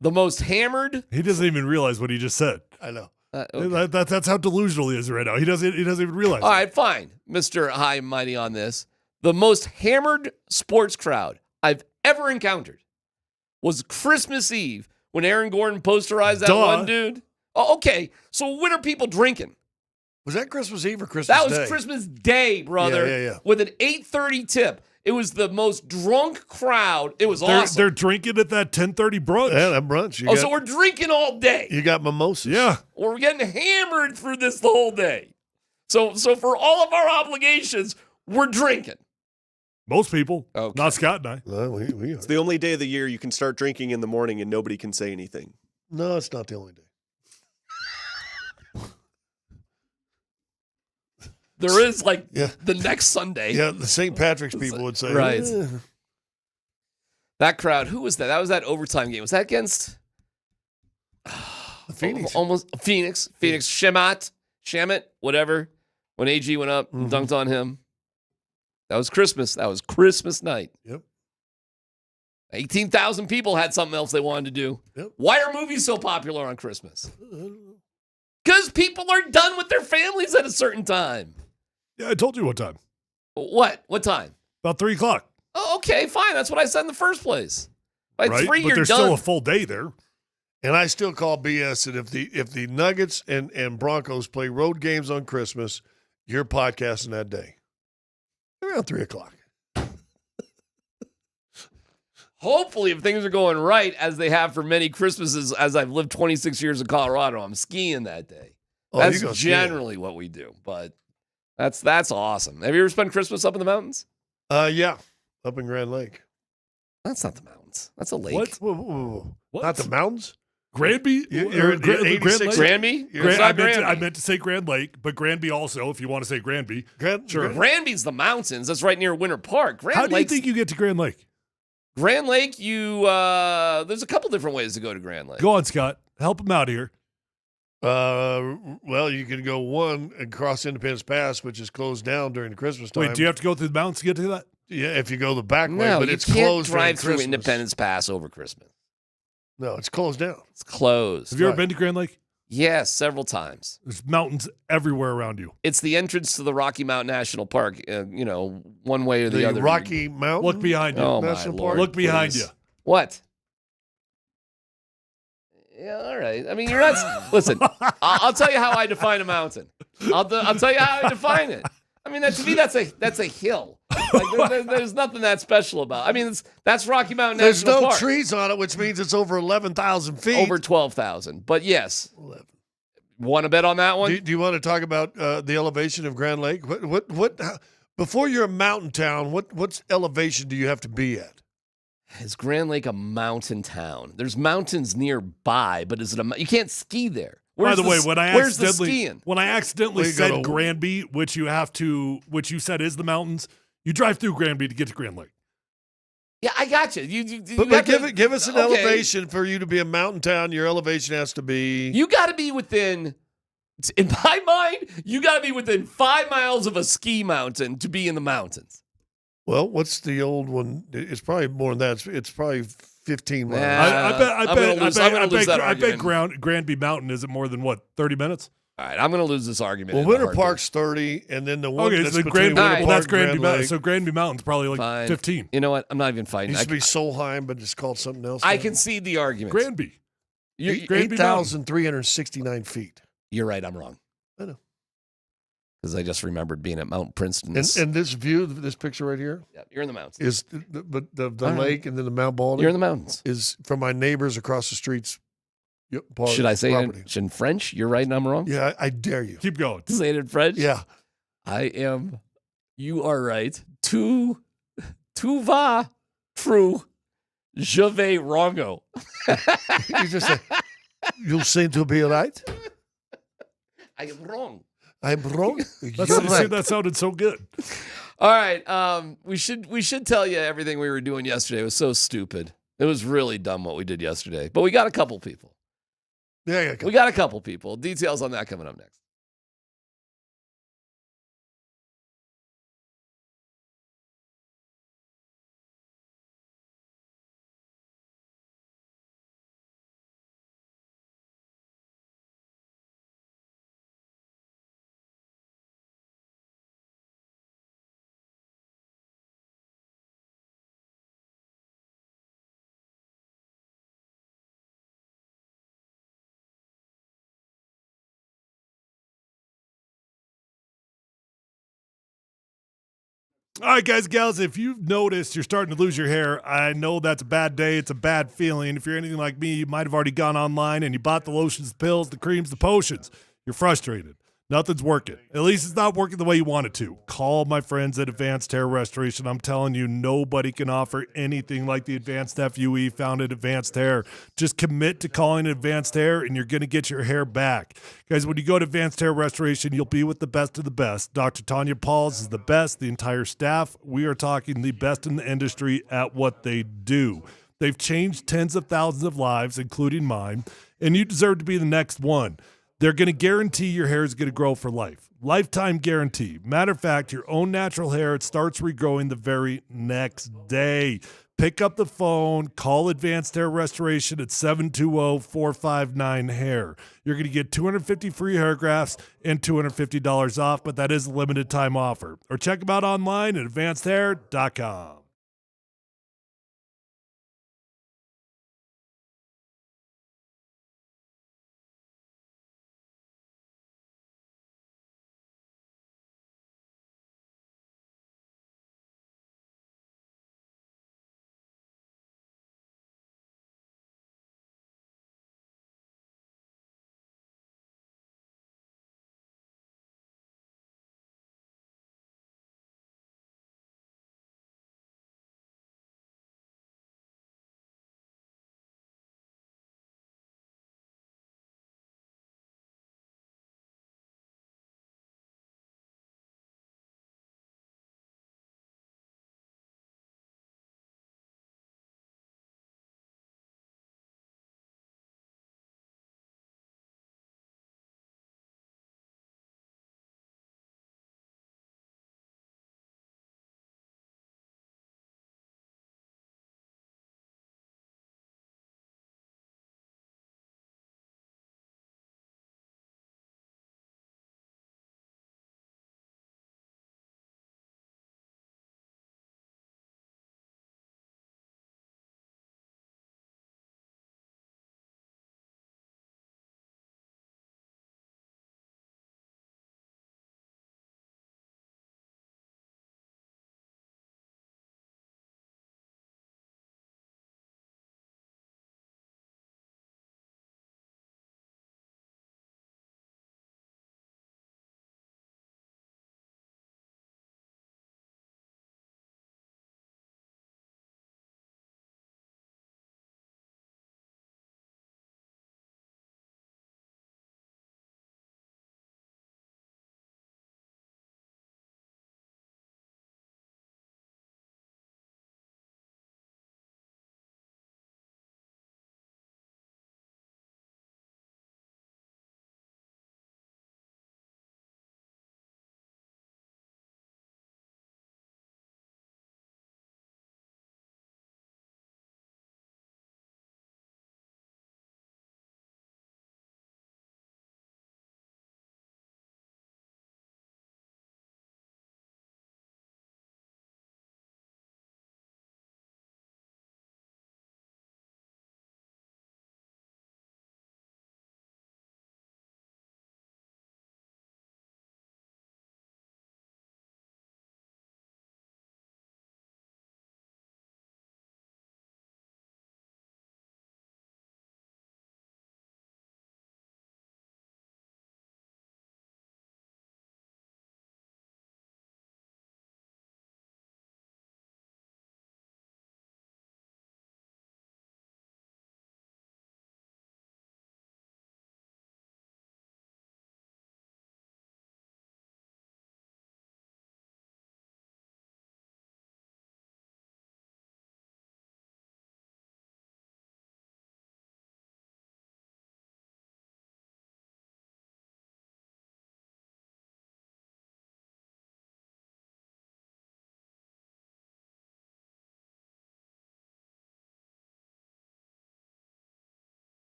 The most hammered. He doesn't even realize what he just said. I know. Okay. That's how delusional he is right now. He doesn't even realize. All right, fine. Mr. High and Mighty on this. The most hammered sports crowd I've ever encountered was Christmas Eve when Aaron Gordon posterized that one dude. Oh, okay. So when are people drinking? Was that Christmas Eve or Christmas That was Day? Christmas Day, brother. Yeah. With an 8:30 tip. It was the most drunk crowd. It was awesome. They're drinking at that 10:30 brunch. Yeah, that brunch. So we're drinking all day. You got mimosas. Yeah. We're getting hammered through this the whole day. So for all of our obligations, we're drinking. Most people, Okay. not Scott and I. Well, we are. It's the only day of the year you can start drinking in the morning and nobody can say anything. No, it's not the only day. There is like Yeah. the next Sunday. Yeah, the St. Patrick's people would say. Right. "Eh." That crowd, who was that? That was that overtime game. Was that against Phoenix. Almost Phoenix. Shamit, whatever. When AG went up and dunked on him. That was Christmas. That was Christmas night. Yep. 18,000 people had something else they wanted to do. Yep. Why are movies so popular on Christmas? Because people are done with their families at a certain time. Yeah, I told you what time. What? What time? About 3 o'clock. Oh, okay, fine. That's what I said in the first place. By Right? 3, But you're there's done. still a full day there. And I still call BS that if the Nuggets and Broncos play road games on Christmas, you're podcasting that day. Around 3 o'clock. Hopefully, if things are going right, as they have for many Christmases, as I've lived 26 years in Colorado, I'm skiing that day. Oh, That's you go skiing. generally what we do, but that's awesome. Have you ever spent Christmas up in the mountains? Yeah, up in Grand Lake. That's not the mountains. That's a lake. What? Whoa. What? Not the mountains? Granby? You're at Grand 86 Lake? Granby? You're- It's not I Granby. meant to say Grand Lake, but Granby also, if you want to say Granby. Sure. Granby's the mountains. That's right near Winter Park. How do you think you get to Grand Lake? Grand Lake, there's a couple different ways to go to Grand Lake. Go on, Scott. Help him out here. Well, you can go one and cross Independence Pass, which is closed down during the Christmas time. Wait, do you have to go through the mountains to get to that? Yeah, if you go the back way, No, but you it's can't closed drive during through Christmas. Independence Pass over Christmas. No, it's closed down. It's closed. Have you ever been to Grand Lake? Yes, several times. There's mountains everywhere around you. It's the entrance to the Rocky Mountain National Park. One way or the other. Rocky Mountain Look behind you. Oh, my National Lord, Park. Look behind please. you. What? Yeah, all right. I mean, you're not. Listen, I'll tell you how I define a mountain. I'll tell you how I define it. I mean, to me, that's a hill. Like, there's nothing that special about. I mean, that's Rocky Mountain There's National no Park. trees on it, which means it's over 11,000 feet. Over 12,000. But yes. 11. Want to bet on that one? Do you want to talk about the elevation of Grand Lake? What before you're a mountain town, what elevation do you have to be at? Is Grand Lake a mountain town? There's mountains nearby, but is it you can't ski there. By the way, where's the skiing? When I accidentally said Granby, which you said is the mountains, you drive through Granby to get to Grand Lake. Yeah, I got you. You but give us an elevation for you to be a mountain town. Your elevation has to be. You got to be within. In my mind, you got to be within 5 miles of a ski mountain to be in the mountains. Well, what's the old one? It's probably more than that. It's probably 15 miles. I bet Granby Mountain isn't more than 30 minutes? All right, I'm going to lose this argument. Well, Winter Park's 30, and then the one that's between Granby, Winter Park that's Granby and Mountain. Lake. So Granby Mountain's probably like Fine. 15. You know what? I'm not even fighting. It used to be Solheim, but it's called something else. I concede the argument. Granby. 8,369 feet. You're right. I'm wrong. I know. Because I just remembered being at Mount Princeton. And this view, this picture right here, you're in the mountains. Is the lake and then the Mount Baldy. You're in the mountains. Is from my neighbors across the streets. Should I say it in French? You're right and I'm wrong? Yeah, I dare you. Keep going. Say it in French? Yeah. You are right. Tu vas true. Je vais wrongo. You just say, you seem to be right. I am wrong. I'm wrong. That sounded so good. All right. We should tell you everything we were doing yesterday. It was so stupid. It was really dumb what we did yesterday. But we got a couple people. Yeah, we got a couple people. Details on that coming up next. All right, guys, gals, if you've noticed you're starting to lose your hair, I know that's a bad day. It's a bad feeling. If you're anything like me, you might have already gone online and you bought the lotions, the pills, the creams, the potions. You're frustrated. Nothing's working. At least it's not working the way you want it to. Call my friends at Advanced Hair Restoration. I'm telling you, nobody can offer anything like the Advanced FUE found at Advanced Hair. Just commit to calling Advanced Hair, and you're going to get your hair back. Guys, when you go to Advanced Hair Restoration, you'll be with the best of the best. Dr. Tanya Pauls is the best. The entire staff, we are talking the best in the industry at what they do. They've changed tens of thousands of lives, including mine, and you deserve to be the next one. They're going to guarantee your hair is going to grow for life. Lifetime guarantee. Matter of fact, your own natural hair, it starts regrowing the very next day. Pick up the phone, call Advanced Hair Restoration at 720-459-HAIR. You're going to get 250 free hair grafts and $250 off, but that is a limited time offer. Or check them out online at advancedhair.com.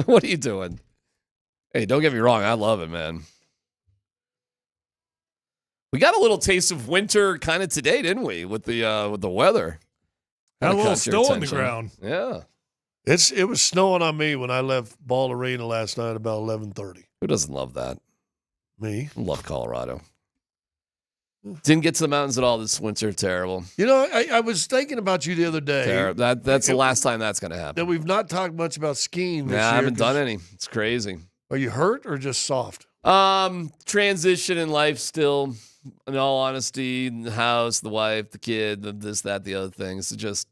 What are you doing? Hey, don't get me wrong. I love it, man. We got a little taste of winter kind of today, didn't we? With the weather. Had a little caught your snow on the attention. ground. Yeah. It was snowing on me when I left Ball Arena last night about 11:30. Who doesn't love that? Me. Love Colorado. Didn't get to the mountains at all this winter. Terrible. You know, I was thinking about you the other day. Terrible. That's the last time that's going to happen. That we've not talked much about skiing this year. I haven't done any. It's crazy. Are you hurt or just soft? Transition in life still. In all honesty, the house, the wife, the kid, this, that, the other things. It just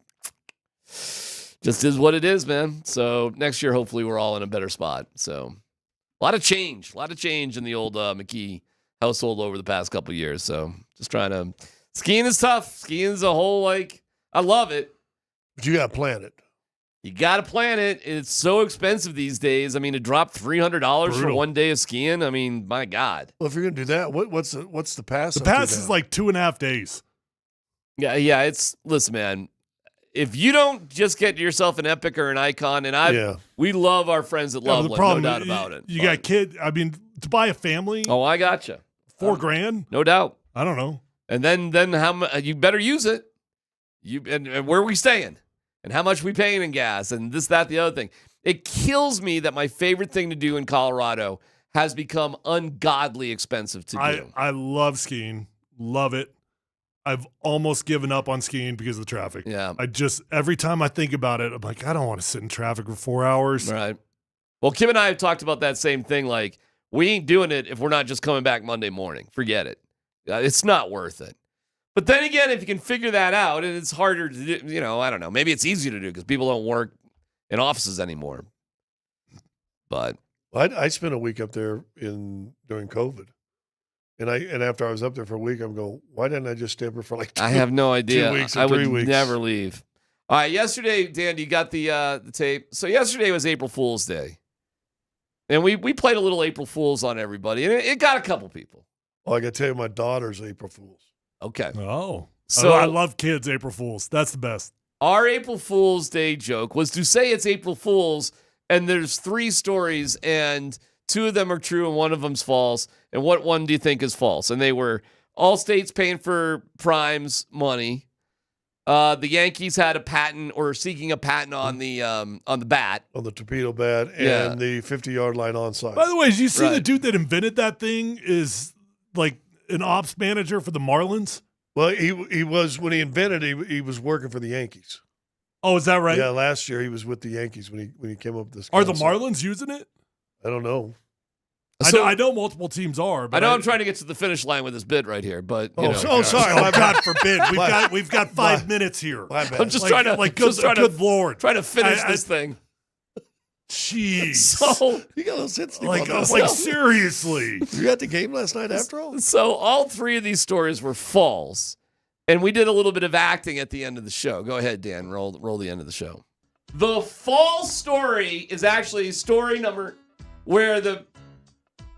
is what it is, man. So next year, hopefully, we're all in a better spot. So a lot of change in the old McKee household over the past couple of years. So just trying to. Skiing is tough. Skiing is a whole I love it, but you got to plan it. You got to plan it. It's so expensive these days. I mean, to drop $300 for one day of skiing. I mean, my God. Well, if you're gonna do that, what's the pass? The pass is like 2.5 days. Yeah. Listen, man. If you don't just get yourself an Epic or an Icon, and we love our friends at Loveland, no doubt about it. You got kids. I mean, to buy a family. Oh, I gotcha. $4,000, no doubt. I don't know. And then how much? You better use it. And where are we staying? And how much we paying in gas? And this, that, the other thing. It kills me that my favorite thing to do in Colorado has become ungodly expensive to do. I love skiing. Love it. I've almost given up on skiing because of the traffic. Yeah. Every time I think about it, I'm like, I don't want to sit in traffic for 4 hours. Right. Well, Kim and I have talked about that same thing. Like, we ain't doing it if we're not just coming back Monday morning. Forget it. It's not worth it. But then again, if you can figure that out, and it's harder to do, I don't know. Maybe it's easier to do because people don't work in offices anymore. But I spent a week up there during COVID. And after I was up there for a week, I'm going, why didn't I just stay up there for I have no idea. 2 weeks or I would 3 weeks? never leave. All right, yesterday, Dan, you got the tape. So yesterday was April Fool's Day. And we played a little April Fool's on everybody, and it got a couple people. Well, I got to tell you, my daughter's April Fool's. Okay. Oh. So I love kids' April Fools. That's the best. Our April Fool's Day joke was to say it's April Fool's, and there's 3 stories, and 2 of them are true, and 1 of them's false. And what one do you think is false? And they were all states paying for Prime's money. The Yankees had a patent or seeking a patent on the bat. On the torpedo bat and the 50-yard line onside. By the way, did you see the dude that invented that thing is like an ops manager for the Marlins? Well, he was, when he invented it, he was working for the Yankees. Oh, is that right? Yeah, last year he was with the Yankees when he came up with this Are the concept. Marlins using it? I don't know. I know multiple teams are. But I know I'm trying to get to the finish line with this bid right here, but sorry. Oh, God forbid. We've got 5 minutes here. I'm just trying to good Lord, trying to finish this thing. Jeez. So you got a little sensitive. Like seriously. You at the game last night after all? So all 3 of these stories were false, and we did a little bit of acting at the end of the show. Go ahead, Dan. Roll the end of the show. The false story is actually story number where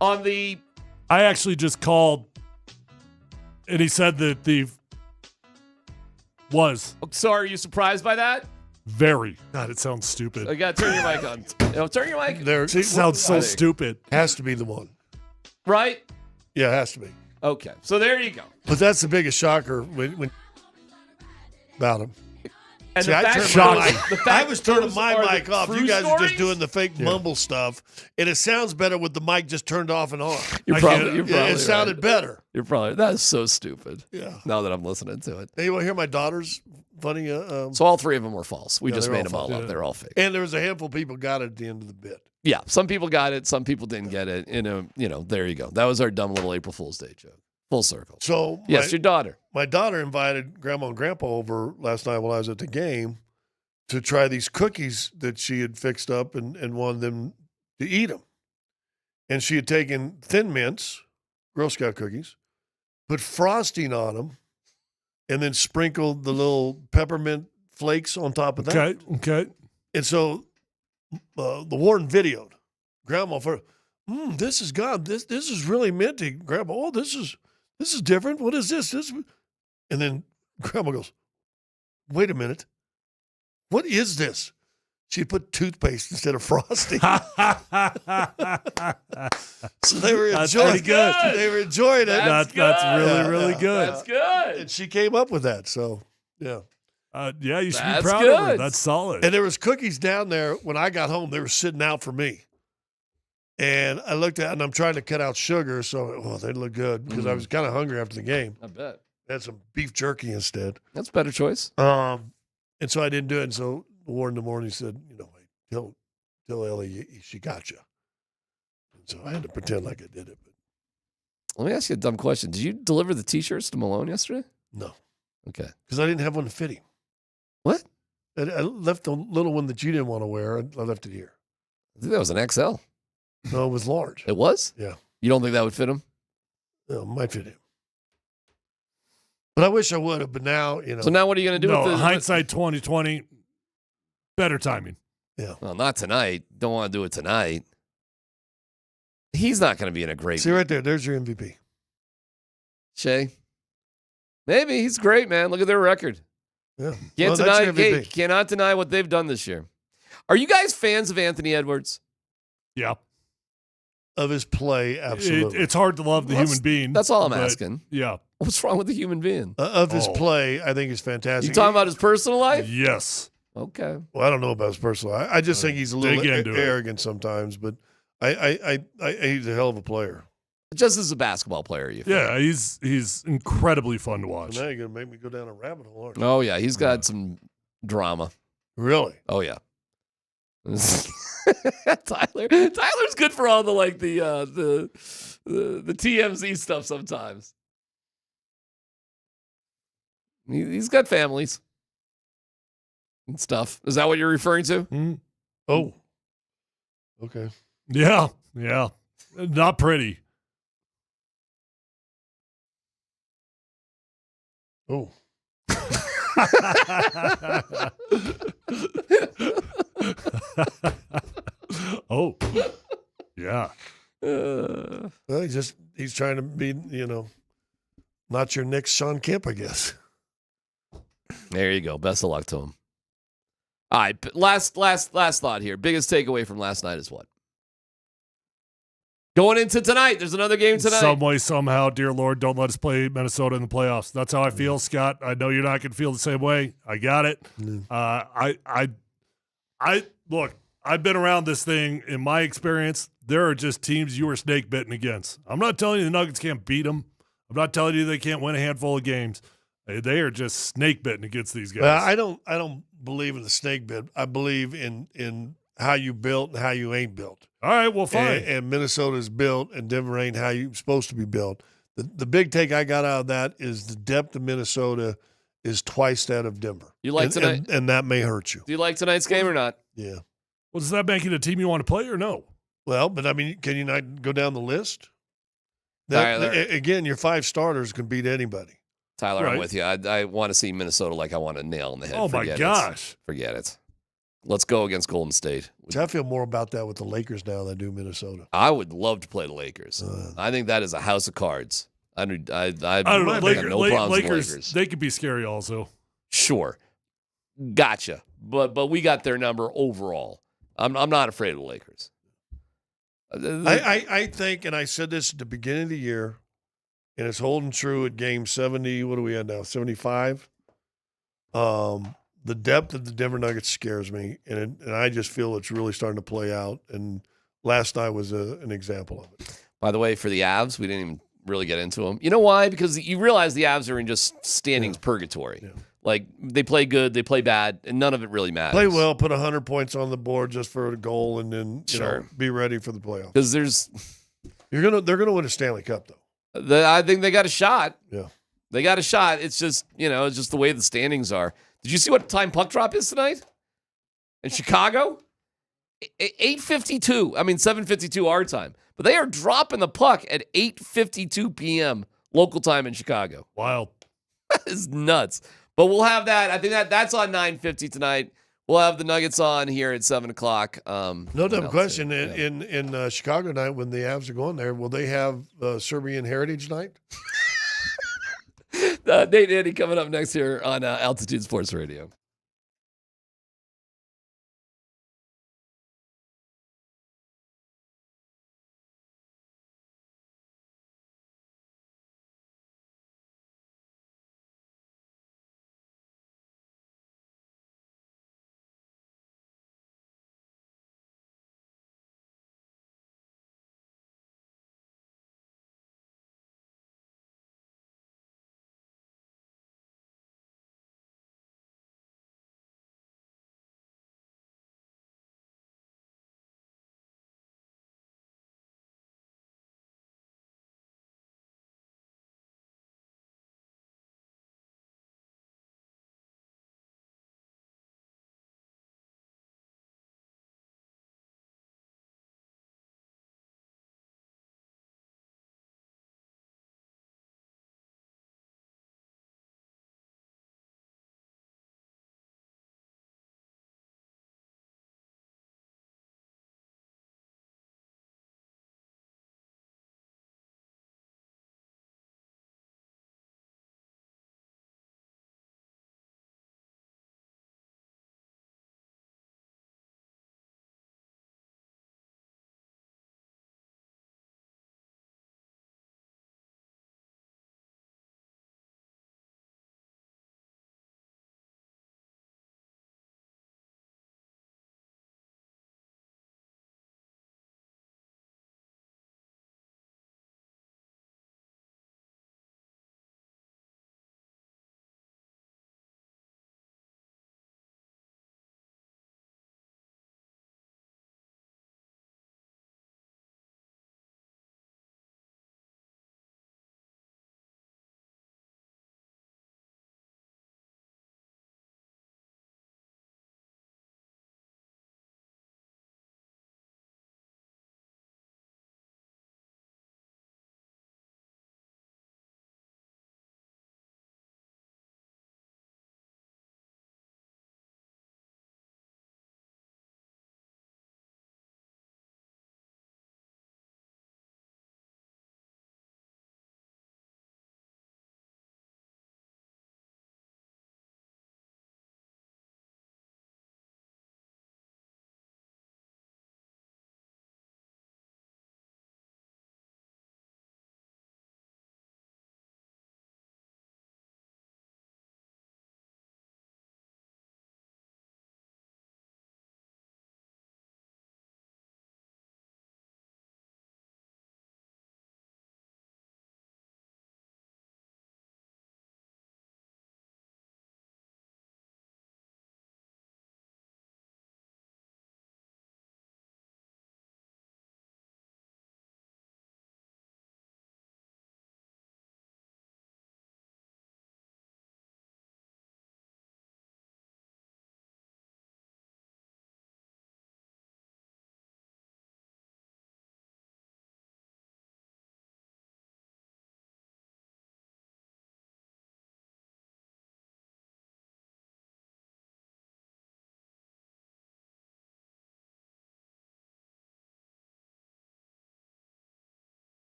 I actually just called, and he said that So are you surprised by that? Very. God, it sounds stupid. I got to turn your mic on. Turn your mic. It sounds so stupid. Has to be the one. Right? Yeah, it has to be. Okay, so there you go. But that's the biggest shocker when about him. And See, I was turning my mic off. You guys are just doing the fake mumble stuff, and it sounds better with the mic just turned off and on. You're probably it sounded better. That is so stupid. Yeah. Now that I'm listening to it. Hey, you want to hear my daughter's funny? So all 3 of them were false. We just made them all up. They're all fake. And there was a handful of people got it at the end of the bit. Yeah, some people got it. Some people didn't get it. There you go. That was our dumb little April Fool's Day joke. Full circle. So yes, your daughter. My daughter invited Grandma and Grandpa over last night while I was at the game to try these cookies that she had fixed up and wanted them to eat them. And she had taken Thin Mints, Girl Scout cookies, put frosting on them, and then sprinkled the little peppermint flakes on top of that. Okay. And so the warden videoed Grandma for, this is God. This is really minty. Grandma, oh, this is different. What is this? And then Grandma goes, wait a minute. What is this? She put toothpaste instead of frosting. So they were enjoying it. Good. They were enjoying it. That's really, really good. That's good. And she came up with that. So, yeah. Yeah, you should be That's proud of her. good. That's solid. And there was cookies down there when I got home. They were sitting out for me. And I looked at it, and I'm trying to cut out sugar, so they look good because I was kind of hungry after the game. I bet. I had some beef jerky instead. That's a better choice. And so I didn't do it. And so Warren in the morning said, tell Ellie she got you. And so I had to pretend like I did it. But Let me ask you a dumb question. Did you deliver the T-shirts to Malone yesterday? no, Okay. because I didn't have one to fit him. What? I left the little one that you didn't want to wear. I left it here. I think that was an XL. No, it was large. It was? Yeah. You don't think that would fit him? No, it might fit him. But I wish I would have. But now, So now what are you going to do with the hindsight 2020? Better timing. Yeah. Well, not tonight. Don't want to do it tonight. He's not going to be in a great. See right there. There's your MVP. Shay. Maybe he's great, man. Look at their record. Yeah. Can't Well, that's your deny. MVP. Cannot deny what they've done this year. Are you guys fans of Anthony Edwards? Yeah. Of his play, absolutely. It's hard to love the human being. That's all I'm but, asking. Yeah. What's wrong with the human being? Of his play, I think he's fantastic. You talking about his personal life? Yes. Okay. Well, I don't know about his personal life. I just think he's a little arrogant sometimes, but he's a hell of a player. Just as a basketball player, you feel? Yeah, he's incredibly fun to watch. So now you're going to make me go down a rabbit hole, aren't you? Oh, yeah. He's got some drama. Really? Oh, yeah. Tyler's good for all the the TMZ stuff sometimes. He's got families and stuff. Is that what you're referring to? Mm-hmm. Oh, okay. Yeah, not pretty. Oh. Oh, yeah. Well, he's trying to be, not your next Sean Kemp, I guess. There you go. Best of luck to him. All right, last thought here. Biggest takeaway from last night is what? Going into tonight, there's another game tonight. Some way, somehow, dear Lord, don't let us play Minnesota in the playoffs. That's how I feel, Scott. I know you're not going to feel the same way. I got it. I look. I've been around this thing. In my experience, there are just teams you are snake bitten against. I'm not telling you the Nuggets can't beat them. I'm not telling you they can't win a handful of games. They are just snake bitten against these guys. Well, I don't believe in the snake bit. I believe in how you built and how you ain't built. All right, well, fine. And Minnesota's built, and Denver ain't how you're supposed to be built. The big take I got out of that is the depth of Minnesota is twice that of Denver. You like tonight? And that may hurt you. Do you like tonight's game or not? Yeah. Well, does that make it a team you want to play or no? Well, but I mean, can you not go down the list? Again, your five starters can beat anybody. Tyler, Right. I'm with you. I want to see Minnesota like I want a nail in the head. Oh, my gosh. Forget it. Let's go against Golden State. I feel more about that with the Lakers now than I do Minnesota. I would love to play the Lakers. I think that is a house of cards. I don't know. I got no problems with Lakers. They could be scary also. Sure. Gotcha. But we got their number overall. I'm not afraid of the Lakers. I think, and I said this at the beginning of the year, and it's holding true at game 70. What are we at now? 75. The depth of the Denver Nuggets scares me, and I just feel it's really starting to play out. And last night was an example of it. By the way, for the Avs, we didn't even really get into them. You know why? Because you realize the Avs are in just standings purgatory. Yeah. Like, they play good, they play bad, and none of it really matters. Play well, put 100 points on the board just for a goal, and then be ready for the playoffs. Because they're gonna win a Stanley Cup though. I think they got a shot. Yeah, they got a shot. It's just it's just the way the standings are. Did you see what time puck drop is tonight in Chicago? 8:52. I mean 7:52 our time, but they are dropping the puck at 8:52 p.m. local time in Chicago. Wild. That is nuts. But we'll have that. I think that's on 9:50 tonight. We'll have the Nuggets on here at 7 o'clock. No dumb question. In Chicago night, when the Avs are going there, will they have Serbian Heritage Night? Nate Andy coming up next here on Altitude Sports Radio.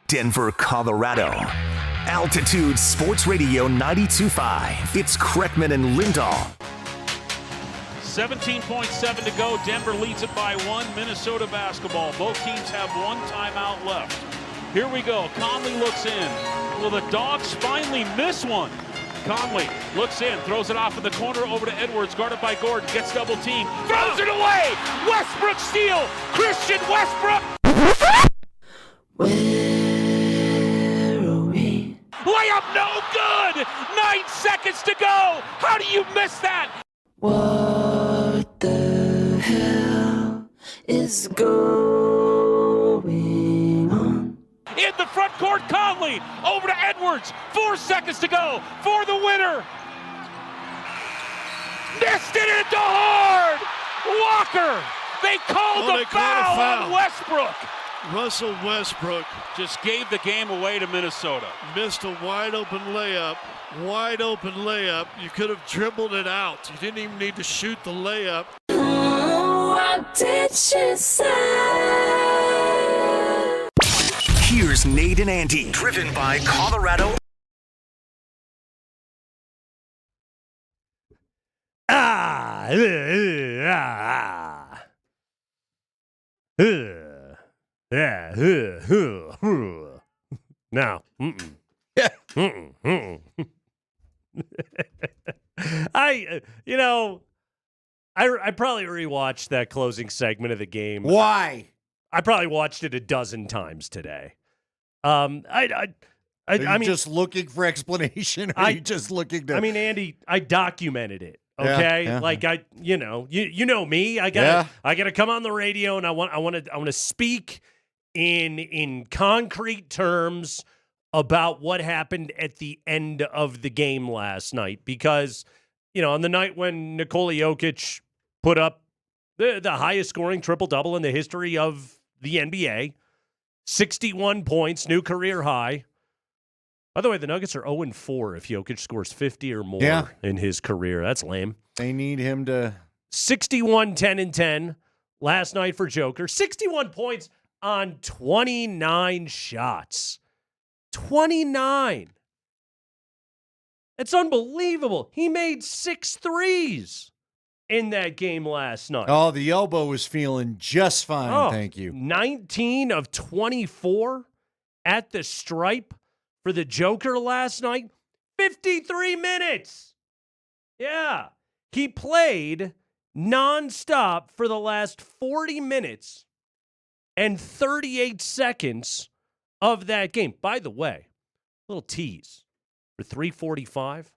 Denver, Colorado. Altitude Sports Radio 92.5. It's Kreckman and Lindahl. 17.7 to go. Denver leads it by 1. Minnesota basketball. Both teams have 1 timeout left. Here we go. Conley looks in. Will the Dogs finally miss one? Conley looks in, throws it off in the corner over to Edwards, guarded by Gordon, gets double team, throws it away! Westbrook steal! Christian Westbrook! Layup no good! 9 seconds to go! How do you miss that? What the hell is going on? In the front court, Conley over to Edwards. 4 seconds to go for the winner. Missed it into hard. Walker. They called a foul on Westbrook. Russell Westbrook just gave the game away to Minnesota. Missed a wide open layup. Wide open layup. You could have dribbled it out. You didn't even need to shoot the layup. What did she say? Here's Nate and Andy, driven by Colorado. Now, I probably rewatched that closing segment of the game. Why? I probably watched it a dozen times today. Are you just looking for explanation? Or are you just looking to? I mean, Andy, I documented it. Okay, Yeah. like you know me. I gotta come on the radio, and I want to speak in concrete terms about what happened at the end of the game last night, because on the night when Nikola Jokic put up the highest scoring triple-double in the history of the NBA, 61 points, new career high. By the way, the Nuggets are 0-4 if Jokic scores 50 or more in his career. That's lame. They need him to 61, 10, and 10 last night for Joker. 61 points on 29 shots. 29. It's unbelievable. He made 6 threes in that game last night. Oh, the elbow was feeling just fine, thank you. 19 of 24 at the stripe for the Joker last night. 53 minutes. Yeah. He played nonstop for the last 40 minutes and 38 seconds of that game. By the way, little tease for 345.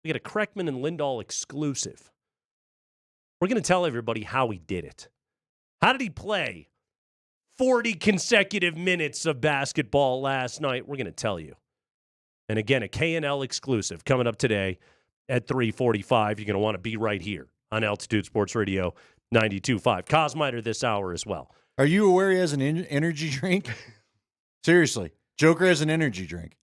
We got a Kreckman and Lindahl exclusive. We're going to tell everybody how he did it. How did he play 40 consecutive minutes of basketball last night? We're going to tell you. And again, a K&L exclusive coming up today at 3:45. You're going to want to be right here on Altitude Sports Radio 92.5. Cosmiter this hour as well. Are you aware he has an energy drink? Seriously. Joker has an energy drink.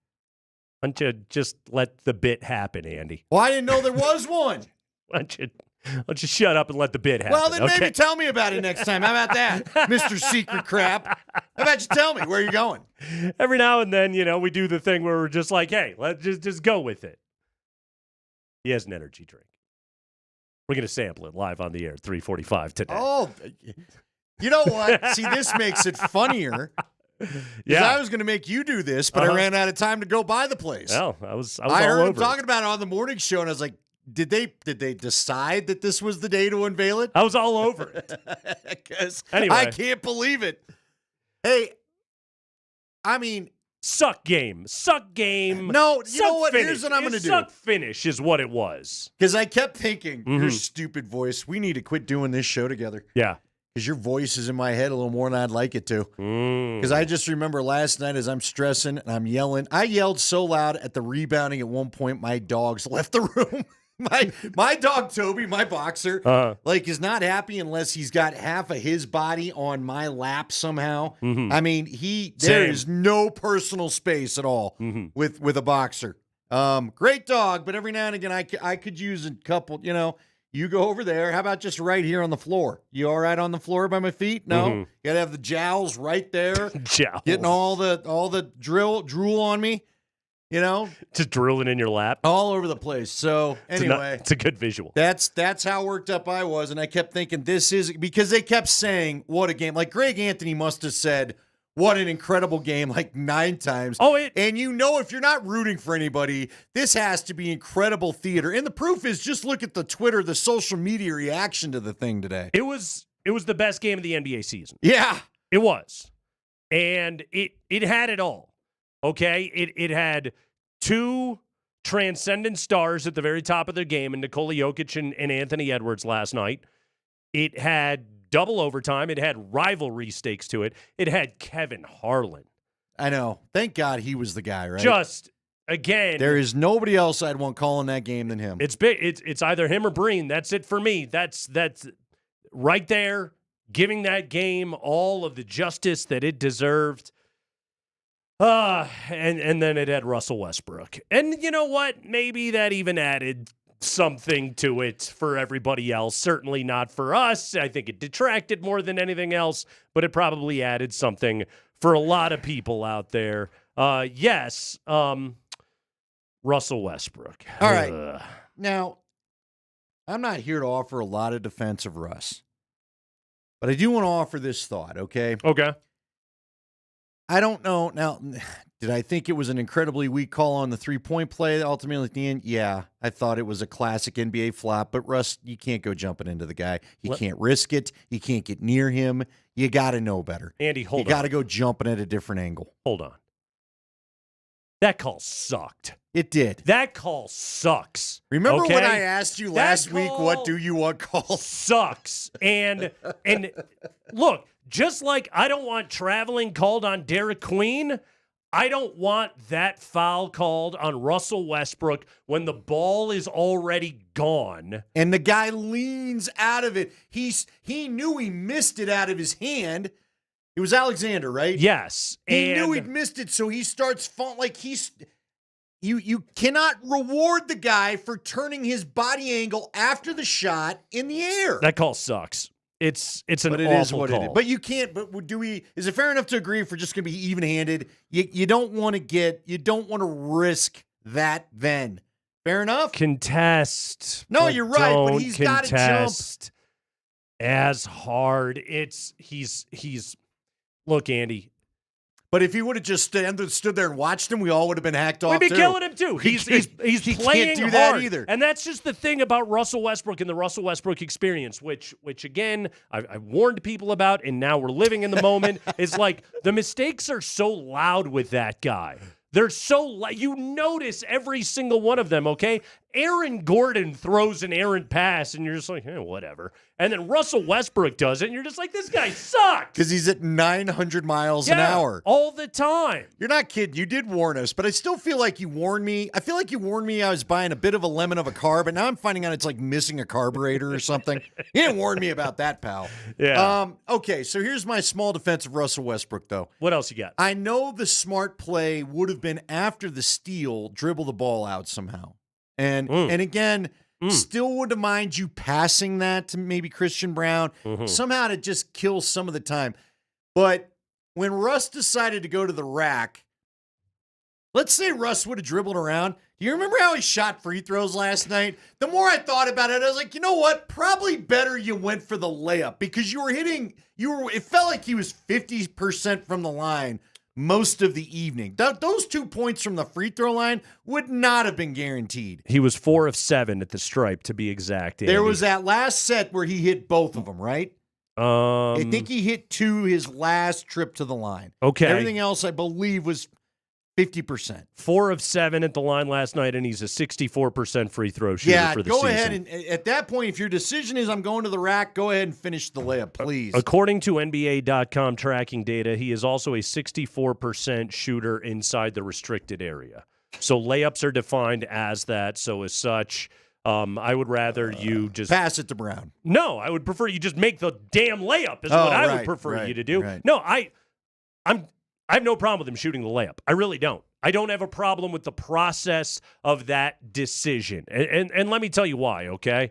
Why don't you just let the bit happen, Andy? Well, I didn't know there was one. Why don't you shut up and let the bit happen? Well, then maybe tell me about it next time. How about that, Mr. Secret Crap? How about you tell me where you're going? Every now and then, we do the thing where we're just like, hey, let's just go with it. He has an energy drink. We're going to sample it live on the air at 3:45 today. Oh, you know what? See, this makes it funnier. Yeah, I was going to make you do this, but I ran out of time to go by the place. Well, I was all heard over him talking about it on the morning show, and I was like, did they decide that this was the day to unveil it? I was all over it. Because anyway, I can't believe it. Hey, I mean, suck game. No, you know what? Finish. Here's what I'm going to do. Suck finish is what it was. Because I kept thinking, your stupid voice, we need to quit doing this show together. Yeah. Because your voice is in my head a little more than I'd like it to. Because I just remember last night as I'm stressing and I'm yelling. I yelled so loud at the rebounding at one point, my dogs left the room. My dog, Toby, my boxer, is not happy unless he's got half of his body on my lap somehow. I mean, there is no personal space at all with a boxer. Great dog, but every now and again I could use a couple, You go over there. How about just right here on the floor? You all right on the floor by my feet? No. Mhm. You got to have the jowls right there. Jowls. Getting all the drool on me, Just drilling in your lap. all over the place. So anyway, It's a good visual. that's how worked up I was, and I kept thinking this is because they kept saying what a game. Like Greg Anthony must have said what an incredible game like 9 times. And if you're not rooting for anybody, this has to be incredible theater. And the proof is just look at the Twitter, the social media reaction to the thing today. It was the best game of the NBA season. Yeah. It was. And it had it all. Okay? It had 2 transcendent stars at the very top of the game in Nikola Jokic and Anthony Edwards last night. It had double overtime. It had rivalry stakes to it. It had Kevin Harlan. I know. Thank God he was the guy, right? Just, again. There is nobody else I'd want calling that game than him. It's big. It's either him or Breen. That's it for me. That's right there, giving that game all of the justice that it deserved. And then it had Russell Westbrook. And you know what? Maybe that even added something to it for everybody else. Certainly not for us. I think it detracted more than anything else, but it probably added something for a lot of people out there. Yes, Russell Westbrook. All right. Now, I'm not here to offer a lot of defense of Russ, but I do want to offer this thought, okay? Okay. I don't know. Now, did I think it was an incredibly weak call on the three-point play ultimately at the end? Yeah, I thought it was a classic NBA flop, but Russ, you can't go jumping into the guy. You can't risk it. You can't get near him. You got to know better. Andy, hold on. You got to go jumping at a different angle. Hold on. That call sucked. It did. That call sucks. Remember okay? when I asked you last week, what do you want called? Sucks. And look, just like I don't want traveling called on Derek Queen, I don't want that foul called on Russell Westbrook when the ball is already gone. And the guy leans out of it. He knew he missed it out of his hand. It was Alexander, right? Yes. He knew he'd missed it, so he starts falling like you cannot reward the guy for turning his body angle after the shot in the air. That call sucks. It's an but it awful is what call. it is. But you can't. But do we? Is it fair enough to agree if we're just going to be even-handed? You don't want to risk that. Then fair enough. Contest. No, you're right. But he's got to jump as hard. He's. Look, Andy. But if he would have just stood there and watched him, we all would have been hacked off. We'd be killing him too. He's playing can't do hard. that either. And that's just the thing about Russell Westbrook and the Russell Westbrook experience, which again I warned people about, and now we're living in the moment. Is like the mistakes are so loud with that guy. They're so you notice every single one of them. Okay, Aaron Gordon throws an errant pass, and you're just like, whatever. And then Russell Westbrook does it, and you're just like, this guy sucks. Because he's at 900 miles an hour. All the time. You're not kidding. You did warn us, but I still feel like you warned me. I feel like you warned me I was buying a bit of a lemon of a car, but now I'm finding out it's like missing a carburetor or something. You didn't warn me about that, pal. Yeah. Okay, so here's my small defense of Russell Westbrook, though. What else you got? I know the smart play would have been after the steal, dribble the ball out somehow. And again, still wouldn't mind you passing that to maybe Christian Brown, somehow to just kill some of the time. But when Russ decided to go to the rack, let's say Russ would have dribbled around. Do you remember how he shot free throws last night? The more I thought about it, I was like, you know what? Probably better you went for the layup because it felt like he was 50% from the line most of the evening. Those 2 points from the free throw line would not have been guaranteed. He was 4 of 7 at the stripe, to be exact. Andy. There was that last set where he hit both of them, right? I think he hit 2 his last trip to the line. Okay. Everything else, I believe, was 50%. 4 of 7 at the line last night, and he's a 64% free throw shooter for the season. Yeah, go ahead. And at that point, if your decision is I'm going to the rack, go ahead and finish the layup, please. According to NBA.com tracking data, he is also a 64% shooter inside the restricted area. So layups are defined as that. So as such, I would rather you just pass it to Brown. No, I would prefer you just make the damn layup. Is what I would prefer you to do. Right. No, I have no problem with him shooting the layup. I really don't. I don't have a problem with the process of that decision. And let me tell you why, okay?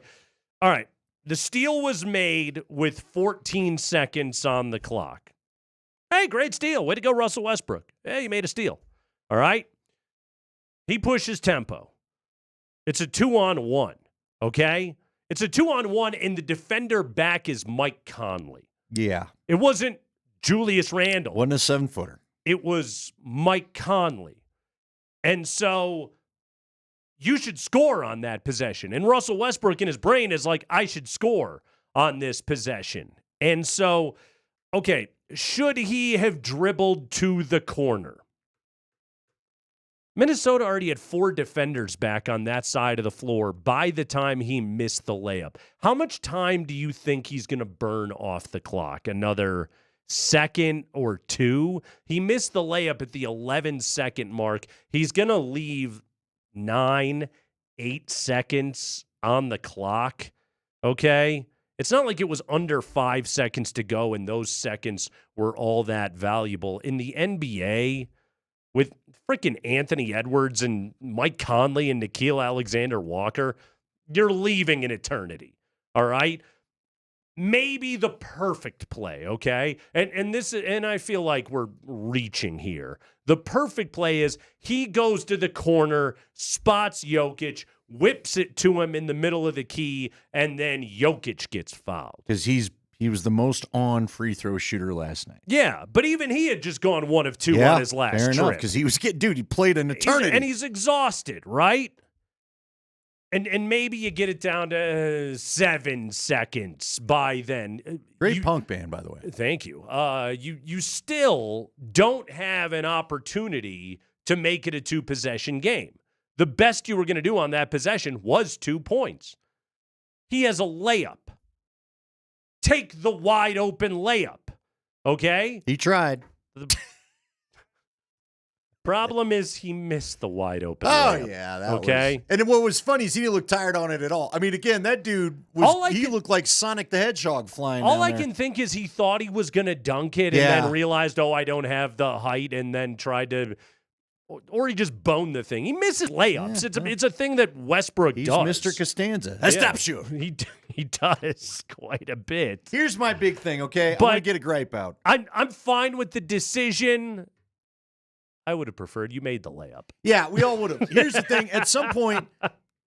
All right. The steal was made with 14 seconds on the clock. Hey, great steal. Way to go, Russell Westbrook. Hey, you made a steal. All right. He pushes tempo. It's a 2-on-1, okay? It's a 2-on-1, and the defender back is Mike Conley. Yeah. It wasn't Julius Randle. Wasn't a 7-footer. It was Mike Conley. And so you should score on that possession. And Russell Westbrook in his brain is like, I should score on this possession. And so, okay, should he have dribbled to the corner? Minnesota already had 4 defenders back on that side of the floor by the time he missed the layup. How much time do you think he's going to burn off the clock? Another second or 2? He missed the layup at the 11-second mark. He's going to leave 9, 8 seconds on the clock, okay? It's not like it was under 5 seconds to go and those seconds were all that valuable. In the NBA, with freaking Anthony Edwards and Mike Conley and Nickeil Alexander-Walker, you're leaving an eternity, all right? Maybe the perfect play, okay? And I feel like we're reaching here. The perfect play is he goes to the corner, spots Jokic, whips it to him in the middle of the key, and then Jokic gets fouled. Because he was the most on free throw shooter last night. Yeah, but even he had just gone 1 of 2 on his last fair trip. enough, because he was he played an eternity. And he's exhausted, right? And maybe you get it down to 7 seconds by then. Great punk band, by the way. Thank you. You still don't have an opportunity to make it a 2-possession game. The best you were going to do on that possession was 2 points. He has a layup. Take the wide open layup, okay? He tried. The problem is he missed the wide open layup. Oh, yeah. That okay? Was, and what was funny is he didn't look tired on it at all. I mean, again, that dude, looked like Sonic the Hedgehog flying All down I there. can think is he thought he was going to dunk it and then realized, I don't have the height, and then tried to, or he just boned the thing. He misses layups. It's a thing that Westbrook He's does. Mr. Costanza. I stop shoot. He does quite a bit. Here's my big thing, okay? But I want to get a gripe out. I'm fine with the decision. I would have preferred you made the layup. Yeah, we all would have. Here's the thing. At some point,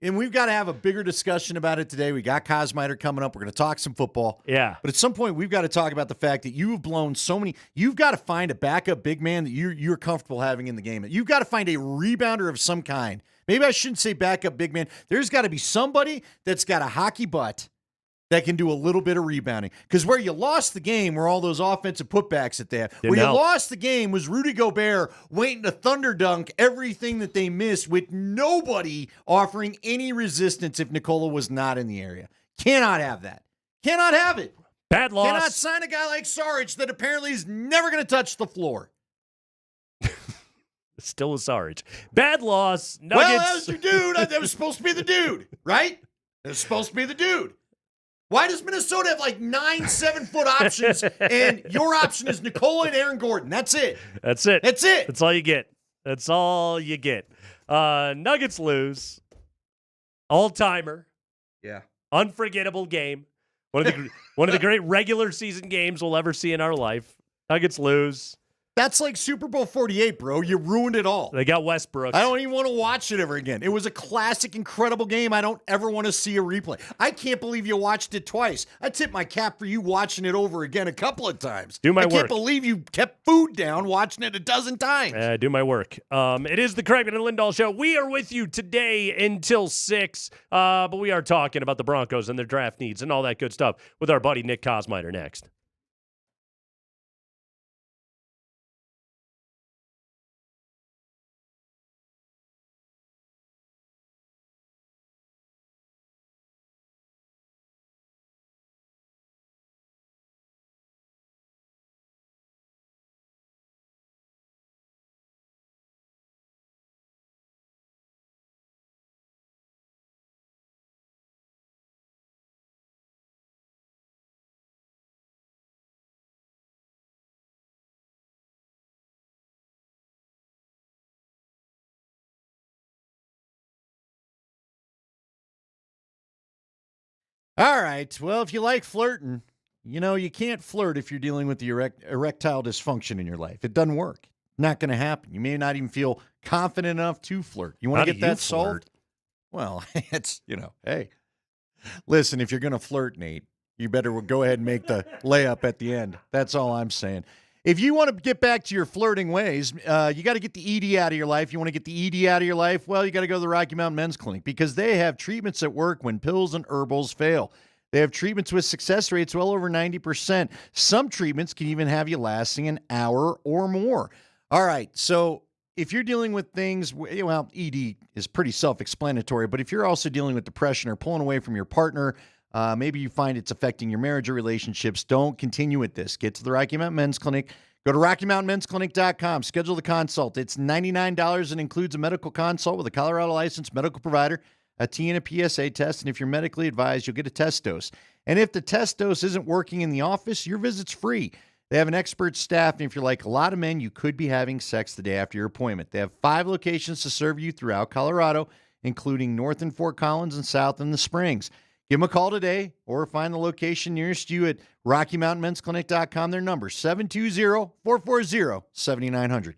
and we've got to have a bigger discussion about it today. We got Cosmiter coming up. We're going to talk some football. Yeah. But at some point, we've got to talk about the fact that you've blown so many. You've got to find a backup big man that you're comfortable having in the game. You've got to find a rebounder of some kind. Maybe I shouldn't say backup big man. There's got to be somebody that's got a hockey butt that can do a little bit of rebounding. Because where you lost the game were all those offensive putbacks that they had. Where you lost the game was Rudy Gobert waiting to thunder dunk everything that they missed with nobody offering any resistance if Nikola was not in the area. Cannot have that. Cannot have it. Bad loss. Cannot sign a guy like Saric that apparently is never going to touch the floor. Still a Saric. Bad loss. Nuggets. Well, that was your dude. That was supposed to be the dude, right? That was supposed to be the dude. Why does Minnesota have like 9 7-foot options and your option is Nikola and Aaron Gordon? That's it. That's it. That's it. That's all you get. That's all you get. Nuggets lose. All-timer. Yeah. Unforgettable game. One of the great regular season games we'll ever see in our life. Nuggets lose. That's like Super Bowl 48, bro. You ruined it all. They got Westbrook. I don't even want to watch it ever again. It was a classic, incredible game. I don't ever want to see a replay. I can't believe you watched it twice. I tip my cap for you watching it over again a couple of times. Do my I work. can't believe you kept food down watching it a dozen times. Do my work. It is the Kreckman and Lindahl Show. We are with you today until 6, but we are talking about the Broncos and their draft needs and all that good stuff with our buddy Nick Cosmiter next. All right. Well, if you like flirting, you can't flirt if you're dealing with the erectile dysfunction in your life. It doesn't work. Not going to happen. You may not even feel confident enough to flirt. You want How to do get you that solved? flirt? Well, it's, hey, listen, if you're going to flirt, Nate, you better go ahead and make the layup at the end. That's all I'm saying. If you want to get back to your flirting ways, you got to get the ED out of your life. You want to get the ED out of your life? Well, you got to go to the Rocky Mountain Men's Clinic because they have treatments that work when pills and herbals fail. They have treatments with success rates well over 90%. Some treatments can even have you lasting an hour or more. All right, so if you're dealing with things, well, ED is pretty self-explanatory, but if you're also dealing with depression or pulling away from your partner, maybe you find it's affecting your marriage or relationships, don't continue with this. Get to the Rocky Mountain Men's Clinic. Go to RockyMountainMen'sClinic.com. Schedule the consult. It's $99 and includes a medical consult with a Colorado licensed medical provider, a T and a PSA test, and if you're medically advised, you'll get a test dose. And if the test dose isn't working in the office, your visit's free. They have an expert staff, and if you're like a lot of men, you could be having sex the day after your appointment. They have 5 locations to serve you throughout Colorado, including north in Fort Collins and south in the Springs. Give them a call today or find the location nearest you at RockyMountainMen'sClinic.com. Their number, 720-440-7900.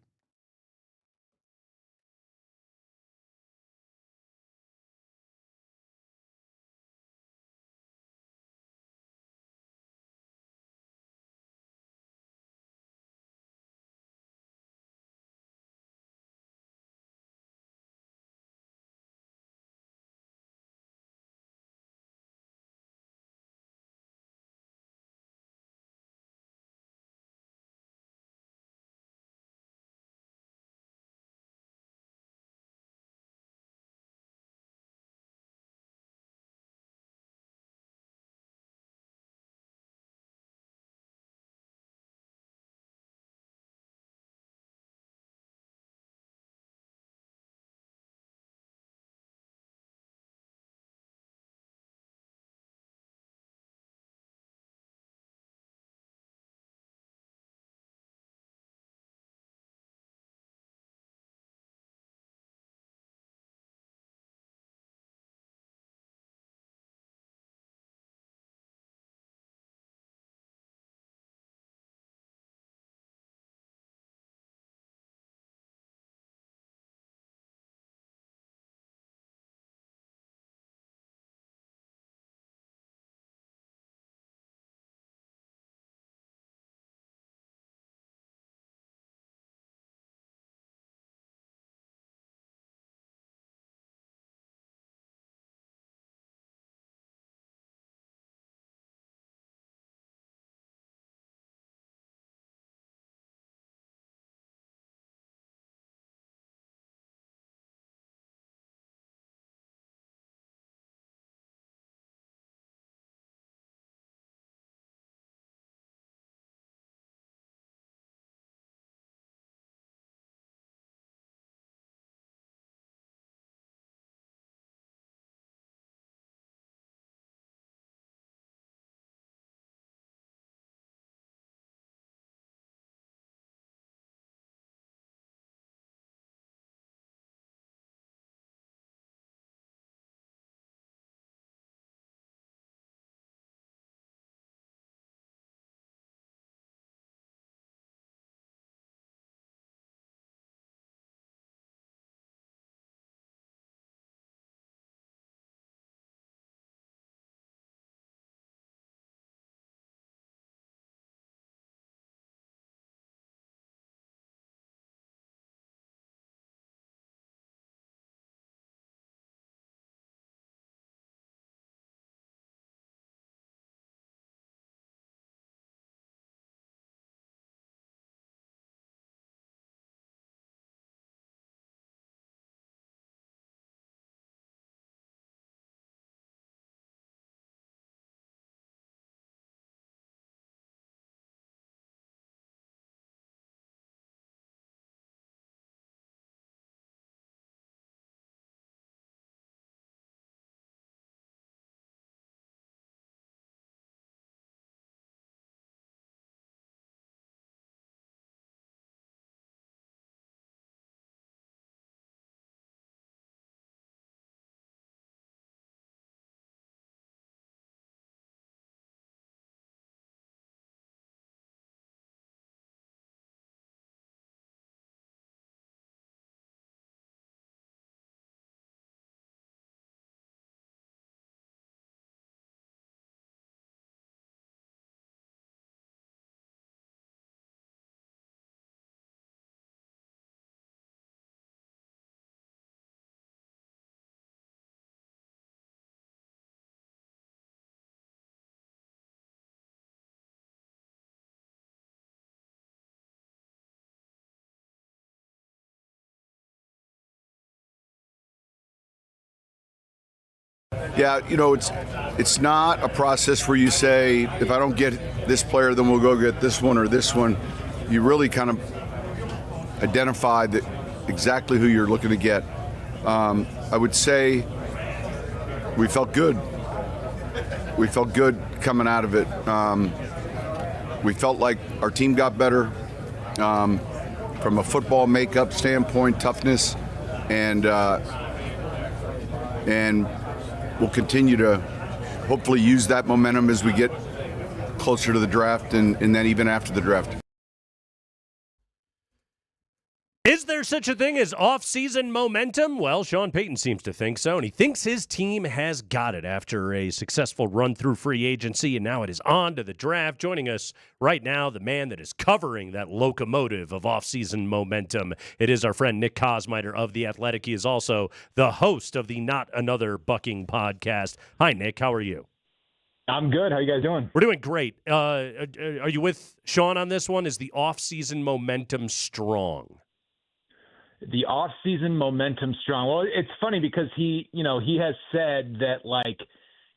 Yeah, it's not a process where you say, if I don't get this player, then we'll go get this one or this one. You really kind of identify exactly who you're looking to get. I would say we felt good. We felt good coming out of it. We felt like our team got better from a football makeup standpoint, toughness, and we'll continue to hopefully use that momentum as we get closer to the draft and then even after the draft. Is there such a thing as off-season momentum? Well, Sean Payton seems to think so, and he thinks his team has got it after a successful run through free agency, and now it is on to the draft. Joining us right now, the man that is covering that locomotive of off-season momentum, it is our friend Nick Kosmider of The Athletic. He is also the host of the Not Another Bucking podcast. Hi, Nick. How are you? I'm good. How you guys doing? We're doing great. Are you with Sean on this one? Is the off-season momentum strong? The off-season momentum strong. Well, it's funny because he has said that, like,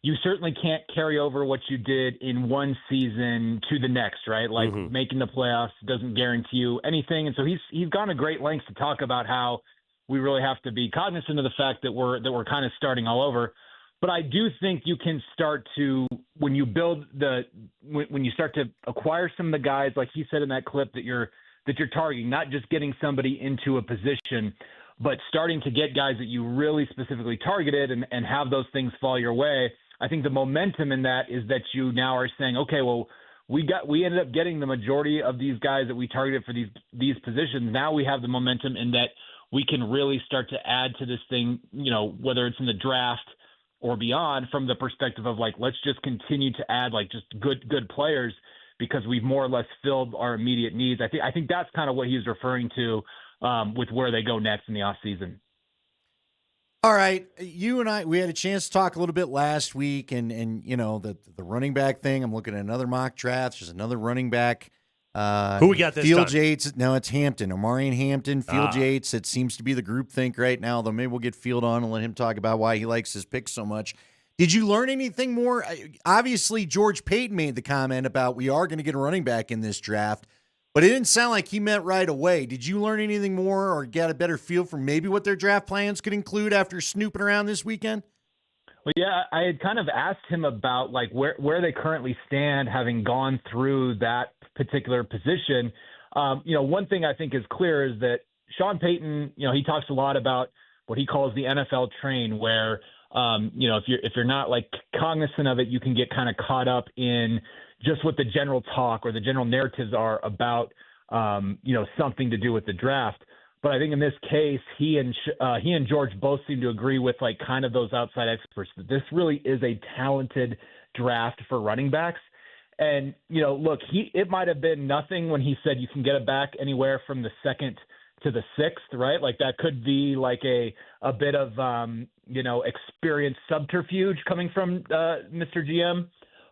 you certainly can't carry over what you did in one season to the next, right? Like, making the playoffs doesn't guarantee you anything. And so he's gone to great lengths to talk about how we really have to be cognizant of the fact that we're kind of starting all over. But I do think you can start to, when you start to acquire some of the guys, like he said in that clip, that you're targeting, not just getting somebody into a position, but starting to get guys that you really specifically targeted and have those things fall your way. I think the momentum in that is that you now are saying, okay, well, we ended up getting the majority of these guys that we targeted for these positions. Now we have the momentum in that we can really start to add to this thing, whether it's in the draft or beyond, from the perspective of, like, let's just continue to add, like, just good players, because we've more or less filled our immediate needs. I think that's kind of what he's referring to with where they go next in the offseason. All right, you and I, we had a chance to talk a little bit last week, and the running back thing. I'm looking at another mock draft. There's another running back. Who we got this Field time? Yates. No, it's Hampton. Omarion Hampton, Field Yates. It seems to be the group think right now, though maybe we'll get Field on and let him talk about why he likes his pick so much. Did you learn anything more? Obviously, George Payton made the comment about we are going to get a running back in this draft, but it didn't sound like he meant right away. Did you learn anything more or get a better feel for maybe what their draft plans could include after snooping around this weekend? Well, yeah, I had kind of asked him about, like, where they currently stand, having gone through that particular position. One thing I think is clear is that Sean Payton, he talks a lot about what he calls the NFL train, where if you're not, like, cognizant of it, you can get kind of caught up in just what the general talk or the general narratives are about, something to do with the draft. But I think in this case, he and George both seem to agree with, like, kind of those outside experts that this really is a talented draft for running backs. And, look, it might have been nothing when he said you can get it back anywhere from the second to the sixth, right? Like, that could be like a bit of, experienced subterfuge coming from Mr. GM.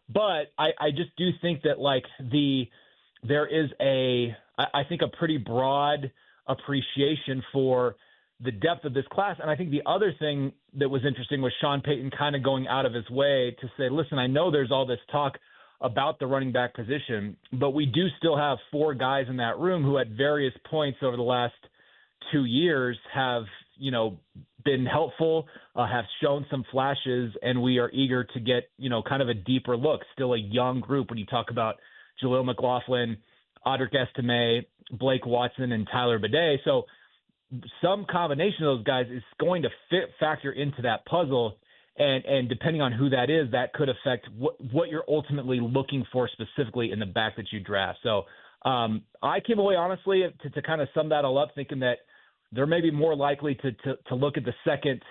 But I just do think that, like, there is I think a pretty broad appreciation for the depth of this class. And I think the other thing that was interesting was Sean Payton kind of going out of his way to say, listen, I know there's all this talk about the running back position, but we do still have four guys in that room who at various points over the last 2 years have, been helpful, have shown some flashes, and we are eager to get, kind of a deeper look. Still a young group when you talk about Jaleel McLaughlin, Audric Estime, Blake Watson, and Tyler Bidet. So some combination of those guys is going to factor into that puzzle. And depending on who that is, that could affect what you're ultimately looking for specifically in the back that you draft. So I came away, honestly, to kind of sum that all up, thinking that they're maybe more likely to look at the second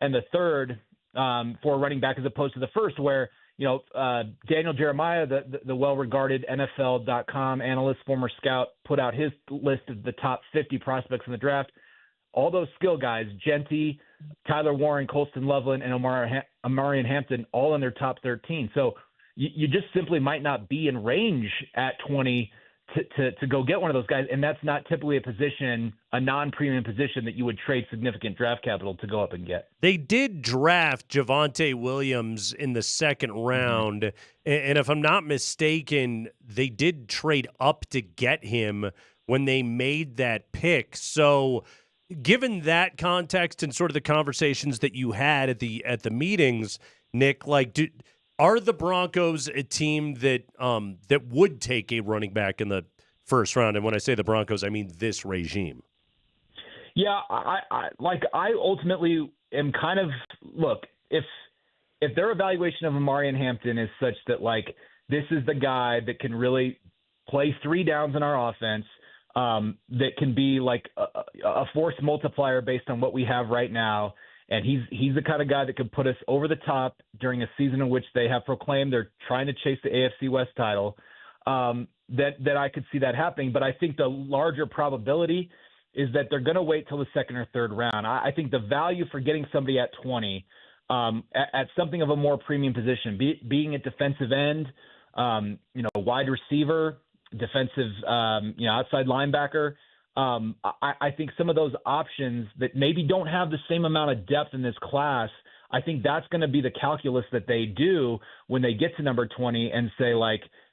and the third for a running back as opposed to the first, where, Daniel Jeremiah, the well-regarded NFL.com analyst, former scout, put out his list of the top 50 prospects in the draft. All those skill guys, Genty, Tyler Warren, Colston Loveland, and Omarion Hampton, all in their top 13. So you just simply might not be in range at 20 to go get one of those guys, and that's not typically a non-premium position that you would trade significant draft capital to go up and get. They did draft Javonte Williams in the second round, and if I'm not mistaken, they did trade up to get him when they made that pick. So given that context and sort of the conversations that you had at the meetings, Nick, are the Broncos a team that that would take a running back in the first round? And when I say the Broncos, I mean this regime. Yeah, I ultimately am kind of look, if their evaluation of Amari and Hampton is such that this is the guy that can really play 3 downs in our offense, that can be a force multiplier based on what we have right now. And he's the kind of guy that could put us over the top during a season in which they have proclaimed they're trying to chase the AFC West title, that I could see that happening. But I think the larger probability is that they're going to wait till the second or third round. I think the value for getting somebody at 20, at something of a more premium position, being at defensive end, wide receiver, defensive, outside linebacker, I think some of those options that maybe don't have the same amount of depth in this class, I think that's going to be the calculus that they do when they get to number 20 and say,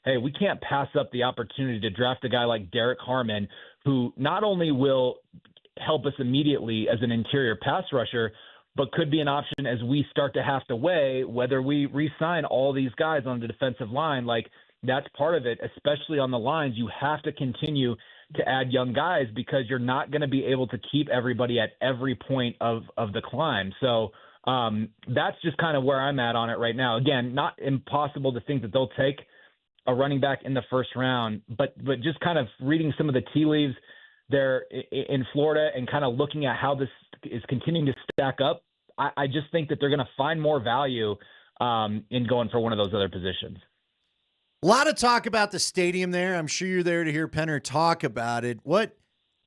hey, we can't pass up the opportunity to draft a guy like Derek Harmon, who not only will help us immediately as an interior pass rusher, but could be an option as we start to have to weigh whether we re-sign all these guys on the defensive line. That's part of it, especially on the lines. You have to continue to add young guys because you're not going to be able to keep everybody at every point of the climb. So that's just kind of where I'm at on it right now. Again, not impossible to think that they'll take a running back in the first round, but just kind of reading some of the tea leaves there in Florida and kind of looking at how this is continuing to stack up, I just think that they're going to find more value in going for one of those other positions. A lot of talk about the stadium there. I'm sure you're there to hear Penner talk about it.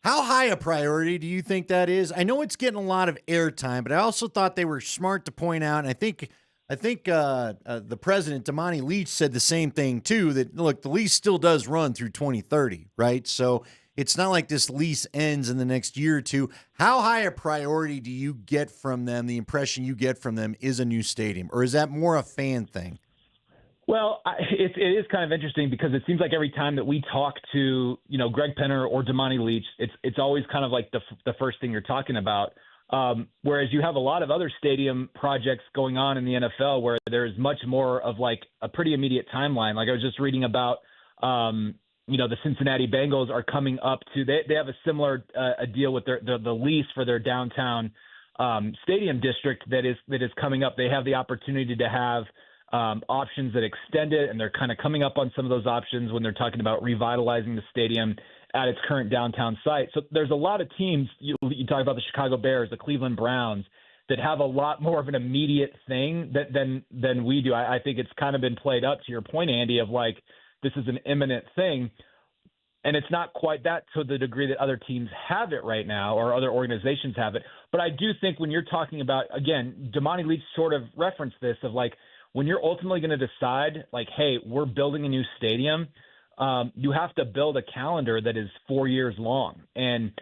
How high a priority do you think that is? I know it's getting a lot of airtime, but I also thought they were smart to point out, and I think the president, Damani Leach, said the same thing too, that, look, the lease still does run through 2030, right? So it's not like this lease ends in the next year or two. How high a priority do you get from them, the impression you get from them is a new stadium, or is that more a fan thing? Well, it is kind of interesting because it seems like every time that we talk to, Greg Penner or Damani Leach, it's always kind of like the first thing you're talking about. Whereas you have a lot of other stadium projects going on in the NFL where there's much more of a pretty immediate timeline. I was just reading about, the Cincinnati Bengals are coming up to, they have a similar a deal with the lease for their downtown stadium district that is coming up. They have the opportunity to have options that extend it, and they're kind of coming up on some of those options when they're talking about revitalizing the stadium at its current downtown site. So there's a lot of teams, you talk about the Chicago Bears, the Cleveland Browns, that have a lot more of an immediate thing than we do. I think it's kind of been played up to your point, Andy, of this is an imminent thing. And it's not quite that to the degree that other teams have it right now or other organizations have it. But I do think when you're talking about, again, Damani Leach sort of referenced this of when you're ultimately going to decide, hey, we're building a new stadium, you have to build a calendar that is 4 years long. And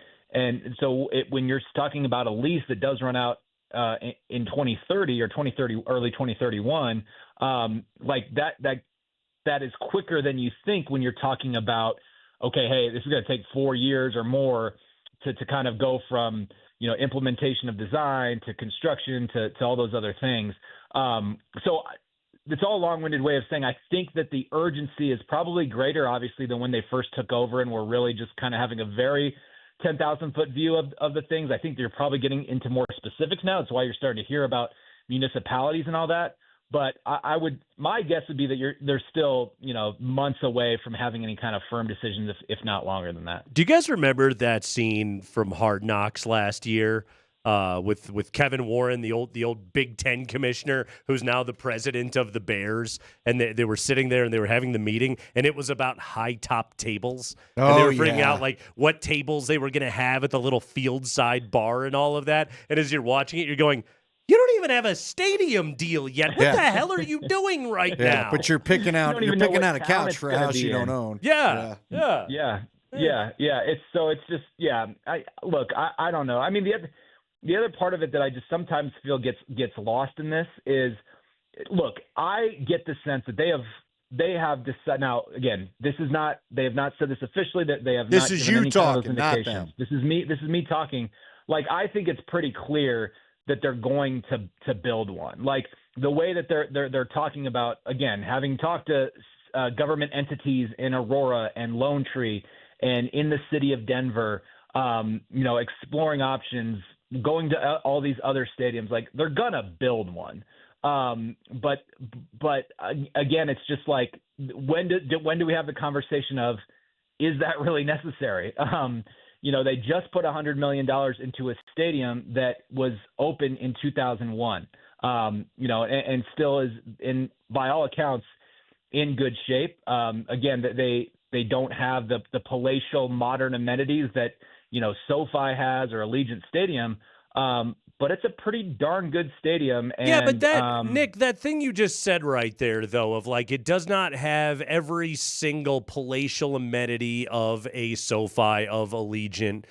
so when you're talking about a lease that does run out in 2030 or 2030, early 2031, that is quicker than you think when you're talking about, okay, hey, this is going to take 4 years or more to kind of go from, implementation of design to construction to all those other things. So it's all a long-winded way of saying I think that the urgency is probably greater, obviously, than when they first took over and were really just kind of having a very 10,000-foot view of the things. I think they're probably getting into more specifics now. That's why you're starting to hear about municipalities and all that. But my guess would be that they're still, months away from having any kind of firm decisions, if not longer than that. Do you guys remember that scene from Hard Knocks last year with Kevin Warren, the old Big Ten commissioner, who's now the president of the Bears, and they were sitting there and they were having the meeting, and it was about high top tables, and they were figuring out what tables they were going to have at the little field side bar and all of that. And as you're watching it, you're going, You don't even have a stadium deal yet. What the hell are you doing right now? But you're picking out You don't even know a what town couch it's for a gonna house be you don't in. own. Yeah. It's just I don't know. I mean, the other part of it that I just sometimes feel gets lost in this is, look, I get the sense that they have decided. Now, again, they have not said this officially, that they have This not is given you any kind of talking, those not indications. them. This is me talking. Like, I think it's pretty clear that they're going to build one. Like, the way that they're talking about, again, having talked to government entities in Aurora and Lone Tree and in the city of Denver, exploring options, going to all these other stadiums, like, they're gonna build one. But again, it's just like, when do we have the conversation of, is that really necessary? They just put $100 million into a stadium that was open in 2001, and still is, by all accounts, in good shape. Again, they don't have the palatial modern amenities that, SoFi has or Allegiant Stadium. But it's a pretty darn good stadium. And, yeah, but Nick, that thing you just said right there, though, of like, it does not have every single palatial amenity of a SoFi, of Allegiant.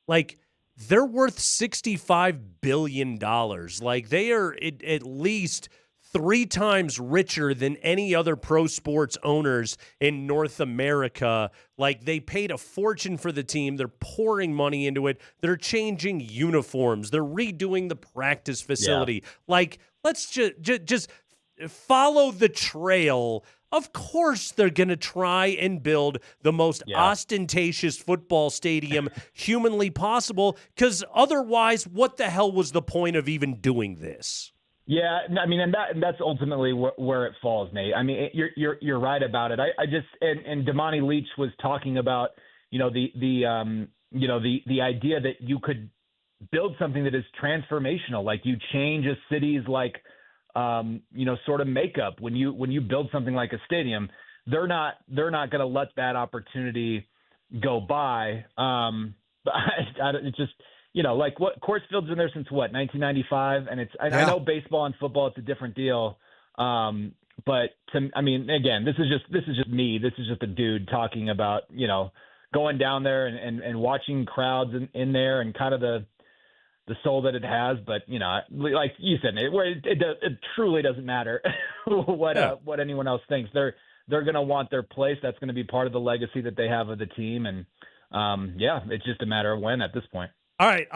Like, they're worth $65 billion. Like, they are at least 3 times richer than any other pro sports owners in North America. Like, they paid a fortune for the team. They're pouring money into it. They're changing uniforms. They're redoing the practice facility. Yeah. Like, let's just follow the trail. Of course they're going to try and build the most ostentatious football stadium humanly possible, because otherwise, what the hell was the point of even doing this? Yeah, I mean, and that's ultimately where it falls, Nate. I mean, you're right about it. I just and Damani Leach was talking about, the idea that you could build something that is transformational, like you change a city's sort of makeup when you build something like a stadium. They're not going to let that opportunity go by. But it's just. What Coors Field's been there since 1995, and I know baseball and football, it's a different deal. But again, this is just me. This is just a dude talking about, going down there and watching crowds in there and kind of the soul that it has. But, like you said, it truly doesn't matter what anyone else thinks. They're going to want their place. That's going to be part of the legacy that they have of the team. And it's just a matter of when at this point. All right,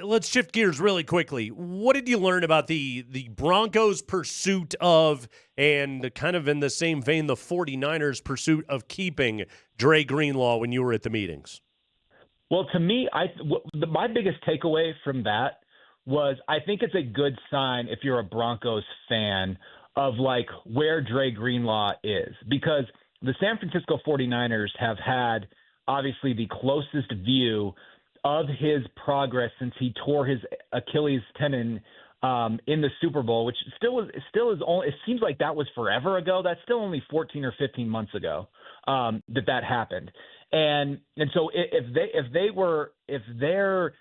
let's shift gears really quickly. What did you learn about the Broncos' pursuit of, and kind of in the same vein, the 49ers' pursuit of keeping Dre Greenlaw when you were at the meetings? Well, to me, my biggest takeaway from that was, I think it's a good sign if you're a Broncos fan of where Dre Greenlaw is, because the San Francisco 49ers have had obviously the closest view of his progress since he tore his Achilles tendon in the Super Bowl, which still is only, it seems like that was forever ago. That's still only 14 or 15 months ago that happened. And so if their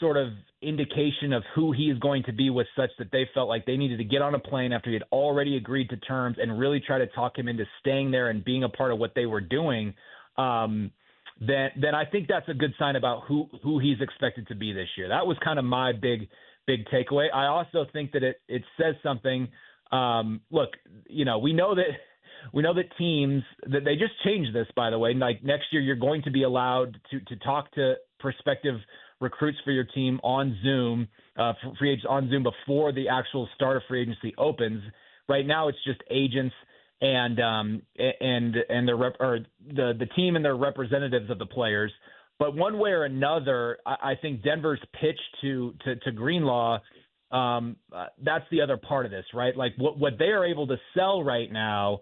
sort of indication of who he is going to be was such that they felt like they needed to get on a plane after he had already agreed to terms and really try to talk him into staying there and being a part of what they were doing, then I think that's a good sign about who he's expected to be this year. That was kind of my big takeaway. I also think that it says something. Look, we know that teams, that they just changed this, by the way. Like, next year, you're going to be allowed to talk to prospective recruits for your team on Zoom, free agents on Zoom, before the actual start of free agency opens. Right now, it's just agents and the team and their representatives of the players. But one way or another, I think Denver's pitch to Greenlaw, that's the other part of this, right? Like, what they are able to sell right now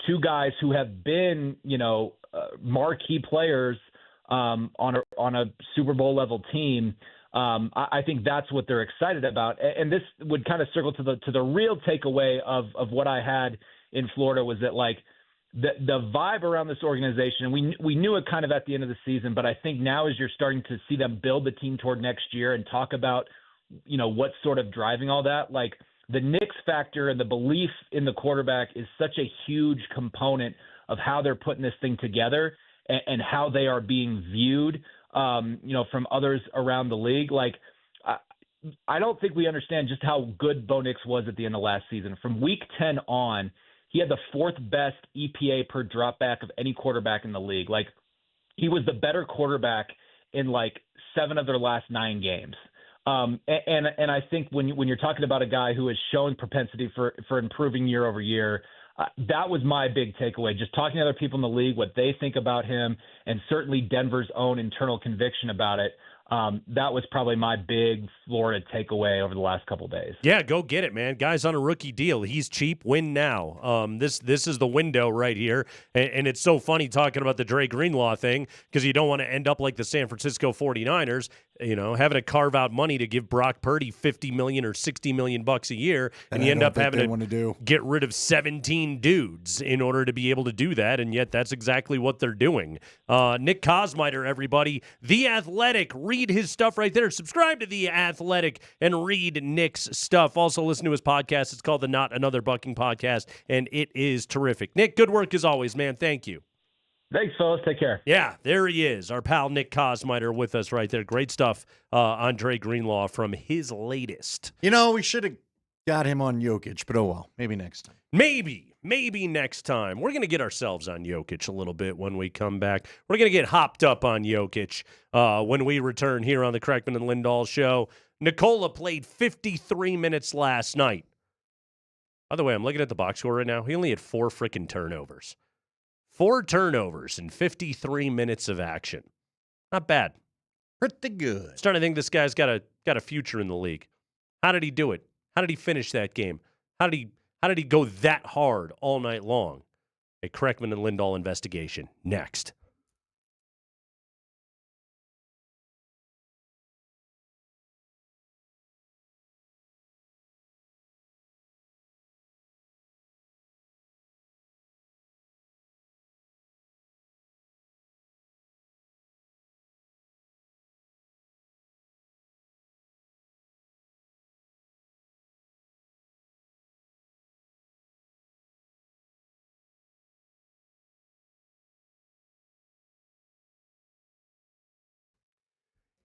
to guys who have been, marquee players on a Super Bowl level team. I think that's what they're excited about. And this would kind of circle to the real takeaway of what I had in Florida, was that the vibe around this organization, we knew it kind of at the end of the season, but I think now, as you're starting to see them build the team toward next year and talk about what's sort of driving all that. Like the Knicks factor and the belief in the quarterback is such a huge component of how they're putting this thing together and how they are being viewed, from others around the league. Like, I don't think we understand just how good Bo Nix was at the end of last season. From week 10 on, he had the fourth best EPA per dropback of any quarterback in the league. Like, he was the better quarterback in like 7 of their last 9 games. And I think when you're talking about a guy who has shown propensity for improving year over year, that was my big takeaway. Just talking to other people in the league, what they think about him, and certainly Denver's own internal conviction about it. That was probably my big Florida takeaway over the last couple of days. Yeah, go get it, man. Guy's on a rookie deal. He's cheap. Win now. This is the window right here. And it's so funny talking about the Dre Greenlaw thing because you don't want to end up like the San Francisco 49ers, having to carve out money to give Brock Purdy $50 million or $60 million bucks a year, and you end up having to get rid of 17 dudes in order to be able to do that, and yet that's exactly what they're doing. Nick Kosmider, everybody, The Athletic. Read his stuff right there. Subscribe to The Athletic and read Nick's stuff. Also listen to his podcast. It's called the Not Another Bucking Podcast, and it is terrific. Nick, good work as always, man. Thank you. Thanks, fellas. Take care. Yeah, there he is, our pal Nick Kosmider with us right there. Great stuff on Dre Greenlaw from his latest. We should have got him on Jokic, but oh well, maybe next time. Maybe next time. We're going to get ourselves on Jokic a little bit when we come back. We're going to get hopped up on Jokic when we return here on the Kreckman and Lindahl show. Nikola played 53 minutes last night. By the way, I'm looking at the box score right now. He only had 4 freaking turnovers. 4 turnovers in 53 minutes of action. Not bad. Pretty good. Starting to think this guy's got a future in the league. How did he do it? How did he finish that game? How did he go that hard all night long? A Kreckman and Lindahl investigation next.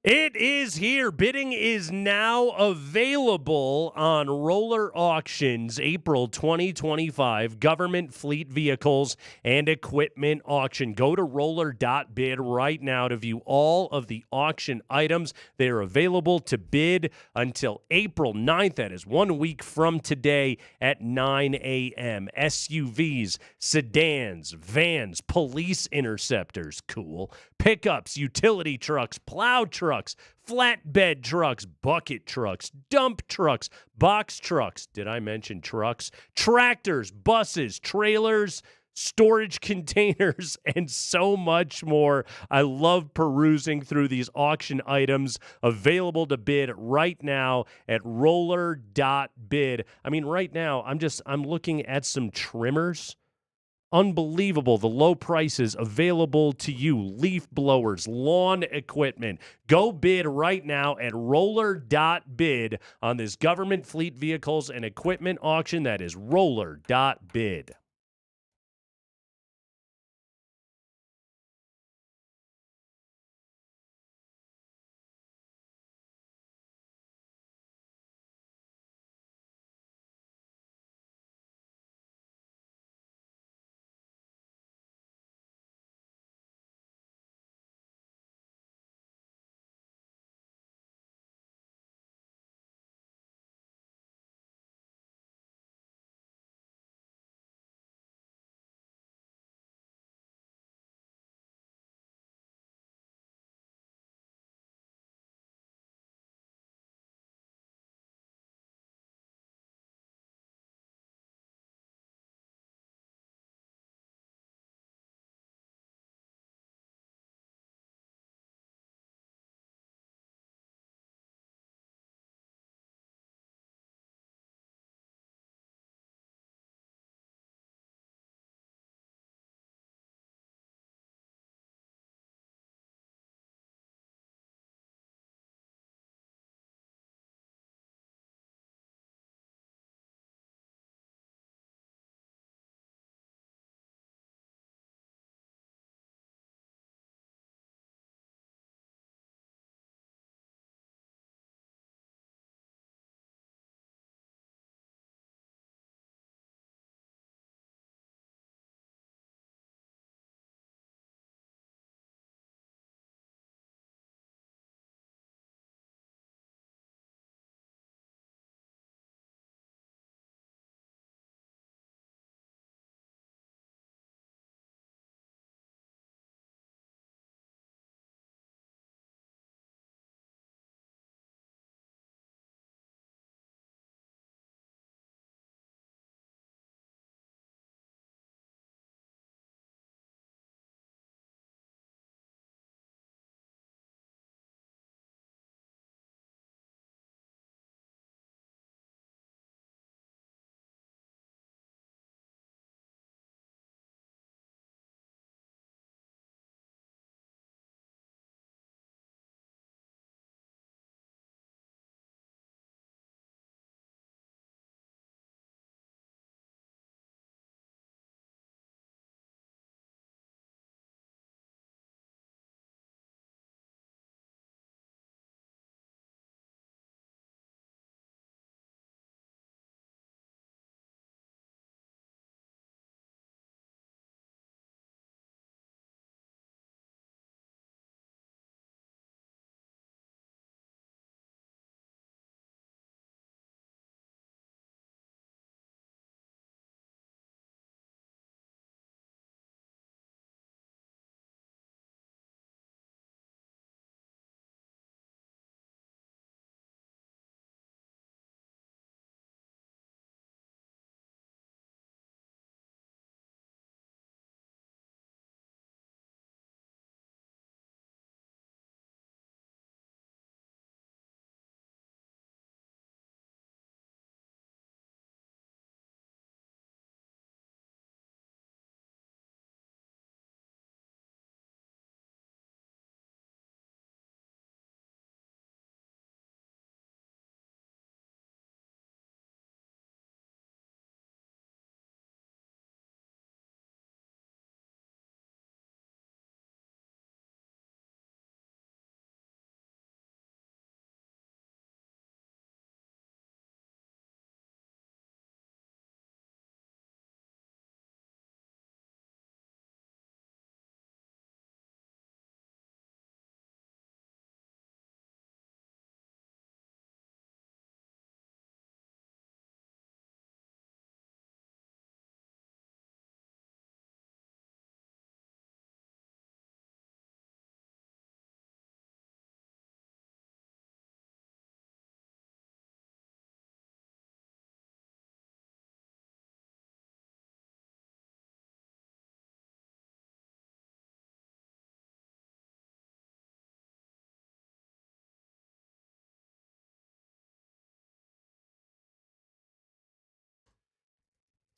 It is here. Bidding is now available on Roller Auctions April 2025 government fleet vehicles and equipment auction. Go to roller.bid right now to view all of the auction items. They are available to bid until April 9th. That is 1 week from today at 9 a.m. SUVs, sedans, vans, police interceptors, cool, pickups, utility trucks, plow trucks, flatbed trucks, bucket trucks, dump trucks, box trucks. Did I mention trucks? Tractors, buses, trailers, storage containers, and so much more. I love perusing through these auction items available to bid right now at roller.bid. I mean, right now, I'm looking at some trimmers. Unbelievable, the low prices available to you. Leaf blowers, lawn equipment. Go bid right now at roller.bid on this government fleet vehicles and equipment auction. That is roller.bid.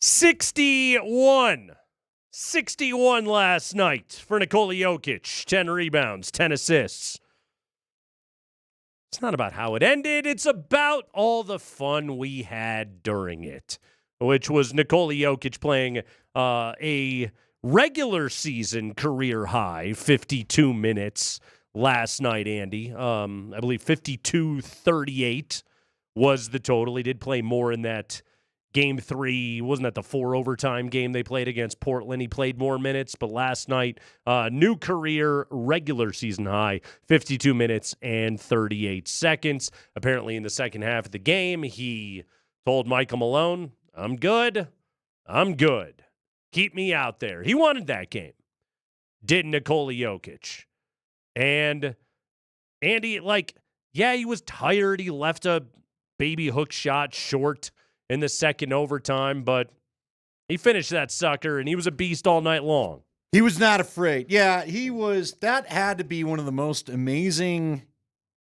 61 last night for Nikola Jokic. 10 rebounds, 10 assists. It's not about how it ended. It's about all the fun we had during it, which was Nikola Jokic playing a regular season career high, 52 minutes last night, Andy. I believe 52-38 was the total. He did play more in that Game 3. Wasn't that the 4 overtime game they played against Portland? He played more minutes, but last night, new career regular season high, 52 minutes and 38 seconds. Apparently in the second half of the game, he told Michael Malone, I'm good. Keep me out there. He wanted that game. Did Nikola Jokic. And Andy, he was tired. He left a baby hook shot short in the second overtime, but he finished that sucker, and he was a beast all night long. He was not afraid. Yeah, he was. That had to be one of the most amazing,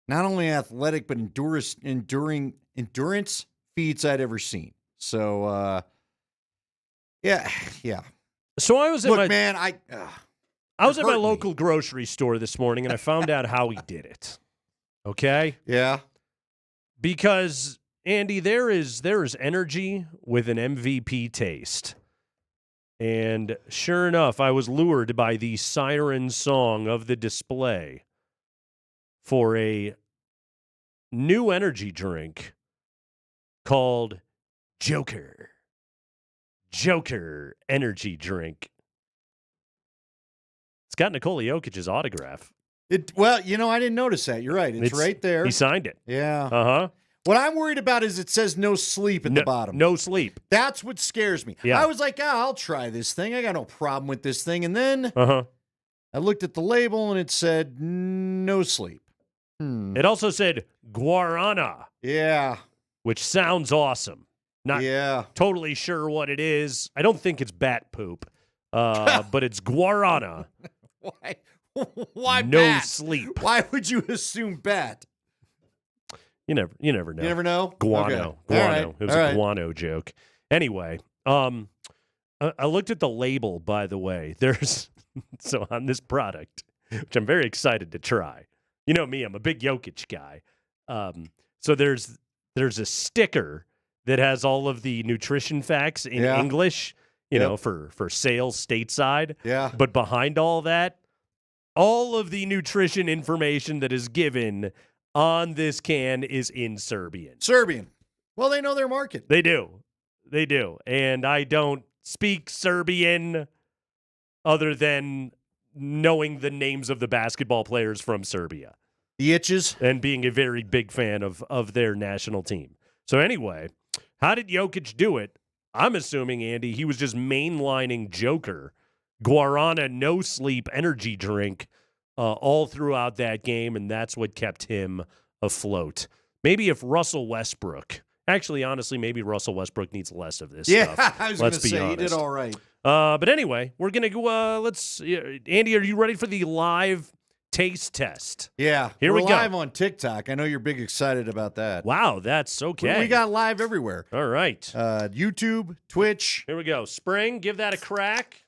not only athletic, but endurance feats I'd ever seen. So, yeah. So I was at I was at my hurt me. local grocery store this morning, and I found out how he did it. Okay? Yeah. Because, Andy, there is energy with an MVP taste. And sure enough, I was lured by the siren song of the display for a new energy drink called Joker. Joker energy drink. It's got Nikola Jokic's autograph. Well, I didn't notice that. You're right. It's right there. He signed it. Yeah. Uh-huh. What I'm worried about is it says no sleep at the bottom. No sleep. That's what scares me. Yeah. I was like, I'll try this thing. I got no problem with this thing. And then I looked at the label and it said no sleep. It also said guarana. Yeah. Which sounds awesome. Not totally sure what it is. I don't think it's bat poop, but it's guarana. Why no bat? sleep? Why would you assume bat? You never know. You never know? Guano. Okay. Guano. Right. It was a guano joke. Anyway, I looked at the label, by the way. There's so on this product, which I'm very excited to try. You know me, I'm a big Jokic guy. So there's a sticker that has all of the nutrition facts in English, you know, for sales stateside. Yeah. But behind all that, all of the nutrition information that is given on this can is in Serbian. Well, they know their market. They do. And I don't speak Serbian other than knowing the names of the basketball players from Serbia. The itches. And being a very big fan of their national team. So anyway, how did Jokic do it? I'm assuming, Andy, he was just mainlining Joker, guarana no sleep energy drink all throughout that game, and that's what kept him afloat. Maybe if Russell Westbrook, actually, honestly, maybe Russell Westbrook needs less of this stuff. Yeah, I was going to say, honest. he did all right. But anyway, we're going to go, Andy, are you ready for the live taste test? Yeah. Here we're we go. live on TikTok. I know you're big excited about that. Wow, that's okay. We got live everywhere. All right. YouTube, Twitch. Here we go. Spring, give that a crack.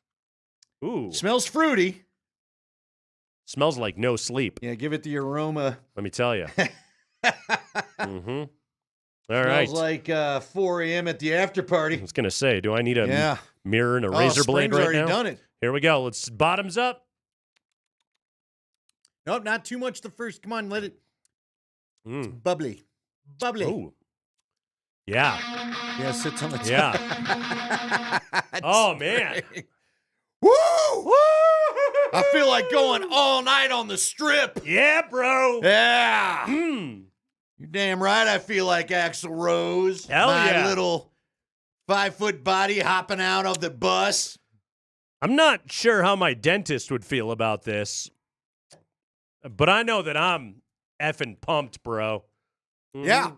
Ooh. Smells fruity. Smells like no sleep. Yeah, give it the aroma. Let me tell you. Mm-hmm. All right. Smells like 4 a.m. at the after party. I was going to say, do I need a mirror and a razor blade Spring's right already now? done it. Here we go. Let's bottoms up. Nope, not too much the first. Come on, let it. Bubbly. Ooh. Yeah. Yeah, sits on the top. Yeah. Oh, man. Woo! Woo! I feel like going all night on the strip. Yeah, bro. Yeah. You're damn right I feel like Axl Rose. Hell my yeah. little 5-foot body hopping out of the bus. I'm not sure how my dentist would feel about this, but I know that I'm effing pumped, bro. Yeah.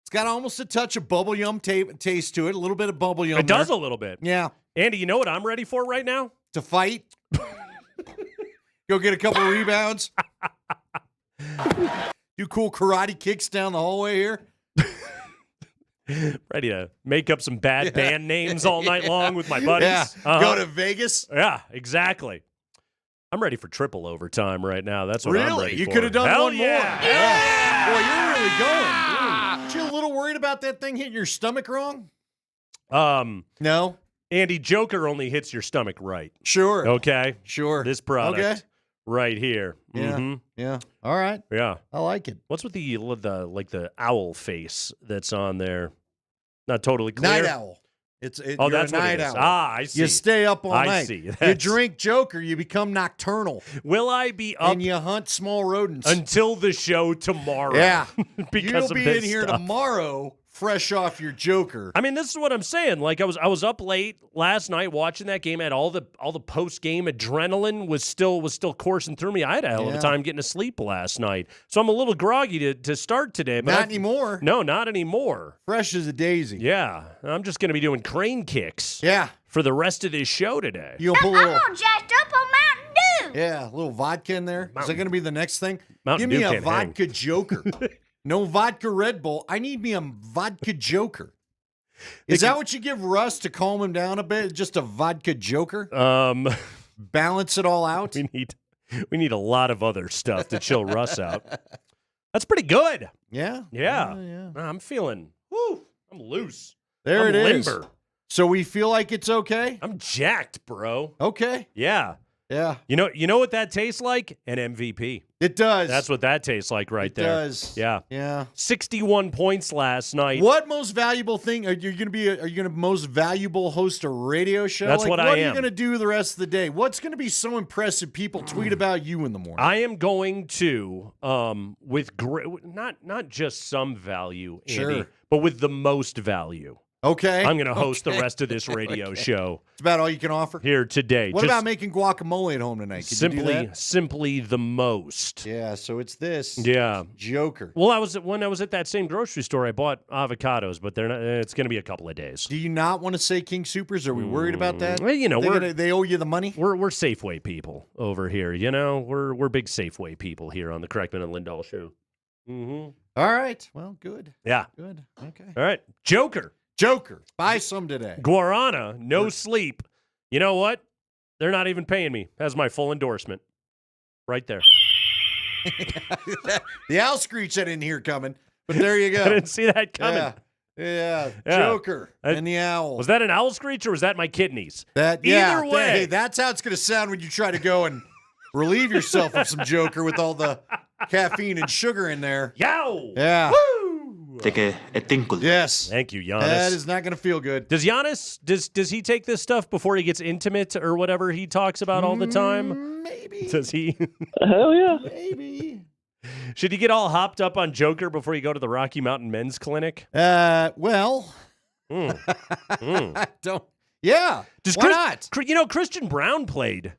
It's got almost a touch of bubble yum taste to it, a little bit of bubble yum. It does a little bit. Yeah. Andy, you know what I'm ready for right now? To fight. Go get a couple of rebounds. Do cool karate kicks down the hallway here. Ready to make up some bad band names all night long with my buddies. Yeah. Go to Vegas. Yeah, exactly. I'm ready for triple overtime right now. That's what I'm ready for. You could have done Hell one more. Yeah. Boy, you're really going. Aren't you a little worried about that thing hitting your stomach wrong? No. Andy, Joker only hits your stomach right. Sure. Okay. Sure. This product Okay. right here. Yeah. Mhm. Yeah. All right. Yeah. I like it. What's with the owl face that's on there? Not totally clear. Night owl. You're that's a what it night is. owl. Ah, I see. You stay up all I night. see. You That's- drink Joker, you become nocturnal. Will I be up and you hunt small rodents until the show tomorrow? Yeah. because You'll of be this in here stuff. tomorrow, fresh off your Joker. I mean, this is what I'm saying. Like I was up late last night watching that game. At all the post game adrenaline was still coursing through me. I had a hell of a time getting to sleep last night, so I'm a little groggy to start today. But Not anymore. No, not anymore. Fresh as a daisy. Yeah, I'm just going to be doing crane kicks. Yeah. For the rest of this show today. You'll pull a little, I'm all jacked up on Mountain Dew. yeah, a little vodka in there. Is that going to be the next thing? Mountain Give me Dew a can't hang. vodka Joker. No vodka Red Bull. I need me a vodka Joker. Is that what you give Russ to calm him down a bit? Just a vodka Joker? Balance it all out? We need a lot of other stuff to chill Russ out. That's pretty good. Yeah. Yeah. I'm feeling, I'm loose. There I'm it is. limber. So we feel like it's okay? I'm jacked, bro. Okay. Yeah. Yeah. You know what that tastes like? An MVP. It does. That's what that tastes like right there. It does. Yeah. Yeah. 61 points last night. What most valuable thing are you going to most valuable host a radio show? That's what I What are you am. going to do the rest of the day? What's going to be so impressive people tweet about you in the morning? I am going to with not just some value, Andy, Sure. but with the most value. Okay. I'm going to host the Okay. rest of this radio show. It's about all you can offer. Here today. What Just about making guacamole at home tonight? Could you do that? simply the most. Yeah, so it's this. Yeah. Joker. Well, when I was at that same grocery store, I bought avocados, but they're not. It's going to be a couple of days. Do you not want to say King Supers? Are we worried about that? Well, you know, they owe you the money. We're Safeway people over here. You know, we're big Safeway people here on the Kreckman and Lindahl show. Mm-hmm. All right. Well, good. Yeah. Good. Okay. All right. Joker. Buy some today. Guarana, no sleep. You know what? They're not even paying me. Has my full endorsement. Right there. The owl screech I didn't hear coming, but there you go. I didn't see that coming. Yeah. Yeah. Joker and the owl. Was that an owl screech or was that my kidneys? Either way. Hey, that's how it's going to sound when you try to go and relieve yourself of some Joker with all the caffeine and sugar in there. Yow! Yeah. Woo! Take a tinkle. Yes. Thank you, Giannis. That is not going to feel good. Does Giannis, does he take this stuff before he gets intimate or whatever he talks about all the time? Maybe. Does he? Hell yeah. Maybe. Should he get all hopped up on Joker before you go to the Rocky Mountain Men's Clinic? Well. I don't. Yeah. Why not? Christian Brown played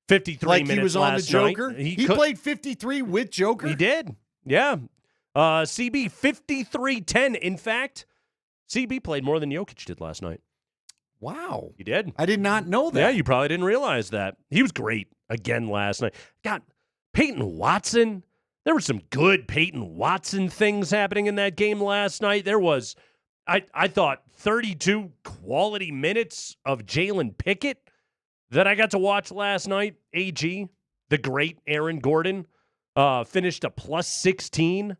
53 like minutes he was on the last Joker? night. He played 53 with Joker? He did. Yeah. CB 53-10. In fact, CB played more than Jokic did last night. Wow. He did. I did not know that. Yeah, you probably didn't realize that. He was great again last night. God, Peyton Watson. There were some good Peyton Watson things happening in that game last night. There was, I thought, 32 quality minutes of Jalen Pickett that I got to watch last night. AG, the great Aaron Gordon, finished a plus 16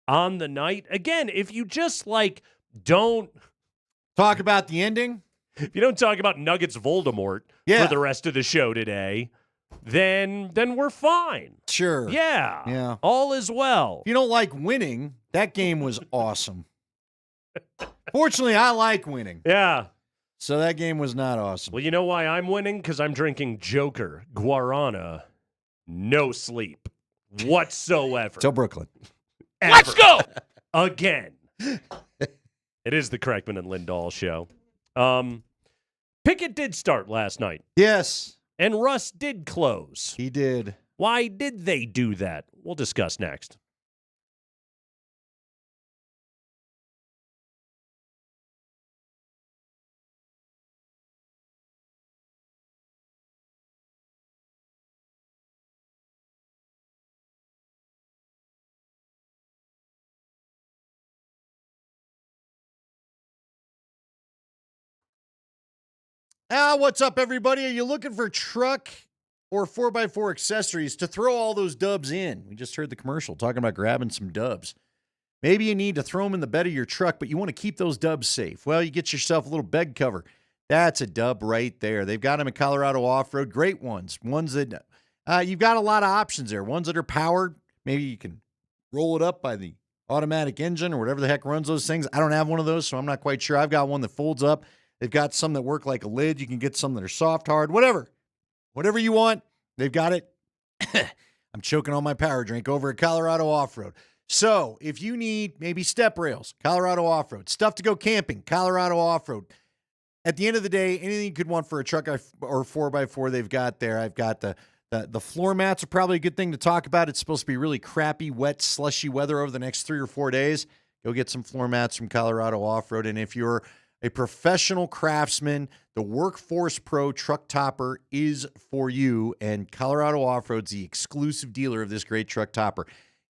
on the night. Again, if you just don't talk about the ending, if you don't talk about Nuggets Voldemort for the rest of the show today, then we're fine. Sure. Yeah. Yeah. All is well. If you don't like winning, that game was awesome. Fortunately, I like winning. Yeah. So that game was not awesome. Well, you know why I'm winning? Because I'm drinking Joker, Guarana, no sleep whatsoever. Till Brooklyn. Ever. Let's go! Again. It is the Kreckman and Lindahl show. Pickett did start last night. Yes. And Russ did close. He did. Why did they do that? We'll discuss next. What's up, everybody? Are you looking for truck or 4x4 accessories to throw all those dubs in? We just heard the commercial talking about grabbing some dubs. Maybe you need to throw them in the bed of your truck, but you want to keep those dubs safe. Well, you get yourself a little bed cover. That's a dub right there. They've got them at Colorado Off-Road. Great ones. Ones that you've got a lot of options there. Ones that are powered. Maybe you can roll it up by the automatic engine or whatever the heck runs those things. I don't have one of those, so I'm not quite sure. I've got one that folds up. They've got some that work like a lid. You can get some that are soft, hard, whatever. Whatever you want, they've got it. I'm choking on my power drink over at Colorado Off-Road. So if you need maybe step rails, Colorado Off-Road, stuff to go camping, Colorado Off-Road. At the end of the day, anything you could want for a truck or 4x4, they've got there. I've got the floor mats are probably a good thing to talk about. It's supposed to be really crappy, wet, slushy weather over the next 3 or 4 days. Go get some floor mats from Colorado Off-Road. And if you're a professional craftsman, the Workforce Pro truck topper is for you. And Colorado Off-Road's the exclusive dealer of this great truck topper.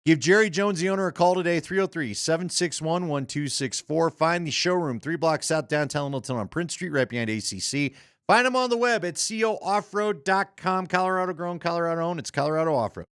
Give Jerry Jones, the owner, a call today, 303-761-1264. Find the showroom 3 blocks south downtown Littleton on Prince Street, right behind ACC. Find them on the web at cooffroad.com. Colorado grown, Colorado owned. It's Colorado Off-Road.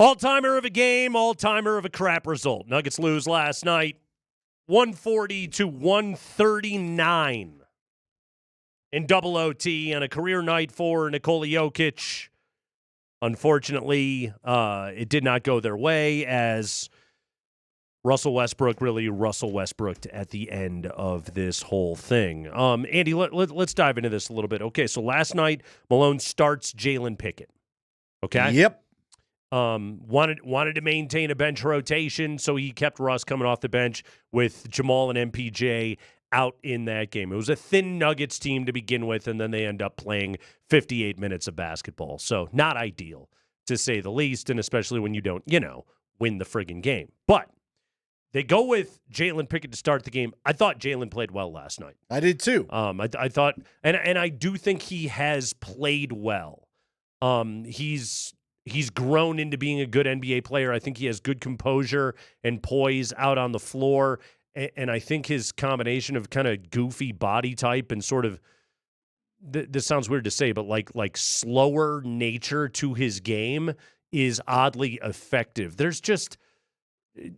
All-timer of a game, all-timer of a crap result. Nuggets lose last night, 140-139 in double OT on a career night for Nikola Jokic. Unfortunately, it did not go their way as Russell Westbrook at the end of this whole thing. Andy, let's dive into this a little bit. Okay, so last night, Malone starts Jalen Pickett. Okay? Yep. Wanted to maintain a bench rotation, so he kept Russ coming off the bench with Jamal and MPJ out in that game. It was a thin Nuggets team to begin with, and then they end up playing 58 minutes of basketball. So not ideal, to say the least, and especially when you don't, win the friggin' game. But they go with Jalen Pickett to start the game. I thought Jalen played well last night. I did too. I thought, and I do think he has played well. He's grown into being a good NBA player. I think he has good composure and poise out on the floor. And I think his combination of kind of goofy body type and sort of, this sounds weird to say, but like slower nature to his game is oddly effective. There's just,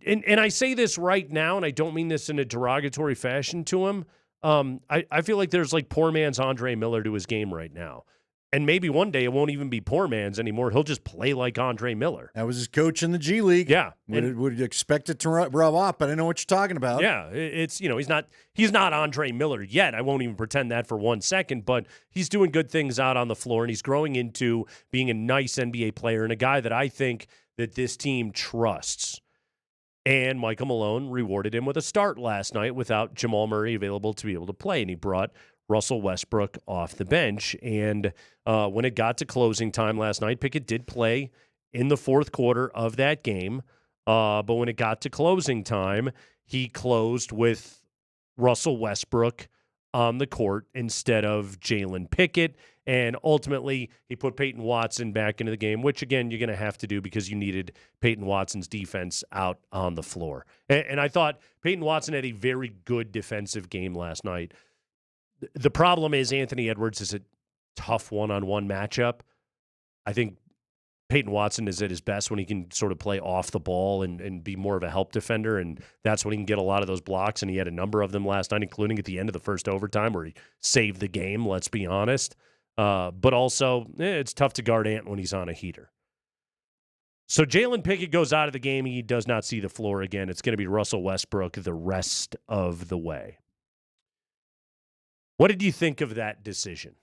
and I say this right now, and I don't mean this in a derogatory fashion to him. I feel like there's like poor man's Andre Miller to his game right now. And maybe one day it won't even be poor man's anymore. He'll just play like Andre Miller. That was his coach in the G League. Yeah. Would expect it to rub off, but I know what you're talking about. Yeah. It's, he's not Andre Miller yet. I won't even pretend that for 1 second, but he's doing good things out on the floor, and he's growing into being a nice NBA player and a guy that I think that this team trusts. And Michael Malone rewarded him with a start last night without Jamal Murray available to be able to play, and he brought Russell Westbrook off the bench. And when it got to closing time last night, Pickett did play in the fourth quarter of that game. But when it got to closing time, he closed with Russell Westbrook on the court instead of Jalen Pickett. And ultimately, he put Peyton Watson back into the game, which, again, you're going to have to do because you needed Peyton Watson's defense out on the floor. And I thought Peyton Watson had a very good defensive game last night. The problem is Anthony Edwards is a tough one-on-one matchup. I think Peyton Watson is at his best when he can sort of play off the ball and be more of a help defender, and that's when he can get a lot of those blocks, and he had a number of them last night, including at the end of the first overtime where he saved the game, let's be honest. But also, it's tough to guard Ant when he's on a heater. So Jalen Pickett goes out of the game. He does not see the floor again. It's going to be Russell Westbrook the rest of the way. What did you think of that decision?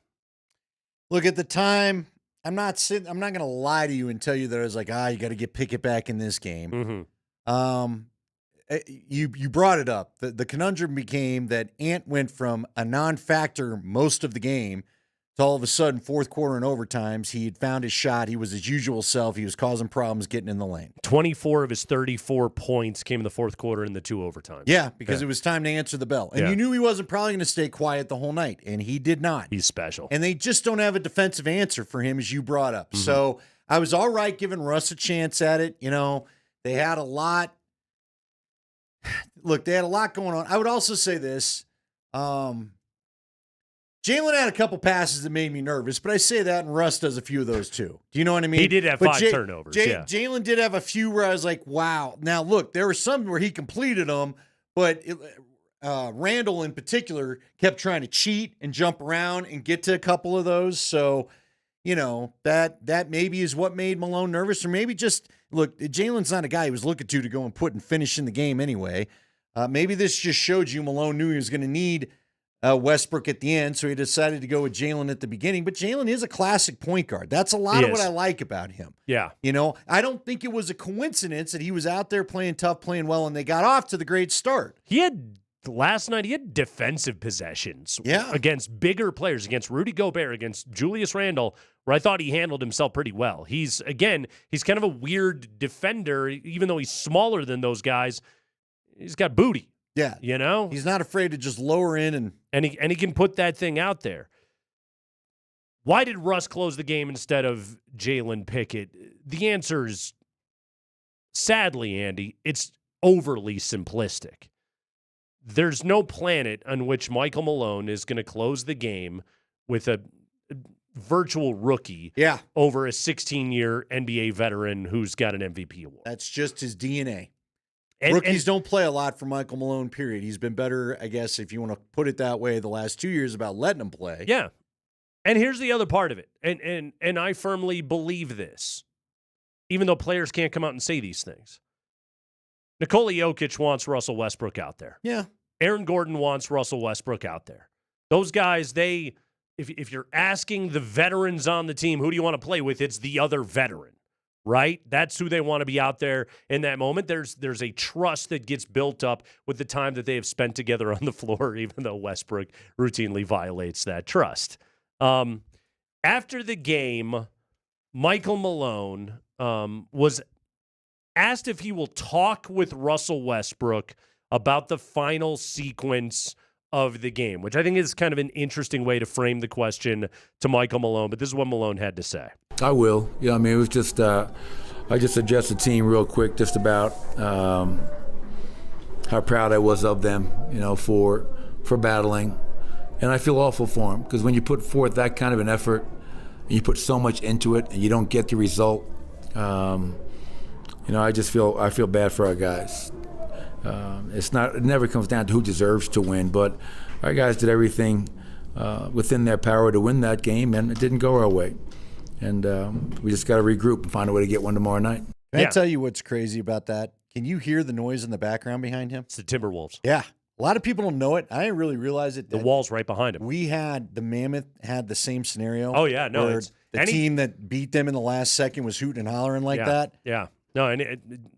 Look, at the time, I'm not going to lie to you and tell you that I was like, you got to get Pickett back in this game. Mm-hmm. You brought it up. The conundrum became that Ant went from a non-factor most of the game to all of a sudden, fourth quarter and overtimes, he had found his shot. He was his usual self. He was causing problems getting in the lane. 24 of his 34 points came in the fourth quarter in the two overtimes. Yeah, because it was time to answer the bell. And you knew he wasn't probably going to stay quiet the whole night, and he did not. He's special. And they just don't have a defensive answer for him, as you brought up. Mm-hmm. So I was all right giving Russ a chance at it. They had a lot. Look, they had a lot going on. I would also say this. Jalen had a couple passes that made me nervous, but I say that, and Russ does a few of those too. Do you know what I mean? He did have 5 turnovers. Jalen did have a few where I was like, wow. Now, look, there were some where he completed them, but Randall in particular kept trying to cheat and jump around and get to a couple of those. So, that maybe is what made Malone nervous, or maybe just, look, Jalen's not a guy he was looking to go and put and finish in the game anyway. Maybe this just showed you Malone knew he was going to need Westbrook at the end, so he decided to go with Jalen at the beginning. But Jalen is a classic point guard. That's a lot of what I like about him. Yeah. I don't think it was a coincidence that he was out there playing tough, playing well, and they got off to the great start. Last night, he had defensive possessions against bigger players, against Rudy Gobert, against Julius Randle, where I thought he handled himself pretty well. He's kind of a weird defender, even though he's smaller than those guys. He's got booty. Yeah. He's not afraid to just lower in and he can put that thing out there. Why did Russ close the game instead of Jalen Pickett? The answer is, sadly, Andy, it's overly simplistic. There's no planet on which Michael Malone is going to close the game with a virtual rookie over a 16-year NBA veteran who's got an MVP award. That's just his DNA. And, Rookies don't play a lot for Michael Malone, period. He's been better, I guess, if you want to put it that way, the last 2 years about letting him play. Yeah. And here's the other part of it. And I firmly believe this, even though players can't come out and say these things. Nikola Jokic wants Russell Westbrook out there. Yeah. Aaron Gordon wants Russell Westbrook out there. Those guys, if you're asking the veterans on the team, who do you want to play with? It's the other veteran, right? That's who they want to be out there in that moment. There's a trust that gets built up with the time that they have spent together on the floor, even though Westbrook routinely violates that trust. After the game, Michael Malone was asked if he will talk with Russell Westbrook about the final sequence of the game, which I think is kind of an interesting way to frame the question to Michael Malone. But this is what Malone had to say. I will. Yeah, I mean, it was just I just addressed the team real quick just about how proud I was of them, for battling. And I feel awful for them because when you put forth that kind of an effort and you put so much into it and you don't get the result, I feel bad for our guys. It never comes down to who deserves to win, but our guys did everything within their power to win that game, and it didn't go our way. And we just got to regroup and find a way to get one tomorrow night. Can I tell you what's crazy about that? Can you hear the noise in the background behind him? It's the Timberwolves. Yeah. A lot of people don't know it. I didn't really realize it. The wall's right behind him. The Mammoth had the same scenario. Oh, yeah. No, where the team that beat them in the last second was hooting and hollering like that. Yeah. No, and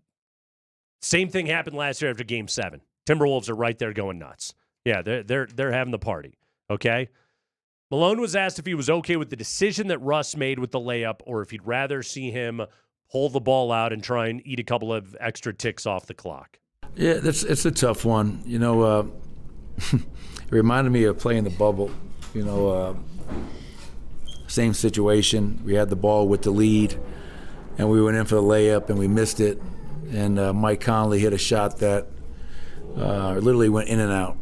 same thing happened last year after Game 7. Timberwolves are right there going nuts. Yeah, they're having the party. Okay? Malone was asked if he was okay with the decision that Russ made with the layup or if he'd rather see him pull the ball out and try and eat a couple of extra ticks off the clock. Yeah, it's a tough one. It reminded me of playing the bubble. Same situation. We had the ball with the lead, and we went in for the layup, and we missed it. And Mike Conley hit a shot that literally went in and out.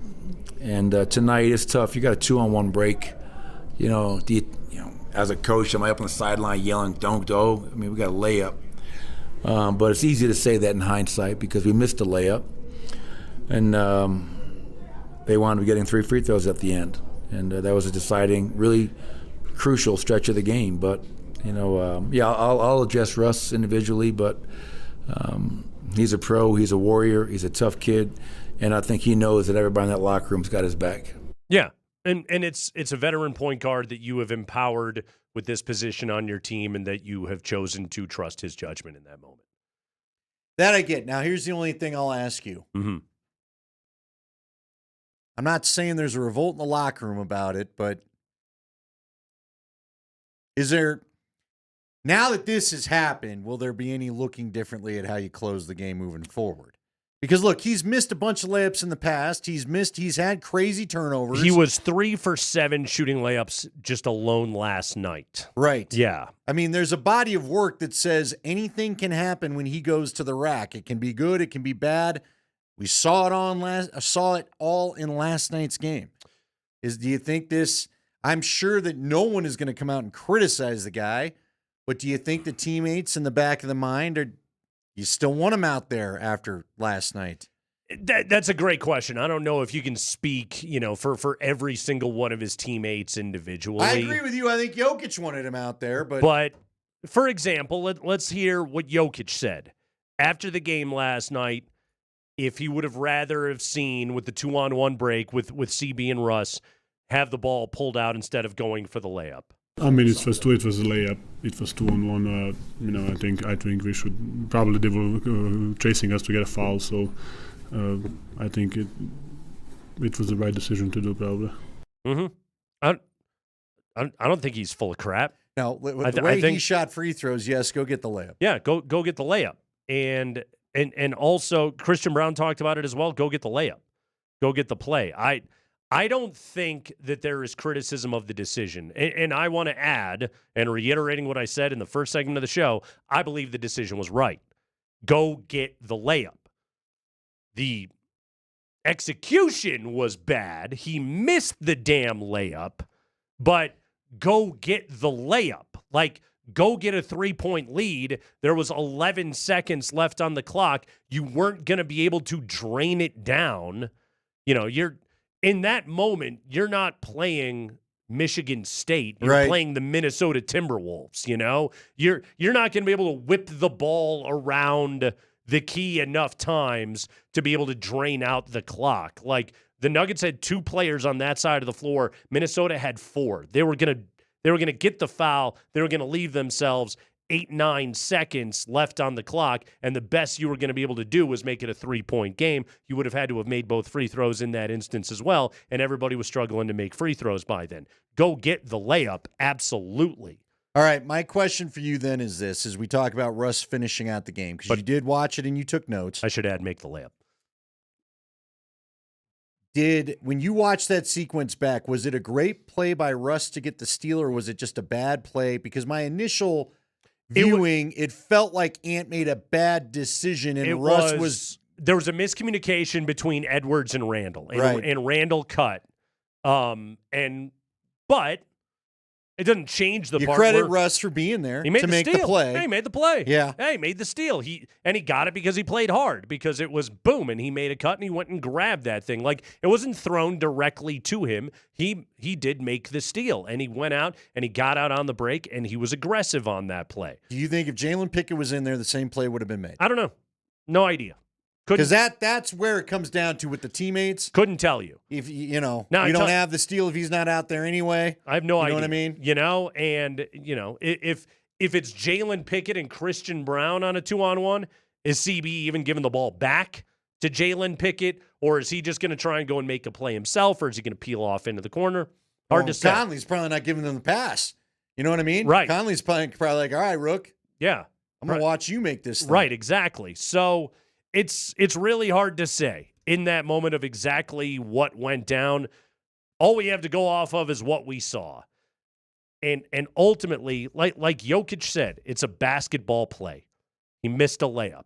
And tonight it's tough. You got a 2-on-1 break. As a coach, am I up on the sideline yelling, "Don't go"? I mean, we got a layup. But it's easy to say that in hindsight because we missed a layup. And they wanted to be getting 3 free throws at the end. And that was a deciding, really crucial stretch of the game. But, I'll address Russ individually, but he's a pro, he's a warrior, he's a tough kid. And I think he knows that everybody in that locker room's got his back. Yeah. And it's a veteran point guard that you have empowered with this position on your team and that you have chosen to trust his judgment in that moment. That I get. Now, here's the only thing I'll ask you. Mm-hmm. I'm not saying there's a revolt in the locker room about it, but is there, now that this has happened, will there be any looking differently at how you close the game moving forward? Because, look, he's missed a bunch of layups in the past. He's had crazy turnovers. He was 3 for 7 shooting layups just alone last night. Right. Yeah. I mean, there's a body of work that says anything can happen when he goes to the rack. It can be good. It can be bad. We saw it all in last night's game. Do you think this? I'm sure that no one is going to come out and criticize the guy, but do you think the teammates in the back of the mind are? You still want him out there after last night? That's a great question. I don't know if you can speak, for every single one of his teammates individually. I agree with you. I think Jokic wanted him out there, but for example, let's hear what Jokic said after the game last night. If he would have rather have seen with the 2-on-1 break with CB and Russ have the ball pulled out instead of going for the layup. I mean, it was a layup. It was 2-on-1. I think we should probably they were chasing us to get a foul. So I think it was the right decision to do probably. Mm-hmm. I don't think he's full of crap. No, with the way he shot free throws, yes, go get the layup. Yeah, go get the layup. And also Christian Brown talked about it as well. Go get the layup. Go get the play. I don't think that there is criticism of the decision. And I want to add, and reiterating what I said in the first segment of the show, I believe the decision was right. Go get the layup. The execution was bad. He missed the damn layup, but go get the layup. Like, go get a 3-point lead. There was 11 seconds left on the clock. You weren't going to be able to drain it down. You're in that moment, you're not playing Michigan State. You're playing the Minnesota Timberwolves, You're not going to be able to whip the ball around the key enough times to be able to drain out the clock. Like, the Nuggets had 2 players on that side of the floor. Minnesota had 4. They were going to get the foul. They were going to leave themselves 8-9 seconds left on the clock, and the best you were going to be able to do was make it a 3-point game. You would have had to have made both free throws in that instance as well, and everybody was struggling to make free throws by then. Go get the layup, absolutely. All right, my question for you then is this, as we talk about Russ finishing out the game, because you did watch it and you took notes. I should add make the layup. When you watched that sequence back, was it a great play by Russ to get the steal, or was it just a bad play? Because my initial viewing, it felt like Ant made a bad decision, and Russ was... There was a miscommunication between Edwards and Randall, Right. and Randall cut. But it doesn't change the You part credit where Russ for being there he made to the make steal. the play. Hey, he made the play. Yeah. Hey, he made the steal. He got it because he played hard, because it was boom, and he made a cut and he went and grabbed that thing. Like, it wasn't thrown directly to him. He did make the steal, and he went out and he got out on the break, and he was aggressive on that play. Do you think if Jalen Pickett was in there, the same play would have been made? I don't know. No idea. Because that's where it comes down to with the teammates. Couldn't tell you. If you Now, you don't have the steal if he's not out there anyway. I have no idea. You know what I mean? And if it's Jalen Pickett and Christian Brown on a 2-on-1, is CB even giving the ball back to Jalen Pickett, or is he just going to try and go and make a play himself, or is he going to peel off into the corner? Hard to say. Conley's probably not giving them the pass. You know what I mean? Right. Conley's probably like, all right, Rook. Yeah. I'm going to watch you make this thing. Right, exactly. So it's really hard to say in that moment of exactly what went down. All we have to go off of is what we saw. And ultimately, like Jokic said, it's a basketball play. He missed a layup,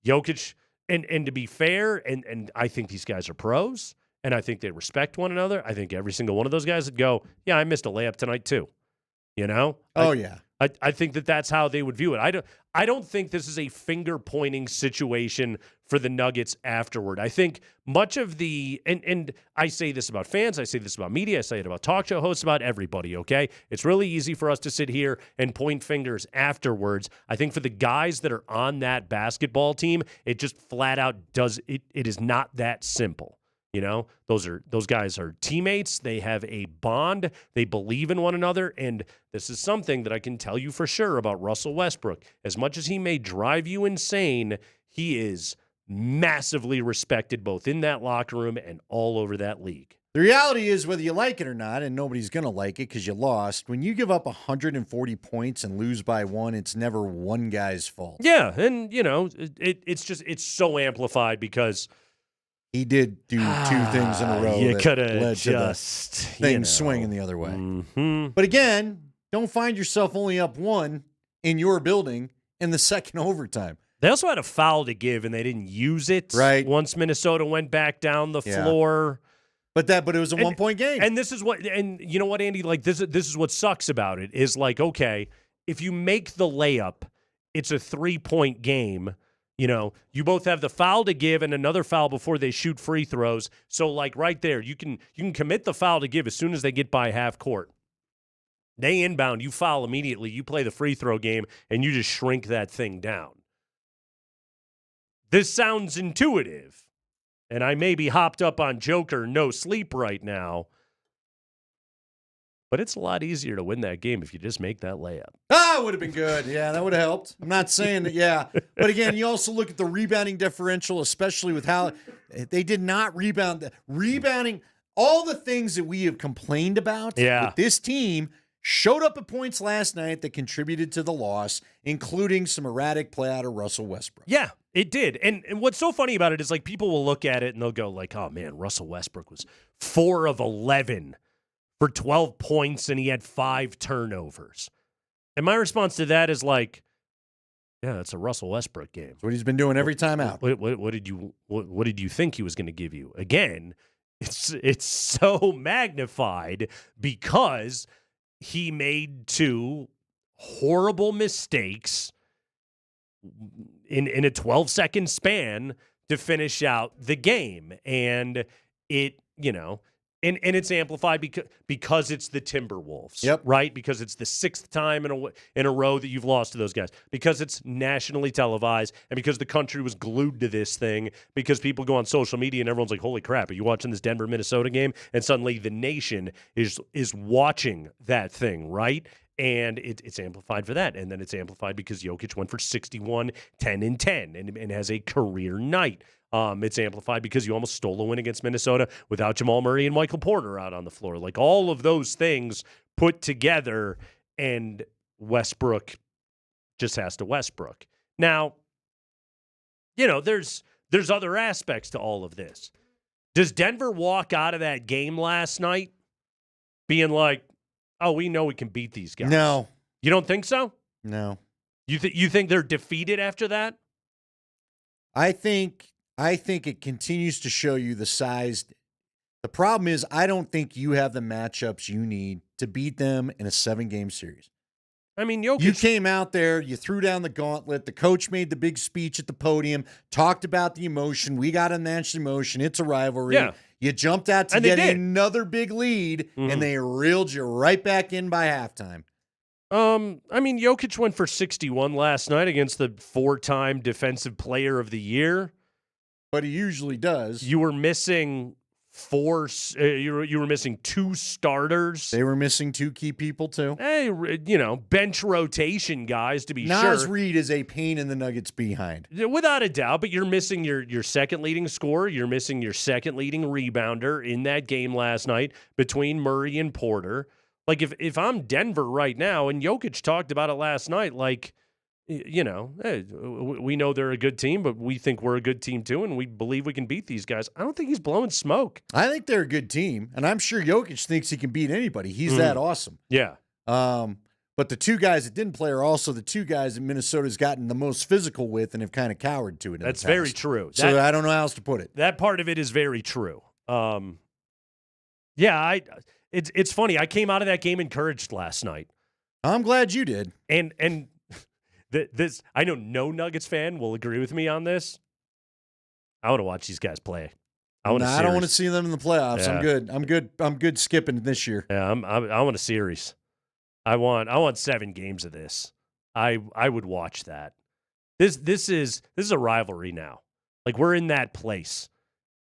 Jokic, and to be fair, and I think these guys are pros, and I think they respect one another. I think every single one of those guys would go, yeah, I missed a layup tonight too. Oh, yeah. I think that's how they would view it. I don't think this is a finger-pointing situation for the Nuggets afterward. I think much of the and I say this about fans, I say this about media, I say it about talk show hosts, about everybody, okay? It's really easy for us to sit here and point fingers afterwards. I think for the guys that are on that basketball team, it just flat out it is not that simple. Those guys are teammates. They have a bond. They believe in one another. And this is something that I can tell you for sure about Russell Westbrook. As much as he may drive you insane, he is massively respected both in that locker room and all over that league. The reality is, whether you like it or not, and nobody's going to like it because you lost, when you give up 140 points and lose by 1, it's never one guy's fault. Yeah, and, it's so amplified because he did do 2 things in a row you that led could to the just thing swinging the other way. Mm-hmm. But again, don't find yourself only up 1 in your building in the second overtime. They also had a foul to give, and they didn't use it. Right. Once Minnesota went back down the floor. But it was a 1-point game. And this is what, and you know what, Andy? Like this is what sucks about it is like, okay, if you make the layup, it's a 3-point game. You both have the foul to give and another foul before they shoot free throws. So like right there, you can commit the foul to give as soon as they get by half court. They inbound, you foul immediately, you play the free throw game, and you just shrink that thing down. This sounds intuitive, and I may be hopped up on Joker no sleep right now, but it's a lot easier to win that game if you just make that layup. It would have been good. Yeah, that would have helped. I'm not saying that, yeah. But again, you also look at the rebounding differential, especially with how they did not rebound. Rebounding, all the things that we have complained about with this team showed up at points last night that contributed to the loss, including some erratic play out of Russell Westbrook. Yeah, it did. And what's so funny about it is like people will look at it and they'll go like, oh man, Russell Westbrook was 4 of 11 for 12 points and he had 5 turnovers. And my response to that is like, yeah, it's a Russell Westbrook game. That's what he's been doing every time out. What did you think he was going to give you? Again, It's so magnified because he made 2 horrible mistakes in a 12-second span to finish out the game. And it, and it's amplified because it's the Timberwolves, right? Because it's the 6th time in a row that you've lost to those guys. Because it's nationally televised, and because the country was glued to this thing. Because people go on social media and everyone's like, "Holy crap! Are you watching this Denver-Minnesota game?" And suddenly the nation is watching that thing, right? And it's amplified for that. And then it's amplified because Jokic went for 61, 10, and 10 and has a career night. It's amplified because you almost stole a win against Minnesota without Jamal Murray and Michael Porter out on the floor. Like all of those things put together, and Westbrook just has to Westbrook. Now, there's other aspects to all of this. Does Denver walk out of that game last night being like, "Oh, we know we can beat these guys"? No. You don't think so? No. You think they're defeated after that? I think it continues to show you the size. The problem is I don't think you have the matchups you need to beat them in a 7-game series. I mean, Jokic. You came out there, you threw down the gauntlet. The coach made the big speech at the podium, talked about the emotion. We got to match the emotion. It's a rivalry. Yeah. You jumped out to get another big lead, and they reeled you right back in by halftime. I mean, Jokic went for 61 last night against the 4-time Defensive Player of the Year. But he usually does. You were missing you were missing 2 starters. They were missing 2 key people too. Hey, bench rotation guys to be sure. Nas Reed is a pain in the Nuggets behind. Without a doubt, but you're missing your second leading scorer. You're missing your second leading rebounder in that game last night between Murray and Porter. Like if I'm Denver right now, and Jokic talked about it last night, like, hey, we know they're a good team, but we think we're a good team too, and we believe we can beat these guys. I don't think he's blowing smoke. I think they're a good team, and I'm sure Jokic thinks he can beat anybody. He's that awesome. Yeah. But the 2 guys that didn't play are also the 2 guys that Minnesota's gotten the most physical with and have kind of cowered to it. That's very true. So I don't know how else to put it. That part of it is very true. It's funny. I came out of that game encouraged last night. I'm glad you did. And this, I know no Nuggets fan will agree with me on this. I want to watch these guys play. I don't want to see them in the playoffs. Yeah. I'm good skipping this year. Yeah, I want a series. I want 7 games of this. I would watch that. This is a rivalry now. Like, we're in that place.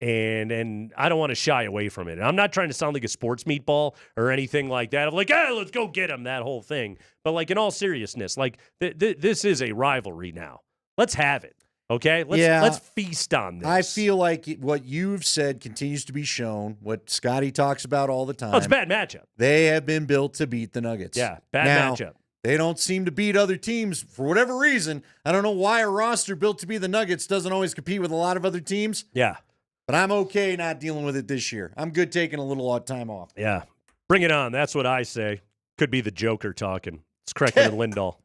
And I don't want to shy away from it. And I'm not trying to sound like a sports meatball or anything like that. I'm like, let's go get him, that whole thing. But, like, in all seriousness, like, this is a rivalry now. Let's have it, okay? Let's feast on this. I feel like what you've said continues to be shown, what Scotty talks about all the time. Oh, it's a bad matchup. They have been built to beat the Nuggets. Yeah, bad matchup. They don't seem to beat other teams for whatever reason. I don't know why a roster built to be the Nuggets doesn't always compete with a lot of other teams. Yeah. But I'm okay not dealing with it this year. I'm good taking a little time off. Yeah. Bring it on. That's what I say. Could be the Joker talking. It's Kreckman and Lindahl.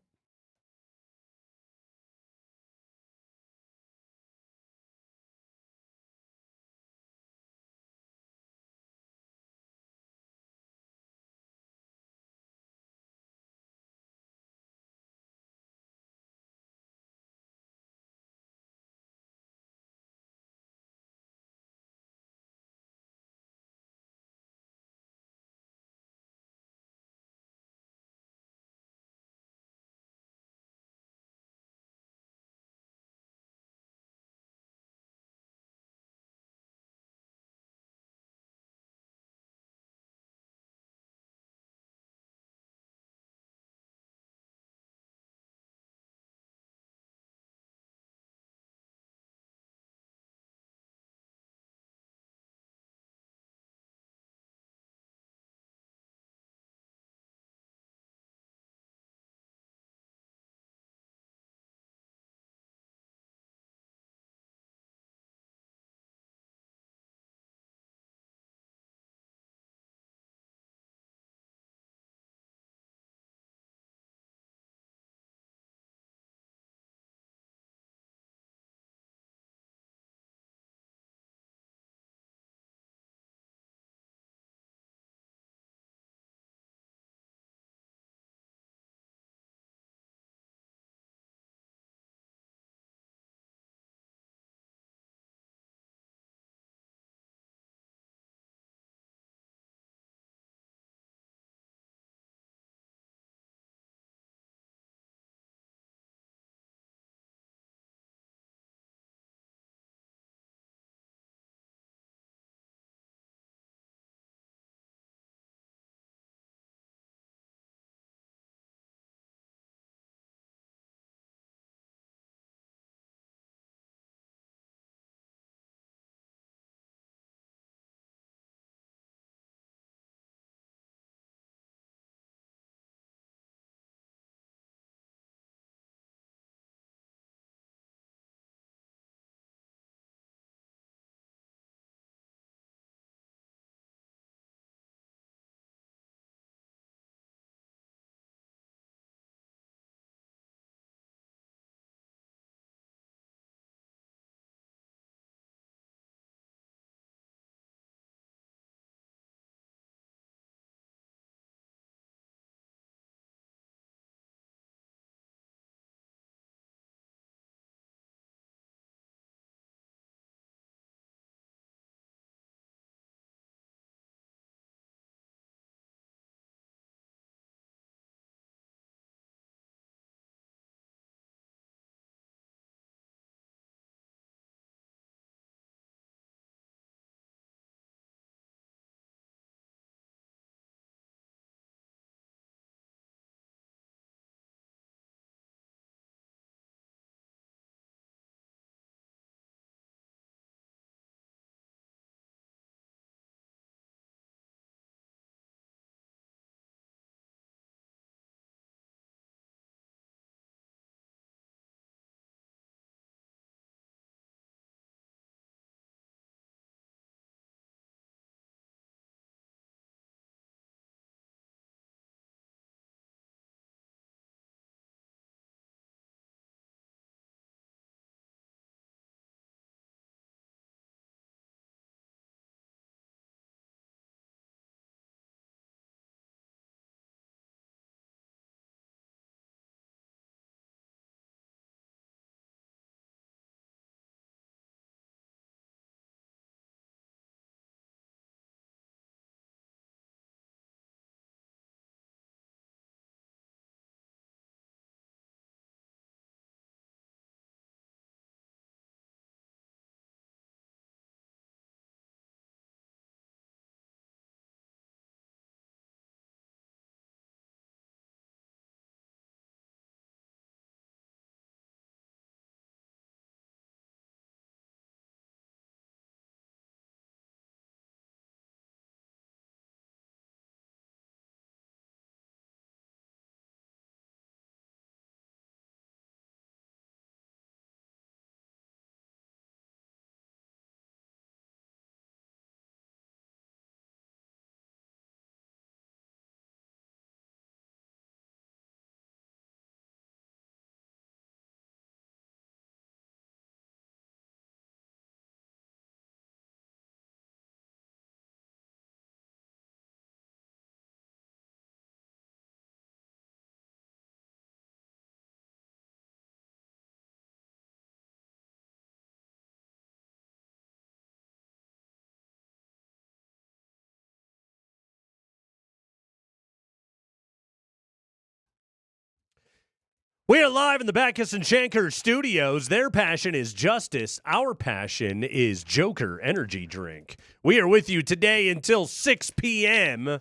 We are live in the Backus and Shanker studios. Their passion is justice. Our passion is Joker Energy Drink. We are with you today until 6 p.m.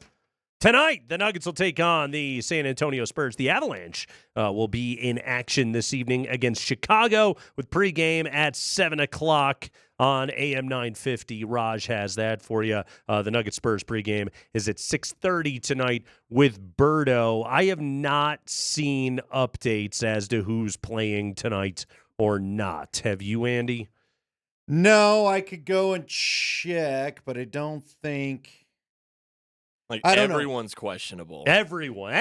Tonight, the Nuggets will take on the San Antonio Spurs. The Avalanche will be in action this evening against Chicago with pregame at 7 o'clock on AM 950. Raj has that for you. The Nuggets Spurs pregame is at 6:30 tonight with Birdo. I have not seen updates as to who's playing tonight or not. Have you, Andy? No, I could go and check, but I don't think. Like, I don't everyone's questionable. Everyone.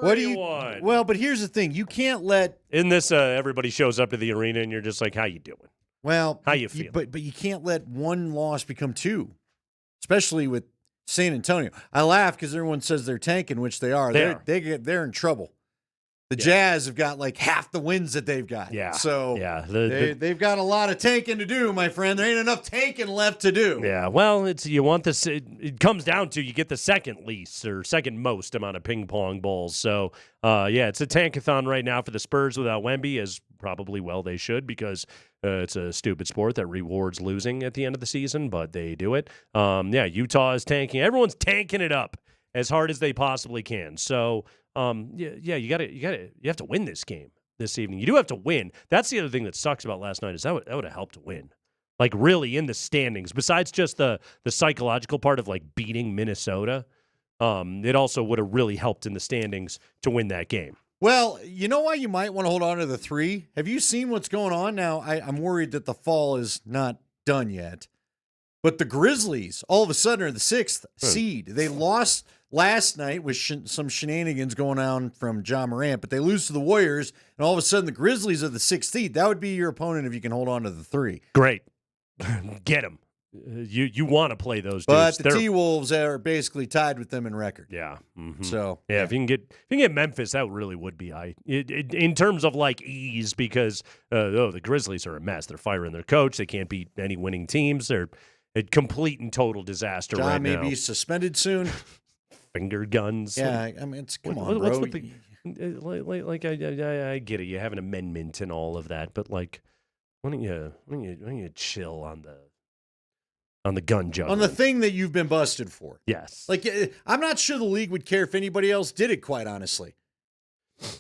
What do you? Well, but here's the thing: you can't let. In this, everybody shows up to the arena, and you're just like, "How you doing?" Well, how you feel? But you can't let one loss become two, especially with San Antonio. I laugh because everyone says they're tanking, which they are. They're in trouble. The Jazz have got like half the wins that they've got. Yeah. So they've got a lot of tanking to do, my friend. There ain't enough tanking left to do. Yeah. Well, you want this. It comes down to you get the second least or second most amount of ping pong balls. So it's a tankathon right now for the Spurs without Wemby, as probably they should, because it's a stupid sport that rewards losing at the end of the season, but they do it. Utah is tanking. Everyone's tanking it up as hard as they possibly can. So. You have to win this game this evening. You do have to win. That's the other thing that sucks about last night is that would have helped to win. Like really in the standings, besides just the psychological part of like beating Minnesota, it also would have really helped in the standings to win that game. Well, you know why you might want to hold on to the 3? Have you seen what's going on now? I'm worried that the fall is not done yet. But the Grizzlies, all of a sudden, are the 6th seed. They lost last night with some shenanigans going on from Ja Morant, but they lose to the Warriors, and all of a sudden the Grizzlies are the 6th seed. That would be your opponent if you can hold on to the 3. Great. Get them. You want to play those dudes. But the T-Wolves are basically tied with them in record. Yeah. Mm-hmm. So if you can get Memphis, that really would be in terms of like ease, because the Grizzlies are a mess. They're firing their coach. They can't beat any winning teams. They're a complete and total disaster right now. John may be suspended soon. Finger guns. Yeah, I mean, come on, bro. I get it. You have an amendment and all of that, but like, why don't you chill on the gun juggling? On the thing that you've been busted for. Yes. Like, I'm not sure the league would care if anybody else did it, quite honestly. Can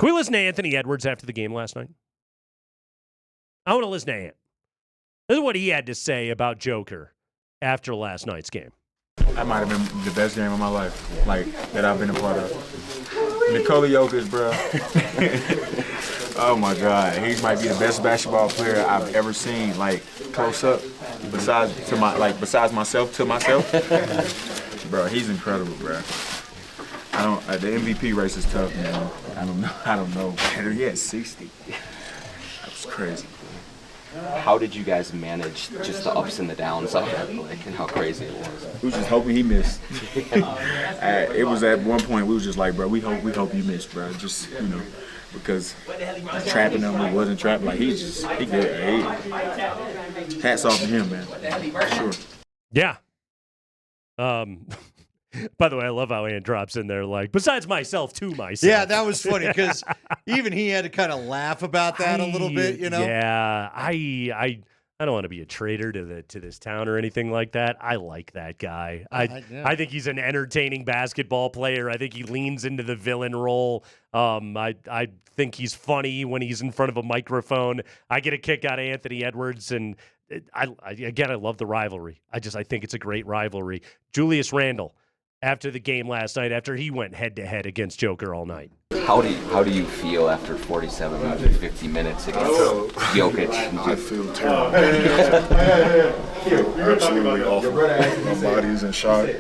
we listen to Anthony Edwards after the game last night? I want to listen to Ant. This is what he had to say about Joker after last night's game. That might have been the best game of my life, like, that I've been a part of. Nikola Jokic, bro. Oh, my God. He might be the best basketball player I've ever seen, like, close up, besides myself, to myself. Bro, he's incredible, bro. The MVP race is tough, man. I don't know. He had 60. That was crazy. How did you guys manage just the ups and the downs of it, like, and how crazy it was? We was just hoping he missed. It was at one point we was just like, bro, we hope you missed, bro. Just, because trapping him, he wasn't trapping. Like, he good. Hats off to him, man. For sure. Yeah. By the way, I love how Ant drops in there, like, besides myself, to myself. Yeah, that was funny, because even he had to kind of laugh about that a little bit, Yeah, I don't want to be a traitor to this town or anything like that. I like that guy. I think he's an entertaining basketball player. I think he leans into the villain role. I think he's funny when he's in front of a microphone. I get a kick out of Anthony Edwards, and I love the rivalry. I think it's a great rivalry. Julius Randle, after the game last night, after he went head-to-head against Joker all night. How do you feel after 47 out of 50 minutes against Jokic? I feel terrible. Absolutely awful. My body is in shock. But,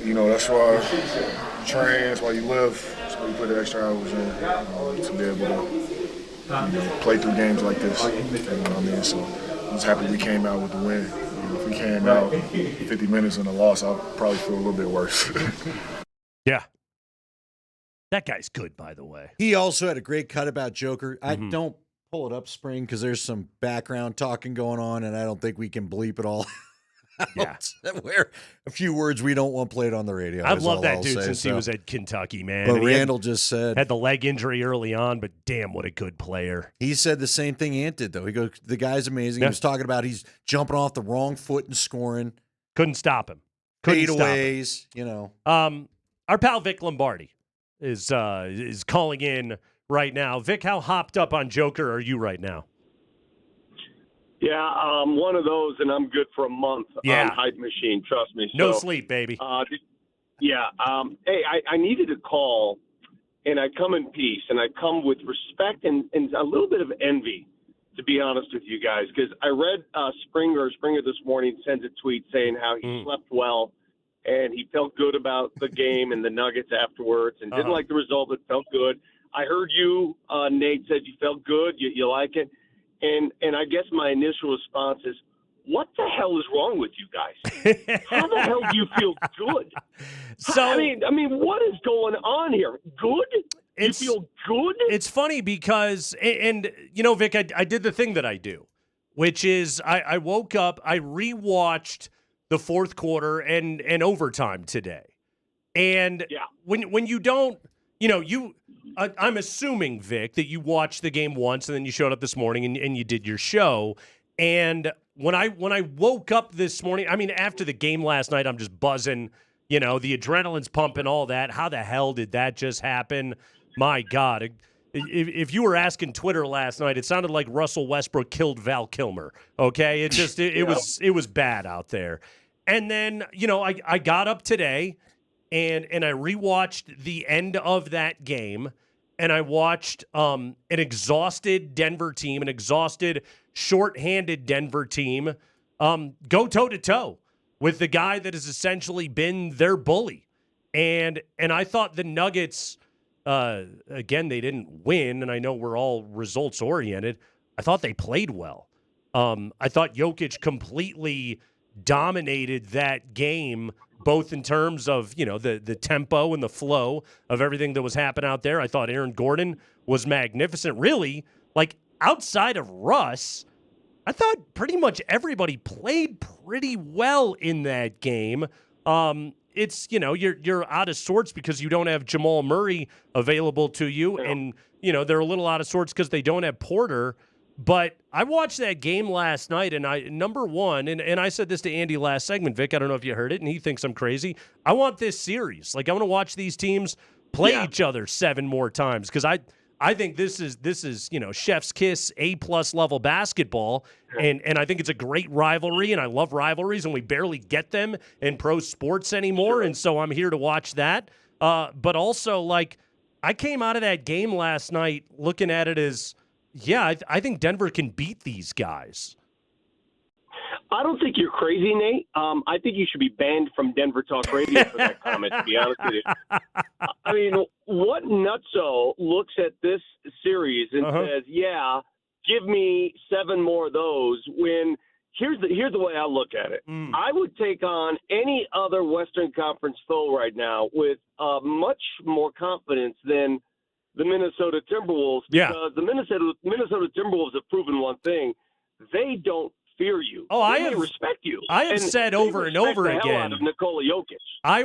that's why you train, that's why you live. So you put the extra hours in to be able to play through games like this. You know what I mean? So I'm just happy we came out with the win. If we came out 50 minutes in a loss, I'll probably feel a little bit worse. Yeah. That guy's good, by the way. He also had a great cut about Joker. I don't pull it up, Spring, because there's some background talking going on, and I don't think we can bleep it all Yeah. Where a few words we don't want played on the radio. I've is loved all that I'll dude say, since he so. was at Kentucky, man. But And he Randall just said had the leg injury early on, but damn, what a good player. he said the same thing Ant did, though. He goes, the guy's amazing. Yeah. He was talking about he's jumping off the wrong foot and scoring. Couldn't stop him. Couldn't stop him. Fadeaways, you know. Our pal Vic Lombardi is calling in right now. Vic, how hopped up on Joker are you right now? Yeah, one of those, and I'm good for a month on Hype Machine. Trust me. No So, sleep, baby. Hey, I needed a call, and I come in peace, and I come with respect and a little bit of envy, to be honest with you guys, because I read Springer this morning sends a tweet saying how he slept well, and he felt good about the game and the Nuggets afterwards, and didn't like the result, but felt good. I heard you, Nate, said you felt good, you like it. And I guess my initial response is, what the hell is wrong with you guys? How the hell do you feel good? So I mean, what is going on here? Good? You feel good? It's funny because, and you know, Vic, I did the thing that I do, which is I woke up, I rewatched the fourth quarter and overtime today. And when you don't, you know, I'm assuming, Vic, that you watched the game once and then you showed up this morning and you did your show. And when I woke up this morning, I mean, after the game last night, I'm just buzzing, you know, the adrenaline's pumping, all that. How the hell did that just happen? My God. If you were asking Twitter last night, it sounded like Russell Westbrook killed Val Kilmer. Okay. It just, it was bad out there. And then, you know, I got up today and I rewatched the end of that game, and I watched an exhausted Denver team, an exhausted, shorthanded Denver team go toe-to-toe with the guy that has essentially been their bully. And I thought the Nuggets, again, they didn't win, and I know we're all results-oriented. I thought they played well. I thought Jokic completely dominated that game, both in terms of, you know, the tempo and the flow of everything that was happening out there. I thought Aaron Gordon was magnificent. Really, like, outside of Russ, I thought pretty much everybody played pretty well in that game. It's, you know, you're out of sorts because you don't have Jamal Murray available to you, and, you know, they're a little out of sorts because they don't have Porter. But I watched that game last night, and number one, and I said this to Andy last segment, Vic, I don't know if you heard it, and he thinks I'm crazy. I want this series. Like, I want to watch these teams play each other 7 more times, because I think this is, you know, chef's kiss, A+ level basketball, and I think it's a great rivalry, and I love rivalries, and we barely get them in pro sports anymore, and so I'm here to watch that. But also, like, I came out of that game last night looking at it as, yeah, I think Denver can beat these guys. I don't think you're crazy, Nate. I think you should be banned from Denver Talk Radio for that comment, to be honest with you. I mean, what nutso looks at this series and says, yeah, give me 7 more of those, when here's the way I look at it. I would take on any other Western Conference foe right now with much more confidence than the Minnesota Timberwolves, because the Minnesota Timberwolves have proven one thing: they don't fear you. Oh, they respect you. I have said over and over again, hell out of Nikola Jokic. I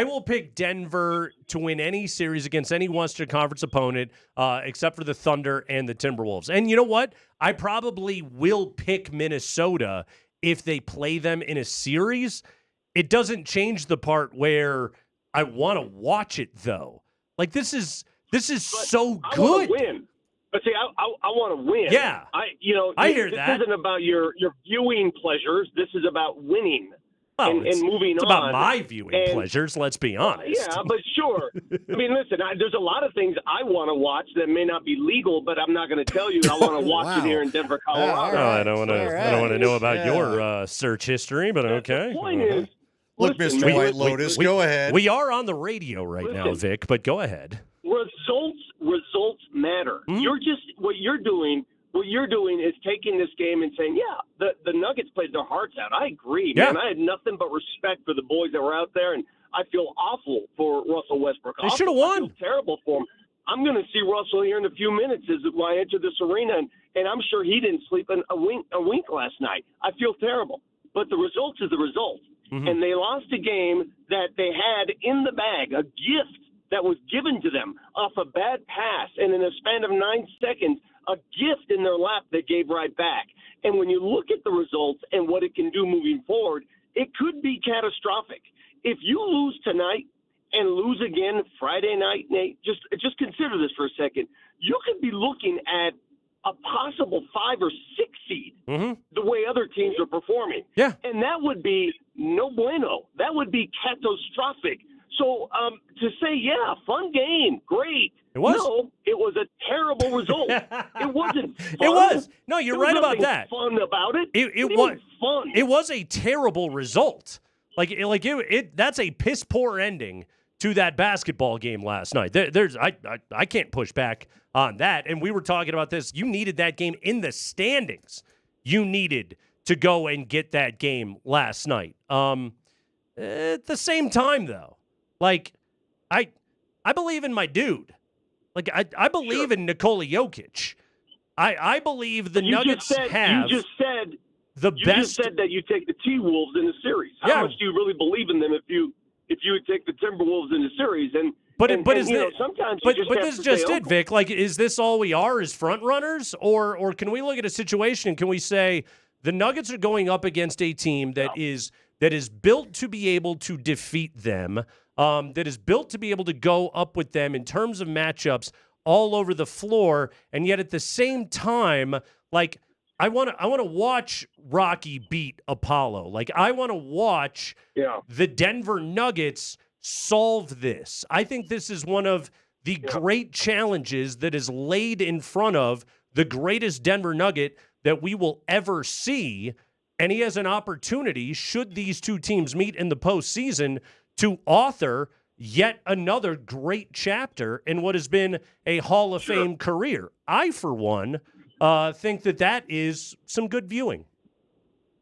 will pick Denver to win any series against any Western Conference opponent, except for the Thunder and the Timberwolves. And you know what? I probably will pick Minnesota if they play them in a series. It doesn't change the part where I want to watch it, though. Like, this is so good. I want to win. But see, I want to win. Yeah. I hear that. This isn't about your viewing pleasures. This is about winning and moving on. It's about my viewing pleasures, let's be honest. Yeah, but sure. I mean, listen, there's a lot of things I want to watch that may not be legal, but I'm not going to tell you I want to watch it here in Denver, Colorado. I don't want to know about your search history, but okay. The point is, look, listen, Mr. White Lotus, go ahead. We are on the radio right now, Vic, but go ahead. Results matter. What you're doing is taking this game and saying, yeah, the Nuggets played their hearts out. I agree, man. I had nothing but respect for the boys that were out there, and I feel awful for Russell Westbrook. They should have won. I feel terrible for him. I'm going to see Russell here in a few minutes as I enter this arena, and I'm sure he didn't sleep a wink last night. I feel terrible. But the result is the result. Mm-hmm. And they lost a game that they had in the bag, a gift that was given to them off a bad pass, and in a span of 9 seconds, a gift in their lap they gave right back. And when you look at the results and what it can do moving forward, it could be catastrophic. If you lose tonight and lose again Friday night, Nate, just consider this for a second. You could be looking at a possible 5 or 6 seed, the way other teams are performing. Yeah. And that would be no bueno. That would be catastrophic. So to say, yeah, fun game, great. It was. No, it was a terrible result. It wasn't fun. It was. No, you're There was right about nothing that. fun about it. It was was fun. It was a terrible result. That's a piss poor ending to that basketball game last night. I can't push back on that. And we were talking about this. You needed that game in the standings. You needed to go and get that game last night. At the same time, though, I believe in my dude. I believe in Nikola Jokic. I believe the Nuggets have. You just said the you best. just said that you take the T-Wolves in the series. How much do you really believe in them if you would take the Timberwolves in the series? Sometimes this is just it, Vic. Is this all we are as front runners, or can we look at a situation? Can we say the Nuggets are going up against a team that is built to be able to defeat them, that is built to be able to go up with them in terms of matchups all over the floor, and yet at the same time, I want to watch Rocky beat Apollo. I want to watch the Denver Nuggets solve this. I think this is one of the great challenges that is laid in front of the greatest Denver Nugget that we will ever see. And he has an opportunity, should these two teams meet in the postseason, to author yet another great chapter in what has been a Hall of Fame career. I, for one, think that is some good viewing.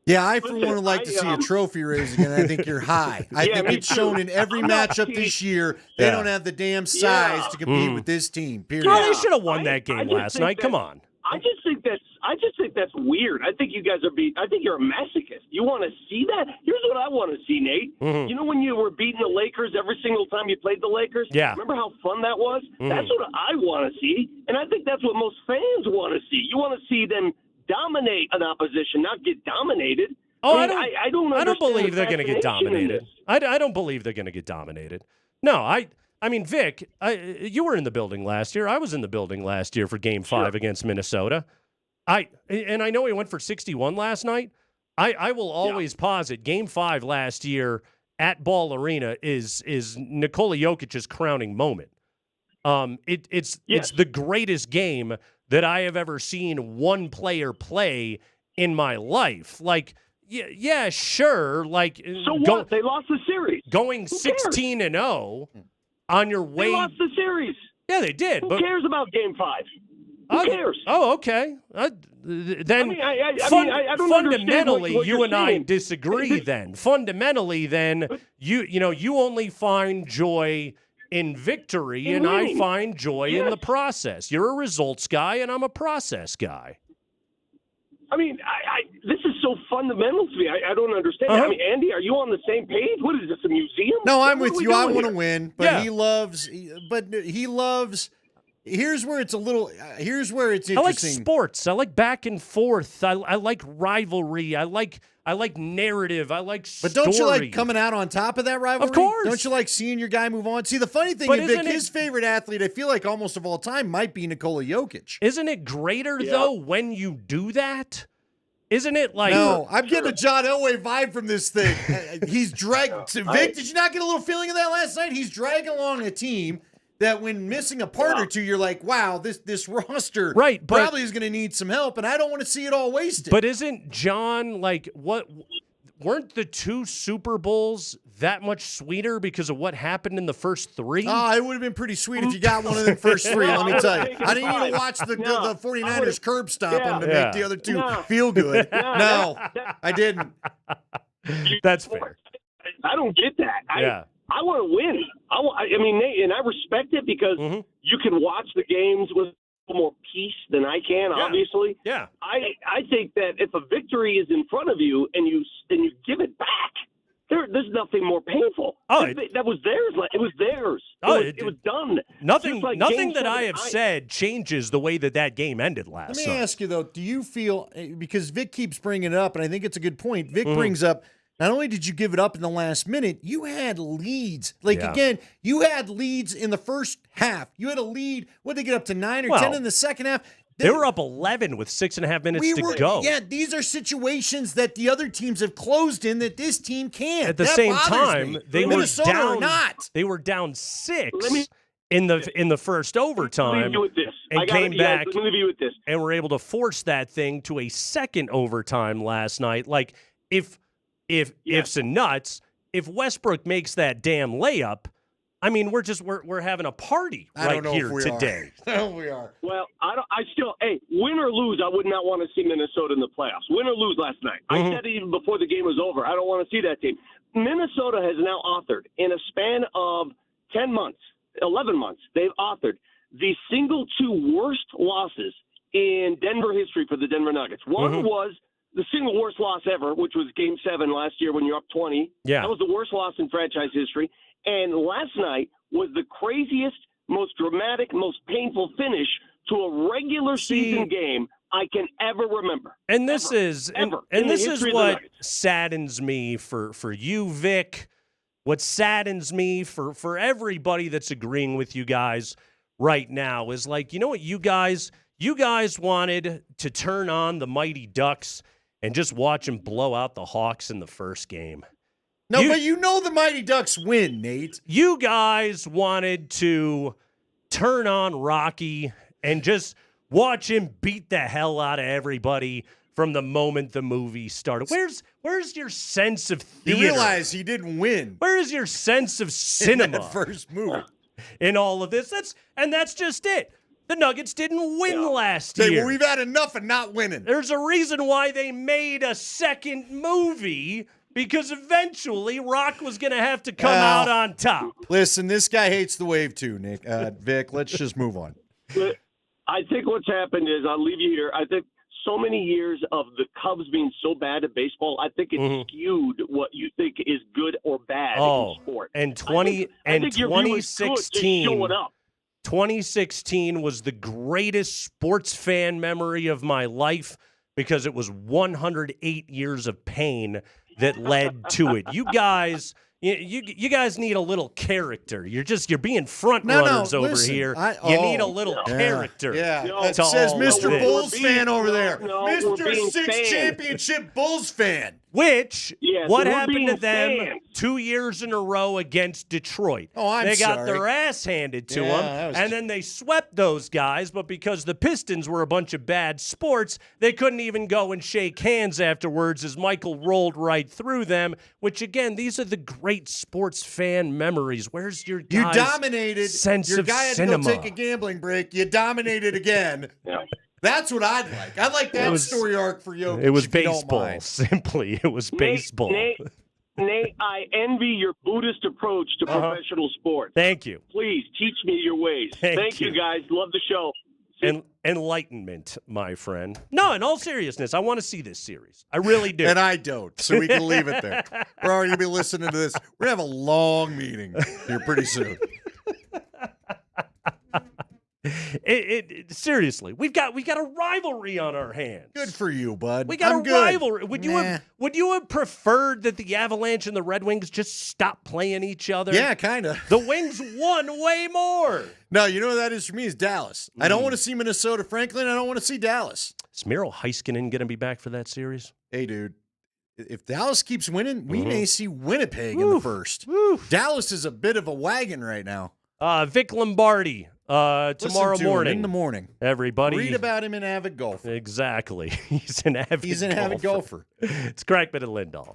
Yeah, I, for one, would like to see a trophy raise again. I think you're high. I think it's shown in every matchup this year. They don't have the damn size to compete with this team, period. Oh, they should have won that game last night. Come on. I just think that's weird. I think you guys I think you're a masochist. You want to see that? Here's what I want to see, Nate. Mm-hmm. You know when you were beating the Lakers every single time you played the Lakers? Yeah. Remember how fun that was? Mm-hmm. That's what I want to see, and I think that's what most fans want to see. You want to see them dominate an opposition, not get dominated. Oh, I don't believe they're going to get dominated. I don't believe they're going to get dominated. No, I mean, Vic, you were in the building last year. I was in the building last year for Game 5 against Minnesota. I know he went for 61 last night. I will always posit Game 5 last year at Ball Arena is Nikola Jokic's crowning moment. It's the greatest game that I have ever seen one player play in my life. Yeah, sure. So what? They lost the series. Going 16-0 on your way. They lost the series. Yeah, they did. Who cares about Game 5? Who cares? Oh, okay. Then I don't fundamentally, what you you're and I saying. disagree. Then fundamentally, you only find joy in victory, and I find joy in the process. You're a results guy, and I'm a process guy. I mean, this is so fundamental to me. I don't understand. I mean, Andy, are you on the same page? What is this, a museum? No, I'm What with are we you. I doing want to here? win, but he loves. Here's where it's interesting. I like sports. I like back and forth. I like rivalry. I like narrative. I like But story. don't you like coming out on top of that rivalry? Of course. Don't you like seeing your guy move on? See, the funny thing is, Vic, his favorite athlete, I feel like almost of all time, might be Nikola Jokic. Isn't it greater, though, when you do that? Isn't it like... No, I'm getting a John Elway vibe from this thing. He's dragged... Vic, did you not get a little feeling of that last night? He's dragging along a team that when missing a part or two, you're like, wow, this roster probably is going to need some help, and I don't want to see it all wasted. But isn't John, weren't the 2 Super Bowls that much sweeter because of what happened in the first 3? Oh, it would have been pretty sweet if you got one of the first 3, let me tell you. I didn't need to watch the 49ers curb stomp them to make the other 2 feel good. No, I didn't. That's fair. I don't get that. I want to win. I mean, Nate, and I respect it because you can watch the games with a little more peace than I can. Yeah. Obviously, yeah. I think that if a victory is in front of you and you give it back, there's nothing more painful. That was theirs. It was theirs. It was done. Nothing Game that I 7, have said changes the way that game ended last Let me night. ask you, though, do you feel, because Vic keeps bringing it up, and I think it's a good point, Vic brings up, not only did you give it up in the last minute, you had leads. Again, you had leads in the first half. You had a lead. What did they get up to 9 or 10 in the second half? They were up 11 with 6.5 minutes to go. Yeah, these are situations that the other teams have closed in that this team can't. At the same time, they were Minnesota down. Or not. They were down 6 in the first overtime, Let me leave you with this. and came back. Let me leave you with this. And were able to force that thing to a second overtime last night. Like ifs and nuts. If Westbrook makes that damn layup, I mean, we're having a party right here today. We are. Well, win or lose, I would not want to see Minnesota in the playoffs. Win or lose last night. I said it even before the game was over. I don't want to see that team. Minnesota has now authored, in a span of 10 months, 11 months, they've authored the single 2 worst losses in Denver history for the Denver Nuggets. One was the single worst loss ever, which was Game 7 last year when you're up 20. Yeah. That was the worst loss in franchise history. And last night was the craziest, most dramatic, most painful finish to a regular season game I can ever remember. And this is history of the what Nuggets. saddens me for you, Vic. What saddens me for everybody that's agreeing with you guys right now is like, you know what, you guys wanted to turn on the Mighty Ducks and just watch them blow out the Hawks in the first game. No, but you know the Mighty Ducks win, Nate. You guys wanted to turn on Rocky and just watch him beat the hell out of everybody from the moment the movie started. Where's your sense of theater? You realize he didn't win. Where is your sense of cinema in that first movie? In all of this? That's just it. The Nuggets didn't win last year. We've had enough of not winning. There's a reason why they made a second movie, because eventually Rock was going to have to come out on top. Listen, this guy hates the wave too, Nick. Vic, let's just move on. I think what's happened is, I'll leave you here, I think so many years of the Cubs being so bad at baseball, I think it skewed what you think is good or bad in sport. And I think your view is good, just showing up. 2016 was the greatest sports fan memory of my life because it was 108 years of pain that led to it. You guys need a little character. You're being front runners over here. You need a little character. Yeah, to says all Mr. of this. Bulls fan over there. we're Mr. being 6 fans. championship Bulls fan. Which, Yeah, what so we're happened to being them fans. 2 years in a row against Detroit? Oh, I'm They got sorry. their ass handed to Yeah, that them, was- and then they swept those guys, but because the Pistons were a bunch of bad sports, they couldn't even go and shake hands afterwards as Michael rolled right through them, which, again, these are the great sports fan memories. Where's your You guys' dominated. sense Your of guy had cinema? to go take a gambling break. You dominated again. That's what I'd like. I'd like that story arc for Jokic. It was if you don't baseball, mind. simply. It was baseball. Nate, I envy your Buddhist approach to professional sports. Thank you. Please teach me your ways. Thank you, you. guys. Love the show. Enlightenment, my friend. No, in all seriousness, I want to see this series. I really do. And I don't, so we can leave it there. We're already going to be listening to this. We're going to have a long meeting here pretty soon. Seriously, we've got a rivalry on our hands. Good for you, bud. We got I'm a good. rivalry. Would you have preferred that the Avalanche and the Red Wings just stop playing each other? Yeah, kind of. The Wings won way more. No, you know what that is for me is Dallas. I don't want to see Minnesota Franklin. I don't want to see Dallas. Is Miro Heiskanen going to be back for that series? Hey, dude. If Dallas keeps winning, we may see Winnipeg in the first. Dallas is a bit of a wagon right now. Vic Lombardi. Tomorrow Listen to him morning. in the morning. Everybody. Read about him in Avid Golf. Exactly. He's an avid golfer. It's Kreckman and Lindahl.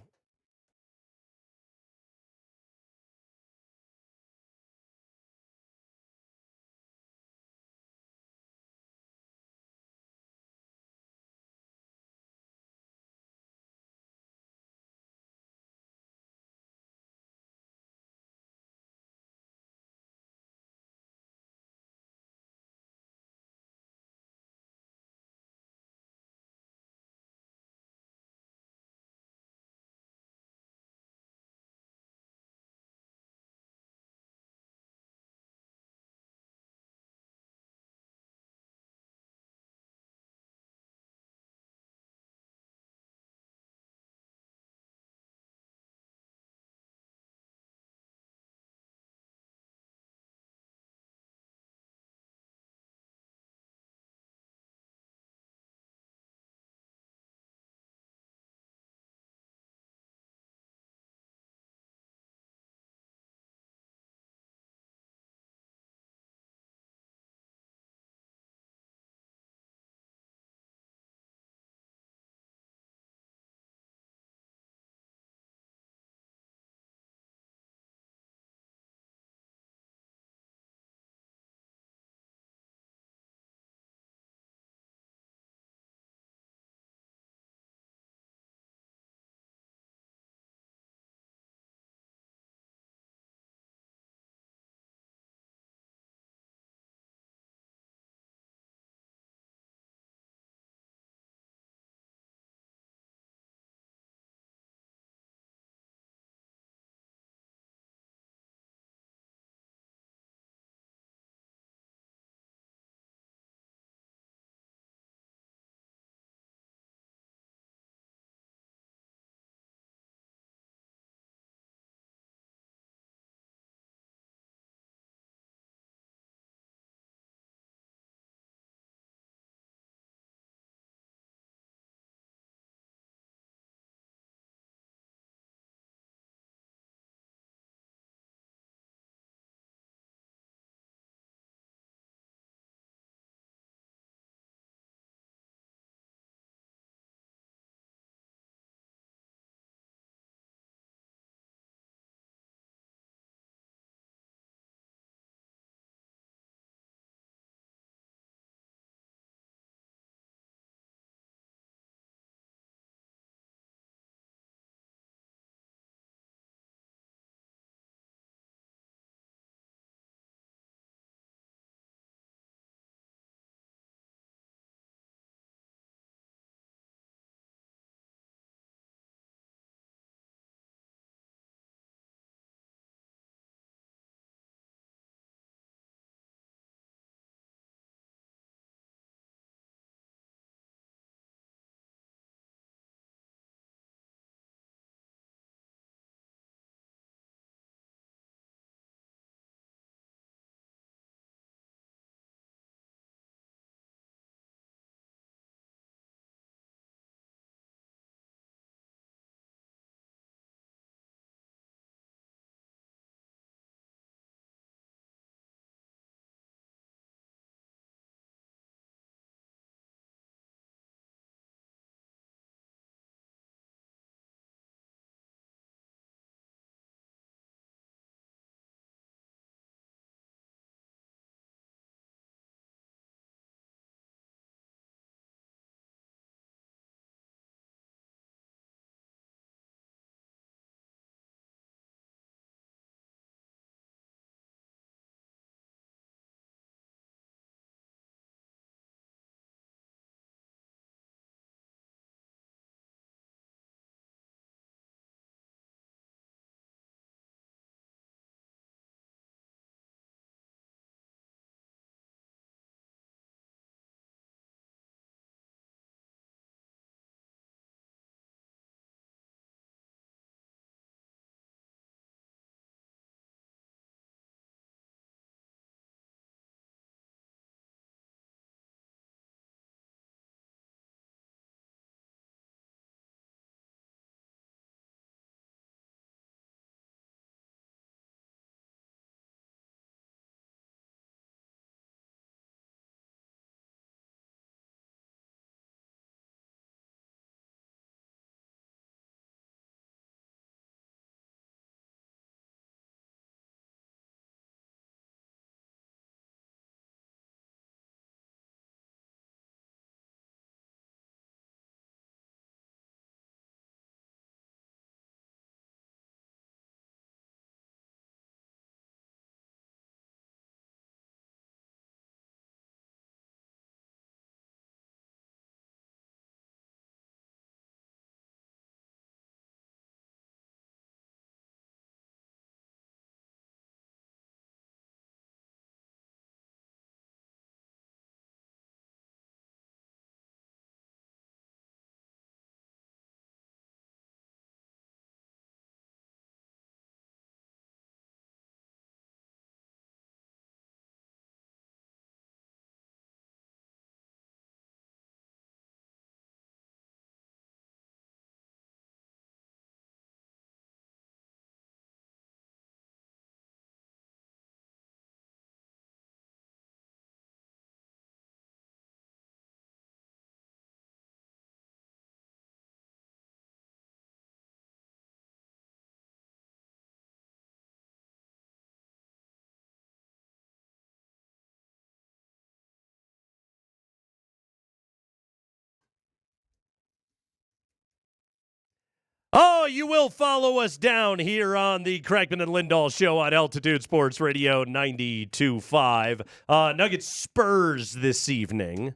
Oh, you will follow us down here on the Kreckman and Lindahl show on Altitude Sports Radio 92.5. Nuggets Spurs this evening.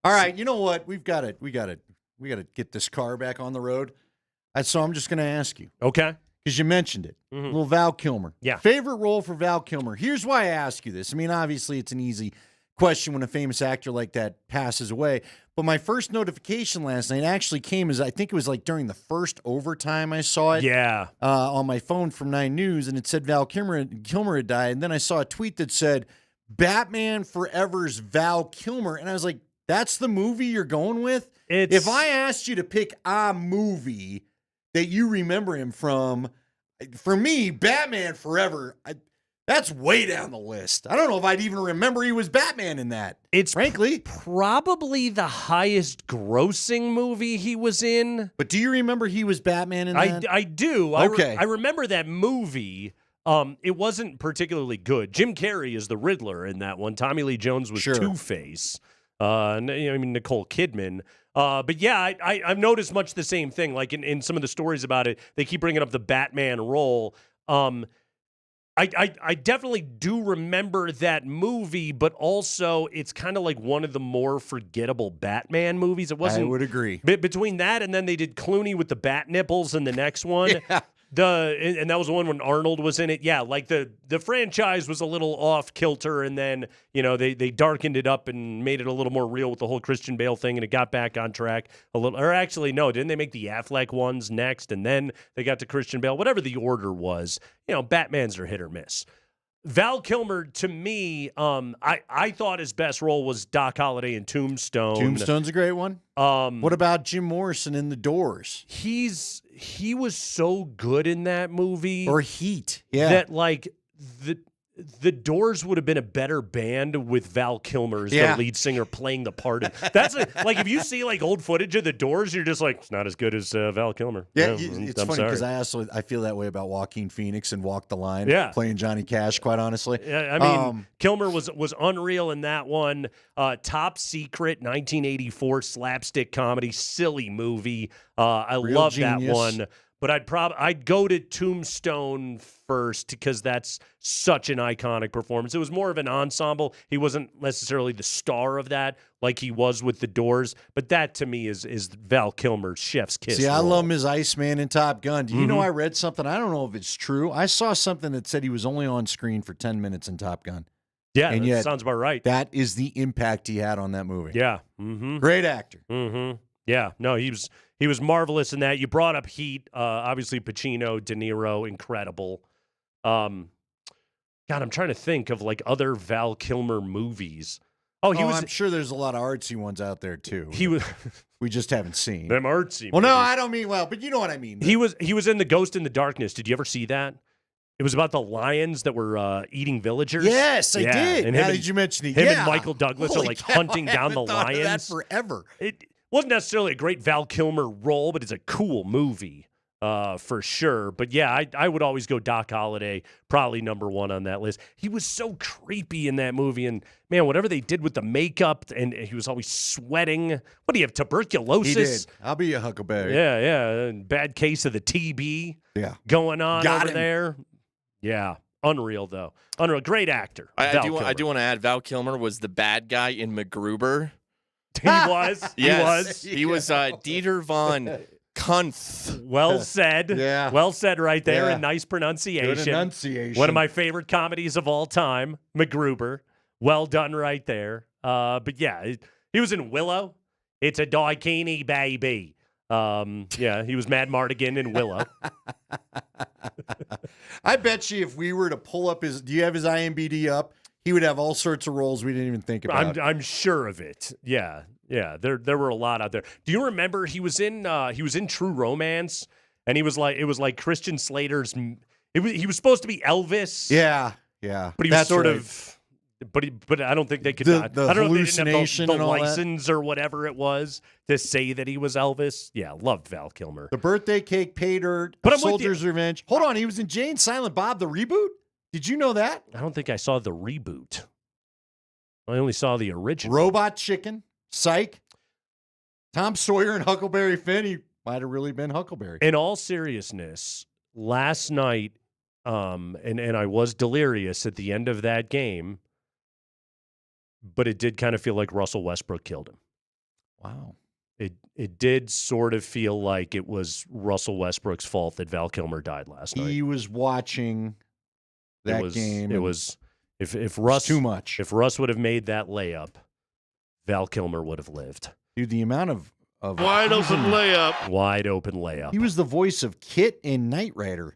All right, you know what? We got to get this car back on the road. So I'm just going to ask you. Okay. Because you mentioned it. Mm-hmm. Little Val Kilmer. Yeah. Favorite role for Val Kilmer. Here's why I ask you this. I mean, obviously it's an easy question when a famous actor like that passes away. But my first notification last night actually came as I think it was like during the first overtime I saw it. Yeah. On my phone from 9 News, and it said Val Kilmer had died. And then I saw a tweet that said, Batman Forever's Val Kilmer. And I was like, that's the movie you're going with? If I asked you to pick a movie that you remember him from, for me, Batman Forever, that's way down the list. I don't know if I'd even remember he was Batman in that. It's frankly probably the highest grossing movie he was in. But do you remember he was Batman in that? I do. Okay. I remember that movie. It wasn't particularly good. Jim Carrey is the Riddler in that one. Tommy Lee Jones was Two-Face. Nicole Kidman. But yeah, I've noticed much the same thing. Like in some of the stories about it, they keep bringing up the Batman role. I definitely do remember that movie, but also it's kind of like one of the more forgettable Batman movies. It wasn't. I would agree. Between that and then they did Clooney with the bat nipples in the next one. Yeah. And that was the one when Arnold was in it. Yeah, like the franchise was a little off kilter, and then they darkened it up and made it a little more real with the whole Christian Bale thing, and it got back on track a little. Or actually, no, didn't they make the Affleck ones next, and then they got to Christian Bale? Whatever the order was, Batman's are hit or miss. Val Kilmer, to me, I thought his best role was Doc Holliday in Tombstone. Tombstone's a great one. What about Jim Morrison in The Doors? He was so good in that movie. Or Heat. Yeah. That like the Doors would have been a better band with Val Kilmer as the lead singer playing the part of. That's like if you see like old footage of the Doors, you're just like, it's not as good as Val Kilmer. Yeah, it's funny because I feel that way about Joaquin Phoenix and Walk the Line. Yeah, playing Johnny Cash, quite honestly. Yeah, I mean, Kilmer was unreal in that one. Top Secret, 1984 slapstick comedy, silly movie. I love that one. But I'd go to Tombstone first because that's such an iconic performance. It was more of an ensemble. He wasn't necessarily the star of that like he was with The Doors. But that to me is Val Kilmer's chef's kiss. See, I love him as Iceman in Top Gun. Do you know I read something? I don't know if it's true. I saw something that said he was only on screen for 10 minutes in Top Gun. Yeah, and that yet, sounds about right. That is the impact he had on that movie. Yeah. Mm-hmm. Great actor. Mm-hmm. Yeah. No, he was marvelous in that. You brought up Heat. Obviously, Pacino, De Niro, incredible. God, I'm trying to think of like other Val Kilmer movies. I'm sure there's a lot of artsy ones out there too. We just haven't seen them artsy. Well, no, I don't mean but you know what I mean. He was in The Ghost in the Darkness. Did you ever see that? It was about the lions that were eating villagers. Yes, I did. And how did you mention it? Him and Michael Douglas are like hunting down the lions. That forever. It wasn't necessarily a great Val Kilmer role, but it's a cool movie for sure. But yeah, I would always go Doc Holliday, probably number one on that list. He was so creepy in that movie, and man, whatever they did with the makeup, and he was always sweating. What do you have, tuberculosis? He did. I'll be a Huckleberry. Yeah. Bad case of the TB. Yeah, going on over there. Yeah, unreal though. Unreal, great actor. I do want to add, Val Kilmer was the bad guy in MacGruber. He was. Yes, he was Dieter von Kunth. Well said. Yeah. Well said right there. And nice pronunciation. Good enunciation. One of my favorite comedies of all time, MacGruber. Well done right there. But yeah, he was in Willow. It's a Daikini baby. He was Mad Mardigan in Willow. I bet you if we were to pull up do you have his IMDb up? He would have all sorts of roles we didn't even think about. I'm sure of it. Yeah. There were a lot out there. Do you remember he was in True Romance, and it was like Christian Slater's. He was supposed to be Elvis. Yeah. But he was sort of. But I don't think they could. The I don't know if they didn't have the and all license or whatever it was to say that he was Elvis. Yeah, loved Val Kilmer. The Birthday Cake, Pay Dirt, Soldier's Revenge. Hold on, he was in Jay and Silent Bob, the reboot? Did you know that? I don't think I saw the reboot. I only saw the original. Robot Chicken, Psych, Tom Sawyer and Huckleberry Finn. He might have really been Huckleberry. In all seriousness, last night, and I was delirious at the end of that game, but it did kind of feel like Russell Westbrook killed him. Wow. It did sort of feel like it was Russell Westbrook's fault that Val Kilmer died last night. He was watching that game. It was if Russ too much. If Russ would have made that layup, Val Kilmer would have lived. Dude, the amount of wide open layup. Wide open layup. He was the voice of Kit in Knight Rider.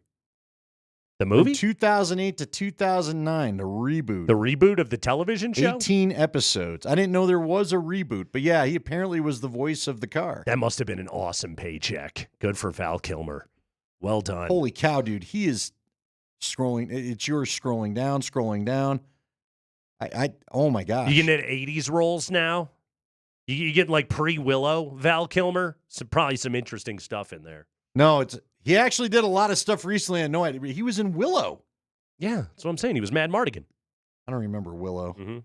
The movie? From 2008 to 2009, the reboot. The reboot of the television show? 18 episodes. I didn't know there was a reboot, but yeah, he apparently was the voice of the car. That must have been an awesome paycheck. Good for Val Kilmer. Well done. Holy cow, dude. He is scrolling. It's yours scrolling down. Oh my gosh. You getting at 80s roles now? You getting like pre-Willow Val Kilmer? Probably some interesting stuff in there. No, he actually did a lot of stuff recently. I had no idea. He was in Willow. Yeah, that's what I'm saying. He was Mad Mardigan. I don't remember Willow. Mm-hmm.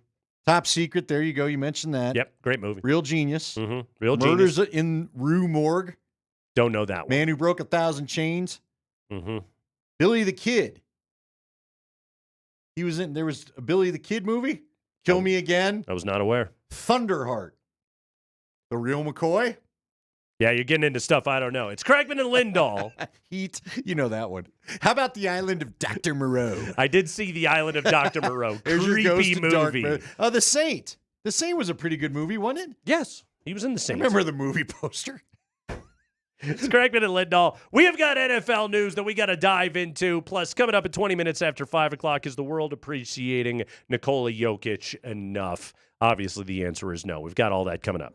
Top Secret. There you go. You mentioned that. Yep, great movie. Real Genius. Mm-hmm. Real Murders Genius. in Rue Morgue. Don't know that one. Man Who Broke 1,000 Chains. Mm-hmm. Billy the Kid. He was in. There was a Billy the Kid movie. Kill Me Again. I was not aware. Thunderheart. The Real McCoy. Yeah, you're getting into stuff I don't know. It's Kreckman and Lindahl. Heat. You know that one. How about the Island of Dr. Moreau? I did see the Island of Dr. Moreau. Creepy movie. Oh, The Saint. The Saint was a pretty good movie, wasn't it? Yes. He was in The Saint. Remember the movie poster? It's Kreckman and Lindahl. We have got NFL news that we got to dive into. Plus, coming up at 20 minutes after 5 o'clock, is the world appreciating Nikola Jokic enough? Obviously, the answer is no. We've got all that coming up.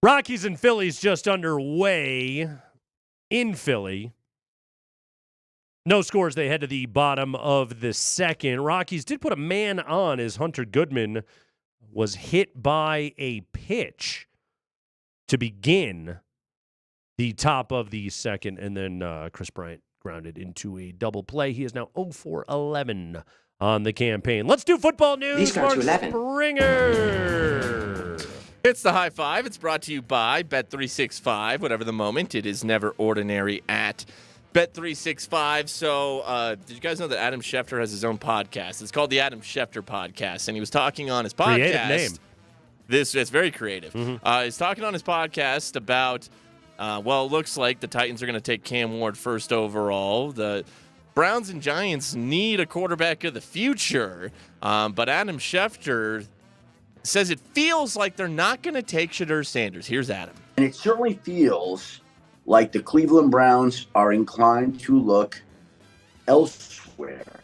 Rockies and Phillies just underway in Philly. No scores. They head to the bottom of the second. Rockies did put a man on as Hunter Goodman was hit by a pitch to begin the top of the second, and then Chris Bryant grounded into a double play. He is now 0 for 11 on the campaign. Let's do football news. These guys are 11. Springer. It's the High Five. It's brought to you by Bet365. Whatever the moment, it is never ordinary at Bet365. So, did you guys know that Adam Schefter has his own podcast? It's called the Adam Schefter Podcast, and he was talking on his podcast. Creative name. It's very creative. He's talking on his podcast about, it looks like the Titans are going to take Cam Ward first overall. The Browns and Giants need a quarterback of the future, but Adam Schefter says it feels like they're not going to take Shedeur Sanders. Here's Adam. And it certainly feels like the Cleveland Browns are inclined to look elsewhere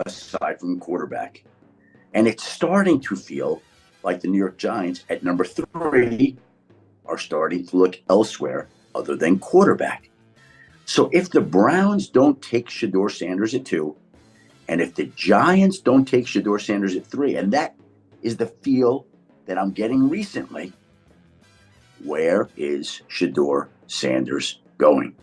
aside from quarterback. And it's starting to feel like the New York Giants at number 3 are starting to look elsewhere other than quarterback. So if the Browns don't take Shedeur Sanders at 2, and if the Giants don't take Shedeur Sanders at 3, and that is the feel that I'm getting recently, where is Shedeur Sanders going?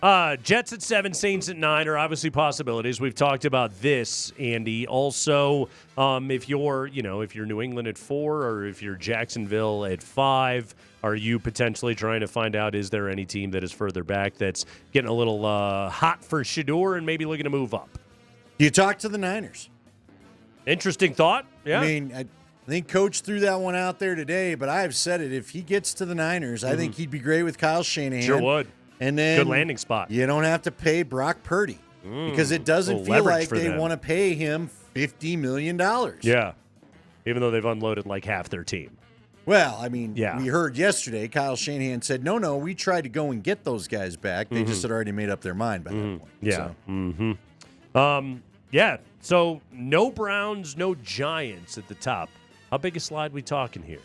Jets at 7, Saints at 9 are obviously possibilities. We've talked about this, Andy. Also, if you're New England at 4 or if you're Jacksonville at 5, are you potentially trying to find out, is there any team that is further back that's getting a little hot for Shedeur and maybe looking to move up? You talk to the Niners. Interesting thought. Yeah. I mean, I think Coach threw that one out there today, but I've said it. If he gets to the Niners, I think he'd be great with Kyle Shanahan. Sure would. And then good landing spot. You don't have to pay Brock Purdy because it doesn't feel like they want to pay him $50 million. Yeah. Even though they've unloaded like half their team. Well, I mean, we heard yesterday Kyle Shanahan said, no, we tried to go and get those guys back. They just had already made up their mind by that point. Yeah. So. So no Browns, no Giants at the top. How big a slide we talking here?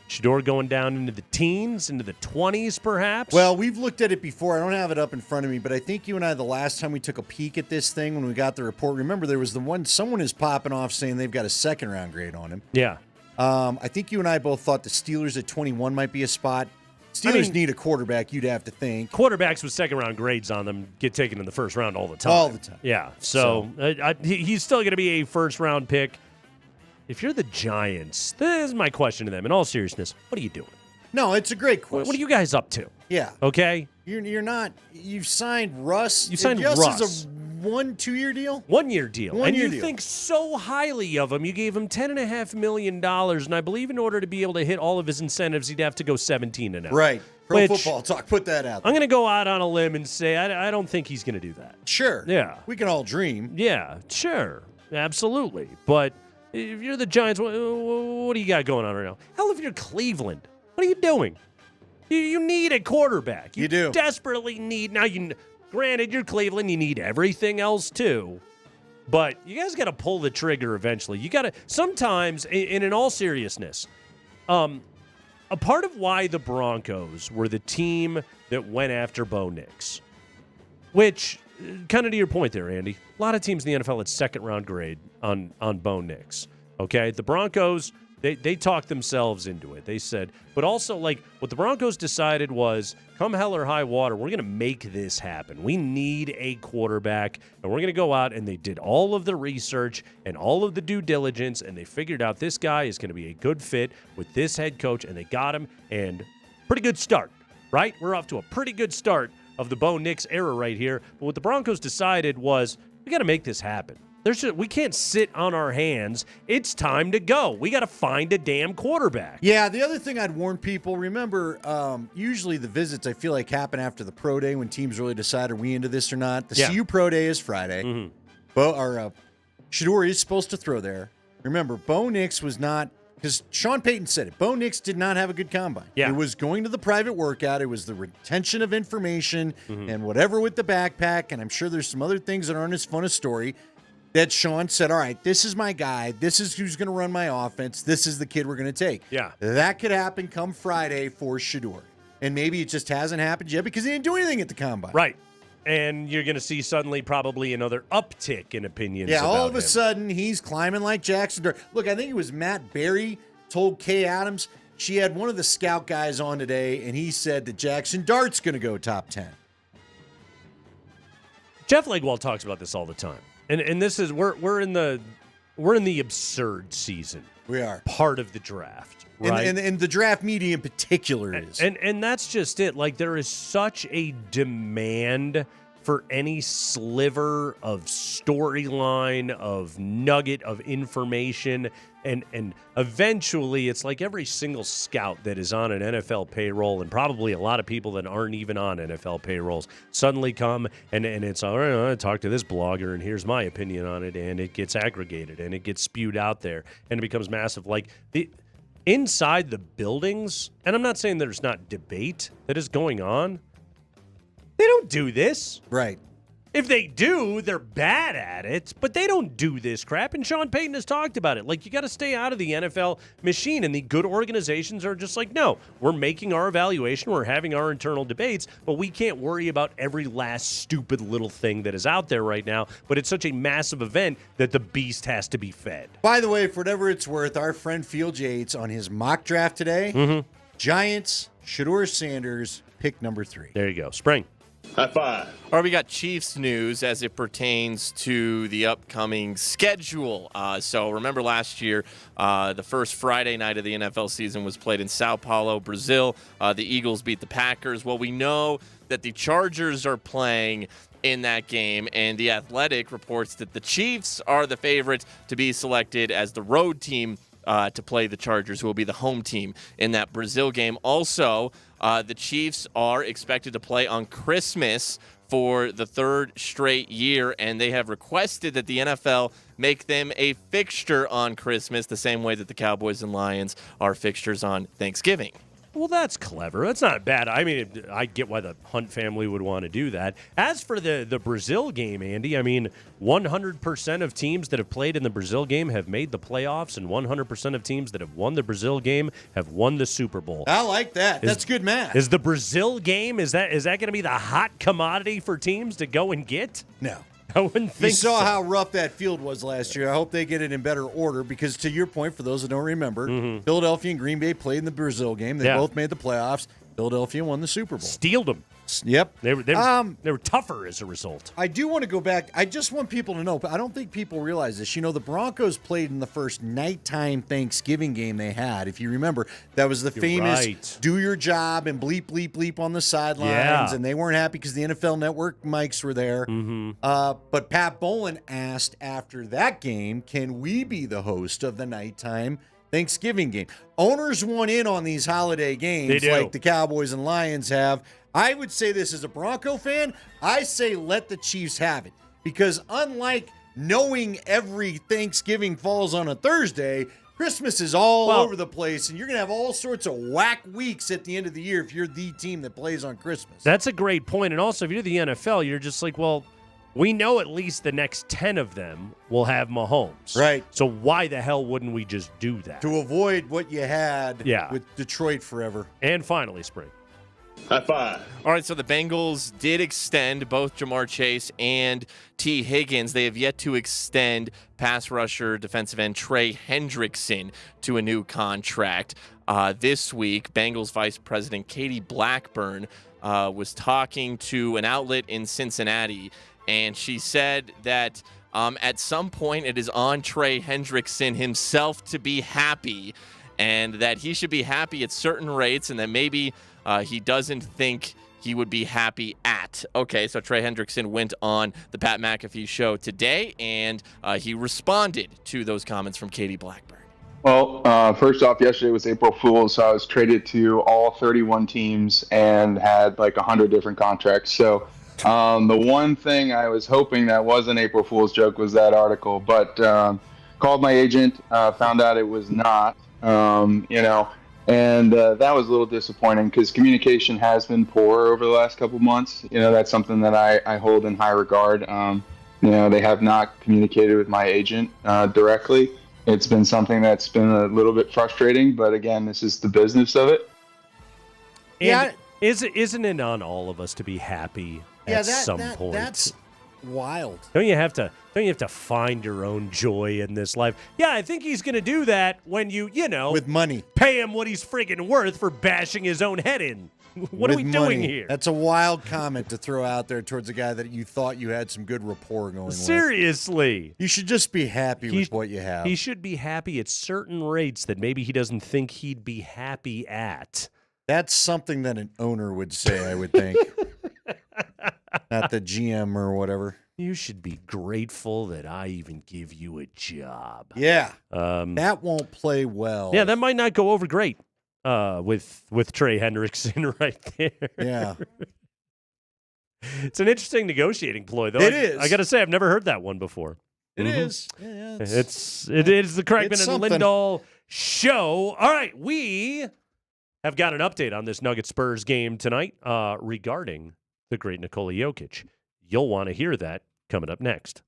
Shedeur going down into the teens, into the 20s perhaps? Well, we've looked at it before. I don't have it up in front of me, but I think you and I, the last time we took a peek at this thing when we got the report, remember there was the one, someone is popping off saying they've got a second-round grade on him. Yeah. I think you and I both thought the Steelers at 21 might be a spot. Steelers need a quarterback, you'd have to think. Quarterbacks with second-round grades on them get taken in the first round all the time. All the time. Yeah, so he's still going to be a first-round pick. If you're the Giants, this is my question to them. In all seriousness, what are you doing? No, it's a great question. What are you guys up to? Yeah. Okay? You're not. You've signed Russ. You signed Russ. Russ. Is a 1-2 year deal? 1 year deal. You think so highly of him. You gave him $10.5 million, and I believe in order to be able to hit all of his incentives, he'd have to go 17-0. Right. Pro Football Talk, put that out there. I'm going to go out on a limb and say I don't think he's going to do that. Sure. Yeah. We can all dream. Yeah, sure. Absolutely. But if you're the Giants, what do you got going on right now? Hell, if you're Cleveland, what are you doing? You need a quarterback. You do. Desperately need. Now, granted, you're Cleveland. You need everything else, too. But you guys got to pull the trigger eventually. You got to, sometimes, and in all seriousness, a part of why the Broncos were the team that went after Bo Nix, which, kind of to your point there, Andy, a lot of teams in the NFL had second-round grade on Bo Nix, okay? The Broncos, they talked themselves into it. They said, but also, like, what the Broncos decided was, come hell or high water, we're going to make this happen. We need a quarterback, and we're going to go out, and they did all of the research and all of the due diligence, and they figured out this guy is going to be a good fit with this head coach, and they got him, and pretty good start, right? We're off to a pretty good start of the Bo Nix era right here. But what the Broncos decided was, we got to make this happen. We can't sit on our hands. It's time to go. We got to find a damn quarterback. Yeah, the other thing I'd warn people, remember, usually the visits I feel like happen after the pro day when teams really decide are we into this or not. The CU pro day is Friday. Shedeur is supposed to throw there. Remember, Bo Nix was not, because Sean Payton said it, Bo Nix did not have a good combine. Yeah. It was going to the private workout. It was the retention of information and whatever with the backpack, and I'm sure there's some other things that aren't as fun a story. that Sean said, all right, this is my guy. This is who's going to run my offense. This is the kid we're going to take. Yeah. That could happen come Friday for Shedeur. And maybe it just hasn't happened yet because he didn't do anything at the Combine. Right. And you're going to see suddenly probably another uptick in opinions. Yeah, all about of a him. sudden, he's climbing like Jackson Dart. Look, I think it was Matt Berry told Kay Adams, she had one of the scout guys on today, and he said that Jackson Dart's going to go top 10. Jeff Legwold talks about this all the time. And this is we're in the absurd season. We are. Part of the draft. Right? And the draft media in particular is. And that's just it. Like, there is such a demand for any sliver of storyline, of nugget of information. And eventually, it's like every single scout that is on an NFL payroll, and probably a lot of people that aren't even on NFL payrolls, suddenly come and it's, all right, I talk to this blogger, and here's my opinion on it, and it gets aggregated, and it gets spewed out there, and it becomes massive. Like, inside the buildings, and I'm not saying there's not debate that is going on, they don't do this. Right. If they do, they're bad at it, but they don't do this crap, and Sean Payton has talked about it. Like, you got to stay out of the NFL machine, and the good organizations are just like, no, we're making our evaluation, we're having our internal debates, but we can't worry about every last stupid little thing that is out there right now, but it's such a massive event that the beast has to be fed. By the way, for whatever it's worth, our friend Field Yates on his mock draft today, Giants, Shedeur Sanders, pick number 3. There you go. Spring. High five. All right, we got Chiefs news as it pertains to the upcoming schedule. So remember last year, the first Friday night of the NFL season was played in Sao Paulo, Brazil. The Eagles beat the Packers. Well, we know that the Chargers are playing in that game, and The Athletic reports that the Chiefs are the favorites to be selected as the road team to play the Chargers, who will be the home team in that Brazil game. Also, the Chiefs are expected to play on Christmas for the third straight year, and they have requested that the NFL make them a fixture on Christmas the same way that the Cowboys and Lions are fixtures on Thanksgiving. Well, that's clever. That's not bad. I mean, I get why the Hunt family would want to do that. As for the Brazil game, Andy, I mean, 100% of teams that have played in the Brazil game have made the playoffs, and 100% of teams that have won the Brazil game have won the Super Bowl. I like that. That's good math. Is the Brazil game, is that going to be the hot commodity for teams to go and get? No. I wouldn't think You saw so. how rough that field was last year. I hope they get it in better order because, to your point, for those that don't remember, Philadelphia and Green Bay played in the Brazil game. They both made the playoffs. Philadelphia won the Super Bowl. Stealed them. Yep. They were tougher as a result. I do want to go back. I just want people to know, but I don't think people realize this. You know, the Broncos played in the first nighttime Thanksgiving game they had. If you remember, that was the famous do your job and bleep, bleep, bleep on the sidelines. Yeah. And they weren't happy because the NFL Network mics were there. But Pat Bowlen asked after that game, can we be the host of the nighttime Thanksgiving game? Owners want in on these holiday games like the Cowboys and Lions have. I would say this as a Bronco fan, I say let the Chiefs have it. Because unlike knowing every Thanksgiving falls on a Thursday, Christmas is all over the place, and you're going to have all sorts of whack weeks at the end of the year if you're the team that plays on Christmas. That's a great point. And also, if you're the NFL, you're just like, well, we know at least the next 10 of them will have Mahomes. Right. So why the hell wouldn't we just do that? To avoid what you had with Detroit forever. And finally, Spring. High five. All right, so the Bengals did extend both Jamar Chase and T. Higgins. They have yet to extend pass rusher defensive end Trey Hendrickson to a new contract. This week, Bengals Vice President Katie Blackburn was talking to an outlet in Cincinnati, and she said that at some point it is on Trey Hendrickson himself to be happy, and that he should be happy at certain rates, and that maybe he doesn't think he would be happy at. Okay, so Trey Hendrickson went on the Pat McAfee show today, and he responded to those comments from Katie Blackburn. Well, first off, yesterday was April Fool's, so I was traded to all 31 teams and had like 100 different contracts. So the one thing I was hoping that was an April Fool's joke was that article, but called my agent, found out it was not, and that was a little disappointing because communication has been poor over the last couple months. That's something that I hold in high regard. They have not communicated with my agent directly. It's been something that's been a little bit frustrating, but again, this is the business of it. And isn't it on all of us to be happy at some point? That's wild. Don't you have to find your own joy in this life? Yeah, I think he's going to do that when you with money, pay him what he's friggin' worth for bashing his own head in. What are we doing here? That's a wild comment to throw out there towards a guy that you thought you had some good rapport going with. Seriously. You should just be happy with what you have. He should be happy at certain rates that maybe he doesn't think he'd be happy at. That's something that an owner would say, I would think. Not the GM or whatever. You should be grateful that I even give you a job. Yeah. That won't play well. Yeah, that might not go over great with Trey Hendrickson right there. Yeah. It's an interesting negotiating ploy, though. It is. I got to say, I've never heard that one before. It is. Yeah, it is the Kreckman and Lindahl show. All right, we have got an update on this Nuggets Spurs game tonight regarding the great Nikola Jokic. You'll want to hear that coming up next.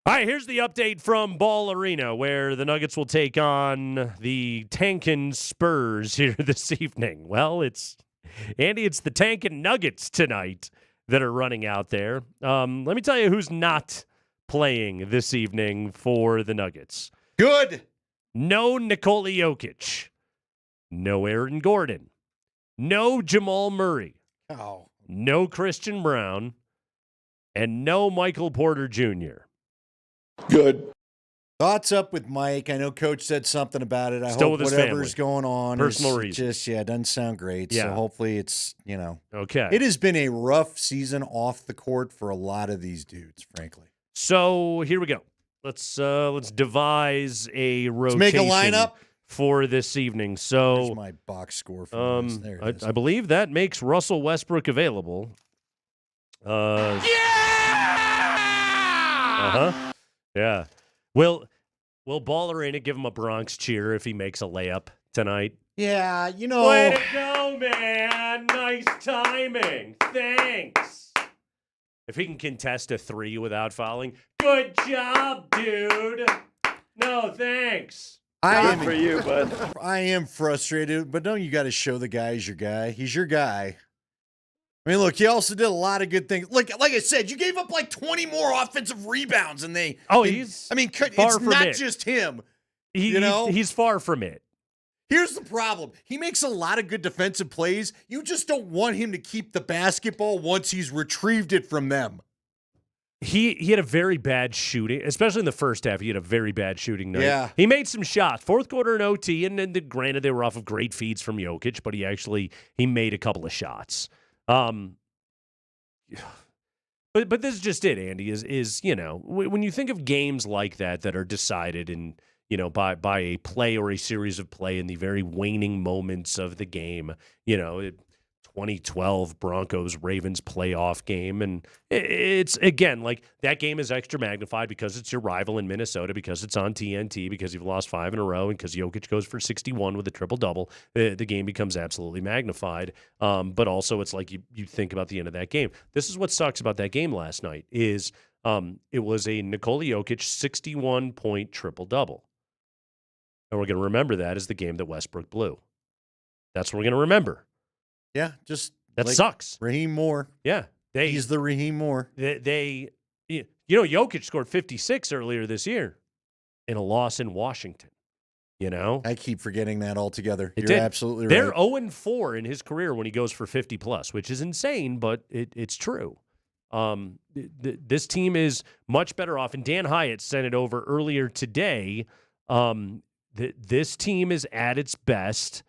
All right, here's the update from Ball Arena, where the Nuggets will take on the Tankin Spurs here this evening. Well, it's the Tankin Nuggets tonight that are running out there. Let me tell you who's not playing this evening for the Nuggets. Good. No Nikola Jokic. No Aaron Gordon. No Jamal Murray. Oh. No Christian Brown. And no Michael Porter Jr. Good. Thoughts up with Mike. I know Coach said something about it. I Still hope with his whatever's family. going on Personal is reason. just, it doesn't sound great. Yeah. So hopefully it's, Okay. It has been a rough season off the court for a lot of these dudes, frankly. So here we go. Let's devise a rotation. Let's make a lineup for this evening. So Here's my box score for this. There it is. I believe that makes Russell Westbrook available. Yeah. Will Ball Arena give him a Bronx cheer if he makes a layup tonight? Yeah, Way to go, man. Nice timing. Thanks. If he can contest a 3 without fouling, good job, dude. No, thanks. I am frustrated, but don't you got to show the guy is your guy? He's your guy. I mean, look, he also did a lot of good things. Like I said, you gave up like 20 more offensive rebounds, and he's it's not just him. He's far from it. Here's the problem. He makes a lot of good defensive plays. You just don't want him to keep the basketball once he's retrieved it from them. He had a very bad shooting, especially in the first half. He had a very bad shooting night. Yeah. He made some shots. Fourth quarter in OT, and granted, they were off of great feeds from Jokic, but he made a couple of shots. But this is just it, Andy, is when you think of games like that are decided in, by a play or a series of play in the very waning moments of the game, 2012 Broncos-Ravens playoff game. And it's, again, like that game is extra magnified because it's your rival in Minnesota, because it's on TNT, because you've lost 5 in a row, and because Jokic goes for 61 with a triple-double. The game becomes absolutely magnified. But also it's like you think about the end of that game. This is what sucks about that game last night is it was a Nikola Jokic 61-point triple-double. And we're going to remember that as the game that Westbrook blew. That's what we're going to remember. Yeah, just that sucks. Raheem Moore. Yeah, he's the Raheem Moore. Jokic scored 56 earlier this year in a loss in Washington. I keep forgetting that altogether. You're did. absolutely right. They're 0-4 in his career when he goes for 50 plus, which is insane, but it's true. This team is much better off, and Dan Hyatt sent it over earlier today. This team is at its best.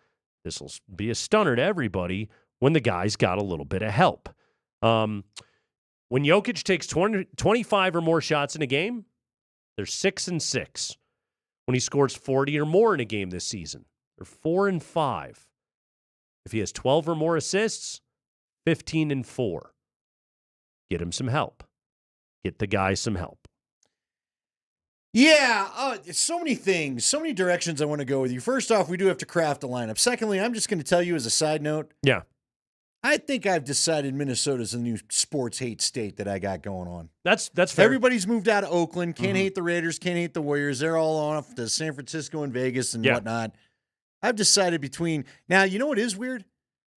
This will be a stunner to everybody when the guys got a little bit of help. When Jokic takes 25 or more shots in a game, they're 6-6. When he scores 40 or more in a game this season, they're 4-5. If he has 12 or more assists, 15-4. Get him some help. Get the guy some help. Yeah, so many things, so many directions I want to go with you. First off, we do have to craft a lineup. Secondly, I'm just going to tell you as a side note. Yeah. I think I've decided Minnesota's the new sports hate state that I got going on. That's fair. Everybody's moved out of Oakland. Can't hate the Raiders. Can't hate the Warriors. They're all off to San Francisco and Vegas and whatnot. I've decided between – now, you know what is weird?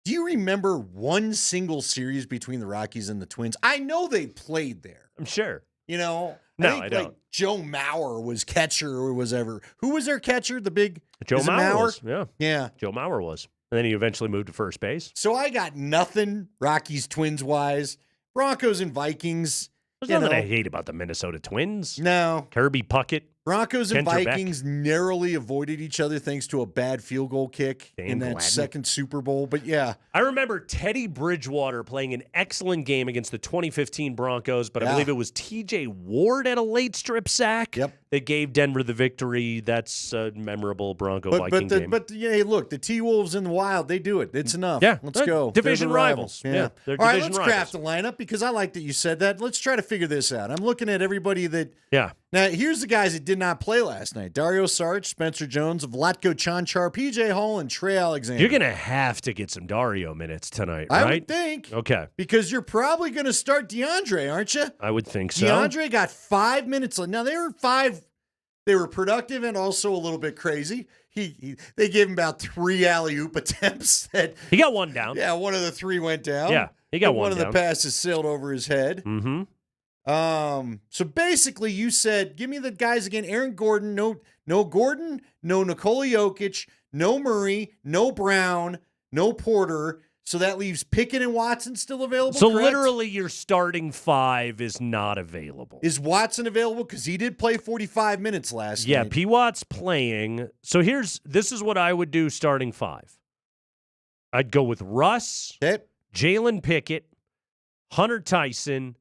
Do you remember one single series between the Rockies and the Twins? I know they played there. I'm sure. I don't. Like Joe Mauer was catcher or whatever. Who was their catcher? The big Joe Mauer was. Yeah. Joe Mauer was. And then he eventually moved to first base. So I got nothing Rockies Twins wise. Broncos and Vikings. There's nothing I hate about the Minnesota Twins. No. Kirby Puckett. Broncos and Kent Vikings narrowly avoided each other thanks to a bad field goal kick in that second Super Bowl. But yeah. I remember Teddy Bridgewater playing an excellent game against the 2015 Broncos, but I believe it was TJ Ward at a late strip sack that gave Denver the victory. That's a memorable Bronco-Viking game. But hey, look, the T-Wolves and the Wild, they do it. It's enough. Yeah. Let's go. Division rivals. Yeah. They're All right, division let's craft a lineup because I like that you said that. Let's try to figure this out. I'm looking at everybody that Now, here's the guys that did not play last night. Dario Saric, Spencer Jones, Vlatko Čančar, P.J. Hall, and Trey Alexander. You're going to have to get some Dario minutes tonight, right? I would think. Okay. Because you're probably going to start DeAndre, aren't you? I would think so. DeAndre got 5 minutes. Now, they were productive and also a little bit crazy. They gave him about 3 alley-oop attempts. He got one down. Yeah, one of the 3 went down. Yeah, he got one down. of the passes sailed over his head. Mm-hmm. So basically, you said, give me the guys again. Aaron Gordon, no Gordon, no Nikola Jokic, no Murray, no Brown, no Porter. So that leaves Pickett and Watson still available. So correct? literally, your starting 5 is not available. Is Watson available? Because he did play 45 minutes last night. Yeah, P. Watt's playing. So this is what I would do starting 5. I'd go with Russ, Jalen Pickett, Hunter Tyson,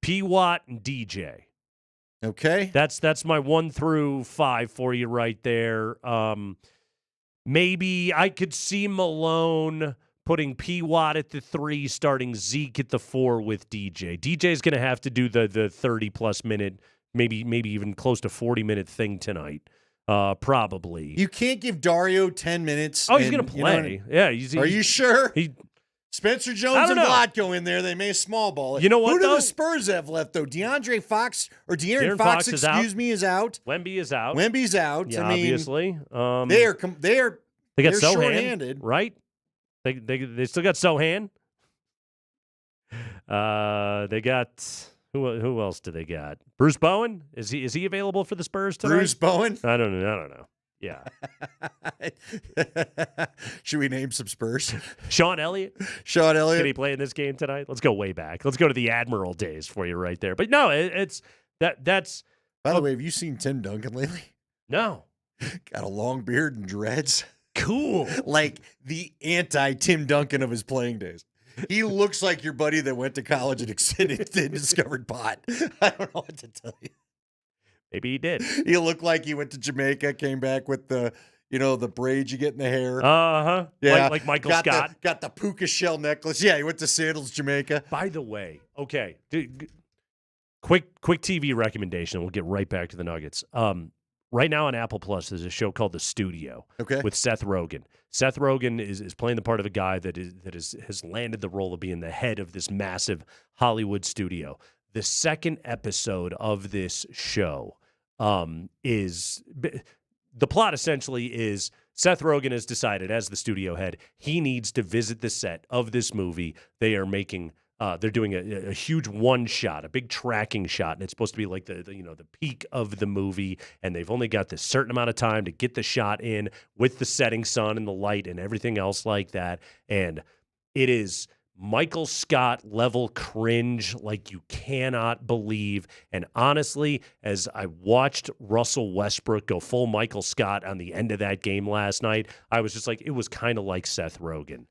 P. Watt, and DJ. Okay. That's my 1 through 5 for you right there. Maybe I could see Malone putting P. Watt at the 3, starting Zeke at the 4 with DJ. DJ's going to have to do the 30-plus minute, maybe even close to 40-minute thing tonight, probably. You can't give Dario 10 minutes. Oh, he's going to play. Yeah. Are you sure? Spencer Jones and Vlatko in there. They may small ball it. You know what, Who do though? the Spurs have left, though? De'Aaron Fox, is out. is out. Wemby is out. Wemby's out. Yeah, I mean, obviously. They got Sohan, short-handed. right? They still got Sohan. They got who else do they got? Bruce Bowen, is he available for the Spurs tonight? Bruce Bowen? I don't know. Yeah. Should we name some Spurs? Sean Elliott. Can he play in this game tonight? Let's go way back. Let's go to the Admiral days for you right there. But no, it's that's. By the way, have you seen Tim Duncan lately? No. Got a long beard and dreads. Cool. Like the anti-Tim Duncan of his playing days. He looks like your buddy that went to college and discovered pot. I don't know what to tell you. Maybe he did. He looked like he went to Jamaica, came back with the braids you get in the hair. Uh-huh. Yeah. Like Michael Scott. Got the puka shell necklace. Yeah, he went to Sandals, Jamaica. By the way, okay. Quick TV recommendation. We'll get right back to the Nuggets. Right now on Apple Plus, there's a show called The Studio with Seth Rogen. Seth Rogen is playing the part of a guy that has landed the role of being the head of this massive Hollywood studio. The second episode of this show is the plot essentially is Seth Rogen has decided as the studio head he needs to visit the set of this movie. They are making they're doing a huge one shot, a big tracking shot, and it's supposed to be like the peak of the movie. And they've only got this certain amount of time to get the shot in with the setting sun and the light and everything else like that. And it is Michael Scott level cringe like you cannot believe. And honestly, as I watched Russell Westbrook go full Michael Scott on the end of that game last night, I was just like, it was kind of like Seth Rogen.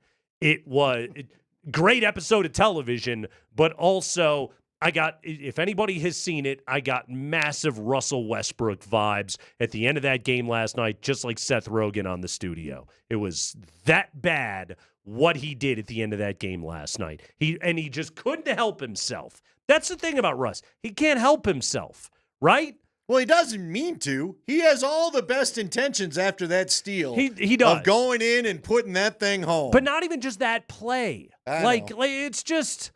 Great episode of television, but also if anybody has seen it, I got massive Russell Westbrook vibes at the end of that game last night, just like Seth Rogen on The Studio. It was that bad what he did at the end of that game last night. He just couldn't help himself. That's the thing about Russ. He can't help himself, right? Well, he doesn't mean to. He has all the best intentions after that steal. He does. Of going in and putting that thing home. But not even just that play. Like it's just,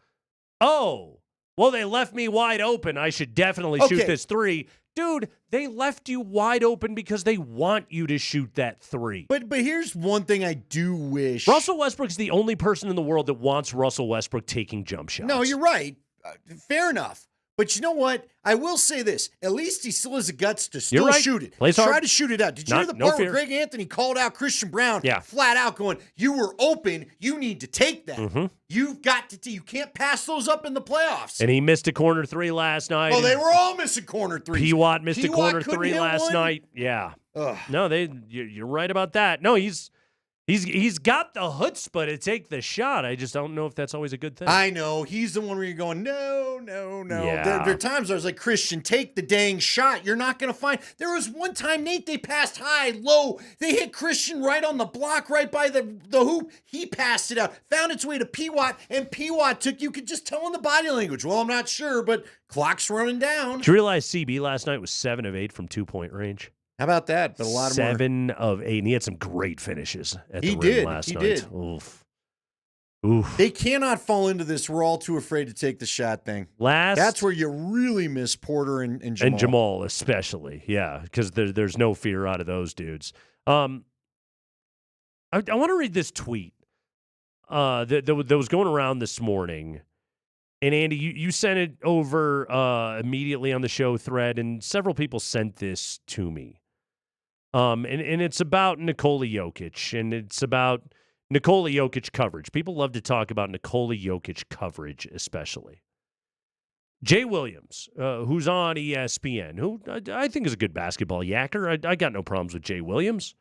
they left me wide open. I should definitely shoot this 3. Dude, they left you wide open because they want you to shoot that 3. But here's one thing I do wish. Russell Westbrook's the only person in the world that wants Russell Westbrook taking jump shots. No, you're right. Fair enough. But you know what? I will say this. At least he still has the guts to still shoot it. Plays hard. Try to shoot it out. Did you hear the part where Greg Anthony called out Christian Brown flat out going, you were open. You need to take that. Mm-hmm. You've got to. You can't pass those up in the playoffs. And he missed a corner 3 last night. Oh, they were all missing corner 3s. P-Watt missed a corner 3 last night. Yeah. Ugh. No, you're right about that. No, he's He's got the chutzpah to take the shot. I just don't know if that's always a good thing. I know. He's the one where you're going, no. Yeah. There are times I was like, Christian, take the dang shot. You're not going to find. There was one time, Nate, they passed high, low. They hit Christian right on the block, right by the hoop. He passed it out, found its way to P-Watt, and P-Watt took, you could just tell in the body language. Well, I'm not sure, but clock's running down. Did you realize CB last night was 7 of 8 from 2-point range? How about that? But a lot of 7 of 8, and he had some great finishes at the rim last night. He did. Oof. They cannot fall into this we're all too afraid to take the shot thing. That's where you really miss Porter and Jamal. And Jamal especially, yeah, because there's no fear out of those dudes. I want to read this tweet that was going around this morning. And, Andy, you sent it over immediately on the show thread, and several people sent this to me. And it's about Nikola Jokic, and it's about Nikola Jokic coverage. People love to talk about Nikola Jokic coverage, especially. Jay Williams, who's on ESPN, who I think is a good basketball yacker. I got no problems with Jay Williams.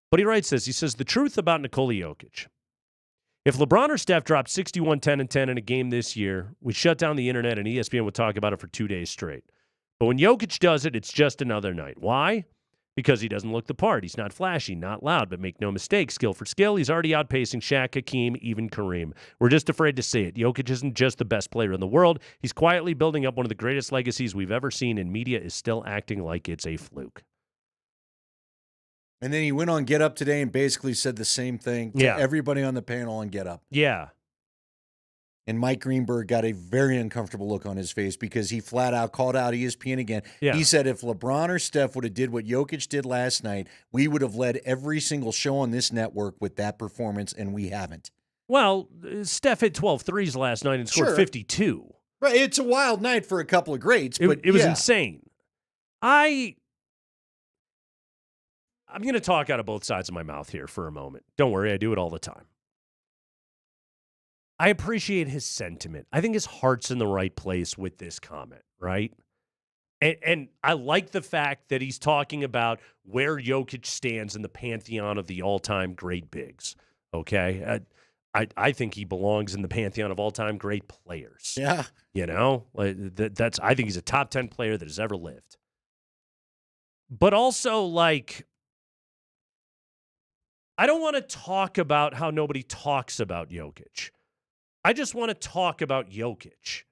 But he writes this. He says, the truth about Nikola Jokic. If LeBron or Steph dropped 61, 10, and 10 in a game this year, we shut down the internet and ESPN would talk about it for 2 days straight. But when Jokic does it, it's just another night. Why? Because he doesn't look the part. He's not flashy, not loud, but make no mistake, skill for skill, he's already outpacing Shaq, Hakeem, even Kareem. We're just afraid to say it. Jokic isn't just the best player in the world. He's quietly building up one of the greatest legacies we've ever seen, and media is still acting like it's a fluke. And then he went on Get Up today and basically said the same thing to everybody on the panel on Get Up. Yeah. And Mike Greenberg got a very uncomfortable look on his face because he flat out called out ESPN again. Yeah. He said if LeBron or Steph would have did what Jokic did last night, we would have led every single show on this network with that performance, and we haven't. Well, Steph hit 12 threes last night and scored 52. Right, it's a wild night for a couple of greats, but it was insane. I'm going to talk out of both sides of my mouth here for a moment. Don't worry, I do it all the time. I appreciate his sentiment. I think his heart's in the right place with this comment, right? And I like the fact that he's talking about where Jokic stands in the pantheon of the all-time great bigs, okay? I think he belongs in the pantheon of all-time great players. Yeah. You know? I think he's a top 10 player that has ever lived. But also, like, I don't want to talk about how nobody talks about Jokic. I just want to talk about Jokic.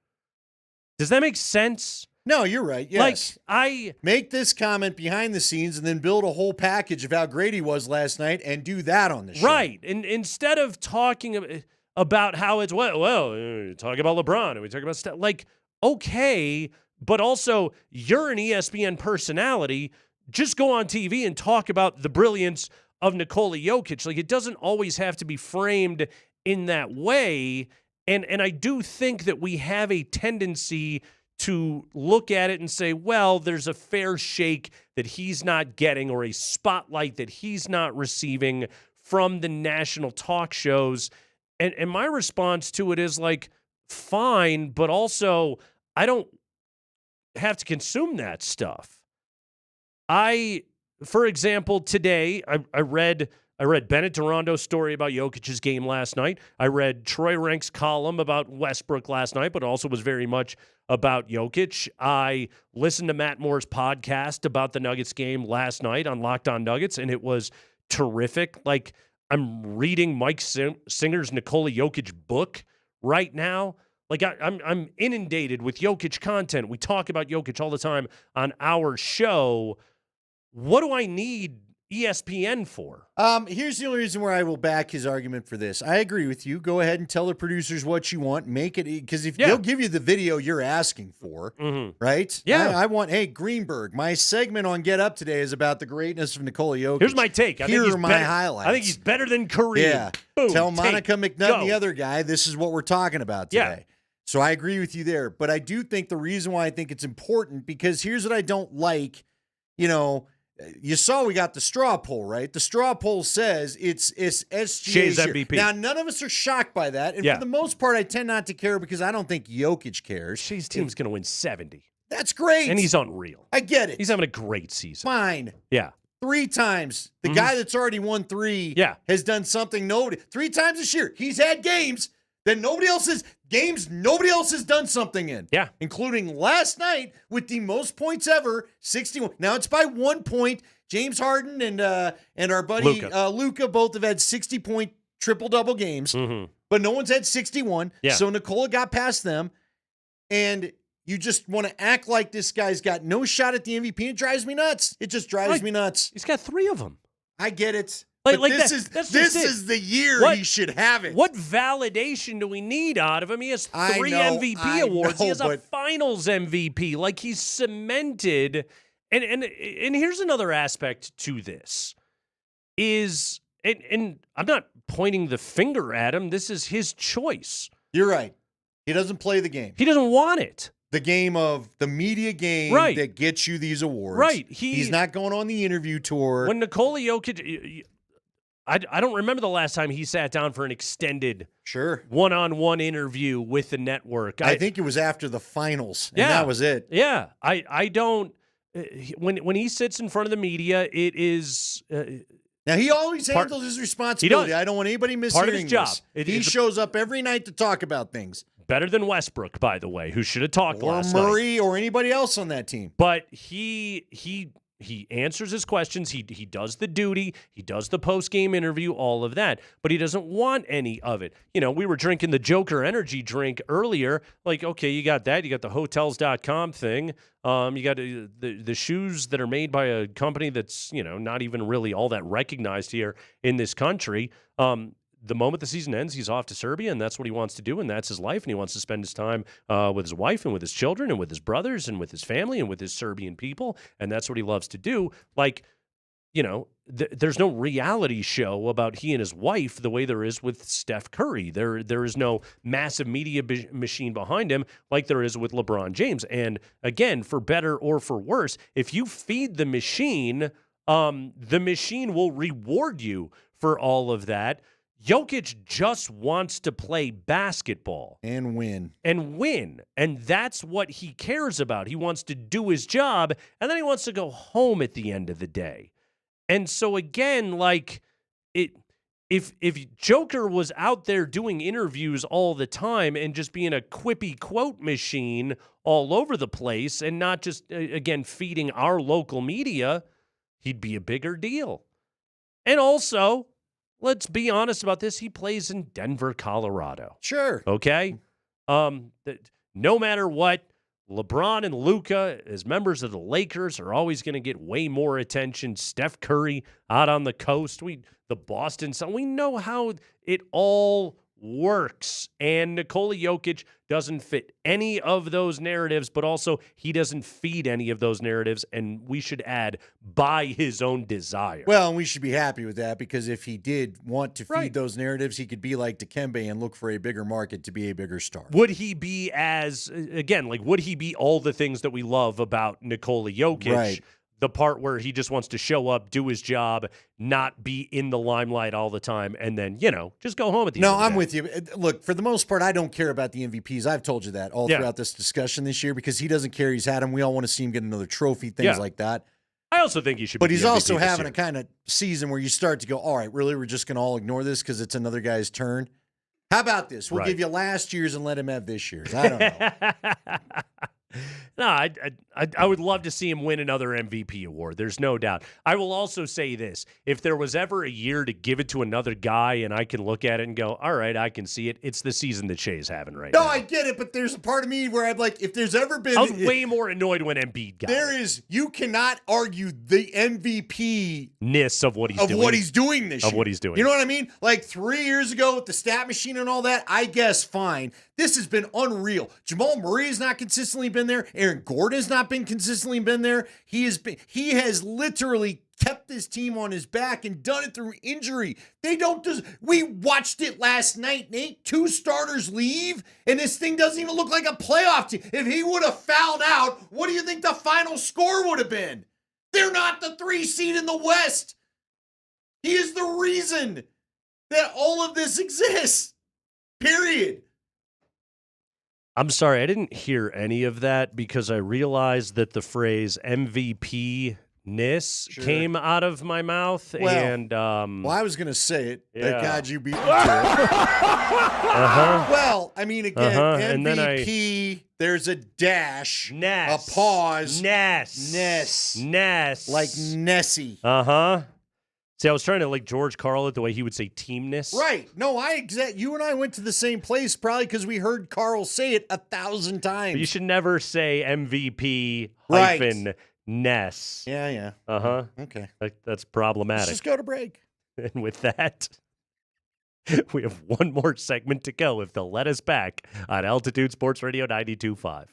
Does that make sense? No, you're right. Yes. Like, I make this comment behind the scenes and then build a whole package of how great he was last night and do that on the show. Right. And instead of talking about how it's, talk about LeBron and we talk about Steph. Like, okay, but also you're an ESPN personality. Just go on TV and talk about the brilliance of Nikola Jokic. Like, it doesn't always have to be framed in that way. And I do think that we have a tendency to look at it and say, well, there's a fair shake that he's not getting or a spotlight that he's not receiving from the national talk shows. And my response to it is like, fine, but also I don't have to consume that stuff. For example, today I read Bennett Durando's story about Jokic's game last night. I read Troy Rank's column about Westbrook last night, but also was very much about Jokic. I listened to Matt Moore's podcast about the Nuggets game last night on Locked On Nuggets, and it was terrific. Like, I'm reading Mike Singer's Nikola Jokic book right now. Like, I'm inundated with Jokic content. We talk about Jokic all the time on our show. What do I need ESPN for? Here's the only reason where I will back his argument for this. I agree with you. Go ahead and tell the producers what you want. Make it, because if they'll give you the video you're asking for, right? Yeah. I want, hey, Greenberg, my segment on Get Up today is about the greatness of Nikola Jokic. Here's my take. Here are my highlights. I think he's better than Kareem. Yeah. Boom, tell Monica McNutt and the go. other guy, this is what we're talking about today. Yeah. So I agree with you there. But I do think the reason why I think it's important, because here's what I don't like, you saw we got the straw poll, right? The straw poll says it's SGA's Shay's MVP. Now, none of us are shocked by that. And for the most part, I tend not to care because I don't think Jokic cares. Shay's team's going to win 70. That's great. And he's unreal. I get it. He's having a great season. Fine. Yeah. 3 times. The guy that's already won 3 has done something 3 times this year. He's had games that nobody else has done something in. Yeah. Including last night with the most points ever, 61. Now it's by 1 point. James Harden and our buddy Luka both have had 60-point triple-double games, but no one's had 61. Yeah. So Nikola got past them, and you just want to act like this guy's got no shot at the MVP. It drives me nuts. It just drives me nuts. He's got 3 of them. I get it. Like this that's is the year he should have it. What validation do we need out of him? He has 3 MVP I awards. know, He has a Finals MVP. Like, he's cemented. And here's another aspect to this is, and I'm not pointing the finger at him. This is his choice. You're right. He doesn't play the game. He doesn't want it. The game of the media game that gets you these awards. Right. He's not going on the interview tour. When Nikola Jokic, I don't remember the last time he sat down for an extended one-on-one interview with the network. I think it was after the finals, and that was it. Yeah. I don't – when he sits in front of the media, it is now, he always handles his responsibility. I don't want anybody mishearing part of his job. He shows up every night to talk about things. Better than Westbrook, by the way, who should have talked last night. Or Murray or anybody else on that team. But he answers his questions. He does the duty. He does the post-game interview, all of that. But he doesn't want any of it. You know, we were drinking the Joker energy drink earlier. Like, okay, you got that. You got the Hotels.com thing. You got the shoes that are made by a company that's, you know, not even really all that recognized here in this country. The moment the season ends, he's off to Serbia, and that's what he wants to do, and that's his life, and he wants to spend his time with his wife and with his children and with his brothers and with his family and with his Serbian people, and that's what he loves to do. Like, you know, there's no reality show about he and his wife the way there is with Steph Curry. There is no massive media machine behind him like there is with LeBron James. And again, for better or for worse, if you feed the machine will reward you for all of that. Jokic just wants to play basketball. And win. And that's what he cares about. He wants to do his job, and then he wants to go home at the end of the day. And so, again, like, if Joker was out there doing interviews all the time and just being a quippy quote machine all over the place and not just, again, feeding our local media, he'd be a bigger deal. And also, let's be honest about this. He plays in Denver, Colorado. Sure. Okay? No matter what, LeBron and Luka, as members of the Lakers, are always going to get way more attention. Steph Curry out on the coast. The Boston Sun. We know how it all works. And Nikola Jokic doesn't fit any of those narratives, but also he doesn't feed any of those narratives, and we should add, by his own desire. Well, and we should be happy with that, because if he did want to feed those narratives, he could be like Dikembe and look for a bigger market to be a bigger star. Would he be would he be all the things that we love about Nikola Jokic? Right. The part where he just wants to show up, do his job, not be in the limelight all the time, and then, you know, just go home at the end of the day. I'm with you. Look, for the most part, I don't care about the MVPs. I've told you that all throughout this discussion this year, because he doesn't care. He's had them. We all want to see him get another trophy, things like that. I also think he should be But he's the MVP also this having year. a kind of season where you start to go, all right, really, we're just going to all ignore this because it's another guy's turn? How about this? We'll give you last year's and let him have this year's. I don't know. No, I would love to see him win another MVP award. There's no doubt. I will also say this. If there was ever a year to give it to another guy and I can look at it and go, all right, I can see it, it's the season that Shea's having right now. No, I get it, but there's a part of me where I'm like, if there's ever been... I was way more annoyed when Embiid got it. You cannot argue the MVP-ness of what he's doing. This year. Of what he's doing. You know what I mean? Like 3 years ago with the stat machine and all that, I guess fine. This has been unreal. Jamal Murray has not consistently been there. Aaron Gordon has not been consistently been there. He has literally kept this team on his back and done it through injury. We watched it last night, Nate. 2 starters leave, and this thing doesn't even look like a playoff team. If he would have fouled out, what do you think the final score would have been? They're not the 3 seed in the West. He is the reason that all of this exists. Period. I'm sorry, I didn't hear any of that because I realized that the phrase MVP came out of my mouth, and well, I was going to say it. Yeah. Thank God you beat me to it. Well, I mean, again, And then MVP, there's a dash, Ness. a pause. Ness. Like Nessie. See, I was trying to like George Carl it the way he would say teamness. Right. No, you and I went to the same place probably because we heard Carl say it 1,000 times. But you should never say MVP Right. hyphen Ness. Yeah. Okay. That's problematic. Let's just go to break. And with that, we have one more segment to go if they'll let us back on Altitude Sports Radio 92.5.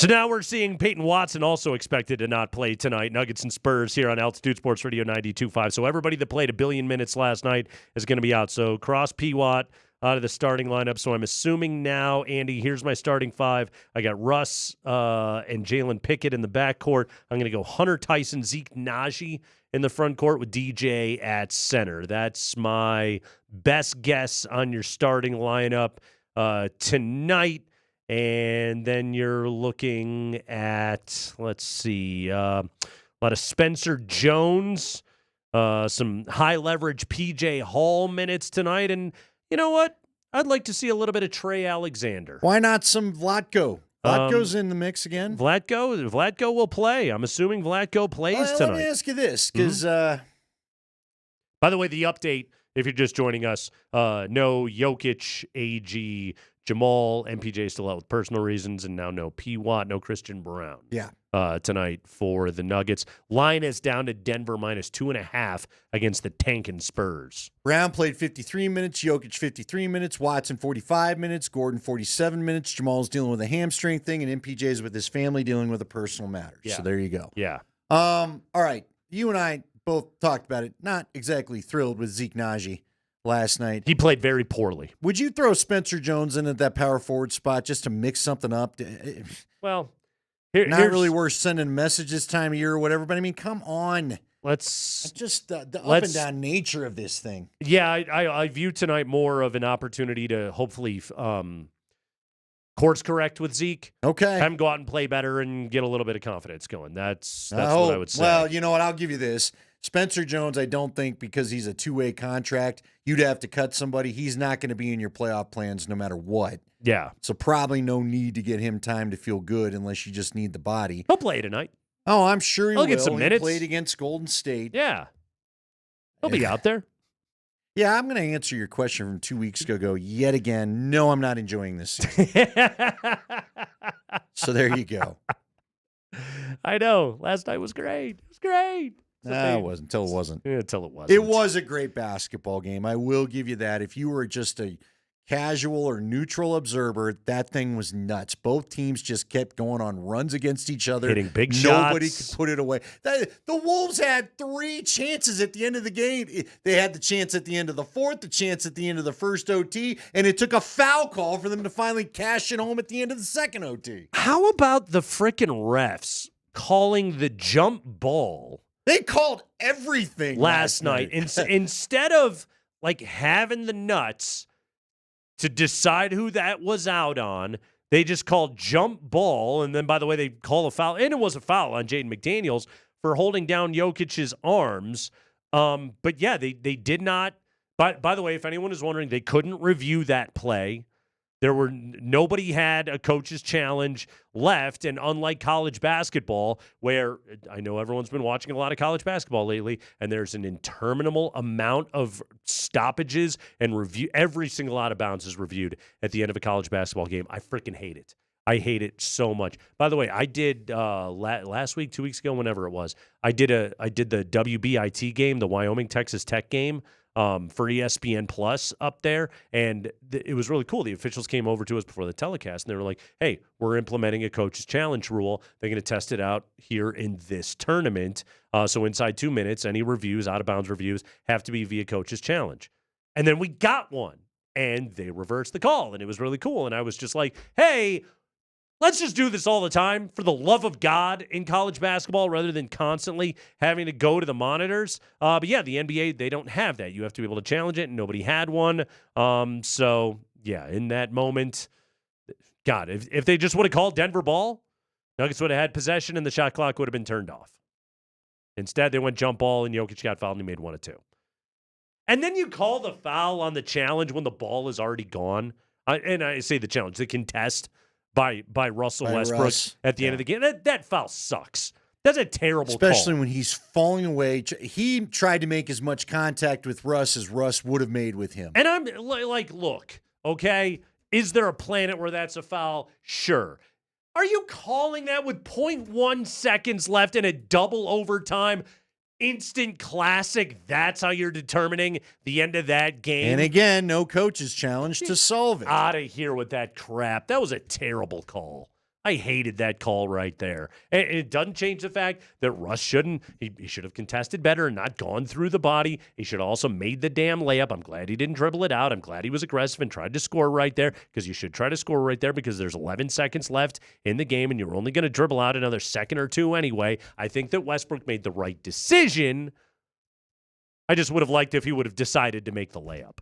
So now we're seeing Peyton Watson also expected to not play tonight. Nuggets and Spurs here on Altitude Sports Radio 92.5. So everybody that played 1 billion minutes last night is going to be out. So Cross P-Watt out of the starting lineup. So I'm assuming now, Andy, here's my starting 5. I got Russ and Jalen Pickett in the backcourt. I'm going to go Hunter Tyson, Zeke Najee in the front court with DJ at center. That's my best guess on your starting lineup tonight. And then you're looking at, let's see, a lot of Spencer Jones, some high-leverage P.J. Hall minutes tonight. And you know what? I'd like to see a little bit of Trey Alexander. Why not some Vlatko? Vlatko's in the mix again. Vlatko will play. I'm assuming Vlatko plays tonight. Let me ask you this, because... By the way, the update, if you're just joining us, no Jokic, AG, Jamal, MPJ still out with personal reasons, and now no P-Watt, no Christian Brown. Yeah. Tonight for the Nuggets. Line is down to Denver -2.5 against the tanking Spurs. Brown played 53 minutes, Jokic 53 minutes, Watson 45 minutes, Gordon 47 minutes, Jamal's dealing with a hamstring thing, and MPJ's with his family dealing with a personal matter. Yeah. So there you go. Yeah. All right. You and I both talked about it. Not exactly thrilled with Zeke Najee last night. He played very poorly. Would you throw Spencer Jones in at that power forward spot just to mix something up? Well, not really worth sending a message this time of year or whatever, but I mean, come on. Just the up and down nature of this thing. Yeah, I view tonight more of an opportunity to hopefully course correct with Zeke. Okay. Have him go out and play better and get a little bit of confidence going. That's what I would say. Well, you know what? I'll give you this. Spencer Jones, I don't think because he's a two-way contract, you'd have to cut somebody. He's not going to be in your playoff plans no matter what. Yeah. So probably no need to get him time to feel good unless you just need the body. He'll play tonight. Oh, I'm sure he will. He'll get some minutes. He played against Golden State. Yeah. He'll be out there. Yeah, I'm going to answer your question from 2 weeks ago yet again. No, I'm not enjoying this season. So there you go. I know. Last night was great. It was great. No, it wasn't until it wasn't. Yeah, until it wasn't. It was a great basketball game. I will give you that. If you were just a casual or neutral observer, that thing was nuts. Both teams just kept going on runs against each other. Hitting big Nobody shots. could put it away. The Wolves had 3 chances at the end of the game. They had the chance at the end of the fourth, the chance at the end of the first OT, and it took a foul call for them to finally cash it home at the end of the second OT. How about the frickin' refs calling the jump ball? They called everything last night. Instead of like having the nuts to decide who that was out on, they just called jump ball. And then, by the way, they call a foul. And it was a foul on Jaden McDaniels for holding down Jokic's arms. But yeah, they did not. By the way, if anyone is wondering, they couldn't review that play. Nobody had a coach's challenge left, and unlike college basketball, where I know everyone's been watching a lot of college basketball lately, and there's an interminable amount of stoppages and review. Every single out of bounds is reviewed at the end of a college basketball game. I freaking hate it. I hate it so much. By the way, I did last week, 2 weeks ago, whenever it was. I did the WBIT game, the Wyoming Texas Tech game. For ESPN Plus up there, and it was really cool. The officials came over to us before the telecast, and they were like, hey, we're implementing a coach's challenge rule. They're going to test it out here in this tournament. So inside 2 minutes, any reviews, out-of-bounds reviews, have to be via coach's challenge. And then we got one, and they reversed the call, and it was really cool. And I was just like, hey, let's just do this all the time for the love of God in college basketball rather than constantly having to go to the monitors. But yeah, the NBA, they don't have that. You have to be able to challenge it, and nobody had one. So yeah, in that moment, God, if they just would have called Denver ball, Nuggets would have had possession and the shot clock would have been turned off. Instead, they went jump ball and Jokic got fouled and he made 1 of 2. And then you call the foul on the challenge when the ball is already gone. And I say the challenge, the contest by Russell Westbrook at the end of the game. That foul sucks. That's a terrible call. Especially when he's falling away. He tried to make as much contact with Russ as Russ would have made with him. And I'm like, look, okay, is there a planet where that's a foul? Sure. Are you calling that with 0.1 seconds left in a double overtime? Instant classic. That's how you're determining the end of that game. And again, no coach's challenge to solve it. Out of here with that crap. That was a terrible call. I hated that call right there. And it doesn't change the fact that Russ shouldn't. He should have contested better and not gone through the body. He should have also made the damn layup. I'm glad he didn't dribble it out. I'm glad he was aggressive and tried to score right there, because you should try to score right there because there's 11 seconds left in the game and you're only going to dribble out another second or two anyway. I think that Westbrook made the right decision. I just would have liked if he would have decided to make the layup.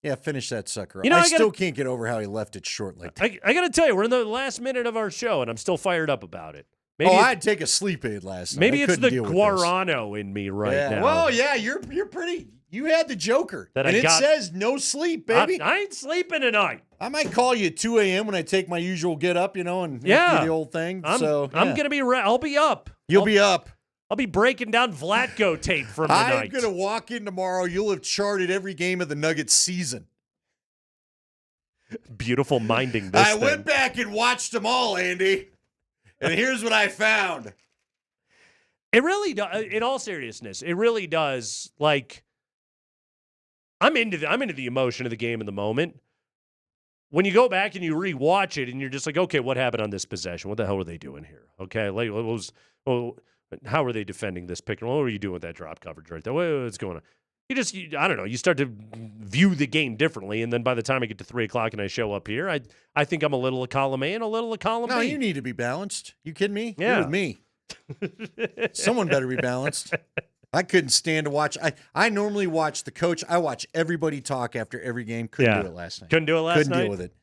Yeah, finish that sucker. You know, I still can't get over how he left it short like that. I got to tell you, we're in the last minute of our show, and I'm still fired up about it. Maybe I'd take a sleep aid last night. Maybe it's the Guarano in me right now. Well, yeah, you're pretty. You had the Joker. It says no sleep, baby. I ain't sleeping tonight. I might call you at 2 a.m. when I take my usual get up, and do the old thing. I'm going to be I'll be up. You'll be up. I'll be breaking down Vlatko tape from the night. I'm going to walk in tomorrow. You'll have charted every game of the Nuggets season. Beautiful minding this I went back and watched them all, Andy. And here's what I found. It really does. In all seriousness, it really does. Like, I'm into the emotion of the game in the moment. When you go back and you rewatch it, and you're just like, okay, what happened on this possession? What the hell were they doing here? Okay, like, how are they defending this pick and roll? What were you doing with that drop coverage right there? What's going on? I don't know. You start to view the game differently, and then by the time I get to 3 o'clock and I show up here, I think I'm a little of column A and a little of column B. No, you need to be balanced. You kidding me? Yeah. You're with me. Someone better be balanced. I couldn't stand to watch. I normally watch the coach. I watch everybody talk after every game. Couldn't do it last night. Couldn't do it last night? Couldn't deal with it.